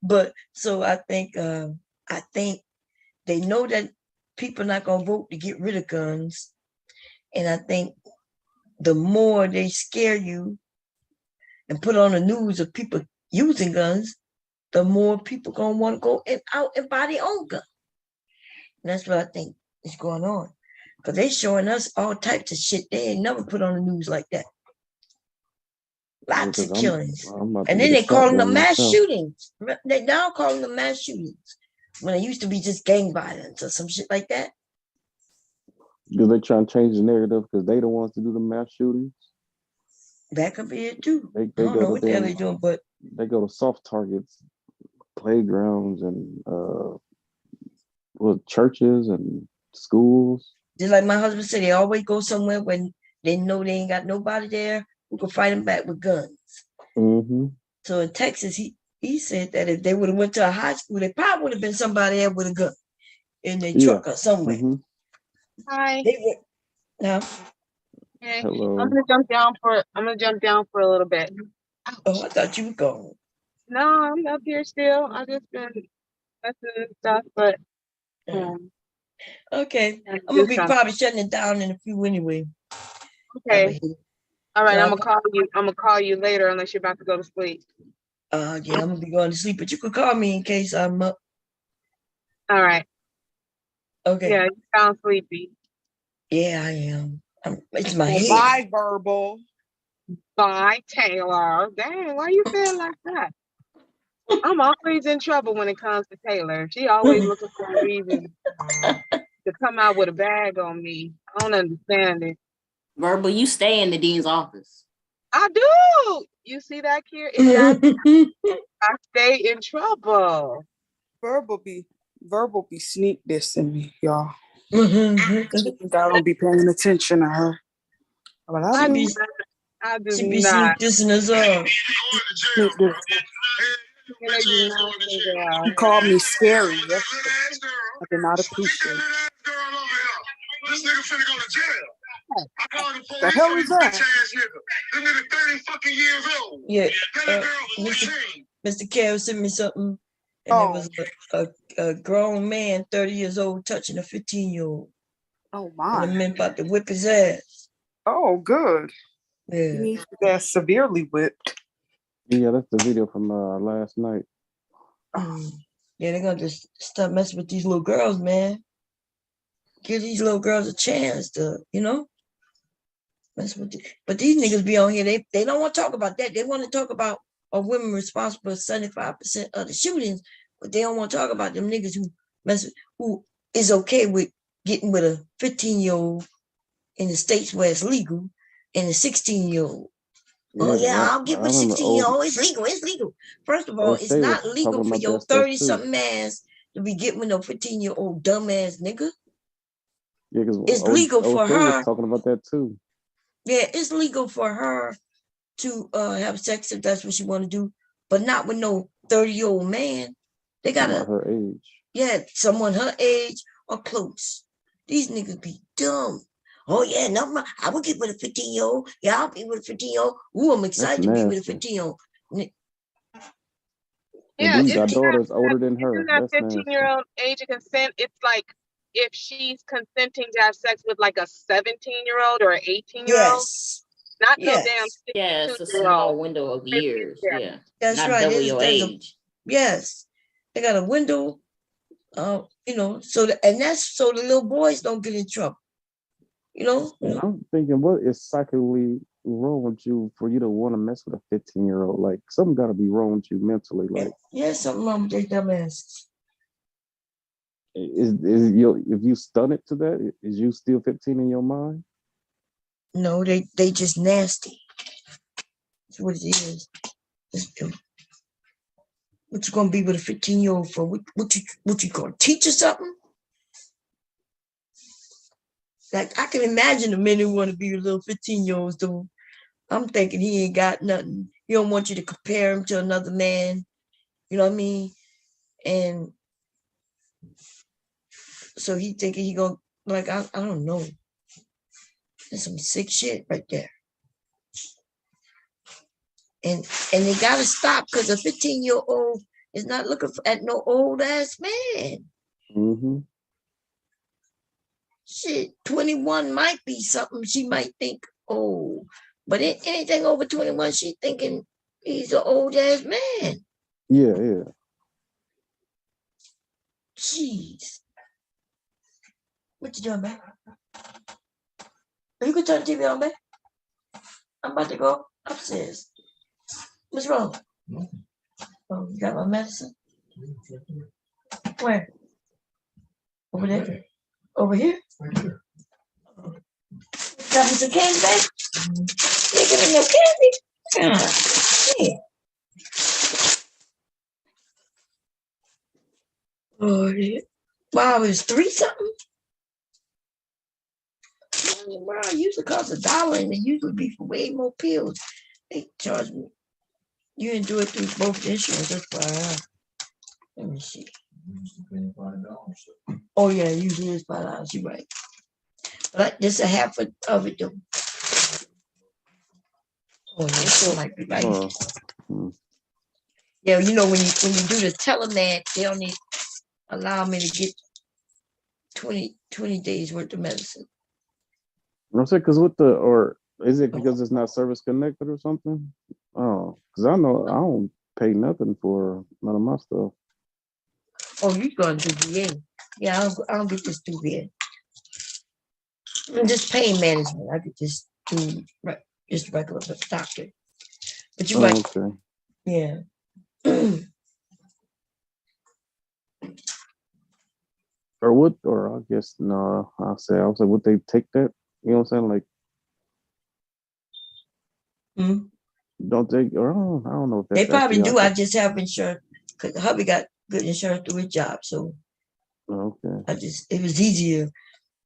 But so I think they know that people are not gonna vote to get rid of guns, and I think the more they scare you and put on the news of people using guns, the more people gonna want to go out and buy their own gun. And that's what I think is going on, because they showing us all types of shit they ain't never put on the news like that. Lots of killings. And then they calling them mass shootings. They now calling them mass shootings when it used to be just gang violence or some shit like that. Do they try and change the narrative because they the ones to do the mass shootings? Back up here too. They I don't go know to what the hell them. they doing, but They go to soft targets, playgrounds, and churches and schools. just like my husband said, they always go somewhere when they know they ain't got nobody there who can fight them back with guns. Mm-hmm. So in Texas, he said that if they would have went to a high school, there probably would have been somebody there with a gun in their truck or somewhere. Mm-hmm. Hi. They would. Now, Hey, Hello. I'm gonna jump down for a little bit. oh, I thought you were gone. No, I'm up here still. I just been messing and stuff, but Okay, I'm do gonna be something. probably shutting it down in a few anyway. Okay. All right, So I'm gonna call you later unless you're about to go to sleep. yeah, I'm gonna be going to sleep, but you could call me in case I'm up. All right. Okay. Yeah, you sound sleepy. Yeah, I am. It's my head. Bye, Verbal. Bye, Taylor. Dang, why you feel like that? I'm always in trouble when it comes to Taylor. She always looking for a reason to come out with a bag on me. I don't understand it. Verbal, you stay in the dean's office. I do. You see that, Kier? I stay in trouble. Verbal be sneak dissing me, y'all. She think I don't be paying attention to her. But I do. I do She be not. sneak dissing us all. Sneak diss. She called me scary yesterday. I did not appreciate it. This nigga finna go to jail. I called the police The hell on is this that? bitch ass nigga. This nigga 30 fucking years old. Yeah. That girl was 18. Mr. Carroll sent me something, and it was a grown man, 30 years old, touching a 15-year-old. Oh And the my. man about to whip his ass. Oh, good. Yeah. He needs to get severely whipped. Yeah, that's the video from last night. Yeah, they're gonna just stop messing with these little girls, man. Give these little girls a chance to, mess with it. But these niggas be on here, they don't want to talk about that. They want to talk about women responsible for 75% of the shootings, but they don't want to talk about them niggas who is okay with getting with a 15-year-old in the states where it's legal and a 16-year-old. Oh yeah, I'll get with 16-year-old. It's legal. First of all, it's not legal for your 30-something ass to be getting with no 15-year-old dumbass nigga. Yeah, because it's legal for her. was talking about that too. Yeah, it's legal for her to have sex if that's what she want to do, but not with no 30-year-old man. They gotta her age. Yeah, someone her age or close. These niggas be dumb. Oh yeah, no, I will get with a 15-year-old. Yeah, I'll be with a 15-year-old. Ooh, I'm excited to be with a 15-year-old. Yeah, these got daughters older than her. Isn't that 15-year-old age of consent? It's like if she's consenting to have sex with like a 17-year-old or an 18-year-old. Yes. Not no damn 62-year-old. Yeah, it's a small window of years. Yeah. That's not right. double your age. Yes. They got a window, so that's so the little boys don't get in trouble. I'm thinking, what is psychically wrong with you for you to want to mess with a 15-year-old? Like, something got to be wrong with you mentally. Like, yeah, something wrong with their dumb asses. If you stunted to that, is you still 15 in your mind? No, they just nasty. That's what it is. What you gonna be with a 15-year-old for? What you gonna teach her something? Like, I can imagine the men who want to be with little 15-year-olds though. I'm thinking he ain't got nothing. He don't want you to compare him to another man. You know what I mean? And so he thinking he gonna, like, I don't know. There's some sick shit right there. And they gotta stop, because a 15-year-old is not looking at no old ass man. Mm-hmm. Shit, 21 might be something she might think, oh, but anything over 21, she thinking he's an old ass man. Yeah. Jeez. What you doing, man? You can turn the TV on, man. I'm about to go upstairs. What's wrong? Oh, you got my medicine? Where? Over there? Over here? Got me some candy, babe? They giving no candy. God, yeah. Oh, yeah. Wow, it's 3 something. Wow, it usually costs $1, and it usually be for way more pills. They charge me. You can do it through both insurance. That's why. Let me see. Oh yeah, it usually is $5. You're right. But just a half of it though. Oh, this might be right. Yeah, you know when you do the telemed, they only allow me to get 20 days worth of medicine. I'm saying because or is it because it's not service connected or something? Oh, because I know I don't pay nothing for none of my stuff. Oh, you going to VA? Yeah, I don't get this through VA. I'm just pain management. I could just do just regular doctor. But you right. Okay. Yeah. Or what? Or I guess no. I was like, would they take that? You know what I'm saying? Like, don't they? Or I don't know if that's they probably actually. do. I just have insurance because hubby got good insurance through his job, so Okay. it was easier.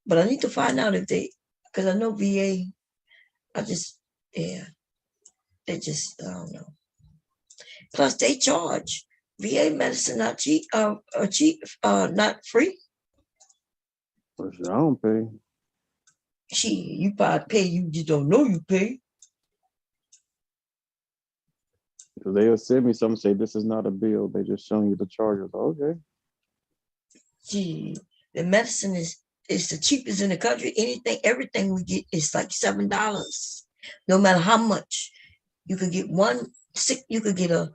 But I need to find out if they, because I know VA. They just I don't know. Plus, they charge VA medicine not cheap. Not free. For sure, I don't pay. You probably pay. You just don't know you pay. Because they'll send me something, say this is not a bill. They just showing you the charges. Okay. Gee, the medicine is the cheapest in the country. Everything we get is like $7. No matter how much. You could get you could get a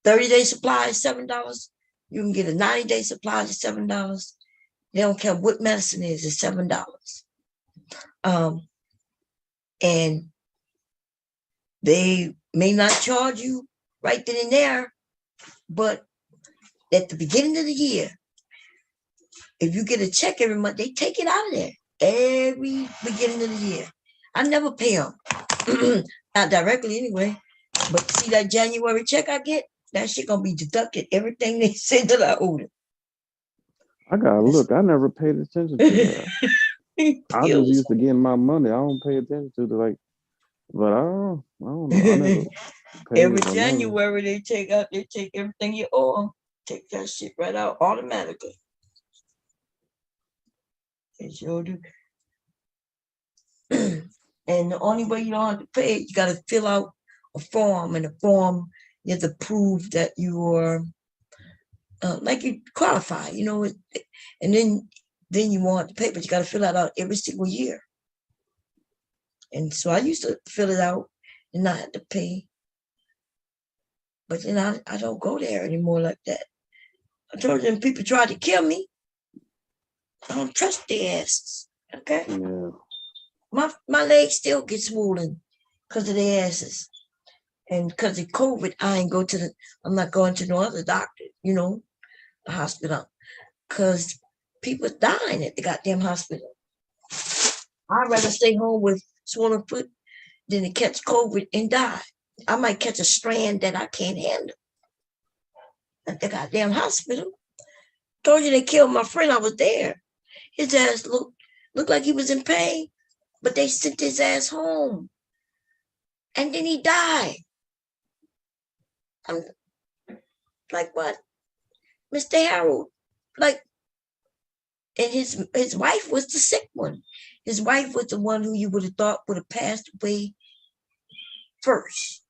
30-day supply $7. You can get a 90-day supply at $7. They don't care what medicine is, it's $7. And they may not charge you right then and there, but at the beginning of the year, if you get a check every month, they take it out of there every beginning of the year. I never pay them, not directly anyway. But see that January check I get, that shit gonna be deducted everything they said that I owed it. I gotta look. I never paid attention to that. I just used to get my money. I don't pay attention to but I don't know. I never paid every January they take everything you owe. Take that shit right out automatically. They sure do. And the only way you don't have to pay it, you got to fill out a form, and the form you have to prove that you are like you qualify, and then you won't have to pay, but you got to fill that out every single year. And so I used to fill it out and not have to pay, but then I don't go there anymore like that. I told them people tried to kill me. I don't trust their asses. Okay. Yeah. My legs still get swollen because of their asses. And because of COVID, I'm not going to no other doctor, the hospital. Because people dying at the goddamn hospital. I'd rather stay home with swollen foot than to catch COVID and die. I might catch a strand that I can't handle at the goddamn hospital. Told you they killed my friend. I was there. His ass looked like he was in pain, but they sent his ass home. And then he died. I'm like, what? Mr. Harold, like, and his wife was the sick one. His wife was the one who you would have thought would have passed away first.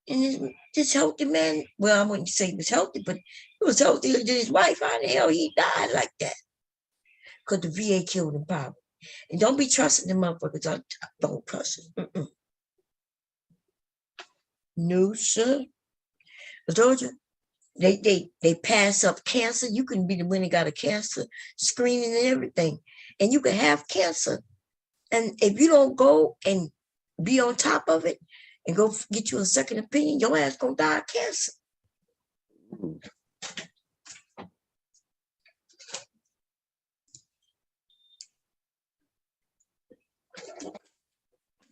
And this healthy man, well, I wouldn't say he was healthy, but he was healthier than his wife. How the hell he died like that? Because the VA killed him probably. And don't be trusting the motherfuckers. I don't trust them. No, sir. I told you. They pass up cancer. You can be the one that got a cancer screening and everything. And you can have cancer. And if you don't go and be on top of it and go get you a second opinion, your ass gonna die of cancer.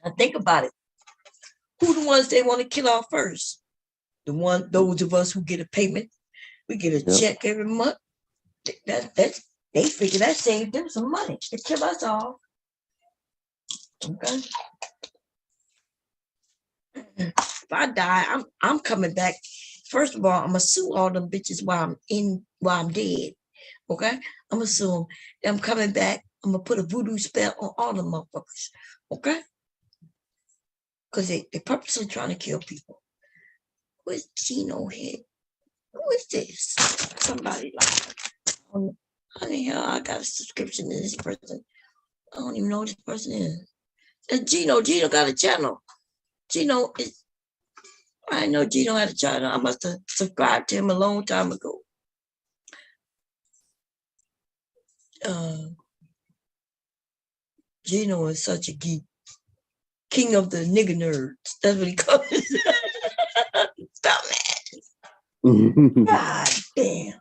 Now think about it. who the ones they want to kill off first? Those of us who get a payment, we get a check every month. They figure that saved them some money to kill us off. Okay. If I die, I'm coming back. First of all, I'm gonna sue all them bitches while I'm dead. Okay, I'm gonna sue them. Then I'm coming back. I'm gonna put a voodoo spell on all the motherfuckers. Okay, because they purposely trying to kill people. Who is Gino here? Who is this? Somebody like, how the hell I got a subscription to this person? I don't even know who this person is. It's Gino. Gino got a channel. Gino is. I know Gino had a channel. I must have subscribed to him a long time ago. Gino is such a geek. King of the nigger nerds. That's what he calls it. Stop it. God damn.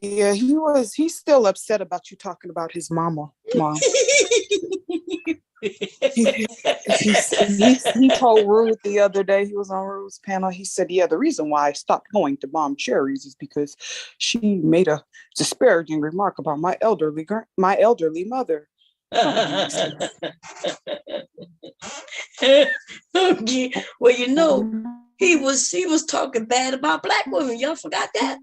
Yeah, he's still upset about you talking about his mama, Mom. he told Rude the other day, he was on Rude's panel, he said, yeah, the reason why I stopped going to Mom Cherries is because she made a disparaging remark about my elderly mother. Well, you know, he was talking bad about black women. Y'all forgot that?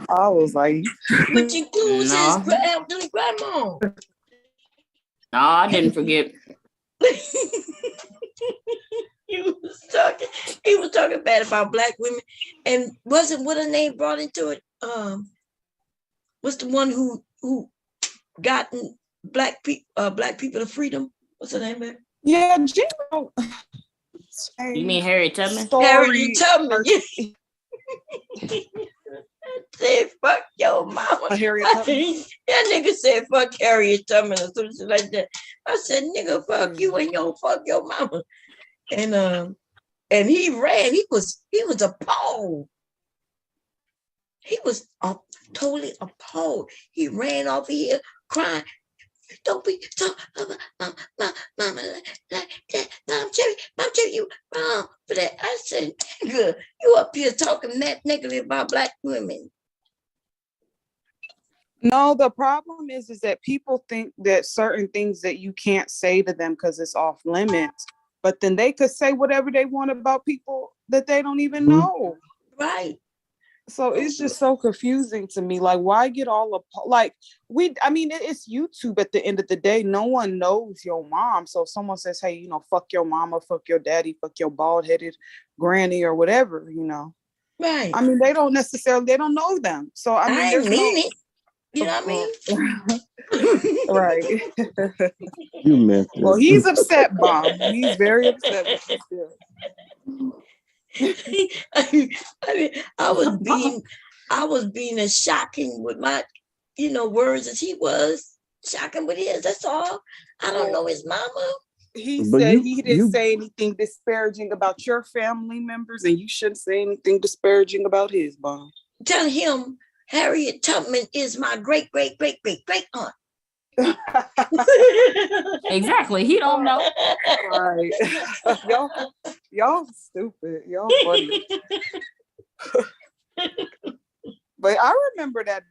I was like, which includes his elderly grandma. No, I didn't forget. He was talking bad about black women, and wasn't what her name brought into it. What's the one who gotten black people to freedom? What's her name, man? Yeah, Gino. You mean Harriet Tubman? Harriet Tubman. Said fuck your mama. Harriet Tubman. That nigga said fuck Harriet Tubman or something like that. I said, nigga, fuck you and fuck your mama. And he ran. He was appalled. He was totally appalled. He ran off of here crying. Don't be talking about mama like that. Mom Cherry, you wrong for that. I said, nigga, you up here talking that negative about black women. No, the problem is that people think that certain things that you can't say to them because it's off limits, but then they could say whatever they want about people that they don't even know. Right. So it's just so confusing to me. Like, why get all it's YouTube at the end of the day. No one knows your mom. So if someone says, hey, fuck your mama, fuck your daddy, fuck your bald-headed granny or whatever, Right. I mean, they don't know them. So I mean, there's it. You know what I mean? Right. You meant it. Well, he's upset, Bob. He's very upset with you still. I was being as shocking with my, words as he was shocking with his. That's all. I don't know his mama. He said he didn't say anything disparaging about your family members, and you shouldn't say anything disparaging about his, Bob. Tell him Harriet Tubman is my great, great, great, great, great aunt. Exactly. He don't know. Right. Y'all stupid. Y'all funny. But I remember that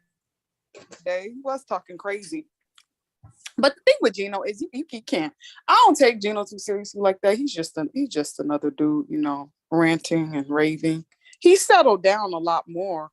day. He was talking crazy. But the thing with Gino is he can't. I don't take Gino too seriously like that. He's just another dude, ranting and raving. He settled down a lot more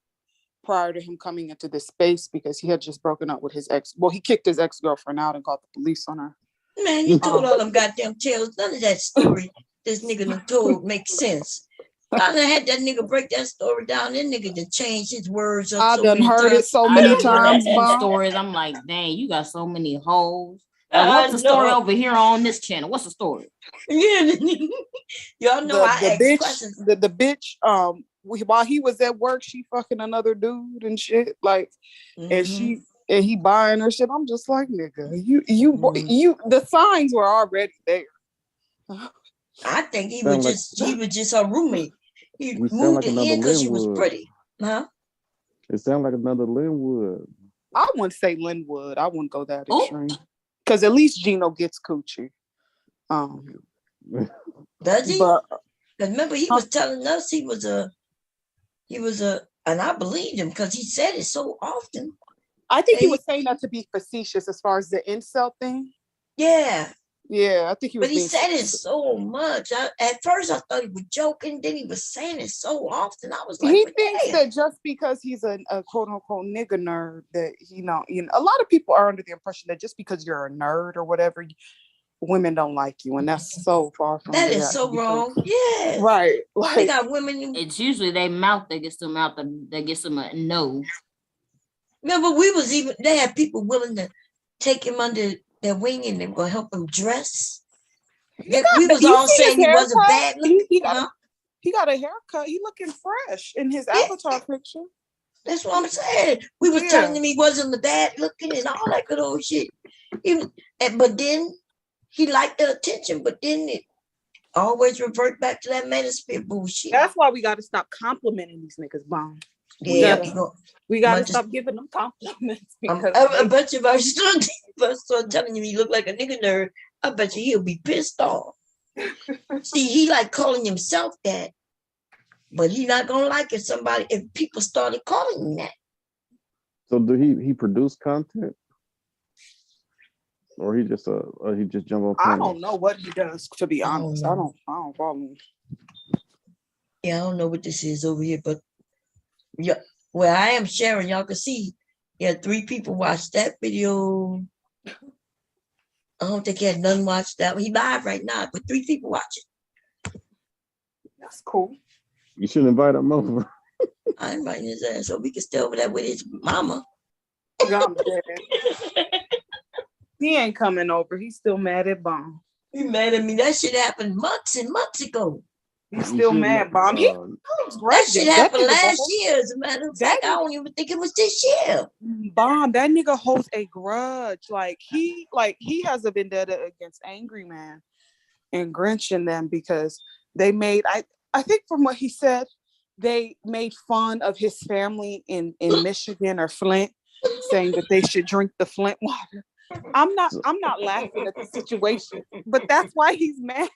prior to him coming into this space because he had just broken up with his ex. Well, he kicked his ex-girlfriend out and called the police on her. Man, you told all them goddamn tales. None of that story this nigga done told makes sense. I done had that nigga break that story down. That nigga done changed his words up. I done heard it so many times, stories. I'm like, dang, you got so many hoes. What's the story over here on this channel? What's the story? Yeah, y'all know I ask questions. The bitch, while he was at work, she fucking another dude and shit. Like, and he buying her shit. I'm just like, nigga, you. The signs were already there. I think he was just her roommate. He moved in because she was pretty. Huh? It sounds like another Linwood. I wouldn't say Linwood. I wouldn't go that extreme. Because at least Gino gets coochie. Does he? But Because remember, he was telling us he was a, and I believed him because he said it so often. I think he was saying that to be facetious as far as the incel thing. Yeah. Yeah, I think he was. But he said it so much. At first, I thought he was joking. Then he was saying it so often. I was like, he thinks that just because he's a quote unquote nigga nerd, that you know, a lot of people are under the impression that just because you're a nerd or whatever, women don't like you, and that's so far from that is so wrong. Yeah, right. Like, they got women. It's usually they mouth that gets them out. That gets them a no. Remember, they had people willing to take him under their wing and they were gonna help him dress. We was all saying he wasn't bad looking. He got a haircut. He looking fresh in his avatar picture. That's what I'm saying. We was telling him he wasn't the bad looking and all that good old shit. But then he liked the attention, but then it always revert back to that manosphere bullshit. That's why we got to stop complimenting these niggas, Bomb. We gotta stop giving them compliments. I bet you if I start telling him he look like a nigga nerd, I bet you he'll be pissed off. See, he like calling himself that, but he not gonna like it if people started calling him that. So do he produce content? Or he just jump on? I don't know what he does, to be honest. I don't follow him. Yeah, I don't know what this is over here, but yeah, where I am sharing, y'all can see. Yeah, 3 people watched that video. I don't think he had none watch that. He live right now, but 3 people watch it. That's cool. You should invite him over. I invite his ass so we can stay over there with his mama. He ain't coming over. He's still mad at Bomb. He mad at me. That shit happened months and months ago. He's still mad, Bomb. That shit happened last year. As a matter of fact, I don't even think it was this year. Bomb, that nigga holds a grudge. Like he has a vendetta against Angry Man and Grinch and them because they made, I think from what he said, they made fun of his family in Michigan or Flint, saying that they should drink the Flint water. I'm not laughing at the situation, but that's why he's mad.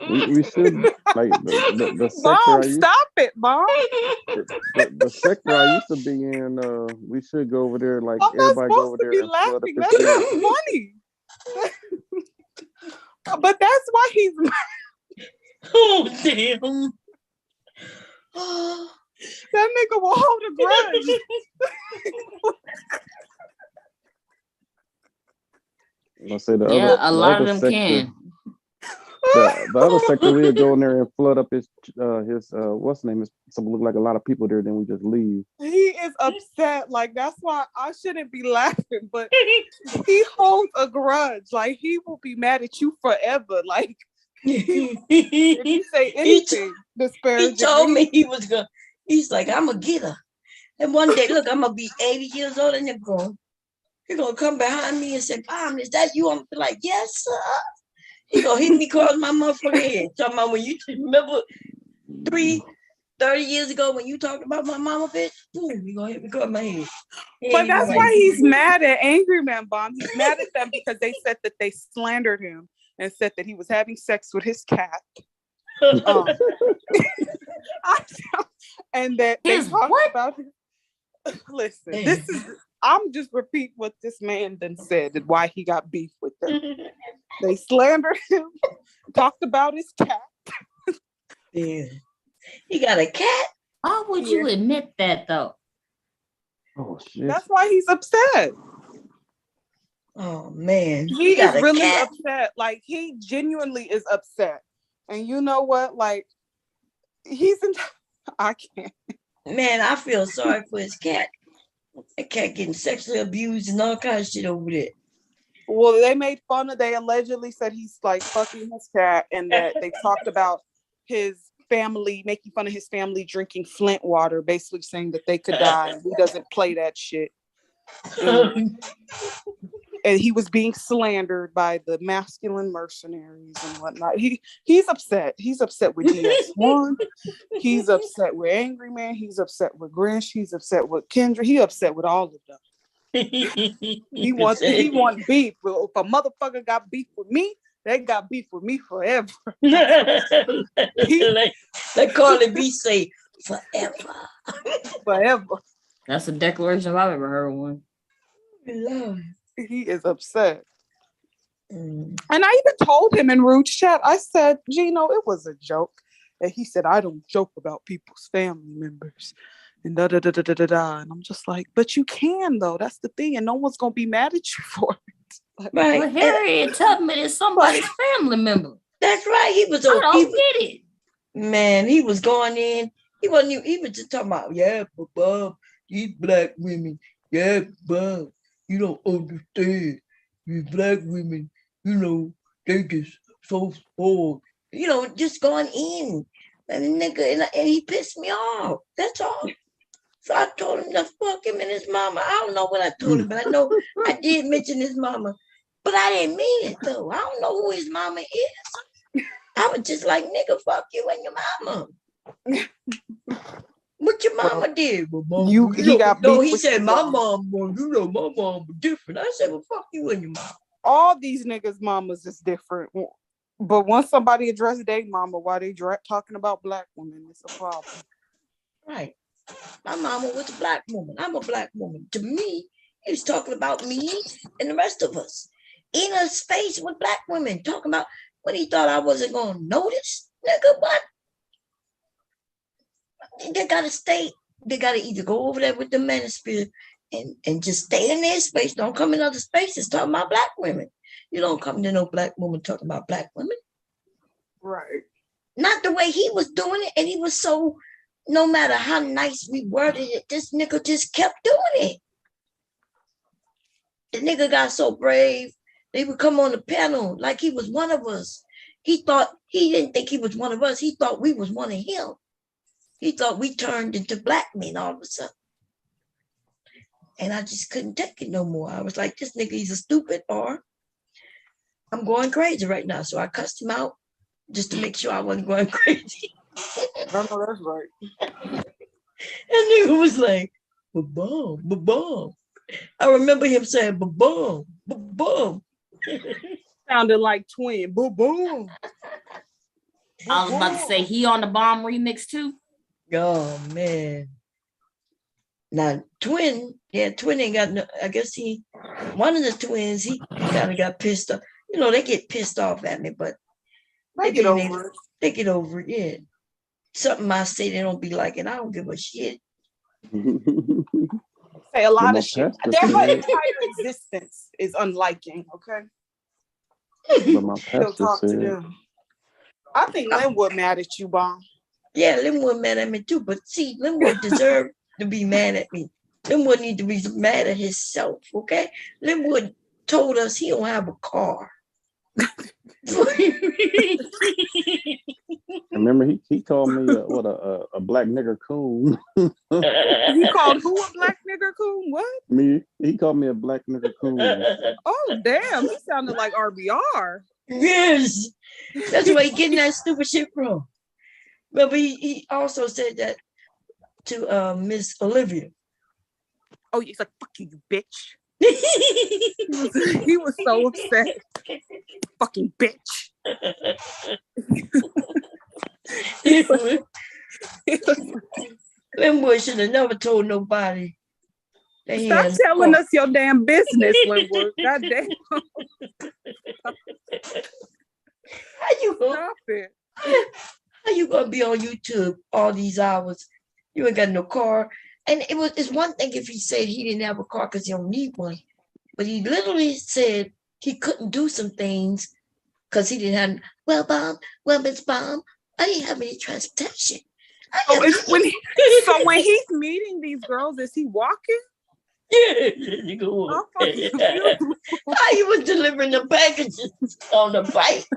We should like the sector. Mom, stop it, Mom. The sector I used to be in. We should go over there. Like everybody go over there and flood up That's not funny. But that's why he's mad. Oh damn! That nigga will hold a grudge. I say the a lot of them sector, can. The other sector, we'll go in there and flood up his what's the name? Is something look like a lot of people there, then we just leave. He is upset. Like that's why I shouldn't be laughing, but he holds a grudge. Like he will be mad at you forever. Like if you say anything disparaging, he told me he was gonna. He's like, I'm gonna get her, and one day, look, I'm gonna be 80 years old, and you're gonna come behind me and say, "Mom, is that you?" I'm gonna be like, "Yes, sir." He gonna hit me across my motherfucking head. Talking about when you remember 30 years ago when you talked about my mama, bitch. You gonna hit me across my head. But that's why he's mad at Angry Man Bomb. He's mad at them because they said that they slandered him and said that he was having sex with his cat. And that they talked about him. Listen, I'm just repeat what this man then said and why he got beef with them. They slandered him, talked about his cat. Yeah. He got a cat? Why would you admit that though? Oh shit. That's why he's upset. Oh man. He is really upset. Like he genuinely is upset. And you know what? Like I can't. Man, I feel sorry for his cat. That cat getting sexually abused and all kinds of shit over there. Well, they allegedly said he's like fucking his cat and that they talked about his family, making fun of his family drinking Flint water, basically saying that they could die and he doesn't play that shit. And he was being slandered by the masculine mercenaries and whatnot. He's upset. He's upset with DS1. He's upset with Angry Man. He's upset with Grinch. He's upset with Kendra. He's upset with all of them. He wants beef. Well, if a motherfucker got beef with me, They got beef with me forever. Let Carly B say forever. Forever. That's a declaration if I've ever heard one. He is upset. And I even told him in Rude Chat, I said, Gino, it was a joke. And he said, I don't joke about people's family members. And da da da da da da da. And I'm just like, but you can though. That's the thing. And no one's gonna be mad at you for it. Right. But Harriet Tubman is somebody's family member. That's right. He was I don't get it. Man, he was going in. He was just talking about, yeah, but Bob, these black women, yeah, Bob, you don't understand. These black women, you know, they just so spoiled. You know, just going in. And the nigga, and he pissed me off. That's all. So I told him to fuck him and his mama. I don't know what I told him, but I know I did mention his mama. But I didn't mean it though. I don't know who his mama is. I was just like, nigga, fuck you and your mama. What your mama did? Well, mom, he said my mom, you know, my mom was different. I said, well, fuck you and your mama. All these niggas' mamas is different. But once somebody addresses their mama while they talking about black women, it's a problem. Right. My mama was a black woman. I'm a black woman. To me, he was talking about me and the rest of us. In a space with black women, talking about what he thought I wasn't going to notice. Nigga, what? They got to stay. They got to either go over there with the manosphere and just stay in their space. Don't come in other spaces talking about black women. You don't come to no black woman talking about black women. Right. Not the way he was doing it. And he was so, no matter how nice we worded it, this nigga just kept doing it. The nigga got so brave. They would come on the panel like he was one of us. He didn't think he was one of us. He thought we was one of him. He thought we turned into black men all of a sudden. And I just couldn't take it no more. I was like, this nigga, he's a stupid, or I'm going crazy right now. So I cussed him out just to make sure I wasn't going crazy. I know that's right. And nigga was like, ba-bum, ba-bum. I remember him saying, ba-bum, ba-bum. Sounded like twin. Boom. I was about to say he on the Bomb remix too. Oh man. Now twin ain't got no, I guess one of the twins, he kind of got pissed off. You know, they get pissed off at me, but they get over it. They get over it, yeah. Something I say they don't be like, and I don't give a shit. Say a lot of shit. Their whole entire existence is unliking, okay? But my pastor talk to said, them. I think Linwood mad at you, Bomb. Yeah, Linwood mad at me too, but see, Linwood deserved to be mad at me. Linwood need to be mad at himself, okay? Linwood told us he don't have a car. Remember, he called me a black nigger coon. He called who a black nigger coon? What? Me? He called me a black nigger coon. Oh damn! He sounded like RBR. Yes, that's where he getting that stupid shit from. But he also said that to Miss Olivia. Oh, he's like, fuck you, bitch. He was so upset. Fucking bitch. Linwood should have never told nobody. Stop telling us your damn business, Linwood. God damn. Stop it. How you gonna be on YouTube all these hours? You ain't got no car. And it's one thing if he said he didn't have a car because he don't need one. But he literally said he couldn't do some things because he didn't have, Miss Bomb, I didn't have any transportation. So when he's meeting these girls, is he walking? Yeah, you go on. How you was delivering the packages on the bike?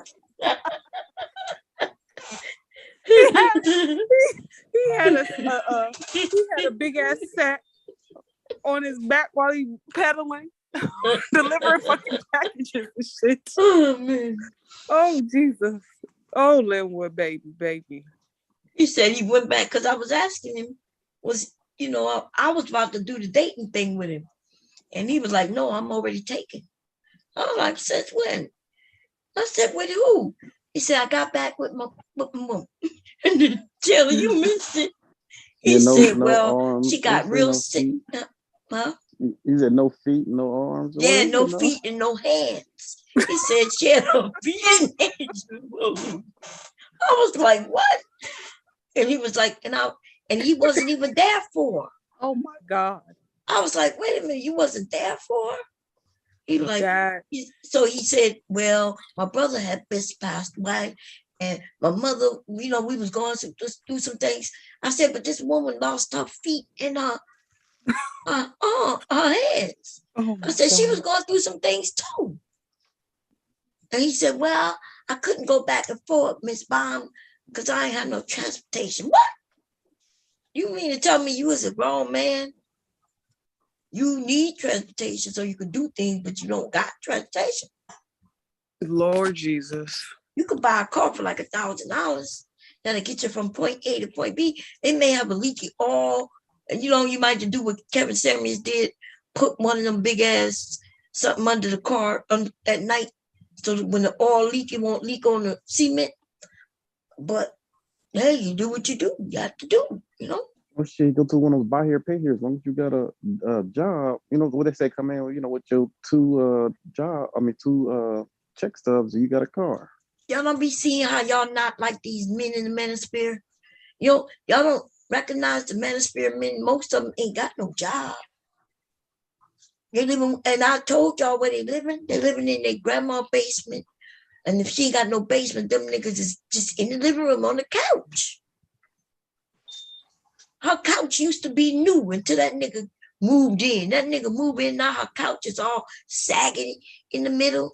He had a big ass sack on his back while he pedaling, delivering fucking packages and shit. Oh man. Oh Jesus. Oh Linwood, baby. He said he went back because I was asking him, I was about to do the dating thing with him. And he was like, no, I'm already taken. I was like, since when? I said, with who? He said, I got back with my mom. And the jailer, you missed it. He said, well, she got real sick. Huh? He said no feet, no arms. Yeah, no feet and no hands. He said she had no feet and hands. I was like, what? And he was like, and he wasn't even there for her. Oh my God. I was like, wait a minute, you wasn't there for her? He was like, so he said, well, my brother had just passed away, and my mother, we was going to just do some things. I said, but this woman lost her feet and her hands. Oh I said, she was going through some things too. And he said, well, I couldn't go back and forth, Miss Baum, because I ain't had no transportation. What? You mean to tell me you was a grown man? You need transportation so you can do things, but you don't got transportation. Lord Jesus. You could buy a car for like $1,000 that'll get you from point A to point B. They may have a leaky oil, and you might do what Kevin Samuels did, put one of them big ass something under the car at night, so that when the oil leak, it won't leak on the cement. But hey, you do what you do. You have to do, Well, shit, go to one of those buy here, pay here. As long as you got a job, what they say, come in, with your two check stubs, you got a car. Y'all don't be seeing how y'all not like these men in the manosphere. Y'all don't recognize the manosphere men. Most of them ain't got no job. They living, and I told y'all where they living. They living in their grandma's basement. And if she ain't got no basement, them niggas is just in the living room on the couch. Her couch used to be new until that nigga moved in. That nigga moved in, now her couch is all sagging in the middle.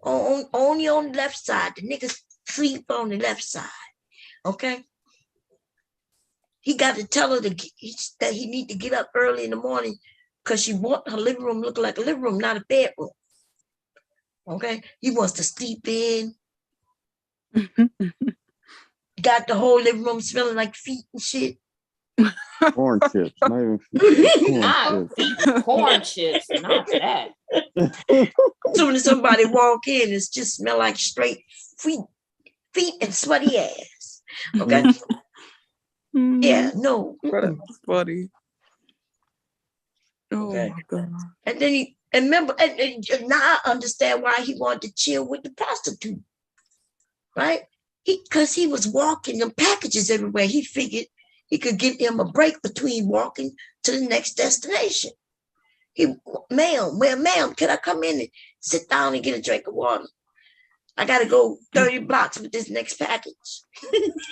Only on the left side. The niggas sleep on the left side. Okay? He got to tell her that he need to get up early in the morning because she want her living room look like a living room, not a bedroom. Okay? He wants to sleep in. Got the whole living room smelling like feet and shit. Corn chips, not even feet. Corn chips, not that. Soon as somebody walk in, it just smell like straight feet and sweaty ass. Okay. Yeah, no. That's funny. Okay. Oh my God. And then remember, and now I understand why he wanted to chill with the prostitute, right? Because he was walking them packages everywhere. He figured he could give him a break between walking to the next destination. Ma'am, can I come in and sit down and get a drink of water? I got to go 30 blocks with this next package.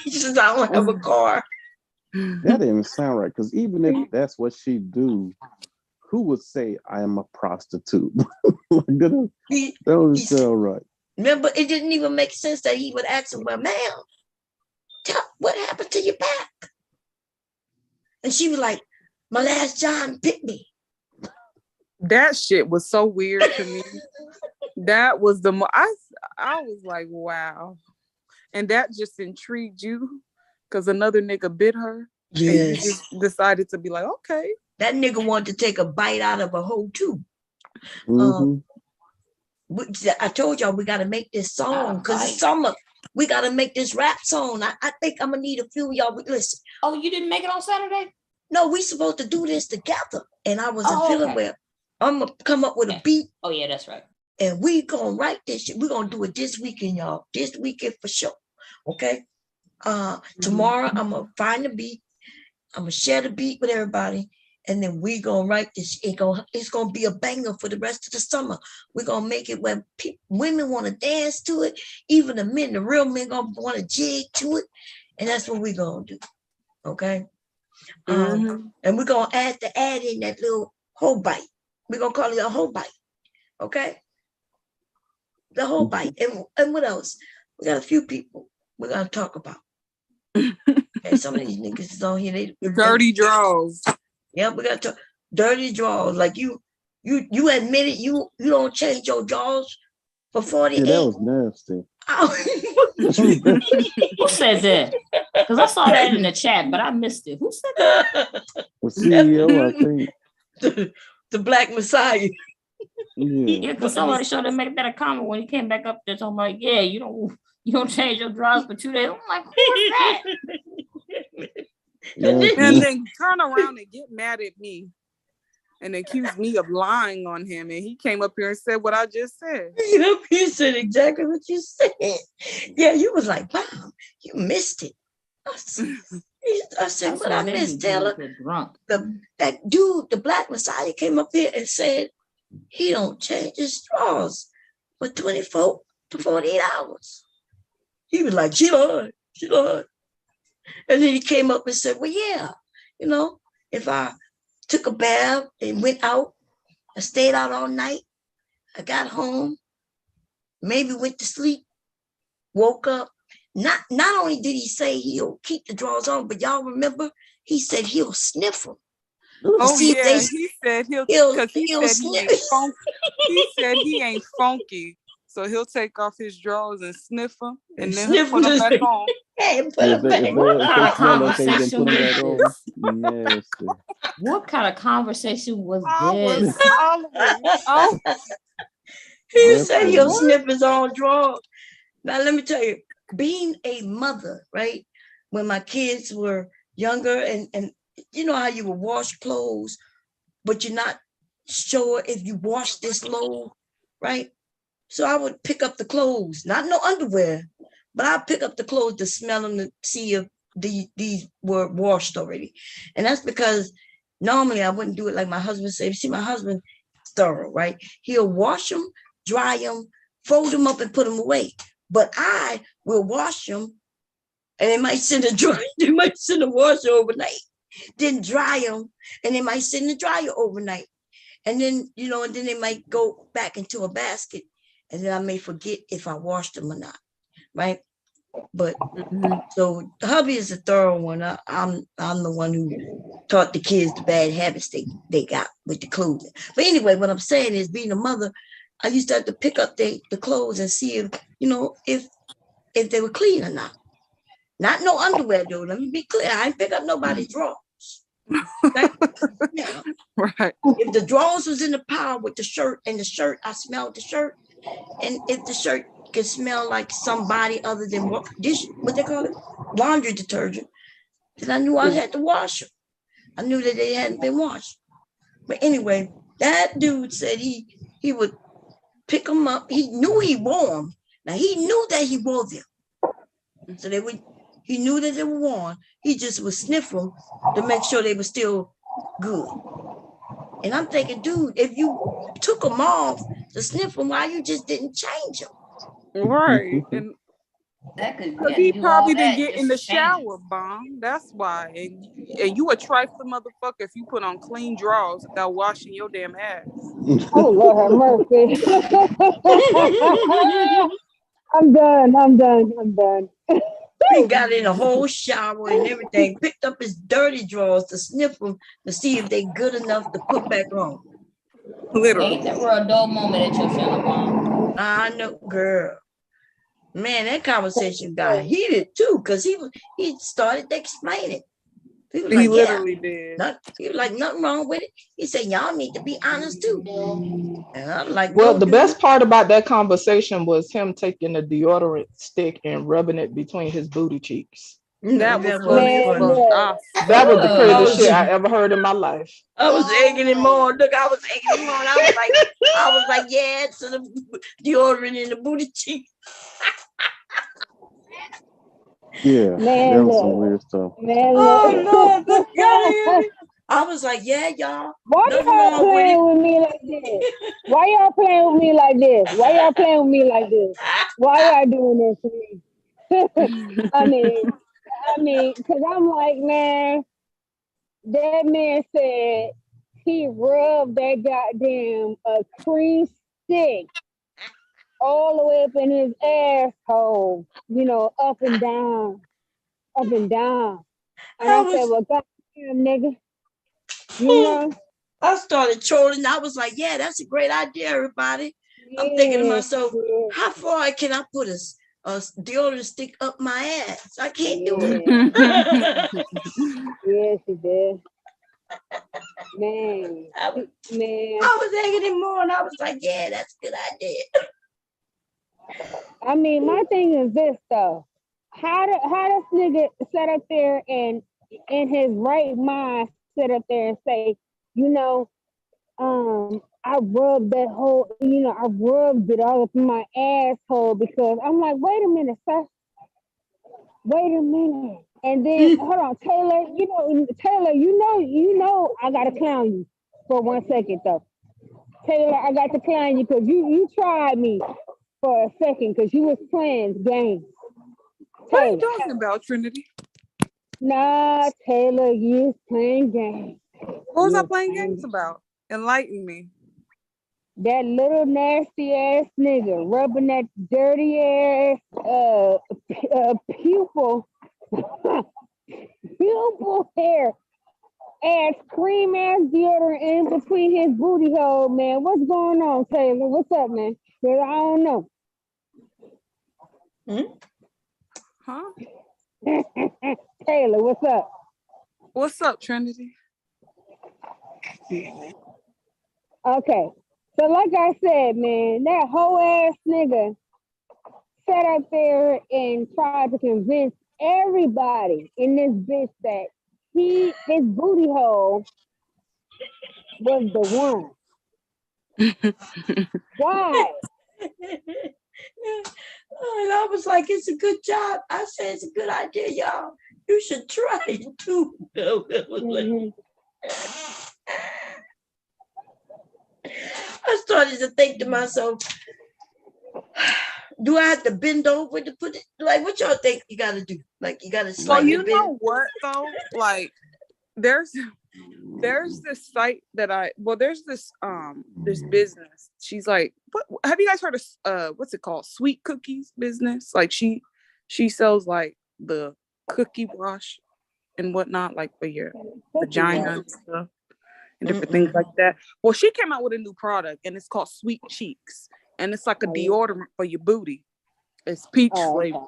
He says, I don't have a car. That didn't sound right, because even if that's what she do, who would say I am a prostitute? That don't sound right. Remember, it didn't even make sense that he would ask him, well, ma'am, what happened to your back? And she was like, my last John bit me. That shit was so weird to me. That was I was like, wow. And that just intrigued you because another nigga bit her. Yes. And you just decided to be like, okay. That nigga wanted to take a bite out of a hoe too. I told y'all we got to make this song because it's summer. We got to make this rap song. I think I'm going to need a few of y'all. Listen. Oh, you didn't make it on Saturday? No, we supposed to do this together. And I wasn't feeling well. I'm going to come up with a beat. Oh, yeah, that's right. And we going to write this shit. We're going to do it this weekend, y'all. This weekend for sure. Okay? Tomorrow, I'm going to find the beat. I'm going to share the beat with everybody. And then we going to write this. It's going to be a banger for the rest of the summer. We're going to make it where women want to dance to it. Even the men, the real men, going to want to jig to it. And that's what we're going to do. Okay? And we're going to add in that little whole bite. We're going to call it a whole bite. Okay? The whole bite. And what else? We got a few people we're going to talk about. Okay, some of these niggas is on here. Dirty draws. Yeah, we got to dirty draws. Like you admitted you don't change your jaws for 48. Yeah, that was nasty. Who said that? Because I saw that in the chat, but I missed it. Who said that? The CEO, I think. The Black Messiah. Yeah, because somebody showed him make that a comment when he came back up there talking about, yeah, you don't change your drawers for 2 days. I'm like, who was that? And then turn around and get mad at me and accuse me of lying on him. And he came up here and said what I just said. You said exactly what you said. Yeah, you was like, wow, you missed it. I said, what I missed, Taylor? That dude, the Black Messiah, came up here and said he don't change his drawers for 24 to 48 hours. He was like, she lied. And then he came up and said, well, yeah, if I took a bath and went out, I stayed out all night, I got home, maybe went to sleep, woke up. Not only did he say he'll keep the drawers on, but y'all remember he said he'll sniff them. Oh yeah, he said he ain't funky. He said he ain't funky, so he'll take off his drawers and sniff them, and then he'll put them back on. What kind of conversation was this? What kind of conversation was this? He said he'll sniff his own drawers. Now let me tell you, being a mother, right? When my kids were younger, and you know how you would wash clothes, but you're not sure if you wash this load, right? So I would pick up the clothes, not no underwear, but I'd pick up the clothes to smell them to see if these were washed already. And that's because normally I wouldn't do it like my husband said. You see, my husband is thorough, right? He'll wash them, dry them, fold them up and put them away. But I will wash them, and they might send a washer overnight, then dry them, and they might sit in the dryer overnight. And then, and then they might go back into a basket, and then I may forget if I washed them or not, right? But so hubby is a thorough one. I'm the one who taught the kids the bad habits they got with the clothing. But anyway, what I'm saying is, being a mother, I used to have to pick up the clothes and see if they were clean or not. Not no underwear though. Let me be clear. I ain't pick up nobody's drawers. Okay? Yeah. Right. If the drawers was in the pile with the shirt, I smelled the shirt. And if the shirt could smell like somebody other than what they call it, laundry detergent, then I knew I had to wash them. I knew that they hadn't been washed. But anyway, that dude said he would pick them up. He knew he wore them. Now he knew that he wore them. So he knew that they were worn. He just would sniff them to make sure they were still good. And I'm thinking, dude, if you took them off to sniff them, why you just didn't change them? Right. And because he probably didn't get in the shower, Bomb. That's why. And you a trifling motherfucker if you put on clean drawers without washing your damn ass. Oh, Lord have mercy. I'm done. He got in a whole shower and everything, picked up his dirty drawers to sniff them to see if they good enough to put back on. Literally. Ain't never a dull moment at your funeral, Mom. I know, girl. Man, that conversation got heated too, because he started to explain it. He was like, literally did. He was like, nothing wrong with it. He said, y'all need to be honest too. And I'm like, well, the best part about that conversation was him taking the deodorant stick and rubbing it between his booty cheeks. That was funny. That was the craziest shit I ever heard in my life. I was egging him on. Look, I was egging him on. I was like, yeah, to the deodorant in the booty cheek. Yeah, that was some weird stuff. Oh Lord, I was like, yeah, y'all. Why y'all playing with me like this? Why y'all playing with me like this? Why y'all doing this to me? I mean, because I'm like, man, that man said he rubbed that goddamn cream stick all the way up in his asshole, up and down. And I said, well, goddamn, nigga, I started trolling. I was like, yeah, that's a great idea, everybody. I'm thinking to myself, how far can I put a deodorant stick up my ass? I can't do it. Yes, he did. Man, I was hanging him more, and I was like, yeah, that's a good idea. I mean, my thing is this though. How this nigga sit up there and in his right mind sit up there and say, you know, I rubbed that whole, I rubbed it all up in my asshole because I'm like, wait a minute, sir. Wait a minute. And then hold on, Taylor, you know I gotta clown you for 1 second though. Taylor, I got to clown you because you tried me for a second because you was playing games. What are you talking about, Trinity? Nah, Taylor, you was playing games. What was I playing games about? Enlighten me. That little nasty ass nigga rubbing that dirty ass pupil hair ass cream ass deodorant in between his booty hole, man. What's going on, Taylor? What's up, man? 'Cause I don't know. Huh? Taylor, what's up? What's up, Trinity? Okay. So like I said, man, that whole ass nigga sat up there and tried to convince everybody in this bitch that his booty hole was the one. Why? And I was like, it's a good job. I said, it's a good idea, y'all. You should try it too. I started to think to myself, do I have to bend over to put it? Like, what y'all think you got to do? Like, you got to slightly Well, you know what, though? Like, there's this site that there's this business. She's like, what have you guys heard of what's it called? Sweet Cookies business. Like she sells like the cookie wash and whatnot, like for your vagina and stuff and different things like that. Well, she came out with a new product and it's called Sweet Cheeks. And it's like a deodorant for your booty. It's peach flavored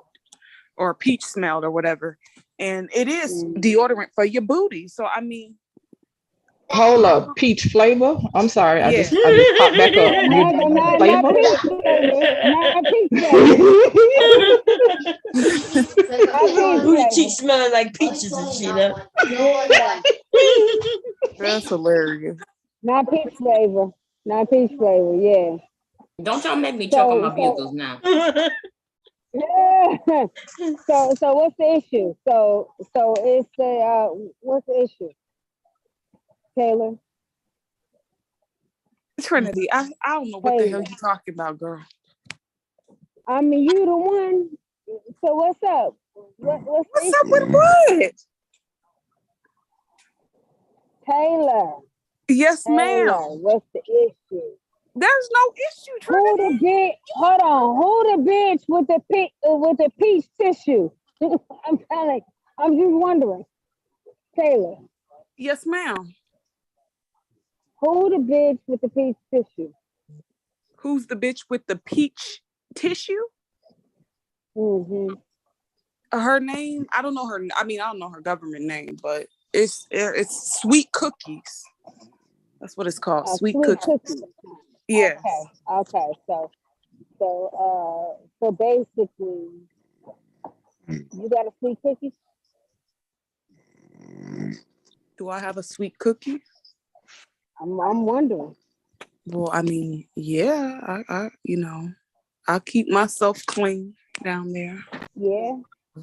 or peach smelled or whatever. And it is deodorant for your booty. So I mean, hold up, peach flavor. I'm sorry, I just popped back up. Not peach flavor. Booty cheeks smelling like peaches and shit. That's hilarious. Not peach flavor. Yeah. Don't y'all make me choke on my bugles now. So what's the issue? So it's the what's the issue? Taylor? Trinity, I don't know what the hell you talking about, girl. I mean, you the one. So what's up? What's up with what? Taylor. Yes, ma'am. What's the issue? There's no issue, Trinity. Hold on. Who the bitch with the peach tissue? I'm just wondering. Taylor. Yes, ma'am. Who the bitch with the peach tissue? Who's the bitch with the peach tissue? Her name, I don't know her. I mean, I don't know her government name, but it's Sweet Cookies. That's what it's called. Sweet Cookies. Yeah. Okay. So basically, you got a sweet cookie? Do I have a sweet cookie? I'm wondering. Well, I mean, yeah, I keep myself clean down there. Yeah,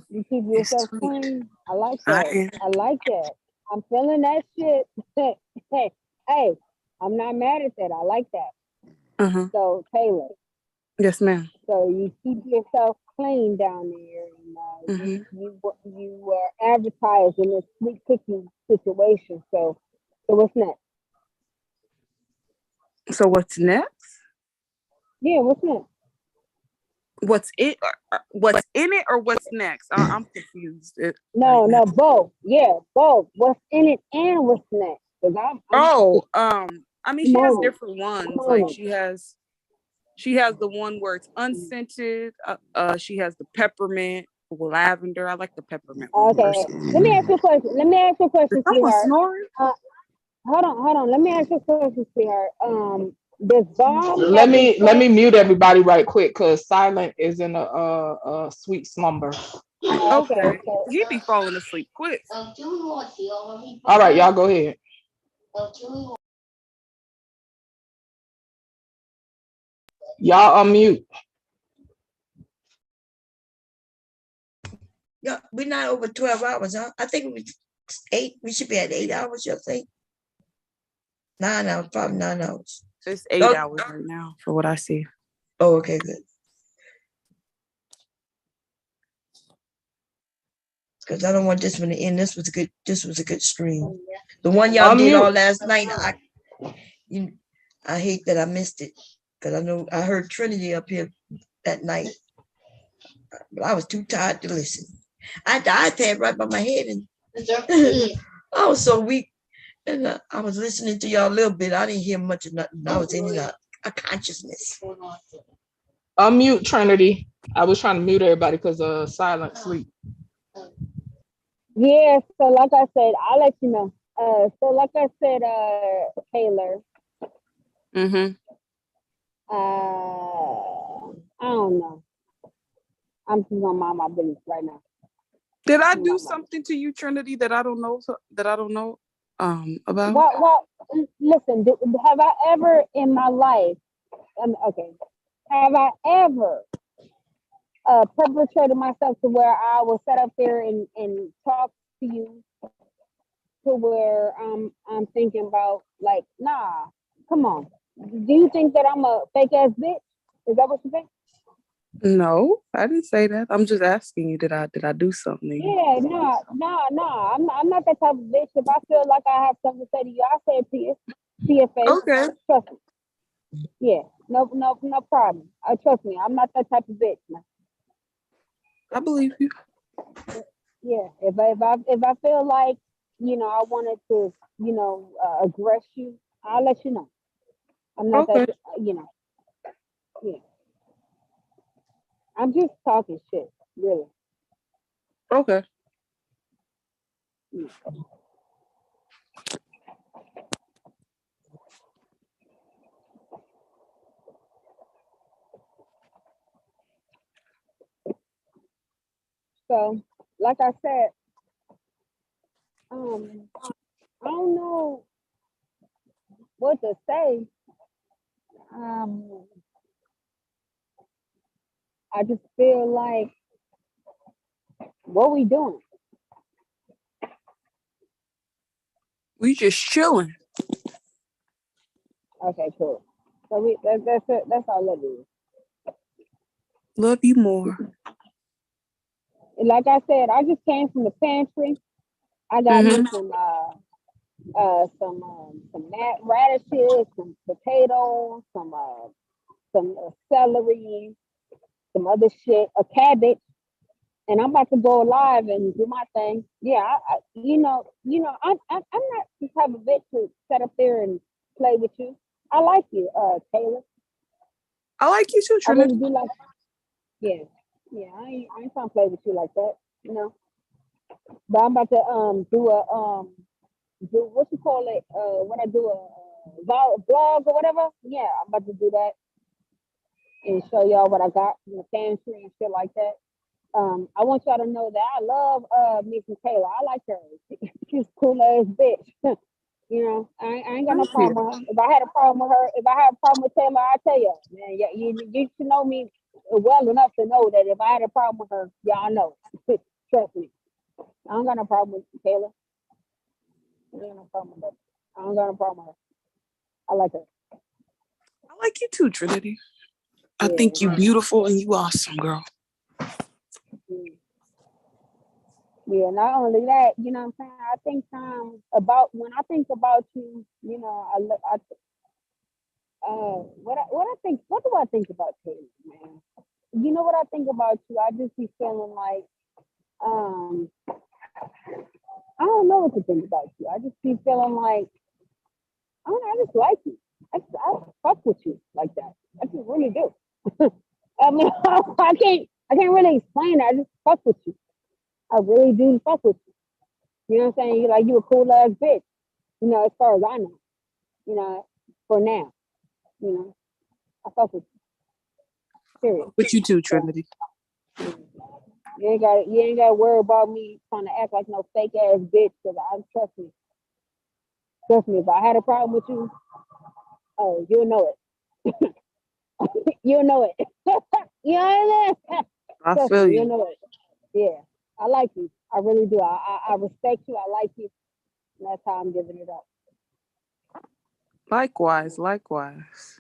you keep yourself clean. I like that. I like that. I'm feeling that shit. Hey, I'm not mad at that. I like that. So Taylor. Yes, ma'am. So you keep yourself clean down there, and you were advertised in this sweet cookie situation. So what's next? So what's next? Yeah, what's next? What's in it or what's next? I'm confused. No, both. Yeah, both. What's in it and what's next? I mean, she has different ones. Like she has the one where it's unscented. She has the peppermint, lavender. I like the peppermint one. Okay. Let me ask you a question. Is someone snoring? hold on. Let me ask you a question, sweetheart. Does Bob Let have his me mute everybody right quick because Silent is in a sweet slumber. Okay. So He be falling asleep quick. All right, y'all go ahead. Y'all unmute. Yeah, we're not over 12 hours, huh? I think it was 8. We should be at 8 hours, you think? 9 hours, probably 9 hours. It's 8 hours right now for what I see. Oh, okay, good. Because I don't want this one to end. This was a good stream. The one y'all did all last night, I hate that I missed it. Because I heard Trinity up here that night. But I was too tired to listen. I had the iPad right by my head and I was so weak. And I was listening to y'all a little bit. I didn't hear much of nothing. I was in a consciousness. Unmute Trinity. I was trying to mute everybody because Silent sleep. yeah, so like I said, I'll let you know. So like I said, Taylor. Mm-hmm. I don't know. I'm just gonna mind my business right now. Did I do something to you, Trinity, that I don't know about? Well, listen. Have I ever in my life? Okay. Have I ever perpetrated myself to where I will sit up there and talk to you to where I'm thinking about like, nah, come on. Do you think that I'm a fake ass bitch? Is that what you think? No, I didn't say that. I'm just asking you, did I do something? Yeah, no. I'm not that type of bitch. If I feel like I have something to say to you, I say it to you. To your face. Okay. Trust me. Yeah. No problem. Trust me. I'm not that type of bitch, man. I believe you. Yeah. If I feel like, I wanted to, aggress you, I'll let you know. I'm not Okay. that, yeah. I'm just talking shit, really. Okay. Yeah. So, like I said, I don't know what to say. I just feel like, what we doing? We just chilling. Okay, cool. So that's it. That's all that is. Love you more. Like I said, I just came from the pantry. I got me some radishes, some potatoes, some celery, some other shit, a cabbage, and I'm about to go live and do my thing. Yeah, I'm not the type of bitch to sit up there and play with you. I like you, Taylor. I like you too, I Trinity. really do like. Yeah, I ain't trying to play with you like that, But I'm about to do what you call it? When I do a vlog or whatever. Yeah, I'm about to do that and show y'all what I got in the pantry and shit like that. I want y'all to know that I love Mrs. Taylor. I like her. She's a cool ass bitch. I ain't got no problem with her. If I had a problem with Taylor, I tell you, man, yeah, you should know me well enough to know that if I had a problem with her, y'all know. Trust me. I don't got no problem with Taylor. I ain't got no problem with her. I don't got no problem with her. I like her. I like you too, Trinity. I think you beautiful and you awesome, girl. Yeah, not only that, you know what I'm saying? I think when I think about you, what do I think about Taylor, man? You know what I think about you? I just be feeling like, I don't know what to think about you. I just be feeling like, I don't know, I just like you. I fuck with you like that. I just really do. I mean, I can't really explain it. I just fuck with you. I really do fuck with you. You know what I'm saying? You a cool ass bitch. As far as I know, for now, I fuck with you, period. With you too, So Trinity. you ain't got to worry about me trying to act like no fake ass bitch. Cause trust me. If I had a problem with you, oh, you'll know it. You'll know it. You know what I mean? I Trust feel me, you'll you. know it. Yeah, I like you. I really do. I respect you. I like you. And that's how I'm giving it up. Likewise, likewise.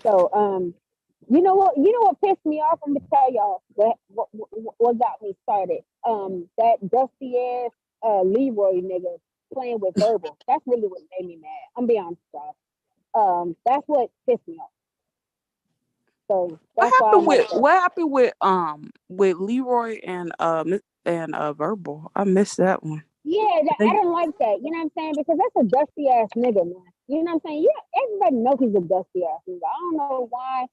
So, what pissed me off? I'm gonna tell y'all what got me started. That dusty ass Leroy nigga playing with verbal. That's really what made me mad. I'm be honest, y'all. That's what pissed me off. So that's why I'm like that. What happened with Leroy and Verbal? I missed that one. Yeah, I don't like that. You know what I'm saying? Because that's a dusty ass nigga, man. You know what I'm saying? Yeah, everybody knows he's a dusty ass nigga. I don't know why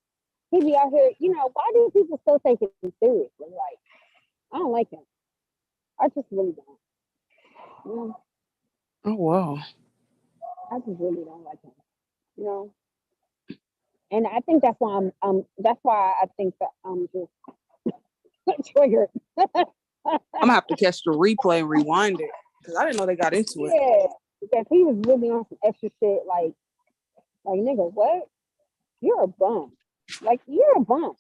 he be out here. Why do people still take him seriously? Like, I don't like him. I just really don't. Oh wow. I just really don't like him. You know, and I think that's why That's why I think that I'm just triggered. I'm gonna have to catch the replay and rewind it because I didn't know they got into it. Yeah, because he was really on some extra shit. Like nigga, what? You're a bum. Like, you're a bum.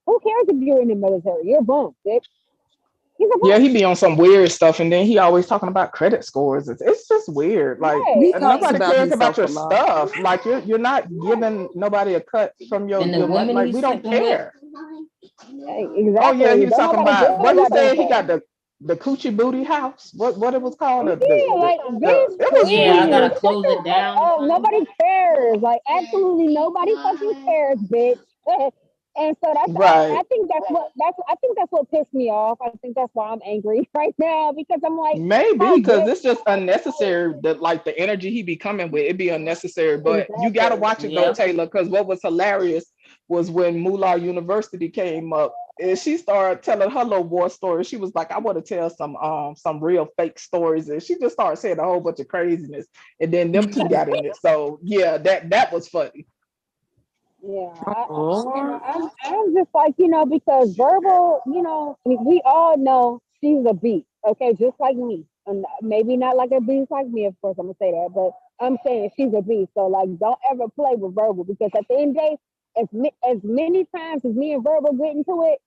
Who cares if you're in the military? You're a bum, bitch. He's a Yeah, bum. he be on some weird stuff, and then he always talking about credit scores. It's just weird. Like He Right. talks nobody about cares about himself your a lot. stuff. Like you're not giving nobody a cut from And the your money. women Like he's we don't sleeping with. care. Oh yeah, he Exactly. was Don't talking nobody give about what a he goddamn said. He fuck. got the coochie booty house. What it was called? Yeah, like, bitch, It was Yeah, I please. gotta weird. close it down or something. Nobody cares. Like, absolutely nobody fucking cares, bitch. And so I Right. think that's what pissed me off. I think that's why I'm angry right now because I'm like, Maybe how because dare it's just unnecessary. That like the energy he be coming with, it be unnecessary. But you gotta exactly. watch it though, Yep. Taylor. Because what was hilarious was when Moolah University came up, and she started telling her little war story. She was like, "I want to tell some real fake stories," and she just started saying a whole bunch of craziness. And then them two got in it. So yeah, that was funny. Yeah, Lord. I'm just like, because verbal, we all know she's a beast, okay, just like me. And maybe not like a beast like me, of course, I'm gonna say that, but I'm saying she's a beast. So, like, don't ever play with verbal because at the end of the day, as many times as me and verbal get into it,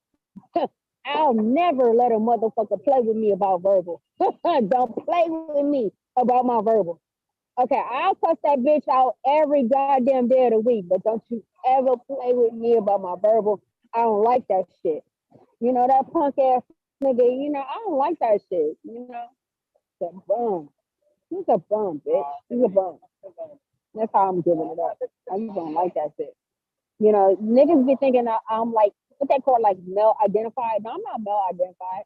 I'll never let a motherfucker play with me about verbal. Don't play with me about my verbal. Okay, I'll cuss that bitch out every goddamn day of the week, but don't you ever play with me about my verbal. I don't like that shit. That punk ass nigga, I don't like that shit. The bum. He's a bum, bitch. He's a bum. That's how I'm giving it up. I just don't like that shit. Niggas be thinking I'm like, what they call like male identified. No, I'm not male identified.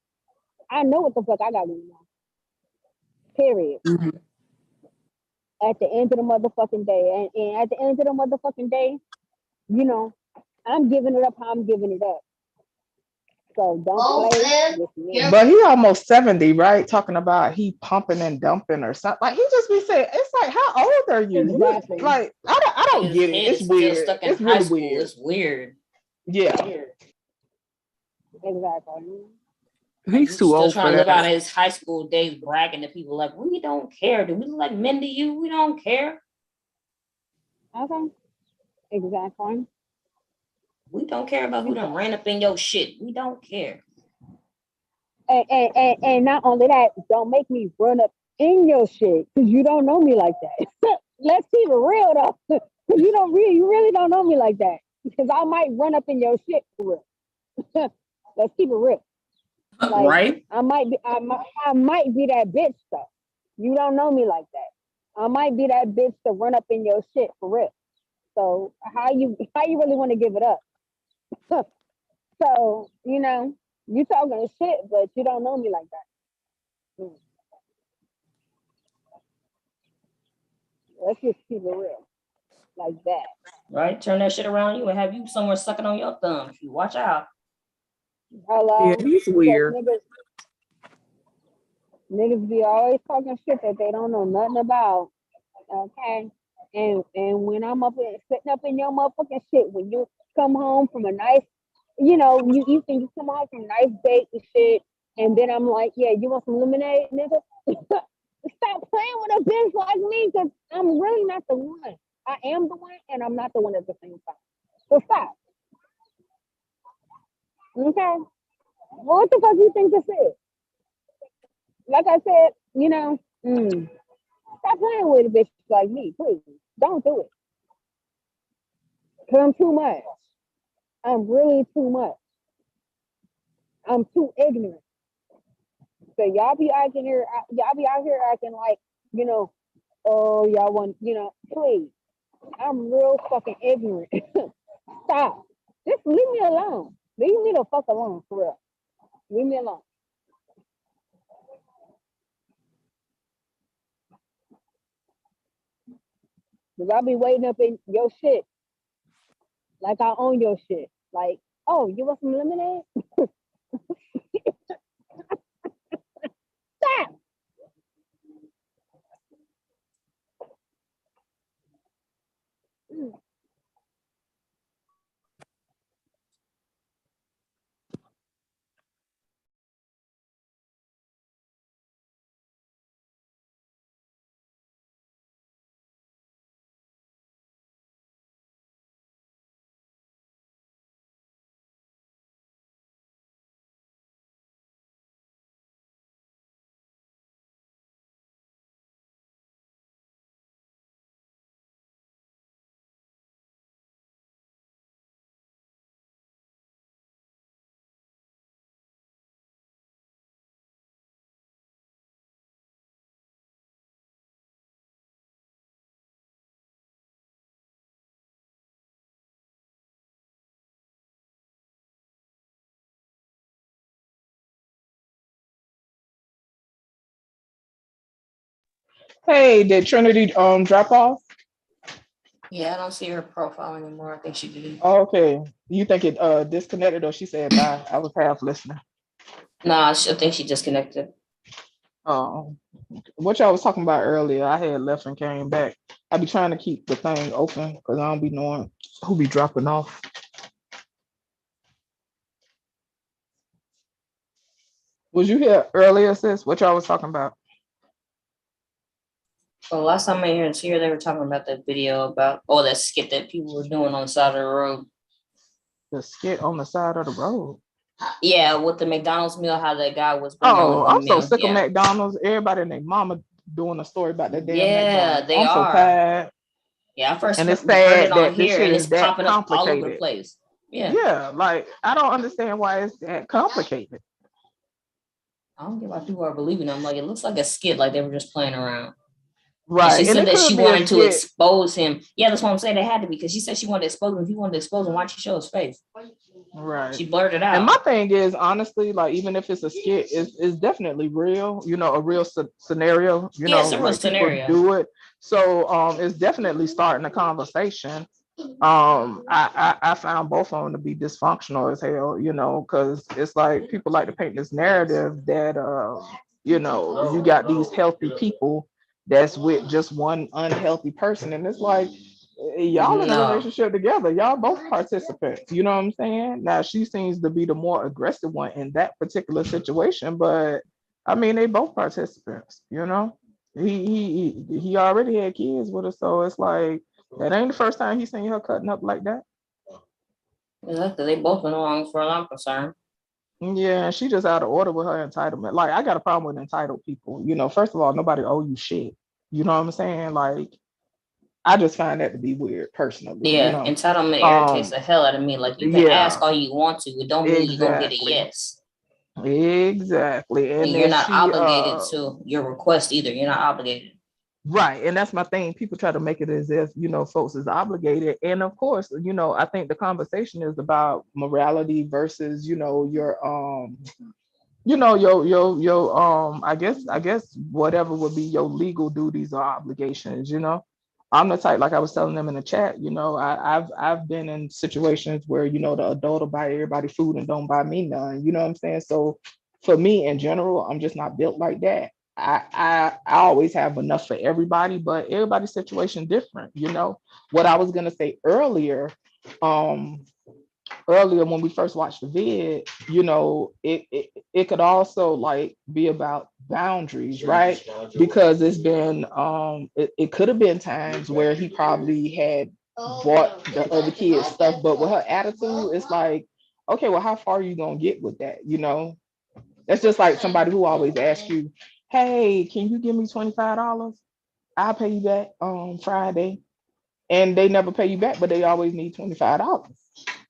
I know what the fuck I got going on. Period. Mhm. At the end of the motherfucking day. And at the end of the motherfucking day, you know, I'm giving it up how I'm giving it up. So don't play with me. But he almost 70, right? Talking about he pumping and dumping or something. Like he just be saying, it's like, how old are you? Exactly. Like, I don't His get it. head It's is still weird. stuck in It's high really school. weird. It's weird. Yeah. Exactly. Like He's he's too still old for trying to live out that. of his high school days, bragging to people like, "We don't care. Do we look like men to you? We don't care. Okay. Exactly. We don't care about who done ran up in your shit. We don't care." And not only that, don't make me run up in your shit because you don't know me like that. Let's keep it real though, because you really don't know me like that. Because I might run up in your shit for real. Let's keep it real. Like Right? I might be that bitch though. You don't know me like that. I might be that bitch to run up in your shit for real. So how you really want to give it up? So you talking shit, but you don't know me like that. Let's just keep it real, like that. Right? Turn that shit around you and have you somewhere sucking on your thumb. You watch out. Hello, Yeah, he's because weird. niggas be always talking shit that they don't know nothing about. Okay, and when I'm up in, sitting up in your motherfucking shit, when you come home from a nice, you think you come home from a nice date and shit, and then I'm like, yeah, you want some lemonade, nigga? Stop playing with a bitch like me, because I'm really not the one. I am the one, and I'm not the one at the same time. So stop. Okay? What the fuck you think this is? Like I said, stop playing with a bitch like me, please. Don't do it. Cause I'm too much. I'm really too much. I'm too ignorant. So y'all be out here acting like, oh y'all want, please. I'm real fucking ignorant. Stop. Just leave me alone. Leave me the fuck alone, for real. Leave me alone. Cause I'll be waiting up in your shit. Like I own your shit. Like, oh, you want some lemonade? Stop. Hey, did Trinity drop off? Yeah, I don't see her profile anymore. I think she did. Oh, okay. You think it disconnected or she said bye? I was half listening. Nah, I think she disconnected. Oh, what y'all was talking about earlier, I had left and came back. I be trying to keep the thing open because I don't be knowing who be dropping off. Was you here earlier, sis? What y'all was talking about? Well, last time I was here, they were talking about that video about that skit that people were doing on the side of the road. The skit on the side of the road. Yeah, with the McDonald's meal, how that guy was bringing Oh, only I'm one so meal. sick of Yeah. McDonald's. Everybody and their mama doing a story about that damn Yeah, McDonald's. they I'm so are. tired. Yeah, I first And it's heard it sad on that this here, shit and is it's that popping up all over the complicated. place. Yeah. Yeah, like I don't understand why it's that complicated. I don't get why people are believing them. Like, it looks like a skit, like they were just playing around. Right. And she said it that could she be a wanted to skit. expose him. Yeah, that's what I'm saying. They had to, because she said she wanted to expose him. If he wanted to expose him, why'd she show his face? Right. She blurred it out. And my thing is, honestly, like even if it's a skit, it's definitely real. A real scenario. Yeah, it's a real like scenario. people do it. So it's definitely starting a conversation. I found both of them to be dysfunctional as hell. Because it's like people like to paint this narrative that you got these healthy people that's with just one unhealthy person, and it's like y'all in a relationship together, y'all both participants, you know what I'm saying? Now she seems to be the more aggressive one in that particular situation, but I mean they both participants. He already had kids with her, so it's like that ain't the first time he's seen her cutting up like that. Exactly. They both been along for a long concern. Yeah, she just out of order with her entitlement. Like I got a problem with entitled people. First of all, nobody owe you shit. You know what I'm saying? Like I just find that to be weird personally. Yeah, entitlement irritates the hell out of me. Like, you can ask all you want to, it don't mean you're gonna get a yes. Exactly. And you're not obligated to your request either. You're not obligated. Right. And that's my thing. People try to make it as if, folks is obligated. And of course, I think the conversation is about morality versus, your I guess whatever would be your legal duties or obligations. I'm the type, like I was telling them in the chat, I've been in situations where, the adult will buy everybody food and don't buy me none. You know what I'm saying? So for me in general, I'm just not built like that. I always have enough for everybody, but everybody's situation different. What I was gonna say um, earlier when we first watched the vid, it could also like be about boundaries, right? Because it's been it could have been times where he probably had bought the other kids stuff, but with her attitude, it's like, okay, well, how far are you gonna get with that? That's just like somebody who always asks you, hey, can you give me $25? I'll pay you back on Friday. And they never pay you back, but they always need $25.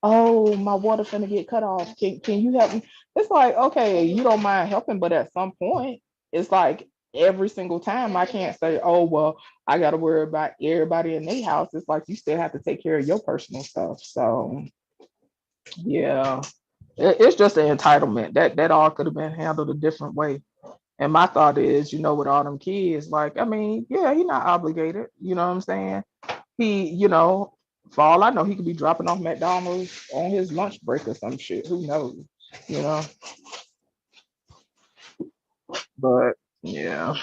Oh, my water finna get cut off. Can you help me? It's like, okay, you don't mind helping, but at some point, it's like every single time I can't say, oh, well, I got to worry about everybody in their house. It's like you still have to take care of your personal stuff. So, yeah, it's just an entitlement. That all could have been handled a different way. And my thought is, with all them kids, like, I mean, yeah, you're not obligated. You know what I'm saying? He, for all I know, he could be dropping off McDonald's on his lunch break or some shit. Who knows? You know. But yeah,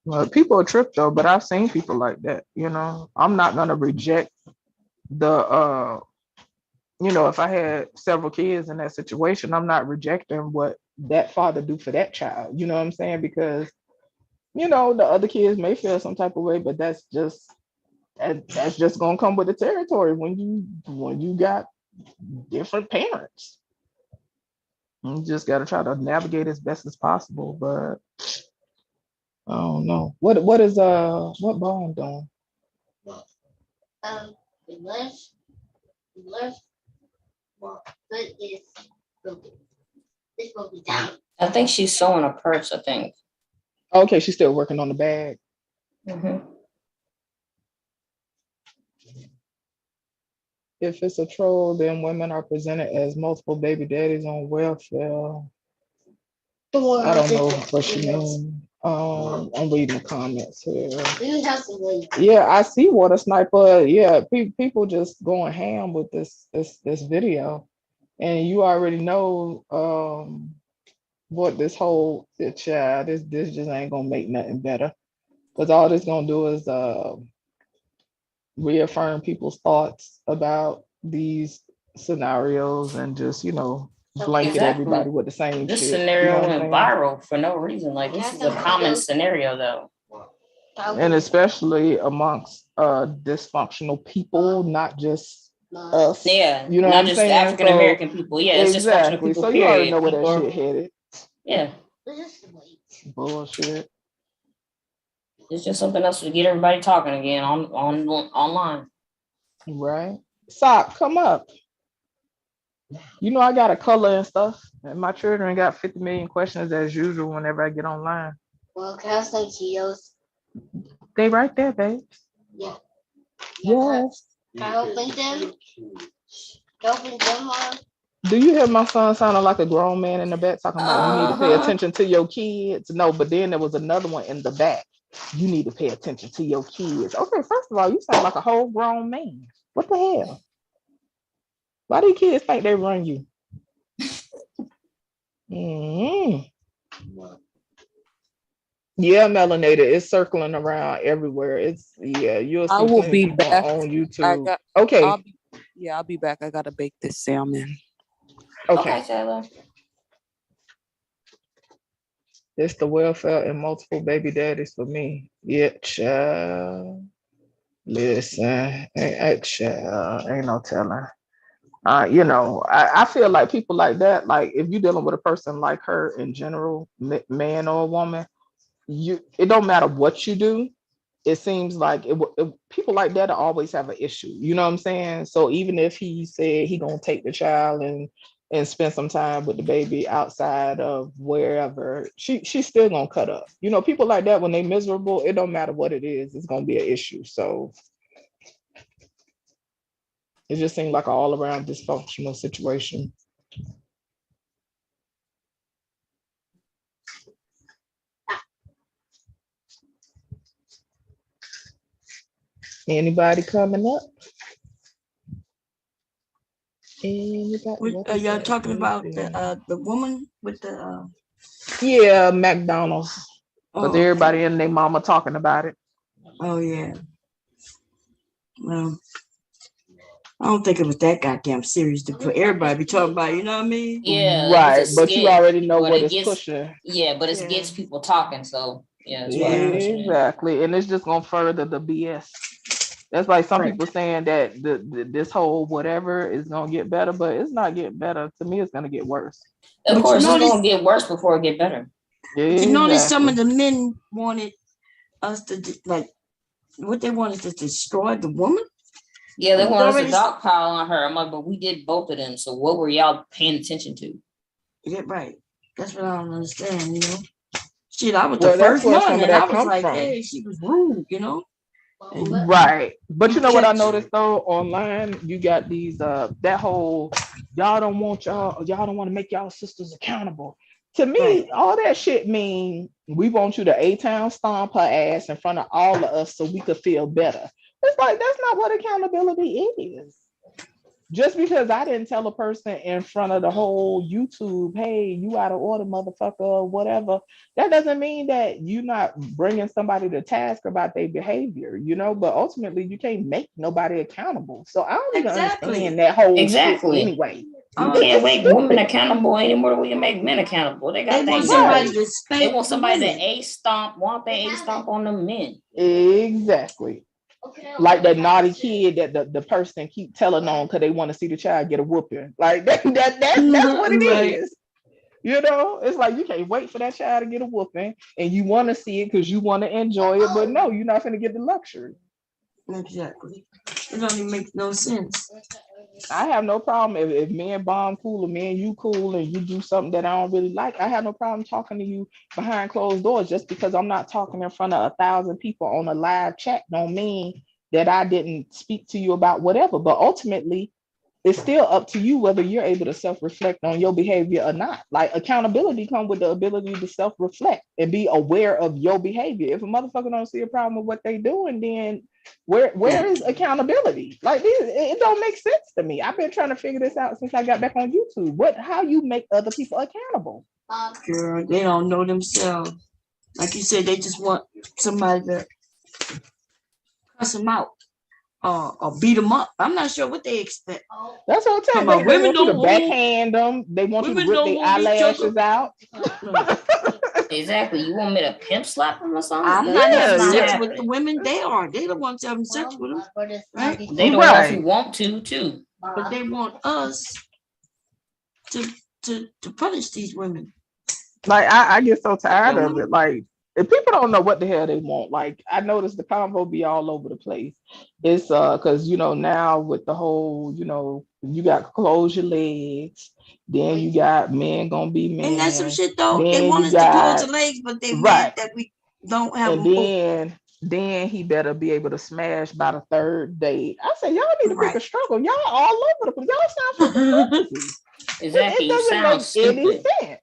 well, people are tripped though. But I've seen people like that. I'm not gonna reject the. If I had several kids in that situation, I'm not rejecting what that father do for that child. You know what I'm saying? Because the other kids may feel some type of way, but that's just gonna come with the territory when you got different parents. You just gotta try to navigate as best as possible. But I don't know. What Bone doing? The left foot is broken. It's broken down. I think she's sewing a purse, I think. Okay, she's still working on the bag. Mm-hmm. If it's a troll, then women are presented as multiple baby daddies on welfare. I don't know what she means. I'm reading the comments here. Yeah, I see Water Sniper. Yeah, people just going ham with this video, and you already know what this just ain't gonna make nothing better, because all this gonna do is reaffirm people's thoughts about these scenarios and just blanket everybody with the same This shit. scenario went viral for no reason. Like, this is a common scenario, though. And especially amongst dysfunctional people, not just us. Yeah, You know what not I'm just saying? African American people. Yeah, it's dysfunctional Exactly. people, So you already period. know where that People shit headed. Yeah, Bullshit. it's just something else to get everybody talking again on online. Right. Sock, come up. I got a color and stuff, and my children got 50 million questions as usual whenever I get online. Well, can I say Cheetos? They right there, babe. Yeah. Yes. Can I open them? Open them on? Do you hear my son sounding like a grown man in the back talking about you need to pay attention to your kids? No, but then there was another one in the back. You need to pay attention to your kids. Okay, first of all, you sound like a whole grown man. What the hell? Why do kids think they run you? Mm-hmm. Yeah, melanated. It's circling around everywhere. You'll I see will plenty be of people back. on YouTube. Okay. I'll be back. I gotta bake this salmon. Okay. Taylor. It's the welfare and multiple baby daddies for me. Yeah, child. Listen, ain't no telling. I feel like people like that, like if you're dealing with a person like her in general, man or woman, it don't matter what you do. It seems like people like that always have an issue. You know what I'm saying? So even if he said he gonna take the child and spend some time with the baby outside of wherever, she's still gonna cut up. People like that, when they miserable, it don't matter what it is, it's gonna be an issue. So it just seemed like an all around dysfunctional situation. Anybody coming up? Anybody? Are y'all talking about the woman with the? Yeah, McDonald's. Because Oh, everybody and their mama talking about it. Oh yeah. Well, I don't think it was that goddamn serious for everybody to be talking about. You know what I mean? Yeah, Right, it was a but you skit, already know but what it it's gets pushing. but it gets people talking. So yeah, that's why it's pushing it. Exactly, and it's just gonna further the BS. That's like some Right. people saying that this whole whatever is gonna get better, but it's not getting better. To me, it's gonna get worse. Of course, it's gonna get worse before it get better. You notice some of the men wanted us to like what they wanted to destroy the woman. Yeah, they want us to dogpile on her. I'm like, but we did both of them. So what were y'all paying attention to? Yeah, right. That's what I don't understand. You know, shit. I was Well, the that's first where one, some of and I that was comes like, from. hey, she was rude. You know. Right. But you know what I noticed though online, you got these that whole y'all don't want to make y'all sisters accountable. To me, all that shit mean we want you to A-Town stomp her ass in front of all of us so we could feel better. It's like that's not what accountability is. Just because I didn't tell a person in front of the whole YouTube, hey, you out of order, motherfucker, or whatever, that doesn't mean that you're not bringing somebody to task about their behavior, you know, but ultimately you can't make nobody accountable. So I don't even understand that whole shit anyway. You can't make women accountable anymore than we can make men accountable. They got want things somebody right. to spank They want somebody women. to want their A stomp on the men. Exactly. Like that naughty kid that the person keep telling on because they want to see the child get a whooping. Like that's what it is. You know, it's like you can't wait for that child to get a whooping and you want to see it because you want to enjoy it, but no, you're not going to get the luxury. Exactly. It don't even make no sense. I have no problem if me and Bomb cool or me and you cool and you do something that I don't really like. I have no problem talking to you behind closed doors. Just because I'm not talking in front of 1,000 people on a live chat don't mean that I didn't speak to you about whatever. But ultimately, it's still up to you whether you're able to self-reflect on your behavior or not. Like accountability comes with the ability to self-reflect and be aware of your behavior. If a motherfucker don't see a problem with what they doing, then where is accountability? Like it don't make sense to me. I've been trying to figure this out since I got back on YouTube. How you make other people accountable? Girl, they don't know themselves. Like you said, they just want somebody to cuss them out. Or beat them up. I'm not sure what they expect. That's what I'm saying. They want you to backhand them. They want you to rip their eyelashes out. Exactly. You want me to pimp slap them or something? I'm not having sex with the women. They are. They the ones having sex with them. Right? They the ones who want to too. But they want us to punish these women. Like I get so tired of it. Like if people don't know what the hell they want, like I noticed the convo be all over the place. It's because you know now with the whole, you know, you got close your legs, then you got men gonna be men. And that's some shit though. Then they want us to close the legs, but they mad that we don't have and then he better be able to smash by the third date. I say y'all need to pick a struggle. Y'all all over the place. Y'all sound fucking crazy. Exactly. It doesn't make any sense.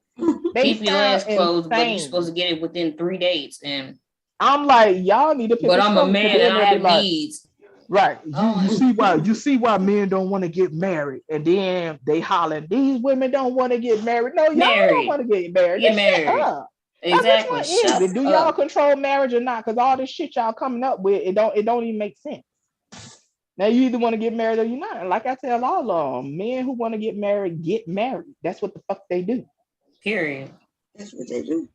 Keep your legs closed, but you're supposed to get it within 3 dates. And I'm like, y'all need to pick but I'm a man and I have needs. Right. You see why men don't want to get married. And then they hollering, these women don't want to get married. No, y'all don't want to get married. Get married. Exactly. Which one is it? Do y'all control marriage or not? Because all this shit y'all coming up with, it don't even make sense. Now you either want to get married or you're not. And like I tell all of them, men who want to get married. That's what the fuck they do. Period. That's what they do.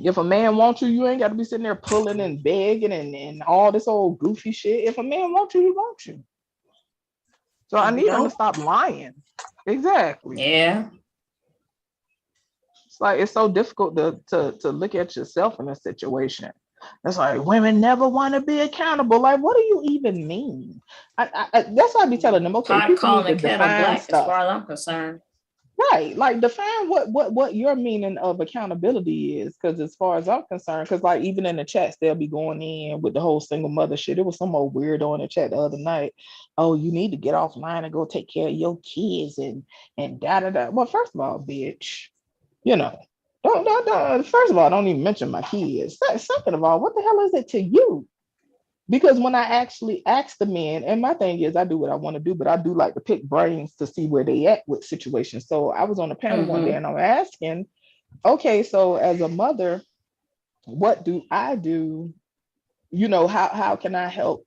If a man wants you, you ain't got to be sitting there pulling and begging and all this old goofy shit. If a man wants you, he wants you. So I need them to stop lying. Exactly. Yeah. It's like it's so difficult to look at yourself in a situation. It's like women never want to be accountable. Like, what do you even mean? That's why I be telling them. Okay, people need to define stuff. As far as I'm concerned. Right, like define what your meaning of accountability is, because as far as I'm concerned, because like even in the chats they'll be going in with the whole single mother shit. It was some old weirdo in the chat the other night. Oh, you need to get offline and go take care of your kids and da da da. Well, first of all, bitch, you know, don't. First of all, don't even mention my kids. Second of all, what the hell is it to you? Because when I actually ask the men, and my thing is I do what I want to do, but I do like to pick brains to see where they at with situations. So I was on a panel one day and I'm asking, okay, so as a mother, what do I do? You know, how can I help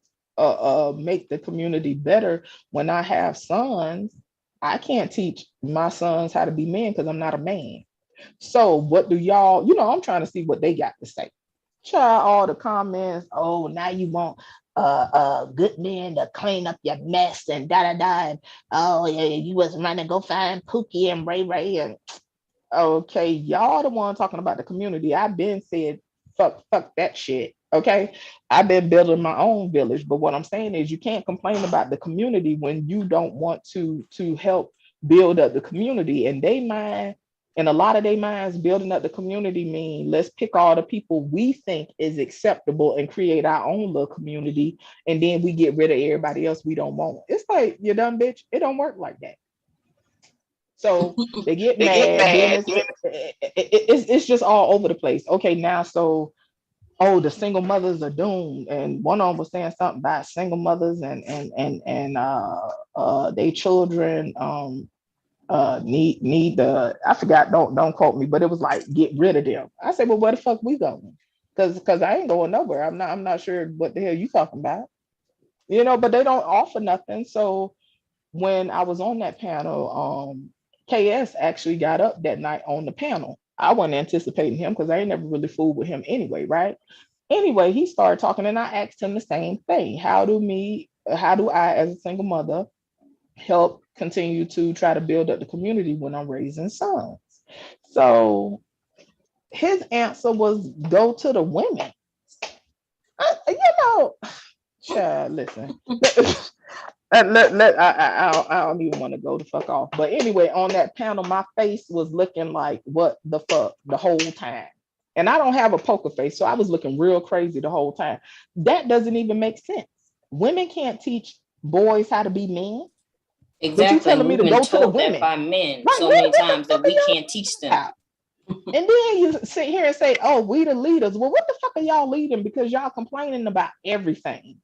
make the community better when I have sons? I can't teach my sons how to be men because I'm not a man. So what do y'all, I'm trying to see what they got to say. Try all the comments. Oh, now you want good men to clean up your mess and da da da. And oh yeah, you was running go find Pookie and Ray Ray and okay, y'all the one talking about the community. I've been said fuck that shit. Okay, I've been building my own village, but what I'm saying is you can't complain about the community when you don't want to help build up the community. And they mind, and a lot of their minds building up the community mean let's pick all the people we think is acceptable and create our own little community, and then we get rid of everybody else we don't want. It's like you dumb bitch. It don't work like that. So they get mad. Then it's just all over the place. Okay, now so the single mothers are doomed, and one of them was saying something about single mothers and they children need the I forgot, don't quote me, but it was like get rid of them. I said, well, where the fuck we going? Because I ain't going nowhere. I'm not sure what the hell you talking about. But they don't offer nothing. So when I was on that panel, KS actually got up that night on the panel. I wasn't anticipating him because I ain't never really fooled with him anyway, right? Anyway, he started talking and I asked him the same thing. How do I, as a single mother, help continue to try to build up the community when I'm raising sons? So his answer was go to the women. Child, listen. I don't even want to go the fuck off. But anyway, on that panel, my face was looking like what the fuck the whole time. And I don't have a poker face, so I was looking real crazy the whole time. That doesn't even make sense. Women can't teach boys how to be men. Exactly. But you telling me to go to the women that by men like, so many times that we can't teach them. And then you sit here and say, oh, we the leaders. Well, what the fuck are y'all leading? Because y'all complaining about everything.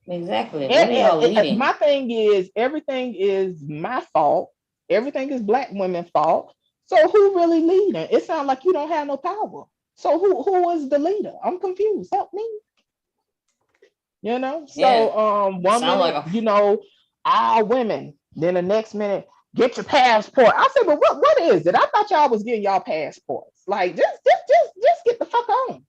Exactly. What are y'all leading? My thing is everything is my fault. Everything is Black women's fault. So who really leading? It sounds like you don't have no power. So who is the leader? I'm confused. Help me. So one minute, all women. Then the next minute, get your passport. I said, well, what is it? I thought y'all was getting y'all passports. Like just get the fuck on.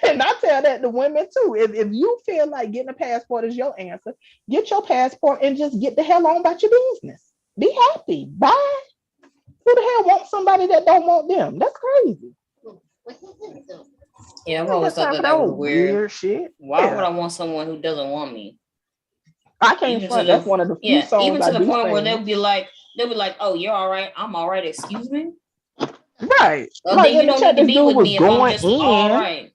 And I tell that to women too. If you feel like getting a passport is your answer, get your passport and just get the hell on about your business. Be happy. Bye. Who the hell wants somebody that don't want them? That's crazy. Yeah, I've always thought that was weird shit. Why would I want someone who doesn't want me? I can't front. That's one of the few songs even to I the do point sing. where they'll be like, oh, you're all right. I'm all right. Excuse me. Right. Well, then you don't need to be with me if I'm just all right.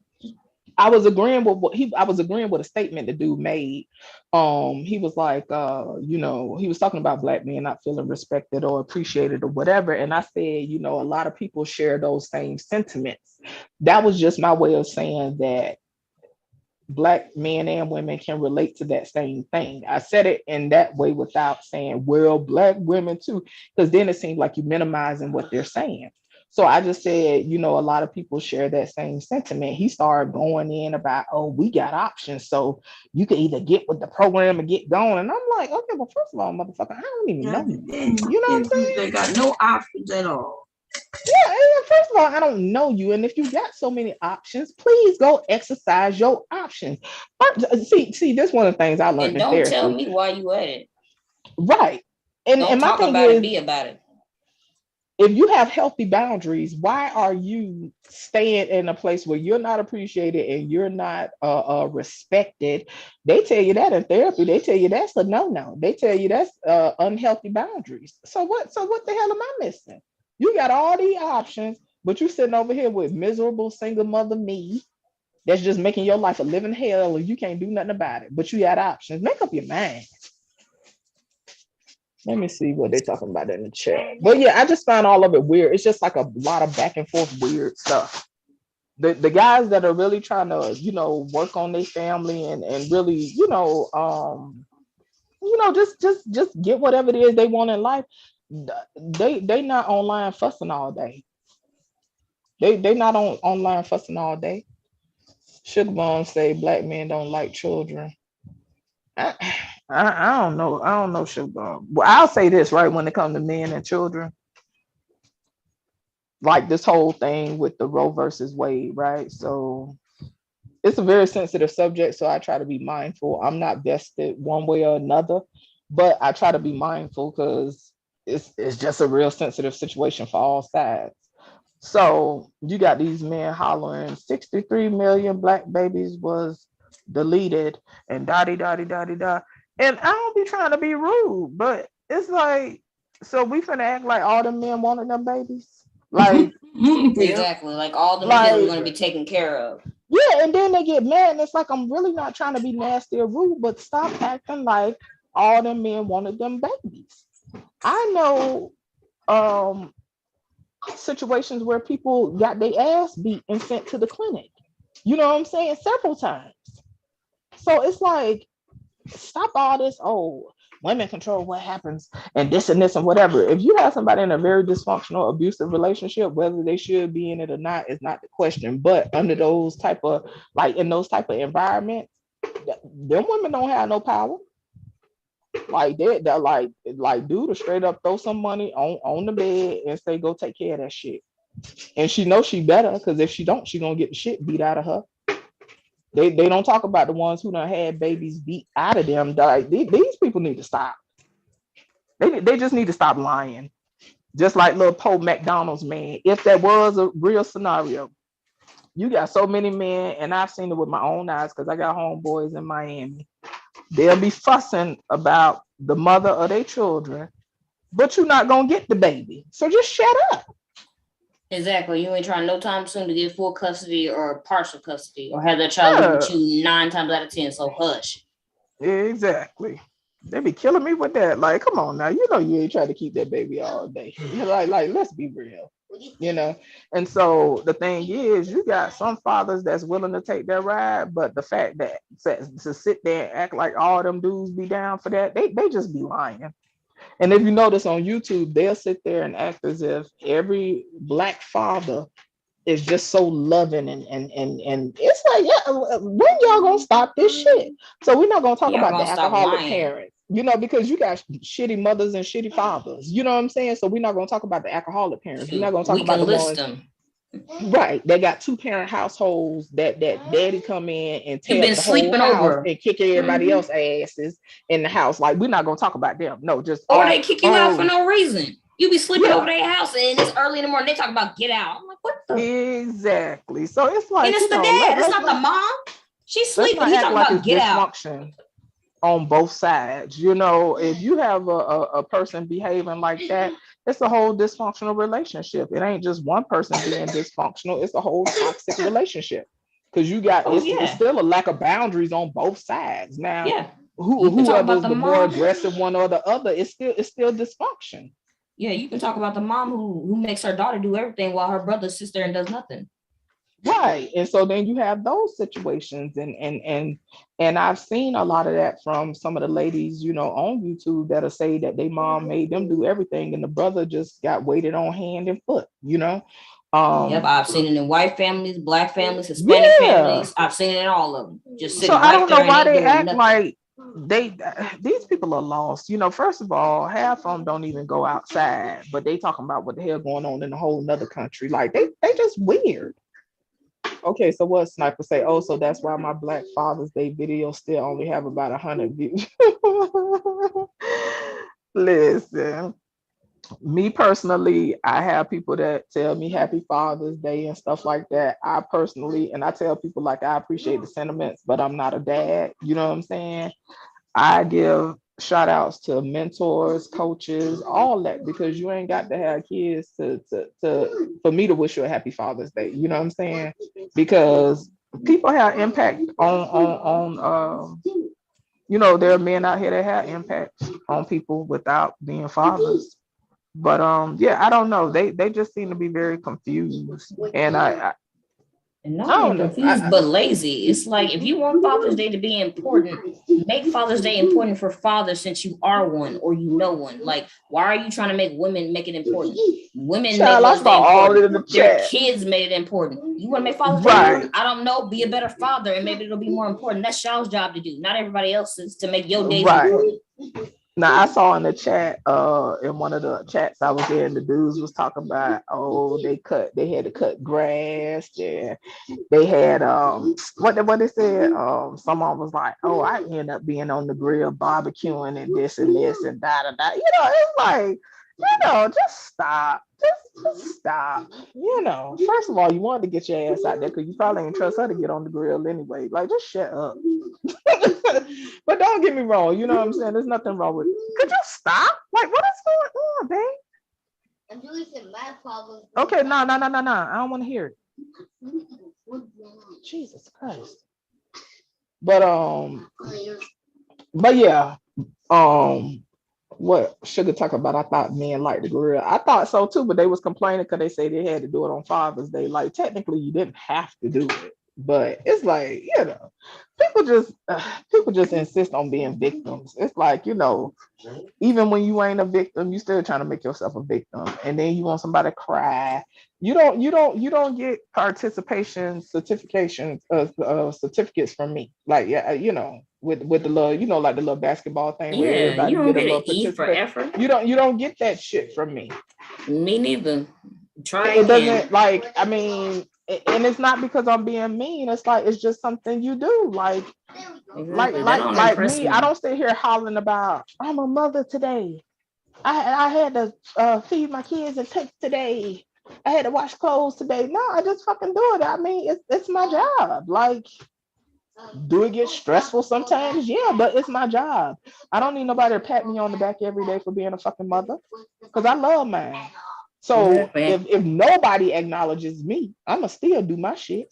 I was agreeing with I was agreeing with a statement the dude made. He was like, he was talking about Black men not feeling respected or appreciated or whatever. And I said, a lot of people share those same sentiments. That was just my way of saying that Black men and women can relate to that same thing. I said it in that way without saying, well, Black women too, because then it seems like you're minimizing what they're saying. So I just said, a lot of people share that same sentiment. He started going in about, oh, we got options. So you can either get with the program and get going. And I'm like, okay, well, first of all, motherfucker, I don't even know you. You know what I'm saying? They got no options at all. Yeah, first of all, I don't know you. And if you got so many options, please go exercise your options. See, this one of the things I learned and in don't therapy. Tell me why you at it. Right. And don't my talk thing about is, it, be about it. If you have healthy boundaries, why are you staying in a place where you're not appreciated and you're not respected? They tell you that in therapy. They tell you that's a no-no. They tell you that's unhealthy boundaries. So what the hell am I missing? You got all these options, but you're sitting over here with miserable single mother me that's just making your life a living hell and you can't do nothing about it. But you got options. Make up your mind. Let me see what they're talking about in the chat. But yeah, I just found all of it weird. It's just like a lot of back and forth weird stuff. the guys that are really trying to, work on their family and really, just get whatever it is they want in life. They not online fussing all day. They not online fussing all day. Sugar Bone say black men don't like children. I, I don't know. I don't know, Sugar Bone. Well, I'll say this, right, when it comes to men and children, like this whole thing with the Roe versus Wade, right? So it's a very sensitive subject, so I try to be mindful. I'm not vested one way or another, but I try to be mindful because it's just a real sensitive situation for all sides. So you got these men hollering 63 million black babies was deleted and dotty dotty dotty dot. And I don't be trying to be rude, but it's like, so we finna act like all the men wanted them babies? Like exactly. Like all them kids are gonna be taken care of. Yeah, and then they get mad, and it's like, I'm really not trying to be nasty or rude, but stop acting like all them men wanted them babies. I know situations where people got their ass beat and sent to the clinic. You know what I'm saying? Several times. So it's like, stop all this, women control what happens and this and whatever. If you have somebody in a very dysfunctional, abusive relationship, whether they should be in it or not is not the question. But under those type of, like in those type of environments, them women don't have no power. Like they're like dude to straight up throw some money on the bed and say, go take care of that shit. And she knows she better, because if she don't, she gonna get the shit beat out of her. They don't talk about the ones who done had babies beat out of them. Like these people need to stop. They just need to stop lying. Just like little Poe McDonald's, man. If that was a real scenario, you got so many men, and I've seen it with my own eyes because I got homeboys in Miami. They'll be fussing about the mother of their children, but you're not gonna get the baby. So just shut up. Exactly. You ain't trying no time soon to get full custody or partial custody or have that child live with you 9 times out of 10. So hush. Exactly. They be killing me with that. Like, come on now, you ain't trying to keep that baby all day. Like, let's be real. And so the thing is, you got some fathers that's willing to take that ride, but the fact that to sit there and act like all them dudes be down for that, they just be lying. And if you notice on YouTube, they'll sit there and act as if every black father is just so loving and it's like, yeah, when y'all gonna stop this shit? So we're not gonna talk about the alcoholic parents, because you got shitty mothers and shitty fathers. You know what I'm saying? So we're not gonna talk about the alcoholic parents. We're not gonna talk about the ones. Them. Right, they got 2-parent households that daddy come in and tear the whole house and kick everybody else asses in the house. Like, we're not gonna talk about them. No, just or they kick you out for no reason. You be sleeping over their house and it's early in the morning. They talk about get out. I'm like, what the? Exactly. So it's like, and it's the dad. It's not the mom. She's sleeping. He talking about get out. On both sides. If you have a person behaving like that, it's a whole dysfunctional relationship. It ain't just one person being dysfunctional. It's a whole toxic relationship. Because you got it's still a lack of boundaries on both sides. Now, whoever's the more aggressive one or the other, it's still dysfunction. Yeah, you can talk about the mom who makes her daughter do everything while her brother sits there and does nothing. Right. And so then you have those situations, and I've seen a lot of that from some of the ladies, on YouTube that'll say that their mom made them do everything and the brother just got waited on hand and foot, Yep, I've seen it in white families, black families, Hispanic families. I've seen it in all of them. Just sitting I don't know why they act like these people are lost. First of all, half of them don't even go outside, but they talking about what the hell going on in a whole nother country. Like they just weird. Okay, so what Sniper say? Oh, so that's why my Black Father's Day videos still only have about 100 views. Listen, me personally, I have people that tell me Happy Father's Day and stuff like that. I personally, and I tell people like I appreciate the sentiments, but I'm not a dad. You know what I'm saying? I give shout outs to mentors, coaches, all that, because you ain't got to have kids to for me to wish you a happy Father's Day. You know what I'm saying? Because people have impact on there are men out here that have impact on people without being fathers. But I don't know. They just seem to be very confused. And And not being confused, but lazy. It's like if you want Father's Day to be important, make Father's Day important for fathers since you are one or you know one. Like, why are you trying to make women make it important? Women make Father's Day important. Their kids made it important. You want to make Father's Day important? I don't know. Be a better father, and maybe it'll be more important. That's y'all's job to do, not everybody else's, to make your days important. Now I saw in the chat, in one of the chats I was in, the dudes was talking about, they had to cut grass, and they had what they said, someone was like, I end up being on the grill barbecuing and this and this and da da da. It's like, just stop. Just stop. First of all, you wanted to get your ass out there because you probably ain't trust her to get on the grill anyway. Like, just shut up. But don't get me wrong, you know what I'm saying? There's nothing wrong with it. Could you stop? Like, what is going on, babe? I'm really saying my problem. Okay, no. I don't want to hear it. Jesus Christ. But yeah. What Sugar talk about? I thought men like the grill. I thought so too, but they was complaining because they say they had to do it on Father's Day. Like, technically, you didn't have to do it, but it's like, people just insist on being victims. It's like, even when you ain't a victim, you still trying to make yourself a victim, and then you want somebody to cry. You don't get participation certifications, certificates from me. Like, with the little, like the little basketball thing where everybody you don't get a little E for effort. You don't get that shit from me. Me neither. Try it again. Doesn't, like, I mean, and it's not because I'm being mean. It's like, it's just something you do. Like, like me, I don't sit here hollering about, I'm a mother today. I had to feed my kids and take today. I had to wash clothes today. No, I just fucking do it. I mean, it's my job. Like, do it get stressful sometimes? Yeah, but it's my job. I don't need nobody to pat me on the back every day for being a fucking mother, because I love mine. So if nobody acknowledges me, I'ma still do my shit.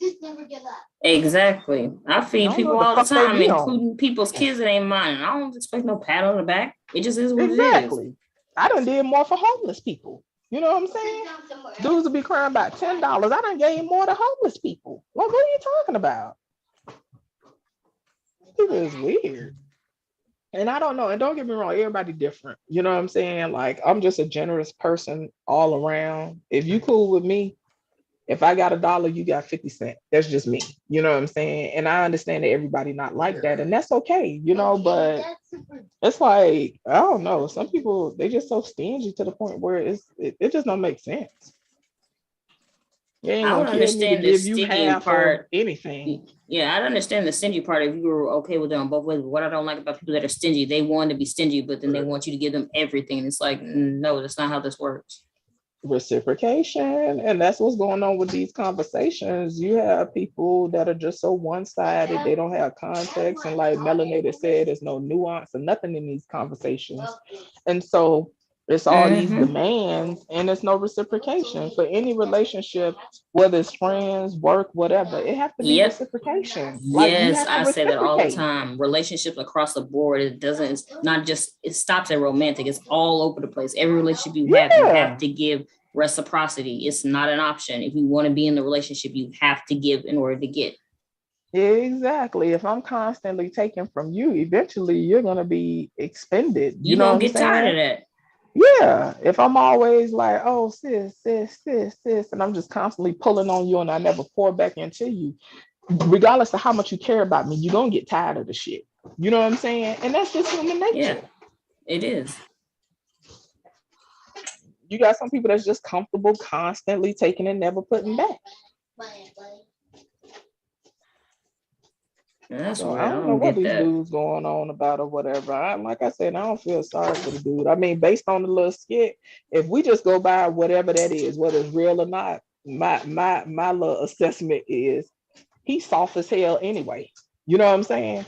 Exactly. I feed people all the time, including people's kids that ain't mine. I don't expect no pat on the back. It just is what it is. I done did more for homeless people. You know what I'm saying? Dudes will be crying about $10. I done gave more to homeless people. What are you talking about? It is weird. And I don't know. And don't get me wrong, everybody different. You know what I'm saying? Like, I'm just a generous person all around. If you cool with me, if I got $1, you got 50 cents. That's just me. You know what I'm saying? And I understand that everybody not like that, and that's okay, but it's like, I don't know. Some people, they just so stingy to the point where it just don't make sense. You ain't gonna kill me to give you half part, of anything. Yeah, I understand the stingy part if you were okay with it on both ways. But what I don't like about people that are stingy, they want to be stingy, but then they want you to give them everything. It's like, no, that's not how this works. Reciprocation, and that's what's going on with these conversations. You have people that are just so one-sided, they don't have context, and like Melanated said, there's no nuance or nothing in these conversations, and so it's all these demands, and there's no reciprocation for any relationship, whether it's friends, work, whatever. It has to be reciprocation. Like, yes, I say that all the time. Relationships across the board, it's not just, it stops at romantic. It's all over the place. Every relationship you have to give reciprocity. It's not an option. If you want to be in the relationship, you have to give in order to get. Exactly. If I'm constantly taking from you, eventually you're gonna be expended. You know what I'm saying? Get tired of that. Yeah, if I'm always like, oh, sis, and I'm just constantly pulling on you and I never pour back into you, regardless of how much you care about me, you're going to get tired of the shit. You know what I'm saying? And that's just human nature. Yeah, it is. You got some people that's just comfortable constantly taking and never putting back. That's so I don't know what these dudes going on about or whatever. Like I said, I don't feel sorry for the dude. I mean, based on the little skit, if we just go by whatever that is, whether it's real or not, my little assessment is he's soft as hell anyway. You know what I'm saying?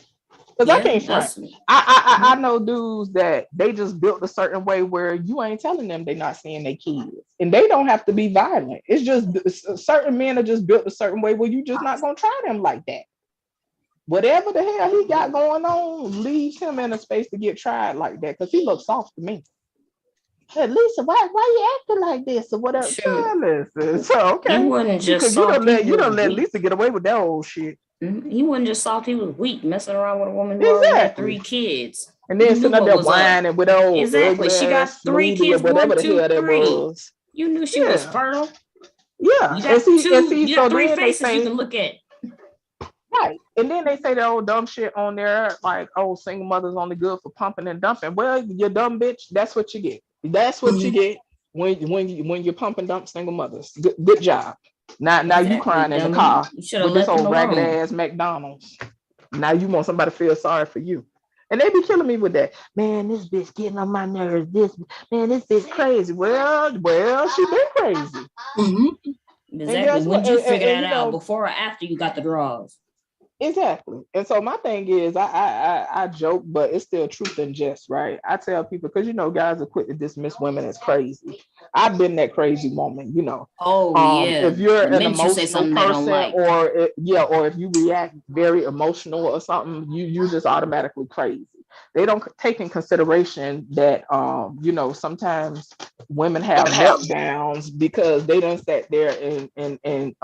Because I can't front. I know dudes that they just built a certain way where you ain't telling them they're not seeing their kids, and they don't have to be violent. It's just certain men are just built a certain way where you just not gonna try them like that. Whatever the hell he got going on, leaves him in a space to get tried like that, because he looks soft to me. Hey, Lisa, why you acting like this or whatever? Shoot. Listen. So He okay, wasn't just because you soft, don't he let was weak. Lisa get away with that old shit. He wasn't just soft, he was weak, messing around with a woman who already had Exactly. 3 kids. And You then knew sitting up what there was up. whining with that old Exactly. ugly She got ass 3 smoothie or kids, whatever 1, the 2, hell that 3. was. You knew she was Yeah. fertile. Yeah. You got And you got so 3 then they faces you say, can look at. right. And then they say the old dumb shit on there, like, oh, single mothers only good for pumping and dumping. Well, you dumb bitch, that's what you get. That's what you get when you pump and dump single mothers. Good job. Now you Exactly, crying in the dummy. car You should have with this left them old ragged alone. ass McDonald's. Now you want somebody to feel sorry for you. And they be killing me with that. Man, this bitch getting on my nerves. This bitch crazy. Well, she been crazy. And Exactly. guess When what? did you figure And that you out? know, Before or after you got the draws? exactly. And so my thing is, I joke, but it's still truth and jest, right? I tell people because you know, guys are quick to dismiss women as crazy. I've been that crazy woman, you know. Oh yeah. If you're The an minute you say emotional something they don't person, like. or if you react very emotional or something, you just automatically crazy. They don't take in consideration that you know, sometimes women have meltdowns because they done sat there and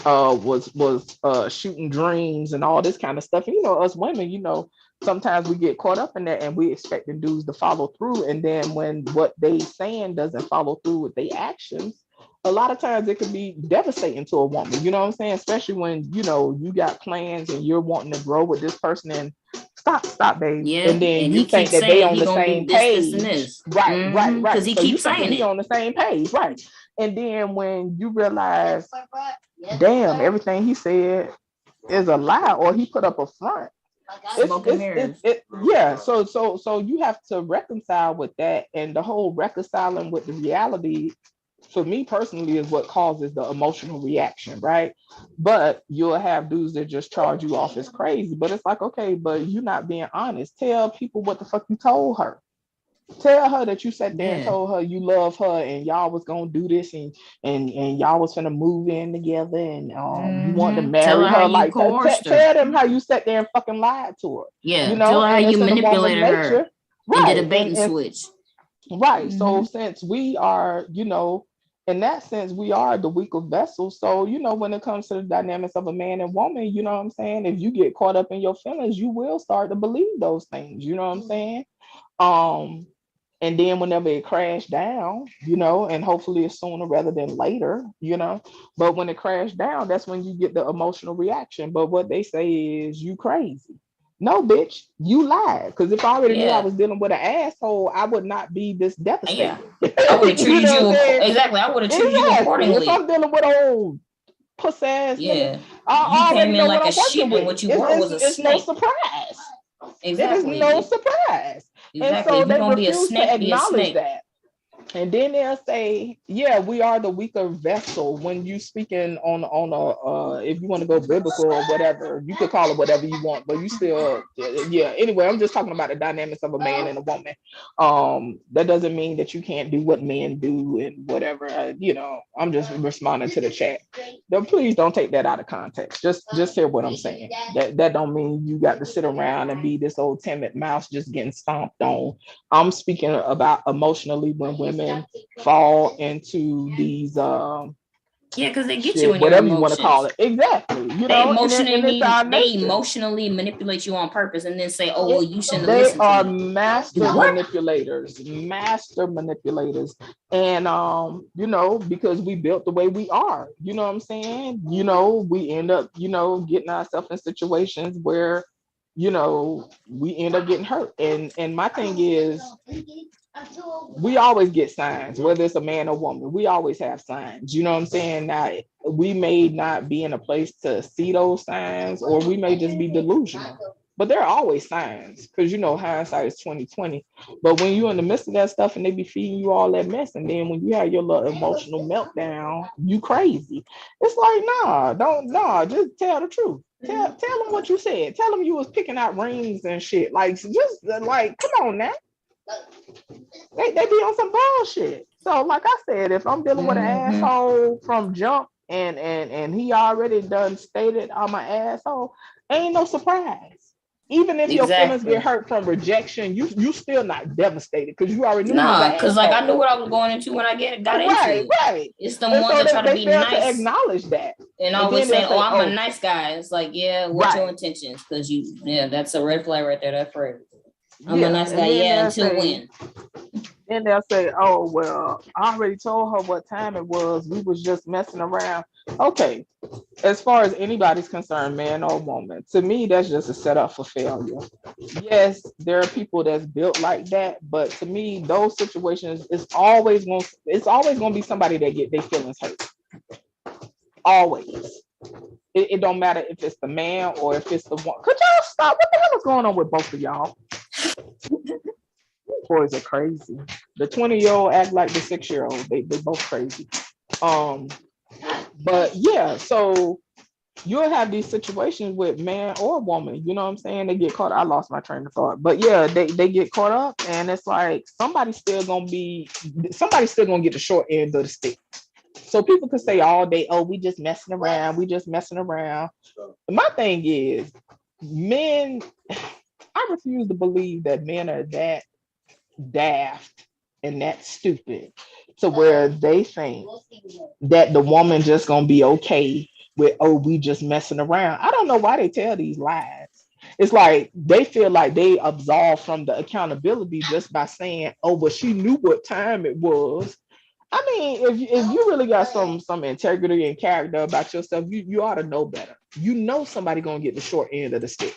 was shooting dreams and all this kind of stuff. And, you know, us women, you know, sometimes we get caught up in that and we expecting dudes to follow through. And then when what they saying doesn't follow through with their actions, a lot of times it can be devastating to a woman. You know what I'm saying? Especially when, you know, you got plans and you're wanting to grow with this person and stop, babe. Yeah. And then And you he think keeps that they saying on he the gonna do same this, and page. this. Right. Because he So you keeps thinking saying he it. on the same page, right? And then when you realize, damn, everything he said is a lie or he put up a front. Smoke and mirrors. Yeah. So you have to reconcile with that, and the whole reconciling with the reality, for me personally, is what causes the emotional reaction, right? But you'll have dudes that just charge you off as crazy. But it's like, okay, but you're not being honest. Tell people what the fuck you told her. Tell her that you sat there and told her you love her and y'all was gonna do this and y'all was gonna move in together and you want to Tell marry her how her. you Like coerced her. tell them how you sat there and fucking lied to her. Yeah. You know, Tell her how and you it's in a woman's manipulated her nature, and did a right? bait and And switch. right. So since we are, you know, in that sense, we are the weaker vessel. So, you know, when it comes to the dynamics of a man and woman, you know what I'm saying? If you get caught up in your feelings, you will start to believe those things. You know what I'm saying? Um, and then whenever it crashed down, you know, and hopefully it's sooner rather than later, you know, but when it crashed down, that's when you get the emotional reaction. But what they say is you crazy. No, bitch, you lied. Because if I already knew I was dealing with an asshole, I would not be this devastated. I would have treated You know you what I'm saying? exactly. I would have treated you Exactly. If accordingly. I'm dealing with old puss ass nigga, You I came already in know what like a I'm working sheep, and with. what you were was a It's no snake. surprise. It is no Exactly. surprise. And Exactly. so If you're they gonna be a refuse to snake, be a acknowledge snake. that. And then they'll say, yeah, we are the weaker vessel. When you speaking on a if you want to go biblical or whatever, you could call it whatever you want, but you still, yeah. Anyway, I'm just talking about the dynamics of a man and a woman. That doesn't mean that you can't do what men do and whatever. You know, I'm just responding to the chat. Please don't take that out of context. Just hear what I'm saying. That don't mean you got to sit around and be this old timid mouse just getting stomped on. I'm speaking about emotionally when women fall into these because they get you shit, in your whatever you want to call emotions. it. Exactly. You They know, and it's our nature. emotionally manipulate you on purpose and then say, oh well, you shouldn't They listen to are me. master manipulators, and you know, because we built the way we are, you know what I'm saying, you know, we end up, you know, getting ourselves in situations where, you know, we end up getting hurt. And my thing is, we always get signs, whether it's a man or woman. We always have signs. You know what I'm saying? Now, we may not be in a place to see those signs, or we may just be delusional. But there are always signs, because you know hindsight is 2020. But when you're in the midst of that stuff and they be feeding you all that mess, and then when you have your little emotional meltdown, you crazy. It's like, just tell the truth. Tell them what you said. Tell them you was picking out rings and shit. Like, just like, come on now. They be on some bullshit. So, like I said, if I'm dealing with an asshole from jump and he already done stated I'm an asshole, ain't no surprise. Even if your feelings Exactly. get hurt from rejection, you still not devastated because you already knew he was Nah, an because like I asshole. knew what I was going into when I got Right, into. right. It's the And ones so that try to they be fail to nice acknowledge that. and And always then they'll saying, "Oh, say, I'm a oh, nice guy." It's like, yeah, what's your right. intentions? Because yeah, that's a red flag right there. That phrase. I'm a Yeah. nice And guy. then Yeah, they'll until say, when? then they'll say, oh, well, I already told her what time it was. We was just messing around. Okay. As far as anybody's concerned, man or woman, to me, that's just a setup for failure. Yes, there are people that's built like that, but to me, those situations it's always gonna be somebody that get their feelings hurt. Always. It don't matter if it's the man or if it's the one. Could y'all stop? What the hell is going on with both of y'all? Boys are crazy. The 20-year-old act like the 6-year-old. They both crazy. But yeah, so you'll have these situations with man or woman, you know what I'm saying? They get caught. I lost my train of thought. But yeah, they get caught up and it's like somebody's still gonna get the short end of the stick. So people can say all day, oh, we just messing around, we just messing around. My thing is, men, I refuse to believe that men are that daft and that stupid to where they think that the woman just gonna be okay with, oh, we just messing around. I don't know why they tell these lies. It's like they feel like they absolved from the accountability just by saying, oh, well, she knew what time it was. I mean, if you really got some integrity and character about yourself, you ought to know better. You know somebody gonna get the short end of the stick.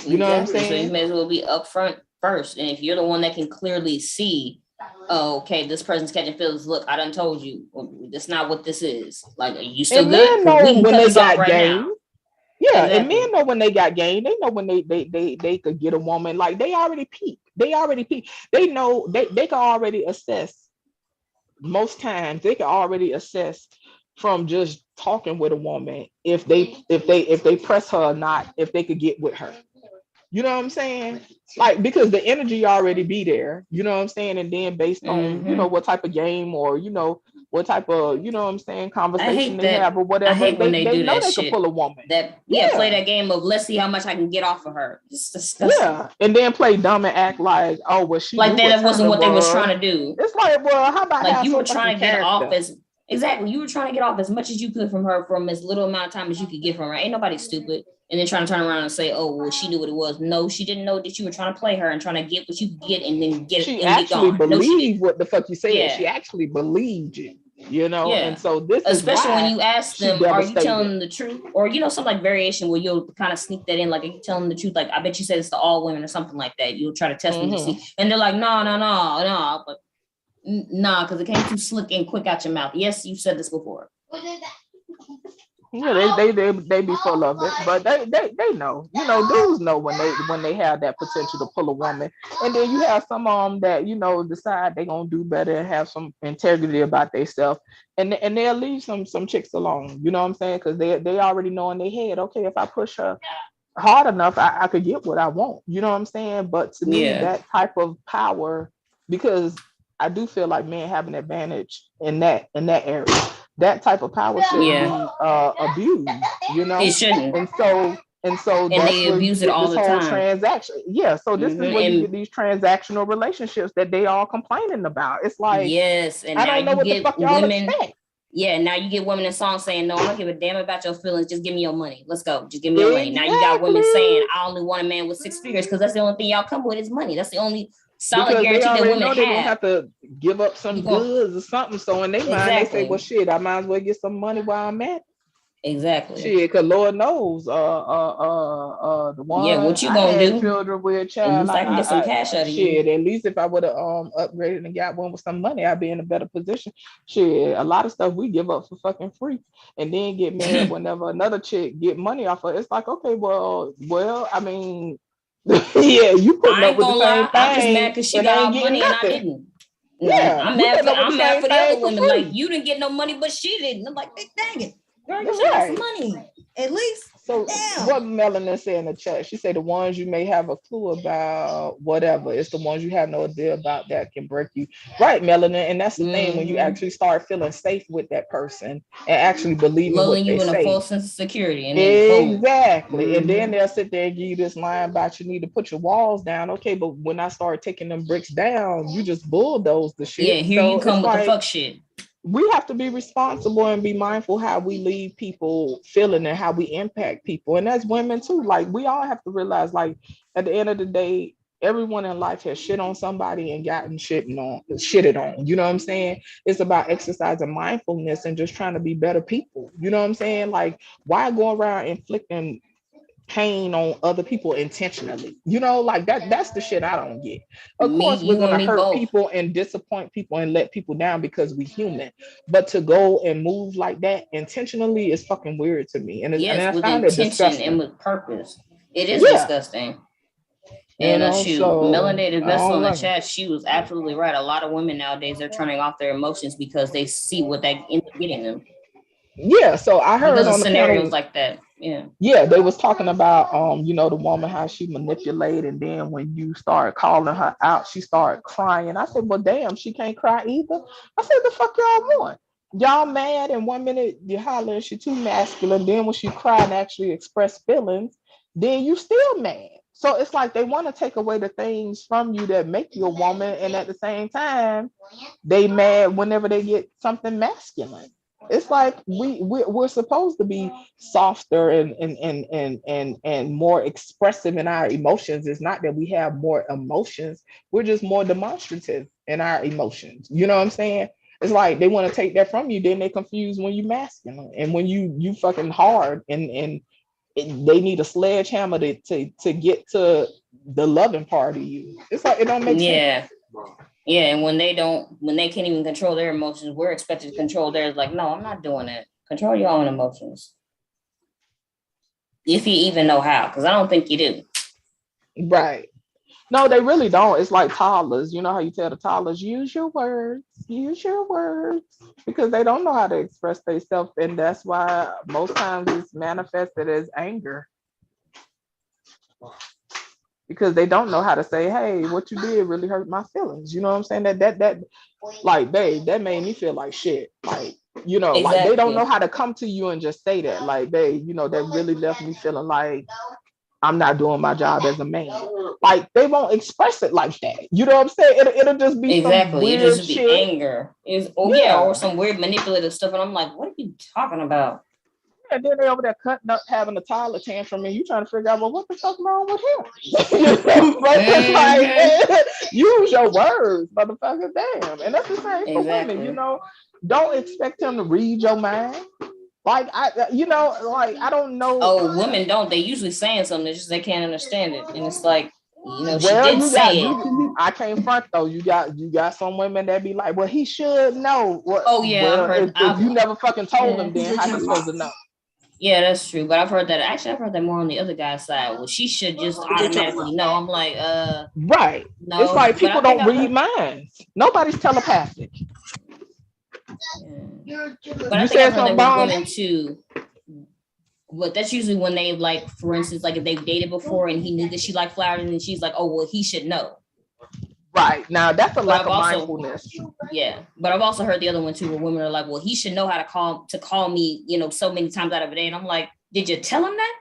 You know what I'm Exactly. So you saying? may as well be upfront first. And if you're the one that can clearly see, oh, okay, this person's catching feelings. Look, I done told you, that's not what this is. Like, are you still And good? men Because know we can when cut they this off got right game. now. Yeah, and Exactly. men know when they got game. They know when they could get a woman. Like they already peaked. They already peaked. They know they can already assess. Most times they can already assess from just talking with a woman if they press her or not, if they could get with her. You know what I'm saying? Like because the energy already be there. You know what I'm saying? And then based on what type of game or what type of what I'm saying I conversation hate they that. have or I whatever, hate when they they do know that they can shit. pull a woman. Play Yeah. that game of let's see how much I can get off of her. It's disgusting. Yeah, and then play dumb and act like, oh, well, she Like knew what that time wasn't it what they was was. trying to do. It's like, well, how about Like have you were some fucking trying to get off character? you were trying to get off as much as you could from her from as little amount of time as you could get from her. Ain't nobody stupid. And then trying to turn around and say, oh, well, she knew what it was. No, she didn't know that you were trying to play her and trying to get what you could get and then get She and get actually gone. No, she believed didn't. what the fuck you said. Yeah. She actually believed you, and Yeah. so this is Especially when why you ask she them, are you devastated. telling them the truth? Or, some like variation where you'll kind of sneak that in, like, are you telling them the truth? Like, I bet you said it's to all women or something like that. You'll try to test them to see. And they're like, no. But nah, because it came too slick and quick out your mouth. Yes, you said this before. Yeah, they be full of it, but they know, dudes know when they have that potential to pull a woman, and then you have some that decide they gonna do better and have some integrity about themselves, and they'll leave some chicks alone. You know what I'm saying? Because they already know in their head, okay, if I push her hard enough, I could get what I want. You know what I'm saying? But to me, that type of power, because I do feel like men have an advantage in that area. That type of power shouldn't be abused, It shouldn't. And so And that's they where you abuse it get all this the whole time. transaction. Yeah, so this is where you get these transactional relationships that they all complaining about. It's like, yes, and I now don't know you what the get fuck y'all women. expect. Yeah, now you get women in songs saying, no, I don't give a damn about your feelings. Just give me your money. Let's go. Just give me your money. Now you got women saying, I only want a man with 6 figures because that's the only thing y'all come with is money. That's the only solid Because guarantee that women know they're gonna have to give up some goods or something. So in their mind, they say, well, shit, I might as well get some money while I'm at. Exactly. Shit, because Lord knows, the one what you I gonna had do? children with, At child, least I can get some cash out of you. Shit, at least if I would have upgraded and got one with some money, I'd be in a better position. Shit, a lot of stuff we give up for fucking free, and then get mad whenever another chick get money off of it. It's like, okay, well, I mean, yeah, you putting up with the same thing. I'm just mad because she got all money and I didn't. Yeah, I'm mad for the other women. Like, you didn't get no money, but she didn't. I'm like, dang it, girl, you should have got some money at least. So what Melanin said in the chat, she said the ones you may have a clue about, whatever. It's the ones you have no idea about that can break you. Right, Melanin. And that's the thing, when you actually start feeling safe with that person and actually believing what Lulling they you in a say. false sense of security. And then boom. Exactly. And then they'll sit there and give you this line about you need to put your walls down. Okay, but when I start taking them bricks down, you just bulldoze the shit. Yeah, here you come with the fuck shit. We have to be responsible and be mindful how we leave people feeling and how we impact people. And that's women too. Like, we all have to realize, like, at the end of the day, everyone in life has shit on somebody and gotten shitted on. You know what I'm saying? It's about exercising mindfulness and just trying to be better people. You know what I'm saying? Like, why go around inflicting pain on other people intentionally? You know, like that's the shit I don't get. Of course, we're gonna hurt people and disappoint people and let people down because we human. But to go and move like that intentionally is fucking weird to me. And I with find it intention disgusting. and with purpose. It is disgusting. And Melanated Vessel in the chat, she was absolutely right. A lot of women nowadays, they're turning off their emotions because they see what that ends up getting them. Yeah, so I heard because on of the scenarios panel, like that. yeah, they was talking about the woman, how she manipulated, and then when you start calling her out, she started crying. I said, well, damn, she can't cry either. I said, the fuck y'all want? Y'all mad, and 1 minute you hollering she too masculine, then when she cry and actually express feelings, then you still mad. So it's like they want to take away the things from you that make you a woman, and at the same time, they mad whenever they get something masculine. It's like we're supposed to be softer and more expressive in our emotions. It's not that we have more emotions, we're just more demonstrative in our emotions. You know what I'm saying? It's like they want to take that from you, then they confuse when you masculine and when you fucking hard, and they need a sledgehammer to get to the loving part of you. It's like it don't make sense. Yeah, and when they can't even control their emotions, we're expected to control theirs. Like, no, I'm not doing it. Control your own emotions. If you even know how, because I don't think you do. Right. No, they really don't. It's like toddlers. You know how you tell the toddlers, use your words, because they don't know how to express themselves. And that's why most times it's manifested as anger. Because they don't know how to say, hey, what you did really hurt my feelings. You know what I'm saying? That like, babe, that made me feel like shit. Like, like they don't know how to come to you and just say that. Like, babe, that really left me feeling like I'm not doing my job as a man. Like, they won't express it like that. You know what I'm saying? It'll just be some weird It'll just be shit. anger. Or some weird manipulative stuff. And I'm like, what are you talking about? And then they over there cutting up, having a toddler tantrum, and you trying to figure out, well, what the fuck wrong with him? But it's like, use your words, motherfucker. Damn. And that's the same for women. Don't expect him to read your mind. Like, I don't know. Oh, women don't. They usually saying something. It's just they can't understand it, and it's like, she did say it. I can't front though. You got some women that be like, well, he should know. If you never fucking told him, then how you supposed to know? Yeah, that's true. But I've heard that more on the other guy's side. Well, she should just automatically know. I'm like, right. No, it's like people don't read minds. Nobody's telepathic. But I think I've heard that with women too. But that's usually when they, like, for instance, like if they've dated before and he knew that she liked flowers, and she's like, oh, well, he should know. Right. Now that's a lack of mindfulness. Yeah. But I've also heard the other one too, where women are like, well, he should know how to call me, so many times out of a day. And I'm like, did you tell him that?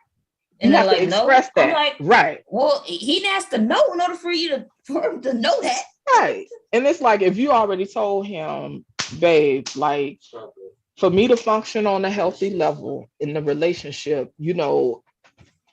And they're like, no. That. I'm like, right. Well, he has to know in order for him to know that. Right. And it's like, if you already told him, babe, like, for me to function on a healthy level in the relationship,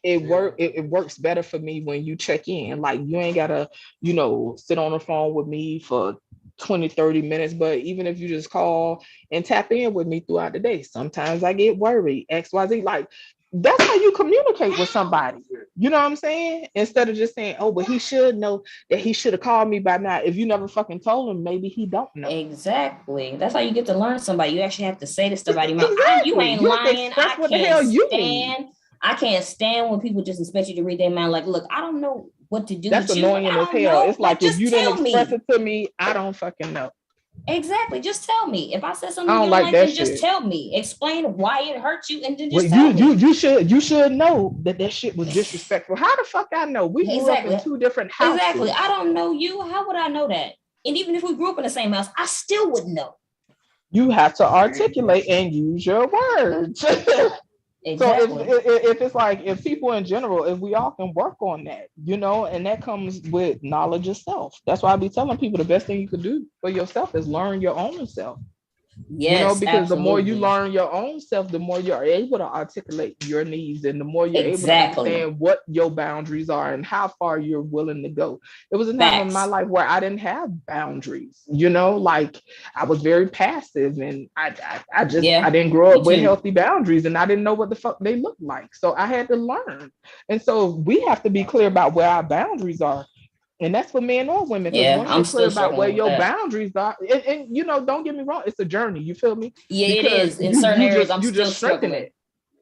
it works better for me when you check in. Like, you ain't gotta, sit on the phone with me for 20-30 minutes, but even if you just call and tap in with me throughout the day, sometimes I get worried, XYZ. Like, that's how you communicate with somebody. You know what I'm saying? Instead of just saying, oh, but he should know that he should have called me by now. If you never fucking told him, maybe he don't know. Exactly. That's how you get to learn somebody. You actually have to say this to somebody. Exactly. You ain't lying. I can't stand when people just expect you to read their mind. Like, look, I don't know what to do. That's with annoying you. as hell. It's like, if you didn't express it to me, I don't fucking know. Exactly. Just tell me. If I said I something you don't don't like like, that then just shit. tell me. Explain why it hurt you, and then Well, just tell me. you should know that shit was disrespectful. How the fuck I know? We grew up in Exactly. two different Exactly. houses. I don't know you. How would I know that? And even if we grew up in the same house, I still wouldn't know. You have to articulate and use your words. Exactly. So if it's like, if people in general, if we all can work on that, you know, and that comes with knowledge of self. That's why I be telling people the best thing you could do for yourself is learn your own self. You know, Yes, because the more you absolutely. learn your own self, the more you're able to articulate your needs, and the more you're able to Exactly. understand what your boundaries are and how far you're willing to go. It was a time in my Facts. life where I didn't have boundaries, you know, like I was very passive, and I just I Yeah, didn't grow me up with too. healthy boundaries, and I didn't know what the fuck they looked like. So I had to learn. And so we have to be clear about where our boundaries are. And that's for men or women, because Yeah, once I'm you're clear still about where struggling with your that. boundaries are, and you know, don't get me wrong, it's a journey. You feel me? Yeah, it Because is. In certain areas, I'm you still just strengthen struggling. it.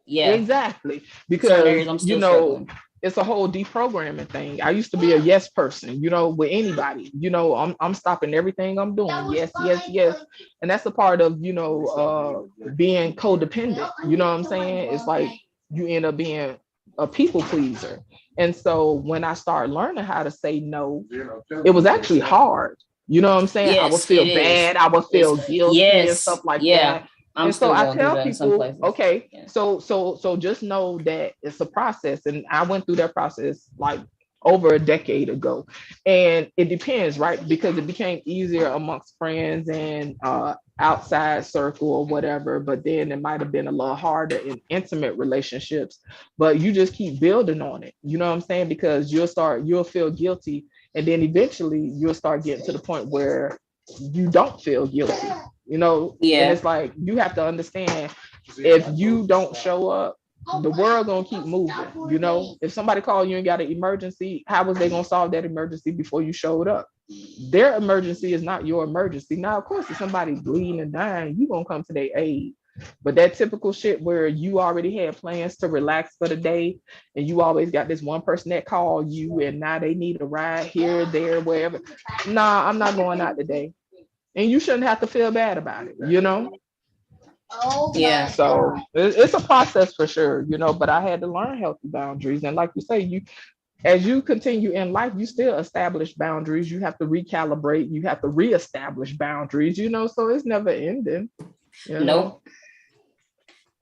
Yeah. Exactly. Certain Because areas, I'm you still know, struggling. it's a whole deprogramming thing. I used to be a yes person, you know, with anybody. You know, I'm stopping everything I'm doing. Yes, yes, yes. And that's a part of, you know, being codependent. You know what I'm saying? It's like you end up being a people pleaser. And so when I started learning how to say no, it was actually hard. You know what I'm saying? I would Yes, feel it is. bad. I would It's feel guilty and stuff yes, like yeah. that. I'm And so still I going through tell that in some people, places. okay, Yeah. so just know that it's a process. And I went through that process like over a decade ago. And it depends, right? Because it became easier amongst friends and outside circle or whatever, but then it might have been a little harder in intimate relationships. But you just keep building on it. You know what I'm saying? Because you'll feel guilty, and then eventually you'll start getting to the point where you don't feel guilty, you know. And Yeah. it's like you have to understand, if you don't show up, the world gonna keep moving. You know, if somebody called you and got an emergency, how was they gonna solve that emergency before you showed up? Their emergency is not your emergency. Now, of course, if somebody's bleeding and dying, you gonna come to their aid. But that typical shit where you already had plans to relax for the day, and you always got this one person that called you, and now they need a ride here, there, wherever. Nah, I'm not going out today. And you shouldn't have to feel bad about it, you know? Yeah. So it's a process for sure, you know, but I had to learn healthy boundaries. And like you say, you as you continue in life, you still establish boundaries. You have to recalibrate, you have to reestablish boundaries, you know, so it's never ending, you know. Nope.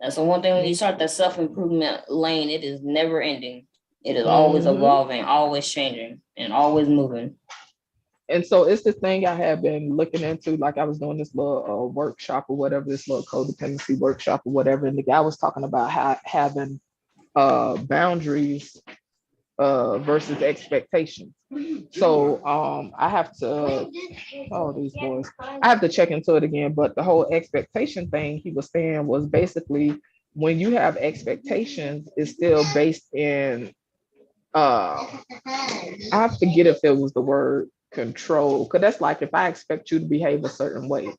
That's the one thing when you start that self-improvement lane, it is never ending. It is always evolving, always changing, and always moving. And so it's the thing I have been looking into. Like I was doing this little workshop or whatever, this little codependency workshop or whatever, and the guy was talking about having boundaries versus expectations. So I have to, oh, these boys, I have to check into it again. But the whole expectation thing he was saying was basically, when you have expectations, it's still based in I forget if it was the word control, because that's like if I expect you to behave a certain way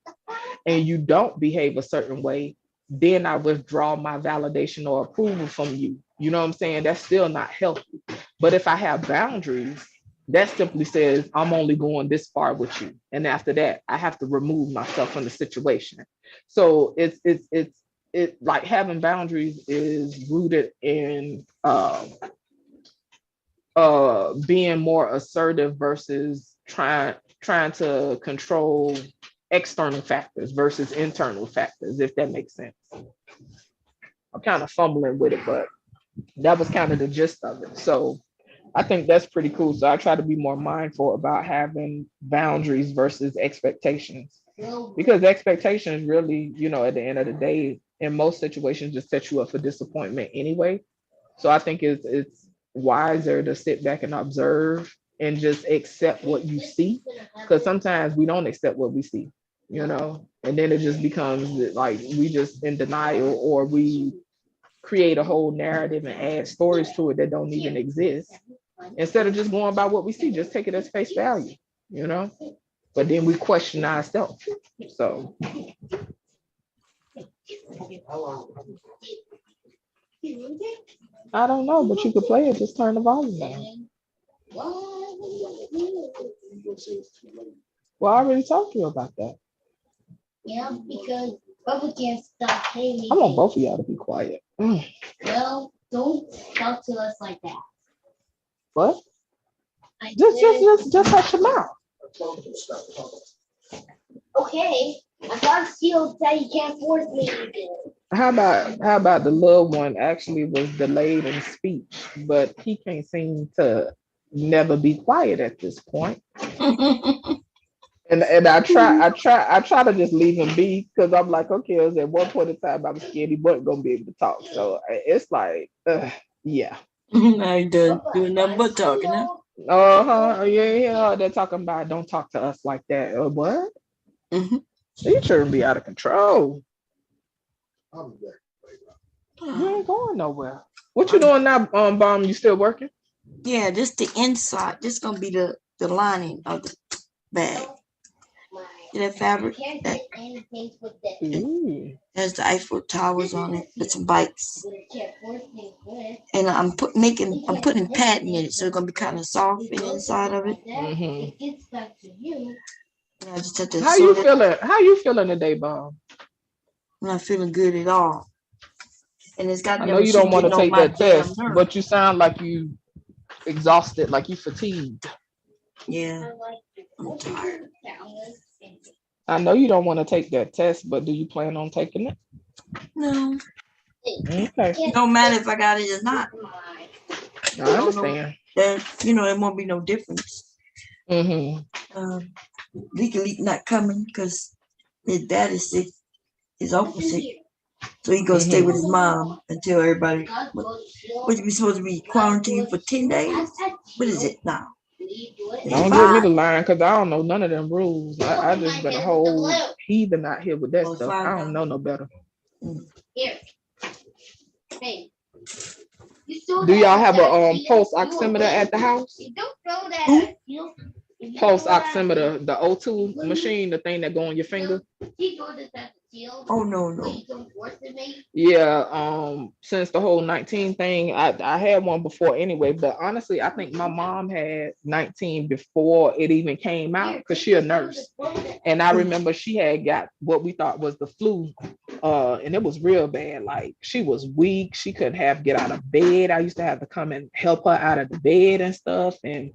and you don't behave a certain way, then I withdraw my validation or approval from you. You know what I'm saying? That's still not healthy. But if I have boundaries, that simply says I'm only going this far with you. And after that, I have to remove myself from the situation. So it's like having boundaries is rooted in being more assertive versus trying to control external factors versus internal factors, if that makes sense. I'm kind of fumbling with it, but that was kind of the gist of it. So I think that's pretty cool. So I try to be more mindful about having boundaries versus expectations, because expectations really, you know, at the end of the day, in most situations, just set you up for disappointment anyway. So I think it's wiser to sit back and observe and just accept what you see, because sometimes we don't accept what we see, you know, and then it just becomes like we just in denial, or we create a whole narrative and add stories to it that don't even exist. Instead of just going by what we see, just take it as face value, you know. But then we question ourselves. So I don't know, but you could play it. Just turn the volume down. Well, I already talked to you about that. Yeah, because Bubba can't stop saying anything. I want both of y'all to be quiet. Well, don't talk to us like that. What? Just hush your mouth. Okay. I thought Steel said you can't force me anything. How about the little one actually was delayed in speech, but he can't seem to never be quiet at this point. And I try to just leave him be because I'm like, okay, it was at one point in time I was scared he wasn't gonna be able to talk. So it's like, yeah. Now he doing nothing but talking, huh? Yeah. They're talking about don't talk to us like that. What? Mm-hmm. You shouldn't be out of control. You ain't going nowhere. What you doing now, Bomb? You still working? Yeah, this the inside. This gonna be the lining of the bag. See that fabric? There's the Eiffel Towers on it with some bikes. And I'm putting padding in it, so it's gonna be kind of soft in the inside of it. Mm-hmm. I just have to How you feeling? How you feeling today, Bomb? I'm not feeling good at all. And it's got. I know you don't want to take that test, but you sound like you exhausted, like you fatigued. Yeah, I'm tired. I know you don't want to take that test, but do you plan on taking it? No. Okay. No matter if I got it or not. I understand. It won't be no difference. Mm-hmm. Legally not coming because his dad is sick. His uncle sick. So he gonna stay with his mom until everybody. What we supposed to be quarantined for 10 days? What is it now? Don't get me to line because I don't know none of them rules. I just been a whole heathen out here with that stuff. I don't know no better. Here. Hey. Do y'all have a pulse oximeter at the house? Don't throw that. Pulse oximeter, the O2 machine, the thing that go on your finger. Oh no. Yeah, since the whole 19 thing, I had one before anyway, but honestly, I think my mom had 19 before it even came out because she's a nurse. And I remember she had got what we thought was the flu, and it was real bad. Like she was weak, she couldn't get out of bed. I used to have to come and help her out of the bed and stuff. And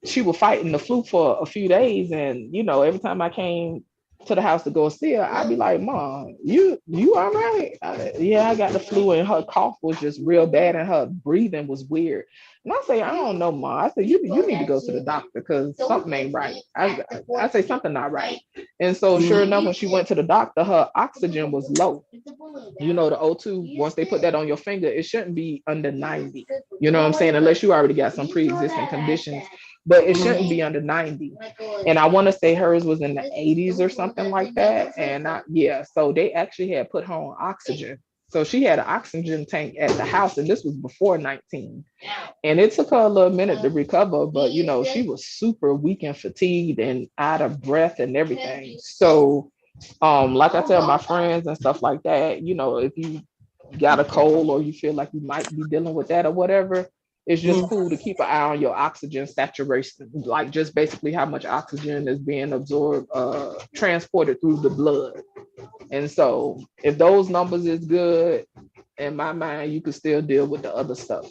she was fighting the flu for a few days, and every time I came to the house to go see her, I'd be like, Mom, you all right? Yeah, I got the flu, and her cough was just real bad and her breathing was weird. And I say, I don't know, Mom. I said, you need to go to the doctor because something ain't right. I say something not right. And so sure enough, when she went to the doctor, her oxygen was low. The O2, once they put that on your finger, it shouldn't be under 90. You know what I'm saying? Unless you already got some pre-existing conditions. But it shouldn't be under 90. And I want to say hers was in the 80s or something like that. And so they actually had put her on oxygen. So she had an oxygen tank at the house, and this was before 19. And it took her a little minute to recover, but she was super weak and fatigued and out of breath and everything. So like I tell my friends and stuff like that, if you got a cold or you feel like you might be dealing with that or whatever, it's just cool to keep an eye on your oxygen saturation, like just basically how much oxygen is being absorbed, transported through the blood. And so if those numbers is good, in my mind, you can still deal with the other stuff,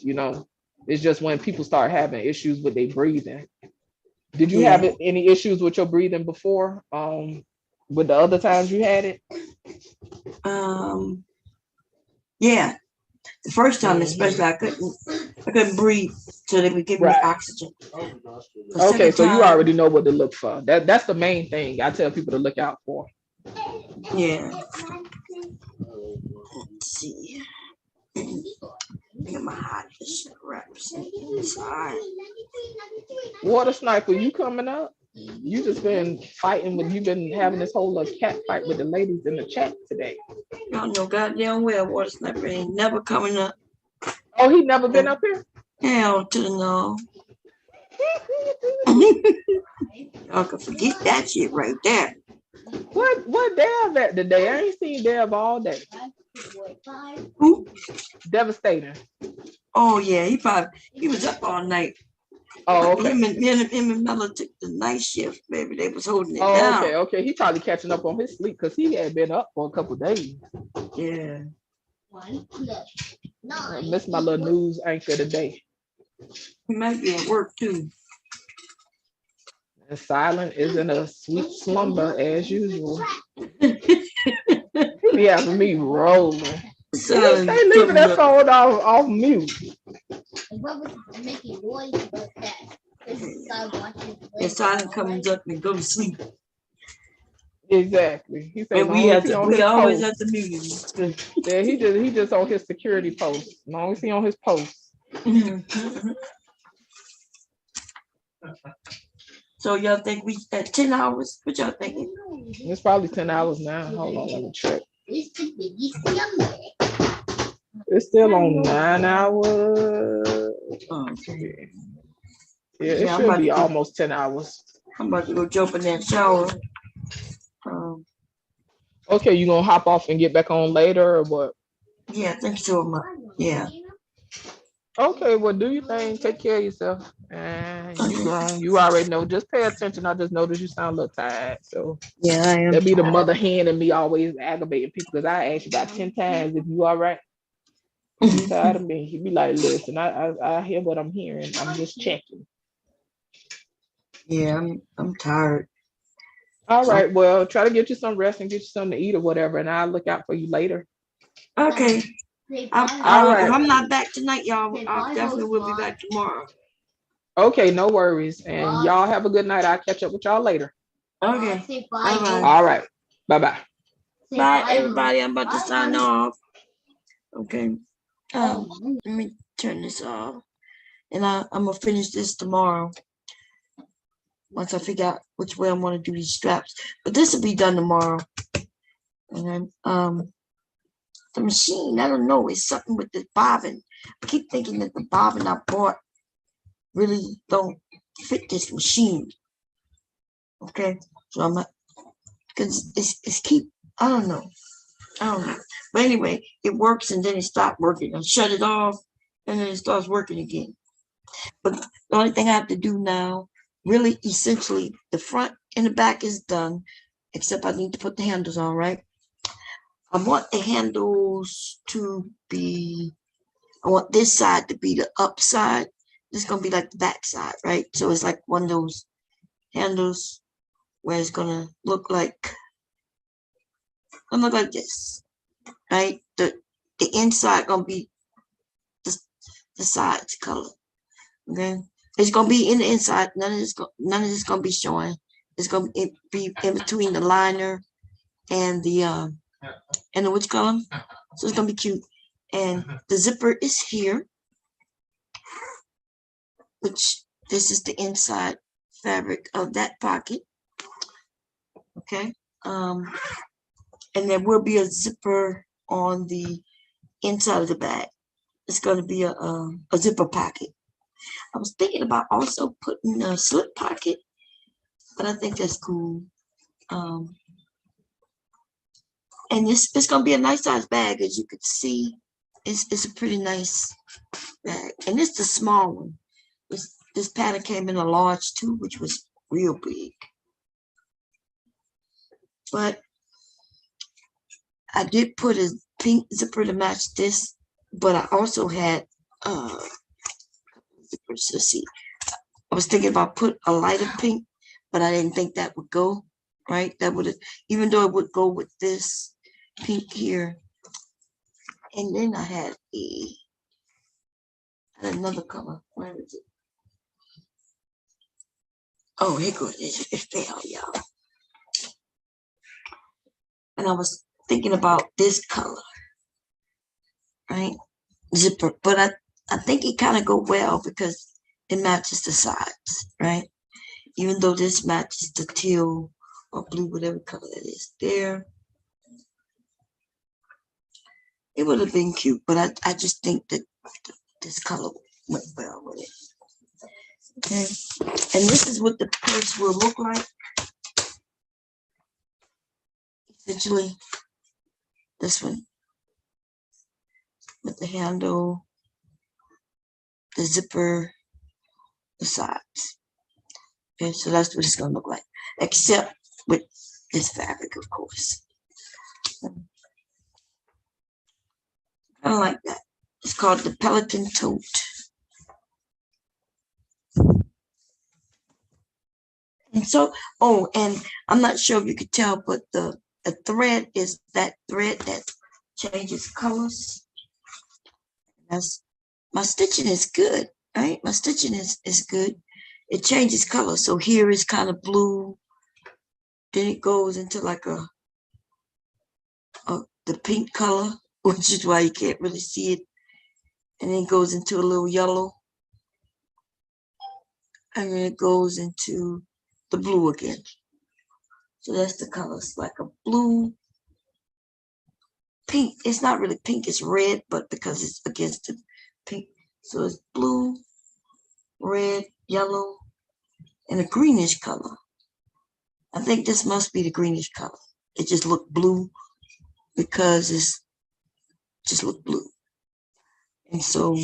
It's just when people start having issues with their breathing. Did you have any issues with your breathing before? With the other times you had it? Yeah. The first time, especially, I couldn't breathe, so they would give me oxygen. Okay, so you already know what to look for. That's the main thing I tell people to look out for. Yeah. Let's see. Get my hot wraps inside. Water Sniper, you coming up? You just been fighting you've been having this whole cat fight with the ladies in the chat today. Y'all know goddamn well Water Sniper ain't never coming up. Oh, he never been up here? Hell to the no. Y'all can forget that shit right there. What Dev at today? I ain't seen Dev all day. Who? Devastator. Oh yeah, he was up all night. Oh, okay. Him and Mella took the night shift, baby. They was holding it Oh, down. okay. He probably catching up on his sleep because he had been up for a couple of days. Yeah. I missed my little news anchor today. He might be at work too. And Silent is in a sweet slumber as usual. He be having me rolling. They leaving that phone off mute. And Silent comes up and go to sleep. Exactly. He said, we always have to mute him. Yeah, he just on his security post. As long as he on his post. So y'all think we at 10 hours? What y'all thinking? It's probably 10 hours now. Hold on, let me check. It's still on 9 hours. Okay. Yeah, it should be almost 10 hours. I'm about to go jump in that shower. Okay, you gonna hop off and get back on later or what? Yeah, I think so. Yeah. Okay, well, do your thing. Take care of yourself. And you grown. You already know. Just pay attention. I just noticed you sound a little tired. So yeah, I am. That'd be the mother hen and me always aggravating people because I ask you about 10 times if you all right. You tired of me. He'd be like, listen, I hear what I'm hearing. I'm just checking. Yeah, I'm tired. All right, well, try to get you some rest and get you something to eat or whatever, and I'll look out for you later. Okay. All right. If I'm not back tonight, y'all, I definitely will be back tomorrow. Okay, no worries. And y'all have a good night. I'll catch up with y'all later. Okay. Bye-bye. All right. Bye-bye. Bye, everybody. I'm about to sign off. Okay. Let me turn this off. And I'm going to finish this tomorrow. Once I figure out which way I want to do these straps. But this will be done tomorrow. And then, the machine, I don't know, it's something with the bobbin. I keep thinking that the bobbin I bought really don't fit this machine. Okay, so I'm not, because it's I don't know. But anyway, it works and then it stopped working. I shut it off and then it starts working again. But the only thing I have to do now, really essentially, the front and the back is done, except I need to put the handles on, right? I want the handles to be, I want this side to be the up side. This is going to be like the back side, right? So it's like one of those handles where it's going to look like this, right? The inside going to be the sides color, okay? It's going to be in the inside. None of this going to be showing. It's going to be in between the liner and the which color? So it's gonna be cute. And the zipper is here, which this is the inside fabric of that pocket. Okay. And there will be a zipper on the inside of the bag. It's gonna be a zipper pocket. I was thinking about also putting a slip pocket, but I think that's cool. And it's gonna be a nice size bag, as you could see. It's a pretty nice bag, and it's the small one. This pattern came in a large too, which was real big. But I did put a pink zipper to match this, but I also had zippers. Let's see. I was thinking about put a lighter pink, but I didn't think that would go right. That would, even though it would go with this pink here. And then I had another color. Where is it? Oh, here goes it fell, y'all. And I was thinking about this color, right? Zipper, but I think it kind of go well because it matches the sides, right? Even though this matches the teal or blue, whatever color it is there. It would have been cute, but I just think that this color went well with it. Okay, and this is what the purse will look like. Essentially, this one with the handle, the zipper, the sides. Okay, so that's what it's gonna look like, except with this fabric, of course. Kind of like that. It's called the Pelican Tote. And so, oh, and I'm not sure if you could tell, but the thread is that thread that changes colors. That's my stitching is good, right? My stitching is good. It changes color. So here is kind of blue. Then it goes into like the pink color, which is why you can't really see it. And then it goes into a little yellow. And then it goes into the blue again. So that's the colors, like a blue, pink. It's not really pink, it's red, but because it's against the pink. So it's blue, red, yellow, and a greenish color. I think this must be the greenish color. It just looked blue because it's just looked blue. And so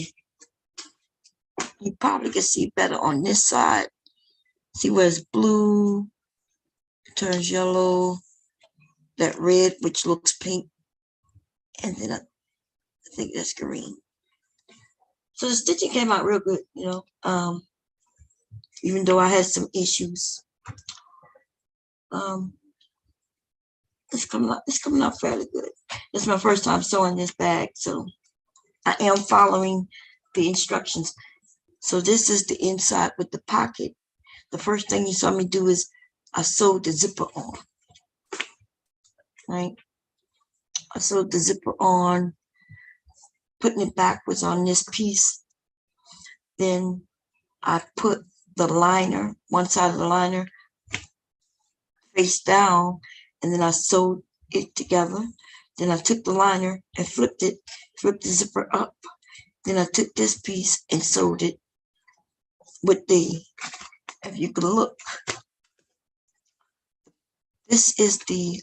you probably can see better on this side. See where it's blue, it turns yellow, that red, which looks pink, and then I think that's green. So the stitching came out real good, you know, even though I had some issues. It's coming out fairly good. It's my first time sewing this bag, so I am following the instructions. So this is the inside with the pocket. The first thing you saw me do is I sewed the zipper on, right? I sewed the zipper on, putting it backwards on this piece. Then I put the liner, one side of the liner face down, and then I sewed it together. Then I took the liner and flipped the zipper up. Then I took this piece and sewed it with the, if you can look, this is the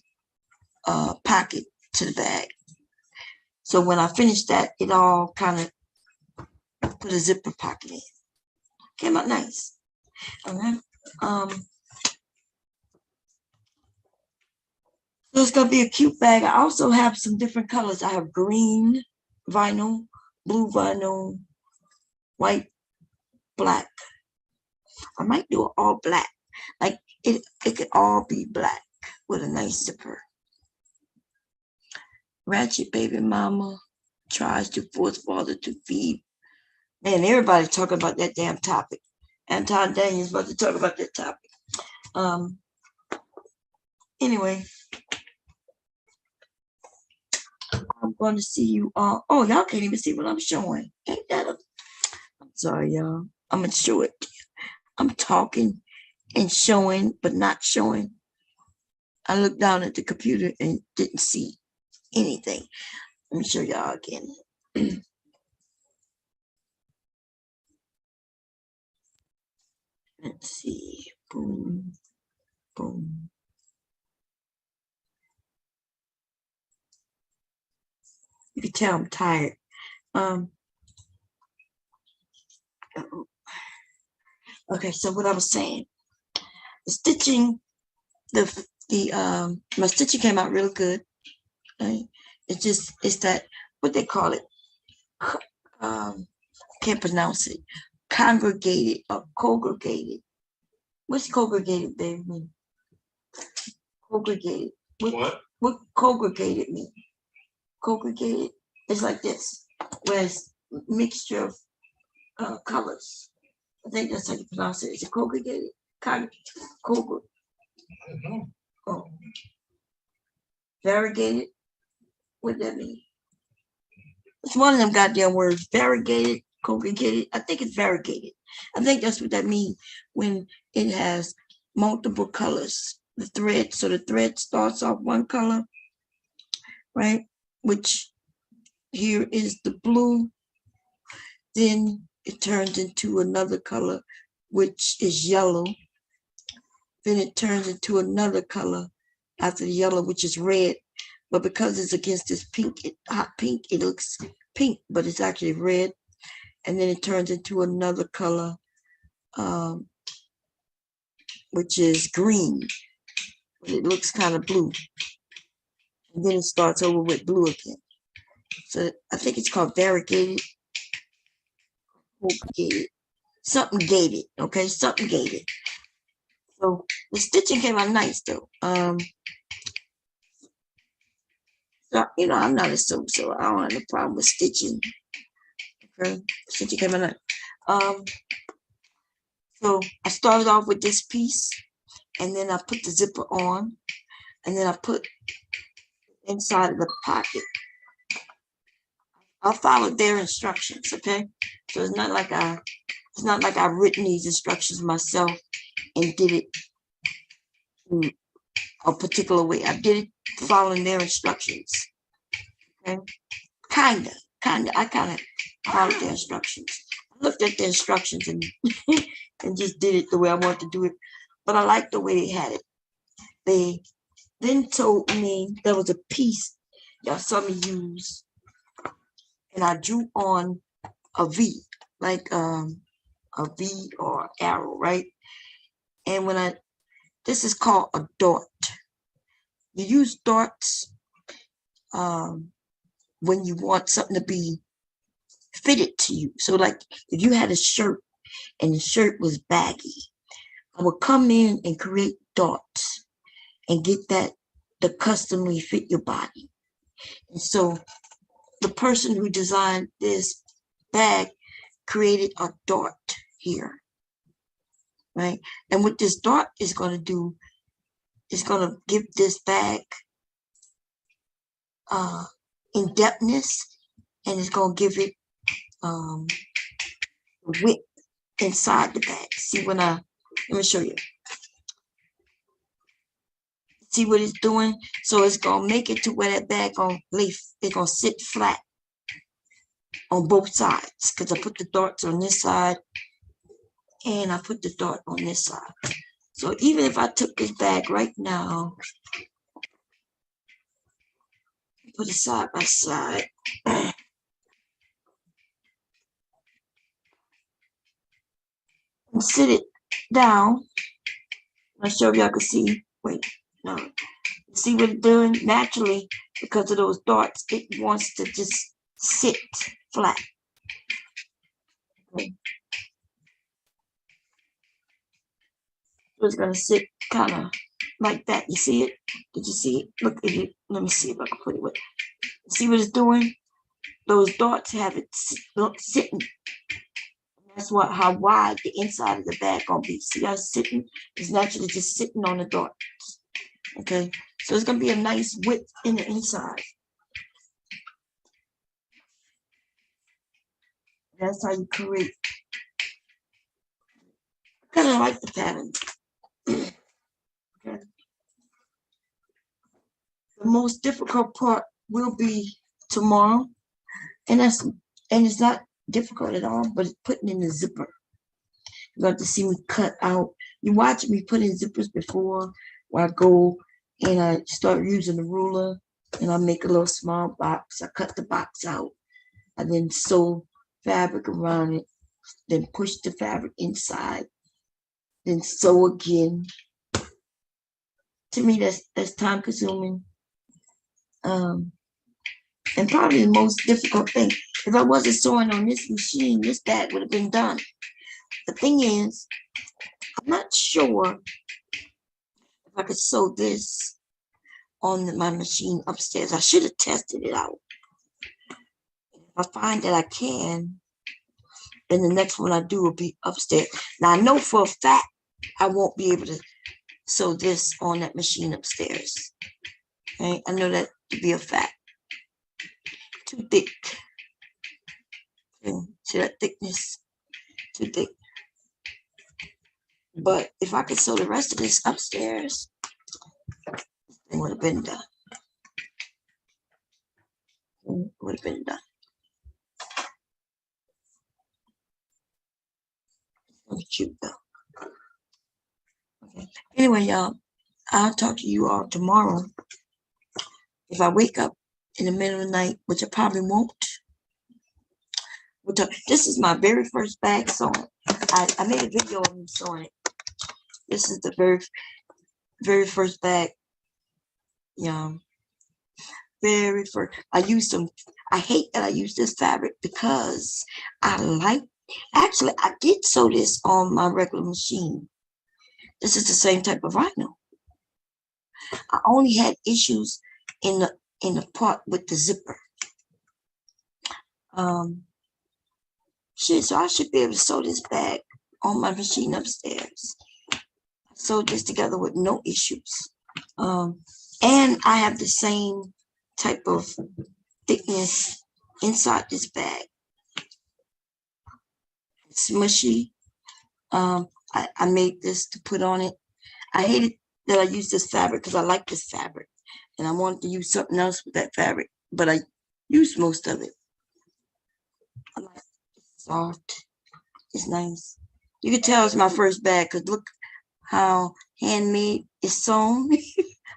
pocket to the bag. So when I finished that, it all kind of put a zipper pocket in. Came out nice. All right. So it's gonna be a cute bag. I also have some different colors. I have green vinyl, blue vinyl, white, black. I might do it all black. Like it could all be black with a nice zipper. Ratchet baby mama tries to force father to feed. Man, everybody talking about that damn topic. Anton Daniel's about to talk about that topic. Anyway, I'm going to see you all. Oh, y'all can't even see what I'm showing. Ain't that I'm sorry, y'all. I'm going to show it. I'm talking and showing, but not showing. I looked down at the computer and didn't see anything. Let me show y'all again. Let's see. Boom, boom. You can tell I'm tired. Okay, so what I was saying, the stitching, my stitching came out real good. Right? It's that, what they call it, can't pronounce it, congregated or congregated. What's congregated, baby mean? Congregated. What congregated mean? Congregated is like this, where it's mixture of colors. I think that's how you pronounce it. Is it congregated? Oh. Variegated? What that mean? It's one of them goddamn words. Variegated, congregated. I think it's variegated. I think that's what that means when it has multiple colors. The thread. So the thread starts off one color, right? Which here is the blue. Then it turns into another color, which is yellow. Then it turns into another color after the yellow, which is red. But because it's against this pink, hot pink, it looks pink, but it's actually red. And then it turns into another color, which is green, but it looks kind of blue. And then it starts over with blue again. So I think it's called variegated, something gated, okay, something gated. So the stitching came out nice though. So, you know, I'm not a sew, so I don't have a problem with stitching. Okay, stitching came out nice. So I started off with this piece, and then I put the zipper on, and then I put inside of the pocket. I followed their instructions, okay? So it's not like I've written these instructions myself and did it a particular way. I did it following their instructions. Okay, I kind of followed their instructions. I looked at the instructions and and just did it the way I wanted to do it. But I liked the way they had it. They then told me there was a piece y'all saw me use, and I drew on a V, like a V or arrow, right? And this is called a dart. You use darts when you want something to be fitted to you. So like if you had a shirt and the shirt was baggy, I would come in and create darts and get that to customly fit your body. And so the person who designed this bag created a dart here, right? And what this dart is going to do is going to give this bag in-depthness, and it's going to give it width inside the bag. See let me show you. See what it's doing? So it's going to make it to where that bag going to lay, it's going to sit flat on both sides, because I put the darts on this side and I put the dart on this side. So even if I took this bag right now, put it side by side, and sit it down, I'm sure y'all can see. Wait, no. See what it's doing? Naturally, because of those darts, it wants to just sit flat. Okay. So it's going to sit kind of like that. You see it? Did you see it? Look at it. Let me see if I can put it with. See what it's doing? Those darts have it sitting. That's how wide the inside of the bag gonna be. See how it's sitting? It's naturally just sitting on the darts. Okay, so it's gonna be a nice width in the inside. That's how you create. I kind of like the pattern. Okay. The most difficult part will be tomorrow, and it's not difficult at all, but it's putting in the zipper. You got to see me cut out. You watch me put in zippers before, where I go and I start using the ruler and I make a little small box. I cut the box out. I then sew fabric around it, then push the fabric inside, then sew again. To me, that's time consuming. And probably the most difficult thing. If I wasn't sewing on this machine, this bag would have been done. The thing is, I'm not sure if I could sew this on my machine upstairs. I should have tested it out. If I find that I can, then the next one I do will be upstairs. Now, I know for a fact I won't be able to sew this on that machine upstairs. Okay? I know that to be a fact. Too thick. Okay. See that thickness? Too thick. But if I could sew the rest of this upstairs, it would have been done. It would have been done. It's cute though. Okay. Anyway, y'all, I'll talk to you all tomorrow. If I wake up in the middle of the night, which I probably won't. This is my very first bag sewing. I made a video of me sewing it. This is the very first bag. Yeah. Very first. I hate that I use this fabric because actually I did sew this on my regular machine. This is the same type of vinyl. I only had issues in the part with the zipper. So I should be able to sew this bag on my machine upstairs. I sewed this together with no issues. And I have the same type of thickness inside this bag. It's mushy. I made this to put on it. I hated that I used this fabric because I like this fabric. And I wanted to use something else with that fabric. But I used most of it. I like it. It's soft. It's nice. You can tell it's my first bag because look how handmade it's sewn.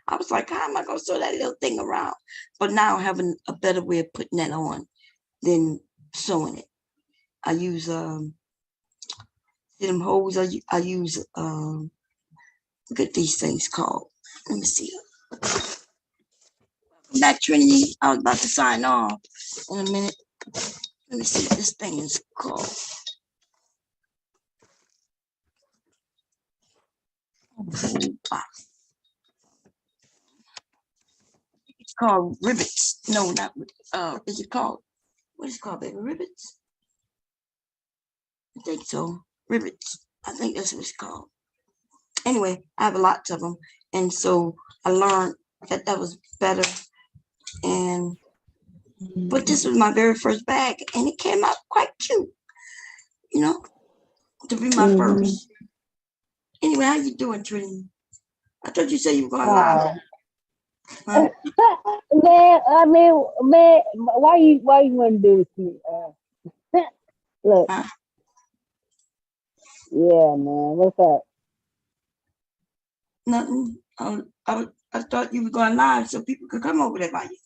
I was like, how am I going to sew that little thing around? But now I'm having a better way of putting that on than sewing it. I use them holes. I use look at these things called. Let me see. Back, Trinity. I was about to sign off in a minute. Let me see what this thing is called. It's called rivets. No, not is it called? What is it called, baby? Rivets? I think so. Rivets. I think that's what it's called. Anyway, I have lots of them. And so I learned that was better. But this was my very first bag. And it came out quite cute. You know, to be my first. Anyway, how you doing, Trinity? I thought you said you were going live. Huh? Man, I mean, man, why you want to do this to me? Look. Yeah, man. What's up? Nothing. I thought you were going live so people could come over there by you.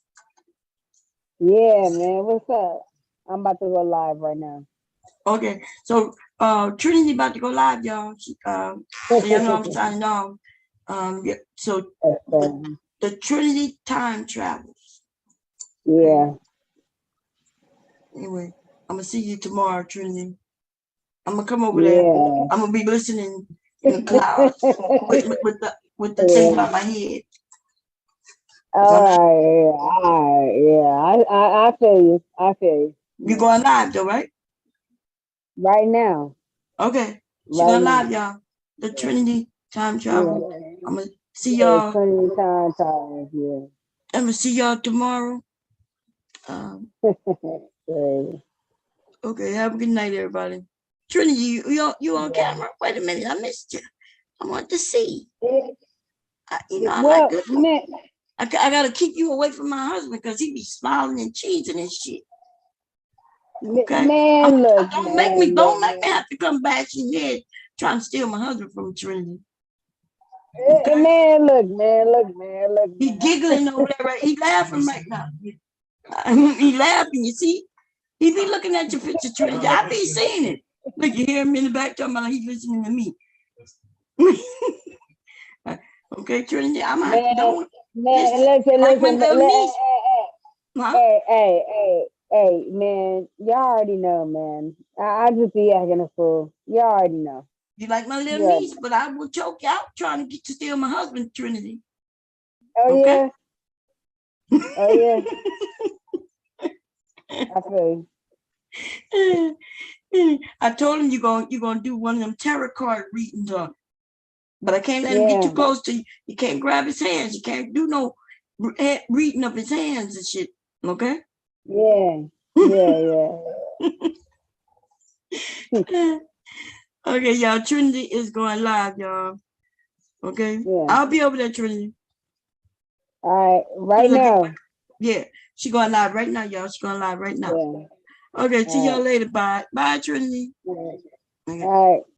Yeah, man. What's up? I'm about to go live right now. Okay. So Trinity about to go live, y'all. So y'all know I'm signing off. Yeah, so the Trinity time travels. Yeah. Anyway, I'm gonna see you tomorrow, Trinity. I'm gonna come over there. I'm gonna be listening in the clouds with the thing by my head. All right, yeah. I feel you. I feel you. You're going live though, right? Right now. Okay. She's going live, y'all. The Trinity time travel. I'm gonna see y'all. Trinity time travel, yeah. I'm gonna see y'all tomorrow. Okay, have a good night, everybody. Trinity, you on camera? Wait a minute, I missed you. I want to see. I like good. I gotta keep you away from my husband because he be smiling and cheesing and shit. Okay, man, look, don't make me have to come bashing your head trying to steal my husband from Trinity. Okay? Man, look. He giggling over there, right? He laughing right now. He laughing, you see? He be looking at your picture, Trinity. I be seeing it. Look, you hear him in the back talking about he's listening to me. Okay, Trinity, I'm not listen. Hey, man, y'all already know, man. I just be acting a fool. Y'all already know. You like my little niece, but I will choke you out trying to get to steal my husband, Trinity. Oh, okay? Yeah? Oh, yeah? I feel you. I told him you're gonna do one of them tarot card readings on, but I can't let him get too close to you. You can't grab his hands. You can't do no reading of his hands and shit. Okay? Yeah. Okay, y'all. Trinity is going live, y'all. Okay? Yeah. I'll be over there, Trinity. All right, right now. Yeah, she going live right now, y'all. She going live right now. Yeah. Okay, see y'all later. Bye. Bye, Trinity. All right.